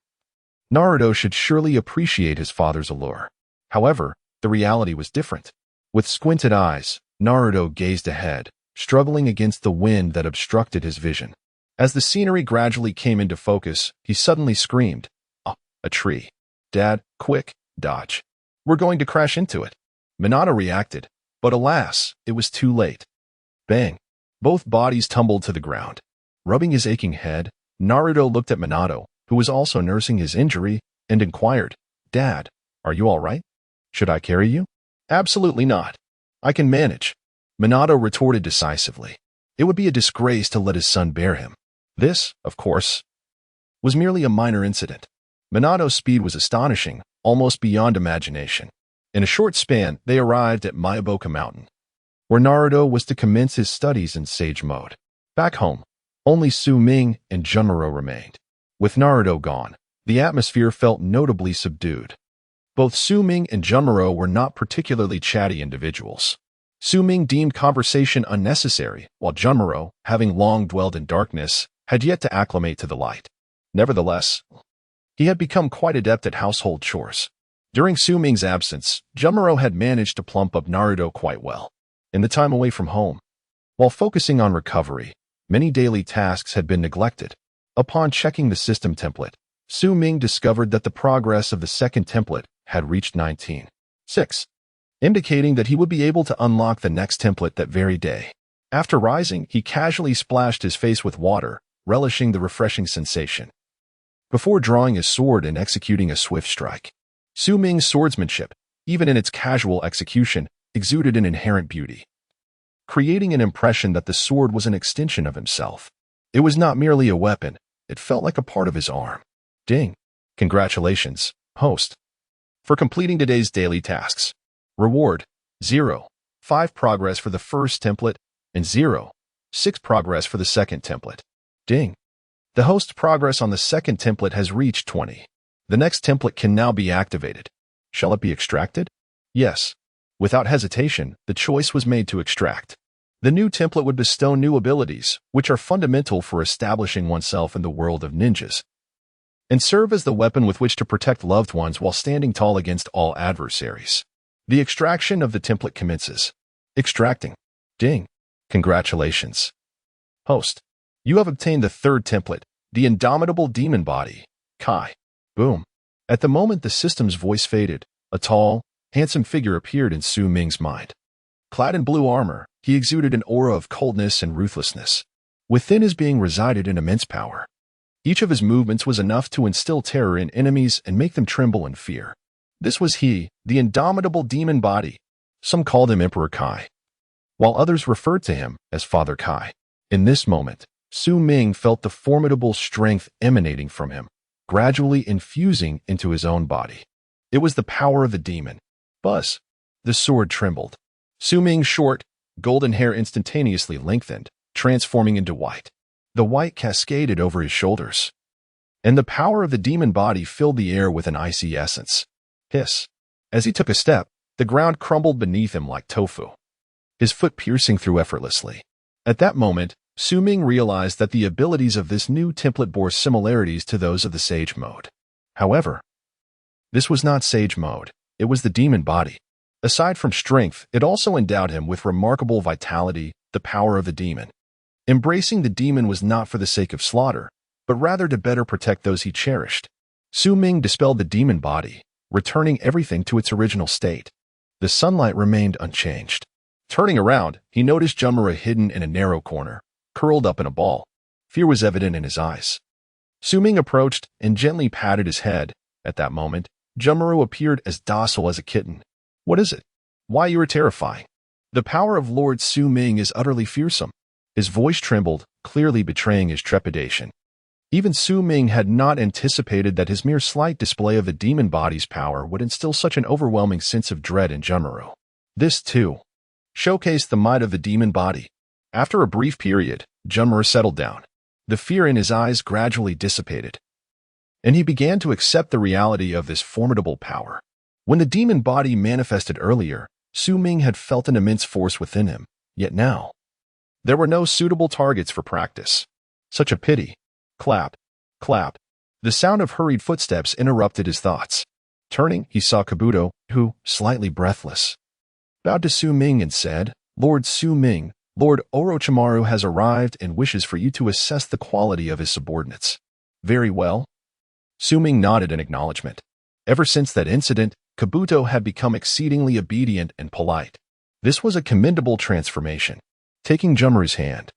Naruto should surely appreciate his father's allure. However, the reality was different. With squinted eyes, Naruto gazed ahead, struggling against the wind that obstructed his vision. As the scenery gradually came into focus, he suddenly screamed, "Oh, a tree. Dad, quick, dodge. We're going to crash into it." Minato reacted, but alas, it was too late. Bang! Both bodies tumbled to the ground. Rubbing his aching head, Naruto looked at Minato, who was also nursing his injury, and inquired, "Dad, are you all right? Should I carry you?" "Absolutely not. I can manage," Minato retorted decisively. It would be a disgrace to let his son bear him. This, of course, was merely a minor incident. Minato's speed was astonishing, almost beyond imagination. In a short span, they arrived at Myaboka Mountain, where Naruto was to commence his studies in Sage Mode. Back home, only Su Ming and Junmaro remained. With Naruto gone, the atmosphere felt notably subdued. Both Su Ming and Junmaro were not particularly chatty individuals. Su Ming deemed conversation unnecessary, while Junmaro, having long dwelled in darkness, had yet to acclimate to the light. Nevertheless, he had become quite adept at household chores. During Su Ming's absence, Junmaro had managed to plump up Naruto quite well. In the time away from home, while focusing on recovery, many daily tasks had been neglected. Upon checking the system template, Su Ming discovered that the progress of the second template had reached 19.6, indicating that he would be able to unlock the next template that very day. After rising, he casually splashed his face with water, relishing the refreshing sensation, before drawing his sword and executing a swift strike. Su Ming's swordsmanship, even in its casual execution, exuded an inherent beauty, creating an impression that the sword was an extension of himself. It was not merely a weapon, it felt like a part of his arm. Ding! Congratulations, host, for completing today's daily tasks. Reward: 0. 5 progress for the first template, and 0. 6 progress for the second template. Ding! The host's progress on the second template has reached 20. The next template can now be activated. Shall it be extracted? Yes. Without hesitation, the choice was made to extract. The new template would bestow new abilities, which are fundamental for establishing oneself in the world of ninjas, and serve as the weapon with which to protect loved ones while standing tall against all adversaries. The extraction of the template commences. Extracting. Ding! Congratulations, host. You have obtained the third template, the Indomitable Demon Body, Kai. Boom. At the moment the system's voice faded, a tall, handsome figure appeared in Su Ming's mind. Clad in blue armor, he exuded an aura of coldness and ruthlessness. Within his being resided an immense power. Each of his movements was enough to instill terror in enemies and make them tremble in fear. This was he, the Indomitable Demon Body. Some called him Emperor Kai, while others referred to him as Father Kai. In this moment, Su Ming felt the formidable strength emanating from him, gradually infusing into his own body. It was the power of the demon. Buzz! The sword trembled. Su Ming's short, golden hair instantaneously lengthened, transforming into white. The white cascaded over his shoulders, and the power of the demon body filled the air with an icy essence. Hiss! As he took a step, the ground crumbled beneath him like tofu, his foot piercing through effortlessly. At that moment, Su Ming realized that the abilities of this new template bore similarities to those of the Sage Mode. However, this was not Sage Mode, it was the demon body. Aside from strength, it also endowed him with remarkable vitality, the power of the demon. Embracing the demon was not for the sake of slaughter, but rather to better protect those he cherished. Su Ming dispelled the demon body, returning everything to its original state. The sunlight remained unchanged. Turning around, he noticed Junmaro hidden in a narrow corner, curled up in a ball. Fear was evident in his eyes. Su Ming approached and gently patted his head. At that moment, Junmaro appeared as docile as a kitten. What is it? Why you are terrifying? The power of Lord Su Ming is utterly fearsome. His voice trembled, clearly betraying his trepidation. Even Su Ming had not anticipated that his mere slight display of the demon body's power would instill such an overwhelming sense of dread in Junmaro. This, too, showcased the might of the demon body. After a brief period, Junmaro settled down. The fear in his eyes gradually dissipated, and he began to accept the reality of this formidable power. When the demon body manifested earlier, Su Ming had felt an immense force within him, yet now, there were no suitable targets for practice. Such a pity. Clap, clap. The sound of hurried footsteps interrupted his thoughts. Turning, he saw Kabuto, who, slightly breathless, bowed to Su Ming and said, "Lord Su Ming, Lord Orochimaru has arrived and wishes for you to assess the quality of his subordinates." "Very well." Su Ming nodded in acknowledgement. Ever since that incident, Kabuto had become exceedingly obedient and polite. This was a commendable transformation. Taking Jumru's hand,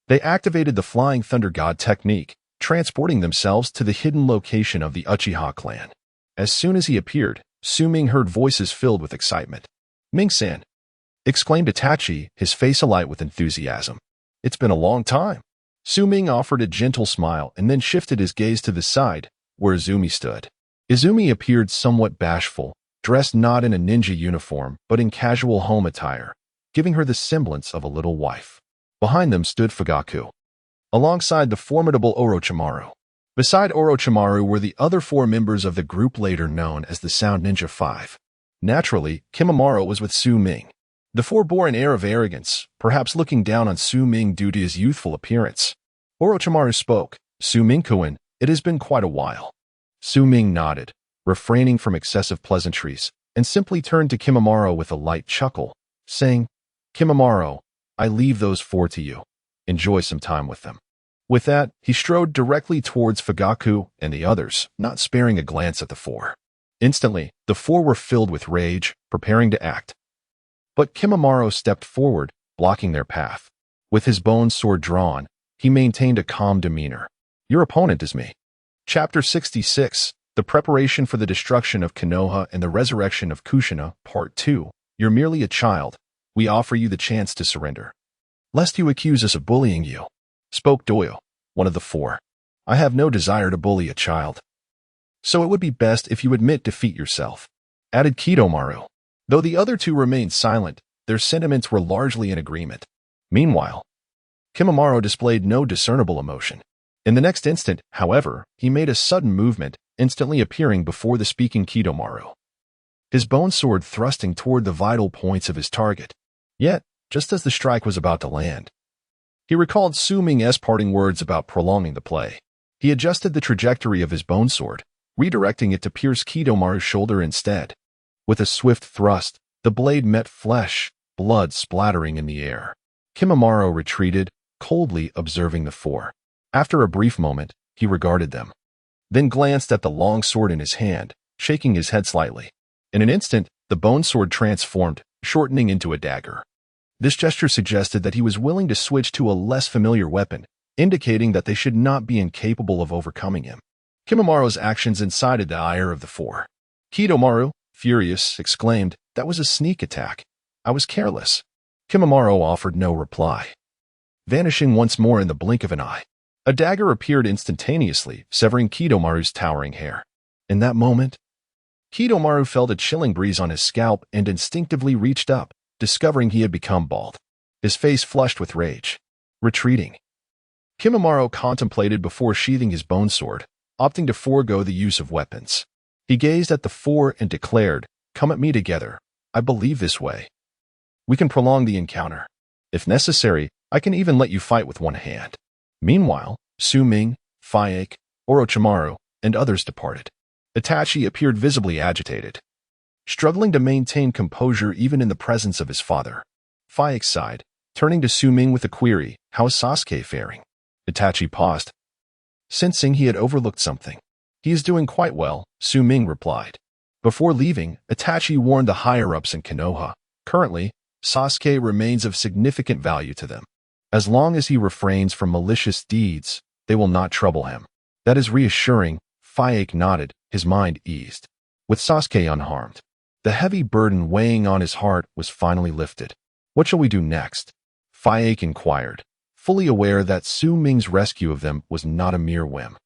they activated the Flying Thunder God technique, transporting themselves to the hidden location of the Uchiha clan. As soon as he appeared, Su Ming heard voices filled with excitement. "Ming-san!" exclaimed Itachi, his face alight with enthusiasm. "It's been a long time." Su Ming offered a gentle smile and then shifted his gaze to the side, where Izumi stood. Izumi appeared somewhat bashful, dressed not in a ninja uniform but in casual home attire, giving her the semblance of a little wife. Behind them stood Fugaku, alongside the formidable Orochimaru. Beside Orochimaru were the other four members of the group later known as the Sound Ninja Five. Naturally, Kimimaro was with Su Ming. The four bore an air of arrogance, perhaps looking down on Su Ming due to his youthful appearance. Orochimaru spoke, "Su Ming-kun, it has been quite a while." Su Ming nodded, refraining from excessive pleasantries, and simply turned to Kimimaro with a light chuckle, saying, "Kimimaro, I leave those four to you. Enjoy some time with them." With that, he strode directly towards Fugaku and the others, not sparing a glance at the four. Instantly, the four were filled with rage, preparing to act. But Kimimaro stepped forward, blocking their path. With his bone sword drawn, he maintained a calm demeanor. "Your opponent is me." Chapter 66, The Preparation for the Destruction of Konoha and the Resurrection of Kushina, Part 2. "You're merely a child. We offer you the chance to surrender, lest you accuse us of bullying you," spoke Doyo, one of the four. "I have no desire to bully a child. So it would be best if you admit defeat yourself," added Kidomaru. Though the other two remained silent, their sentiments were largely in agreement. Meanwhile, Kimimaro displayed no discernible emotion. In the next instant, however, he made a sudden movement, instantly appearing before the speaking Kidomaru, his bone sword thrusting toward the vital points of his target. Yet, just as the strike was about to land, he recalled Su Ming's parting words about prolonging the play. He adjusted the trajectory of his bone sword, redirecting it to pierce Kidomaru's shoulder instead. With a swift thrust, the blade met flesh, blood splattering in the air. Kimimaro retreated, coldly observing the four. After a brief moment, he regarded them, then glanced at the long sword in his hand, shaking his head slightly. In an instant, the bone sword transformed, shortening into a dagger. This gesture suggested that he was willing to switch to a less familiar weapon, indicating that they should not be incapable of overcoming him. Kimimaro's actions incited the ire of the four. Kidomaru, furious, exclaimed, "That was a sneak attack. I was careless." Kimimaro offered no reply, vanishing once more in the blink of an eye. A dagger appeared instantaneously, severing Kidomaru's towering hair. In that moment, Kidomaru felt a chilling breeze on his scalp and instinctively reached up, discovering he had become bald. His face flushed with rage. Retreating, Kimimaro contemplated before sheathing his bone sword, opting to forego the use of weapons. He gazed at the four and declared, "Come at me together. I believe this way. We can prolong the encounter. If necessary, I can even let you fight with one hand." Meanwhile, Su Ming, Fayek, Orochimaru, and others departed. Itachi appeared visibly agitated, struggling to maintain composure even in the presence of his father. Fayek sighed, turning to Su Ming with a query, "How is Sasuke faring?" Itachi paused, sensing he had overlooked something. "He is doing quite well," Su Ming replied. Before leaving, Itachi warned the higher-ups in Konoha. Currently, Sasuke remains of significant value to them. As long as he refrains from malicious deeds, they will not trouble him. "That is reassuring," Fayek nodded, his mind eased. With Sasuke unharmed, the heavy burden weighing on his heart was finally lifted. "What shall we do next?" Fayek inquired, fully aware that Su Ming's rescue of them was not a mere whim.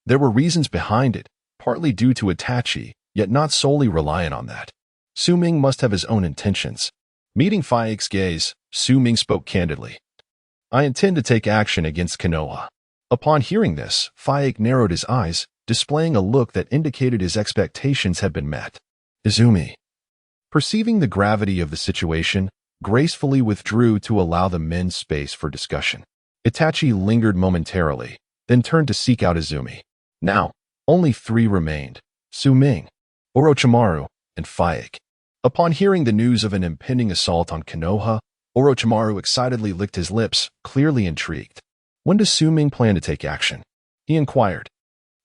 There were reasons behind it, partly due to Itachi, yet not solely reliant on that. Su Ming must have his own intentions. Meeting Fayek's gaze, Su Ming spoke candidly. "I intend to take action against Konoha." Upon hearing this, Fayek narrowed his eyes, displaying a look that indicated his expectations had been met. Izumi, perceiving the gravity of the situation, gracefully withdrew to allow the men space for discussion. Itachi lingered momentarily, then turned to seek out Izumi. Now, only three remained: Su Ming, Orochimaru, and Fayek. Upon hearing the news of an impending assault on Konoha, Orochimaru excitedly licked his lips, clearly intrigued. When does Su Ming plan to take action? He inquired.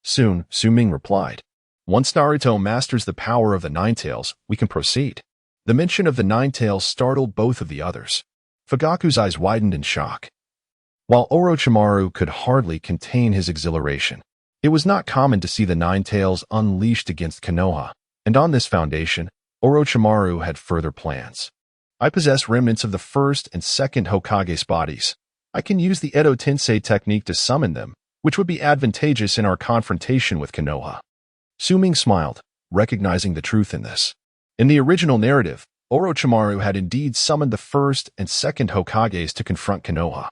Soon, Su Ming replied. Once Naruto masters the power of the Nine Tails, we can proceed. The mention of the Nine Tails startled both of the others. Fugaku's eyes widened in shock, while Orochimaru could hardly contain his exhilaration. It was not common to see the Nine Tails unleashed against Konoha, and on this foundation, Orochimaru had further plans. I possess remnants of the first and second Hokage's bodies. I can use the Edo Tensei technique to summon them, which would be advantageous in our confrontation with Konoha. Su Ming smiled, recognizing the truth in this. In the original narrative, Orochimaru had indeed summoned the first and second Hokages to confront Konoha,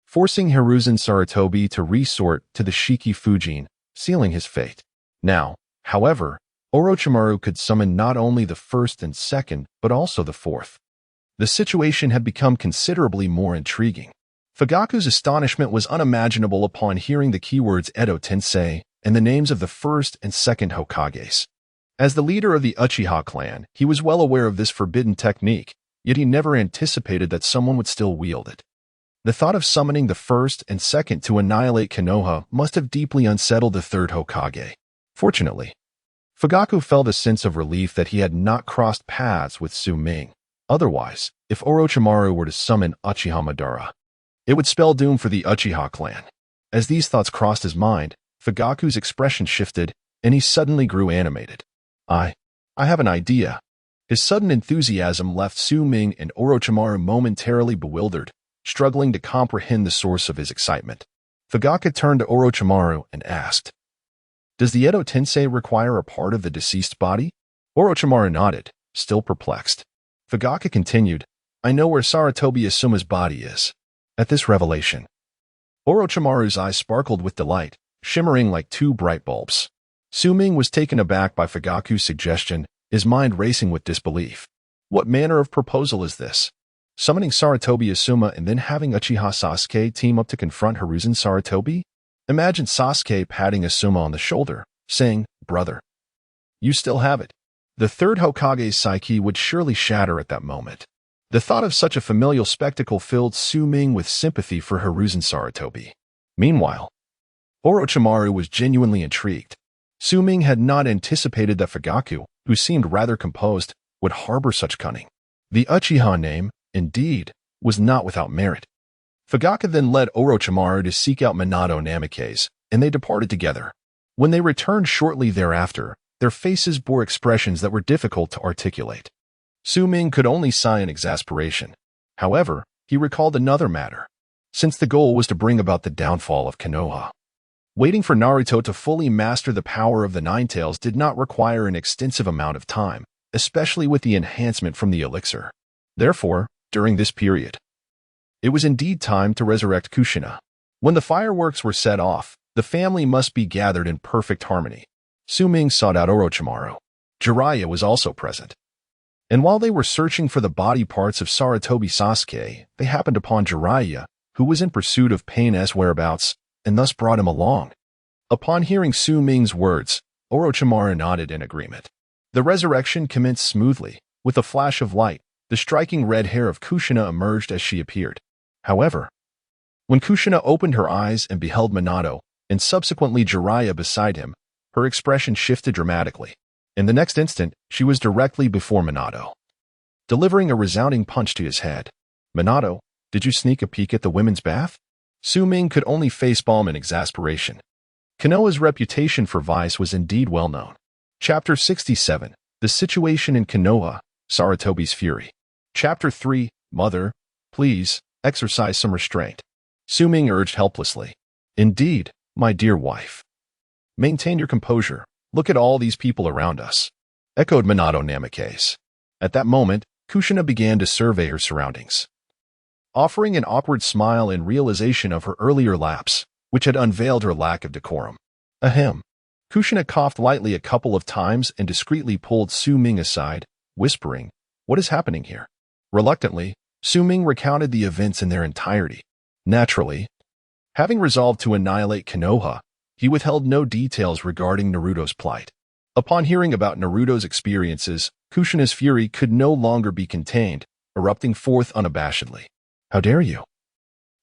forcing Hiruzen Sarutobi to resort to the Shiki Fujin, sealing his fate. Now, however, Orochimaru could summon not only the first and second, but also the fourth. The situation had become considerably more intriguing. Fugaku's astonishment was unimaginable upon hearing the keywords Edo Tensei and the names of the first and second Hokages. As the leader of the Uchiha clan, he was well aware of this forbidden technique, yet he never anticipated that someone would still wield it. The thought of summoning the first and second to annihilate Konoha must have deeply unsettled the third Hokage. Fortunately, Fugaku felt a sense of relief that he had not crossed paths with Su Ming. Otherwise, if Orochimaru were to summon Uchiha Madara, it would spell doom for the Uchiha clan. As these thoughts crossed his mind, Fugaku's expression shifted, and he suddenly grew animated. I have an idea. His sudden enthusiasm left Su Ming and Orochimaru momentarily bewildered, struggling to comprehend the source of his excitement. Fugaku turned to Orochimaru and asked, Does the Edo Tensei require a part of the deceased body? Orochimaru nodded, still perplexed. Fugaku continued, I know where Sarutobi Asuma's body is. At this revelation, Orochimaru's eyes sparkled with delight, shimmering like two bright bulbs. Su Ming was taken aback by Fugaku's suggestion, his mind racing with disbelief. What manner of proposal is this? Summoning Sarutobi Asuma and then having Uchiha Sasuke team up to confront Hiruzen Sarutobi? Imagine Sasuke patting Asuma on the shoulder, saying, Brother, you still have it. The third Hokage's psyche would surely shatter at that moment. The thought of such a familial spectacle filled Su Ming with sympathy for Hiruzen Sarutobi. Meanwhile, Orochimaru was genuinely intrigued. Su Ming had not anticipated that Fugaku, who seemed rather composed, would harbor such cunning. The Uchiha name, indeed, was not without merit. Fugaku then led Orochimaru to seek out Minato Namikaze, and they departed together. When they returned shortly thereafter, their faces bore expressions that were difficult to articulate. Su Ming could only sigh in exasperation. However, he recalled another matter. Since the goal was to bring about the downfall of Konoha, waiting for Naruto to fully master the power of the Nine Tails did not require an extensive amount of time, especially with the enhancement from the elixir. Therefore, during this period, it was indeed time to resurrect Kushina. When the fireworks were set off, the family must be gathered in perfect harmony. Su Ming sought out Orochimaru. Jiraiya was also present. And while they were searching for the body parts of Sarutobi Sasuke, they happened upon Jiraiya, who was in pursuit of Pain's whereabouts, and thus brought him along. Upon hearing Su Ming's words, Orochimaru nodded in agreement. The resurrection commenced smoothly. With a flash of light, the striking red hair of Kushina emerged as she appeared. However, when Kushina opened her eyes and beheld Minato, and subsequently Jiraiya beside him, her expression shifted dramatically. In the next instant, she was directly before Minato, delivering a resounding punch to his head. Minato, did you sneak a peek at the women's bath? Su Ming could only facepalm in exasperation. Konoha's reputation for vice was indeed well known. Chapter 67, The Situation in Konoha, Sarutobi's Fury. Chapter 3, Mother, please, exercise some restraint. Su Ming urged helplessly. Indeed, my dear wife. Maintain your composure. Look at all these people around us, echoed Minato Namikaze. At that moment, Kushina began to survey her surroundings, offering an awkward smile in realization of her earlier lapse, which had unveiled her lack of decorum. Ahem. Kushina coughed lightly a couple of times and discreetly pulled Su Ming aside, whispering, What is happening here? Reluctantly, Su Ming recounted the events in their entirety. Naturally, having resolved to annihilate Konoha, he withheld no details regarding Naruto's plight. Upon hearing about Naruto's experiences, Kushina's fury could no longer be contained, erupting forth unabashedly. How dare you?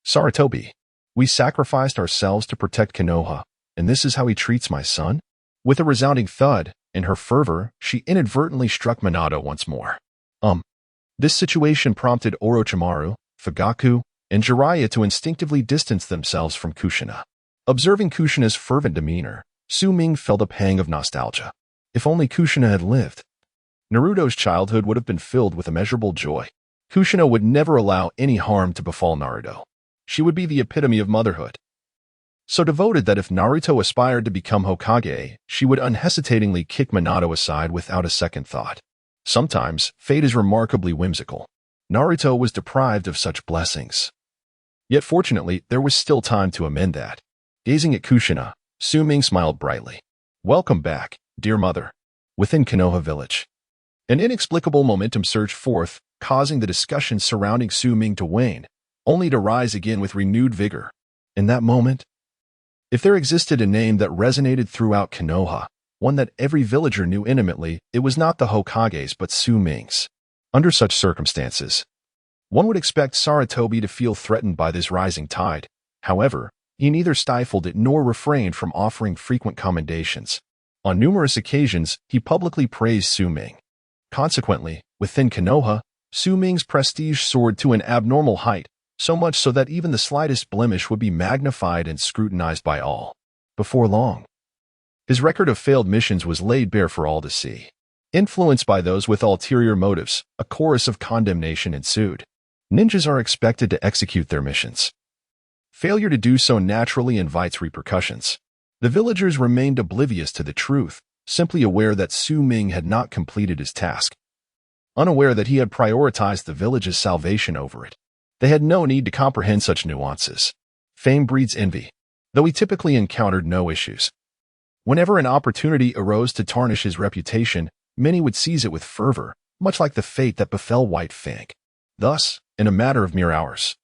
Sarutobi, we sacrificed ourselves to protect Konoha, and this is how he treats my son? With a resounding thud, in her fervor, she inadvertently struck Minato once more. This situation prompted Orochimaru, Fugaku, and Jiraiya to instinctively distance themselves from Kushina. Observing Kushina's fervent demeanor, Su-Ming felt a pang of nostalgia. If only Kushina had lived. Naruto's childhood would have been filled with immeasurable joy. Kushina would never allow any harm to befall Naruto. She would be the epitome of motherhood. So devoted that if Naruto aspired to become Hokage, she would unhesitatingly kick Minato aside without a second thought. Sometimes, fate is remarkably whimsical. Naruto was deprived of such blessings. Yet fortunately, there was still time to amend that. Gazing at Kushina, Su-Ming smiled brightly. Welcome back, dear mother. Within Konoha village. An inexplicable momentum surged forth, causing the discussion surrounding Su-Ming to wane, only to rise again with renewed vigor. In that moment, if there existed a name that resonated throughout Konoha, one that every villager knew intimately, it was not the Hokage's but Su-Ming's. Under such circumstances, one would expect Sarutobi to feel threatened by this rising tide. However, he neither stifled it nor refrained from offering frequent commendations. On numerous occasions, he publicly praised Su-Ming. Consequently, within Konoha, Su-Ming's prestige soared to an abnormal height, so much so that even the slightest blemish would be magnified and scrutinized by all. Before long, his record of failed missions was laid bare for all to see. Influenced by those with ulterior motives, a chorus of condemnation ensued. Ninjas are expected to execute their missions. Failure to do so naturally invites repercussions. The villagers remained oblivious to the truth, simply aware that Su-Ming had not completed his task. Unaware that he had prioritized the village's salvation over it. They had no need to comprehend such nuances. Fame breeds envy, though he typically encountered no issues. Whenever an opportunity arose to tarnish his reputation, many would seize it with fervor, much like the fate that befell White Fang. Thus, in a matter of mere hours,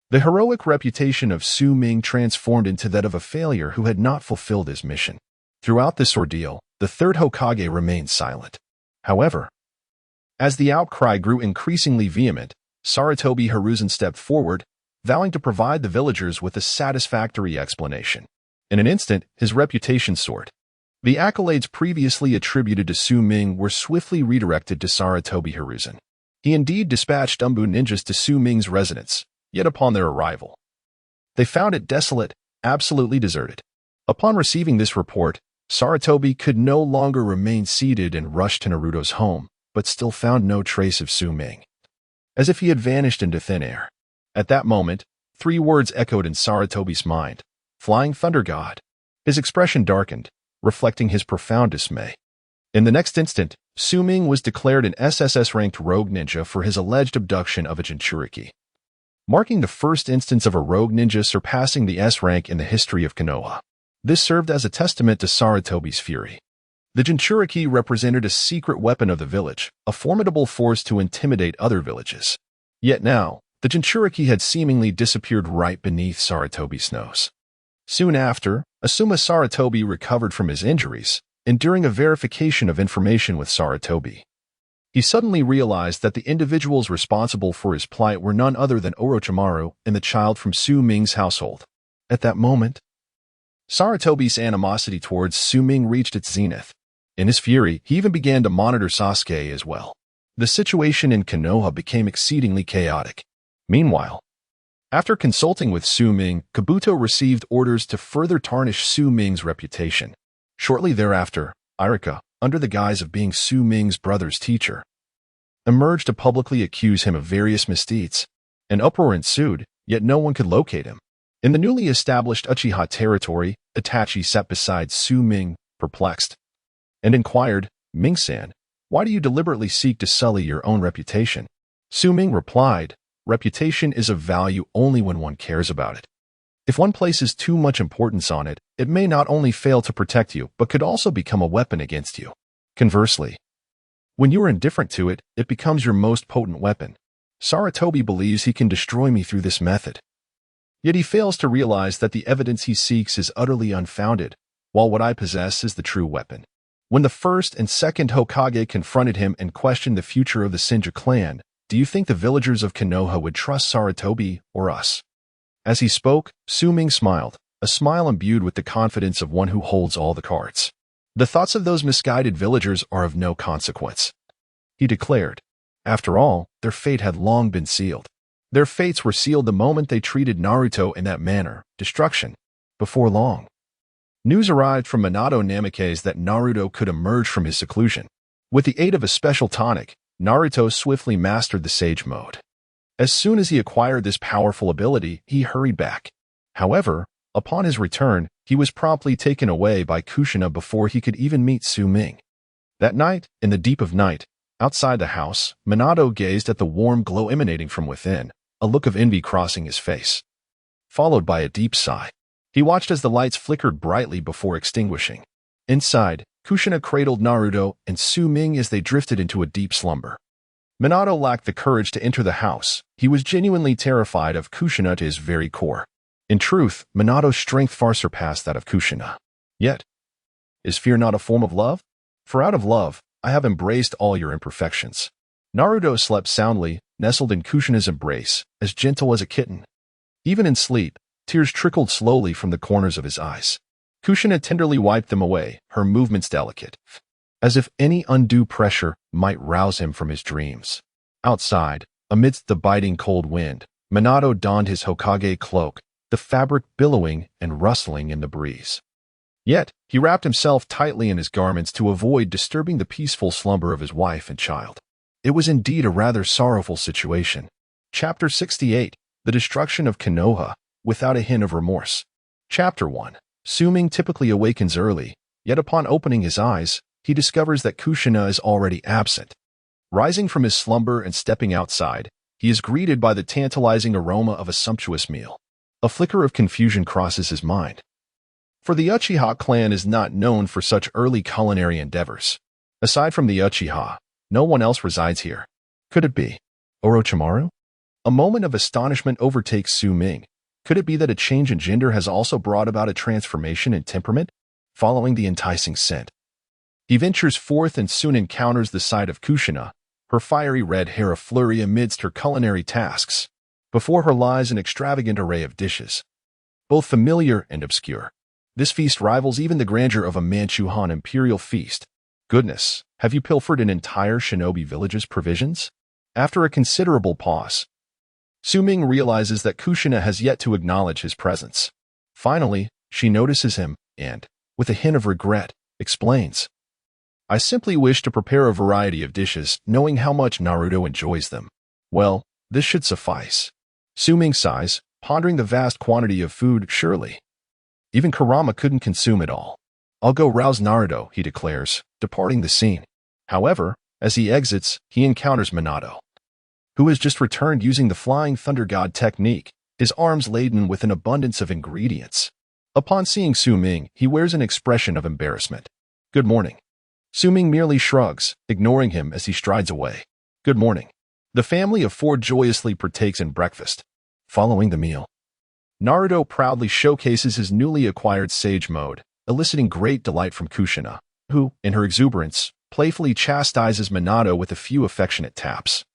the heroic reputation of Su-Ming transformed into that of a failure who had not fulfilled his mission. Throughout this ordeal, the third Hokage remained silent. However, as the outcry grew increasingly vehement, Sarutobi Hiruzen stepped forward, vowing to provide the villagers with a satisfactory explanation. In an instant, his reputation soared. The accolades previously attributed to Su-Ming were swiftly redirected to Sarutobi Hiruzen. He indeed dispatched Umbu ninjas to Su-Ming's residence, yet upon their arrival, they found it desolate, absolutely deserted. Upon receiving this report, Sarutobi could no longer remain seated and rushed to Naruto's home, but still found no trace of Su-Ming. As if he had vanished into thin air. At that moment, 3 words echoed in Sarutobi's mind. Flying Thunder God. His expression darkened, reflecting his profound dismay. In the next instant, Su-Ming was declared an SSS-ranked rogue ninja for his alleged abduction of a Jinchuriki, marking the first instance of a rogue ninja surpassing the S rank in the history of Konoha. This served as a testament to Sarutobi's fury. The Jinchuriki represented a secret weapon of the village, a formidable force to intimidate other villages. Yet now, the Jinchuriki had seemingly disappeared right beneath Sarutobi's nose. Soon after, Asuma Sarutobi recovered from his injuries, and during a verification of information with Sarutobi, he suddenly realized that the individuals responsible for his plight were none other than Orochimaru and the child from Su-Ming's household. At that moment, Sarutobi's animosity towards Su-Ming reached its zenith. In his fury, he even began to monitor Sasuke as well. The situation in Konoha became exceedingly chaotic. Meanwhile, after consulting with Su-Ming, Kabuto received orders to further tarnish Su-Ming's reputation. Shortly thereafter, Irika, under the guise of being Su-Ming's brother's teacher, emerged to publicly accuse him of various misdeeds. An uproar ensued, yet no one could locate him. In the newly established Uchiha territory, Itachi sat beside Su-Ming, perplexed, and inquired, "Ming-san, why do you deliberately seek to sully your own reputation?" Su-Ming replied, "Reputation is of value only when one cares about it. If one places too much importance on it, it may not only fail to protect you, but could also become a weapon against you. Conversely, when you are indifferent to it, it becomes your most potent weapon. Sarutobi believes he can destroy me through this method. Yet he fails to realize that the evidence he seeks is utterly unfounded, while what I possess is the true weapon. When the first and second Hokage confronted him and questioned the future of the Shinja clan, do you think the villagers of Konoha would trust Sarutobi or us? As he spoke, Su Ming smiled, a smile imbued with the confidence of one who holds all the cards. The thoughts of those misguided villagers are of no consequence, he declared. After all, their fate had long been sealed. Their fates were sealed the moment they treated Naruto in that manner, destruction. Before long, news arrived from Minato Namikaze that Naruto could emerge from his seclusion. With the aid of a special tonic, Naruto swiftly mastered the Sage Mode. As soon as he acquired this powerful ability, he hurried back. However, upon his return, he was promptly taken away by Kushina before he could even meet Su Ming. That night, in the deep of night, outside the house, Minato gazed at the warm glow emanating from within, a look of envy crossing his face. Followed by a deep sigh, he watched as the lights flickered brightly before extinguishing. Inside, Kushina cradled Naruto and Su Ming as they drifted into a deep slumber. Minato lacked the courage to enter the house. He was genuinely terrified of Kushina to his very core. In truth, Minato's strength far surpassed that of Kushina. Yet, is fear not a form of love? For out of love, I have embraced all your imperfections. Naruto slept soundly, nestled in Kushina's embrace, as gentle as a kitten. Even in sleep, tears trickled slowly from the corners of his eyes. Kushina tenderly wiped them away, her movements delicate, as if any undue pressure might rouse him from his dreams. Outside, amidst the biting cold wind, Minato donned his Hokage cloak, the fabric billowing and rustling in the breeze. Yet, he wrapped himself tightly in his garments to avoid disturbing the peaceful slumber of his wife and child. It was indeed a rather sorrowful situation. Chapter 68, The Destruction of Konoha, Without a Hint of Remorse. Chapter 1. Su Ming typically awakens early, yet upon opening his eyes, he discovers that Kushina is already absent. Rising from his slumber and stepping outside, he is greeted by the tantalizing aroma of a sumptuous meal. A flicker of confusion crosses his mind. For the Uchiha clan is not known for such early culinary endeavors. Aside from the Uchiha, no one else resides here. Could it be Orochimaru? A moment of astonishment overtakes Su Ming. Could it be that a change in gender has also brought about a transformation in temperament? Following the enticing scent, he ventures forth and soon encounters the sight of Kushina, her fiery red hair aflurry amidst her culinary tasks. Before her lies an extravagant array of dishes, both familiar and obscure. This feast rivals even the grandeur of a Manchu Han imperial feast. Goodness, have you pilfered an entire shinobi village's provisions? After a considerable pause, Su Ming realizes that Kushina has yet to acknowledge his presence. Finally, she notices him and, with a hint of regret, explains, I simply wish to prepare a variety of dishes, knowing how much Naruto enjoys them. Well, this should suffice. Su Ming sighs, pondering the vast quantity of food. Surely even Kurama couldn't consume it all. I'll go rouse Naruto, he declares, departing the scene. However, as he exits, he encounters Minato, who has just returned using the Flying Thunder God technique, his arms laden with an abundance of ingredients. Upon seeing Su Ming, he wears an expression of embarrassment. Good morning. Su Ming merely shrugs, ignoring him as he strides away. Good morning. The family of four joyously partakes in breakfast. Following the meal, Naruto proudly showcases his newly acquired Sage Mode, eliciting great delight from Kushina, who, in her exuberance, playfully chastises Minato with a few affectionate taps,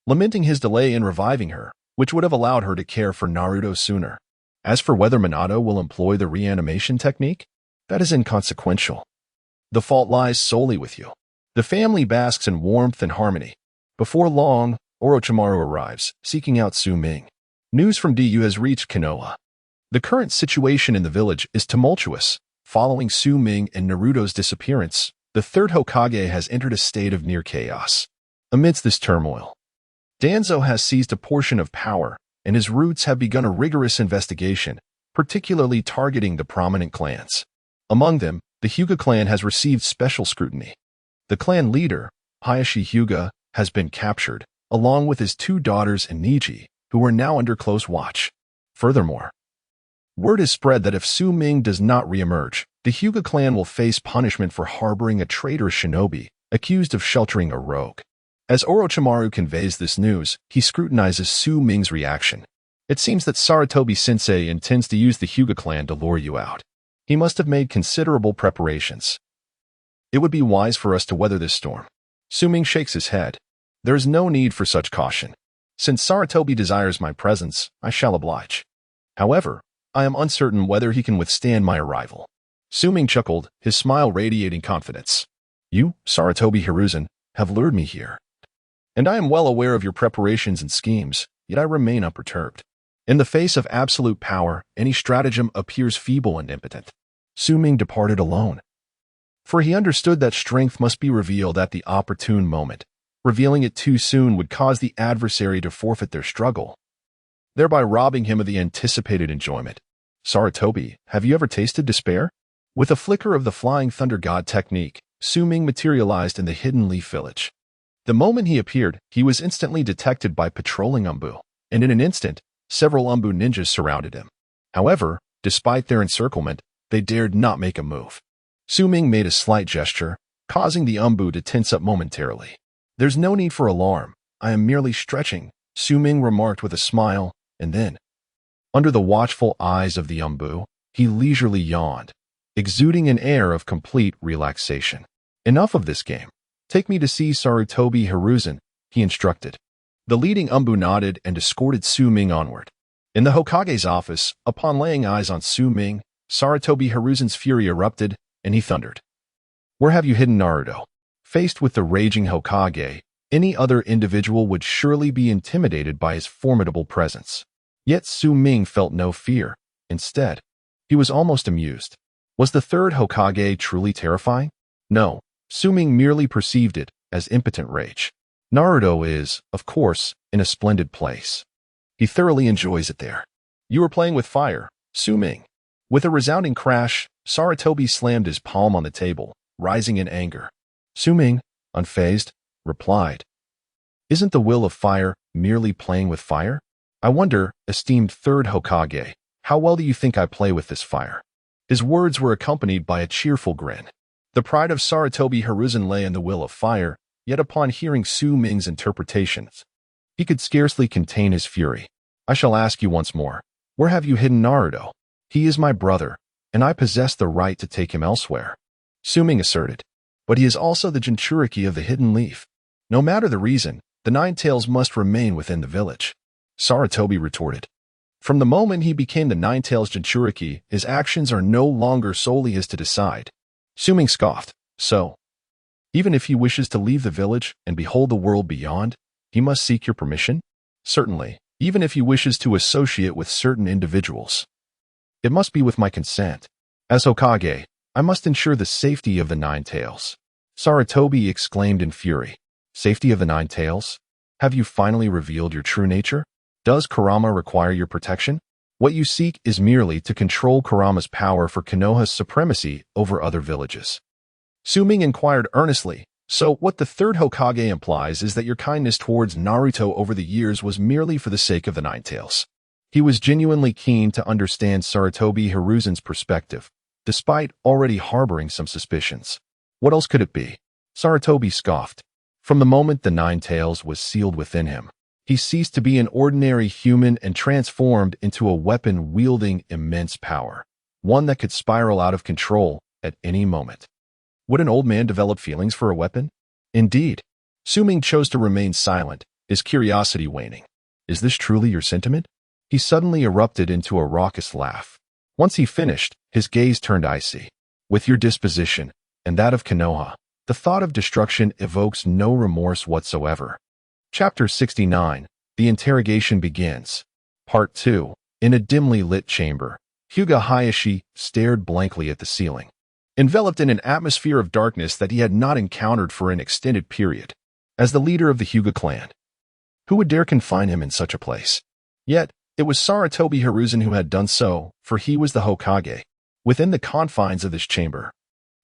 lamenting his delay in reviving her, which would have allowed her to care for Naruto sooner. As for whether Minato will employ the reanimation technique, that is inconsequential. The fault lies solely with you. The family basks in warmth and harmony. Before long, Orochimaru arrives, seeking out Su Ming. News from DU has reached Konoha. The current situation in the village is tumultuous. Following Su Ming and Naruto's disappearance, the third Hokage has entered a state of near chaos. Amidst this turmoil, Danzo has seized a portion of power, and his roots have begun a rigorous investigation, particularly targeting the prominent clans. Among them, the Hyuga clan has received special scrutiny. The clan leader, Hayashi Hyuga, has been captured, along with his two daughters and Niji, who are now under close watch. Furthermore, word is spread that if Su Ming does not reemerge, the Hyuga clan will face punishment for harboring a traitorous shinobi, accused of sheltering a rogue. As Orochimaru conveys this news, he scrutinizes Su Ming's reaction. It seems that Sarutobi-sensei intends to use the Hyuga clan to lure you out. He must have made considerable preparations. It would be wise for us to weather this storm. Suming shakes his head. There is no need for such caution. Since Sarutobi desires my presence, I shall oblige. However, I am uncertain whether he can withstand my arrival. Suming chuckled, his smile radiating confidence. You, Sarutobi Hiruzen, have lured me here. And I am well aware of your preparations and schemes, yet I remain unperturbed. In the face of absolute power, any stratagem appears feeble and impotent. Suming departed alone. For he understood that strength must be revealed at the opportune moment. Revealing it too soon would cause the adversary to forfeit their struggle, thereby robbing him of the anticipated enjoyment. Sarutobi, have you ever tasted despair? With a flicker of the Flying Thunder God technique, Suming materialized in the hidden leaf village. The moment he appeared, he was instantly detected by patrolling Umbu, and in an instant, several Umbu ninjas surrounded him. However, despite their encirclement, they dared not make a move. Suming made a slight gesture, causing the Umbu to tense up momentarily. There's no need for alarm. I am merely stretching, Suming remarked with a smile, and then, under the watchful eyes of the Umbu, he leisurely yawned, exuding an air of complete relaxation. Enough of this game. Take me to see Sarutobi Hiruzen, he instructed. The leading Umbu nodded and escorted Suming onward. In the Hokage's office, upon laying eyes on Suming, Sarutobi Hiruzen's fury erupted, and he thundered. Where have you hidden Naruto? Faced with the raging Hokage, any other individual would surely be intimidated by his formidable presence. Yet Suming felt no fear. Instead, he was almost amused. Was the third Hokage truly terrifying? No, Suming merely perceived it as impotent rage. Naruto is, of course, in a splendid place. He thoroughly enjoys it there. You are playing with fire, Suming. With a resounding crash, Sarutobi slammed his palm on the table, rising in anger. Suming, unfazed, replied, Isn't the will of fire merely playing with fire? I wonder, esteemed third Hokage, how well do you think I play with this fire? His words were accompanied by a cheerful grin. The pride of Sarutobi Hiruzen lay in the will of fire, yet upon hearing Suming's interpretations, he could scarcely contain his fury. I shall ask you once more, where have you hidden Naruto? He is my brother, and I possess the right to take him elsewhere, Suming asserted. But he is also the Jinchuriki of the Hidden Leaf. No matter the reason, the Nine Tails must remain within the village, Sarutobi retorted. From the moment he became the Nine Tails Jinchuriki, his actions are no longer solely his to decide. Suming scoffed. So, even if he wishes to leave the village and behold the world beyond, he must seek your permission? Certainly, even if he wishes to associate with certain individuals. It must be with my consent. As Hokage, I must ensure the safety of the Nine Tails. Sarutobi exclaimed in fury. Safety of the Nine Tails? Have you finally revealed your true nature? Does Kurama require your protection? What you seek is merely to control Kurama's power for Konoha's supremacy over other villages. Suming inquired earnestly, so what the third Hokage implies is that your kindness towards Naruto over the years was merely for the sake of the Nine Tails. He was genuinely keen to understand Sarutobi Hiruzen's perspective, despite already harboring some suspicions. What else could it be? Sarutobi scoffed. From the moment the Nine Tails was sealed within him, he ceased to be an ordinary human and transformed into a weapon wielding immense power, one that could spiral out of control at any moment. Would an old man develop feelings for a weapon? Indeed. Suming chose to remain silent, his curiosity waning. Is this truly your sentiment? He suddenly erupted into a raucous laugh. Once he finished, his gaze turned icy. With your disposition, and that of Konoha, the thought of destruction evokes no remorse whatsoever. Chapter 69. The Interrogation Begins. Part 2. In a dimly lit chamber, Hyuga Hayashi stared blankly at the ceiling, enveloped in an atmosphere of darkness that he had not encountered for an extended period. As the leader of the Hyuga clan, who would dare confine him in such a place? Yet, it was Sarutobi Hiruzen who had done so, for he was the Hokage. Within the confines of this chamber,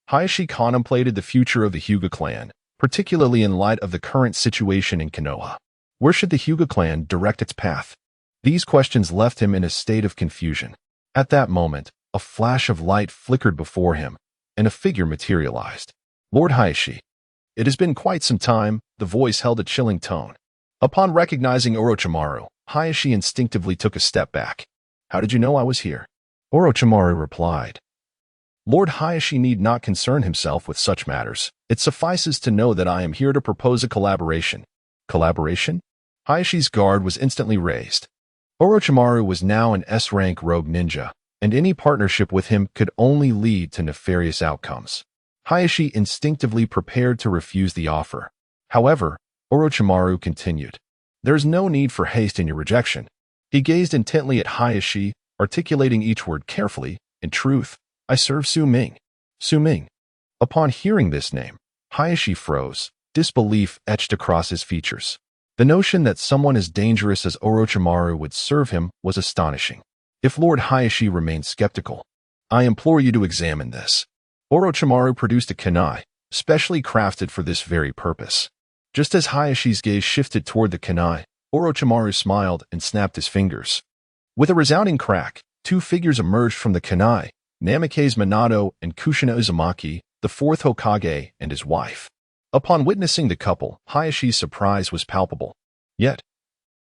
Hayashi contemplated the future of the Hyuga clan, particularly in light of the current situation in Konoha. Where should the Hyuga clan direct its path? These questions left him in a state of confusion. At that moment, a flash of light flickered before him, and a figure materialized. Lord Hayashi. It has been quite some time, the voice held a chilling tone. Upon recognizing Orochimaru, Hayashi instinctively took a step back. How did you know I was here? Orochimaru replied. Lord Hayashi need not concern himself with such matters. It suffices to know that I am here to propose a collaboration. Collaboration? Hayashi's guard was instantly raised. Orochimaru was now an S-rank rogue ninja, and any partnership with him could only lead to nefarious outcomes. Hayashi instinctively prepared to refuse the offer. However, Orochimaru continued. There's no need for haste in your rejection. He gazed intently at Hayashi, articulating each word carefully. In truth, I serve Su Ming. Su Ming. Upon hearing this name, Hayashi froze, disbelief etched across his features. The notion that someone as dangerous as Orochimaru would serve him was astonishing. If Lord Hayashi remained skeptical, I implore you to examine this. Orochimaru produced a kunai, specially crafted for this very purpose. Just as Hayashi's gaze shifted toward the kunai, Orochimaru smiled and snapped his fingers. With a resounding crack, two figures emerged from the kunai, Namikaze Minato and Kushina Uzumaki, the fourth Hokage and his wife. Upon witnessing the couple, Hayashi's surprise was palpable. Yet,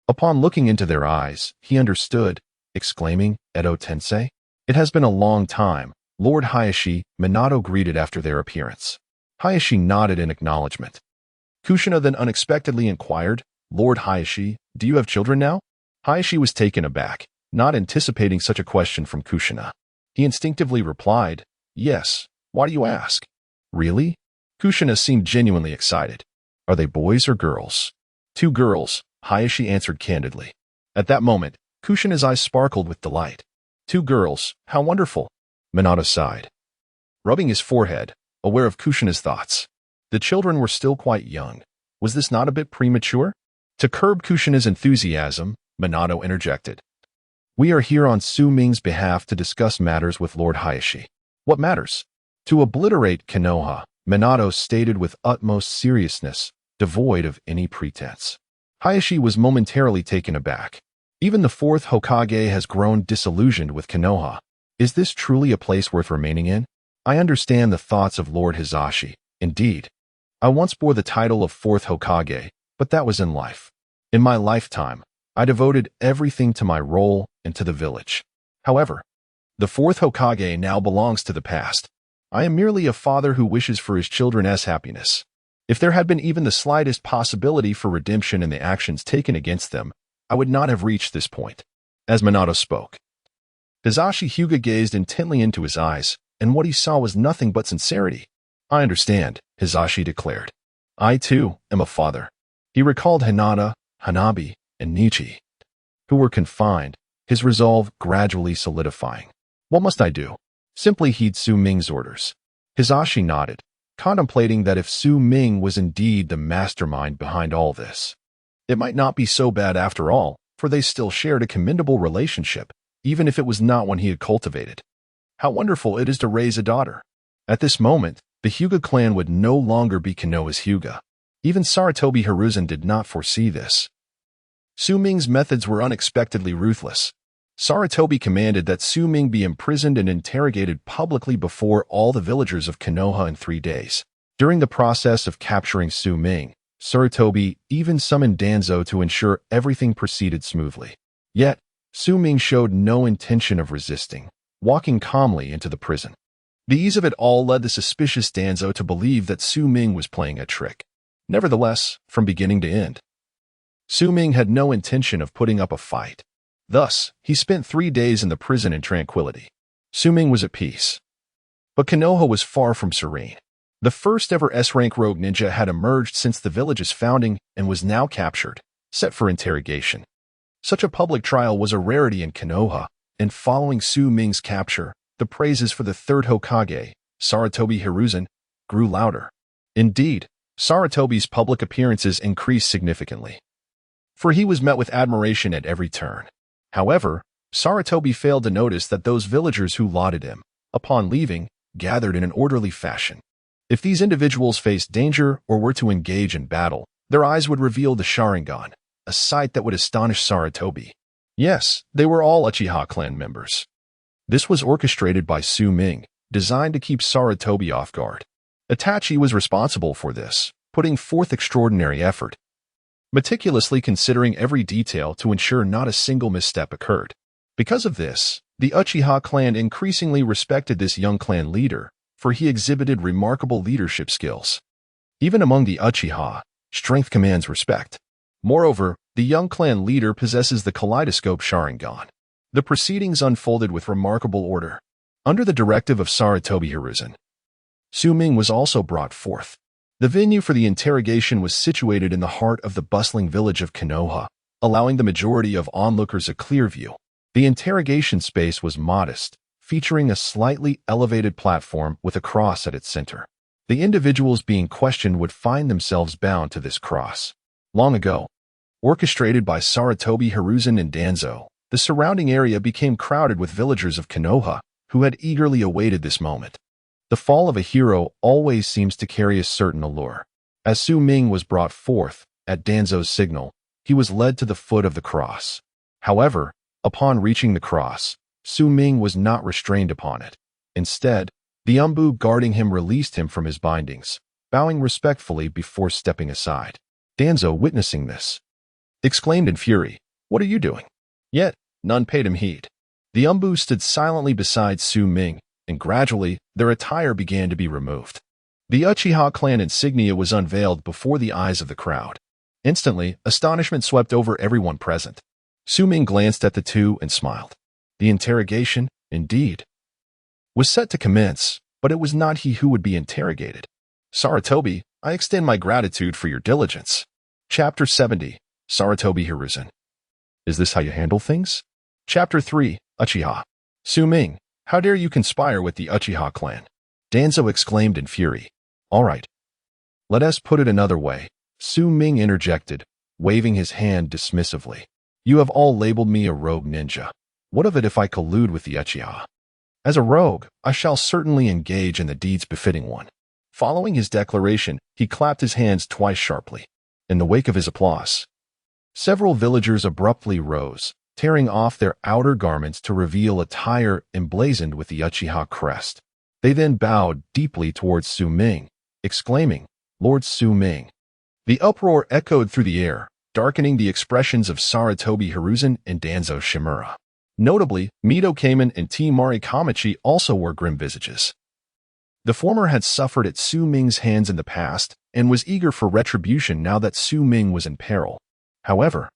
upon looking into their eyes, he understood, exclaiming, Edo Tensei? It has been a long time, Lord Hayashi, Minato greeted after their appearance. Hayashi nodded in acknowledgement. Kushina then unexpectedly inquired, Lord Hayashi, do you have children now? Hayashi was taken aback, not anticipating such a question from Kushina. He instinctively replied, Yes, why do you ask? Really? Kushina seemed genuinely excited. Are they boys or girls? Two girls, Hayashi answered candidly. At that moment, Kushina's eyes sparkled with delight. Two girls, how wonderful! Minato sighed, rubbing his forehead, aware of Kushina's thoughts. The children were still quite young. Was this not a bit premature? To curb Kushina's enthusiasm, Minato interjected. We are here on Su Ming's behalf to discuss matters with Lord Hayashi. What matters? To obliterate Konoha, Minato stated with utmost seriousness, devoid of any pretense. Hayashi was momentarily taken aback. Even the fourth Hokage has grown disillusioned with Konoha. Is this truly a place worth remaining in? I understand the thoughts of Lord Hizashi. Indeed, I once bore the title of fourth Hokage, but that was in life. In my lifetime, I devoted everything to my role and to the village. However, the fourth Hokage now belongs to the past. I am merely a father who wishes for his children's happiness. If there had been even the slightest possibility for redemption in the actions taken against them, I would not have reached this point. As Minato spoke, Hizashi Hyuga gazed intently into his eyes, and what he saw was nothing but sincerity. I understand, Hizashi declared. I, too, am a father. He recalled Hinata, Hanabi, and Nichi, who were confined, his resolve gradually solidifying. What must I do? Simply heed Su Ming's orders. Hizashi nodded, contemplating that if Su Ming was indeed the mastermind behind all this, it might not be so bad after all, for they still shared a commendable relationship, even if it was not one he had cultivated. How wonderful it is to raise a daughter. At this moment, the Hyuga clan would no longer be Konoha's Hyuga. Even Sarutobi Hiruzen did not foresee this. Su Ming's methods were unexpectedly ruthless. Sarutobi commanded that Su Ming be imprisoned and interrogated publicly before all the villagers of Konoha in 3 days. During the process of capturing Su Ming, Sarutobi even summoned Danzo to ensure everything proceeded smoothly. Yet, Su Ming showed no intention of resisting, walking calmly into the prison. The ease of it all led the suspicious Danzo to believe that Su Ming was playing a trick. Nevertheless, from beginning to end, Su Ming had no intention of putting up a fight. Thus, he spent 3 days in the prison in tranquility. Su Ming was at peace. But Konoha was far from serene. The first ever S-rank rogue ninja had emerged since the village's founding and was now captured, set for interrogation. Such a public trial was a rarity in Konoha, and following Su Ming's capture, the praises for the third Hokage, Sarutobi Hiruzen, grew louder. Indeed, Sarutobi's public appearances increased significantly, for he was met with admiration at every turn. However, Sarutobi failed to notice that those villagers who lauded him, upon leaving, gathered in an orderly fashion. If these individuals faced danger or were to engage in battle, their eyes would reveal the Sharingan, a sight that would astonish Sarutobi. Yes, they were all Uchiha clan members. This was orchestrated by Su Ming, designed to keep Sarutobi off guard. Itachi was responsible for this, putting forth extraordinary effort, meticulously considering every detail to ensure not a single misstep occurred. Because of this, The Uchiha clan increasingly respected this young clan leader, for he exhibited remarkable leadership skills. Even among the Uchiha, strength commands respect. Moreover, the young clan leader possesses the kaleidoscope Sharingan. The proceedings unfolded with remarkable order. Under the directive of Sarutobi Hiruzen, Su Ming was also brought forth. The venue for the interrogation was situated in the heart of the bustling village of Konoha, allowing the majority of onlookers a clear view. The interrogation space was modest, featuring a slightly elevated platform with a cross at its center. The individuals being questioned would find themselves bound to this cross. Long ago, orchestrated by Sarutobi Hiruzen and Danzo, the surrounding area became crowded with villagers of Konoha who had eagerly awaited this moment. The fall of a hero always seems to carry a certain allure. As Su Ming was brought forth, at Danzo's signal, he was led to the foot of the cross. However, upon reaching the cross, Su Ming was not restrained upon it. Instead, the Umbu guarding him released him from his bindings, bowing respectfully before stepping aside. Danzo, witnessing this, exclaimed in fury, "What are you doing?" Yet, none paid him heed. The Umbu stood silently beside Su Ming, and gradually, their attire began to be removed. The Uchiha clan insignia was unveiled before the eyes of the crowd. Instantly, astonishment swept over everyone present. Su Ming glanced at the two and smiled. The interrogation, indeed, was set to commence, but it was not he who would be interrogated. Sarutobi, I extend my gratitude for your diligence. Chapter 70, Sarutobi Hiruzen. Is this how you handle things? Chapter 3, Uchiha. Su Ming, how dare you conspire with the Uchiha clan? Danzo exclaimed in fury. All right. Let us put it another way, Su Ming interjected, waving his hand dismissively. You have all labeled me a rogue ninja. What of it if I collude with the Uchiha? As a rogue, I shall certainly engage in the deeds befitting one. Following his declaration, he clapped his hands twice sharply. In the wake of his applause, several villagers abruptly rose, tearing off their outer garments to reveal attire emblazoned with the Uchiha crest. They then bowed deeply towards Su Ming, exclaiming, Lord Su Ming. The uproar echoed through the air, darkening the expressions of Sarutobi Hiruzen and Danzo Shimura. Notably, Mito Kamen and T. Mari Kamachi also wore grim visages. The former had suffered at Su Ming's hands in the past and was eager for retribution now that Su Ming was in peril. However,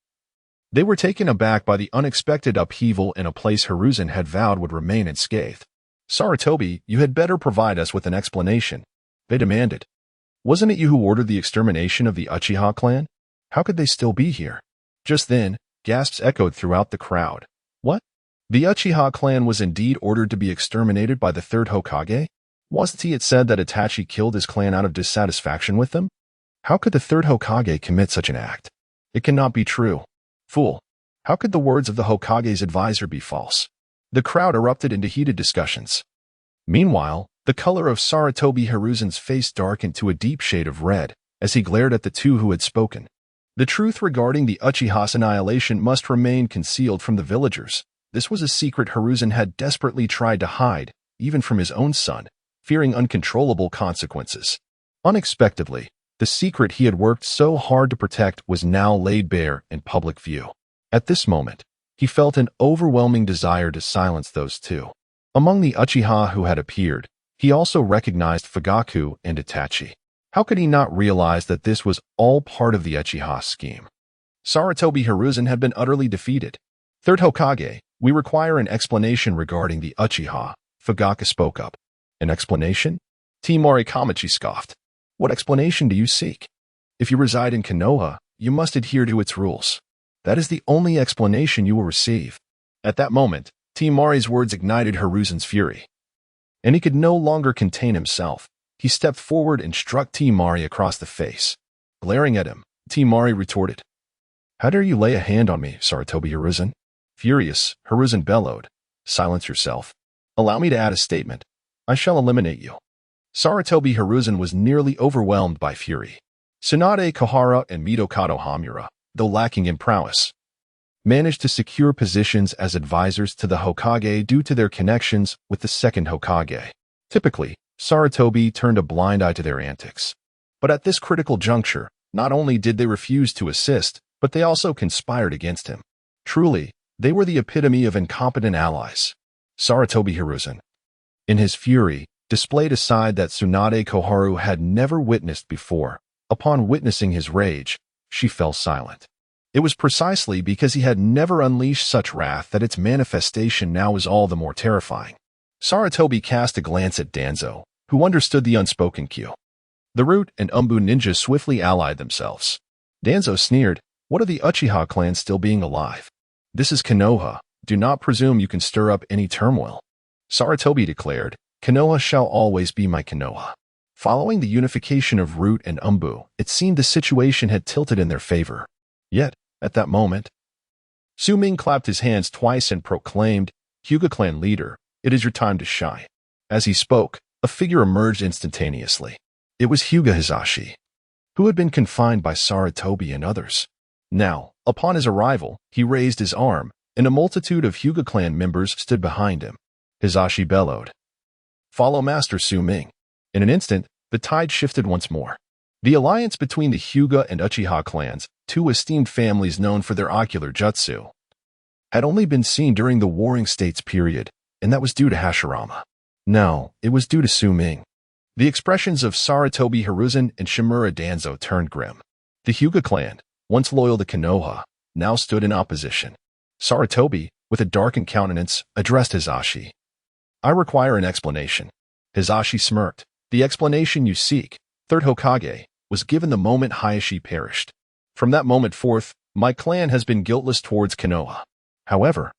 they were taken aback by the unexpected upheaval in a place Hiruzen had vowed would remain unscathed. Sarutobi, you had better provide us with an explanation, they demanded. Wasn't it you who ordered the extermination of the Uchiha clan? How could they still be here? Just then, gasps echoed throughout the crowd. What? The Uchiha clan was indeed ordered to be exterminated by the third Hokage? Wasn't it said that Itachi killed his clan out of dissatisfaction with them? How could the third Hokage commit such an act? It cannot be true. Fool. How could the words of the Hokage's advisor be false? The crowd erupted into heated discussions. Meanwhile, the color of Sarutobi Hiruzen's face darkened to a deep shade of red as he glared at the two who had spoken. The truth regarding the Uchiha's annihilation must remain concealed from the villagers. This was a secret Hiruzen had desperately tried to hide, even from his own son, fearing uncontrollable consequences. Unexpectedly, the secret he had worked so hard to protect was now laid bare in public view. At this moment, he felt an overwhelming desire to silence those two. Among the Uchiha who had appeared, he also recognized Fugaku and Itachi. How could he not realize that this was all part of the Uchiha scheme? Sarutobi Hiruzen had been utterly defeated. Third Hokage, we require an explanation regarding the Uchiha, Fugaku spoke up. An explanation? T. Mari Kamachi scoffed. What explanation do you seek? If you reside in Konoha, you must adhere to its rules. That is the only explanation you will receive. At that moment, T. Mari's words ignited Hiruzen's fury. And he could no longer contain himself. He stepped forward and struck T. Mari across the face. Glaring at him, T. Mari retorted, How dare you lay a hand on me, Sarutobi Hiruzen? Furious, Hiruzen bellowed, Silence yourself. Allow me to add a statement. I shall eliminate you. Sarutobi Hiruzen was nearly overwhelmed by fury. Tsunade Kohara and Mitokado Hamura, though lacking in prowess, managed to secure positions as advisors to the Hokage due to their connections with the second Hokage. Typically, Sarutobi turned a blind eye to their antics. But at this critical juncture, not only did they refuse to assist, but they also conspired against him. Truly, they were the epitome of incompetent allies. Saratobi Hiruzen, in his fury, displayed a side that Tsunade Koharu had never witnessed before. Upon witnessing his rage, she fell silent. It was precisely because he had never unleashed such wrath that its manifestation now was all the more terrifying. Saratobi cast a glance at Danzo, who understood the unspoken cue. The Root and Umbu ninjas swiftly allied themselves. Danzo sneered, "What of the Uchiha clan still being alive? This is Konoha. Do not presume you can stir up any turmoil." Saratobi declared, "Konoha shall always be my Konoha." Following the unification of Root and Umbu, it seemed the situation had tilted in their favor. Yet, at that moment, Su-Ming clapped his hands twice and proclaimed, "Hyuga clan leader, it is your time to shine." As he spoke, a figure emerged instantaneously. It was Hyuga Hisashi, who had been confined by Saratobi and others. Now, upon his arrival, he raised his arm, and a multitude of Hyuga clan members stood behind him. Hisashi bellowed, "Follow Master Su-Ming." In an instant, the tide shifted once more. The alliance between the Hyuga and Uchiha clans, two esteemed families known for their ocular jutsu, had only been seen during the Warring States period, and that was due to Hashirama. Now, it was due to Su-Ming. The expressions of Saratobi Hiruzen and Shimura Danzo turned grim. The Hyuga clan, once loyal to Konoha, now stood in opposition. Saratobi, with a darkened countenance, addressed Hisashi. "I require an explanation." Hisashi smirked. "The explanation you seek, Third Hokage, was given the moment Hayashi perished. From that moment forth, my clan has been guiltless towards Konoha. However,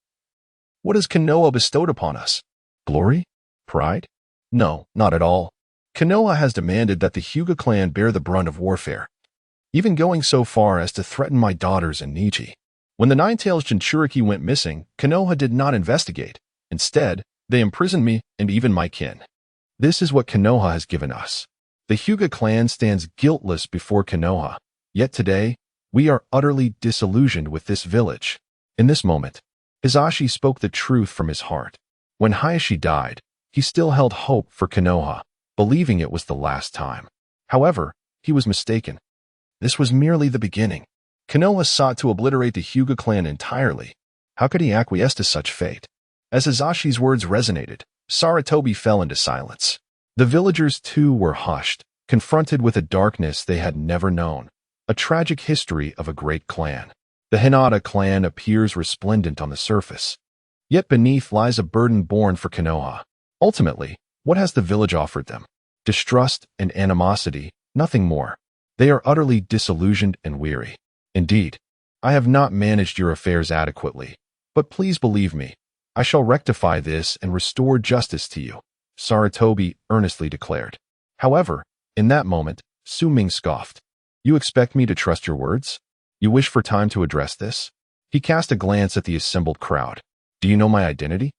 what has Konoha bestowed upon us? Glory? Pride? No, not at all. Konoha has demanded that the Hyuga clan bear the brunt of warfare, even going so far as to threaten my daughters and Niji. When the Nine-Tails Jinchuriki went missing, Konoha did not investigate. Instead, they imprisoned me and even my kin. This is what Konoha has given us. The Hyuga clan stands guiltless before Konoha. Yet today, we are utterly disillusioned with this village." In this moment, Hisashi spoke the truth from his heart. When Hayashi died, he still held hope for Konoha, believing it was the last time. However, he was mistaken. This was merely the beginning. Konoha sought to obliterate the Hyuga clan entirely. How could he acquiesce to such fate? As Hisashi's words resonated, Saratobi fell into silence. The villagers too were hushed, confronted with a darkness they had never known, a tragic history of a great clan. The Hinata clan appears resplendent on the surface, yet beneath lies a burden borne for Konoha. Ultimately, what has the village offered them? Distrust and animosity, nothing more. They are utterly disillusioned and weary. Indeed, I have not managed your affairs adequately, but please believe me, I shall rectify this and restore justice to you," Saratobi earnestly declared. However, in that moment, Su-Ming scoffed. "You expect me to trust your words? You wish for time to address this?" He cast a glance at the assembled crowd. "Do you know my identity?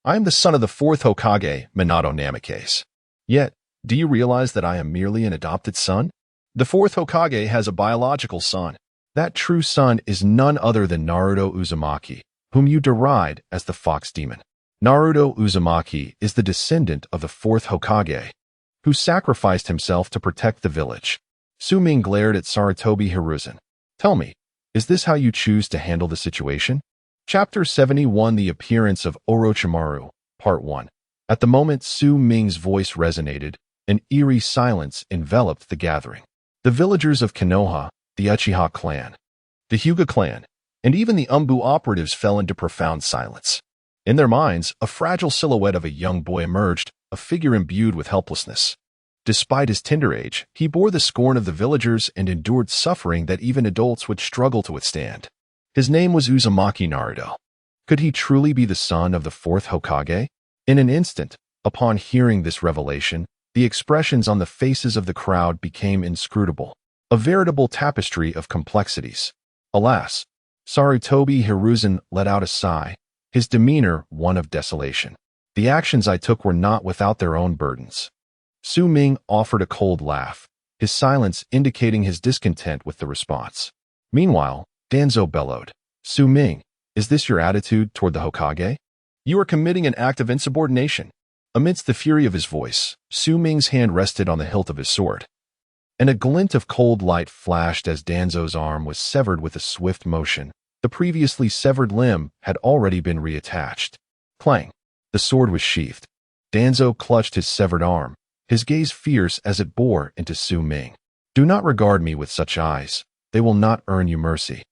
I am the son of the fourth Hokage, Minato Namikaze. Yet, do you realize that I am merely an adopted son? The fourth Hokage has a biological son. That true son is none other than Naruto Uzumaki, whom you deride as the Fox Demon. Naruto Uzumaki is the descendant of the fourth Hokage, who sacrificed himself to protect the village." Su-Ming glared at Saratobi Hiruzen. "Tell me, is this how you choose to handle the situation?" Chapter 71, The Appearance of Orochimaru, Part 1. At the moment Su-Ming's voice resonated, an eerie silence enveloped the gathering. The villagers of Konoha, the Uchiha clan, the Hyuga clan, and even the Umbu operatives fell into profound silence. In their minds, a fragile silhouette of a young boy emerged, a figure imbued with helplessness. Despite his tender age, he bore the scorn of the villagers and endured suffering that even adults would struggle to withstand. His name was Uzumaki Naruto. Could he truly be the son of the fourth Hokage? In an instant, upon hearing this revelation, the expressions on the faces of the crowd became inscrutable, a veritable tapestry of complexities. Alas, Saratobi Hiruzen let out a sigh, his demeanor one of desolation. "The actions I took were not without their own burdens." Su-Ming offered a cold laugh, his silence indicating his discontent with the response. Meanwhile, Danzo bellowed, "Su-Ming, is this your attitude toward the Hokage? You are committing an act of insubordination." Amidst the fury of his voice, Su-Ming's hand rested on the hilt of his sword, and a glint of cold light flashed as Danzo's arm was severed with a swift motion. The previously severed limb had already been reattached. Clang! The sword was sheathed. Danzo clutched his severed arm, his gaze fierce as it bore into Su Ming. Do not regard me with such eyes. They will not earn you mercy.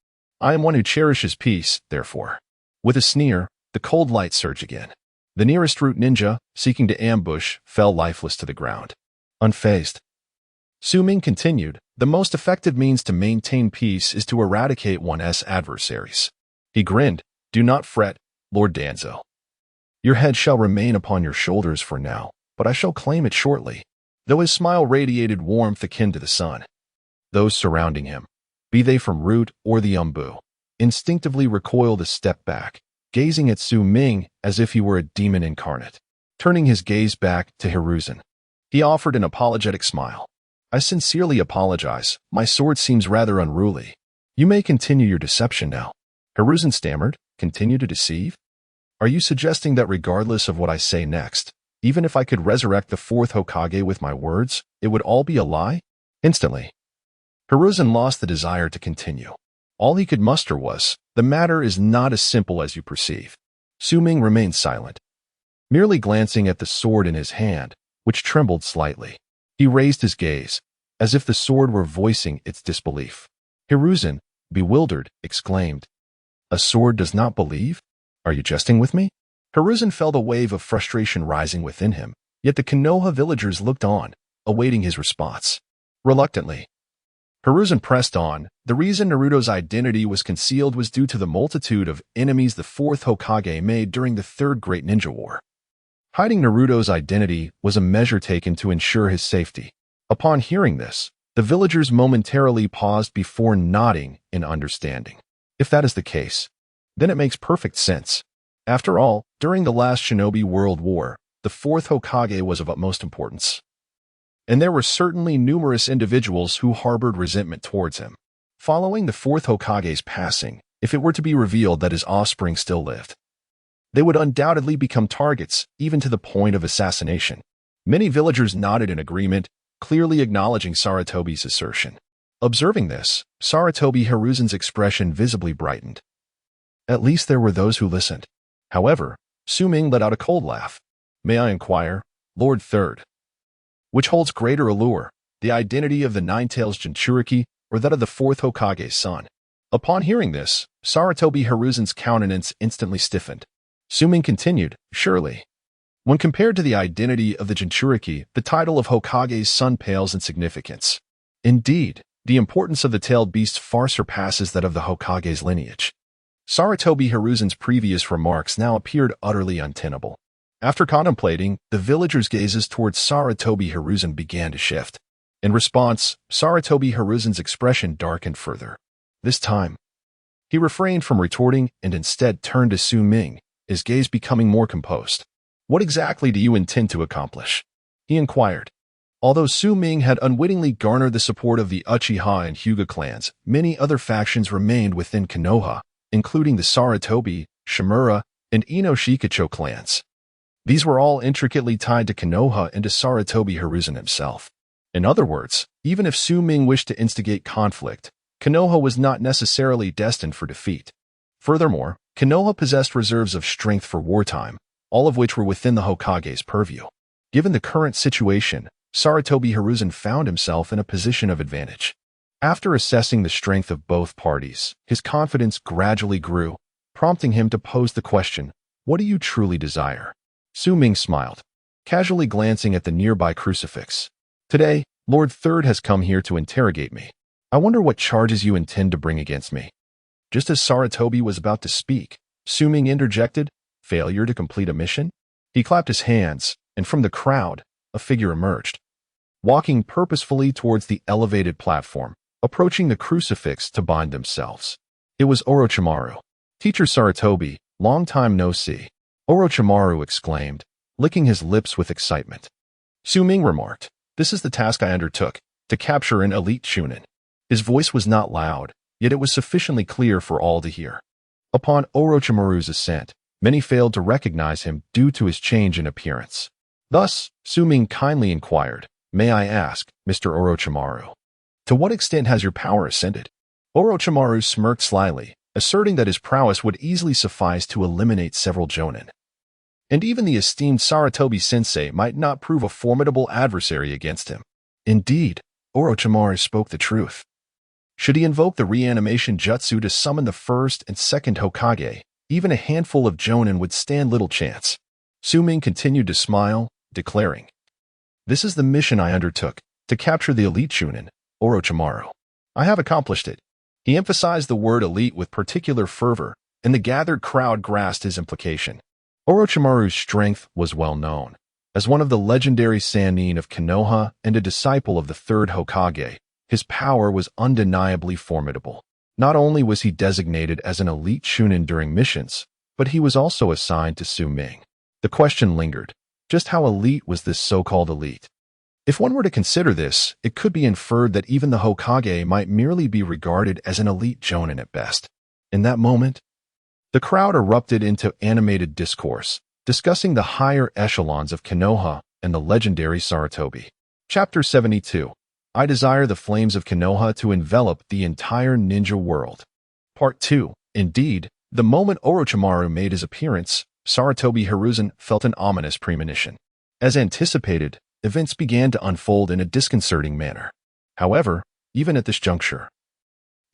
I am one who cherishes peace, therefore. With a sneer, the cold light surged again. The nearest root ninja, seeking to ambush, fell lifeless to the ground. Unfazed. Su Ming continued, the most effective means to maintain peace is to eradicate one's adversaries. He grinned, do not fret, Lord Danzo. Your head shall remain upon your shoulders for now, but I shall claim it shortly. Though his smile radiated warmth akin to the sun. Those surrounding him, be they from Root or the Umbu, instinctively recoiled a step back, gazing at Su Ming as if he were a demon incarnate. Turning his gaze back to Hiruzen, he offered an apologetic smile. I sincerely apologize. My sword seems rather unruly. You may continue your deception now. Hiruzen stammered, continue to deceive? Are you suggesting that regardless of what I say next, even if I could resurrect the fourth Hokage with my words, it would all be a lie? Instantly, Hiruzen lost the desire to continue. All he could muster was, the matter is not as simple as you perceive. Su Ming remained silent, merely glancing at the sword in his hand, which trembled slightly. He raised his gaze, as if the sword were voicing its disbelief. Hiruzen, bewildered, exclaimed, a sword does not believe? Are you jesting with me? Hiruzen felt a wave of frustration rising within him, yet the Konoha villagers looked on, awaiting his response. Reluctantly, Hiruzen pressed on. The reason Naruto's identity was concealed was due to the multitude of enemies the fourth Hokage made during the Third Great Ninja War. Hiding Naruto's identity was a measure taken to ensure his safety. Upon hearing this, the villagers momentarily paused before nodding in understanding. If that is the case, then it makes perfect sense. After all, during the last Shinobi World War, the fourth Hokage was of utmost importance. And there were certainly numerous individuals who harbored resentment towards him. Following the fourth Hokage's passing, if it were to be revealed that his offspring still lived, they would undoubtedly become targets, even to the point of assassination. Many villagers nodded in agreement, clearly acknowledging Saratobi's assertion. Observing this, Saratobi Hiruzen's expression visibly brightened. At least there were those who listened. However, Su Ming let out a cold laugh. May I inquire, Lord Third, which holds greater allure, the identity of the Nine-Tails Jinchuriki or that of the fourth Hokage's son? Upon hearing this, Saratobi Hiruzen's countenance instantly stiffened. Su Ming continued, surely. When compared to the identity of the Jinchuriki, the title of Hokage's son pales in significance. Indeed, the importance of the tailed beast far surpasses that of the Hokage's lineage. Saratobi Hiruzen's previous remarks now appeared utterly untenable. After contemplating, the villagers' gazes towards Saratobi Hiruzen began to shift. In response, Saratobi Hiruzen's expression darkened further. This time, he refrained from retorting and instead turned to Su Ming, his gaze becoming more composed. What exactly do you intend to accomplish? He inquired. Although Su Ming had unwittingly garnered the support of the Uchiha and Hyuga clans, many other factions remained within Konoha, including the Saratobi, Shimura, and Ino-Shikacho clans. These were all intricately tied to Konoha and to Saratobi Hiruzen himself. In other words, even if Su Ming wished to instigate conflict, Konoha was not necessarily destined for defeat. Furthermore, Konoha possessed reserves of strength for wartime, all of which were within the Hokage's purview. Given the current situation, Saratobi Hiruzen found himself in a position of advantage. After assessing the strength of both parties, his confidence gradually grew, prompting him to pose the question, what do you truly desire? Su Ming smiled, casually glancing at the nearby crucifix. Today, Lord Third has come here to interrogate me. I wonder what charges you intend to bring against me. Just as Saratobi was about to speak, Su Ming interjected, failure to complete a mission? He clapped his hands, and from the crowd, a figure emerged, walking purposefully towards the elevated platform, approaching the crucifix to bind themselves. It was Orochimaru. Teacher Saratobi, long time no see. Orochimaru exclaimed, licking his lips with excitement. Su Ming remarked, this is the task I undertook, to capture an elite Chunin. His voice was not loud, yet it was sufficiently clear for all to hear. Upon Orochimaru's ascent, many failed to recognize him due to his change in appearance. Thus, Su Ming kindly inquired, may I ask, Mr. Orochimaru, to what extent has your power ascended? Orochimaru smirked slyly, asserting that his prowess would easily suffice to eliminate several Jonin. and even the esteemed Sarutobi-sensei might not prove a formidable adversary against him. Indeed, Orochimaru spoke the truth. Should he invoke the reanimation jutsu to summon the first and second Hokage, even a handful of Jonin would stand little chance. Su-Ming continued to smile, declaring, "This is the mission I undertook, to capture the elite Chunin, Orochimaru. I have accomplished it." He emphasized the word elite with particular fervor, and the gathered crowd grasped his implication. Orochimaru's strength was well known. As one of the legendary Sannin of Konoha and a disciple of the third Hokage, his power was undeniably formidable. Not only was he designated as an elite Chunin during missions, but he was also assigned to Su-Ming. The question lingered, just how elite was this so-called elite? If one were to consider this, it could be inferred that even the Hokage might merely be regarded as an elite Jonin at best. In that moment, the crowd erupted into animated discourse, discussing the higher echelons of Konoha and the legendary Sarutobi. Chapter 72. I desire the flames of Konoha to envelop the entire ninja world. Part 2. Indeed, the moment Orochimaru made his appearance, Sarutobi Hiruzen felt an ominous premonition. As anticipated, events began to unfold in a disconcerting manner. However, even at this juncture,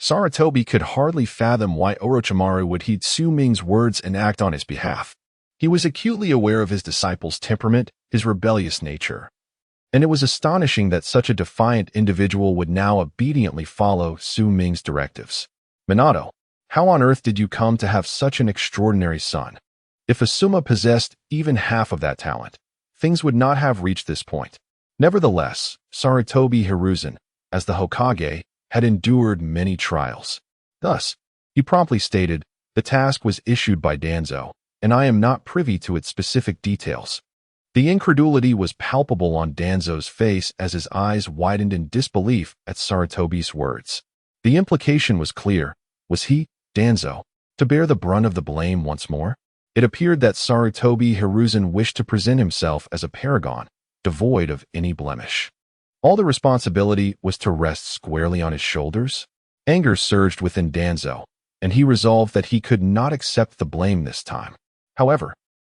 Sarutobi could hardly fathom why Orochimaru would heed Su-Ming's words and act on his behalf. He was acutely aware of his disciple's temperament, his rebellious nature, and it was astonishing that such a defiant individual would now obediently follow Su-Ming's directives. "Minato, how on earth did you come to have such an extraordinary son? If Asuma possessed even half of that talent, things would not have reached this point." Nevertheless, Sarutobi Hiruzen, as the Hokage, had endured many trials. Thus, he promptly stated, "The task was issued by Danzo, and I am not privy to its specific details." The incredulity was palpable on Danzo's face as his eyes widened in disbelief at Sarutobi's words. The implication was clear. Was he, Danzo, to bear the brunt of the blame once more? It appeared that Sarutobi Hiruzen wished to present himself as a paragon, devoid of any blemish. All the responsibility was to rest squarely on his shoulders. Anger surged within Danzo, and he resolved that he could not accept the blame this time. However,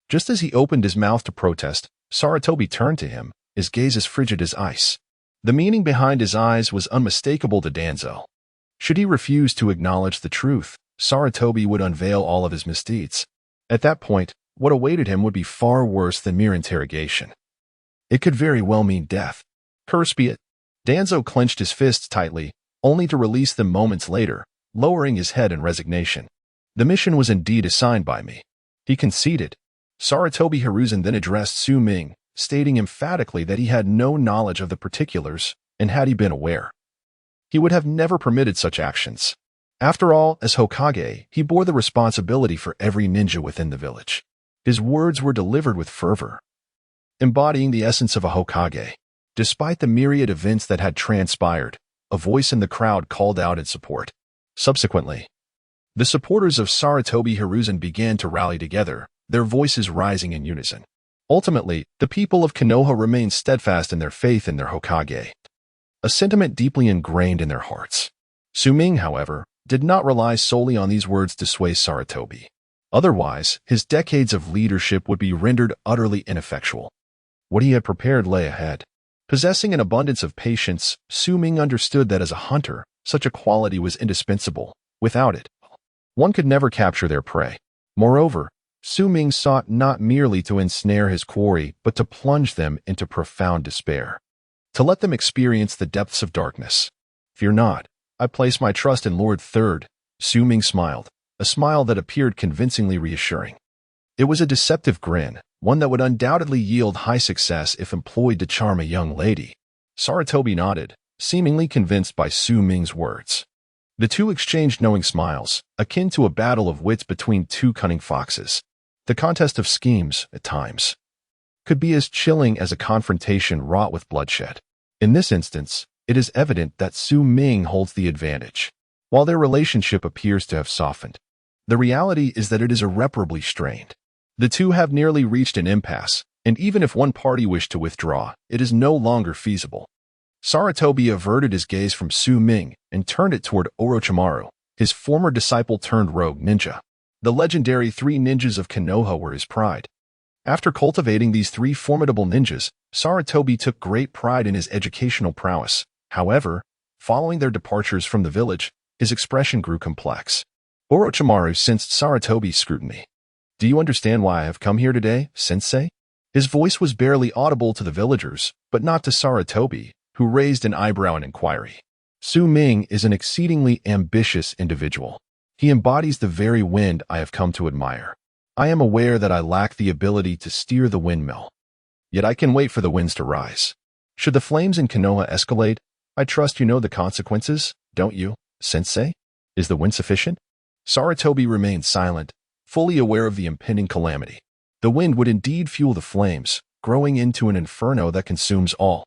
just as he opened his mouth to protest, Sarutobi turned to him, his gaze as frigid as ice. The meaning behind his eyes was unmistakable to Danzo. Should he refuse to acknowledge the truth, Sarutobi would unveil all of his misdeeds. At that point, what awaited him would be far worse than mere interrogation. It could very well mean death. Curse be it. Danzo clenched his fists tightly, only to release them moments later, lowering his head in resignation. The mission was indeed assigned by me, he conceded. Sarutobi Hiruzen then addressed Su-Ming, stating emphatically that he had no knowledge of the particulars, and had he been aware, he would have never permitted such actions. After all, as Hokage, he bore the responsibility for every ninja within the village. His words were delivered with fervor, embodying the essence of a Hokage. Despite the myriad events that had transpired, a voice in the crowd called out in support. Subsequently, the supporters of Sarutobi Hiruzen began to rally together, their voices rising in unison. Ultimately, the people of Konoha remained steadfast in their faith in their Hokage, a sentiment deeply ingrained in their hearts. Su-Ming, however, did not rely solely on these words to sway Sarutobi. Otherwise, his decades of leadership would be rendered utterly ineffectual. What he had prepared lay ahead. Possessing an abundance of patience, Su-Ming understood that as a hunter, such a quality was indispensable. Without it, one could never capture their prey. Moreover, Su-Ming sought not merely to ensnare his quarry, but to plunge them into profound despair, to let them experience the depths of darkness. "Fear not, I place my trust in Lord Third," Su-Ming smiled, a smile that appeared convincingly reassuring. It was a deceptive grin, one that would undoubtedly yield high success if employed to charm a young lady. Sarutobi nodded, seemingly convinced by Su-Ming's words. The two exchanged knowing smiles, akin to a battle of wits between two cunning foxes. The contest of schemes, at times, could be as chilling as a confrontation wrought with bloodshed. In this instance, it is evident that Su-Ming holds the advantage. While their relationship appears to have softened, the reality is that it is irreparably strained. The two have nearly reached an impasse, and even if one party wished to withdraw, it is no longer feasible. Sarutobi averted his gaze from Su-Ming and turned it toward Orochimaru, his former disciple turned rogue ninja. The legendary three ninjas of Konoha were his pride. After cultivating these three formidable ninjas, Sarutobi took great pride in his educational prowess. However, following their departures from the village, his expression grew complex. Orochimaru sensed Sarutobi's scrutiny. "Do you understand why I have come here today, sensei?" His voice was barely audible to the villagers, but not to Sarutobi, who raised an eyebrow in inquiry. Su Ming is an exceedingly ambitious individual. He embodies the very wind I have come to admire. I am aware that I lack the ability to steer the windmill. Yet I can wait for the winds to rise. Should the flames in Konoha escalate, I trust you know the consequences, don't you, sensei? Is the wind sufficient? Sarutobi remained silent, fully aware of the impending calamity. The wind would indeed fuel the flames, growing into an inferno that consumes all.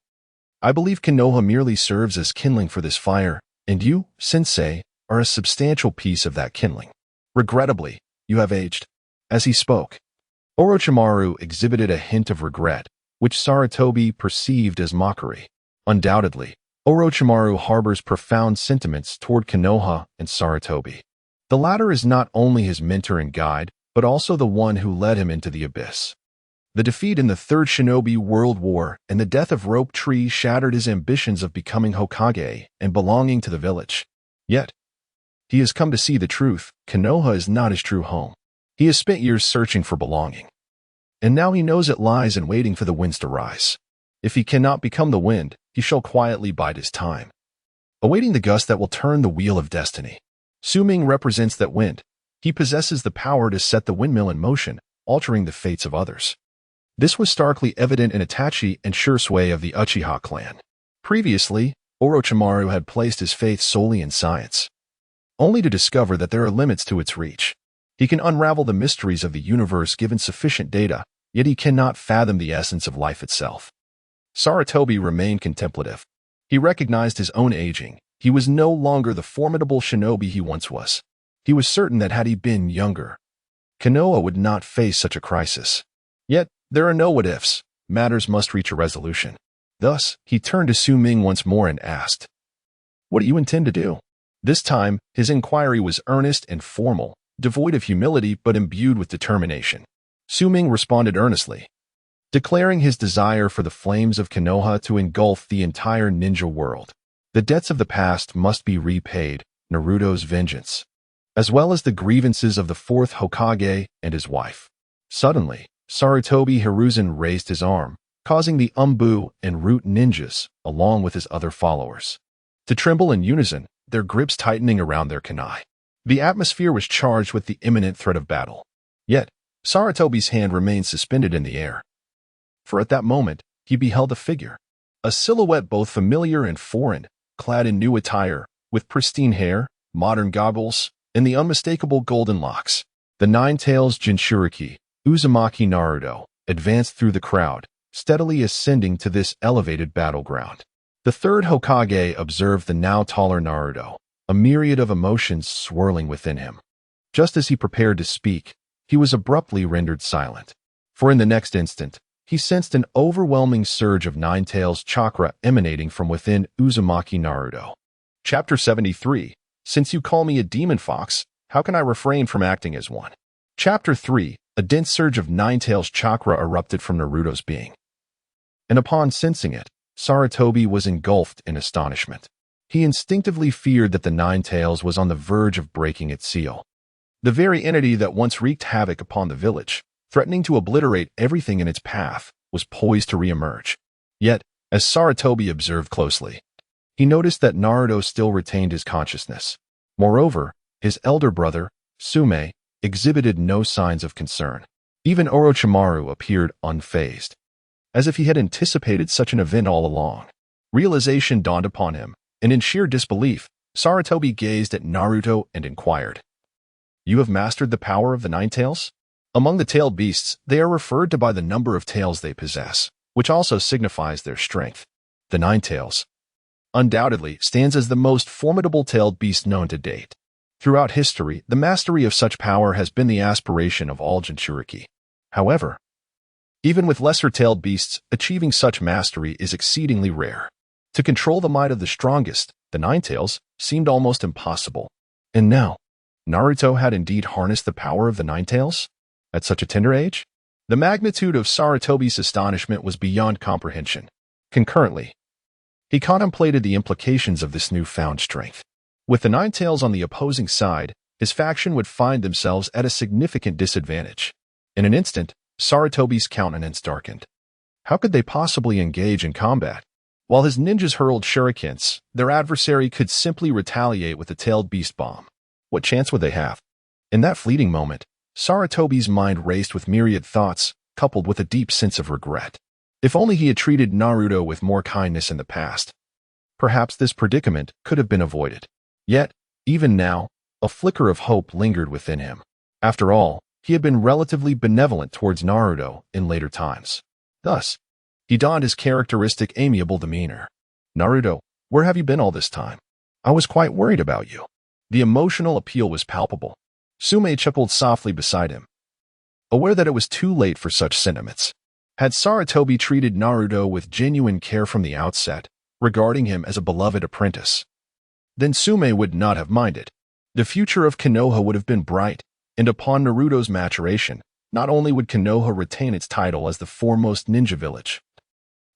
I believe Konoha merely serves as kindling for this fire, and you, sensei, are a substantial piece of that kindling. Regrettably, you have aged. As he spoke, Orochimaru exhibited a hint of regret, which Sarutobi perceived as mockery. Undoubtedly, Orochimaru harbors profound sentiments toward Konoha and Sarutobi. The latter is not only his mentor and guide, but also the one who led him into the abyss. The defeat in the Third Shinobi World War and the death of Rope Tree shattered his ambitions of becoming Hokage and belonging to the village. Yet, he has come to see the truth. Konoha is not his true home. He has spent years searching for belonging. And now he knows it lies in waiting for the winds to rise. If he cannot become the wind, he shall quietly bide his time, awaiting the gust that will turn the wheel of destiny. Su Ming represents that wind. He possesses the power to set the windmill in motion, altering the fates of others. This was starkly evident in Itachi and Shursui of the Uchiha clan. Previously, Orochimaru had placed his faith solely in science, only to discover that there are limits to its reach. He can unravel the mysteries of the universe given sufficient data, yet he cannot fathom the essence of life itself. Sarutobi remained contemplative. He recognized his own aging. He was no longer the formidable shinobi he once was. He was certain that had he been younger, Konoha would not face such a crisis. Yet, there are no what-ifs. Matters must reach a resolution. Thus, he turned to Su Ming once more and asked, "What do you intend to do?" This time, his inquiry was earnest and formal, devoid of humility but imbued with determination. Su Ming responded earnestly, declaring his desire for the flames of Konoha to engulf the entire ninja world. The debts of the past must be repaid, Naruto's vengeance, as well as the grievances of the fourth Hokage and his wife. Suddenly, Sarutobi Hiruzen raised his arm, causing the Umbu and Root ninjas, along with his other followers, to tremble in unison, their grips tightening around their kunai. The atmosphere was charged with the imminent threat of battle. Yet, Sarutobi's hand remained suspended in the air. For at that moment, he beheld a figure, a silhouette both familiar and foreign, clad in new attire, with pristine hair, modern goggles, and the unmistakable golden locks. The Nine-Tails Jinchuriki, Uzumaki Naruto, advanced through the crowd, steadily ascending to this elevated battleground. The third Hokage observed the now taller Naruto, a myriad of emotions swirling within him. Just as he prepared to speak, he was abruptly rendered silent. For in the next instant, he sensed an overwhelming surge of Nine-Tails chakra emanating from within Uzumaki Naruto. Chapter 73. Since you call me a demon fox, how can I refrain from acting as one? Chapter 3. A dense surge of Nine-Tails chakra erupted from Naruto's being. And upon sensing it, Sarutobi was engulfed in astonishment. He instinctively feared that the Nine-Tails was on the verge of breaking its seal. The very entity that once wreaked havoc upon the village, threatening to obliterate everything in its path, was poised to reemerge. Yet, as Sarutobi observed closely, he noticed that Naruto still retained his consciousness. Moreover, his elder brother, Sume, exhibited no signs of concern. Even Orochimaru appeared unfazed, as if he had anticipated such an event all along. Realization dawned upon him, and in sheer disbelief, Sarutobi gazed at Naruto and inquired, "You have mastered the power of the Nine-Tails?" Among the tailed beasts, they are referred to by the number of tails they possess, which also signifies their strength. The Nine-Tails undoubtedly stands as the most formidable tailed beast known to date. Throughout history, the mastery of such power has been the aspiration of all Jinchuriki. However, even with lesser-tailed beasts, achieving such mastery is exceedingly rare. To control the might of the strongest, the Nine-Tails, seemed almost impossible. And now, Naruto had indeed harnessed the power of the Nine-Tails? At such a tender age? The magnitude of Saratobi's astonishment was beyond comprehension. Concurrently, he contemplated the implications of this newfound strength. With the Nine Tails on the opposing side, his faction would find themselves at a significant disadvantage. In an instant, Saratobi's countenance darkened. How could they possibly engage in combat? While his ninjas hurled shurikens, their adversary could simply retaliate with a tailed beast bomb. What chance would they have? In that fleeting moment, Saratobi's mind raced with myriad thoughts, coupled with a deep sense of regret. If only he had treated Naruto with more kindness in the past. Perhaps this predicament could have been avoided. Yet, even now, a flicker of hope lingered within him. After all, he had been relatively benevolent towards Naruto in later times. Thus, he donned his characteristic amiable demeanor. "Naruto, where have you been all this time? I was quite worried about you." The emotional appeal was palpable. Sume chuckled softly beside him, aware that it was too late for such sentiments. Had Saratobi treated Naruto with genuine care from the outset, regarding him as a beloved apprentice, then Sume would not have minded. The future of Konoha would have been bright, and upon Naruto's maturation, not only would Konoha retain its title as the foremost ninja village,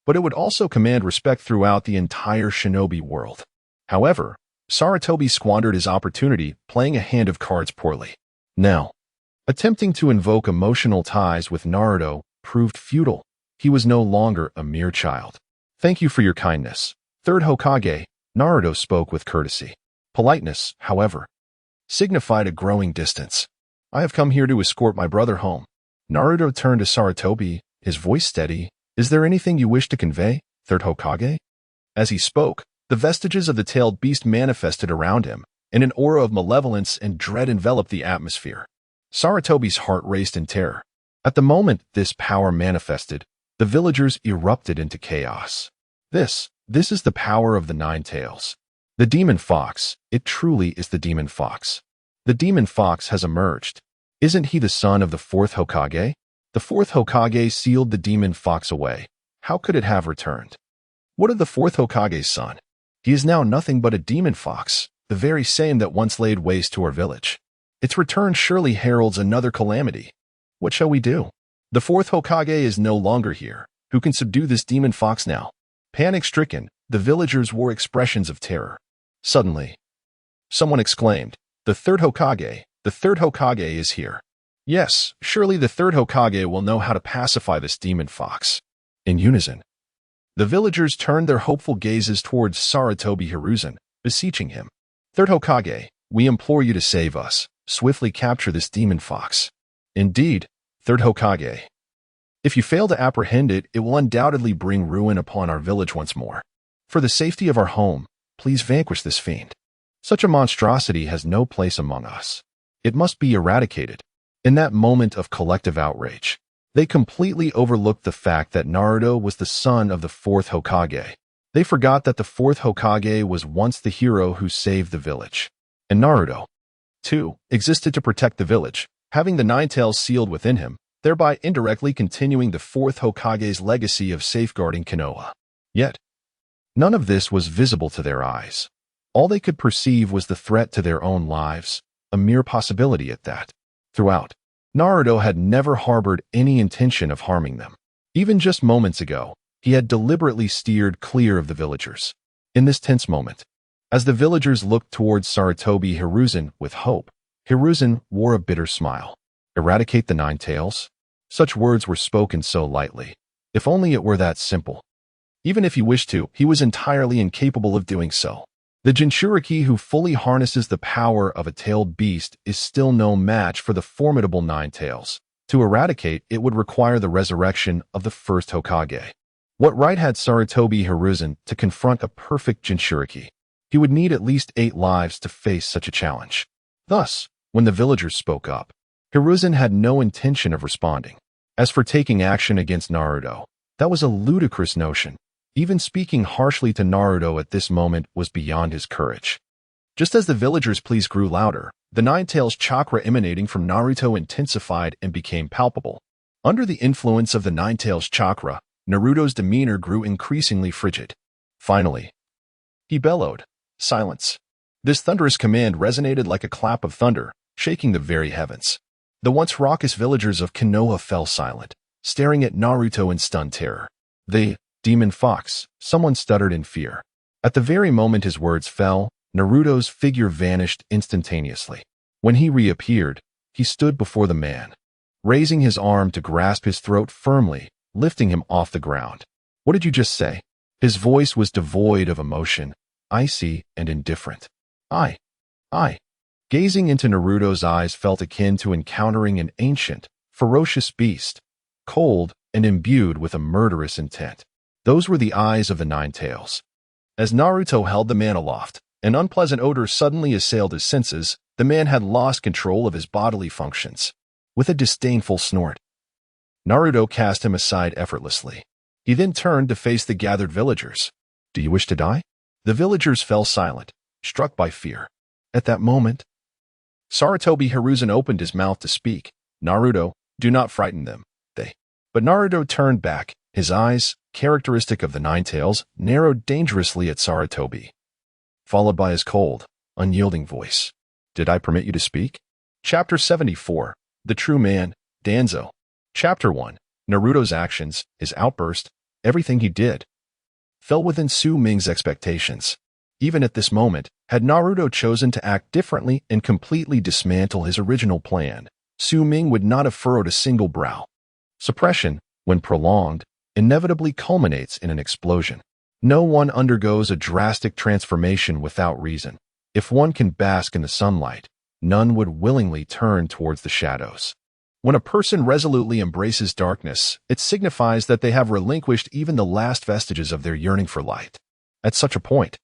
but it would also command respect throughout the entire shinobi world. However, Saratobi squandered his opportunity, playing a hand of cards poorly. Now, attempting to invoke emotional ties with Naruto proved futile. He was no longer a mere child. "Thank you for your kindness, Third Hokage," Naruto spoke with courtesy. Politeness, however, signified a growing distance. "I have come here to escort my brother home." Naruto turned to Saratobi, his voice steady. "Is there anything you wish to convey, Third Hokage?" As he spoke, the vestiges of the tailed beast manifested around him, and an aura of malevolence and dread enveloped the atmosphere. Saratobi's heart raced in terror. At the moment this power manifested, the villagers erupted into chaos. This is the power of the Nine Tails. The demon fox, it truly is the demon fox. The demon fox has emerged. Isn't he the son of the fourth Hokage? The fourth Hokage sealed the demon fox away. How could it have returned? What of the fourth Hokage's son? He is now nothing but a demon fox, the very same that once laid waste to our village. Its return surely heralds another calamity. What shall we do? The fourth Hokage is no longer here. Who can subdue this demon fox now? Panic-stricken, the villagers wore expressions of terror. Suddenly, someone exclaimed, the third Hokage is here. Yes, surely the third Hokage will know how to pacify this demon fox." In unison, the villagers turned their hopeful gazes towards Saratobi Hiruzen, beseeching him. "Third Hokage, we implore you to save us. Swiftly capture this demon fox." "Indeed, Third Hokage. If you fail to apprehend it, it will undoubtedly bring ruin upon our village once more. For the safety of our home, please vanquish this fiend. Such a monstrosity has no place among us. It must be eradicated." In that moment of collective outrage, they completely overlooked the fact that Naruto was the son of the fourth Hokage. They forgot that the fourth Hokage was once the hero who saved the village. And Naruto, too, existed to protect the village, having the Nine Tails sealed within him, thereby indirectly continuing the fourth Hokage's legacy of safeguarding Konoha. Yet, none of this was visible to their eyes. All they could perceive was the threat to their own lives, a mere possibility at that. Throughout, Naruto had never harbored any intention of harming them. Even just moments ago, he had deliberately steered clear of the villagers. In this tense moment, as the villagers looked towards Saratobi Hiruzen with hope, Hiruzen wore a bitter smile. Eradicate the Nine Tails? Such words were spoken so lightly. If only it were that simple. Even if he wished to, he was entirely incapable of doing so. The Jinchuriki who fully harnesses the power of a tailed beast is still no match for the formidable Nine Tails. To eradicate, it would require the resurrection of the first Hokage. What right had Saratobi Hiruzen to confront a perfect Jinchuriki? He would need at least 8 lives to face such a challenge. Thus, when the villagers spoke up, Hiruzen had no intention of responding. As for taking action against Naruto, that was a ludicrous notion. Even speaking harshly to Naruto at this moment was beyond his courage. Just as the villagers' pleas grew louder, the Nine Tails chakra emanating from Naruto intensified and became palpable. Under the influence of the Nine Tails chakra, Naruto's demeanor grew increasingly frigid. Finally, he bellowed, "Silence." This thunderous command resonated like a clap of thunder, shaking the very heavens. The once raucous villagers of Konoha fell silent, staring at Naruto in stunned terror. "The demon fox," someone stuttered in fear. At the very moment his words fell, Naruto's figure vanished instantaneously. When he reappeared, he stood before the man, raising his arm to grasp his throat firmly, lifting him off the ground. "What did you just say?" His voice was devoid of emotion, icy and indifferent. I. Gazing into Naruto's eyes felt akin to encountering an ancient, ferocious beast, cold and imbued with a murderous intent. Those were the eyes of the Nine Tails. As Naruto held the man aloft, an unpleasant odor suddenly assailed his senses. The man had lost control of his bodily functions. With a disdainful snort, Naruto cast him aside effortlessly. He then turned to face the gathered villagers. "Do you wish to die?" The villagers fell silent, struck by fear. At that moment, Sarutobi Hiruzen opened his mouth to speak. "Naruto, do not frighten them, they." But Naruto turned back, his eyes, characteristic of the Nine Tails, narrowed dangerously at Sarutobi, followed by his cold, unyielding voice. "Did I permit you to speak?" Chapter 74. The True Man, Danzo. Chapter 1. Naruto's actions, his outburst, everything he did, fell within Su Ming's expectations. Even at this moment, had Naruto chosen to act differently and completely dismantle his original plan, Su Ming would not have furrowed a single brow. Suppression, when prolonged, inevitably culminates in an explosion. No one undergoes a drastic transformation without reason. If one can bask in the sunlight, none would willingly turn towards the shadows. When a person resolutely embraces darkness, it signifies that they have relinquished even the last vestiges of their yearning for light. At such a point,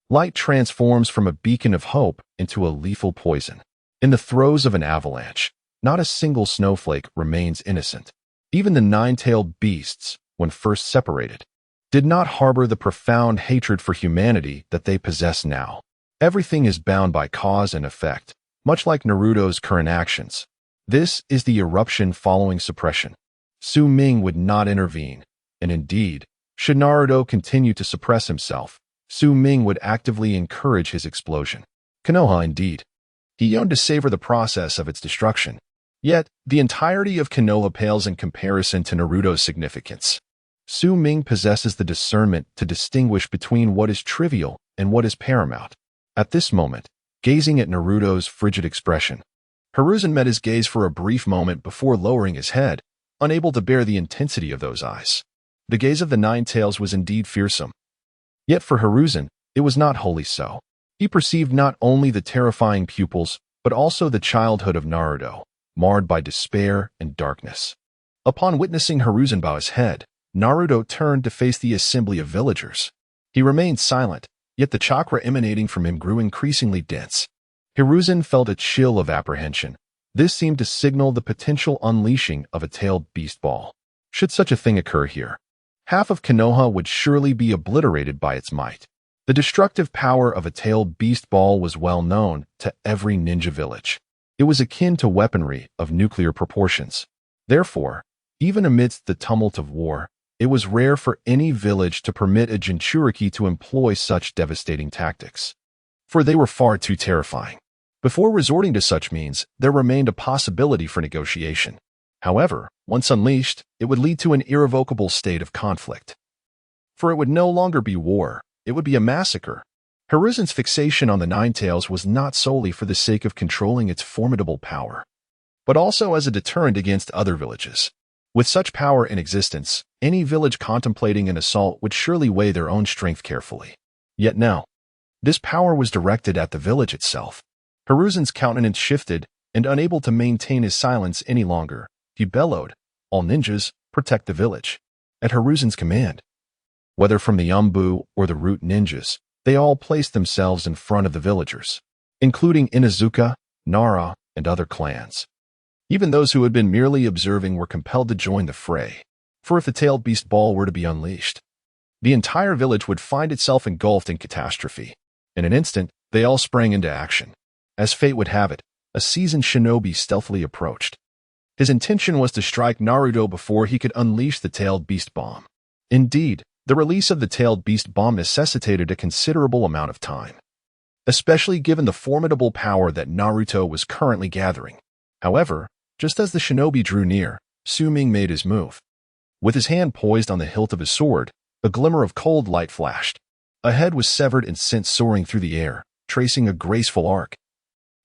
light transforms from a beacon of hope into a lethal poison. In the throes of an avalanche, not a single snowflake remains innocent. Even the nine-tailed beasts, when first separated, did not harbor the profound hatred for humanity that they possess now. Everything is bound by cause and effect, much like Naruto's current actions. This is the eruption following suppression. Su Ming would not intervene, and indeed, should Naruto continue to suppress himself, Su Ming would actively encourage his explosion. Konoha, indeed. He yearned to savor the process of its destruction. Yet, the entirety of Konoha pales in comparison to Naruto's significance. Su Ming possesses the discernment to distinguish between what is trivial and what is paramount. At this moment, gazing at Naruto's frigid expression, Hiruzen met his gaze for a brief moment before lowering his head, unable to bear the intensity of those eyes. The gaze of the Nine Tails was indeed fearsome. Yet for Hiruzen, it was not wholly so. He perceived not only the terrifying pupils, but also the childhood of Naruto, marred by despair and darkness. Upon witnessing Hiruzen bow his head, Naruto turned to face the assembly of villagers. He remained silent, yet the chakra emanating from him grew increasingly dense. Hiruzen felt a chill of apprehension. This seemed to signal the potential unleashing of a tailed beast ball. Should such a thing occur here, half of Konoha would surely be obliterated by its might. The destructive power of a tailed beast ball was well known to every ninja village. It was akin to weaponry of nuclear proportions. Therefore, even amidst the tumult of war, it was rare for any village to permit a Jinchuriki to employ such devastating tactics, for they were far too terrifying. Before resorting to such means, there remained a possibility for negotiation. However, once unleashed, it would lead to an irrevocable state of conflict. For it would no longer be war, it would be a massacre. Hiruzen's fixation on the Nine Tails was not solely for the sake of controlling its formidable power, but also as a deterrent against other villages. With such power in existence, any village contemplating an assault would surely weigh their own strength carefully. Yet now, this power was directed at the village itself. Hiruzen's countenance shifted, and unable to maintain his silence any longer, he bellowed, "All ninjas, protect the village." At Hiruzen's command, whether from the Yambu or the root ninjas, they all placed themselves in front of the villagers, including Inuzuka, Nara, and other clans. Even those who had been merely observing were compelled to join the fray, for if the tailed beast ball were to be unleashed, the entire village would find itself engulfed in catastrophe. In an instant, they all sprang into action. As fate would have it, a seasoned shinobi stealthily approached. His intention was to strike Naruto before he could unleash the tailed beast bomb. Indeed, the release of the tailed beast bomb necessitated a considerable amount of time, especially given the formidable power that Naruto was currently gathering. However, just as the shinobi drew near, Su Ming made his move. With his hand poised on the hilt of his sword, a glimmer of cold light flashed. A head was severed and sent soaring through the air, tracing a graceful arc,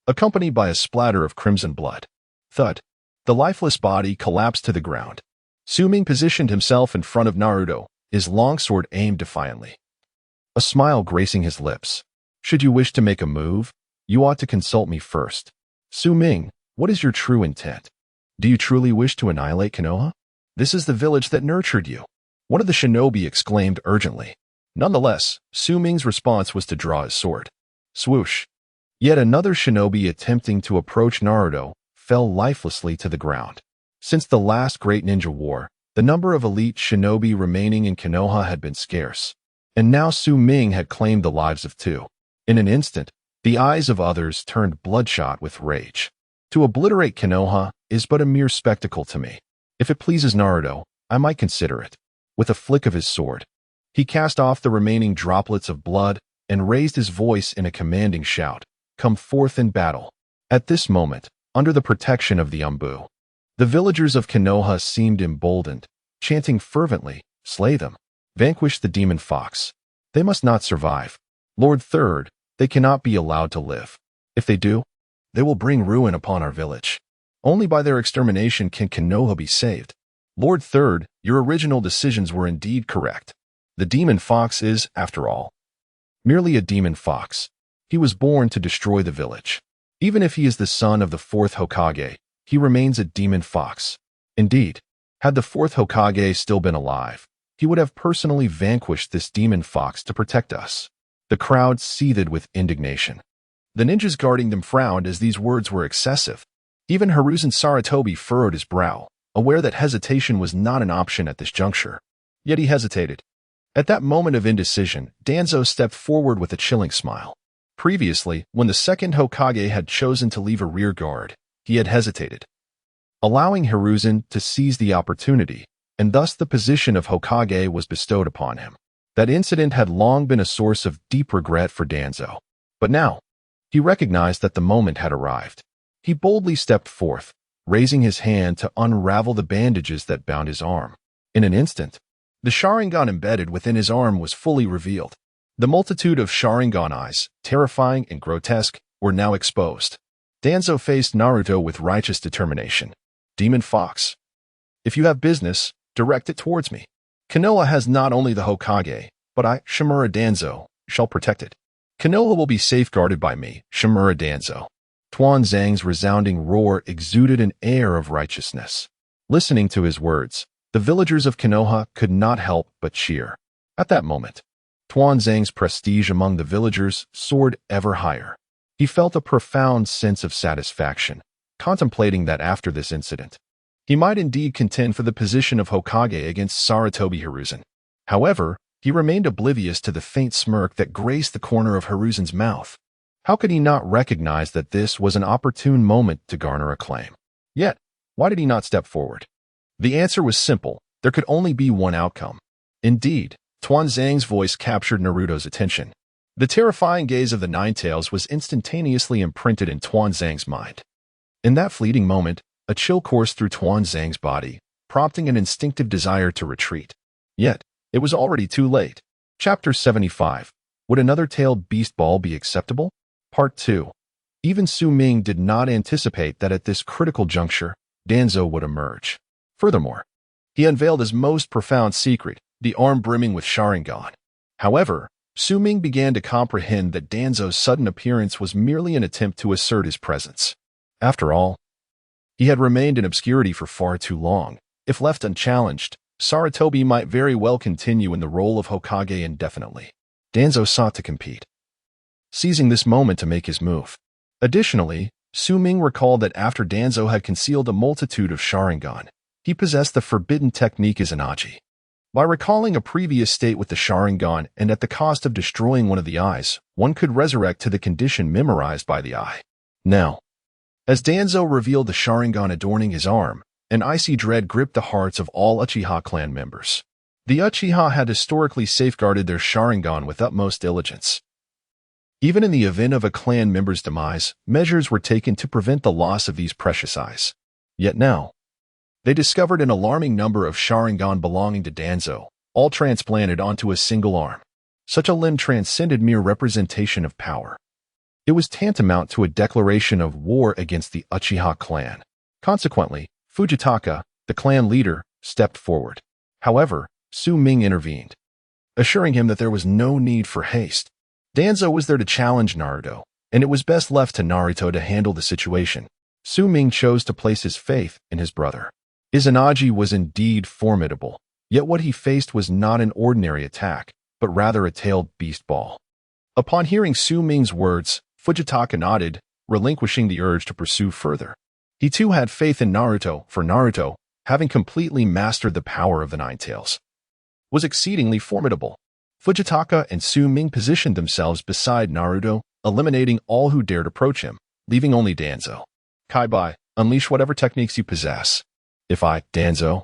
accompanied by a splatter of crimson blood. Thud. The lifeless body collapsed to the ground. Su Ming positioned himself in front of Naruto, his longsword aimed defiantly. A smile gracing his lips. Should you wish to make a move, you ought to consult me first. Su Ming, what is your true intent? Do you truly wish to annihilate Konoha? This is the village that nurtured you. One of the shinobi exclaimed urgently. Nonetheless, Su Ming's response was to draw his sword. Swoosh. Yet another shinobi attempting to approach Naruto fell lifelessly to the ground. Since the last great ninja war, the number of elite shinobi remaining in Konoha had been scarce, and now Su Ming had claimed the lives of two. In an instant, the eyes of others turned bloodshot with rage. To obliterate Konoha is but a mere spectacle to me. If it pleases Naruto, I might consider it. With a flick of his sword, he cast off the remaining droplets of blood and raised his voice in a commanding shout. Come forth in battle. At this moment, under the protection of the Umbu, the villagers of Konoha seemed emboldened, chanting fervently, slay them. Vanquish the demon fox. They must not survive. Lord Third, they cannot be allowed to live. If they do, they will bring ruin upon our village. Only by their extermination can Konoha be saved. Lord Third, your original decisions were indeed correct. The demon fox is, after all, merely a demon fox. He was born to destroy the village. Even if he is the son of the fourth Hokage, he remains a demon fox. Indeed, had the fourth Hokage still been alive, he would have personally vanquished this demon fox to protect us. The crowd seethed with indignation. The ninjas guarding them frowned as these words were excessive. Even Hiruzen Sarutobi furrowed his brow, aware that hesitation was not an option at this juncture. Yet he hesitated. At that moment of indecision, Danzo stepped forward with a chilling smile. Previously, when the second Hokage had chosen to leave a rear guard, he had hesitated, allowing Hiruzen to seize the opportunity, and thus the position of Hokage was bestowed upon him. That incident had long been a source of deep regret for Danzo. But now, he recognized that the moment had arrived. He boldly stepped forth, raising his hand to unravel the bandages that bound his arm. In an instant, the Sharingan embedded within his arm was fully revealed. The multitude of Sharingan eyes, terrifying and grotesque, were now exposed. Danzo faced Naruto with righteous determination. Demon Fox, if you have business, direct it towards me. Konoha has not only the Hokage, but I, Shimura Danzo, shall protect it. Konoha will be safeguarded by me, Shimura Danzo. Tuan Zhang's resounding roar exuded an air of righteousness. Listening to his words, the villagers of Konoha could not help but cheer. At that moment, Tuan Zhang's prestige among the villagers soared ever higher. He felt a profound sense of satisfaction, contemplating that after this incident, he might indeed contend for the position of Hokage against Sarutobi Hiruzen. However, he remained oblivious to the faint smirk that graced the corner of Hiruzen's mouth. How could he not recognize that this was an opportune moment to garner acclaim? Yet, why did he not step forward? The answer was simple. There could only be one outcome. Indeed, Tuan Zhang's voice captured Naruto's attention. The terrifying gaze of the Nine Tails was instantaneously imprinted in Tuan Zhang's mind. In that fleeting moment, a chill coursed through Tuan Zhang's body, prompting an instinctive desire to retreat. Yet, it was already too late. Chapter 75. Would another tailed beast ball be acceptable? Part 2. Even Su Ming did not anticipate that at this critical juncture, Danzo would emerge. Furthermore, he unveiled his most profound secret, the arm brimming with Sharingan. However, Su Ming began to comprehend that Danzo's sudden appearance was merely an attempt to assert his presence. After all, he had remained in obscurity for far too long. If left unchallenged, Sarutobi might very well continue in the role of Hokage indefinitely. Danzo sought to compete, seizing this moment to make his move. Additionally, Su Ming recalled that after Danzo had concealed a multitude of Sharingan, he possessed the forbidden technique Izanagi. By recalling a previous state with the Sharingan and at the cost of destroying one of the eyes, one could resurrect to the condition memorized by the eye. Now, as Danzo revealed the Sharingan adorning his arm, an icy dread gripped the hearts of all Uchiha clan members. The Uchiha had historically safeguarded their Sharingan with utmost diligence. Even in the event of a clan member's demise, measures were taken to prevent the loss of these precious eyes. Yet now, They discovered an alarming number of Sharingan belonging to Danzo, all transplanted onto a single arm. Such a limb transcended mere representation of power. It was tantamount to a declaration of war against the Uchiha clan. Consequently, Fujitaka, the clan leader, stepped forward. However, Su Ming intervened, assuring him that there was no need for haste. Danzo was there to challenge Naruto, and it was best left to Naruto to handle the situation. Su Ming chose to place his faith in his brother. Izanagi was indeed formidable, yet what he faced was not an ordinary attack, but rather a tailed beast ball. Upon hearing Su Ming's words, Fujitaka nodded, relinquishing the urge to pursue further. He too had faith in Naruto, for Naruto, having completely mastered the power of the Nine Tails, was exceedingly formidable. Fujitaka and Su Ming positioned themselves beside Naruto, eliminating all who dared approach him, leaving only Danzo. Kaibai, unleash whatever techniques you possess. If I, Danzo,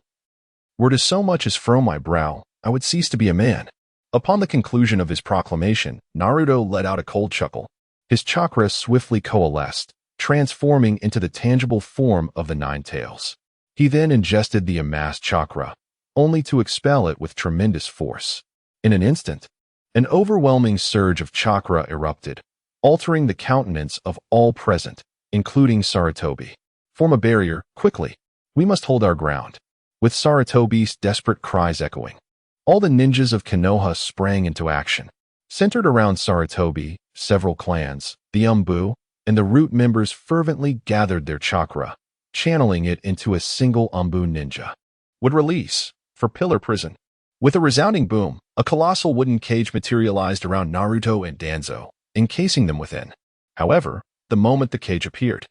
were to so much as furrow my brow, I would cease to be a man. Upon the conclusion of his proclamation, Naruto let out a cold chuckle. His chakra swiftly coalesced, transforming into the tangible form of the Nine Tails. He then ingested the amassed chakra, only to expel it with tremendous force. In an instant, an overwhelming surge of chakra erupted, altering the countenance of all present, including Sarutobi. Form a barrier, quickly. We must hold our ground. With Sarutobi's desperate cries echoing, all the ninjas of Konoha sprang into action. Centered around Sarutobi, several clans, the Umbu, and the root members fervently gathered their chakra, channeling it into a single Umbu ninja. Would release, for pillar prison. With a resounding boom, a colossal wooden cage materialized around Naruto and Danzo, encasing them within. However, the moment the cage appeared,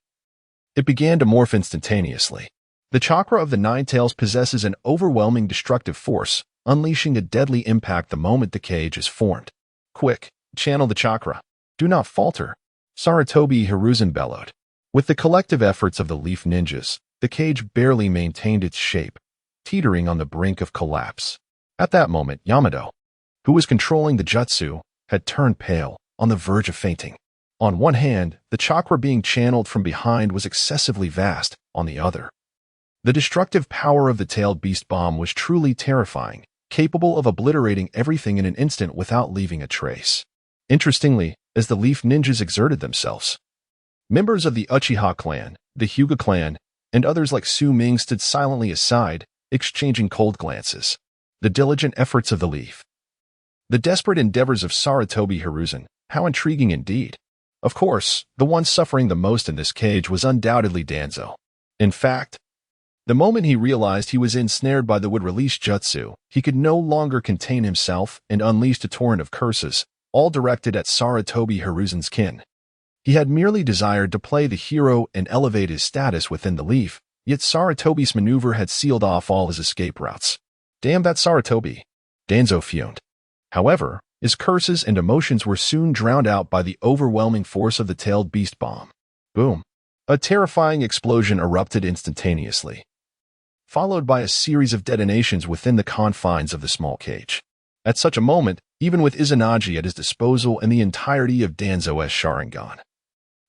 it began to morph instantaneously. The chakra of the Nine Tails possesses an overwhelming destructive force, unleashing a deadly impact the moment the cage is formed. Quick, channel the chakra. Do not falter. Sarutobi Hiruzen bellowed. With the collective efforts of the Leaf Ninjas, the cage barely maintained its shape, teetering on the brink of collapse. At that moment, Yamato, who was controlling the jutsu, had turned pale, on the verge of fainting. On one hand, the chakra being channeled from behind was excessively vast. On the other, the destructive power of the tailed beast bomb was truly terrifying, capable of obliterating everything in an instant without leaving a trace. Interestingly, as the Leaf Ninjas exerted themselves, members of the Uchiha clan, the Hyuga clan, and others like Su Ming stood silently aside, exchanging cold glances. The diligent efforts of the Leaf. The desperate endeavors of Sarutobi Hiruzen, how intriguing indeed. Of course, the one suffering the most in this cage was undoubtedly Danzo. In fact, the moment he realized he was ensnared by the would-release jutsu, he could no longer contain himself and unleashed a torrent of curses, all directed at Sarutobi Hiruzen's kin. He had merely desired to play the hero and elevate his status within the Leaf, yet Sarutobi's maneuver had sealed off all his escape routes. Damn that Sarutobi, Danzo fumed. However, his curses and emotions were soon drowned out by the overwhelming force of the tailed beast bomb. Boom. A terrifying explosion erupted instantaneously, followed by a series of detonations within the confines of the small cage. At such a moment, even with Izanagi at his disposal and the entirety of Danzo's Sharingan,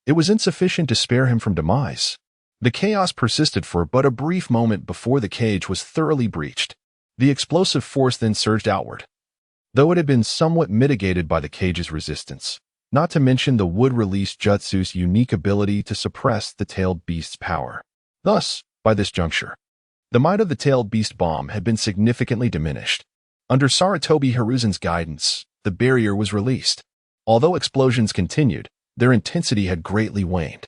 it was insufficient to spare him from demise. The chaos persisted for but a brief moment before the cage was thoroughly breached. The explosive force then surged outward, though it had been somewhat mitigated by the cage's resistance, not to mention the would-release jutsu's unique ability to suppress the tailed beast's power. Thus, by this juncture, the might of the tailed beast bomb had been significantly diminished. Under Sarutobi Hiruzen's guidance, the barrier was released. Although explosions continued, their intensity had greatly waned.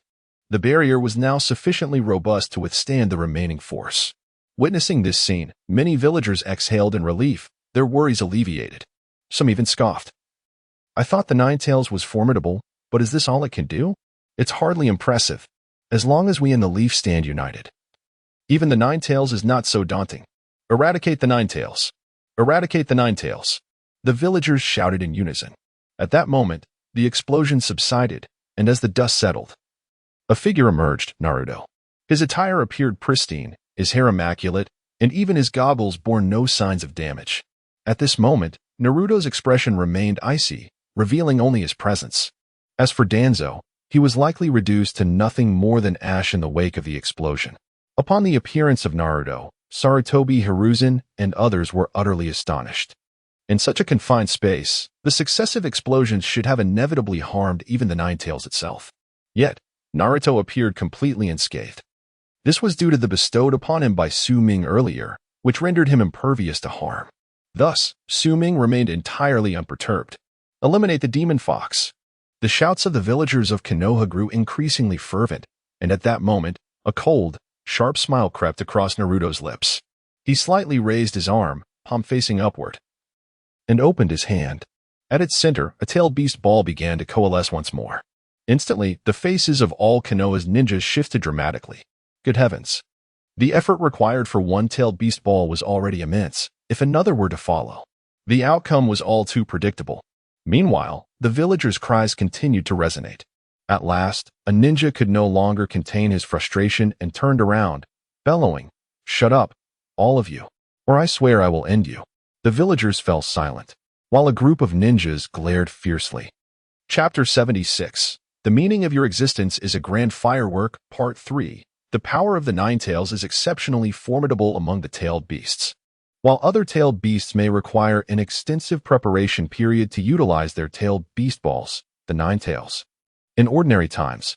The barrier was now sufficiently robust to withstand the remaining force. Witnessing this scene, many villagers exhaled in relief, their worries alleviated. Some even scoffed. I thought the Nine Tails was formidable, but is this all it can do? It's hardly impressive, as long as we in the Leaf stand united. Even the Nine Tails is not so daunting. Eradicate the Nine Tails. Eradicate the Nine Tails. The villagers shouted in unison. At that moment, the explosion subsided, and as the dust settled, a figure emerged, Naruto. His attire appeared pristine, his hair immaculate, and even his goggles bore no signs of damage. At this moment, Naruto's expression remained icy, revealing only his presence. As for Danzo, he was likely reduced to nothing more than ash in the wake of the explosion. Upon the appearance of Naruto, Sarutobi Hiruzen and others were utterly astonished. In such a confined space, the successive explosions should have inevitably harmed even the Nine Tails itself. Yet, Naruto appeared completely unscathed. This was due to the bestowed upon him by Su Ming earlier, which rendered him impervious to harm. Thus, Su Ming remained entirely unperturbed. Eliminate the demon fox. The shouts of the villagers of Konoha grew increasingly fervent, and at that moment, a cold, sharp smile crept across Naruto's lips. He slightly raised his arm, palm facing upward, and opened his hand. At its center, a tailed beast ball began to coalesce once more. Instantly, the faces of all Konoha's ninjas shifted dramatically. Good heavens! The effort required for one tailed beast ball was already immense, if another were to follow. The outcome was all too predictable. Meanwhile, the villagers' cries continued to resonate. At last, a ninja could no longer contain his frustration and turned around, bellowing, "Shut up, all of you, or I swear I will end you." The villagers fell silent, while a group of ninjas glared fiercely. Chapter 76. The Meaning of Your Existence is a Grand Firework, Part 3. The power of the Nine Tails is exceptionally formidable among the tailed beasts. While other tailed beasts may require an extensive preparation period to utilize their tailed beast balls, the Nine Tails. In ordinary times,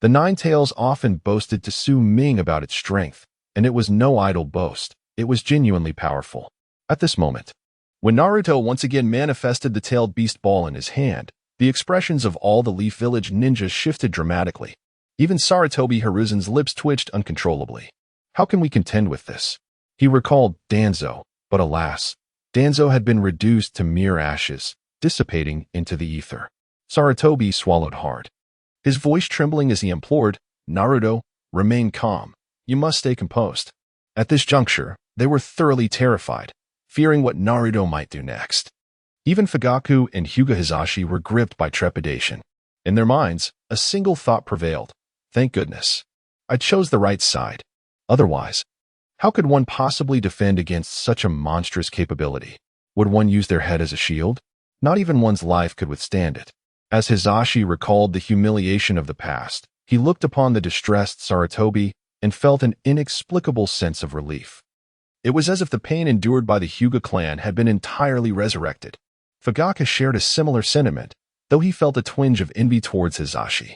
the Nine Tails often boasted to Su Ming about its strength, and it was no idle boast, it was genuinely powerful. At this moment, when Naruto once again manifested the tailed beast ball in his hand, the expressions of all the Leaf Village ninjas shifted dramatically. Even Sarutobi Hiruzen's lips twitched uncontrollably. How can we contend with this? He recalled Danzo, but alas, Danzo had been reduced to mere ashes, dissipating into the ether. Sarutobi swallowed hard, his voice trembling as he implored, "Naruto, remain calm. You must stay composed." At this juncture, they were thoroughly terrified, fearing what Naruto might do next. Even Fugaku and Hyuga Hizashi were gripped by trepidation. In their minds, a single thought prevailed. Thank goodness. I chose the right side. Otherwise, how could one possibly defend against such a monstrous capability? Would one use their head as a shield? Not even one's life could withstand it. As Hizashi recalled the humiliation of the past, he looked upon the distressed Sarutobi and felt an inexplicable sense of relief. It was as if the pain endured by the Hyuga clan had been entirely resurrected. Fugaku shared a similar sentiment, though he felt a twinge of envy towards Hizashi.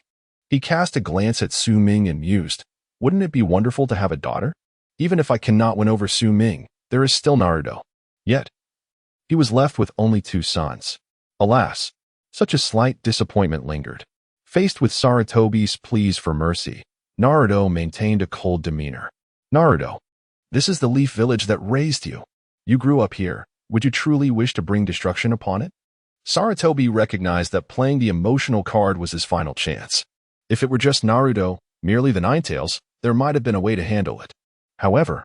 He cast a glance at Su Ming and mused, wouldn't it be wonderful to have a daughter? Even if I cannot win over Su Ming, there is still Naruto. Yet, he was left with only 2 sons. Alas, such a slight disappointment lingered. Faced with Sarutobi's pleas for mercy, Naruto maintained a cold demeanor. Naruto, this is the Leaf Village that raised you. You grew up here. Would you truly wish to bring destruction upon it? Sarutobi recognized that playing the emotional card was his final chance. If it were just Naruto, merely the Nine Tails, there might have been a way to handle it. However,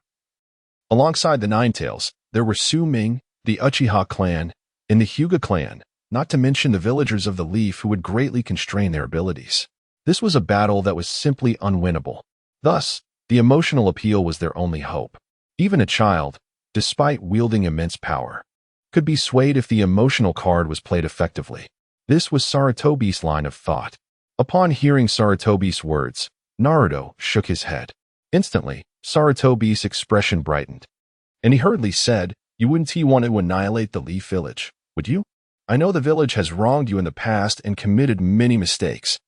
alongside the Nine Tails, there were Su Ming, the Uchiha clan, and the Hyuga clan, not to mention the villagers of the Leaf who would greatly constrain their abilities. This was a battle that was simply unwinnable. Thus, the emotional appeal was their only hope. Even a child, despite wielding immense power, could be swayed if the emotional card was played effectively. This was Sarutobi's line of thought. Upon hearing Sarutobi's words, Naruto shook his head. Instantly, Sarutobi's expression brightened, and he hurriedly said, "You wouldn't want to annihilate the Leaf Village, would you? I know the village has wronged you in the past and committed many mistakes.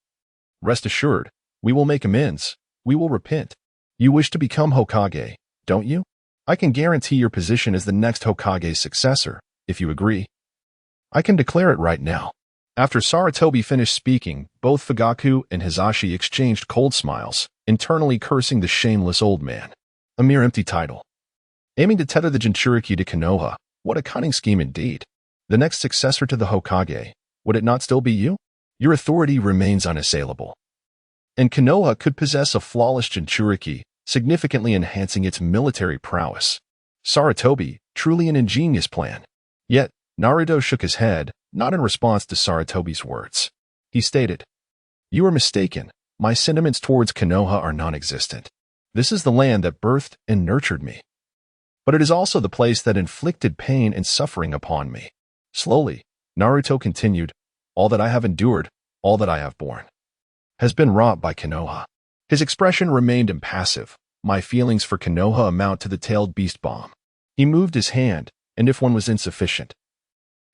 Rest assured, we will make amends. We will repent. You wish to become Hokage, don't you? I can guarantee your position as the next Hokage's successor, if you agree. I can declare it right now." After Sarutobi finished speaking, both Fugaku and Hizashi exchanged cold smiles, internally cursing the shameless old man. A mere empty title. Aiming to tether the Jinchuriki to Konoha, what a cunning scheme indeed. The next successor to the Hokage, would it not still be you? Your authority remains unassailable. And Konoha could possess a flawless Jinchuriki, significantly enhancing its military prowess. Sarutobi, truly an ingenious plan. Yet, Naruto shook his head, not in response to Sarutobi's words. He stated, "You are mistaken. My sentiments towards Konoha are non-existent. This is the land that birthed and nurtured me. But it is also the place that inflicted pain and suffering upon me." Slowly, Naruto continued, "All that I have endured, all that I have borne, has been wrought by Konoha." His expression remained impassive, My feelings for Konoha amount to the tailed beast bomb. He moved his hand, and if one was insufficient,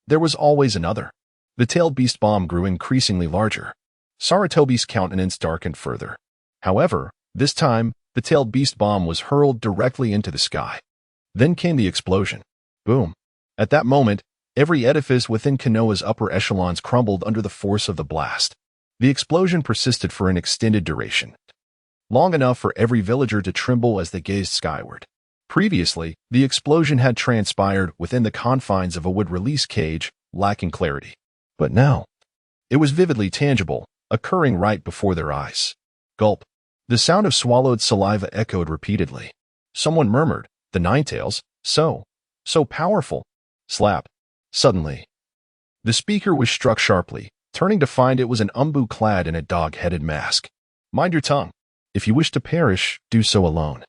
there was always another. The tailed beast bomb grew increasingly larger. Saratobi's countenance darkened further. However, this time, the tailed beast bomb was hurled directly into the sky. Then came the explosion. Boom. At that moment, every edifice within Konoha's upper echelons crumbled under the force of the blast. The explosion persisted for an extended duration, long enough for every villager to tremble as they gazed skyward. Previously, the explosion had transpired within the confines of a wood-release cage, lacking clarity. But now, it was vividly tangible, occurring right before their eyes. Gulp. The sound of swallowed saliva echoed repeatedly. Someone murmured, "The Ninetales, so powerful." Slap. Suddenly, the speaker was struck sharply, turning to find it was an umbu clad in a dog-headed mask. "Mind your tongue. If you wish to perish, do so alone.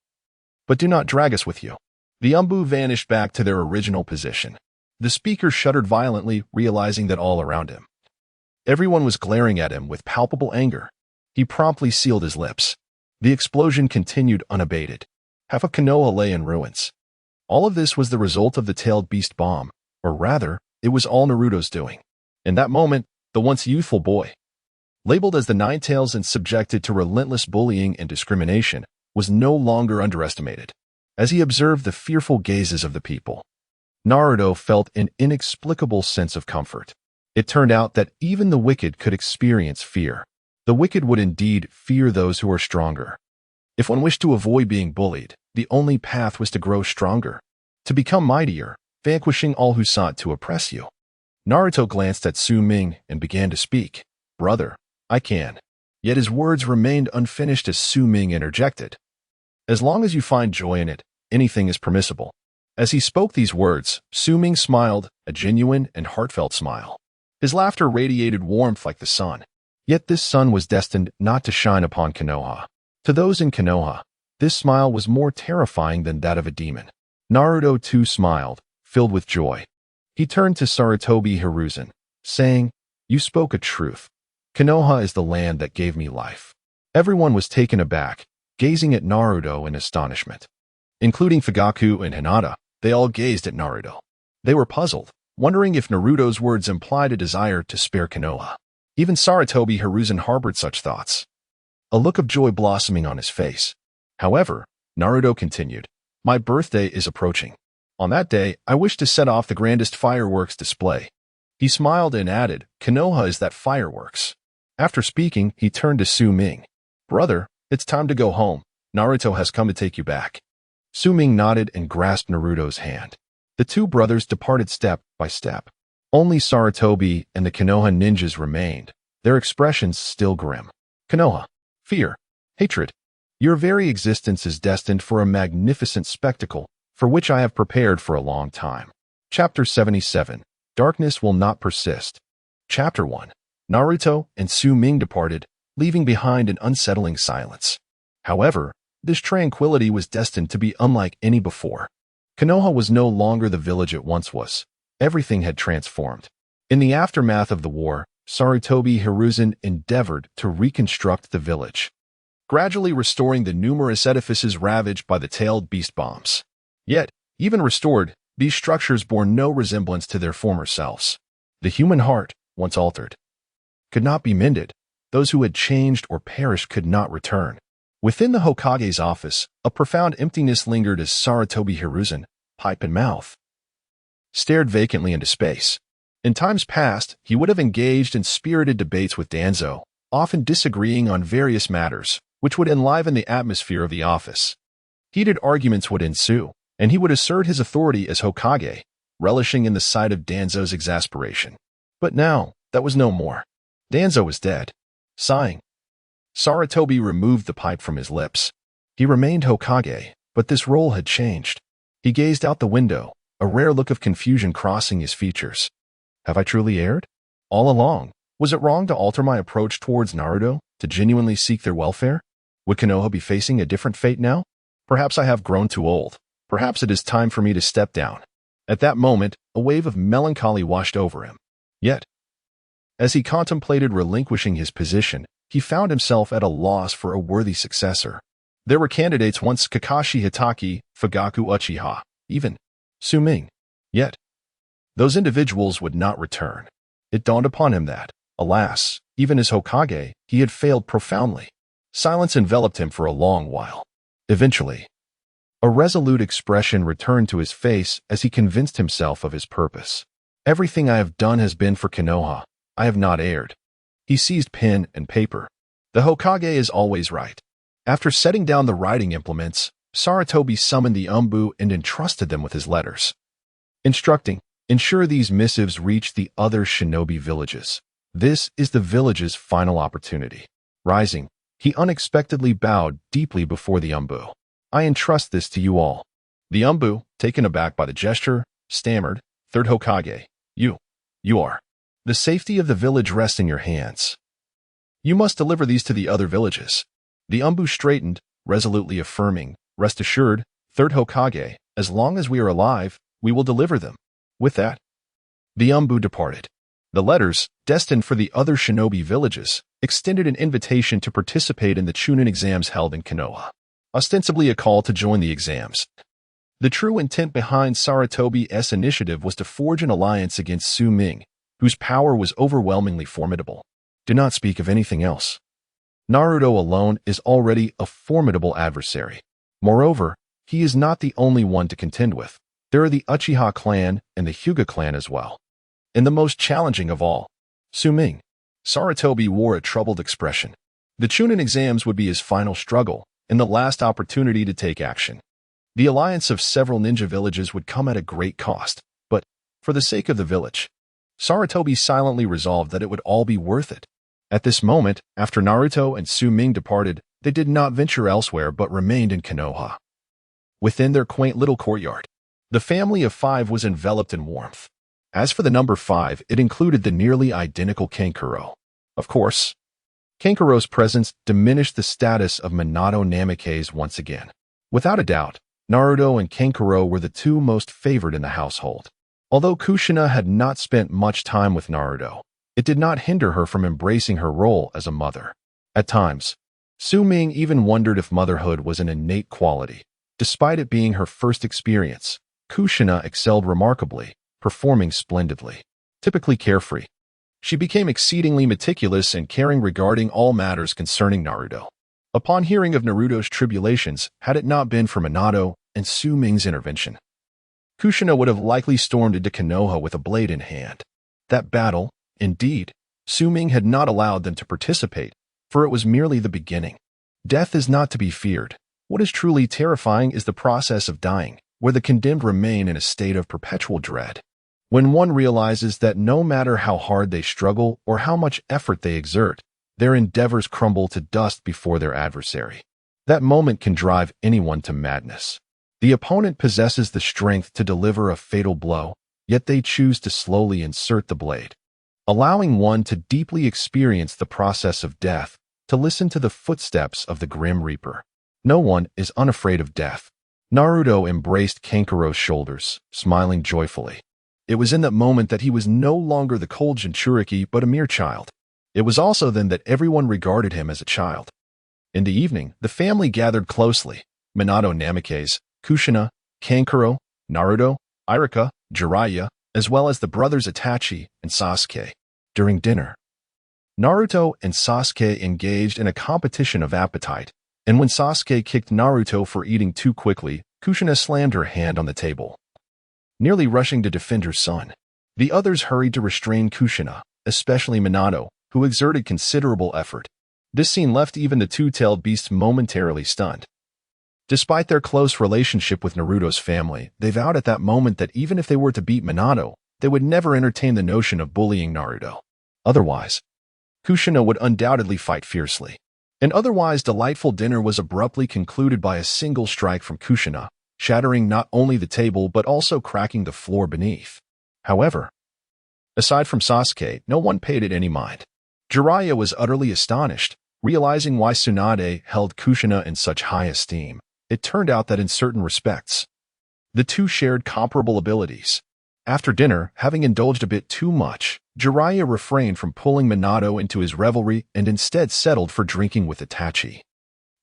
But do not drag us with you." The umbu vanished back to their original position. The speaker shuddered violently, realizing that all around him, everyone was glaring at him with palpable anger. He promptly sealed his lips. The explosion continued unabated. Half of Konoha lay in ruins. All of this was the result of the tailed beast bomb, or rather, it was all Naruto's doing. In that moment, the once youthful boy, labeled as the Ninetales and subjected to relentless bullying and discrimination, was no longer underestimated. As he observed the fearful gazes of the people, Naruto felt an inexplicable sense of comfort. It turned out that even the wicked could experience fear. The wicked would indeed fear those who are stronger. If one wished to avoid being bullied, the only path was to grow stronger, to become mightier, vanquishing all who sought to oppress you. Naruto glanced at Su Ming and began to speak. "Brother, I can." Yet his words remained unfinished as Su Ming interjected. "As long as you find joy in it, anything is permissible." As he spoke these words, Su Ming smiled, a genuine and heartfelt smile. His laughter radiated warmth like the sun. Yet this sun was destined not to shine upon Konoha. To those in Konoha, this smile was more terrifying than that of a demon. Naruto too smiled, filled with joy. He turned to Saratobi Hiruzen, saying, "You spoke a truth. Konoha is the land that gave me life." Everyone was taken aback, gazing at Naruto in astonishment. Including Fugaku and Hinata, they all gazed at Naruto. They were puzzled, wondering if Naruto's words implied a desire to spare Konoha. Even Saratobi Hiruzen harbored such thoughts, a look of joy blossoming on his face. However, Naruto continued, "My birthday is approaching. On that day, I wish to set off the grandest fireworks display." He smiled and added, "Konoha is that fireworks." After speaking, he turned to Su Ming. "Brother, it's time to go home. Naruto has come to take you back." Su Ming nodded and grasped Naruto's hand. The two brothers departed step by step. Only Saratobi and the Konoha ninjas remained, their expressions still grim. "Konoha, fear, hatred. Your very existence is destined for a magnificent spectacle, for which I have prepared for a long time." Chapter 77. Darkness Will Not Persist. Chapter 1. Naruto and Su Ming departed, leaving behind an unsettling silence. However, this tranquility was destined to be unlike any before. Konoha was no longer the village it once was. Everything had transformed. In the aftermath of the war, Saratobi Hiruzen endeavored to reconstruct the village, gradually restoring the numerous edifices ravaged by the tailed beast bombs. Yet, even restored, these structures bore no resemblance to their former selves. The human heart, once altered, could not be mended. Those who had changed or perished could not return. Within the Hokage's office, a profound emptiness lingered as Saratobi Hiruzen, pipe in mouth, stared vacantly into space. In times past, he would have engaged in spirited debates with Danzo, often disagreeing on various matters, which would enliven the atmosphere of the office. Heated arguments would ensue, and he would assert his authority as Hokage, relishing in the sight of Danzo's exasperation. But now, that was no more. Danzo was dead. Sighing, Saratobi removed the pipe from his lips. He remained Hokage, but this role had changed. He gazed out the window, a rare look of confusion crossing his features. Have I truly erred? All along, was it wrong to alter my approach towards Naruto, to genuinely seek their welfare? Would Konoha be facing a different fate now? Perhaps I have grown too old. Perhaps it is time for me to step down. At that moment, a wave of melancholy washed over him. Yet, as he contemplated relinquishing his position, he found himself at a loss for a worthy successor. There were candidates once Kakashi Hitaki, Fugaku Uchiha, even Suming. Yet, those individuals would not return. It dawned upon him that, alas, even as Hokage, he had failed profoundly. Silence enveloped him for a long while. Eventually, a resolute expression returned to his face as he convinced himself of his purpose. Everything I have done has been for Konoha. I have not erred. He seized pen and paper. The Hokage is always right. After setting down the writing implements, Sarutobi summoned the Umbu and entrusted them with his letters, instructing, ensure these missives reach the other shinobi villages. This is the village's final opportunity. Rising, he unexpectedly bowed deeply before the Umbu. I entrust this to you all. The Umbu, taken aback by the gesture, stammered, Third Hokage, you are. The safety of the village rests in your hands. You must deliver these to the other villages. The Umbu straightened, resolutely affirming, rest assured, Third Hokage, as long as we are alive, we will deliver them. With that, the Umbu departed. The letters, destined for the other shinobi villages, extended an invitation to participate in the Chunin exams held in Konoha, ostensibly a call to join the exams. The true intent behind Sarutobi's initiative was to forge an alliance against Su Ming, whose power was overwhelmingly formidable. Do not speak of anything else. Naruto alone is already a formidable adversary. Moreover, he is not the only one to contend with. There are the Uchiha clan and the Hyuga clan as well. And the most challenging of all, Su Ming. Sarutobi wore a troubled expression. The Chunin exams would be his final struggle, and the last opportunity to take action. The alliance of several ninja villages would come at a great cost, but, for the sake of the village, Sarutobi silently resolved that it would all be worth it. At this moment, after Naruto and Su Ming departed, they did not venture elsewhere but remained in Konoha. Within their quaint little courtyard, the family of 5 was enveloped in warmth. As for the number 5, it included the nearly identical Kankuro. Of course, Kankuro's presence diminished the status of Minato Namikaze once again. Without a doubt, Naruto and Kankuro were the two most favored in the household. Although Kushina had not spent much time with Naruto, it did not hinder her from embracing her role as a mother. At times, Su Ming even wondered if motherhood was an innate quality. Despite it being her first experience, Kushina excelled remarkably, performing splendidly. Typically carefree, she became exceedingly meticulous and caring regarding all matters concerning Naruto. Upon hearing of Naruto's tribulations, had it not been for Minato and Su Ming's intervention, Kushina would have likely stormed into Konoha with a blade in hand. That battle, indeed, Su Ming had not allowed them to participate, for it was merely the beginning. Death is not to be feared. What is truly terrifying is the process of dying, where the condemned remain in a state of perpetual dread. When one realizes that no matter how hard they struggle or how much effort they exert, their endeavors crumble to dust before their adversary. That moment can drive anyone to madness. The opponent possesses the strength to deliver a fatal blow, yet they choose to slowly insert the blade, allowing one to deeply experience the process of death, to listen to the footsteps of the Grim Reaper. No one is unafraid of death. Naruto embraced Kankuro's shoulders, smiling joyfully. It was in that moment that he was no longer the cold Jinchuriki but a mere child. It was also then that everyone regarded him as a child. In the evening, the family gathered closely. Minato Namikaze, Kushina, Kankuro, Naruto, Iruka, Jiraiya, as well as the brothers Itachi and Sasuke. During dinner, Naruto and Sasuke engaged in a competition of appetite, and when Sasuke kicked Naruto for eating too quickly, Kushina slammed her hand on the table, nearly rushing to defend her son. The others hurried to restrain Kushina, especially Minato, who exerted considerable effort. This scene left even the two-tailed beasts momentarily stunned. Despite their close relationship with Naruto's family, they vowed at that moment that even if they were to beat Minato, they would never entertain the notion of bullying Naruto. Otherwise, Kushina would undoubtedly fight fiercely. An otherwise delightful dinner was abruptly concluded by a single strike from Kushina, shattering not only the table but also cracking the floor beneath. However, aside from Sasuke, no one paid it any mind. Jiraiya was utterly astonished, realizing why Tsunade held Kushina in such high esteem. It turned out that in certain respects, the two shared comparable abilities. After dinner, having indulged a bit too much, Jiraiya refrained from pulling Minato into his revelry and instead settled for drinking with Itachi.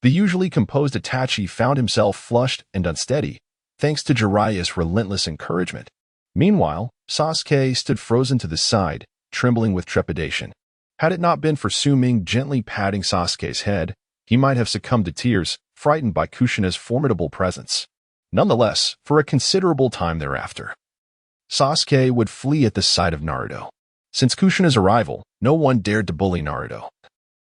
The usually composed Itachi found himself flushed and unsteady, thanks to Jiraiya's relentless encouragement. Meanwhile, Sasuke stood frozen to the side, trembling with trepidation. Had it not been for Su Ming gently patting Sasuke's head, he might have succumbed to tears, frightened by Kushina's formidable presence. Nonetheless, for a considerable time thereafter, Sasuke would flee at the sight of Naruto. Since Kushina's arrival, no one dared to bully Naruto.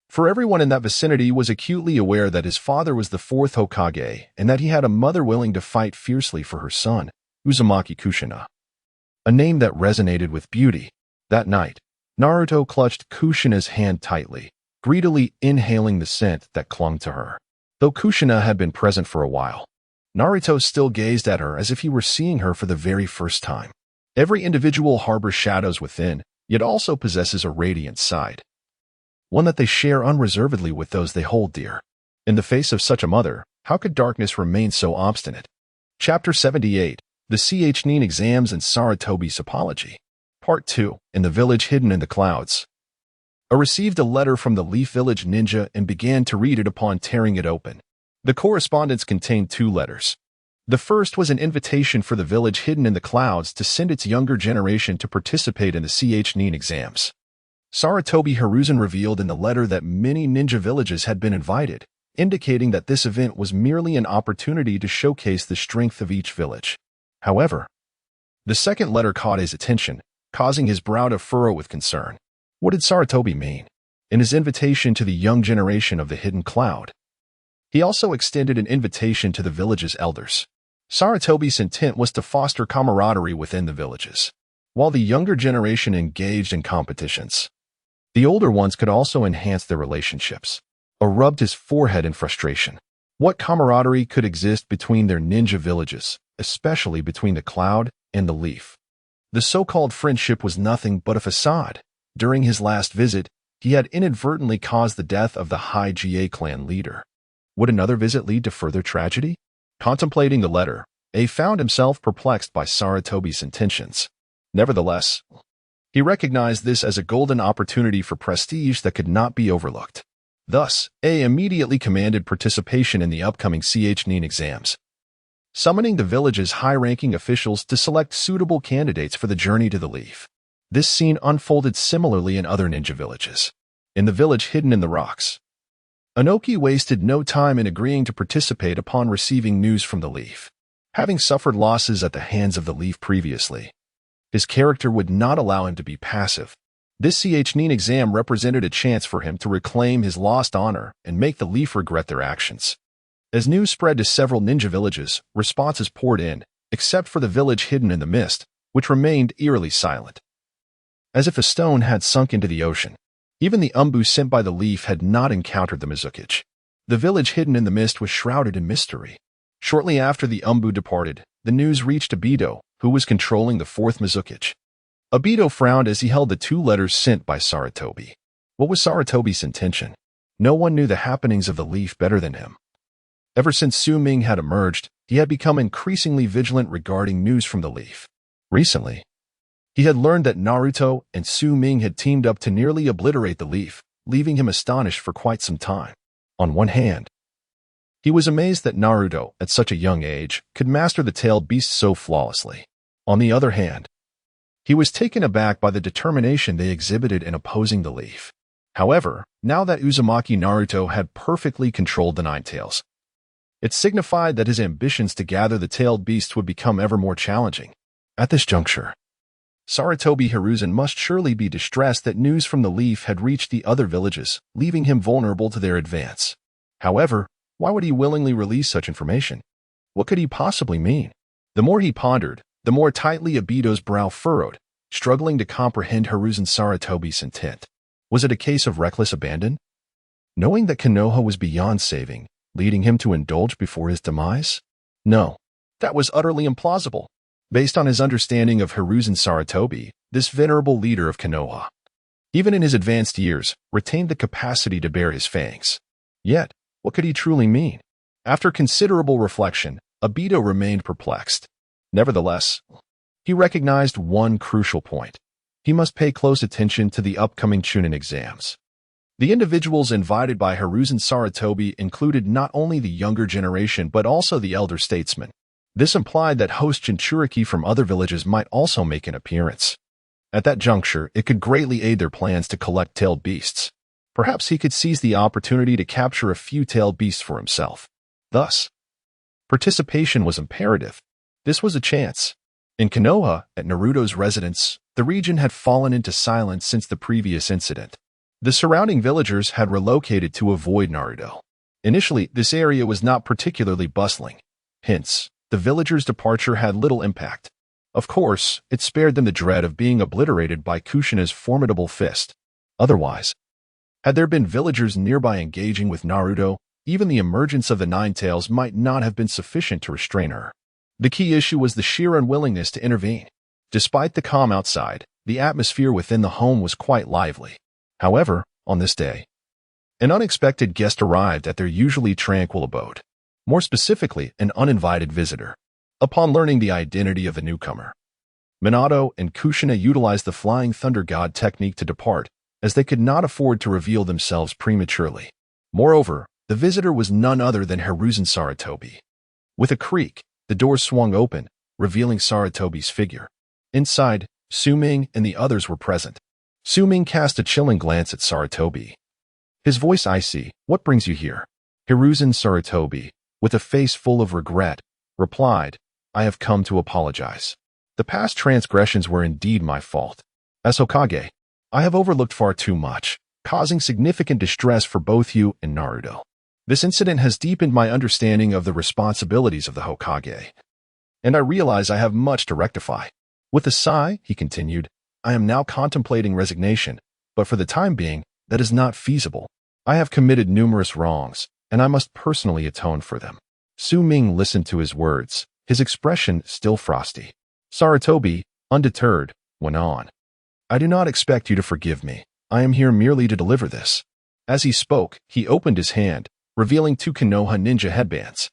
For everyone in that vicinity was acutely aware that his father was the fourth Hokage and that he had a mother willing to fight fiercely for her son, Uzumaki Kushina. A name that resonated with beauty. That night, Naruto clutched Kushina's hand tightly, greedily inhaling the scent that clung to her. Though Kushina had been present for a while, Naruto still gazed at her as if he were seeing her for the very first time. Every individual harbors shadows within, yet also possesses a radiant side, one that they share unreservedly with those they hold dear. In the face of such a mother, how could darkness remain so obstinate? Chapter 78, The Chunin Exams and Sarutobi's Apology. Part 2, In the Village Hidden in the Clouds. I received a letter from the Leaf Village ninja and began to read it upon tearing it open. The correspondence contained 2 letters. The first was an invitation for the village hidden in the clouds to send its younger generation to participate in the Chunin exams. Sarutobi Hiruzen revealed in the letter that many ninja villages had been invited, indicating that this event was merely an opportunity to showcase the strength of each village. However, the second letter caught his attention, causing his brow to furrow with concern. What did Sarutobi mean? In his invitation to the young generation of the hidden cloud, he also extended an invitation to the village's elders. Sarutobi's intent was to foster camaraderie within the villages. While the younger generation engaged in competitions, the older ones could also enhance their relationships. Rubbed his forehead in frustration. What camaraderie could exist between their ninja villages, especially between the Cloud and the Leaf? The so-called friendship was nothing but a facade. During his last visit, he had inadvertently caused the death of the High Ga clan leader. Would another visit lead to further tragedy? Contemplating the letter, A found himself perplexed by Sarutobi's intentions. Nevertheless, he recognized this as a golden opportunity for prestige that could not be overlooked. Thus, A immediately commanded participation in the upcoming Chunin exams, summoning the village's high-ranking officials to select suitable candidates for the journey to the Leaf. This scene unfolded similarly in other ninja villages. In the village hidden in the rocks, Inoki wasted no time in agreeing to participate upon receiving news from the Leaf. Having suffered losses at the hands of the Leaf previously, his character would not allow him to be passive. This Chunin exam represented a chance for him to reclaim his lost honor and make the Leaf regret their actions. As news spread to several ninja villages, responses poured in, except for the village hidden in the mist, which remained eerily silent, as if a stone had sunk into the ocean. Even the Umbu sent by the Leaf had not encountered the Mizukage. The village hidden in the mist was shrouded in mystery. Shortly after the Umbu departed, the news reached Obito, who was controlling the 4th Mizukage. Obito frowned as he held the 2 letters sent by Sarutobi. What was Sarutobi's intention? No one knew the happenings of the Leaf better than him. Ever since Su Ming had emerged, he had become increasingly vigilant regarding news from the Leaf. Recently, he had learned that Naruto and Su Ming had teamed up to nearly obliterate the Leaf, leaving him astonished for quite some time. On one hand, he was amazed that Naruto, at such a young age, could master the tailed beast so flawlessly. On the other hand, he was taken aback by the determination they exhibited in opposing the Leaf. However, now that Uzumaki Naruto had perfectly controlled the Nine Tails, it signified that his ambitions to gather the tailed beast would become ever more challenging. At this juncture, Sarutobi Hiruzen must surely be distressed that news from the Leaf had reached the other villages, leaving him vulnerable to their advance. However, why would he willingly release such information? What could he possibly mean? The more he pondered, the more tightly Obito's brow furrowed, struggling to comprehend Hiruzen Sarutobi's intent. Was it a case of reckless abandon? Knowing that Konoha was beyond saving, leading him to indulge before his demise? No, that was utterly implausible. Based on his understanding of Hiruzen Sarutobi, this venerable leader of Konoha, even in his advanced years, retained the capacity to bear his fangs. Yet, what could he truly mean? After considerable reflection, Obito remained perplexed. Nevertheless, he recognized one crucial point. He must pay close attention to the upcoming Chunin exams. The individuals invited by Hiruzen Sarutobi included not only the younger generation but also the elder statesmen. This implied that host Jinchuriki from other villages might also make an appearance. At that juncture, it could greatly aid their plans to collect tailed beasts. Perhaps he could seize the opportunity to capture a few tailed beasts for himself. Thus, participation was imperative. This was a chance. In Konoha, at Naruto's residence, the region had fallen into silence since the previous incident. The surrounding villagers had relocated to avoid Naruto. Initially, this area was not particularly bustling. Hence, the villagers' departure had little impact. Of course, it spared them the dread of being obliterated by Kushina's formidable fist. Otherwise, had there been villagers nearby engaging with Naruto, even the emergence of the Nine Tails might not have been sufficient to restrain her. The key issue was the sheer unwillingness to intervene. Despite the calm outside, the atmosphere within the home was quite lively. However, on this day, an unexpected guest arrived at their usually tranquil abode. More specifically, an uninvited visitor. Upon learning the identity of the newcomer, Minato and Kushina utilized the Flying Thunder God technique to depart, as they could not afford to reveal themselves prematurely. Moreover, the visitor was none other than Hiruzen Sarutobi. With a creak, the door swung open, revealing Sarutobi's figure. Inside, Su-Ming and the others were present. Su-Ming cast a chilling glance at Sarutobi. His voice icy. "What brings you here?" Hiruzen Sarutobi, with a face full of regret, replied, "I have come to apologize. The past transgressions were indeed my fault. As Hokage, I have overlooked far too much, causing significant distress for both you and Naruto. This incident has deepened my understanding of the responsibilities of the Hokage, and I realize I have much to rectify." With a sigh, he continued, "I am now contemplating resignation, but for the time being, that is not feasible. I have committed numerous wrongs, and I must personally atone for them." Su-Ming listened to his words, his expression still frosty. Sarutobi, undeterred, went on, "I do not expect you to forgive me. I am here merely to deliver this." As he spoke, he opened his hand, revealing two Konoha ninja headbands.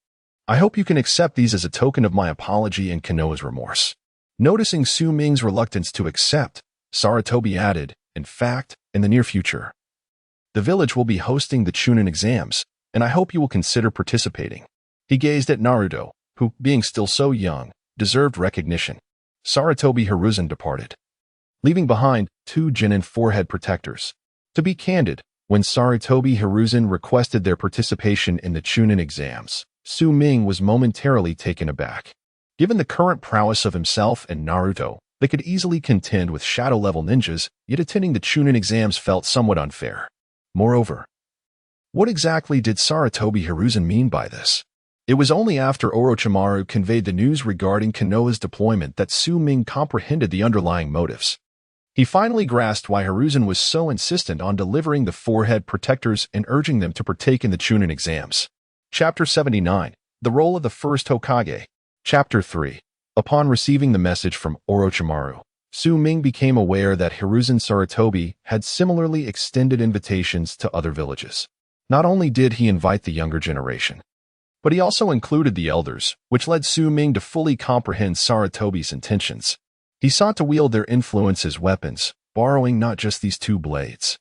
"I hope you can accept these as a token of my apology and Konoha's remorse." Noticing Su-Ming's reluctance to accept, Sarutobi added, "In fact, in the near future, the village will be hosting the Chunin exams, and I hope you will consider participating." He gazed at Naruto, who, being still so young, deserved recognition. Sarutobi Hiruzen departed, leaving behind two Genin forehead protectors. To be candid, when Sarutobi Hiruzen requested their participation in the Chunin exams, Su-Ming was momentarily taken aback. Given the current prowess of himself and Naruto, they could easily contend with shadow-level ninjas, yet attending the Chunin exams felt somewhat unfair. Moreover, what exactly did Sarutobi Hiruzen mean by this? It was only after Orochimaru conveyed the news regarding Konoha's deployment that Su-Ming comprehended the underlying motives. He finally grasped why Hiruzen was so insistent on delivering the forehead protectors and urging them to partake in the Chunin exams. Chapter 79. The Role of the First Hokage. Chapter 3. Upon receiving the message from Orochimaru, Su-Ming became aware that Hiruzen Sarutobi had similarly extended invitations to other villages. Not only did he invite the younger generation, but he also included the elders, which led Su-Ming to fully comprehend Sarutobi's intentions. He sought to wield their influence as weapons, borrowing not just these two blades,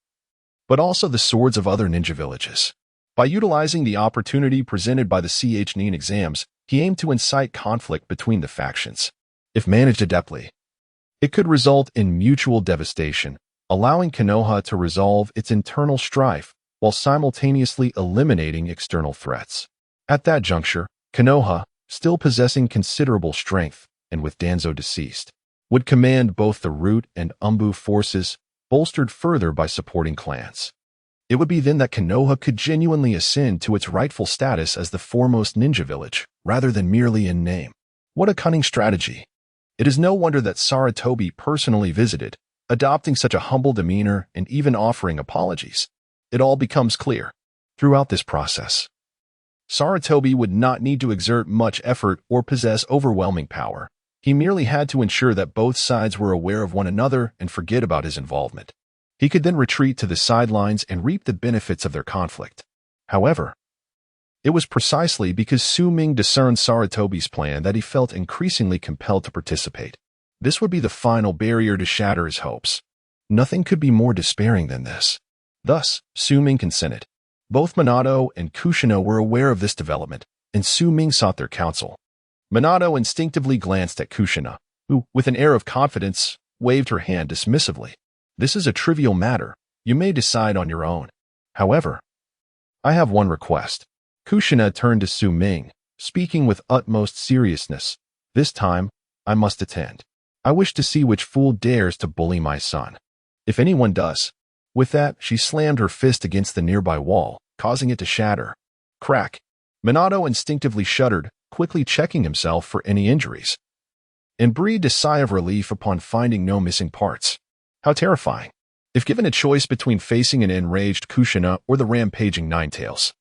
but also the swords of other ninja villages. By utilizing the opportunity presented by the Chunin exams, he aimed to incite conflict between the factions. If managed adeptly, it could result in mutual devastation, allowing Konoha to resolve its internal strife while simultaneously eliminating external threats. At that juncture, Konoha, still possessing considerable strength, and with Danzo deceased, would command both the Root and Umbu forces, bolstered further by supporting clans. It would be then that Konoha could genuinely ascend to its rightful status as the foremost ninja village, rather than merely in name. What a cunning strategy! It is no wonder that Sarutobi personally visited, adopting such a humble demeanor and even offering apologies. It all becomes clear. Throughout this process, Sarutobi would not need to exert much effort or possess overwhelming power. He merely had to ensure that both sides were aware of one another and forget about his involvement. He could then retreat to the sidelines and reap the benefits of their conflict. However, it was precisely because Su-Ming discerned Sarutobi's plan that he felt increasingly compelled to participate. This would be the final barrier to shatter his hopes. Nothing could be more despairing than this. Thus, Su Ming consented. Both Minato and Kushina were aware of this development, and Su Ming sought their counsel. Minato instinctively glanced at Kushina, who, with an air of confidence, waved her hand dismissively. This is a trivial matter. You may decide on your own. However, I have one request. Kushina turned to Su Ming, speaking with utmost seriousness. This time, I must attend. I wish to see which fool dares to bully my son. If anyone does. With that, she slammed her fist against the nearby wall, causing it to shatter. Crack. Minato instinctively shuddered, quickly checking himself for any injuries, and breathed a sigh of relief upon finding no missing parts. How terrifying. If given a choice between facing an enraged Kushina or the rampaging Ninetales,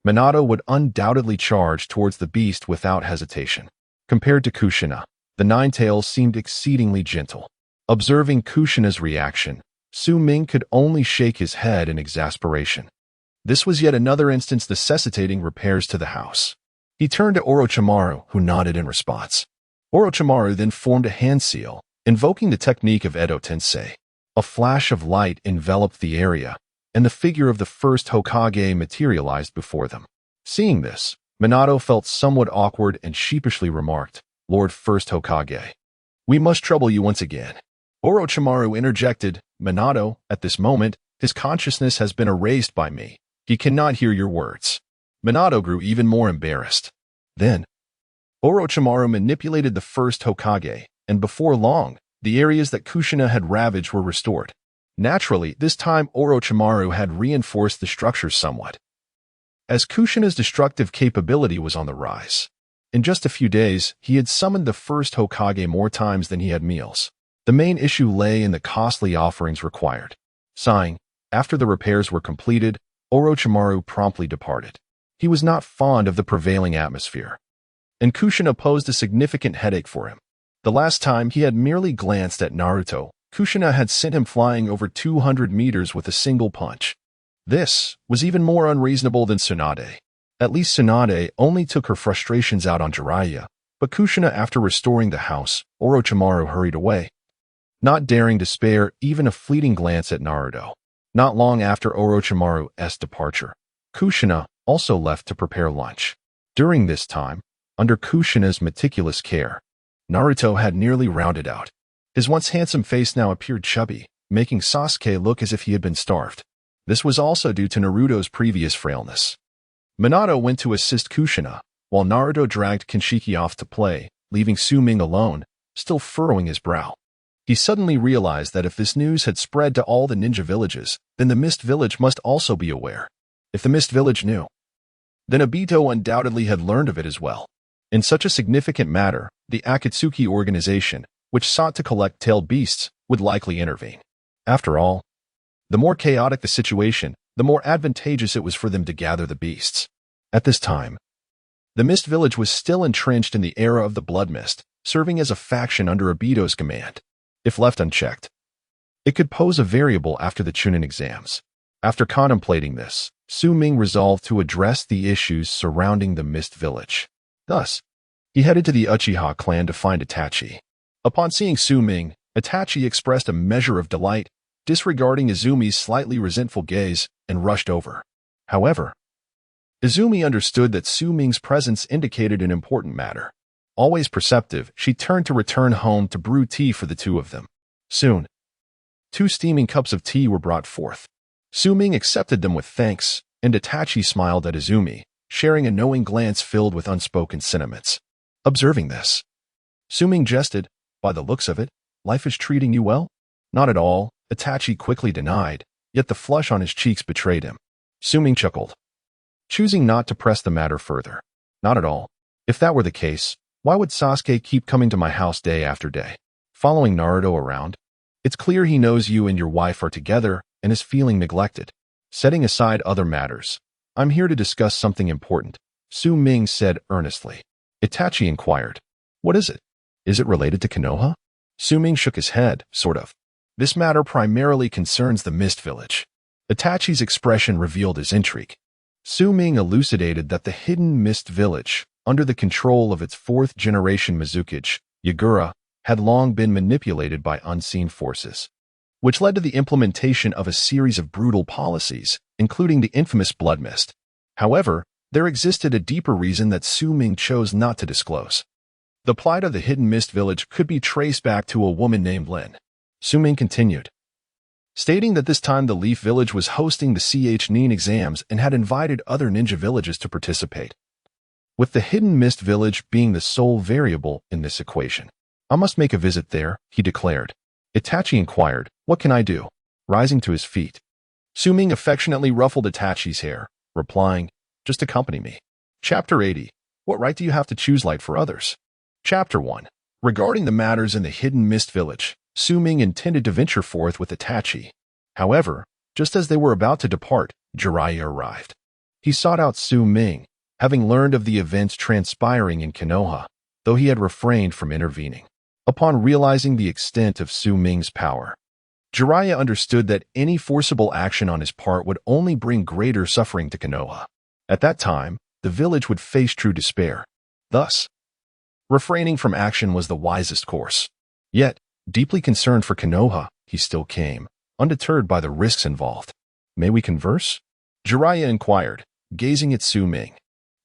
Minato would undoubtedly charge towards the beast without hesitation. Compared to Kushina, the Ninetales seemed exceedingly gentle. Observing Kushina's reaction, Su Ming could only shake his head in exasperation. This was yet another instance necessitating repairs to the house. He turned to Orochimaru, who nodded in response. Orochimaru then formed a hand seal, invoking the technique of Edo Tensei. A flash of light enveloped the area, and the figure of the first Hokage materialized before them. Seeing this, Minato felt somewhat awkward and sheepishly remarked, "Lord First Hokage, we must trouble you once again." Orochimaru interjected, "Minato, at this moment, his consciousness has been erased by me. He cannot hear your words." Minato grew even more embarrassed. Then, Orochimaru manipulated the first Hokage, and before long, the areas that Kushina had ravaged were restored. Naturally, this time Orochimaru had reinforced the structures somewhat, as Kushina's destructive capability was on the rise. In just a few days, he had summoned the first Hokage more times than he had meals. The main issue lay in the costly offerings required. Sighing, after the repairs were completed, Orochimaru promptly departed. He was not fond of the prevailing atmosphere, and Kushina posed a significant headache for him. The last time he had merely glanced at Naruto, Kushina had sent him flying over 200 meters with a single punch. This was even more unreasonable than Tsunade. At least Tsunade only took her frustrations out on Jiraiya, but Kushina, after restoring the house, Orochimaru hurried away, not daring to spare even a fleeting glance at Naruto. Not long after Orochimaru's departure, Kushina also left to prepare lunch. During this time, under Kushina's meticulous care, Naruto had nearly rounded out. His once handsome face now appeared chubby, making Sasuke look as if he had been starved. This was also due to Naruto's previous frailness. Minato went to assist Kushina, while Naruto dragged Kinshiki off to play, leaving Su Ming alone, still furrowing his brow. He suddenly realized that if this news had spread to all the ninja villages, then the Mist Village must also be aware. If the Mist Village knew, then Obito undoubtedly had learned of it as well. In such a significant matter, the Akatsuki organization, which sought to collect tailed beasts, would likely intervene. After all, the more chaotic the situation, the more advantageous it was for them to gather the beasts. At this time, the Mist Village was still entrenched in the era of the Blood Mist, serving as a faction under Obito's command. If left unchecked, it could pose a variable after the Chunin exams. After contemplating this, Su Ming resolved to address the issues surrounding the Mist Village. Thus, he headed to the Uchiha clan to find Itachi. Upon seeing Su Ming, Itachi expressed a measure of delight, disregarding Izumi's slightly resentful gaze, and rushed over. However, Izumi understood that Su Ming's presence indicated an important matter. Always perceptive, she turned to return home to brew tea for the two of them. Soon, 2 steaming cups of tea were brought forth. Su Ming accepted them with thanks, and Itachi smiled at Izumi, sharing a knowing glance filled with unspoken sentiments. Observing this, Su Ming jested, "By the looks of it, life is treating you well?" "Not at all," Itachi quickly denied, yet the flush on his cheeks betrayed him. Su Ming chuckled, choosing not to press the matter further. "Not at all. If that were the case, why would Sasuke keep coming to my house day after day, following Naruto around? It's clear he knows you and your wife are together and is feeling neglected. Setting aside other matters, I'm here to discuss something important," Su Ming said earnestly. Itachi inquired, "What is it? Is it related to Konoha?" Su Ming shook his head, sort of. "This matter primarily concerns the Mist Village." Itachi's expression revealed his intrigue. Su Ming elucidated that the hidden Mist Village, under the control of its 4th-generation Mizukage, Yagura, had long been manipulated by unseen forces. which led to the implementation of a series of brutal policies, including the infamous blood mist. However, there existed a deeper reason that Su Ming chose not to disclose. The plight of the Hidden Mist village could be traced back to a woman named Lin. Su Ming continued, stating that this time the Leaf Village was hosting the Ch-Nin exams and had invited other ninja villages to participate. With the Hidden Mist village being the sole variable in this equation, I must make a visit there, he declared. Itachi inquired, what can I do? Rising to his feet, Su Ming affectionately ruffled Itachi's hair, replying, just accompany me. Chapter 80. What right do you have to choose light for others? Chapter 1. Regarding the matters in the Hidden Mist village, Su Ming intended to venture forth with Itachi. However, just as they were about to depart, Jiraiya arrived. He sought out Su Ming, having learned of the events transpiring in Konoha, though he had refrained from intervening. Upon realizing the extent of Su Ming's power, Jiraiya understood that any forcible action on his part would only bring greater suffering to Konoha. At that time, the village would face true despair. Thus, refraining from action was the wisest course. Yet, deeply concerned for Konoha, he still came, undeterred by the risks involved. May we converse? Jiraiya inquired, gazing at Su Ming.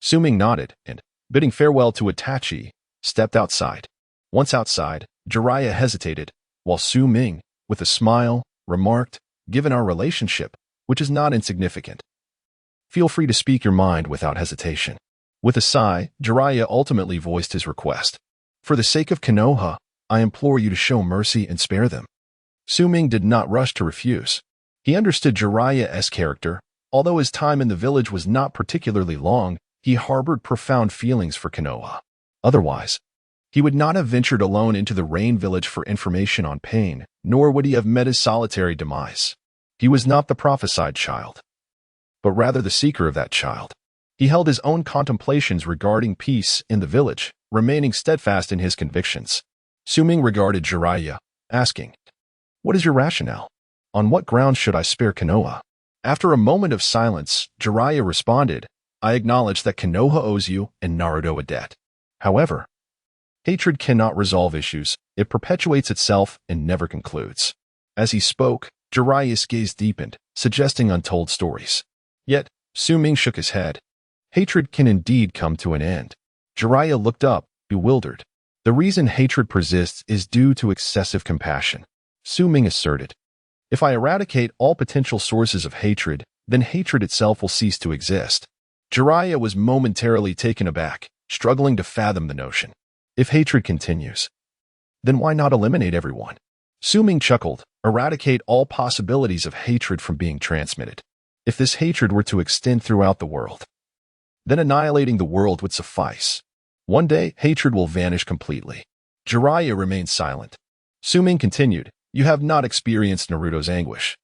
Su Ming nodded and, bidding farewell to Itachi, stepped outside. Once outside, Jiraiya hesitated, while Su Ming, with a smile, remarked, given our relationship, which is not insignificant, feel free to speak your mind without hesitation. With a sigh, Jiraiya ultimately voiced his request. For the sake of Konoha, I implore you to show mercy and spare them. Su Ming did not rush to refuse. He understood Jiraiya's character. Although his time in the village was not particularly long, he harbored profound feelings for Konoha. Otherwise, he would not have ventured alone into the Rain Village for information on pain, nor would he have met his solitary demise. He was not the prophesied child, but rather the seeker of that child. He held his own contemplations regarding peace in the village, remaining steadfast in his convictions. Su Ming regarded Jiraiya, asking, what is your rationale? On what grounds should I spare Konoha? After a moment of silence, Jiraiya responded, I acknowledge that Konoha owes you and Naruto a debt. However, hatred cannot resolve issues. It perpetuates itself and never concludes. As he spoke, Jiraiya's gaze deepened, suggesting untold stories. Yet, Su Ming shook his head. Hatred can indeed come to an end. Jiraiya looked up, bewildered. The reason hatred persists is due to excessive compassion. Su Ming asserted. If I eradicate all potential sources of hatred, then hatred itself will cease to exist. Jiraiya was momentarily taken aback, struggling to fathom the notion. If hatred continues, then why not eliminate everyone? Su Ming chuckled, eradicate all possibilities of hatred from being transmitted. If this hatred were to extend throughout the world, then annihilating the world would suffice. One day, hatred will vanish completely. Jiraiya remained silent. Su Ming continued, you have not experienced Naruto's anguish,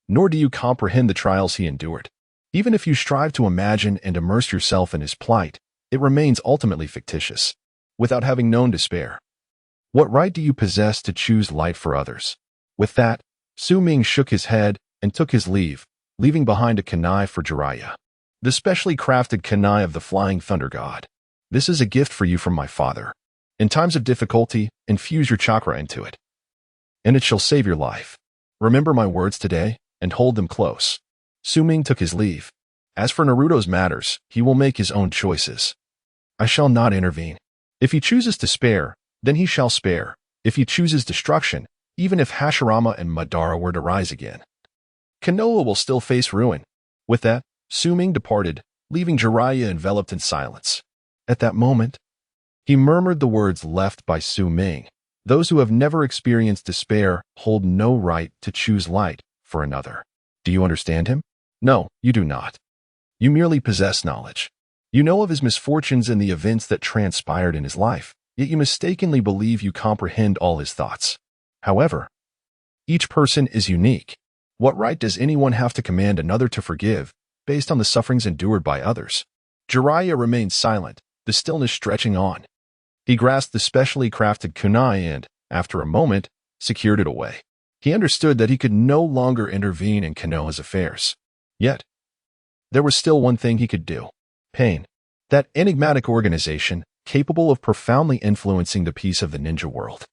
nor do you comprehend the trials he endured. Even if you strive to imagine and immerse yourself in his plight, it remains ultimately fictitious. Without having known despair, what right do you possess to choose light for others? With that, Su Ming shook his head and took his leave, leaving behind a kunai for Jiraiya. The specially crafted kunai of the Flying Thunder God. This is a gift for you from my father. In times of difficulty, infuse your chakra into it, and it shall save your life. Remember my words today, and hold them close. Su Ming took his leave. As for Naruto's matters, he will make his own choices. I shall not intervene. If he chooses to spare, then he shall spare. If he chooses destruction, even if Hashirama and Madara were to rise again, Konoha will still face ruin. With that, Su Ming departed, leaving Jiraiya enveloped in silence. At that moment, he murmured the words left by Su Ming. Those who have never experienced despair hold no right to choose light for another. Do you understand him? No, you do not. You merely possess knowledge. You know of his misfortunes and the events that transpired in his life, yet you mistakenly believe you comprehend all his thoughts. However, each person is unique. What right does anyone have to command another to forgive, based on the sufferings endured by others? Jiraiya remained silent, the stillness stretching on. He grasped the specially crafted kunai and, after a moment, secured it away. He understood that he could no longer intervene in Konoha's affairs. Yet, there was still one thing he could do. Pain. That enigmatic organization, capable of profoundly influencing the peace of the ninja world.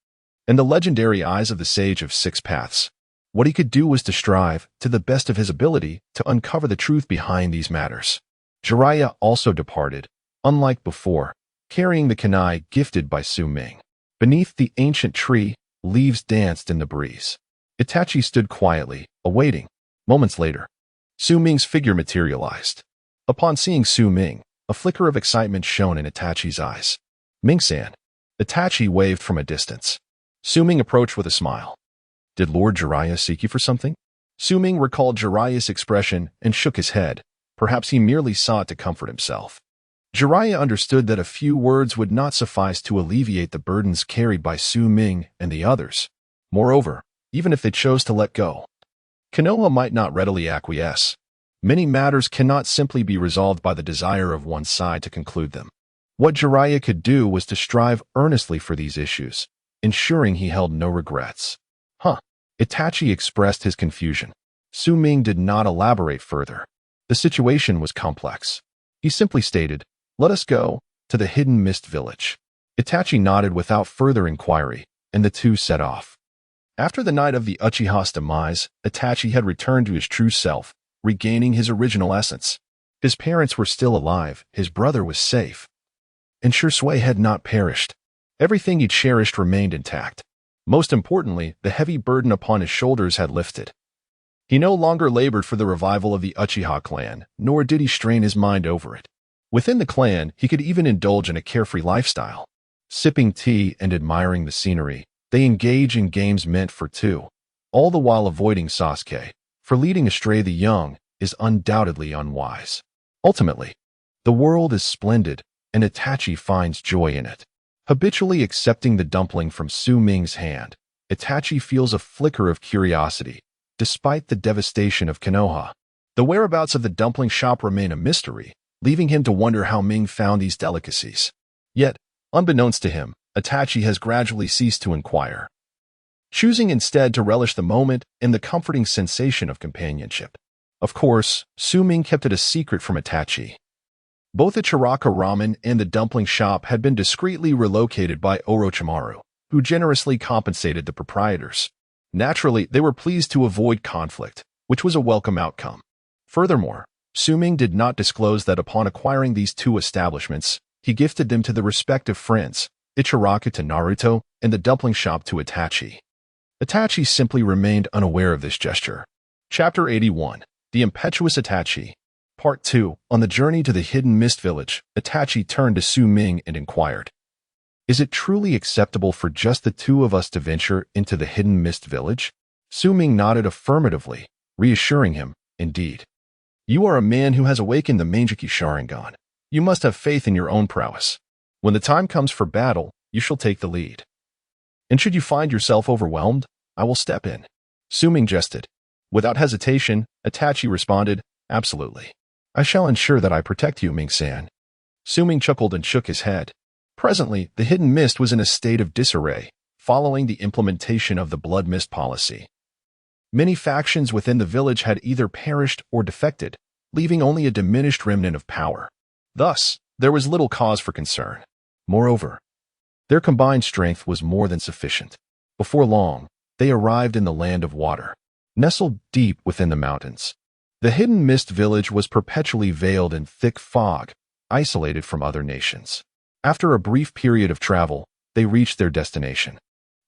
In the legendary eyes of the Sage of Six Paths, What he could do was to strive, to the best of his ability, to uncover the truth behind these matters. Jiraiya also departed, unlike before, carrying the kunai gifted by Su Ming. Beneath the ancient tree, leaves danced in the breeze. Itachi stood quietly, awaiting. Moments later, Su Ming's figure materialized. Upon seeing Su Ming, a flicker of excitement shone in Itachi's eyes. "Ming-san." Itachi waved from a distance. Su Ming approached with a smile. "Did Lord Jiraiya seek you for something?" Su Ming recalled Jiraiya's expression and shook his head. Perhaps he merely sought to comfort himself. Jiraiya understood that a few words would not suffice to alleviate the burdens carried by Su Ming and the others. Moreover, even if they chose to let go, Konoha might not readily acquiesce. Many matters cannot simply be resolved by the desire of one side to conclude them. What Jiraiya could do was to strive earnestly for these issues, ensuring he held no regrets. Itachi expressed his confusion. Su Ming did not elaborate further. The situation was complex. He simply stated, "Let us go to the Hidden Mist Village." Itachi nodded without further inquiry, and the two set off. After the night of the Uchiha's demise, Itachi had returned to his true self, regaining his original essence. His parents were still alive, his brother was safe, and Shursui had not perished. Everything he cherished remained intact. Most importantly, the heavy burden upon his shoulders had lifted. He no longer labored for the revival of the Uchiha clan, nor did he strain his mind over it. Within the clan, he could even indulge in a carefree lifestyle. Sipping tea and admiring the scenery, they engage in games meant for two, all the while avoiding Sasuke, for leading astray the young is undoubtedly unwise. Ultimately, the world is splendid, and Itachi finds joy in it. Habitually accepting the dumpling from Su Ming's hand, Itachi feels a flicker of curiosity. Despite the devastation of Konoha, the whereabouts of the dumpling shop remain a mystery, leaving him to wonder how Ming found these delicacies. Yet, unbeknownst to him, Itachi has gradually ceased to inquire, choosing instead to relish the moment and the comforting sensation of companionship. Of course, Su Ming kept it a secret from Itachi. Both the Chiraka Ramen and the dumpling shop had been discreetly relocated by Orochimaru, who generously compensated the proprietors. Naturally, they were pleased to avoid conflict, which was a welcome outcome. Furthermore, Su Ming did not disclose that upon acquiring these two establishments, he gifted them to the respective friends, Ichiraka to Naruto and the dumpling shop to Itachi. Itachi simply remained unaware of this gesture. Chapter 81. The Impetuous Itachi. Part 2. On the journey to the Hidden Mist Village, Itachi turned to Su Ming and inquired, "Is it truly acceptable for just the two of us to venture into the Hidden Mist Village?" Su Ming nodded affirmatively, reassuring him, "Indeed. You are a man who has awakened the Manjiki Sharingan. You must have faith in your own prowess. When the time comes for battle, you shall take the lead. And should you find yourself overwhelmed, I will step in." Su Ming jested. Without hesitation, Itachi responded, "Absolutely. I shall ensure that I protect you, Ming-san." Su Ming chuckled and shook his head. Presently, the Hidden Mist was in a state of disarray, following the implementation of the Blood Mist policy. Many factions within the village had either perished or defected, leaving only a diminished remnant of power. Thus, there was little cause for concern. Moreover, their combined strength was more than sufficient. Before long, they arrived in the Land of Water, nestled deep within the mountains. The Hidden Mist Village was perpetually veiled in thick fog, isolated from other nations. After a brief period of travel, they reached their destination.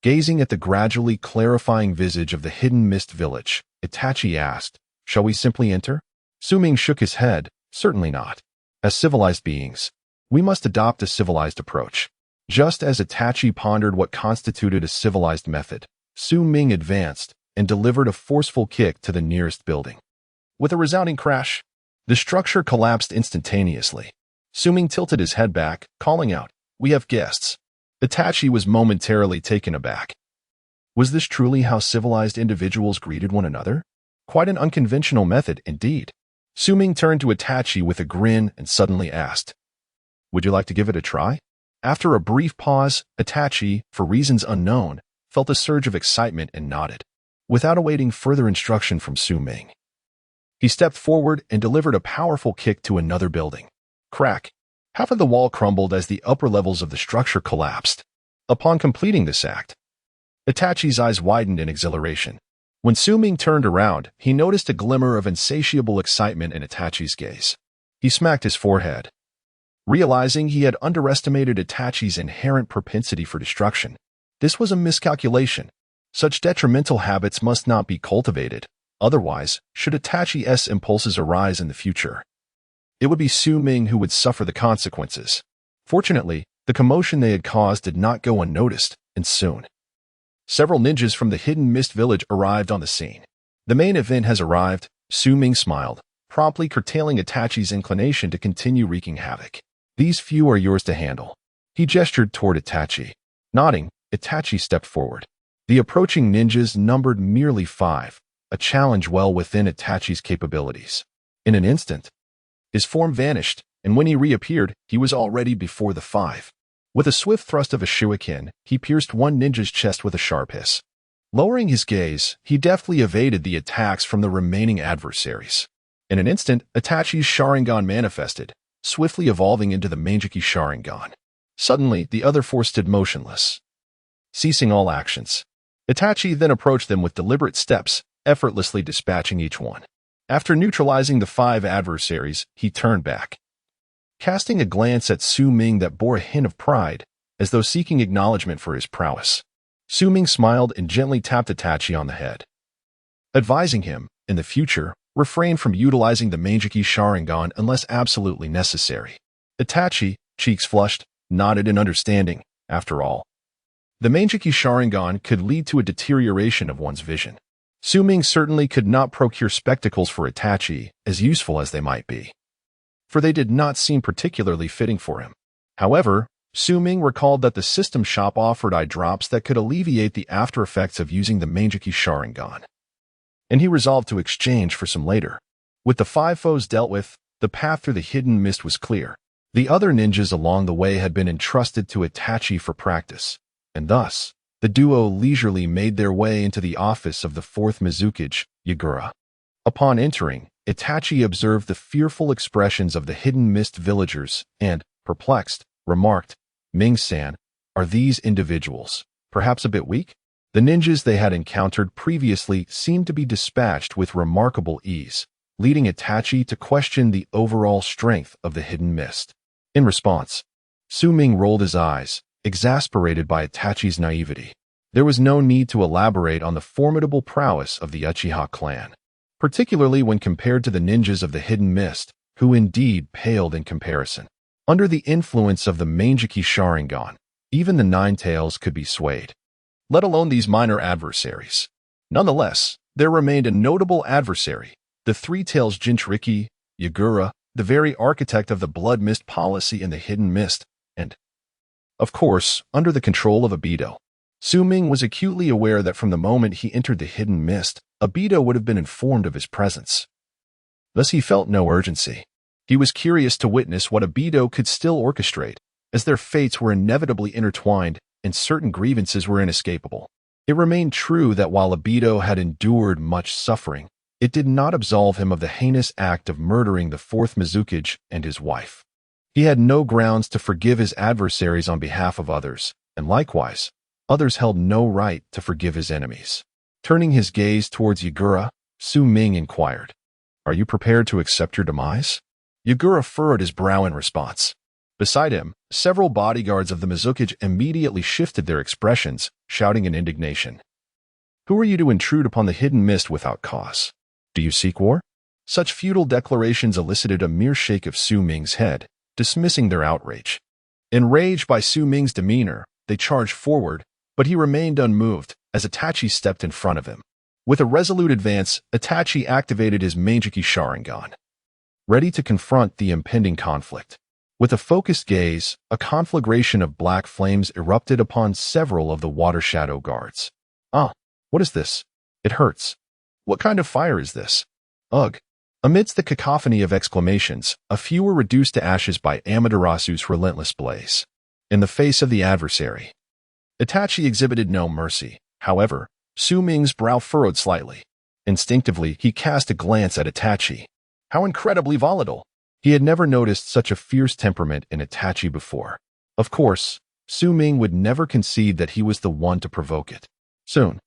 Gazing at the gradually clarifying visage of the Hidden Mist Village, Itachi asked, "Shall we simply enter?" Su Ming shook his head, "Certainly not. As civilized beings, we must adopt a civilized approach." Just as Itachi pondered what constituted a civilized method, Su Ming advanced and delivered a forceful kick to the nearest building. With a resounding crash, the structure collapsed instantaneously. Su Ming tilted his head back, calling out, "We have guests." Itachi was momentarily taken aback. Was this truly how civilized individuals greeted one another? Quite an unconventional method, indeed. Su Ming turned to Itachi with a grin and suddenly asked, "Would you like to give it a try?" After a brief pause, Itachi, for reasons unknown, felt a surge of excitement and nodded. Without awaiting further instruction from Su Ming, he stepped forward and delivered a powerful kick to another building. Crack! Half of the wall crumbled as the upper levels of the structure collapsed. Upon completing this act, Itachi's eyes widened in exhilaration. When Su Ming turned around, he noticed a glimmer of insatiable excitement in Itachi's gaze. He smacked his forehead, realizing he had underestimated Itachi's inherent propensity for destruction. This was a miscalculation. Such detrimental habits must not be cultivated. Otherwise, should Itachi's impulses arise in the future, it would be Su Ming who would suffer the consequences. Fortunately, the commotion they had caused did not go unnoticed, and soon several ninjas from the Hidden Mist village arrived on the scene. The main event has arrived, Su Ming smiled, promptly curtailing Itachi's inclination to continue wreaking havoc. These few are yours to handle. He gestured toward Itachi. Nodding, Itachi stepped forward. The approaching ninjas numbered merely 5, a challenge well within Itachi's capabilities. In an instant, his form vanished, and when he reappeared, he was already before the 5. With a swift thrust of a shuriken, he pierced one ninja's chest with a sharp hiss. Lowering his gaze, he deftly evaded the attacks from the remaining adversaries. In an instant, Itachi's Sharingan manifested, swiftly evolving into the Manjiki Sharingan. Suddenly, the other 4 stood motionless, ceasing all actions. Itachi then approached them with deliberate steps, effortlessly dispatching each one. After neutralizing the 5 adversaries, he turned back, casting a glance at Su Ming that bore a hint of pride, as though seeking acknowledgement for his prowess. Su Ming smiled and gently tapped Itachi on the head, advising him, in the future, refrain from utilizing the Manjiki Sharingan unless absolutely necessary. Itachi, cheeks flushed, nodded in understanding. After all, the Manjiki Sharingan could lead to a deterioration of one's vision. Su Ming certainly could not procure spectacles for Itachi, as useful as they might be, for they did not seem particularly fitting for him. However, Su Ming recalled that the system shop offered eye drops that could alleviate the after effects of using the Manjiki Sharingan, and he resolved to exchange for some later. With the 5 foes dealt with, the path through the Hidden Mist was clear. The other ninjas along the way had been entrusted to Itachi for practice, and thus, the duo leisurely made their way into the office of the 4th Mizukage, Yagura. Upon entering, Itachi observed the fearful expressions of the Hidden Mist villagers and, perplexed, remarked, "Ming-san, are these individuals perhaps a bit weak?" The ninjas they had encountered previously seemed to be dispatched with remarkable ease, leading Itachi to question the overall strength of the Hidden Mist. In response, Su Ming rolled his eyes, exasperated by Itachi's naivety. There was no need to elaborate on the formidable prowess of the Uchiha clan, particularly when compared to the ninjas of the Hidden Mist, who indeed paled in comparison. Under the influence of the Manjiki Sharingan, even the Nine Tails could be swayed, let alone these minor adversaries. Nonetheless, there remained a notable adversary, the Three Tails Jinchuriki, Yagura, the very architect of the Blood Mist policy in the Hidden Mist, and, of course, under the control of Obito. Su Ming was acutely aware that from the moment he entered the Hidden Mist, Obito would have been informed of his presence. Thus he felt no urgency. He was curious to witness what Obito could still orchestrate, as their fates were inevitably intertwined and certain grievances were inescapable. It remained true that while Obito had endured much suffering, it did not absolve him of the heinous act of murdering the 4th Mizukage and his wife. He had no grounds to forgive his adversaries on behalf of others, and likewise, others held no right to forgive his enemies. Turning his gaze towards Yagura, Su Ming inquired, "Are you prepared to accept your demise?" Yagura furrowed his brow in response. Beside him, several bodyguards of the Mizukage immediately shifted their expressions, shouting in indignation. "Who are you to intrude upon the Hidden Mist without cause? Do you seek war?" Such futile declarations elicited a mere shake of Su Ming's head, dismissing their outrage. Enraged by Su Ming's demeanor, they charged forward, but he remained unmoved as Itachi stepped in front of him. With a resolute advance, Itachi activated his Manjiki Sharingan, ready to confront the impending conflict. With a focused gaze, a conflagration of black flames erupted upon several of the Water Shadow guards. "Ah, what is this? It hurts. What kind of fire is this? Ugh." Amidst the cacophony of exclamations, a few were reduced to ashes by Amaterasu's relentless blaze. In the face of the adversary, Itachi exhibited no mercy. However, Su Ming's brow furrowed slightly. Instinctively, he cast a glance at Itachi. How incredibly volatile! He had never noticed such a fierce temperament in Itachi before. Of course, Su Ming would never concede that he was the one to provoke it. Soon,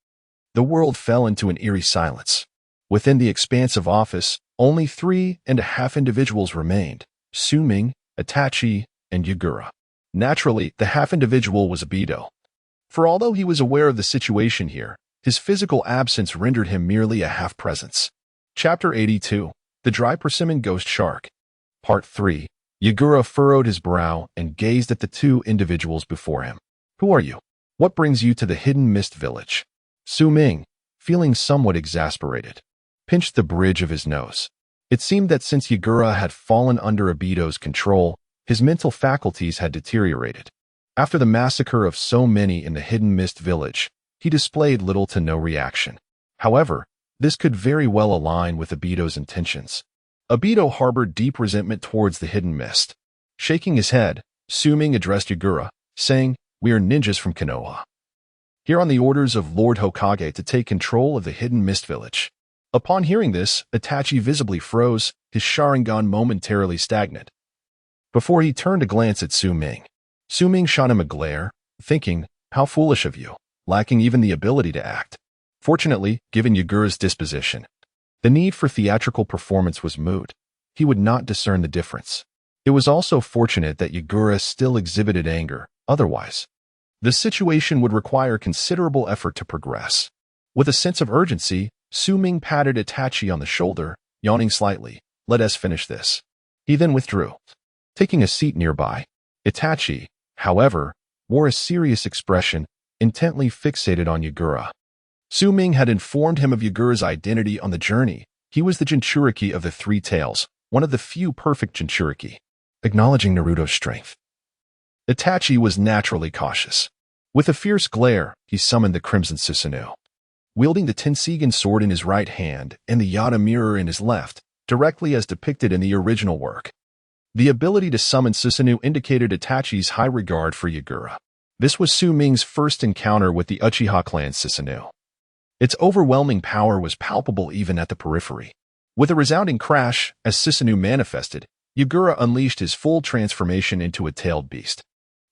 The world fell into an eerie silence. Within the expansive office, only 3.5 individuals remained: Suming, Itachi, and Yagura. Naturally, the half-individual was Obito. For although he was aware of the situation here, his physical absence rendered him merely a half-presence. Chapter 82. The Dry Persimmon Ghost Shark. Part 3. Yagura furrowed his brow and gazed at the two individuals before him. Who are you? What brings you to the Hidden Mist Village? Suming, feeling somewhat exasperated, pinched the bridge of his nose. It seemed that since Yagura had fallen under Obito's control, his mental faculties had deteriorated. After the massacre of so many in the Hidden Mist Village, he displayed little to no reaction. However, this could very well align with Obito's intentions. Obito harbored deep resentment towards the Hidden Mist. Shaking his head, Suming addressed Yagura, saying, "We are ninjas from Konoha, here on the orders of Lord Hokage to take control of the Hidden Mist Village." Upon hearing this, Itachi visibly froze, his Sharingan momentarily stagnant, before he turned to glance at Suming. Suming shot him a glare, thinking, "How foolish of you, lacking even the ability to act." Fortunately, given Yagura's disposition, the need for theatrical performance was moot. He would not discern the difference. It was also fortunate that Yagura still exhibited anger, otherwise the situation would require considerable effort to progress. With a sense of urgency, Suming patted Itachi on the shoulder, yawning slightly. "Let us finish this." He then withdrew, taking a seat nearby. Itachi, however, wore a serious expression, intently fixated on Yagura. Suming had informed him of Yagura's identity on the journey. He was the Jinchuriki of the Three Tails, one of the few perfect Jinchuriki. Acknowledging Naruto's strength, Itachi was naturally cautious. With a fierce glare, he summoned the Crimson Susanoo. Wielding the Tensigen sword in his right hand and the Yada mirror in his left, directly as depicted in the original work. The ability to summon Susanoo indicated Itachi's high regard for Yagura. This was Suming's first encounter with the Uchiha clan's Susanoo. Its overwhelming power was palpable even at the periphery. With a resounding crash, as Susanoo manifested, Yagura unleashed his full transformation into a tailed beast.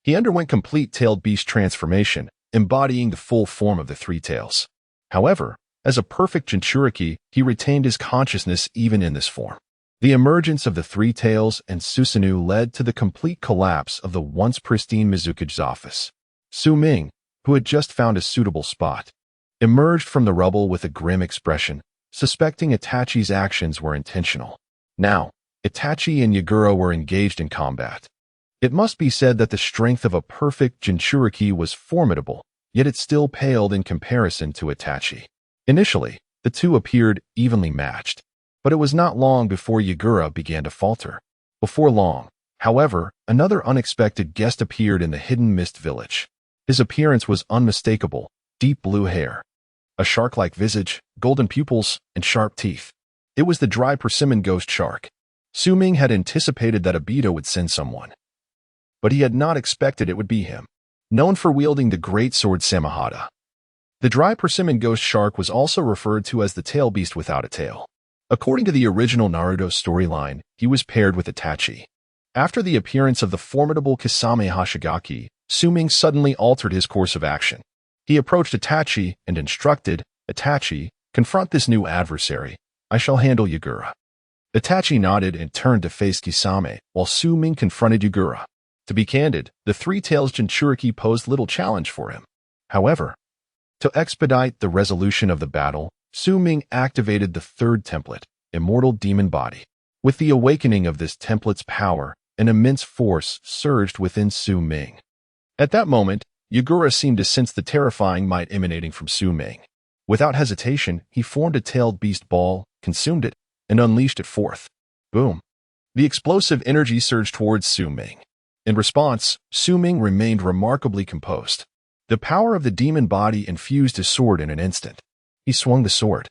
He underwent complete tailed beast transformation, embodying the full form of the Three Tails. However, as a perfect Jinchuriki, he retained his consciousness even in this form. The emergence of the Three Tails and Susanoo led to the complete collapse of the once pristine Mizuki's office. Suming, who had just found a suitable spot, emerged from the rubble with a grim expression, suspecting Itachi's actions were intentional. Now, Itachi and Yagura were engaged in combat. It must be said that the strength of a perfect Jinchuriki was formidable, yet it still paled in comparison to Itachi. Initially, the two appeared evenly matched, but it was not long before Yagura began to falter. Before long, however, another unexpected guest appeared in the Hidden Mist Village. His appearance was unmistakable: deep blue hair, a shark-like visage, golden pupils, and sharp teeth. It was the Dry Persimmon Ghost Shark. Suming had anticipated that Obito would send someone, but he had not expected it would be him. Known for wielding the great sword Samahata, the Dry Persimmon Ghost Shark was also referred to as the Tail Beast without a tail. According to the original Naruto storyline, he was paired with Itachi. After the appearance of the formidable Kisame Hashigaki, Suming suddenly altered his course of action. He approached Itachi and instructed, "Itachi, confront this new adversary. I shall handle Yagura." Itachi nodded and turned to face Kisame, while Suming confronted Yagura. To be candid, the Three Tails Jinchuriki posed little challenge for him. However, to expedite the resolution of the battle, Suming activated the third template, Immortal Demon Body. With the awakening of this template's power, an immense force surged within Suming. At that moment, Yagura seemed to sense the terrifying might emanating from Suming. Without hesitation, he formed a tailed beast ball, consumed it, and unleashed it forth. Boom! The explosive energy surged towards Suming. In response, Suming remained remarkably composed. The power of the demon body infused his sword in an instant. He swung the sword,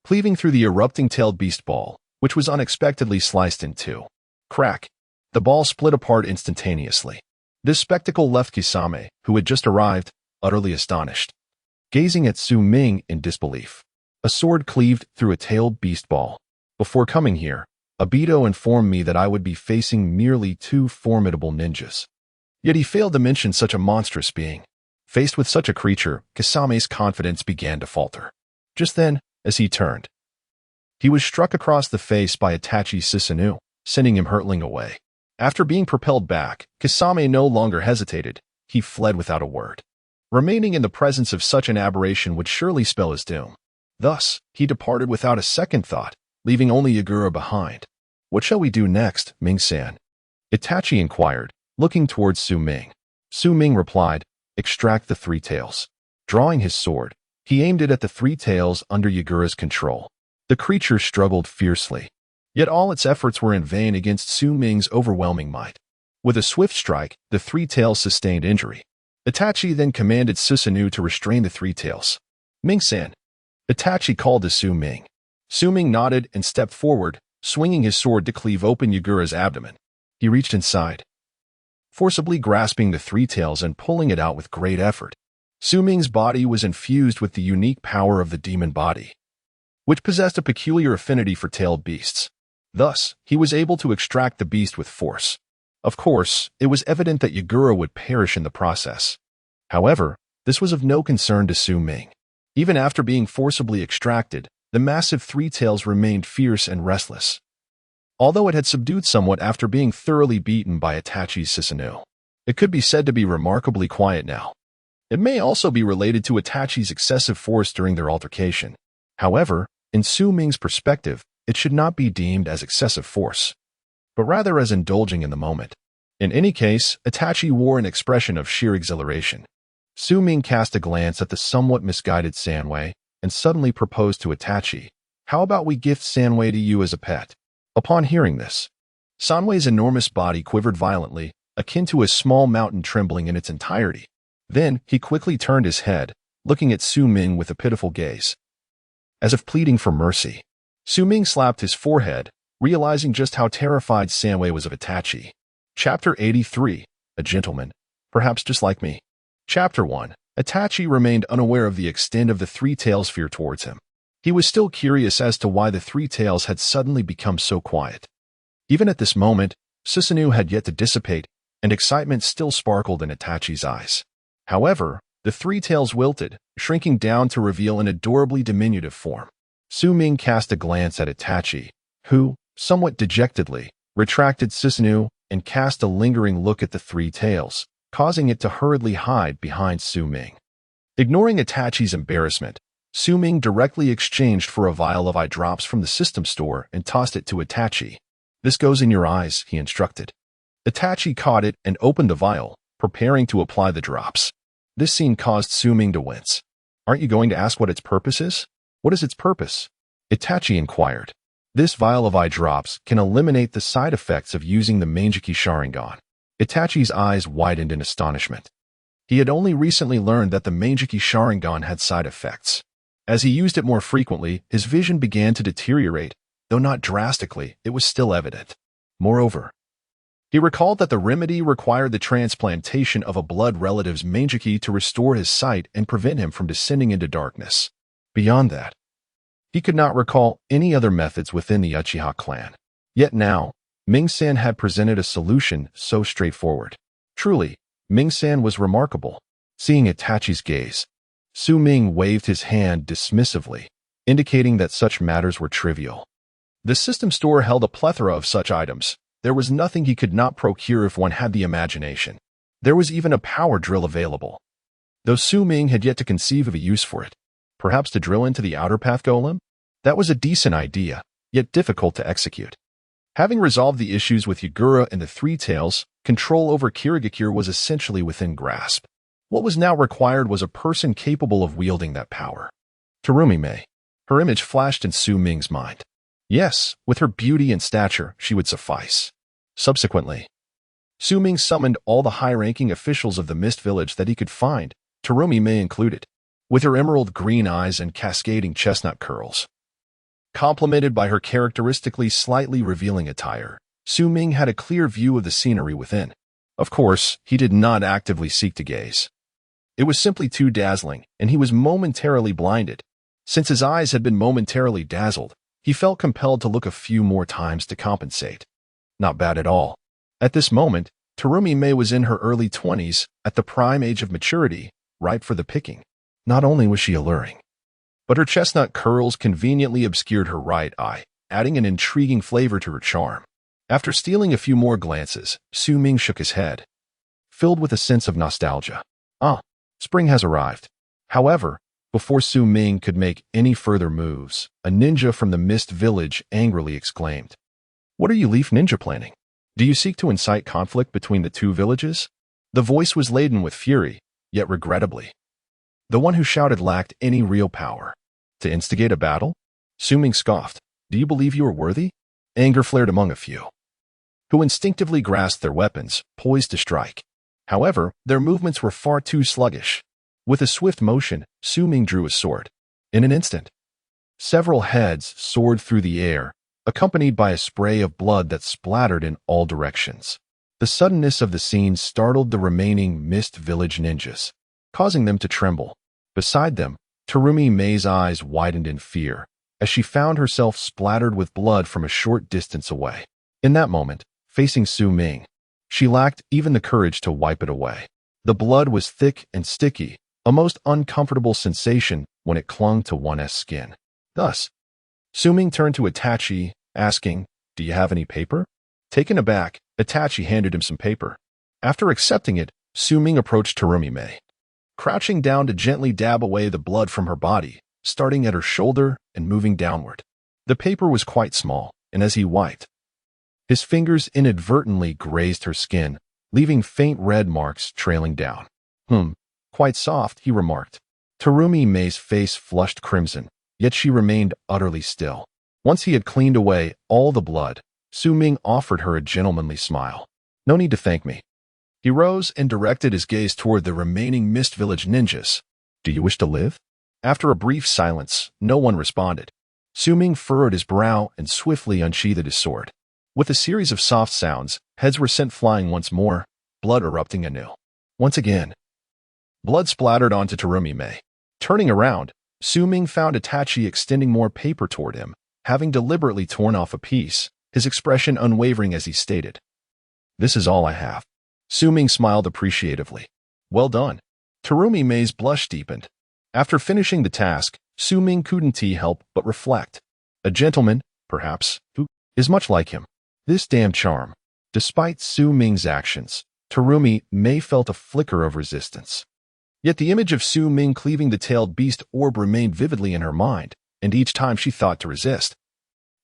cleaving through the erupting tailed beast ball, which was unexpectedly sliced in two. Crack! The ball split apart instantaneously. This spectacle left Kisame, who had just arrived, utterly astonished, gazing at Suming in disbelief. A sword cleaved through a tailed beast ball. Before coming here, Obito informed me that I would be facing merely two formidable ninjas. Yet he failed to mention such a monstrous being. Faced with such a creature, Kasame's confidence began to falter. Just then, as he turned, he was struck across the face by Itachi Susanoo, sending him hurtling away. After being propelled back, Kasame no longer hesitated. He fled without a word. Remaining in the presence of such an aberration would surely spell his doom. Thus, he departed without a second thought, leaving only Yagura behind. "What shall we do next, Ming-san?" Itachi inquired, looking towards Su Ming. Su Ming replied, "Extract the three tails." Drawing his sword, he aimed it at the three tails under Yagura's control. The creature struggled fiercely. Yet all its efforts were in vain against Su Ming's overwhelming might. With a swift strike, the three tails sustained injury. Itachi then commanded Susanoo to restrain the three tails. "Ming-san." Itachi called to Su Ming. Su Ming nodded and stepped forward, swinging his sword to cleave open Yagura's abdomen. He reached inside, forcibly grasping the three tails and pulling it out with great effort. Su Ming's body was infused with the unique power of the demon body, which possessed a peculiar affinity for tailed beasts. Thus, he was able to extract the beast with force. Of course, it was evident that Yagura would perish in the process. However, this was of no concern to Su Ming. Even after being forcibly extracted, the massive three tails remained fierce and restless, although it had subdued somewhat after being thoroughly beaten by Itachi Susanoo. It could be said to be remarkably quiet now. It may also be related to Itachi's excessive force during their altercation. However, in Su Ming's perspective, it should not be deemed as excessive force, but rather as indulging in the moment. In any case, Itachi wore an expression of sheer exhilaration. Su Ming cast a glance at the somewhat misguided Sanwei and suddenly proposed to Itachi, "How about we gift Sanwei to you as a pet?" Upon hearing this, Sanwei's enormous body quivered violently, akin to a small mountain trembling in its entirety. Then, he quickly turned his head, looking at Su Ming with a pitiful gaze, as if pleading for mercy. Su Ming slapped his forehead, realizing just how terrified Sanwei was of Itachi. Chapter 83. A Gentleman. Perhaps just like me. Chapter 1. Itachi remained unaware of the extent of the three tails' fear towards him. He was still curious as to why the three tails had suddenly become so quiet. Even at this moment, Susanoo had yet to dissipate, and excitement still sparkled in Itachi's eyes. However, the three tails wilted, shrinking down to reveal an adorably diminutive form. Su Ming cast a glance at Itachi, who, somewhat dejectedly, retracted Susanoo and cast a lingering look at the three tails, causing it to hurriedly hide behind Su Ming. Ignoring Itachi's embarrassment, Su Ming directly exchanged for a vial of eye drops from the system store and tossed it to Itachi. "This goes in your eyes," he instructed. Itachi caught it and opened the vial, preparing to apply the drops. This scene caused Su Ming to wince. "Aren't you going to ask what its purpose is?" "What is its purpose?" Itachi inquired. "This vial of eye drops can eliminate the side effects of using the Manjiki Sharingan." Itachi's eyes widened in astonishment. He had only recently learned that the Manjiki Sharingan had side effects. As he used it more frequently, his vision began to deteriorate, though not drastically, it was still evident. Moreover, he recalled that the remedy required the transplantation of a blood relative's Manjiki to restore his sight and prevent him from descending into darkness. Beyond that, he could not recall any other methods within the Uchiha clan. Yet now, Ming-san had presented a solution so straightforward. Truly, Ming-san was remarkable. Seeing Itachi's gaze, Su Ming waved his hand dismissively, indicating that such matters were trivial. The system store held a plethora of such items. There was nothing he could not procure if one had the imagination. There was even a power drill available, though Su Ming had yet to conceive of a use for it. Perhaps to drill into the outer path golem? That was a decent idea, yet difficult to execute. Having resolved the issues with Yagura and the Three Tails, control over Kirigakure was essentially within grasp. What was now required was a person capable of wielding that power. Terumi Mei. Her image flashed in Su Ming's mind. Yes, with her beauty and stature, she would suffice. Subsequently, Su Ming summoned all the high-ranking officials of the Mist Village that he could find, Terumi Mei included, with her emerald green eyes and cascading chestnut curls. Complemented by her characteristically slightly revealing attire, Su Ming had a clear view of the scenery within. Of course, he did not actively seek to gaze. It was simply too dazzling, and he was momentarily blinded. Since his eyes had been momentarily dazzled, he felt compelled to look a few more times to compensate. Not bad at all. At this moment, Terumi Mei was in her early 20s, at the prime age of maturity, ripe for the picking. Not only was she alluring, but her chestnut curls conveniently obscured her right eye, adding an intriguing flavor to her charm. After stealing a few more glances, Su Ming shook his head, filled with a sense of nostalgia. Ah, spring has arrived. However, before Su Ming could make any further moves, a ninja from the Mist Village angrily exclaimed, "What are you Leaf Ninja planning? Do you seek to incite conflict between the two villages?" The voice was laden with fury, yet regrettably. The one who shouted lacked any real power. To instigate a battle? Su Ming scoffed. "Do you believe you are worthy?" Anger flared among a few, who instinctively grasped their weapons, poised to strike. However, their movements were far too sluggish. With a swift motion, Su Ming drew his sword. In an instant, several heads soared through the air, accompanied by a spray of blood that splattered in all directions. The suddenness of the scene startled the remaining Mist Village ninjas, causing them to tremble. Beside them, Terumi Mei's eyes widened in fear as she found herself splattered with blood from a short distance away. In that moment, facing Su Ming, she lacked even the courage to wipe it away. The blood was thick and sticky, a most uncomfortable sensation when it clung to one's skin. Thus, Su Ming turned to Itachi, asking, "Do you have any paper?" Taken aback, Itachi handed him some paper. After accepting it, Su Ming approached Terumi Mei, crouching down to gently dab away the blood from her body, starting at her shoulder and moving downward. The paper was quite small, and as he wiped, his fingers inadvertently grazed her skin, leaving faint red marks trailing down. Quite soft," he remarked. Terumi Mei's face flushed crimson, yet she remained utterly still. Once he had cleaned away all the blood, Su Ming offered her a gentlemanly smile. "No need to thank me." He rose and directed his gaze toward the remaining Mist Village ninjas. "Do you wish to live?" After a brief silence, no one responded. Su Ming furrowed his brow and swiftly unsheathed his sword. With a series of soft sounds, heads were sent flying once more, blood erupting anew. Once again, blood splattered onto Terumi Mei. Turning around, Su Ming found Itachi extending more paper toward him, having deliberately torn off a piece, his expression unwavering as he stated, "This is all I have." Su Ming smiled appreciatively. "Well done." Terumi Mei's blush deepened. After finishing the task, Su Ming couldn't help but reflect. A gentleman, perhaps, who is much like him. This damn charm. Despite Su Ming's actions, Terumi Mei felt a flicker of resistance. Yet the image of Su Ming cleaving the tailed beast orb remained vividly in her mind, and each time she thought to resist,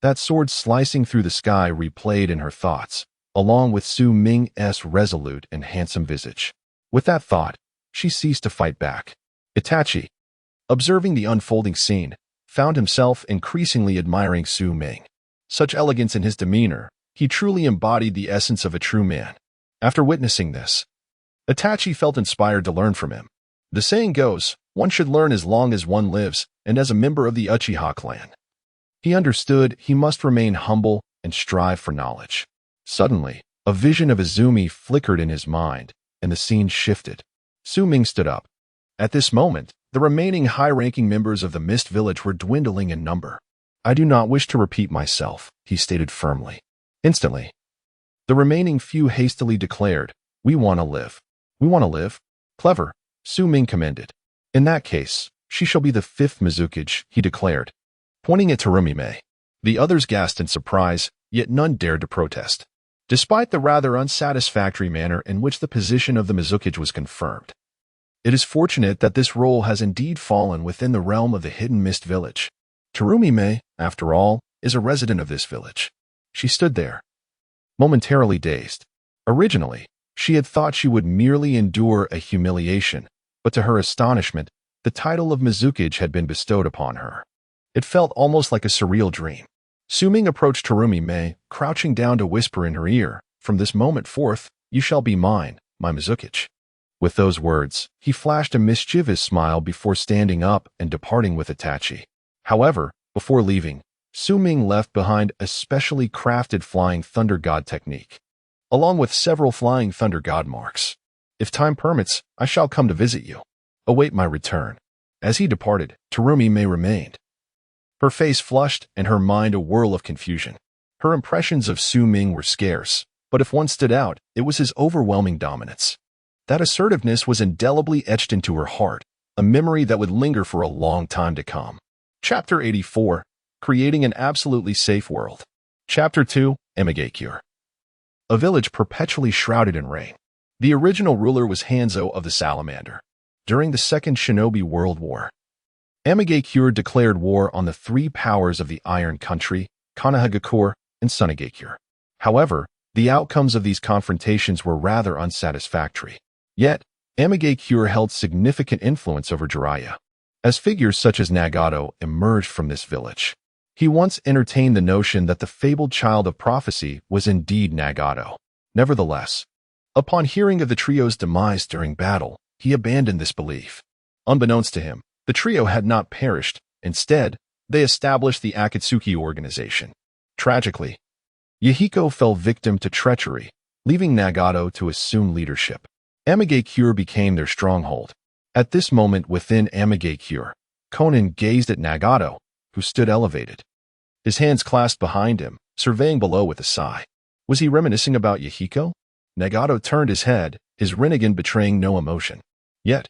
that sword slicing through the sky replayed in her thoughts, along with Su Ming's resolute and handsome visage. With that thought, she ceased to fight back. Itachi, observing the unfolding scene, found himself increasingly admiring Su Ming. Such elegance in his demeanor, he truly embodied the essence of a true man. After witnessing this, Itachi felt inspired to learn from him. The saying goes, one should learn as long as one lives, and as a member of the Uchiha clan. He understood he must remain humble and strive for knowledge. Suddenly, a vision of Izumi flickered in his mind, and the scene shifted. Su Ming stood up. At this moment, the remaining high-ranking members of the Mist Village were dwindling in number. "I do not wish to repeat myself," he stated firmly. Instantly, the remaining few hastily declared, "We want to live. We want to live." "Clever," Su Ming commended. "In that case, she shall be the 5th Mizukage," he declared, pointing at Terumi Mei. The others gasped in surprise, yet none dared to protest, despite the rather unsatisfactory manner in which the position of the Mizukage was confirmed. It is fortunate that this role has indeed fallen within the realm of the hidden Mist Village. Terumi Mei, after all, is a resident of this village. She stood there, momentarily dazed. Originally, she had thought she would merely endure a humiliation, but to her astonishment, the title of Mizukage had been bestowed upon her. It felt almost like a surreal dream. Su Ming approached Terumi Mei, crouching down to whisper in her ear, "From this moment forth, you shall be mine, my Mizukage." With those words, he flashed a mischievous smile before standing up and departing with Itachi. However, before leaving, Su Ming left behind a specially crafted Flying Thunder God technique, along with several Flying Thunder God marks. "If time permits, I shall come to visit you. Await my return." As he departed, Terumi Mei remained, her face flushed and her mind a whirl of confusion. Her impressions of Su Ming were scarce, but if one stood out, it was his overwhelming dominance. That assertiveness was indelibly etched into her heart, a memory that would linger for a long time to come. Chapter 84. Creating an Absolutely Safe World. Chapter 2. Amigakure. A village perpetually shrouded in rain. The original ruler was Hanzo of the Salamander. During the Second Shinobi World War, Amigakure declared war on the three powers of the Iron Country, Konohagakure, and Sunagakure. However, the outcomes of these confrontations were rather unsatisfactory. Yet, Amigakure held significant influence over Jiraiya, as figures such as Nagato emerged from this village. He once entertained the notion that the fabled child of prophecy was indeed Nagato. Nevertheless, upon hearing of the trio's demise during battle, he abandoned this belief. Unbeknownst to him, the trio had not perished. Instead, they established the Akatsuki organization. Tragically, Yahiko fell victim to treachery, leaving Nagato to assume leadership. Amigakure became their stronghold. At this moment within Amigakure, Konan gazed at Nagato, who stood elevated, his hands clasped behind him, surveying below with a sigh. Was he reminiscing about Yahiko? Nagato turned his head, his Rinnegan betraying no emotion. Yet,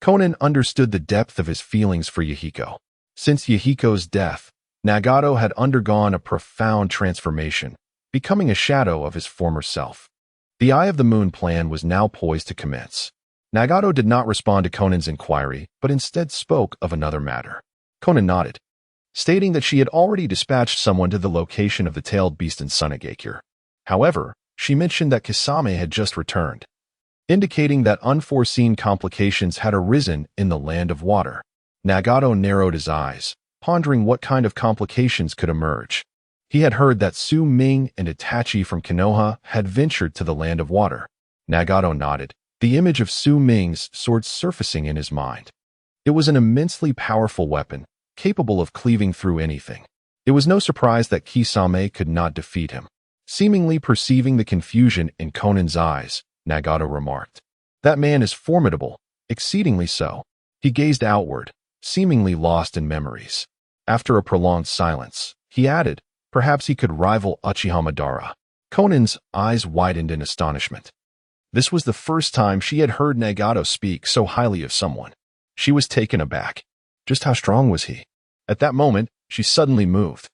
Konan understood the depth of his feelings for Yahiko. Since Yahiko's death, Nagato had undergone a profound transformation, becoming a shadow of his former self. The Eye of the Moon plan was now poised to commence. Nagato did not respond to Konan's inquiry, but instead spoke of another matter. Konan nodded, stating that she had already dispatched someone to the location of the tailed beast in Sunagakure. However, she mentioned that Kisame had just returned, indicating that unforeseen complications had arisen in the Land of Water. Nagato narrowed his eyes, pondering what kind of complications could emerge. He had heard that Su Ming and Itachi from Konoha had ventured to the Land of Water. Nagato nodded, the image of Su Ming's sword surfacing in his mind. It was an immensely powerful weapon, capable of cleaving through anything. It was no surprise that Kisame could not defeat him. Seemingly perceiving the confusion in Konan's eyes, Nagato remarked, "That man is formidable, exceedingly so." He gazed outward, seemingly lost in memories. After a prolonged silence, he added, "Perhaps he could rival Uchiha Madara." Konan's eyes widened in astonishment. This was the first time she had heard Nagato speak so highly of someone. She was taken aback. Just how strong was he? At that moment, she suddenly moved,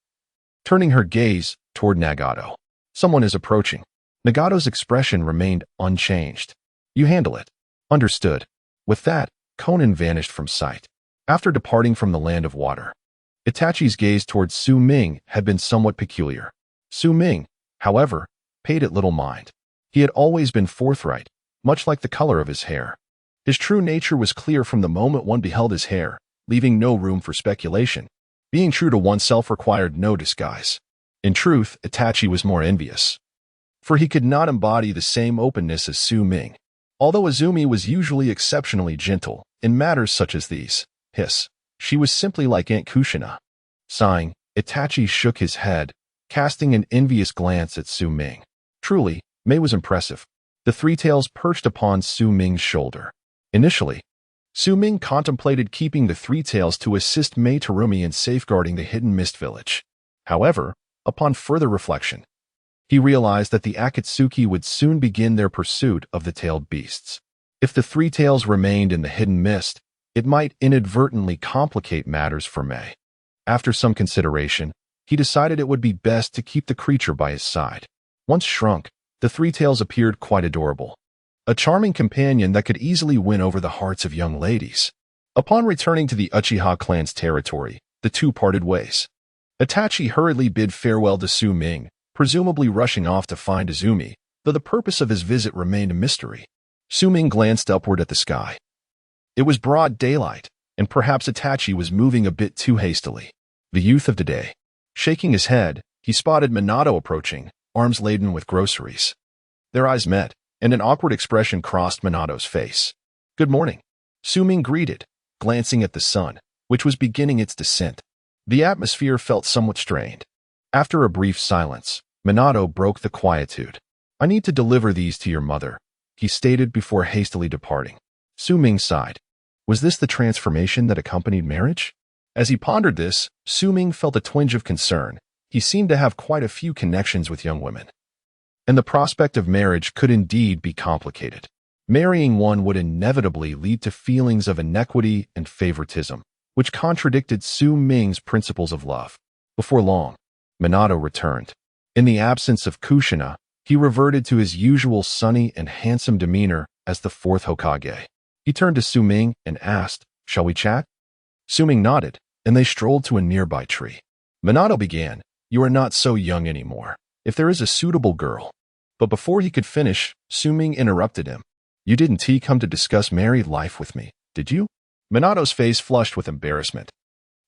turning her gaze toward Nagato. Someone is approaching. Nagato's expression remained unchanged. "You handle it." Understood. With that, Konan vanished from sight. After departing from the Land of Water, Itachi's gaze towards Su Ming had been somewhat peculiar. Su Ming, however, paid it little mind. He had always been forthright, much like the color of his hair. His true nature was clear from the moment one beheld his hair, leaving no room for speculation. Being true to oneself required no disguise. In truth, Itachi was more envious, for he could not embody the same openness as Su Ming. Although Azumi was usually exceptionally gentle in matters such as these, she was simply like Aunt Kushina. Sighing, Itachi shook his head, casting an envious glance at Su Ming. Truly, Mei was impressive. The three tails perched upon Su Ming's shoulder. Initially, Su Ming contemplated keeping the three tails to assist Mei Terumi in safeguarding the hidden mist village. However, upon further reflection, he realized that the Akatsuki would soon begin their pursuit of the tailed beasts. If the three tails remained in the hidden mist, it might inadvertently complicate matters for Mei. After some consideration, he decided it would be best to keep the creature by his side. Once shrunk, the three tails appeared quite adorable, a charming companion that could easily win over the hearts of young ladies. Upon returning to the Uchiha clan's territory, the two parted ways. Itachi hurriedly bid farewell to Su Ming, presumably rushing off to find Azumi, though the purpose of his visit remained a mystery. Su Ming glanced upward at the sky. It was broad daylight, and perhaps Itachi was moving a bit too hastily. The youth of today. Shaking his head, he spotted Minato approaching, arms laden with groceries. Their eyes met, and an awkward expression crossed Minato's face. "Good morning," Su Ming greeted, glancing at the sun, which was beginning its descent. The atmosphere felt somewhat strained. After a brief silence, Minato broke the quietude. "I need to deliver these to your mother," he stated before hastily departing. Su Ming sighed. Was this the transformation that accompanied marriage? As he pondered this, Su Ming felt a twinge of concern. He seemed to have quite a few connections with young women, and the prospect of marriage could indeed be complicated. Marrying one would inevitably lead to feelings of inequity and favoritism, which contradicted Su Ming's principles of love. Before long, Minato returned. In the absence of Kushina, he reverted to his usual sunny and handsome demeanor as the fourth Hokage. He turned to Su Ming and asked, "Shall we chat?" Su Ming nodded, and they strolled to a nearby tree. Minato began, "You are not so young anymore. If there is a suitable girl." But before he could finish, Su Ming interrupted him. "You didn't come to discuss married life with me, did you?" Minato's face flushed with embarrassment.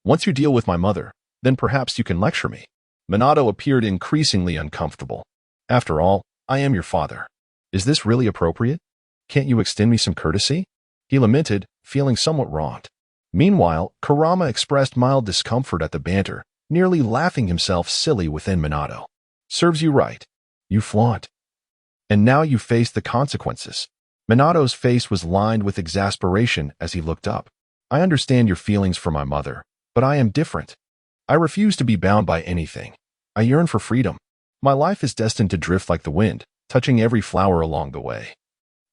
"Once you deal with my mother, then perhaps you can lecture me." Minato appeared increasingly uncomfortable. "After all, I am your father. Is this really appropriate? Can't you extend me some courtesy?" He lamented, feeling somewhat wronged. Meanwhile, Kurama expressed mild discomfort at the banter, nearly laughing himself silly within Minato. "Serves you right. You flaunt. And now you face the consequences." Minato's face was lined with exasperation as he looked up. "I understand your feelings for my mother, but I am different. I refuse to be bound by anything. I yearn for freedom. My life is destined to drift like the wind, touching every flower along the way.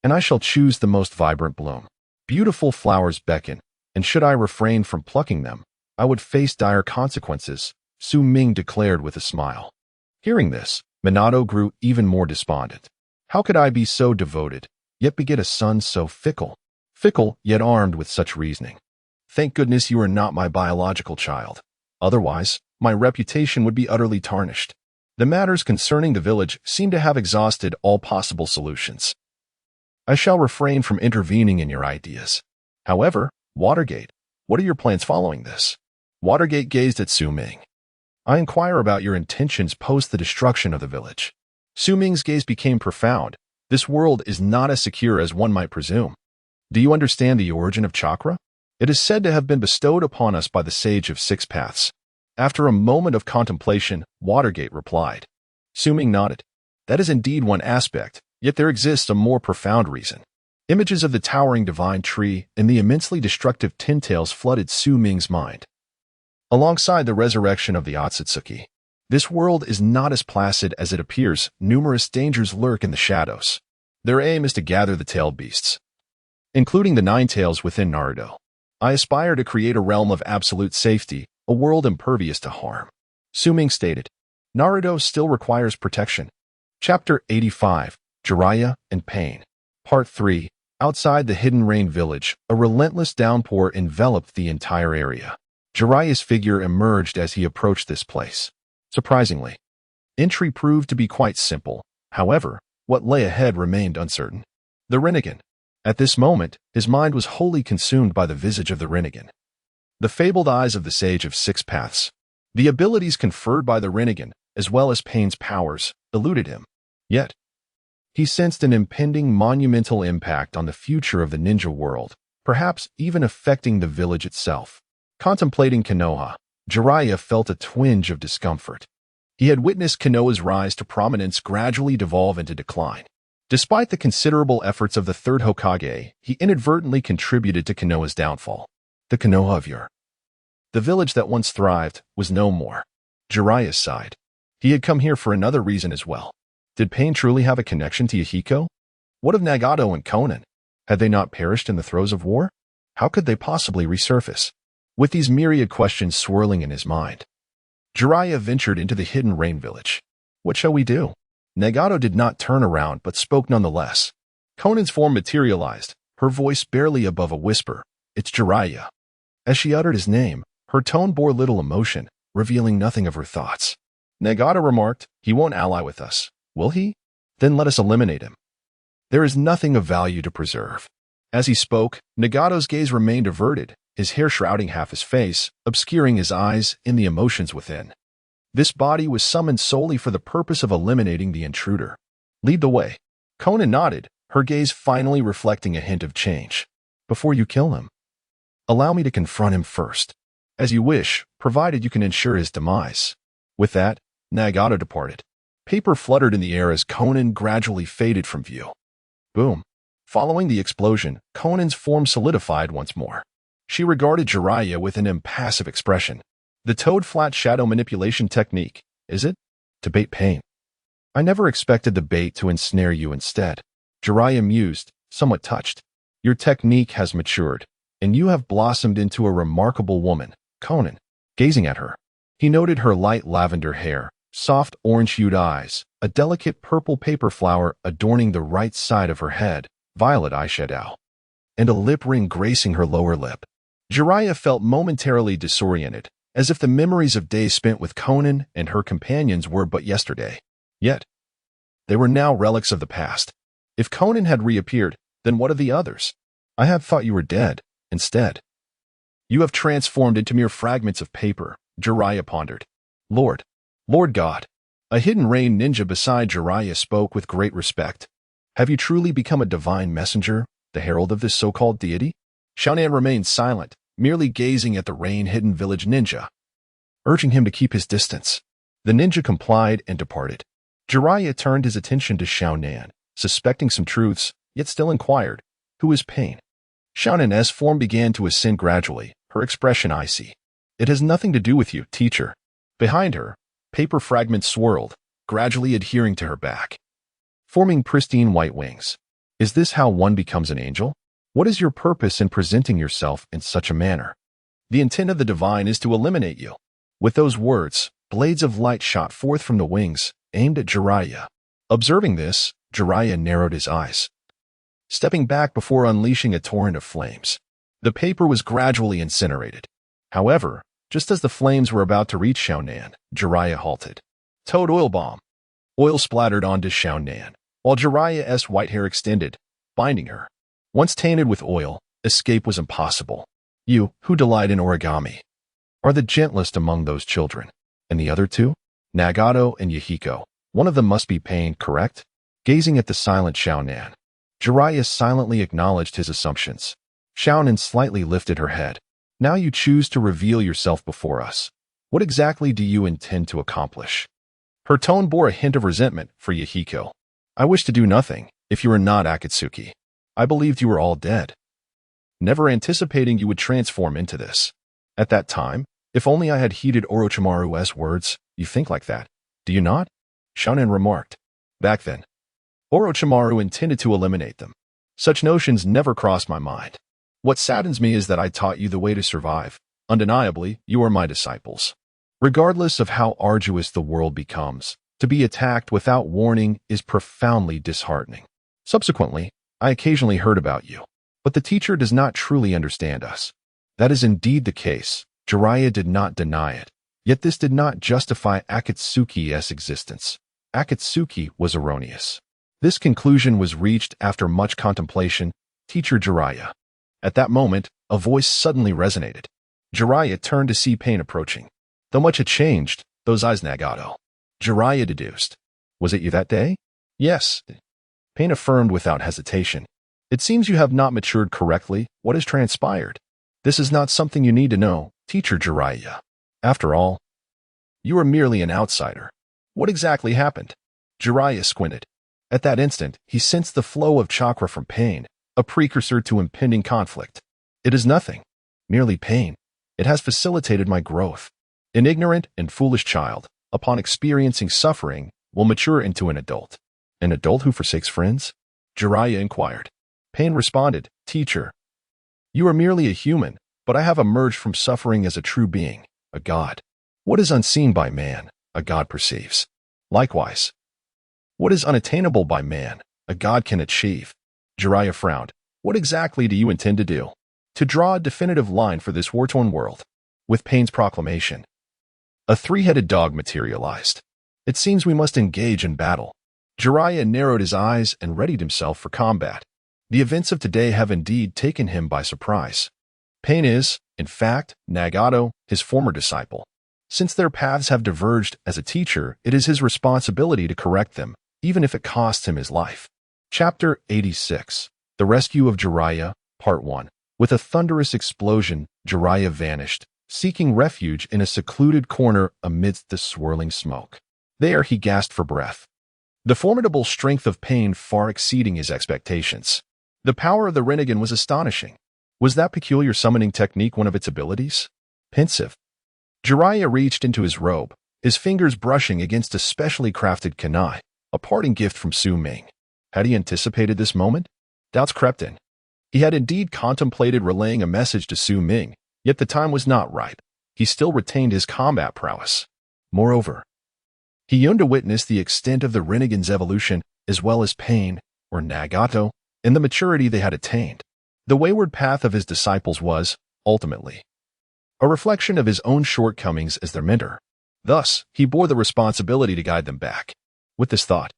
And I shall choose the most vibrant bloom. Beautiful flowers beckon, and should I refrain from plucking them, I would face dire consequences," Su Ming declared with a smile. Hearing this, Minato grew even more despondent. "How could I be so devoted, yet beget a son so fickle? Fickle, yet armed with such reasoning. Thank goodness you are not my biological child. Otherwise, my reputation would be utterly tarnished. The matters concerning the village seem to have exhausted all possible solutions. I shall refrain from intervening in your ideas. However, Watergate, what are your plans following this?" Watergate gazed at Su Ming. "I inquire about your intentions post the destruction of the village." Su Ming's gaze became profound. "This world is not as secure as one might presume. Do you understand the origin of chakra? It is said to have been bestowed upon us by the Sage of Six Paths." After a moment of contemplation, Watergate replied. Su Ming nodded. "That is indeed one aspect, yet there exists a more profound reason." Images of the towering divine tree and the immensely destructive tin-tails flooded Su Ming's mind. Alongside the resurrection of the Otsutsuki, this world is not as placid as it appears. Numerous dangers lurk in the shadows. Their aim is to gather the tailed beasts, including the nine tails within Naruto. I aspire to create a realm of absolute safety, a world impervious to harm. Su Ming stated. Naruto still requires protection. Chapter 85, Jiraiya and Pain. Part 3. Outside the Hidden Rain Village, a relentless downpour enveloped the entire area. Jiraiya's figure emerged as he approached this place. Surprisingly, entry proved to be quite simple. However, what lay ahead remained uncertain. The Rinnegan. At this moment, his mind was wholly consumed by the visage of the Rinnegan. The fabled eyes of the Sage of Six Paths. The abilities conferred by the Rinnegan, as well as Pain's powers, eluded him. Yet, he sensed an impending monumental impact on the future of the ninja world, perhaps even affecting the village itself. Contemplating Konoha, Jiraiya felt a twinge of discomfort. He had witnessed Konoha's rise to prominence gradually devolve into decline. Despite the considerable efforts of the third Hokage, he inadvertently contributed to Konoha's downfall. The Konoha of yore. The village that once thrived was no more. Jiraiya sighed. He had come here for another reason as well. Did Pain truly have a connection to Yahiko? What of Nagato and Konan? Had they not perished in the throes of war? How could they possibly resurface? With these myriad questions swirling in his mind, Jiraiya ventured into the Hidden Rain Village. What shall we do? Nagato did not turn around but spoke nonetheless. Konan's form materialized, her voice barely above a whisper. It's Jiraiya. As she uttered his name, her tone bore little emotion, revealing nothing of her thoughts. Nagato remarked, he won't ally with us, will he? Then let us eliminate him. There is nothing of value to preserve. As he spoke, Nagato's gaze remained averted, his hair shrouding half his face, obscuring his eyes and the emotions within. This body was summoned solely for the purpose of eliminating the intruder. Lead the way. Konan nodded, her gaze finally reflecting a hint of change. Before you kill him, allow me to confront him first. As you wish, provided you can ensure his demise. With that, Nagato departed. Paper fluttered in the air as Konan gradually faded from view. Boom. Following the explosion, Konan's form solidified once more. She regarded Jiraiya with an impassive expression. The toad-flat shadow manipulation technique, is it? To bait Pain. I never expected the bait to ensnare you instead. Jiraiya mused, somewhat touched. Your technique has matured, and you have blossomed into a remarkable woman. Conan, gazing at her. He noted her light lavender hair, soft orange-hued eyes, a delicate purple paper flower adorning the right side of her head, violet eyeshadow, and a lip ring gracing her lower lip. Jiraiya felt momentarily disoriented, as if the memories of days spent with Conan and her companions were but yesterday. Yet, they were now relics of the past. If Conan had reappeared, then what of the others? I had thought you were dead. Instead, you have transformed into mere fragments of paper, Jiraiya pondered. Lord God. A hidden rain ninja beside Jiraiya spoke with great respect. Have you truly become a divine messenger, the herald of this so-called deity? Xiaonan remained silent, merely gazing at the rain-hidden village ninja, urging him to keep his distance. The ninja complied and departed. Jiraiya turned his attention to Xiaonan, suspecting some truths, yet still inquired, "Who is Pain?" Xiaonan's form began to ascend gradually, her expression icy. "It has nothing to do with you, teacher." Behind her, paper fragments swirled, gradually adhering to her back, forming pristine white wings. "Is this how one becomes an angel? What is your purpose in presenting yourself in such a manner? The intent of the divine is to eliminate you." With those words, blades of light shot forth from the wings, aimed at Jiraiya. Observing this, Jiraiya narrowed his eyes, stepping back before unleashing a torrent of flames. The paper was gradually incinerated. However, just as the flames were about to reach Xiaonan, Jiraiya halted. Toad oil bomb. Oil splattered onto Xiaonan, while Jiraiya's white hair extended, binding her. Once tainted with oil, escape was impossible. You, who delight in origami, are the gentlest among those children. And the other two? Nagato and Yahiko. One of them must be Pain, correct? Gazing at the silent Xiaonan, Jiraiya silently acknowledged his assumptions. Xiaonan slightly lifted her head. Now you choose to reveal yourself before us. What exactly do you intend to accomplish? Her tone bore a hint of resentment for Yahiko. I wish to do nothing, if you are not Akatsuki. I believed you were all dead, never anticipating you would transform into this. At that time, if only I had heeded Orochimaru's words. You think like that, do you not? Xiaonan remarked. Back then, Orochimaru intended to eliminate them. Such notions never crossed my mind. What saddens me is that I taught you the way to survive. Undeniably, you are my disciples. Regardless of how arduous the world becomes, to be attacked without warning is profoundly disheartening. Subsequently, I occasionally heard about you, but the teacher does not truly understand us. That is indeed the case. Jiraiya did not deny it. Yet this did not justify Akatsuki's existence. Akatsuki was erroneous. This conclusion was reached after much contemplation. Teacher Jiraiya. At that moment, a voice suddenly resonated. Jiraiya turned to see Pain approaching. Though much had changed, those eyes Nagato. Jiraiya deduced. Was it you that day? Yes. Pain affirmed without hesitation. It seems you have not matured correctly. What has transpired? This is not something you need to know, Teacher Jiraiya. After all, you are merely an outsider. What exactly happened? Jiraiya squinted. At that instant, he sensed the flow of chakra from Pain, a precursor to impending conflict. It is nothing, merely pain. It has facilitated my growth. An ignorant and foolish child, upon experiencing suffering, will mature into an adult. An adult who forsakes friends? Jiraiya inquired. Pain responded, Teacher, you are merely a human, but I have emerged from suffering as a true being, a god. What is unseen by man, a god perceives. Likewise, what is unattainable by man, a god can achieve. Jiraiya frowned. What exactly do you intend to do? To draw a definitive line for this war-torn world. With Pain's proclamation, a three-headed dog materialized. It seems we must engage in battle. Jiraiya narrowed his eyes and readied himself for combat. The events of today have indeed taken him by surprise. Pain is, in fact, Nagato, his former disciple. Since their paths have diverged as a teacher, it is his responsibility to correct them, even if it costs him his life. Chapter 86. The Rescue of Jiraiya, Part 1. With a thunderous explosion, Jiraiya vanished, seeking refuge in a secluded corner amidst the swirling smoke. There he gasped for breath. The formidable strength of Pain far exceeding his expectations. The power of the Rinnegan was astonishing. Was that peculiar summoning technique one of its abilities? Pensive, Jiraiya reached into his robe, his fingers brushing against a specially crafted kunai, a parting gift from Su Ming. Had he anticipated this moment? Doubts crept in. He had indeed contemplated relaying a message to Su Ming, yet the time was not right. He still retained his combat prowess. Moreover, he yearned to witness the extent of the Rinnegan's evolution as well as Pain, or Nagato, and the maturity they had attained. The wayward path of his disciples was, ultimately, a reflection of his own shortcomings as their mentor. Thus, he bore the responsibility to guide them back. With this thought,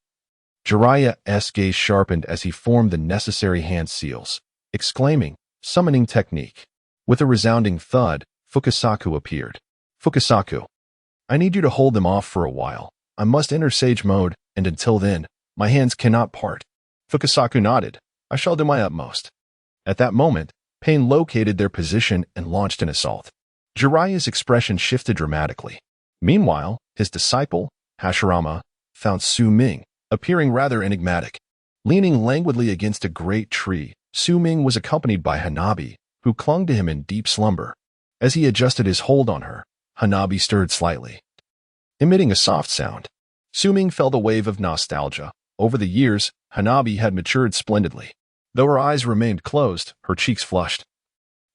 Jiraiya's gaze sharpened as he formed the necessary hand seals, exclaiming, "Summoning technique." With a resounding thud, Fukasaku appeared. "Fukasaku, I need you to hold them off for a while. I must enter Sage mode, and until then, my hands cannot part." Fukasaku nodded. "I shall do my utmost." At that moment, Pain located their position and launched an assault. Jiraiya's expression shifted dramatically. Meanwhile, his disciple, Hashirama, found Su Ming, appearing rather enigmatic. Leaning languidly against a great tree, Su Ming was accompanied by Hanabi, who clung to him in deep slumber. As he adjusted his hold on her, Hanabi stirred slightly, emitting a soft sound. Su Ming felt a wave of nostalgia. Over the years, Hanabi had matured splendidly. Though her eyes remained closed, her cheeks flushed,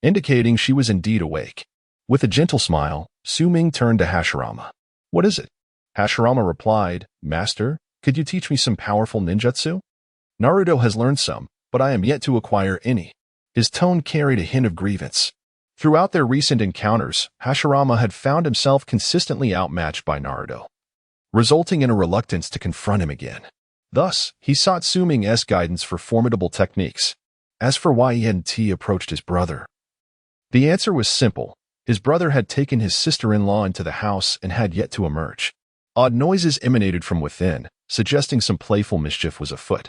indicating she was indeed awake. With a gentle smile, Su Ming turned to Hashirama. "What is it?" Hashirama replied, "Master, could you teach me some powerful ninjutsu? Naruto has learned some, but I am yet to acquire any." His tone carried a hint of grievance. Throughout their recent encounters, Hashirama had found himself consistently outmatched by Naruto, resulting in a reluctance to confront him again. Thus, he sought Su Ming's guidance for formidable techniques. As for why he hadn't approached his brother, the answer was simple. His brother had taken his sister-in-law into the house and had yet to emerge. Odd noises emanated from within, suggesting some playful mischief was afoot,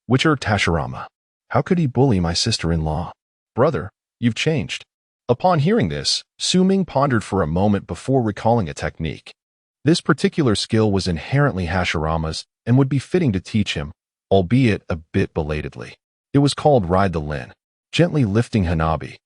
which irked Hashirama. How could he bully my sister-in-law? "Brother, you've changed." Upon hearing this, Su Ming pondered for a moment before recalling a technique. This particular skill was inherently Hashirama's and would be fitting to teach him, albeit a bit belatedly. It was called Ride the Lin. Gently lifting Hanabi,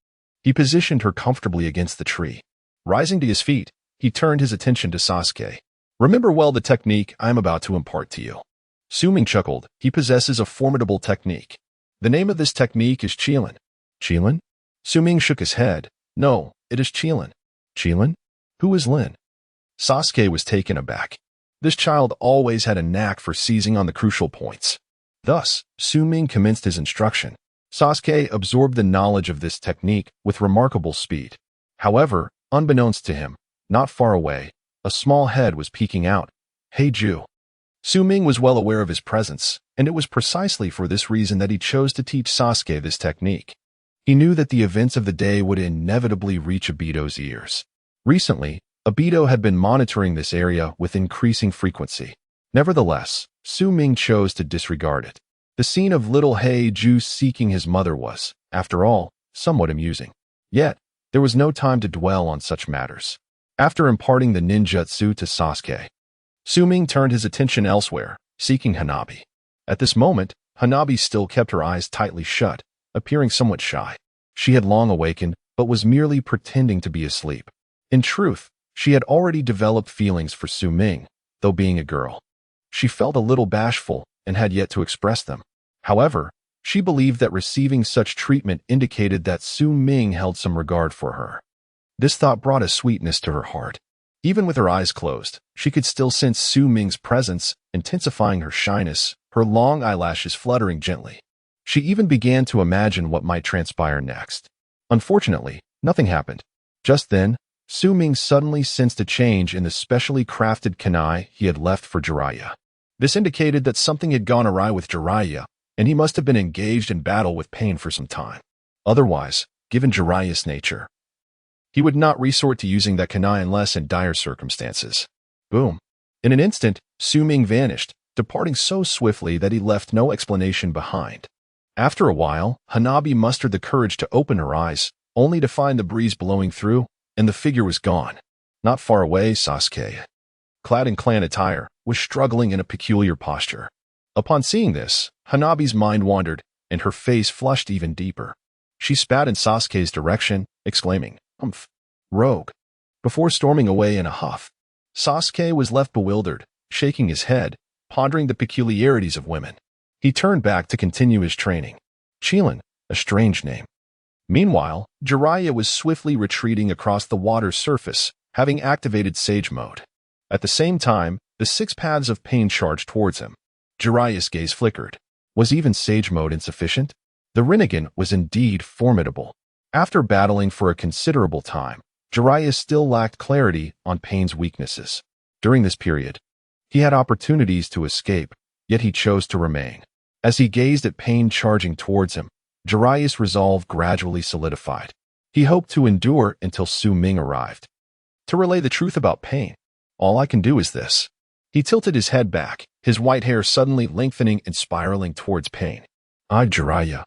he positioned her comfortably against the tree. Rising to his feet, he turned his attention to Sasuke. "Remember well the technique I am about to impart to you." Su Ming chuckled. "He possesses a formidable technique. The name of this technique is Qilin." "Qilin?" Su Ming shook his head. "No, it is Qilin." "Qilin? Who is Lin?" Sasuke was taken aback. This child always had a knack for seizing on the crucial points. Thus, Su Ming commenced his instruction. Sasuke absorbed the knowledge of this technique with remarkable speed. However, unbeknownst to him, not far away, a small head was peeking out. "Hey, Ju." Su Ming was well aware of his presence, and it was precisely for this reason that he chose to teach Sasuke this technique. He knew that the events of the day would inevitably reach Obito's ears. Recently, Obito had been monitoring this area with increasing frequency. Nevertheless, Su Ming chose to disregard it. The scene of little Ju seeking his mother was, after all, somewhat amusing. Yet, there was no time to dwell on such matters. After imparting the ninjutsu to Sasuke, Su Ming turned his attention elsewhere, seeking Hanabi. At this moment, Hanabi still kept her eyes tightly shut, appearing somewhat shy. She had long awakened, but was merely pretending to be asleep. In truth, she had already developed feelings for Su Ming, though being a girl, she felt a little bashful and had yet to express them. However, she believed that receiving such treatment indicated that Su Ming held some regard for her. This thought brought a sweetness to her heart. Even with her eyes closed, she could still sense Su Ming's presence, intensifying her shyness, her long eyelashes fluttering gently. She even began to imagine what might transpire next. Unfortunately, nothing happened. Just then, Su Ming suddenly sensed a change in the specially crafted kunai he had left for Jiraiya. This indicated that something had gone awry with Jiraiya, and he must have been engaged in battle with Pain for some time. Otherwise, given Jiraiya's nature, he would not resort to using that kunai unless in dire circumstances. Boom. In an instant, Su Ming vanished, departing so swiftly that he left no explanation behind. After a while, Hanabi mustered the courage to open her eyes, only to find the breeze blowing through, and the figure was gone. Not far away, Sasuke, clad in clan attire, was struggling in a peculiar posture. Upon seeing this, Hanabi's mind wandered, and her face flushed even deeper. She spat in Sasuke's direction, exclaiming, "Humph, rogue," before storming away in a huff. Sasuke was left bewildered, shaking his head, pondering the peculiarities of women. He turned back to continue his training. Qilin, a strange name. Meanwhile, Jiraiya was swiftly retreating across the water's surface, having activated Sage Mode. At the same time, the 6 paths of pain charged towards him. Jiraiya's gaze flickered. Was even Sage Mode insufficient? The Rinnegan was indeed formidable. After battling for a considerable time, Jiraiya still lacked clarity on Pain's weaknesses. During this period, he had opportunities to escape, yet he chose to remain. As he gazed at Pain charging towards him, Jiraiya's resolve gradually solidified. He hoped to endure until Su Ming arrived. To relay the truth about Pain, all I can do is this. He tilted his head back, his white hair suddenly lengthening and spiraling towards Pain. I, Jiraiya,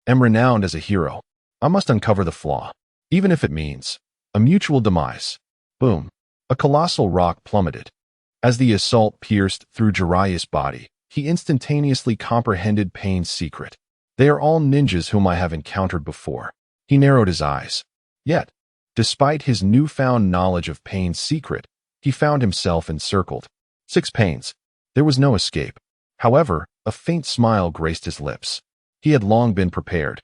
am renowned as a hero. I must uncover the flaw, even if it means a mutual demise. Boom. A colossal rock plummeted. As the assault pierced through Jiraiya's body, he instantaneously comprehended Pain's secret. They are all ninjas whom I have encountered before. He narrowed his eyes. Yet, despite his newfound knowledge of Pain's secret, he found himself encircled. 6 pains. There was no escape. However, a faint smile graced his lips. He had long been prepared.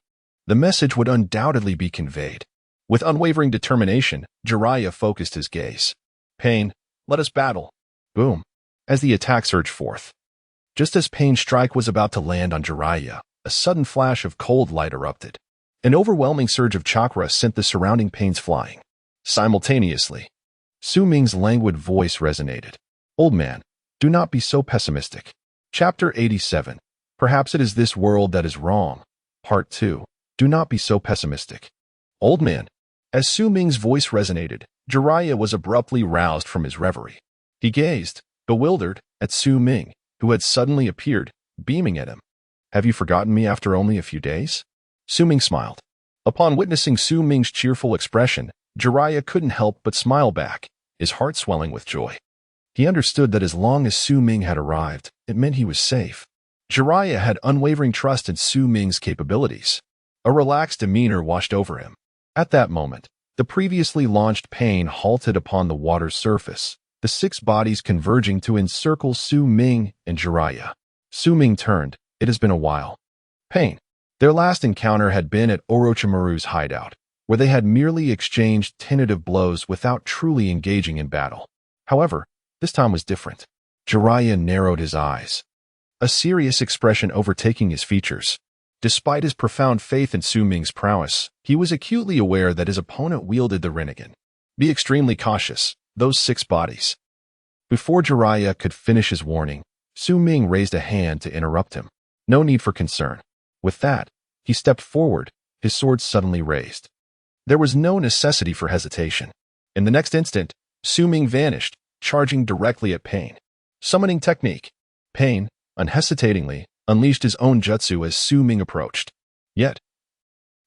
The message would undoubtedly be conveyed. With unwavering determination, Jiraiya focused his gaze. Pain, let us battle. Boom. As the attack surged forth. Just as Pain's strike was about to land on Jiraiya, a sudden flash of cold light erupted. An overwhelming surge of chakra sent the surrounding pains flying. Simultaneously, Su Ming's languid voice resonated. Old man, do not be so pessimistic. Chapter 87. Perhaps it is this world that is wrong. Part 2. Do not be so pessimistic. Old man. As Su Ming's voice resonated, Jiraiya was abruptly roused from his reverie. He gazed, bewildered, at Su Ming, who had suddenly appeared, beaming at him. Have you forgotten me after only a few days? Su Ming smiled. Upon witnessing Su Ming's cheerful expression, Jiraiya couldn't help but smile back, his heart swelling with joy. He understood that as long as Su Ming had arrived, it meant he was safe. Jiraiya had unwavering trust in Su Ming's capabilities. A relaxed demeanor washed over him. At that moment, the previously launched Pain halted upon the water's surface, the 6 bodies converging to encircle Su Ming and Jiraiya. Su Ming turned. It has been a while. Pain. Their last encounter had been at Orochimaru's hideout, where they had merely exchanged tentative blows without truly engaging in battle. However, this time was different. Jiraiya narrowed his eyes, a serious expression overtaking his features. Despite his profound faith in Su Ming's prowess, he was acutely aware that his opponent wielded the Rinnegan. Be extremely cautious, those 6 bodies. Before Jiraiya could finish his warning, Su Ming raised a hand to interrupt him. No need for concern. With that, he stepped forward, his sword suddenly raised. There was no necessity for hesitation. In the next instant, Su Ming vanished, charging directly at Pain. Summoning technique. Pain, unhesitatingly, unleashed his own jutsu as Su Ming approached. Yet,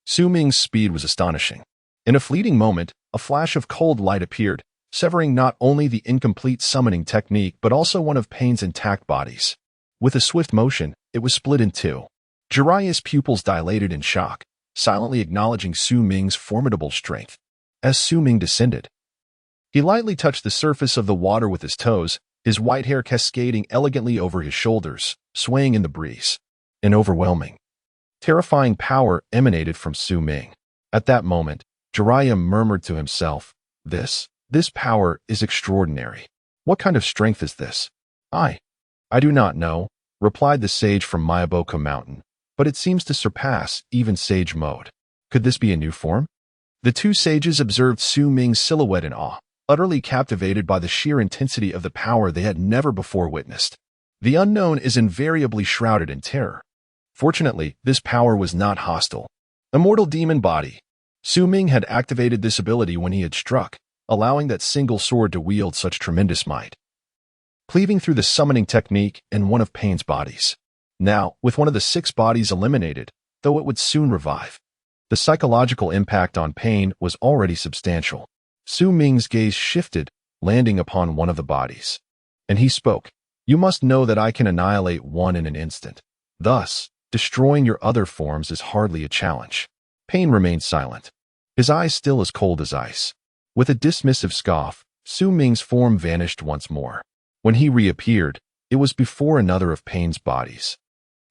Su Ming's speed was astonishing. In a fleeting moment, a flash of cold light appeared, severing not only the incomplete summoning technique but also one of Pain's intact bodies. With a swift motion, it was split in 2. Jiraiya's pupils dilated in shock, silently acknowledging Su Ming's formidable strength. As Su Ming descended, he lightly touched the surface of the water with his toes, his white hair cascading elegantly over his shoulders, swaying in the breeze. An overwhelming, terrifying power emanated from Su Ming. At that moment, Jiraiya murmured to himself, This power is extraordinary. What kind of strength is this? I do not know, replied the sage from Miyaboku Mountain, but it seems to surpass even Sage Mode. Could this be a new form? The 2 sages observed Su Ming's silhouette in awe, utterly captivated by the sheer intensity of the power they had never before witnessed. The unknown is invariably shrouded in terror. Fortunately, this power was not hostile. Immortal Demon Body. Su Ming had activated this ability when he had struck, allowing that single sword to wield such tremendous might, cleaving through the summoning technique and one of Pain's bodies. Now, with one of the 6 bodies eliminated, though it would soon revive, the psychological impact on Pain was already substantial. Su Ming's gaze shifted, landing upon one of the bodies. And he spoke, You must know that I can annihilate one in an instant. Thus, destroying your other forms is hardly a challenge. Pain remained silent, his eyes still as cold as ice. With a dismissive scoff, Su Ming's form vanished once more. When he reappeared, it was before another of Pain's bodies.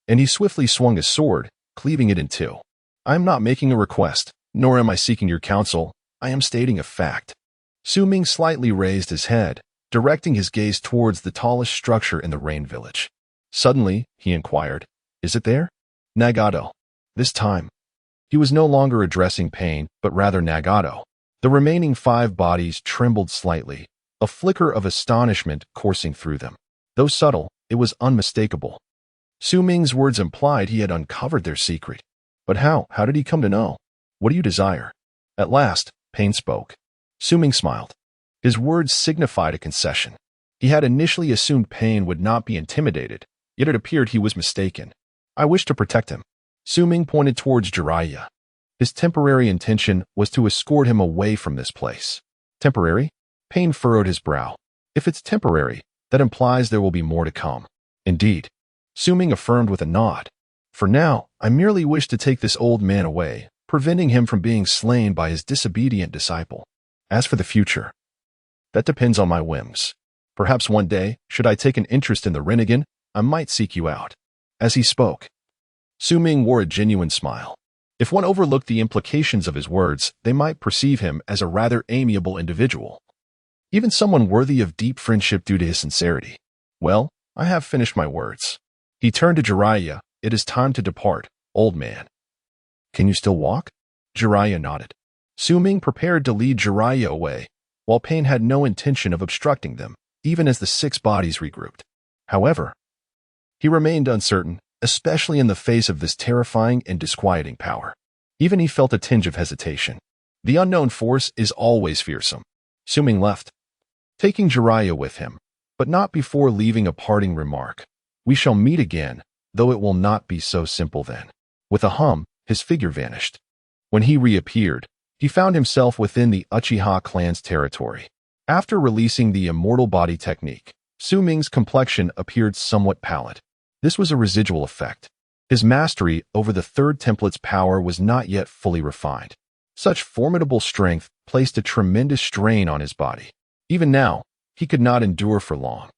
And he swiftly swung his sword, cleaving it in two. I am not making a request, nor am I seeking your counsel. I am stating a fact. Su Ming slightly raised his head, directing his gaze towards the tallest structure in the Rain Village. Suddenly, he inquired, "Is it there?" Nagato. This time, he was no longer addressing Pain, but rather Nagato. The remaining 5 bodies trembled slightly, a flicker of astonishment coursing through them. Though subtle, it was unmistakable. Su Ming's words implied he had uncovered their secret. But how? How did he come to know? "What do you desire?" At last, Pain spoke. Su Ming smiled. His words signified a concession. He had initially assumed Pain would not be intimidated, yet it appeared he was mistaken. "I wish to protect him." Su Ming pointed towards Jiraiya. His temporary intention was to escort him away from this place. Temporary? Pain furrowed his brow. If it's temporary, that implies there will be more to come. Indeed. Su Ming affirmed with a nod. "For now, I merely wish to take this old man away, preventing him from being slain by his disobedient disciple. As for the future, that depends on my whims. Perhaps one day, should I take an interest in the Rinnegan, I might seek you out." As he spoke, Su Ming wore a genuine smile. If one overlooked the implications of his words, they might perceive him as a rather amiable individual. Even someone worthy of deep friendship due to his sincerity. "Well, I have finished my words." He turned to Jiraiya. "It is time to depart, old man." "Can you still walk?" Jiraiya nodded. Su Ming prepared to lead Jiraiya away, while Pain had no intention of obstructing them, even as the 6 bodies regrouped. However, he remained uncertain, especially in the face of this terrifying and disquieting power. Even he felt a tinge of hesitation. The unknown force is always fearsome. Su Ming left, taking Jiraiya with him, but not before leaving a parting remark. "We shall meet again, though it will not be so simple then." With a hum, his figure vanished. When he reappeared, he found himself within the Uchiha clan's territory. After releasing the immortal body technique, Su Ming's complexion appeared somewhat pallid. This was a residual effect. His mastery over the 3rd template's power was not yet fully refined. Such formidable strength placed a tremendous strain on his body. Even now, he could not endure for long.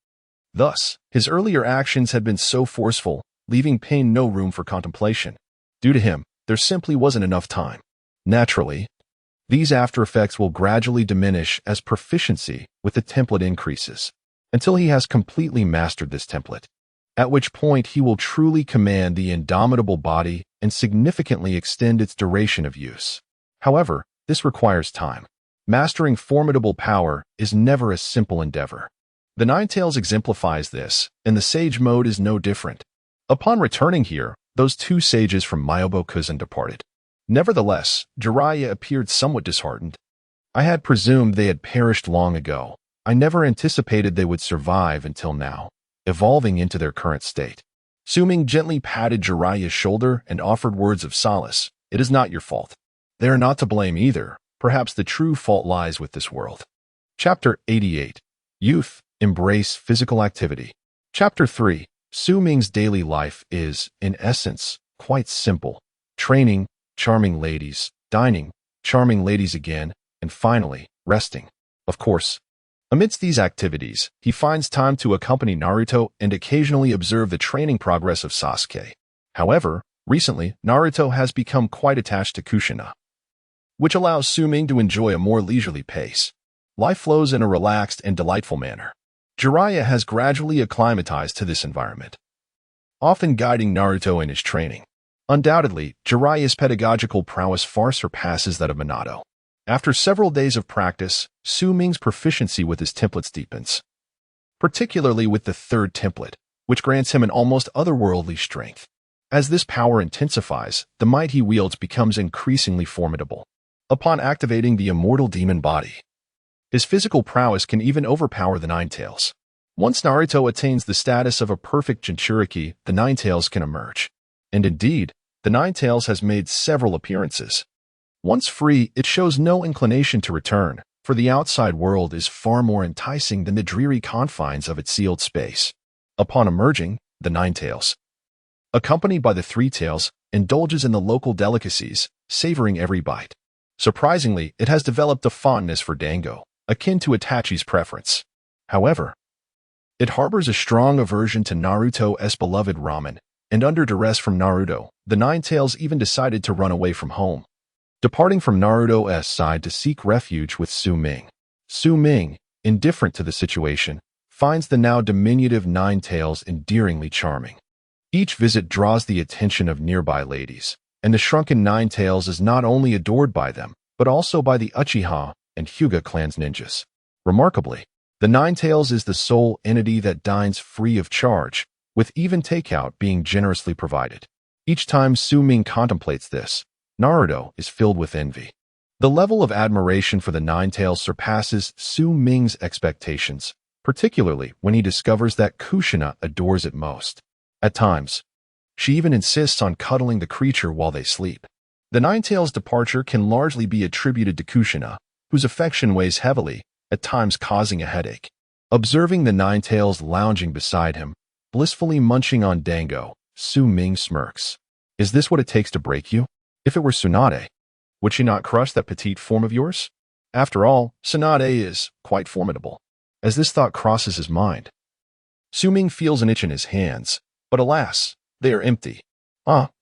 Thus, his earlier actions had been so forceful, leaving Pain no room for contemplation. Due to him, there simply wasn't enough time. Naturally, these after effects will gradually diminish as proficiency with the template increases, until he has completely mastered this template, at which point he will truly command the indomitable body and significantly extend its duration of use. However, this requires time. Mastering formidable power is never a simple endeavor. The Ninetales exemplifies this, and the Sage mode is no different. Upon returning here, those 2 sages from Myobokuzen departed. Nevertheless, Jiraiya appeared somewhat disheartened. "I had presumed they had perished long ago. I never anticipated they would survive until now, evolving into their current state." Su Ming gently patted Jiraiya's shoulder and offered words of solace. "It is not your fault. They are not to blame either. Perhaps the true fault lies with this world." Chapter 88. Youth, Embrace Physical Activity. Chapter 3. Su Ming's daily life is, in essence, quite simple. Training, charming ladies, dining, charming ladies again, and finally, resting. Of course, amidst these activities, he finds time to accompany Naruto and occasionally observe the training progress of Sasuke. However, recently, Naruto has become quite attached to Kushina, which allows Su Ming to enjoy a more leisurely pace. Life flows in a relaxed and delightful manner. Jiraiya has gradually acclimatized to this environment, often guiding Naruto in his training. Undoubtedly, Jiraiya's pedagogical prowess far surpasses that of Minato. After several days of practice, Su Ming's proficiency with his templates deepens, particularly with the 3rd template, which grants him an almost otherworldly strength. As this power intensifies, the might he wields becomes increasingly formidable. Upon activating the immortal demon body, his physical prowess can even overpower the Ninetales. Once Naruto attains the status of a perfect Jinchuriki, the Ninetales can emerge. And indeed, the Ninetales has made several appearances. Once free, it shows no inclination to return, for the outside world is far more enticing than the dreary confines of its sealed space. Upon emerging, the Ninetales, accompanied by the 3 Tails, indulges in the local delicacies, savoring every bite. Surprisingly, it has developed a fondness for dango, akin to Itachi's preference. However, it harbors a strong aversion to Naruto's beloved ramen, and under duress from Naruto, the Nine-Tails even decided to run away from home, departing from Naruto's side to seek refuge with Su Ming. Su Ming, indifferent to the situation, finds the now diminutive Nine-Tails endearingly charming. Each visit draws the attention of nearby ladies, and the shrunken Nine-Tails is not only adored by them, but also by the Uchiha and Hyuga clans ninjas. Remarkably, the Nine-Tails is the sole entity that dines free of charge, with even takeout being generously provided. Each time Su Ming contemplates this, Naruto is filled with envy. The level of admiration for the Nine-Tails surpasses Su Ming's expectations, particularly when he discovers that Kushina adores it most. At times, she even insists on cuddling the creature while they sleep. The Nine-Tails' departure can largely be attributed to Kushina, whose affection weighs heavily, at times causing a headache. Observing the Nine-Tails lounging beside him, blissfully munching on dango, Su Ming smirks. Is this what it takes to break you? If it were Tsunade, would she not crush that petite form of yours? After all, Tsunade is quite formidable. As this thought crosses his mind, Su Ming feels an itch in his hands, but alas, they are empty.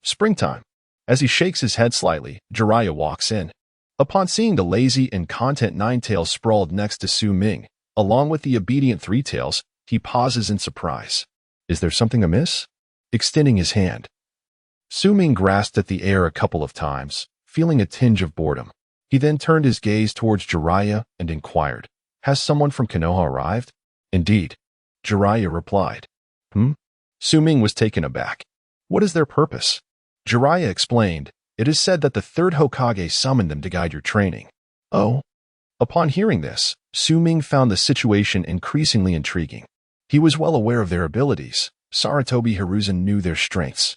Springtime. As he shakes his head slightly, Jiraiya walks in. Upon seeing the lazy and content Nine-Tails sprawled next to Su Ming, along with the obedient Three-Tails, he pauses in surprise. Is there something amiss? Extending his hand, Su Ming grasped at the air a couple of times, feeling a tinge of boredom. He then turned his gaze towards Jiraiya and inquired, "Has someone from Konoha arrived?" "Indeed," Jiraiya replied. Su Ming was taken aback. "What is their purpose?" Jiraiya explained, "It is said that the third Hokage summoned them to guide your training." "Oh?" Upon hearing this, Su Ming found the situation increasingly intriguing. He was well aware of their abilities. Sarutobi Hiruzen knew their strengths.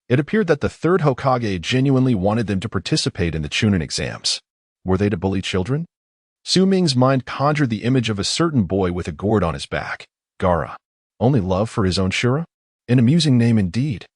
It appeared that the third Hokage genuinely wanted them to participate in the Chunin exams. Were they to bully children? Su Ming's mind conjured the image of a certain boy with a gourd on his back. Gaara. Only love for his own Shura? An amusing name indeed.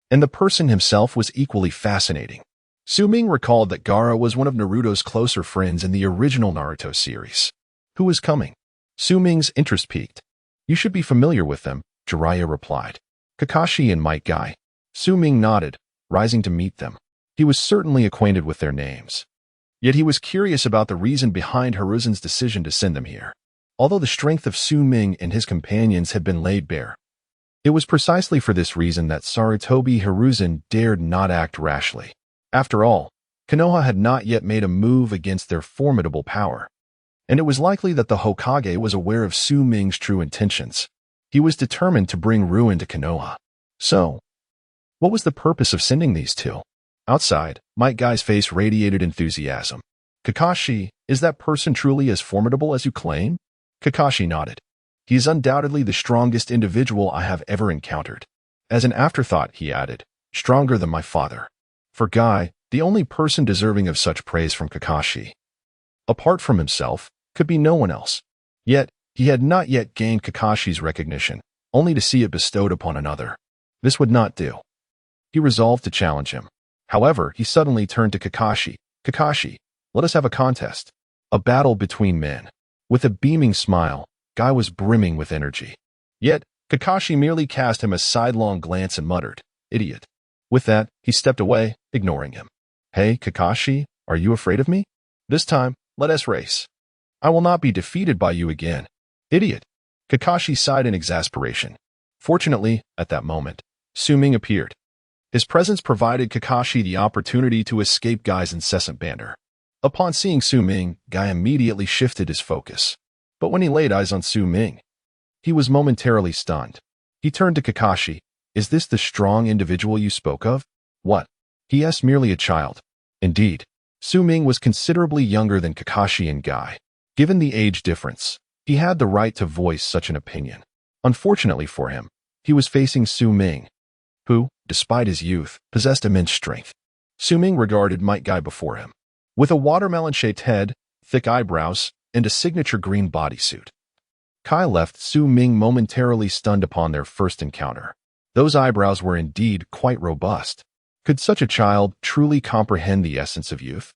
And the person himself was equally fascinating. Su Ming recalled that Gaara was one of Naruto's closer friends in the original Naruto series. Who was coming? Su Ming's interest piqued. "You should be familiar with them," Jiraiya replied. "Kakashi and Might Guy." Su Ming nodded, rising to meet them. He was certainly acquainted with their names. Yet he was curious about the reason behind Hiruzen's decision to send them here. Although the strength of Su Ming and his companions had been laid bare, it was precisely for this reason that Sarutobi Hiruzen dared not act rashly. After all, Konoha had not yet made a move against their formidable power, and it was likely that the Hokage was aware of Su Ming's true intentions. He was determined to bring ruin to Konoha. So, what was the purpose of sending these two? Outside, Might Guy's face radiated enthusiasm. "Kakashi, is that person truly as formidable as you claim?" Kakashi nodded. "He is undoubtedly the strongest individual I have ever encountered." As an afterthought, he added, "Stronger than my father." For Guy, the only person deserving of such praise from Kakashi, apart from himself, could be no one else. Yet, he had not yet gained Kakashi's recognition, only to see it bestowed upon another. This would not do. He resolved to challenge him. However, he suddenly turned to Kakashi. "Kakashi, let us have a contest. A battle between men." With a beaming smile, Guy was brimming with energy. Yet, Kakashi merely cast him a sidelong glance and muttered, "Idiot." With that, he stepped away, ignoring him. "Hey, Kakashi, are you afraid of me? This time, let us race. I will not be defeated by you again." "Idiot." Kakashi sighed in exasperation. Fortunately, at that moment, Su Ming appeared. His presence provided Kakashi the opportunity to escape Guy's incessant banter. Upon seeing Su Ming, Guy immediately shifted his focus. But when he laid eyes on Su Ming, he was momentarily stunned. He turned to Kakashi. "Is this the strong individual you spoke of?" "What?" He asked, merely a child. Indeed, Su Ming was considerably younger than Kakashi and Guy. Given the age difference, he had the right to voice such an opinion. Unfortunately for him, he was facing Su Ming, who, despite his youth, possessed immense strength. Su Ming regarded Might Guy before him, with a watermelon-shaped head, thick eyebrows, and a signature green bodysuit. Kai left Su Ming momentarily stunned upon their first encounter. Those eyebrows were indeed quite robust. Could such a child truly comprehend the essence of youth?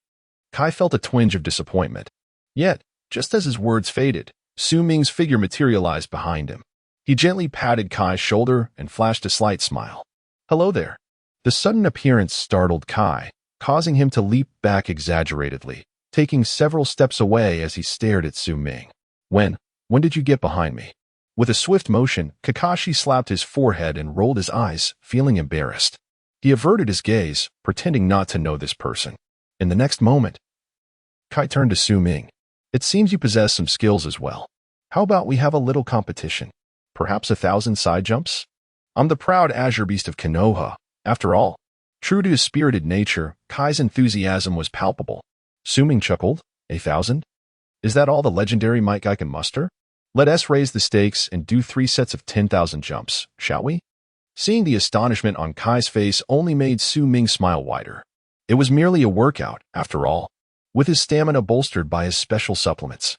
Kai felt a twinge of disappointment. Yet, just as his words faded, Su Ming's figure materialized behind him. He gently patted Kai's shoulder and flashed a slight smile. Hello there. The sudden appearance startled Kai, causing him to leap back exaggeratedly, taking several steps away as he stared at Su Ming. When did you get behind me? With a swift motion, Kakashi slapped his forehead and rolled his eyes, feeling embarrassed. He averted his gaze, pretending not to know this person. In the next moment, Kai turned to Su Ming. It seems you possess some skills as well. How about we have a little competition? Perhaps 1,000 side jumps? I'm the proud Azure Beast of Konoha. After all, true to his spirited nature, Kai's enthusiasm was palpable. Su Ming chuckled. 1,000? Is that all the legendary might I can muster? Let us raise the stakes and do 3 sets of 10,000 jumps, shall we? Seeing the astonishment on Kai's face only made Su Ming smile wider. It was merely a workout, after all, with his stamina bolstered by his special supplements.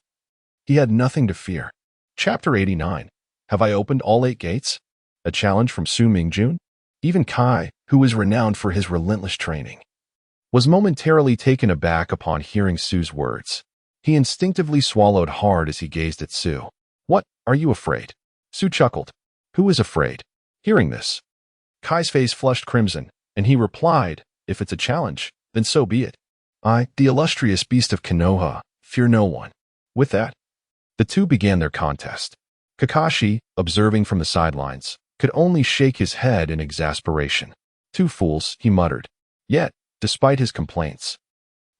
He had nothing to fear. Chapter 89. Have I opened all 8 gates? A challenge from Su Ming Jun? Even Kai, who was renowned for his relentless training, was momentarily taken aback upon hearing Su's words. He instinctively swallowed hard as he gazed at Su. What, are you afraid? Su chuckled. Who is afraid? Hearing this, Kai's face flushed crimson, and he replied, if it's a challenge, then so be it. I, the illustrious beast of Konoha, fear no one. With that, the two began their contest. Kakashi, observing from the sidelines, could only shake his head in exasperation. 2 fools, he muttered. Yet, despite his complaints,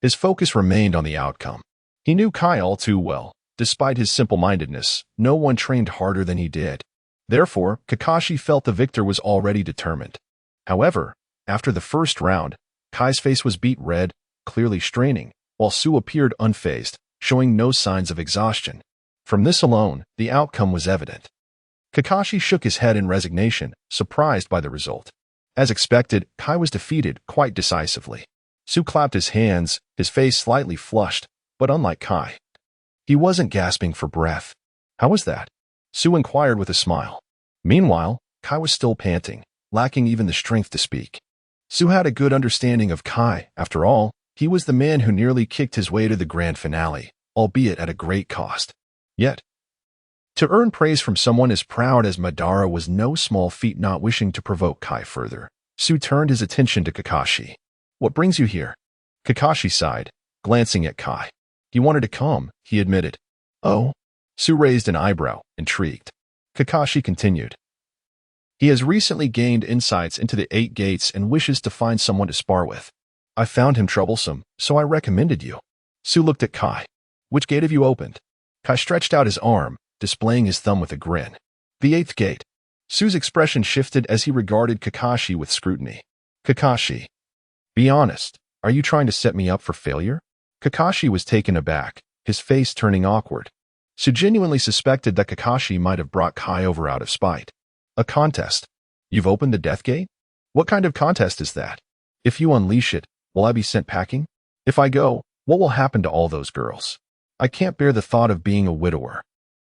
his focus remained on the outcome. He knew Kai all too well. Despite his simple-mindedness, no one trained harder than he did. Therefore, Kakashi felt the victor was already determined. However, after the first round, Kai's face was beet red, clearly straining, while Su appeared unfazed, showing no signs of exhaustion. From this alone, the outcome was evident. Kakashi shook his head in resignation, surprised by the result. As expected, Kai was defeated quite decisively. Su clapped his hands, his face slightly flushed, but unlike Kai, he wasn't gasping for breath. How was that? Su inquired with a smile. Meanwhile, Kai was still panting, lacking even the strength to speak. Su had a good understanding of Kai. After all, he was the man who nearly kicked his way to the grand finale, albeit at a great cost. Yet, to earn praise from someone as proud as Madara was no small feat. Not wishing to provoke Kai further, Su turned his attention to Kakashi. What brings you here? Kakashi sighed, glancing at Kai. He wanted to come, he admitted. Oh? Su raised an eyebrow, intrigued. Kakashi continued. He has recently gained insights into the 8 gates and wishes to find someone to spar with. I found him troublesome, so I recommended you. Su looked at Kai. Which gate have you opened? Kai stretched out his arm, displaying his thumb with a grin. The 8th gate. Su's expression shifted as he regarded Kakashi with scrutiny. Kakashi, be honest, are you trying to set me up for failure? Kakashi was taken aback, his face turning awkward. Su genuinely suspected that Kakashi might have brought Kai over out of spite. A contest. You've opened the Death Gate? What kind of contest is that? If you unleash it, will I be sent packing? If I go, what will happen to all those girls? I can't bear the thought of being a widower.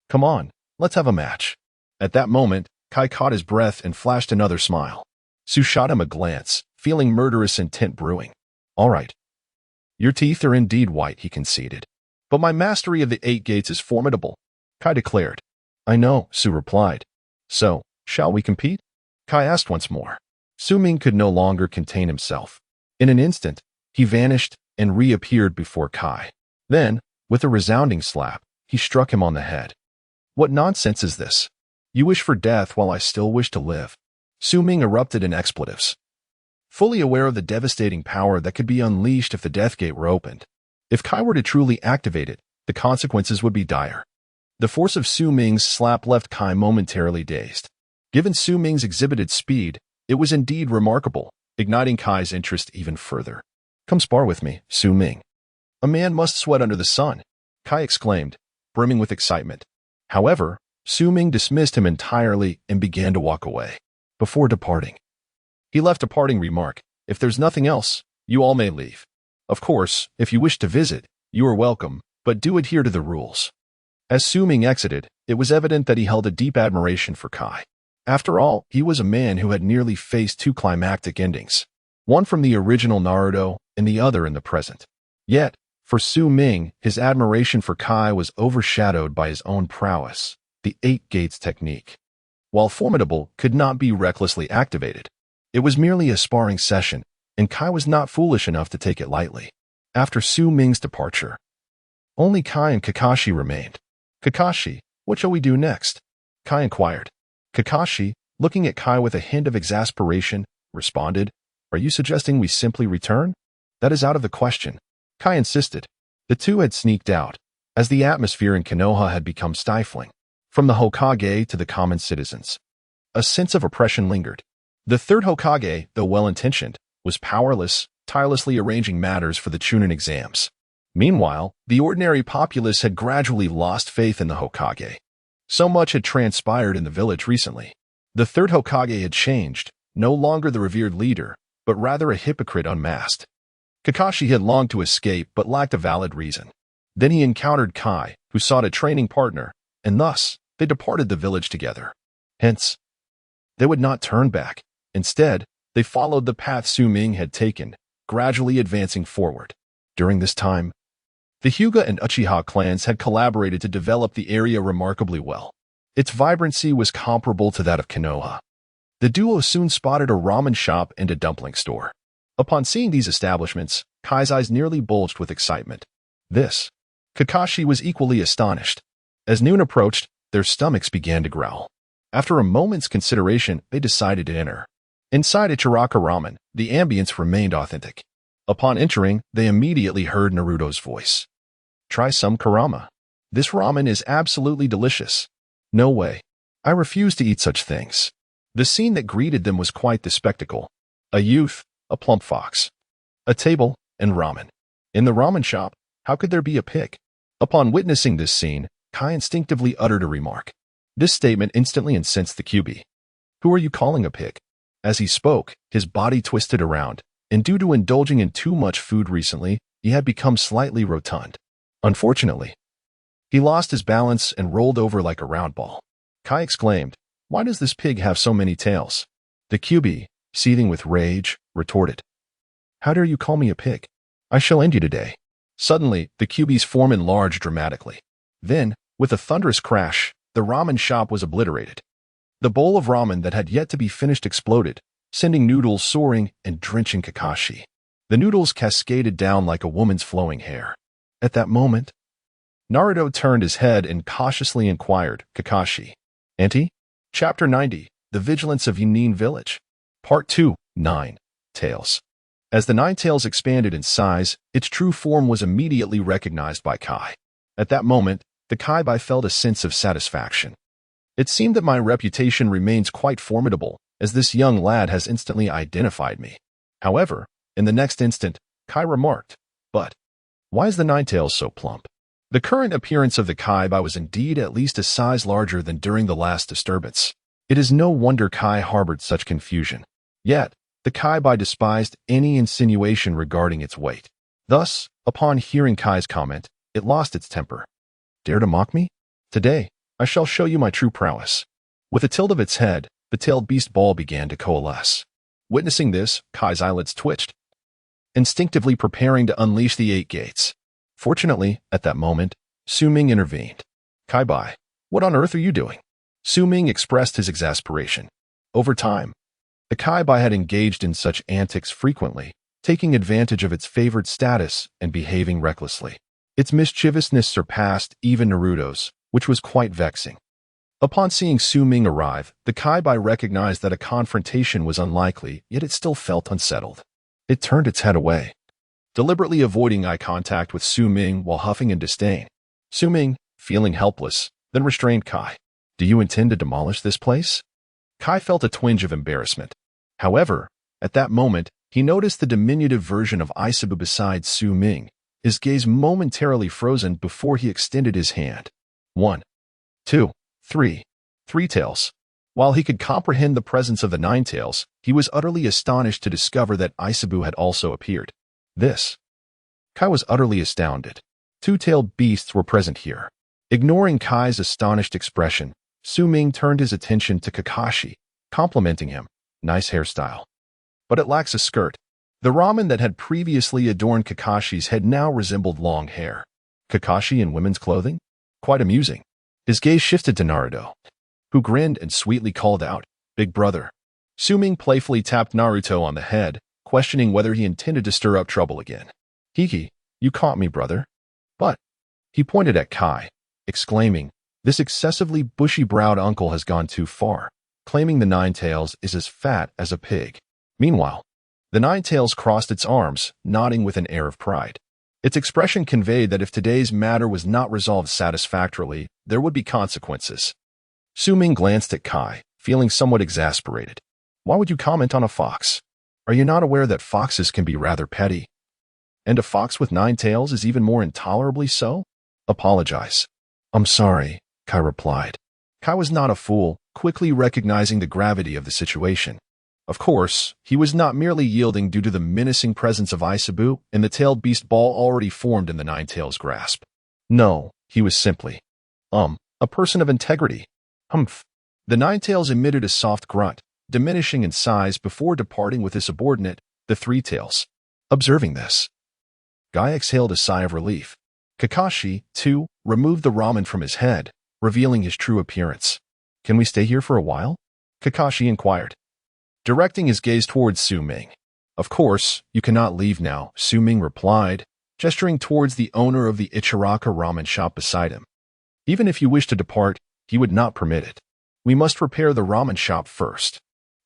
Come on, let's have a match. At that moment, Kai caught his breath and flashed another smile. Su shot him a glance, feeling murderous intent brewing. All right. Your teeth are indeed white, he conceded. But my mastery of the 8 gates is formidable, Kai declared. I know, Su replied. So, shall we compete? Kai asked once more. Su Ming could no longer contain himself. In an instant, he vanished and reappeared before Kai. Then, with a resounding slap, he struck him on the head. What nonsense is this? You wish for death while I still wish to live. Su Ming erupted in expletives, fully aware of the devastating power that could be unleashed if the Death Gate were opened. If Kai were to truly activate it, the consequences would be dire. The force of Su Ming's slap left Kai momentarily dazed. Given Su Ming's exhibited speed, it was indeed remarkable, igniting Kai's interest even further. Come spar with me, Su Ming. A man must sweat under the sun, Kai exclaimed, brimming with excitement. However, Su Ming dismissed him entirely and began to walk away. Before departing, he left a parting remark. If there's nothing else, you all may leave. Of course, if you wish to visit, you are welcome, but do adhere to the rules. As Su Ming exited, it was evident that he held a deep admiration for Kai. After all, he was a man who had nearly faced 2 climactic endings, one from the original Naruto and the other in the present. Yet, for Su Ming, his admiration for Kai was overshadowed by his own prowess, the 8 gates technique. While formidable, could not be recklessly activated. It was merely a sparring session, and Kai was not foolish enough to take it lightly. After Su Ming's departure, only Kai and Kakashi remained. Kakashi, what shall we do next? Kai inquired. Kakashi, looking at Kai with a hint of exasperation, responded, Are you suggesting we simply return? That is out of the question. Kai insisted. The two had sneaked out, as the atmosphere in Konoha had become stifling. From the Hokage to the common citizens, a sense of oppression lingered. The third Hokage, though well-intentioned, was powerless, tirelessly arranging matters for the Chunin exams. Meanwhile, the ordinary populace had gradually lost faith in the Hokage. So much had transpired in the village recently. The third Hokage had changed, no longer the revered leader, but rather a hypocrite unmasked. Kakashi had longed to escape but lacked a valid reason. Then he encountered Kai, who sought a training partner, and thus, they departed the village together. Hence, they would not turn back. Instead, they followed the path Su Ming had taken, gradually advancing forward. During this time, the Hyuga and Uchiha clans had collaborated to develop the area remarkably well. Its vibrancy was comparable to that of Konoha. The duo soon spotted a ramen shop and a dumpling store. Upon seeing these establishments, Kai's eyes nearly bulged with excitement. Kakashi was equally astonished. As noon approached, their stomachs began to growl. After a moment's consideration, they decided to enter. Inside Ichiraka Ramen, the ambience remained authentic. Upon entering, they immediately heard Naruto's voice. Try some Kurama. This ramen is absolutely delicious. No way. I refuse to eat such things. The scene that greeted them was quite the spectacle. A youth, a plump fox, a table, and ramen. In the ramen shop, how could there be a pig? Upon witnessing this scene, Kai instinctively uttered a remark. This statement instantly incensed the QB. Who are you calling a pig? As he spoke, his body twisted around, and due to indulging in too much food recently, he had become slightly rotund. Unfortunately, he lost his balance and rolled over like a round ball. Kai exclaimed, Why does this pig have so many tails? The QB, seething with rage, retorted, How dare you call me a pig? I shall end you today. Suddenly, the QB's form enlarged dramatically. Then, with a thunderous crash, the ramen shop was obliterated. The bowl of ramen that had yet to be finished exploded, sending noodles soaring and drenching Kakashi. The noodles cascaded down like a woman's flowing hair. At that moment, Naruto turned his head and cautiously inquired, Kakashi. Auntie? Chapter 90, The Vigilance of Yunin Village. Part 2, 9, Tails. As the nine tails expanded in size, its true form was immediately recognized by Kai. At that moment, the Kaibai felt a sense of satisfaction. It seemed that my reputation remains quite formidable, as this young lad has instantly identified me. However, in the next instant, Kai remarked, But why is the Ninetails so plump? The current appearance of the Kaibai was indeed at least a size larger than during the last disturbance. It is no wonder Kai harbored such confusion. Yet, the Kaibai despised any insinuation regarding its weight. Thus, upon hearing Kai's comment, it lost its temper. Dare to mock me? Today, I shall show you my true prowess. With a tilt of its head, the tailed beast ball began to coalesce. Witnessing this, Kai's eyelids twitched, instinctively preparing to unleash the 8 gates. Fortunately, at that moment, Su Ming intervened. Kaibai, what on earth are you doing? Su Ming expressed his exasperation. Over time, the Kaibai had engaged in such antics frequently, taking advantage of its favored status and behaving recklessly. Its mischievousness surpassed even Naruto's, which was quite vexing. Upon seeing Su Ming arrive, the Kaibai recognized that a confrontation was unlikely, yet it still felt unsettled. It turned its head away, deliberately avoiding eye contact with Su Ming while huffing in disdain. Su Ming, feeling helpless, then restrained Kai. Do you intend to demolish this place? Kai felt a twinge of embarrassment. However, at that moment, he noticed the diminutive version of Aisabu beside Su Ming, his gaze momentarily frozen before he extended his hand. 1, 2, 3. 3 tails. While he could comprehend the presence of the 9 tails, he was utterly astonished to discover that Aisabu had also appeared. Kai was utterly astounded. 2-tailed beasts were present here. Ignoring Kai's astonished expression, Su Ming turned his attention to Kakashi, complimenting him. Nice hairstyle. But it lacks a skirt. The ramen that had previously adorned Kakashi's head now resembled long hair. Kakashi in women's clothing? Quite amusing. His gaze shifted to Naruto, who grinned and sweetly called out, Big brother, Suming playfully tapped Naruto on the head, questioning whether he intended to stir up trouble again. Hiki, you caught me, brother. But he pointed at Kai, exclaiming, this excessively bushy-browed uncle has gone too far, claiming the Ninetales is as fat as a pig. Meanwhile, the Ninetales crossed its arms, nodding with an air of pride. Its expression conveyed that if today's matter was not resolved satisfactorily, there would be consequences. Suming glanced at Kai, feeling somewhat exasperated. Why would you comment on a fox? Are you not aware that foxes can be rather petty? And a fox with 9 tails is even more intolerably so? Apologize. I'm sorry, Kai replied. Kai was not a fool, quickly recognizing the gravity of the situation. Of course, he was not merely yielding due to the menacing presence of Isabu and the tailed beast ball already formed in the Ninetales' grasp. No, he was simply, a person of integrity. Humph. The Ninetales emitted a soft grunt, diminishing in size before departing with his subordinate, the Three Tails. Observing this, Guy exhaled a sigh of relief. Kakashi, too, removed the ramen from his head, revealing his true appearance. Can we stay here for a while? Kakashi inquired, directing his gaze towards Su Ming. Of course, you cannot leave now, Su Ming replied, gesturing towards the owner of the Ichiraka ramen shop beside him. Even if you wish to depart, he would not permit it. We must repair the ramen shop first.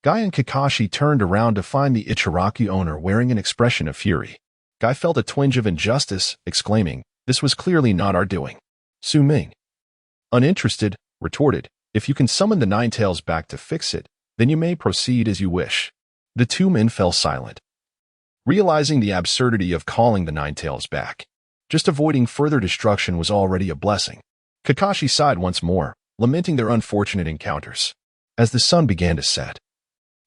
Guy and Kakashi turned around to find the Ichiraki owner wearing an expression of fury. Guy felt a twinge of injustice, exclaiming, this was clearly not our doing. Su Ming, uninterested, retorted, if you can summon the Ninetales back to fix it, then you may proceed as you wish. The two men fell silent, realizing the absurdity of calling the Ninetales back. Just avoiding further destruction was already a blessing. Kakashi sighed once more, lamenting their unfortunate encounters. As the sun began to set,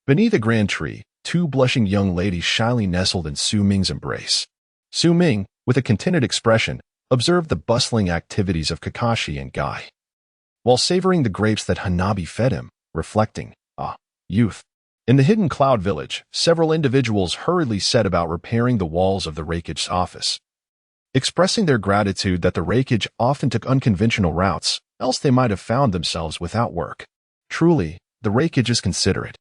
beneath a grand tree, 2 blushing young ladies shyly nestled in Su Ming's embrace. Su Ming, with a contented expression, observed the bustling activities of Kakashi and Guy, while savoring the grapes that Hanabi fed him, reflecting, youth. In the hidden cloud village, several individuals hurriedly set about repairing the walls of the Raikage's office, expressing their gratitude that the Raikage often took unconventional routes, else they might have found themselves without work. Truly, the Raikage is considerate.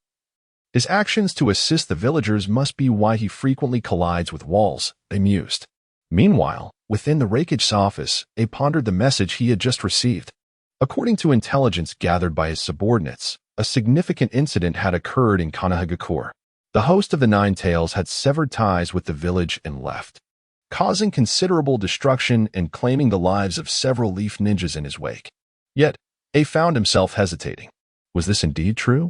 His actions to assist the villagers must be why he frequently collides with walls, they mused. Meanwhile, within the Raikage's office, they pondered the message he had just received. According to intelligence gathered by his subordinates, a significant incident had occurred in Konohagakure. The host of the Ninetales had severed ties with the village and left, causing considerable destruction and claiming the lives of several leaf ninjas in his wake. Yet, A found himself hesitating. Was this indeed true?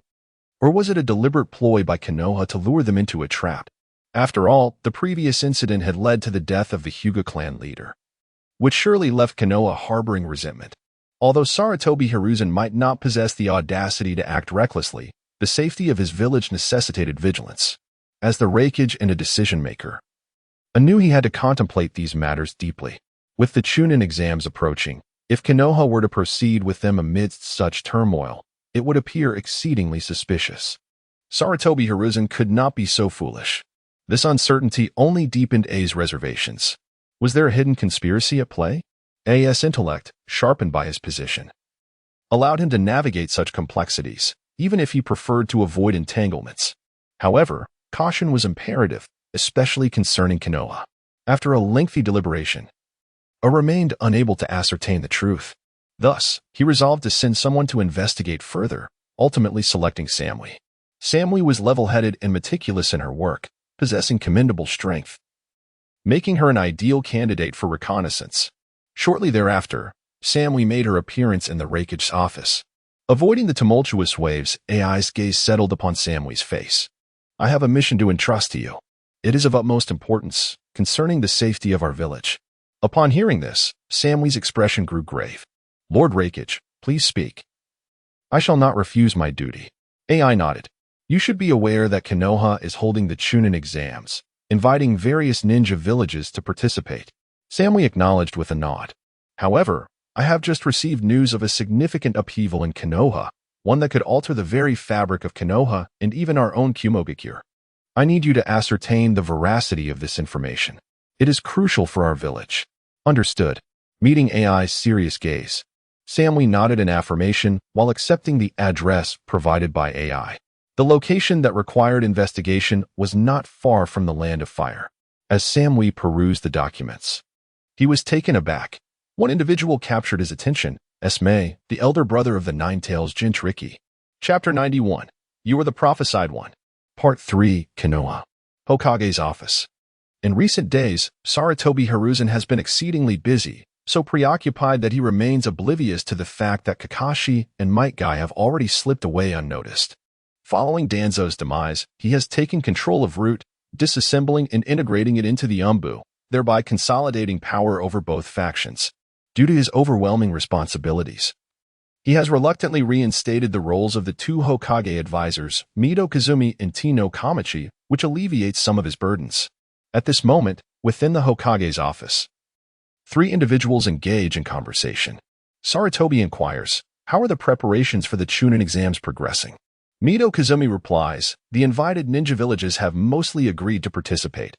Or was it a deliberate ploy by Konoha to lure them into a trap? After all, the previous incident had led to the death of the Hyuga clan leader, which surely left Konoha harboring resentment. Although Sarutobi Hiruzen might not possess the audacity to act recklessly, the safety of his village necessitated vigilance. As the Raikage and a decision-maker, I knew he had to contemplate these matters deeply. With the Chunin exams approaching, if Konoha were to proceed with them amidst such turmoil, it would appear exceedingly suspicious. Sarutobi Hiruzen could not be so foolish. This uncertainty only deepened A's reservations. Was there a hidden conspiracy at play? A's intellect, sharpened by his position, allowed him to navigate such complexities, even if he preferred to avoid entanglements. However, caution was imperative, especially concerning Konoha. After a lengthy deliberation, A remained unable to ascertain the truth. Thus, he resolved to send someone to investigate further, ultimately selecting Samui. Samui was level-headed and meticulous in her work, possessing commendable strength, making her an ideal candidate for reconnaissance. Shortly thereafter, Samui made her appearance in the Raikage's office. Avoiding the tumultuous waves, AI's gaze settled upon Samui's face. I have a mission to entrust to you. It is of utmost importance, concerning the safety of our village. Upon hearing this, Samui's expression grew grave. Lord Raikage, please speak. I shall not refuse my duty. AI nodded. You should be aware that Konoha is holding the Chunin exams, inviting various ninja villages to participate. Samui acknowledged with a nod. However, I have just received news of a significant upheaval in Konoha, one that could alter the very fabric of Konoha and even our own Kumogakure. I need you to ascertain the veracity of this information. It is crucial for our village. Understood. Meeting AI's serious gaze, Samui nodded in affirmation while accepting the address provided by AI. The location that required investigation was not far from the Land of Fire. As Samui perused the documents, he was taken aback. One individual captured his attention: Esme, the elder brother of the Nine-Tails Jinchuriki. Chapter 91. You are the Prophesied One. Part 3. Konoha. Hokage's Office. In recent days, Sarutobi Hiruzen has been exceedingly busy, so preoccupied that he remains oblivious to the fact that Kakashi and Might Guy have already slipped away unnoticed. Following Danzo's demise, he has taken control of Root, disassembling and integrating it into the Umbu, thereby consolidating power over both factions. Due to his overwhelming responsibilities, he has reluctantly reinstated the roles of the two Hokage advisors, Mido Kazumi and Tino Kamachi, which alleviates some of his burdens. At this moment, within the Hokage's office, three individuals engage in conversation. Sarutobi inquires, "How are the preparations for the Chunin exams progressing?" Mido Kazumi replies, "The invited ninja villages have mostly agreed to participate,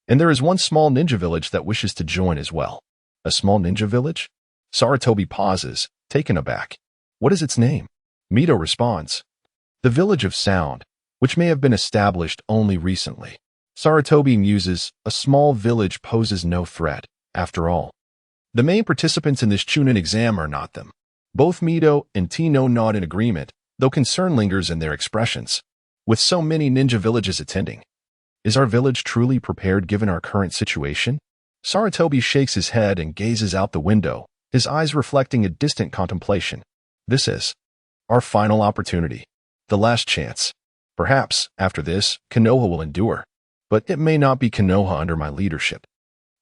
and there is one small ninja village that wishes to join as well." A small ninja village? Sarutobi pauses, taken aback. What is its name? Mido responds, "The Village of Sound, which may have been established only recently." Sarutobi muses, "A small village poses no threat, after all. The main participants in this Chunin exam are not them." Both Mido and Tino nod in agreement, though concern lingers in their expressions. With so many ninja villages attending, is our village truly prepared given our current situation? Sarutobi shakes his head and gazes out the window, his eyes reflecting a distant contemplation. This is our final opportunity, the last chance. Perhaps, after this, Konoha will endure, but it may not be Konoha under my leadership.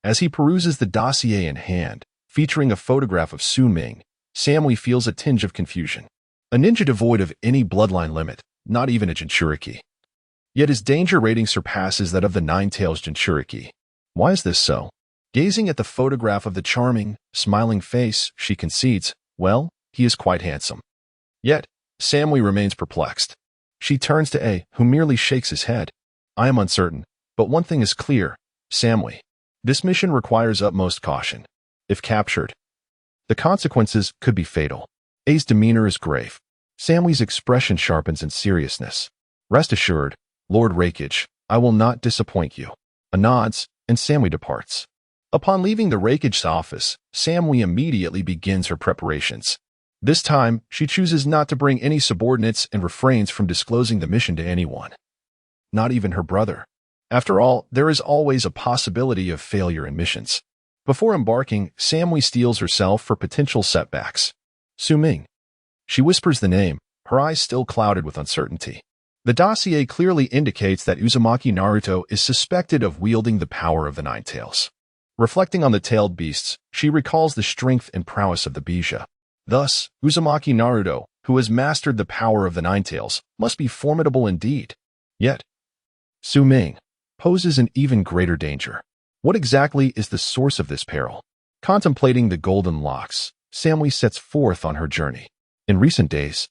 As he peruses the dossier in hand, featuring a photograph of Su Ming, Samui feels a tinge of confusion. A ninja devoid of any bloodline limit, not even a Jinchuriki. Yet his danger rating surpasses that of the Nine-Tails Jinchuriki. Why is this so? Gazing at the photograph of the charming, smiling face, she concedes, well, he is quite handsome. Yet, Samui remains perplexed. She turns to A, who merely shakes his head. "I am uncertain, but one thing is clear, Samui. This mission requires utmost caution. If captured, the consequences could be fatal." A's demeanor is grave. Samui's expression sharpens in seriousness. "Rest assured, Lord Rakage, I will not disappoint you." A nods, and Samui departs. Upon leaving the Rakage's office, Samui immediately begins her preparations. This time, she chooses not to bring any subordinates and refrains from disclosing the mission to anyone. Not even her brother. After all, there is always a possibility of failure in missions. Before embarking, Samui steels herself for potential setbacks. Su Ming. She whispers the name, her eyes still clouded with uncertainty. The dossier clearly indicates that Uzumaki Naruto is suspected of wielding the power of the Nine-Tails. Reflecting on the tailed beasts, she recalls the strength and prowess of the Bija. Thus, Uzumaki Naruto, who has mastered the power of the Nine-Tails, must be formidable indeed. Yet, Su Ming poses an even greater danger. What exactly is the source of this peril? Contemplating the golden locks, Samui sets forth on her journey. In recent days,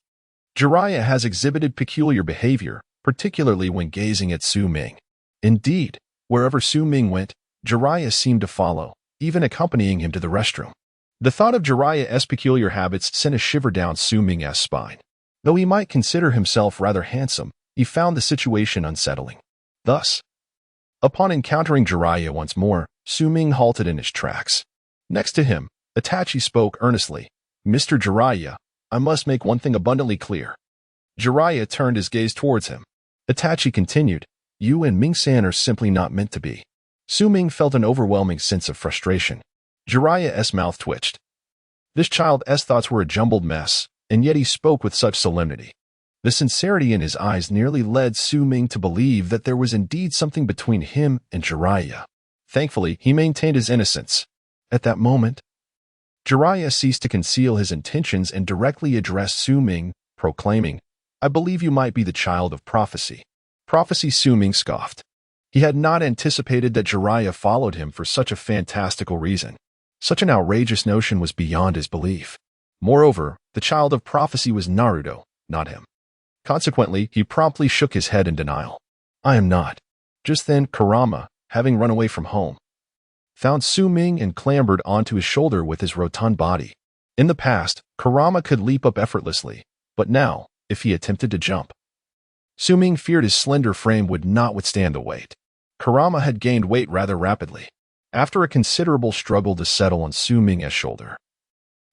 Jiraiya has exhibited peculiar behavior, particularly when gazing at Su Ming. Indeed, wherever Su Ming went, Jiraiya seemed to follow, even accompanying him to the restroom. The thought of Jiraiya's peculiar habits sent a shiver down Su Ming's spine. Though he might consider himself rather handsome, he found the situation unsettling. Thus, upon encountering Jiraiya once more, Su Ming halted in his tracks. Next to him, Itachi spoke earnestly. "Mr. Jiraiya, I must make one thing abundantly clear." Jiraiya turned his gaze towards him. Itachi continued, "You and Ming-san are simply not meant to be." Su Ming felt an overwhelming sense of frustration. Jiraiya's mouth twitched. This child's thoughts were a jumbled mess, and yet he spoke with such solemnity. The sincerity in his eyes nearly led Su Ming to believe that there was indeed something between him and Jiraiya. Thankfully, he maintained his innocence. At that moment, Jiraiya ceased to conceal his intentions and directly addressed Su Ming, proclaiming, "I believe you might be the child of prophecy." Prophecy. Su Ming scoffed. He had not anticipated that Jiraiya followed him for such a fantastical reason. Such an outrageous notion was beyond his belief. Moreover, the child of prophecy was Naruto, not him. Consequently, he promptly shook his head in denial. "I am not." Just then, Kurama, having run away from home, found Su Ming and clambered onto his shoulder with his rotund body. In the past, Kurama could leap up effortlessly, but now, if he attempted to jump, Su Ming feared his slender frame would not withstand the weight. Kurama had gained weight rather rapidly, after a considerable struggle to settle on Su Ming's shoulder.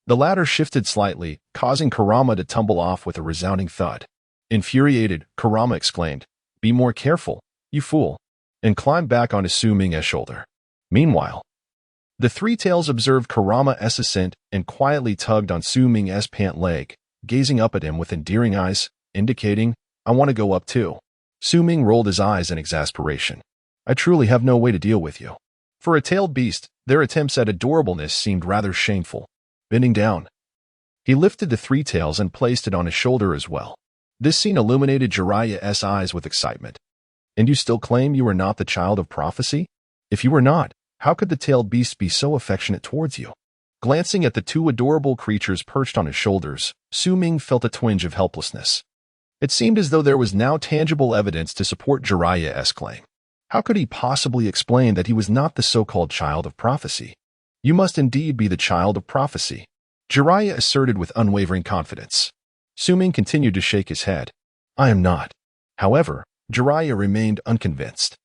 The latter shifted slightly, causing Kurama to tumble off with a resounding thud. Infuriated, Kurama exclaimed, "Be more careful, you fool," and climbed back onto Su Ming's shoulder. Meanwhile, the three tails observed Kurama's ascent and quietly tugged on Su Ming's pant leg, gazing up at him with endearing eyes, indicating, "I want to go up too." Su Ming rolled his eyes in exasperation. "I truly have no way to deal with you." For a tailed beast, their attempts at adorableness seemed rather shameful. Bending down, he lifted the three tails and placed it on his shoulder as well. This scene illuminated Jiraiya's eyes with excitement. "And you still claim you are not the child of prophecy? If you were not, how could the tailed beast be so affectionate towards you?" Glancing at the two adorable creatures perched on his shoulders, Su Ming felt a twinge of helplessness. It seemed as though there was now tangible evidence to support Jiraiya's claim. How could he possibly explain that he was not the so-called child of prophecy? "You must indeed be the child of prophecy," Jiraiya asserted with unwavering confidence. Su Ming continued to shake his head. "I am not." However, Jiraiya remained unconvinced.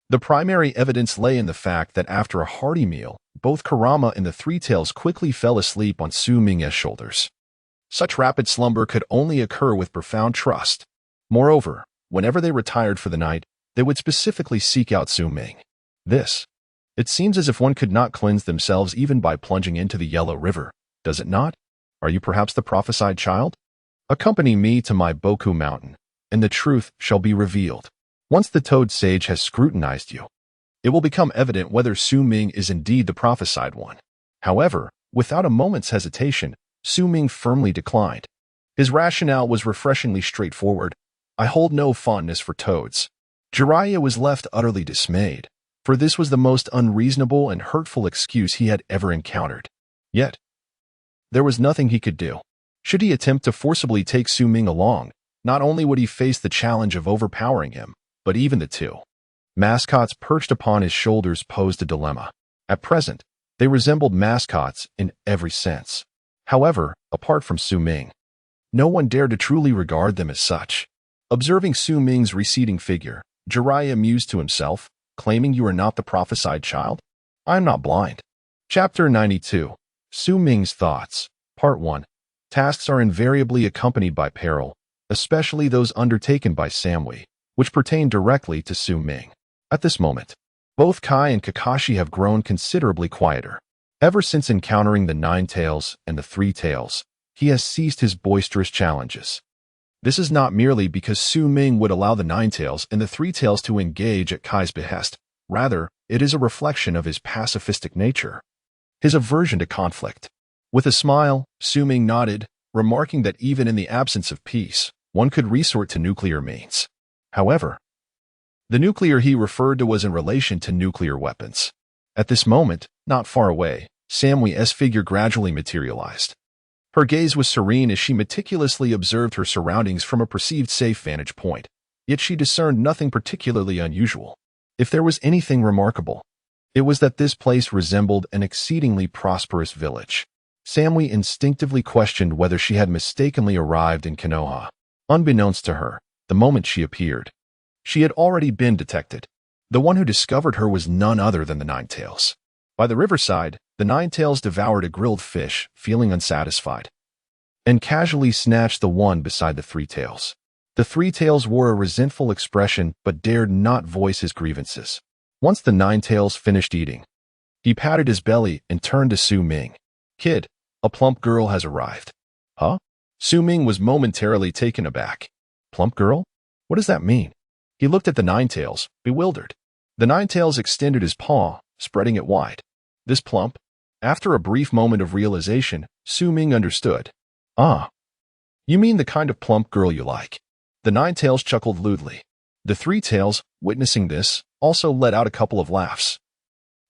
The primary evidence lay in the fact that after a hearty meal, both Kurama and the three tails quickly fell asleep on Su Ming's shoulders. Such rapid slumber could only occur with profound trust. Moreover, whenever they retired for the night, they would specifically seek out Su Ming. It seems as if one could not cleanse themselves even by plunging into the Yellow River, does it not? Are you perhaps the prophesied child? Accompany me to my Boku Mountain, and the truth shall be revealed. Once the Toad Sage has scrutinized you, it will become evident whether Su Ming is indeed the prophesied one. However, without a moment's hesitation, Su Ming firmly declined. His rationale was refreshingly straightforward. "I hold no fondness for toads." Jiraiya was left utterly dismayed, for this was the most unreasonable and hurtful excuse he had ever encountered. Yet, there was nothing he could do. Should he attempt to forcibly take Su Ming along, not only would he face the challenge of overpowering him, but even the two mascots perched upon his shoulders posed a dilemma. At present, they resembled mascots in every sense. However, apart from Su Ming, no one dared to truly regard them as such. Observing Su Ming's receding figure, Jiraiya mused to himself, claiming, "You are not the prophesied child? I am not blind." Chapter 92. Su Ming's Thoughts. Part 1. Tasks are invariably accompanied by peril, especially those undertaken by Samui, which pertain directly to Su Ming. At this moment, both Kai and Kakashi have grown considerably quieter. Ever since encountering the Nine Tails and the Three Tails, he has ceased his boisterous challenges. This is not merely because Su Ming would allow the Nine Tails and the Three Tails to engage at Kai's behest. Rather, it is a reflection of his pacifistic nature, his aversion to conflict. With a smile, Su Ming nodded, remarking that even in the absence of peace, one could resort to nuclear means. However, the nuclear he referred to was in relation to nuclear weapons. At this moment, not far away, Samui's figure gradually materialized. Her gaze was serene as she meticulously observed her surroundings from a perceived safe vantage point, yet she discerned nothing particularly unusual. If there was anything remarkable, it was that this place resembled an exceedingly prosperous village. Samui instinctively questioned whether she had mistakenly arrived in Konoha. Unbeknownst to her, the moment she appeared, she had already been detected. The one who discovered her was none other than the Nine Tails. By the riverside, the Nine Tails devoured a grilled fish, feeling unsatisfied, and casually snatched the one beside the Three Tails. The Three Tails wore a resentful expression but dared not voice his grievances. Once the Nine Tails finished eating, he patted his belly and turned to Su Ming. "Kid, a plump girl has arrived." "Huh?" Su Ming was momentarily taken aback. "Plump girl? What does that mean?" He looked at the Nine Tails, bewildered. The Nine Tails extended his paw, spreading it wide. "This plump?" After a brief moment of realization, Su Ming understood. "Ah, you mean the kind of plump girl you like." The Nine Tails chuckled lewdly. The Three Tails, witnessing this, also let out a couple of laughs,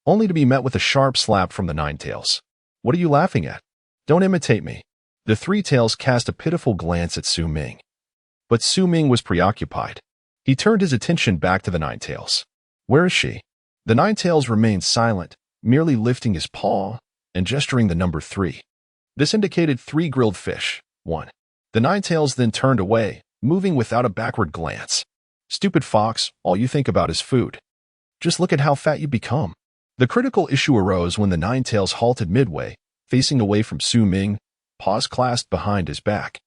only to be met with a sharp slap from the Nine Tails. "What are you laughing at? Don't imitate me." The Three Tails cast a pitiful glance at Su Ming. But Su Ming was preoccupied. He turned his attention back to the Nine Tails. "Where is she?" The Nine Tails remained silent, merely lifting his paw and gesturing the number 3. This indicated 3 grilled fish. 1. The Nine Tails then turned away, moving without a backward glance. Stupid fox, all you think about is food. Just look at how fat you become. The critical issue arose when the Ninetales halted midway, facing away from Su Ming, paws clasped behind his back,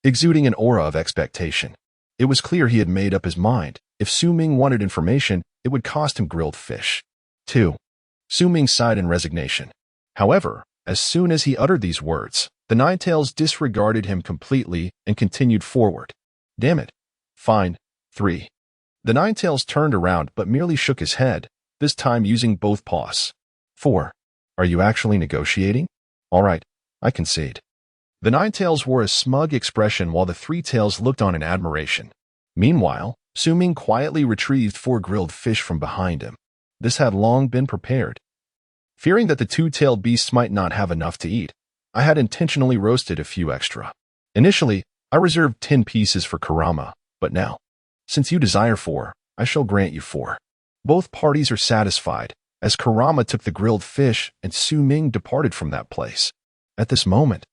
exuding an aura of expectation. It was clear he had made up his mind. If Su Ming wanted information, it would cost him grilled fish. 2. Su Ming sighed in resignation. However, as soon as he uttered these words, the Ninetales disregarded him completely and continued forward. Damn it. Fine. 3. The Ninetales turned around but merely shook his head, this time using both paws. 4. Are you actually negotiating? All right, I concede. The Ninetales wore a smug expression while the Three Tails looked on in admiration. Meanwhile, Su Ming quietly retrieved 4 grilled fish from behind him. This had long been prepared. Fearing that the two-tailed beasts might not have enough to eat, I had intentionally roasted a few extra. Initially, I reserved 10 pieces for Kurama, but now, since you desire 4, I shall grant you 4. Both parties are satisfied, as Kurama took the grilled fish and Su Ming departed from that place. At this moment,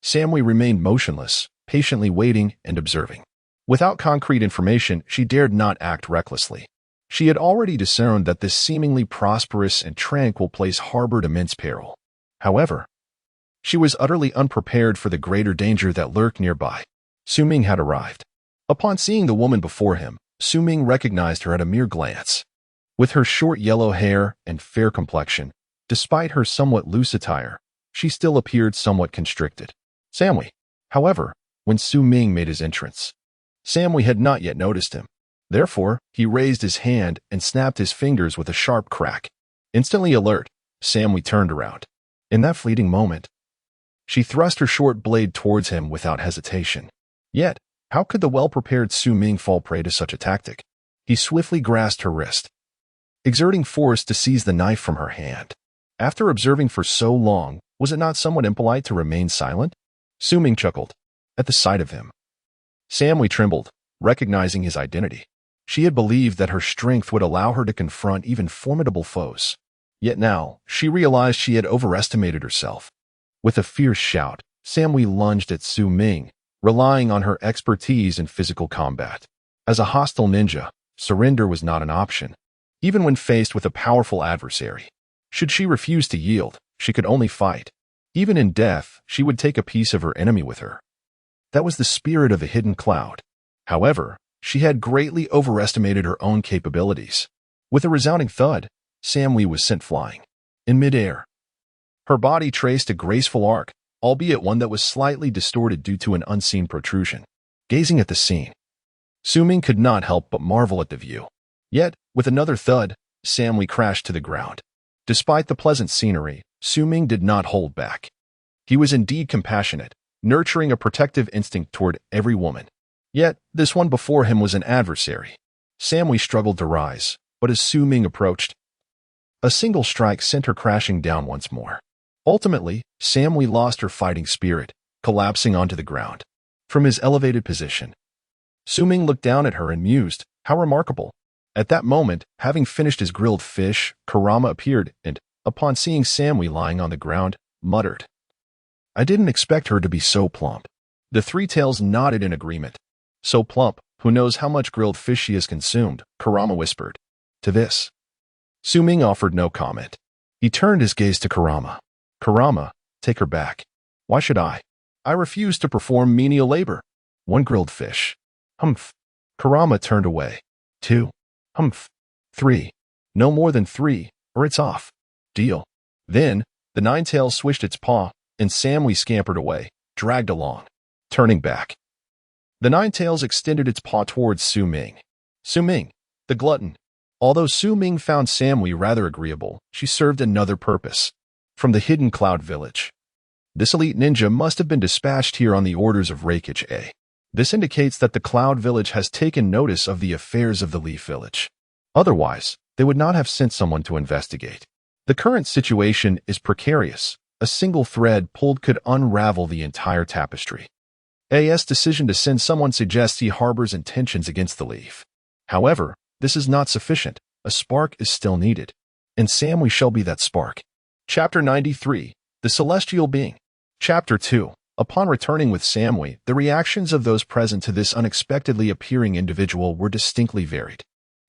Samui remained motionless, patiently waiting and observing. Without concrete information, she dared not act recklessly. She had already discerned that this seemingly prosperous and tranquil place harbored immense peril. However, she was utterly unprepared for the greater danger that lurked nearby. Su Ming had arrived. Upon seeing the woman before him, Su Ming recognized her at a mere glance. With her short yellow hair and fair complexion, despite her somewhat loose attire, she still appeared somewhat constricted. Samui, however, when Su Ming made his entrance, Samui had not yet noticed him. Therefore, he raised his hand and snapped his fingers with a sharp crack. Instantly alert, Samui turned around. In that fleeting moment, she thrust her short blade towards him without hesitation. Yet, how could the well-prepared Su Ming fall prey to such a tactic? He swiftly grasped her wrist, exerting force to seize the knife from her hand. After observing for so long, was it not somewhat impolite to remain silent? Su Ming chuckled at the sight of him. Samui trembled, recognizing his identity. She had believed that her strength would allow her to confront even formidable foes. Yet now, she realized she had overestimated herself. With a fierce shout, Samui lunged at Su Ming, relying on her expertise in physical combat. As a hostile ninja, surrender was not an option, even when faced with a powerful adversary. Should she refuse to yield, she could only fight. Even in death, she would take a piece of her enemy with her. That was the spirit of a hidden cloud. However, she had greatly overestimated her own capabilities. With a resounding thud, Samui was sent flying. In midair, her body traced a graceful arc, albeit one that was slightly distorted due to an unseen protrusion. Gazing at the scene, Su Ming could not help but marvel at the view. Yet, with another thud, Samui crashed to the ground. Despite the pleasant scenery, Su Ming did not hold back. He was indeed compassionate, nurturing a protective instinct toward every woman. Yet, this one before him was an adversary. Samui struggled to rise, but as Su Ming approached, a single strike sent her crashing down once more. Ultimately, Samui lost her fighting spirit, collapsing onto the ground. From his elevated position, Su Ming looked down at her and mused, how remarkable. At that moment, having finished his grilled fish, Kurama appeared and, upon seeing Samui lying on the ground, muttered, I didn't expect her to be so plump. The Three Tails nodded in agreement. So plump, who knows how much grilled fish she has consumed, Kurama whispered. To this, Su Ming offered no comment. He turned his gaze to Kurama. Kurama, take her back. Why should I? I refuse to perform menial labor. 1 grilled fish. Humph. Kurama turned away. 2. Humph. 3. No more than 3, or it's off. Deal. Then, the Ninetail swished its paw, and Samui scampered away, dragged along. Turning back, the Ninetails extended its paw towards Su Ming. Su Ming, the glutton. Although Su Ming found Samui rather agreeable, she served another purpose. From the hidden Cloud Village, this elite ninja must have been dispatched here on the orders of Reikage A. This indicates that the Cloud Village has taken notice of the affairs of the Leaf Village. Otherwise, they would not have sent someone to investigate. The current situation is precarious. A single thread pulled could unravel the entire tapestry. AS' decision to send someone suggests he harbors intentions against the Leaf. However, this is not sufficient. A spark is still needed. And Samui shall be that spark. Chapter 93, The Celestial Being. Chapter 2, Upon returning with Samui, the reactions of those present to this unexpectedly appearing individual were distinctly varied.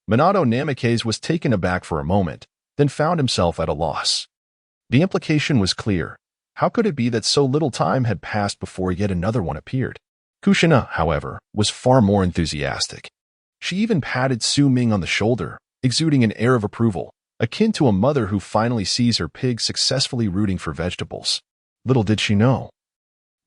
Minato Namikaze was taken aback for a moment, then found himself at a loss. The implication was clear. How could it be that so little time had passed before yet another one appeared? Kushina, however, was far more enthusiastic. She even patted Su Ming on the shoulder, exuding an air of approval, akin to a mother who finally sees her pig successfully rooting for vegetables. Little did she know.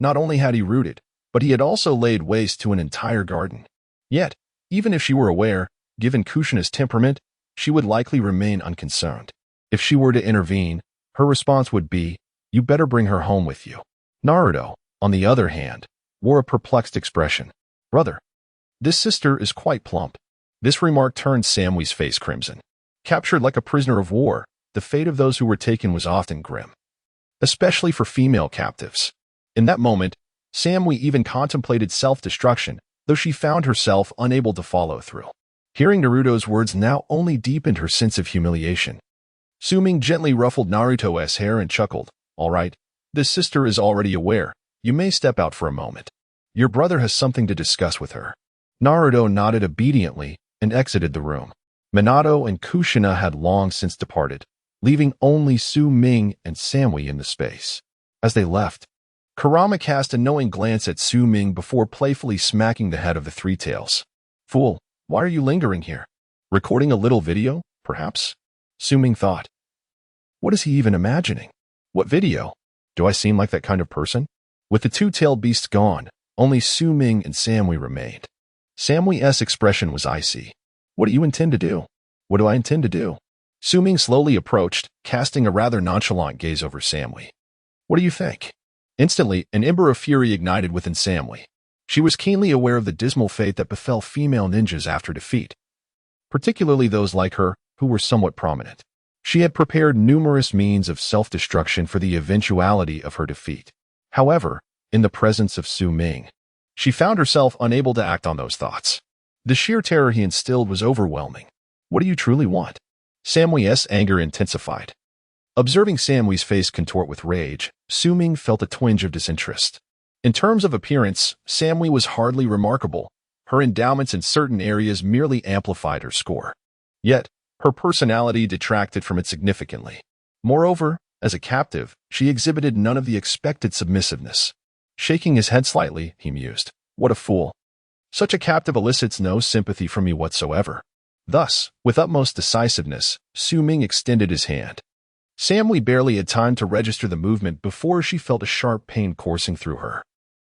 Not only had he rooted, but he had also laid waste to an entire garden. Yet, even if she were aware, given Kushina's temperament, she would likely remain unconcerned. If she were to intervene, her response would be, "You better bring her home with you." Naruto, on the other hand, wore a perplexed expression. "Brother, this sister is quite plump." This remark turned Samui's face crimson. Captured like a prisoner of war, the fate of those who were taken was often grim, especially for female captives. In that moment, Samui even contemplated self-destruction, though she found herself unable to follow through. Hearing Naruto's words now only deepened her sense of humiliation. Su Ming gently ruffled Naruto's hair and chuckled. "All right, this sister is already aware. You may step out for a moment. Your brother has something to discuss with her." Naruto nodded obediently and exited the room. Minato and Kushina had long since departed, leaving only Su Ming and Samui in the space. As they left, Kurama cast a knowing glance at Su Ming before playfully smacking the head of the Three Tails. "Fool, why are you lingering here? Recording a little video, perhaps?" Su Ming thought. What is he even imagining? What video? Do I seem like that kind of person? With the two-tailed beasts gone, only Su Ming and Samui remained. Samui's expression was icy. "What do you intend to do?" "What do I intend to do?" Su Ming slowly approached, casting a rather nonchalant gaze over Samui. "What do you think?" Instantly, an ember of fury ignited within Samui. She was keenly aware of the dismal fate that befell female ninjas after defeat, particularly those like her, who were somewhat prominent. She had prepared numerous means of self-destruction for the eventuality of her defeat. However, in the presence of Su Ming, she found herself unable to act on those thoughts. The sheer terror he instilled was overwhelming. "What do you truly want?" Samui's anger intensified. Observing Samui's face contort with rage, Su Ming felt a twinge of disinterest. In terms of appearance, Samui was hardly remarkable. Her endowments in certain areas merely amplified her score. Yet, her personality detracted from it significantly. Moreover, as a captive, she exhibited none of the expected submissiveness. Shaking his head slightly, he mused, "What a fool. Such a captive elicits no sympathy from me whatsoever." Thus, with utmost decisiveness, Su Ming extended his hand. Samui barely had time to register the movement before she felt a sharp pain coursing through her.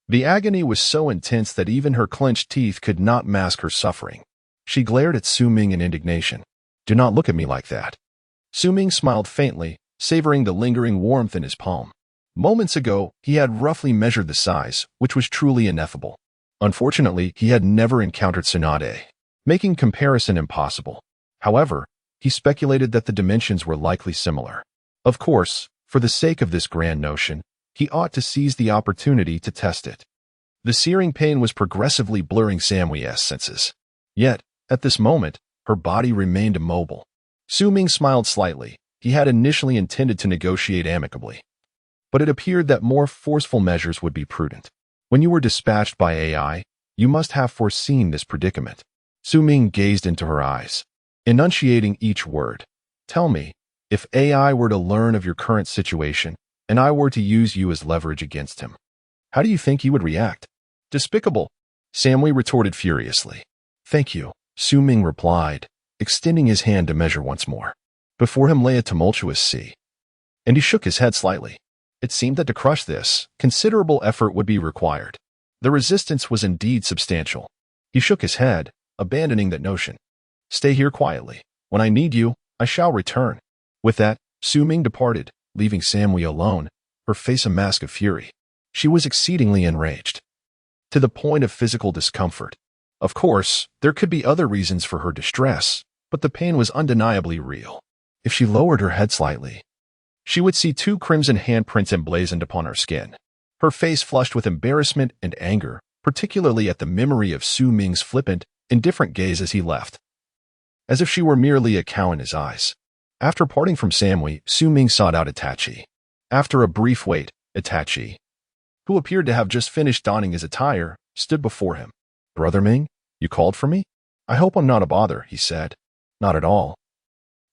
The agony was so intense that even her clenched teeth could not mask her suffering. She glared at Su Ming in indignation. "Do not look at me like that." Su Ming smiled faintly, savoring the lingering warmth in his palm. Moments ago, he had roughly measured the size, which was truly ineffable. Unfortunately, he had never encountered Tsunade, making comparison impossible. However, he speculated that the dimensions were likely similar. Of course, for the sake of this grand notion, he ought to seize the opportunity to test it. The searing pain was progressively blurring Samui's senses. Yet, at this moment, her body remained immobile. Su Ming smiled slightly. He had initially intended to negotiate amicably, but it appeared that more forceful measures would be prudent. "When you were dispatched by AI, you must have foreseen this predicament." Su Ming gazed into her eyes, enunciating each word. "Tell me, if AI were to learn of your current situation, and I were to use you as leverage against him, how do you think he would react?" "Despicable," Samui retorted furiously. "Thank you," Su Ming replied, extending his hand to measure once more. Before him lay a tumultuous sea, and he shook his head slightly. It seemed that to crush this, considerable effort would be required. The resistance was indeed substantial. He shook his head, abandoning that notion. "Stay here quietly. When I need you, I shall return." With that, Su Ming departed, leaving Samui alone, her face a mask of fury. She was exceedingly enraged, to the point of physical discomfort. Of course, there could be other reasons for her distress, but the pain was undeniably real. If she lowered her head slightly, she would see 2 crimson handprints emblazoned upon her skin. Her face flushed with embarrassment and anger, particularly at the memory of Su Ming's flippant, indifferent gaze as he left, as if she were merely a cow in his eyes. After parting from Samui, Su Ming sought out Itachi. After a brief wait, Itachi, who appeared to have just finished donning his attire, stood before him. "Brother Ming, you called for me? I hope I'm not a bother," he said. "Not at all."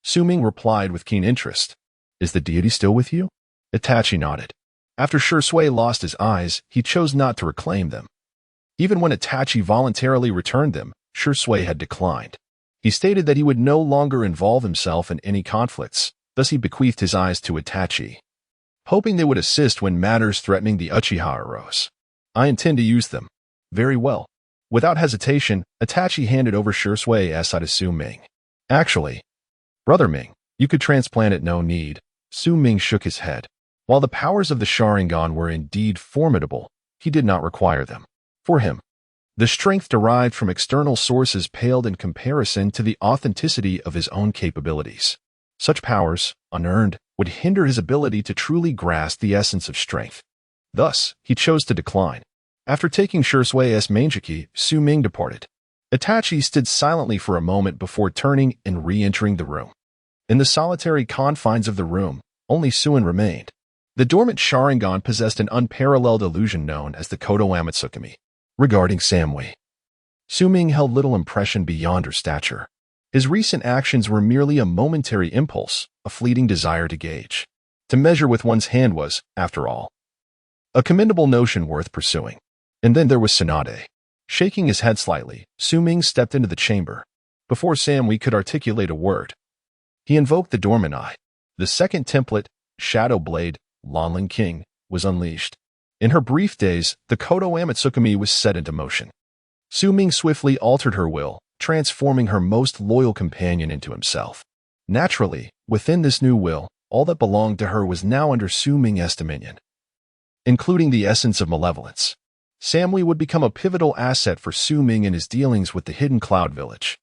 Su Ming replied with keen interest. "Is the deity still with you?" Itachi nodded. After Shui lost his eyes, he chose not to reclaim them. Even when Itachi voluntarily returned them, Shui had declined. He stated that he would no longer involve himself in any conflicts, thus he bequeathed his eyes to Itachi, hoping they would assist when matters threatening the Uchiha arose. "I intend to use them." "Very well." Without hesitation, Itachi handed over Shui's eye to Su Ming. "Actually, Brother Ming, you could transplant it, no need." Su Ming shook his head. While the powers of the Sharingan were indeed formidable, he did not require them. For him, the strength derived from external sources paled in comparison to the authenticity of his own capabilities. Such powers, unearned, would hinder his ability to truly grasp the essence of strength. Thus, he chose to decline. After taking Shui's Manjiki, Su Ming departed. Itachi stood silently for a moment before turning and re-entering the room. In the solitary confines of the room, only Suin remained. The dormant Sharingan possessed an unparalleled illusion known as the Kodo Amatsukami. Regarding Samui, Su Ming held little impression beyond her stature. His recent actions were merely a momentary impulse, a fleeting desire to gauge. To measure with one's hand was, after all, a commendable notion worth pursuing. And then there was Tsunade. Shaking his head slightly, Su Ming stepped into the chamber. Before Samui could articulate a word, he invoked the dormant eye. The second template, Shadow Blade, Lanling King, was unleashed. In her brief days, the Kodo Amatsukami was set into motion. Su Ming swiftly altered her will, transforming her most loyal companion into himself. Naturally, within this new will, all that belonged to her was now under Su Ming's dominion, including the essence of malevolence. Samui would become a pivotal asset for Su Ming in his dealings with the Hidden Cloud Village.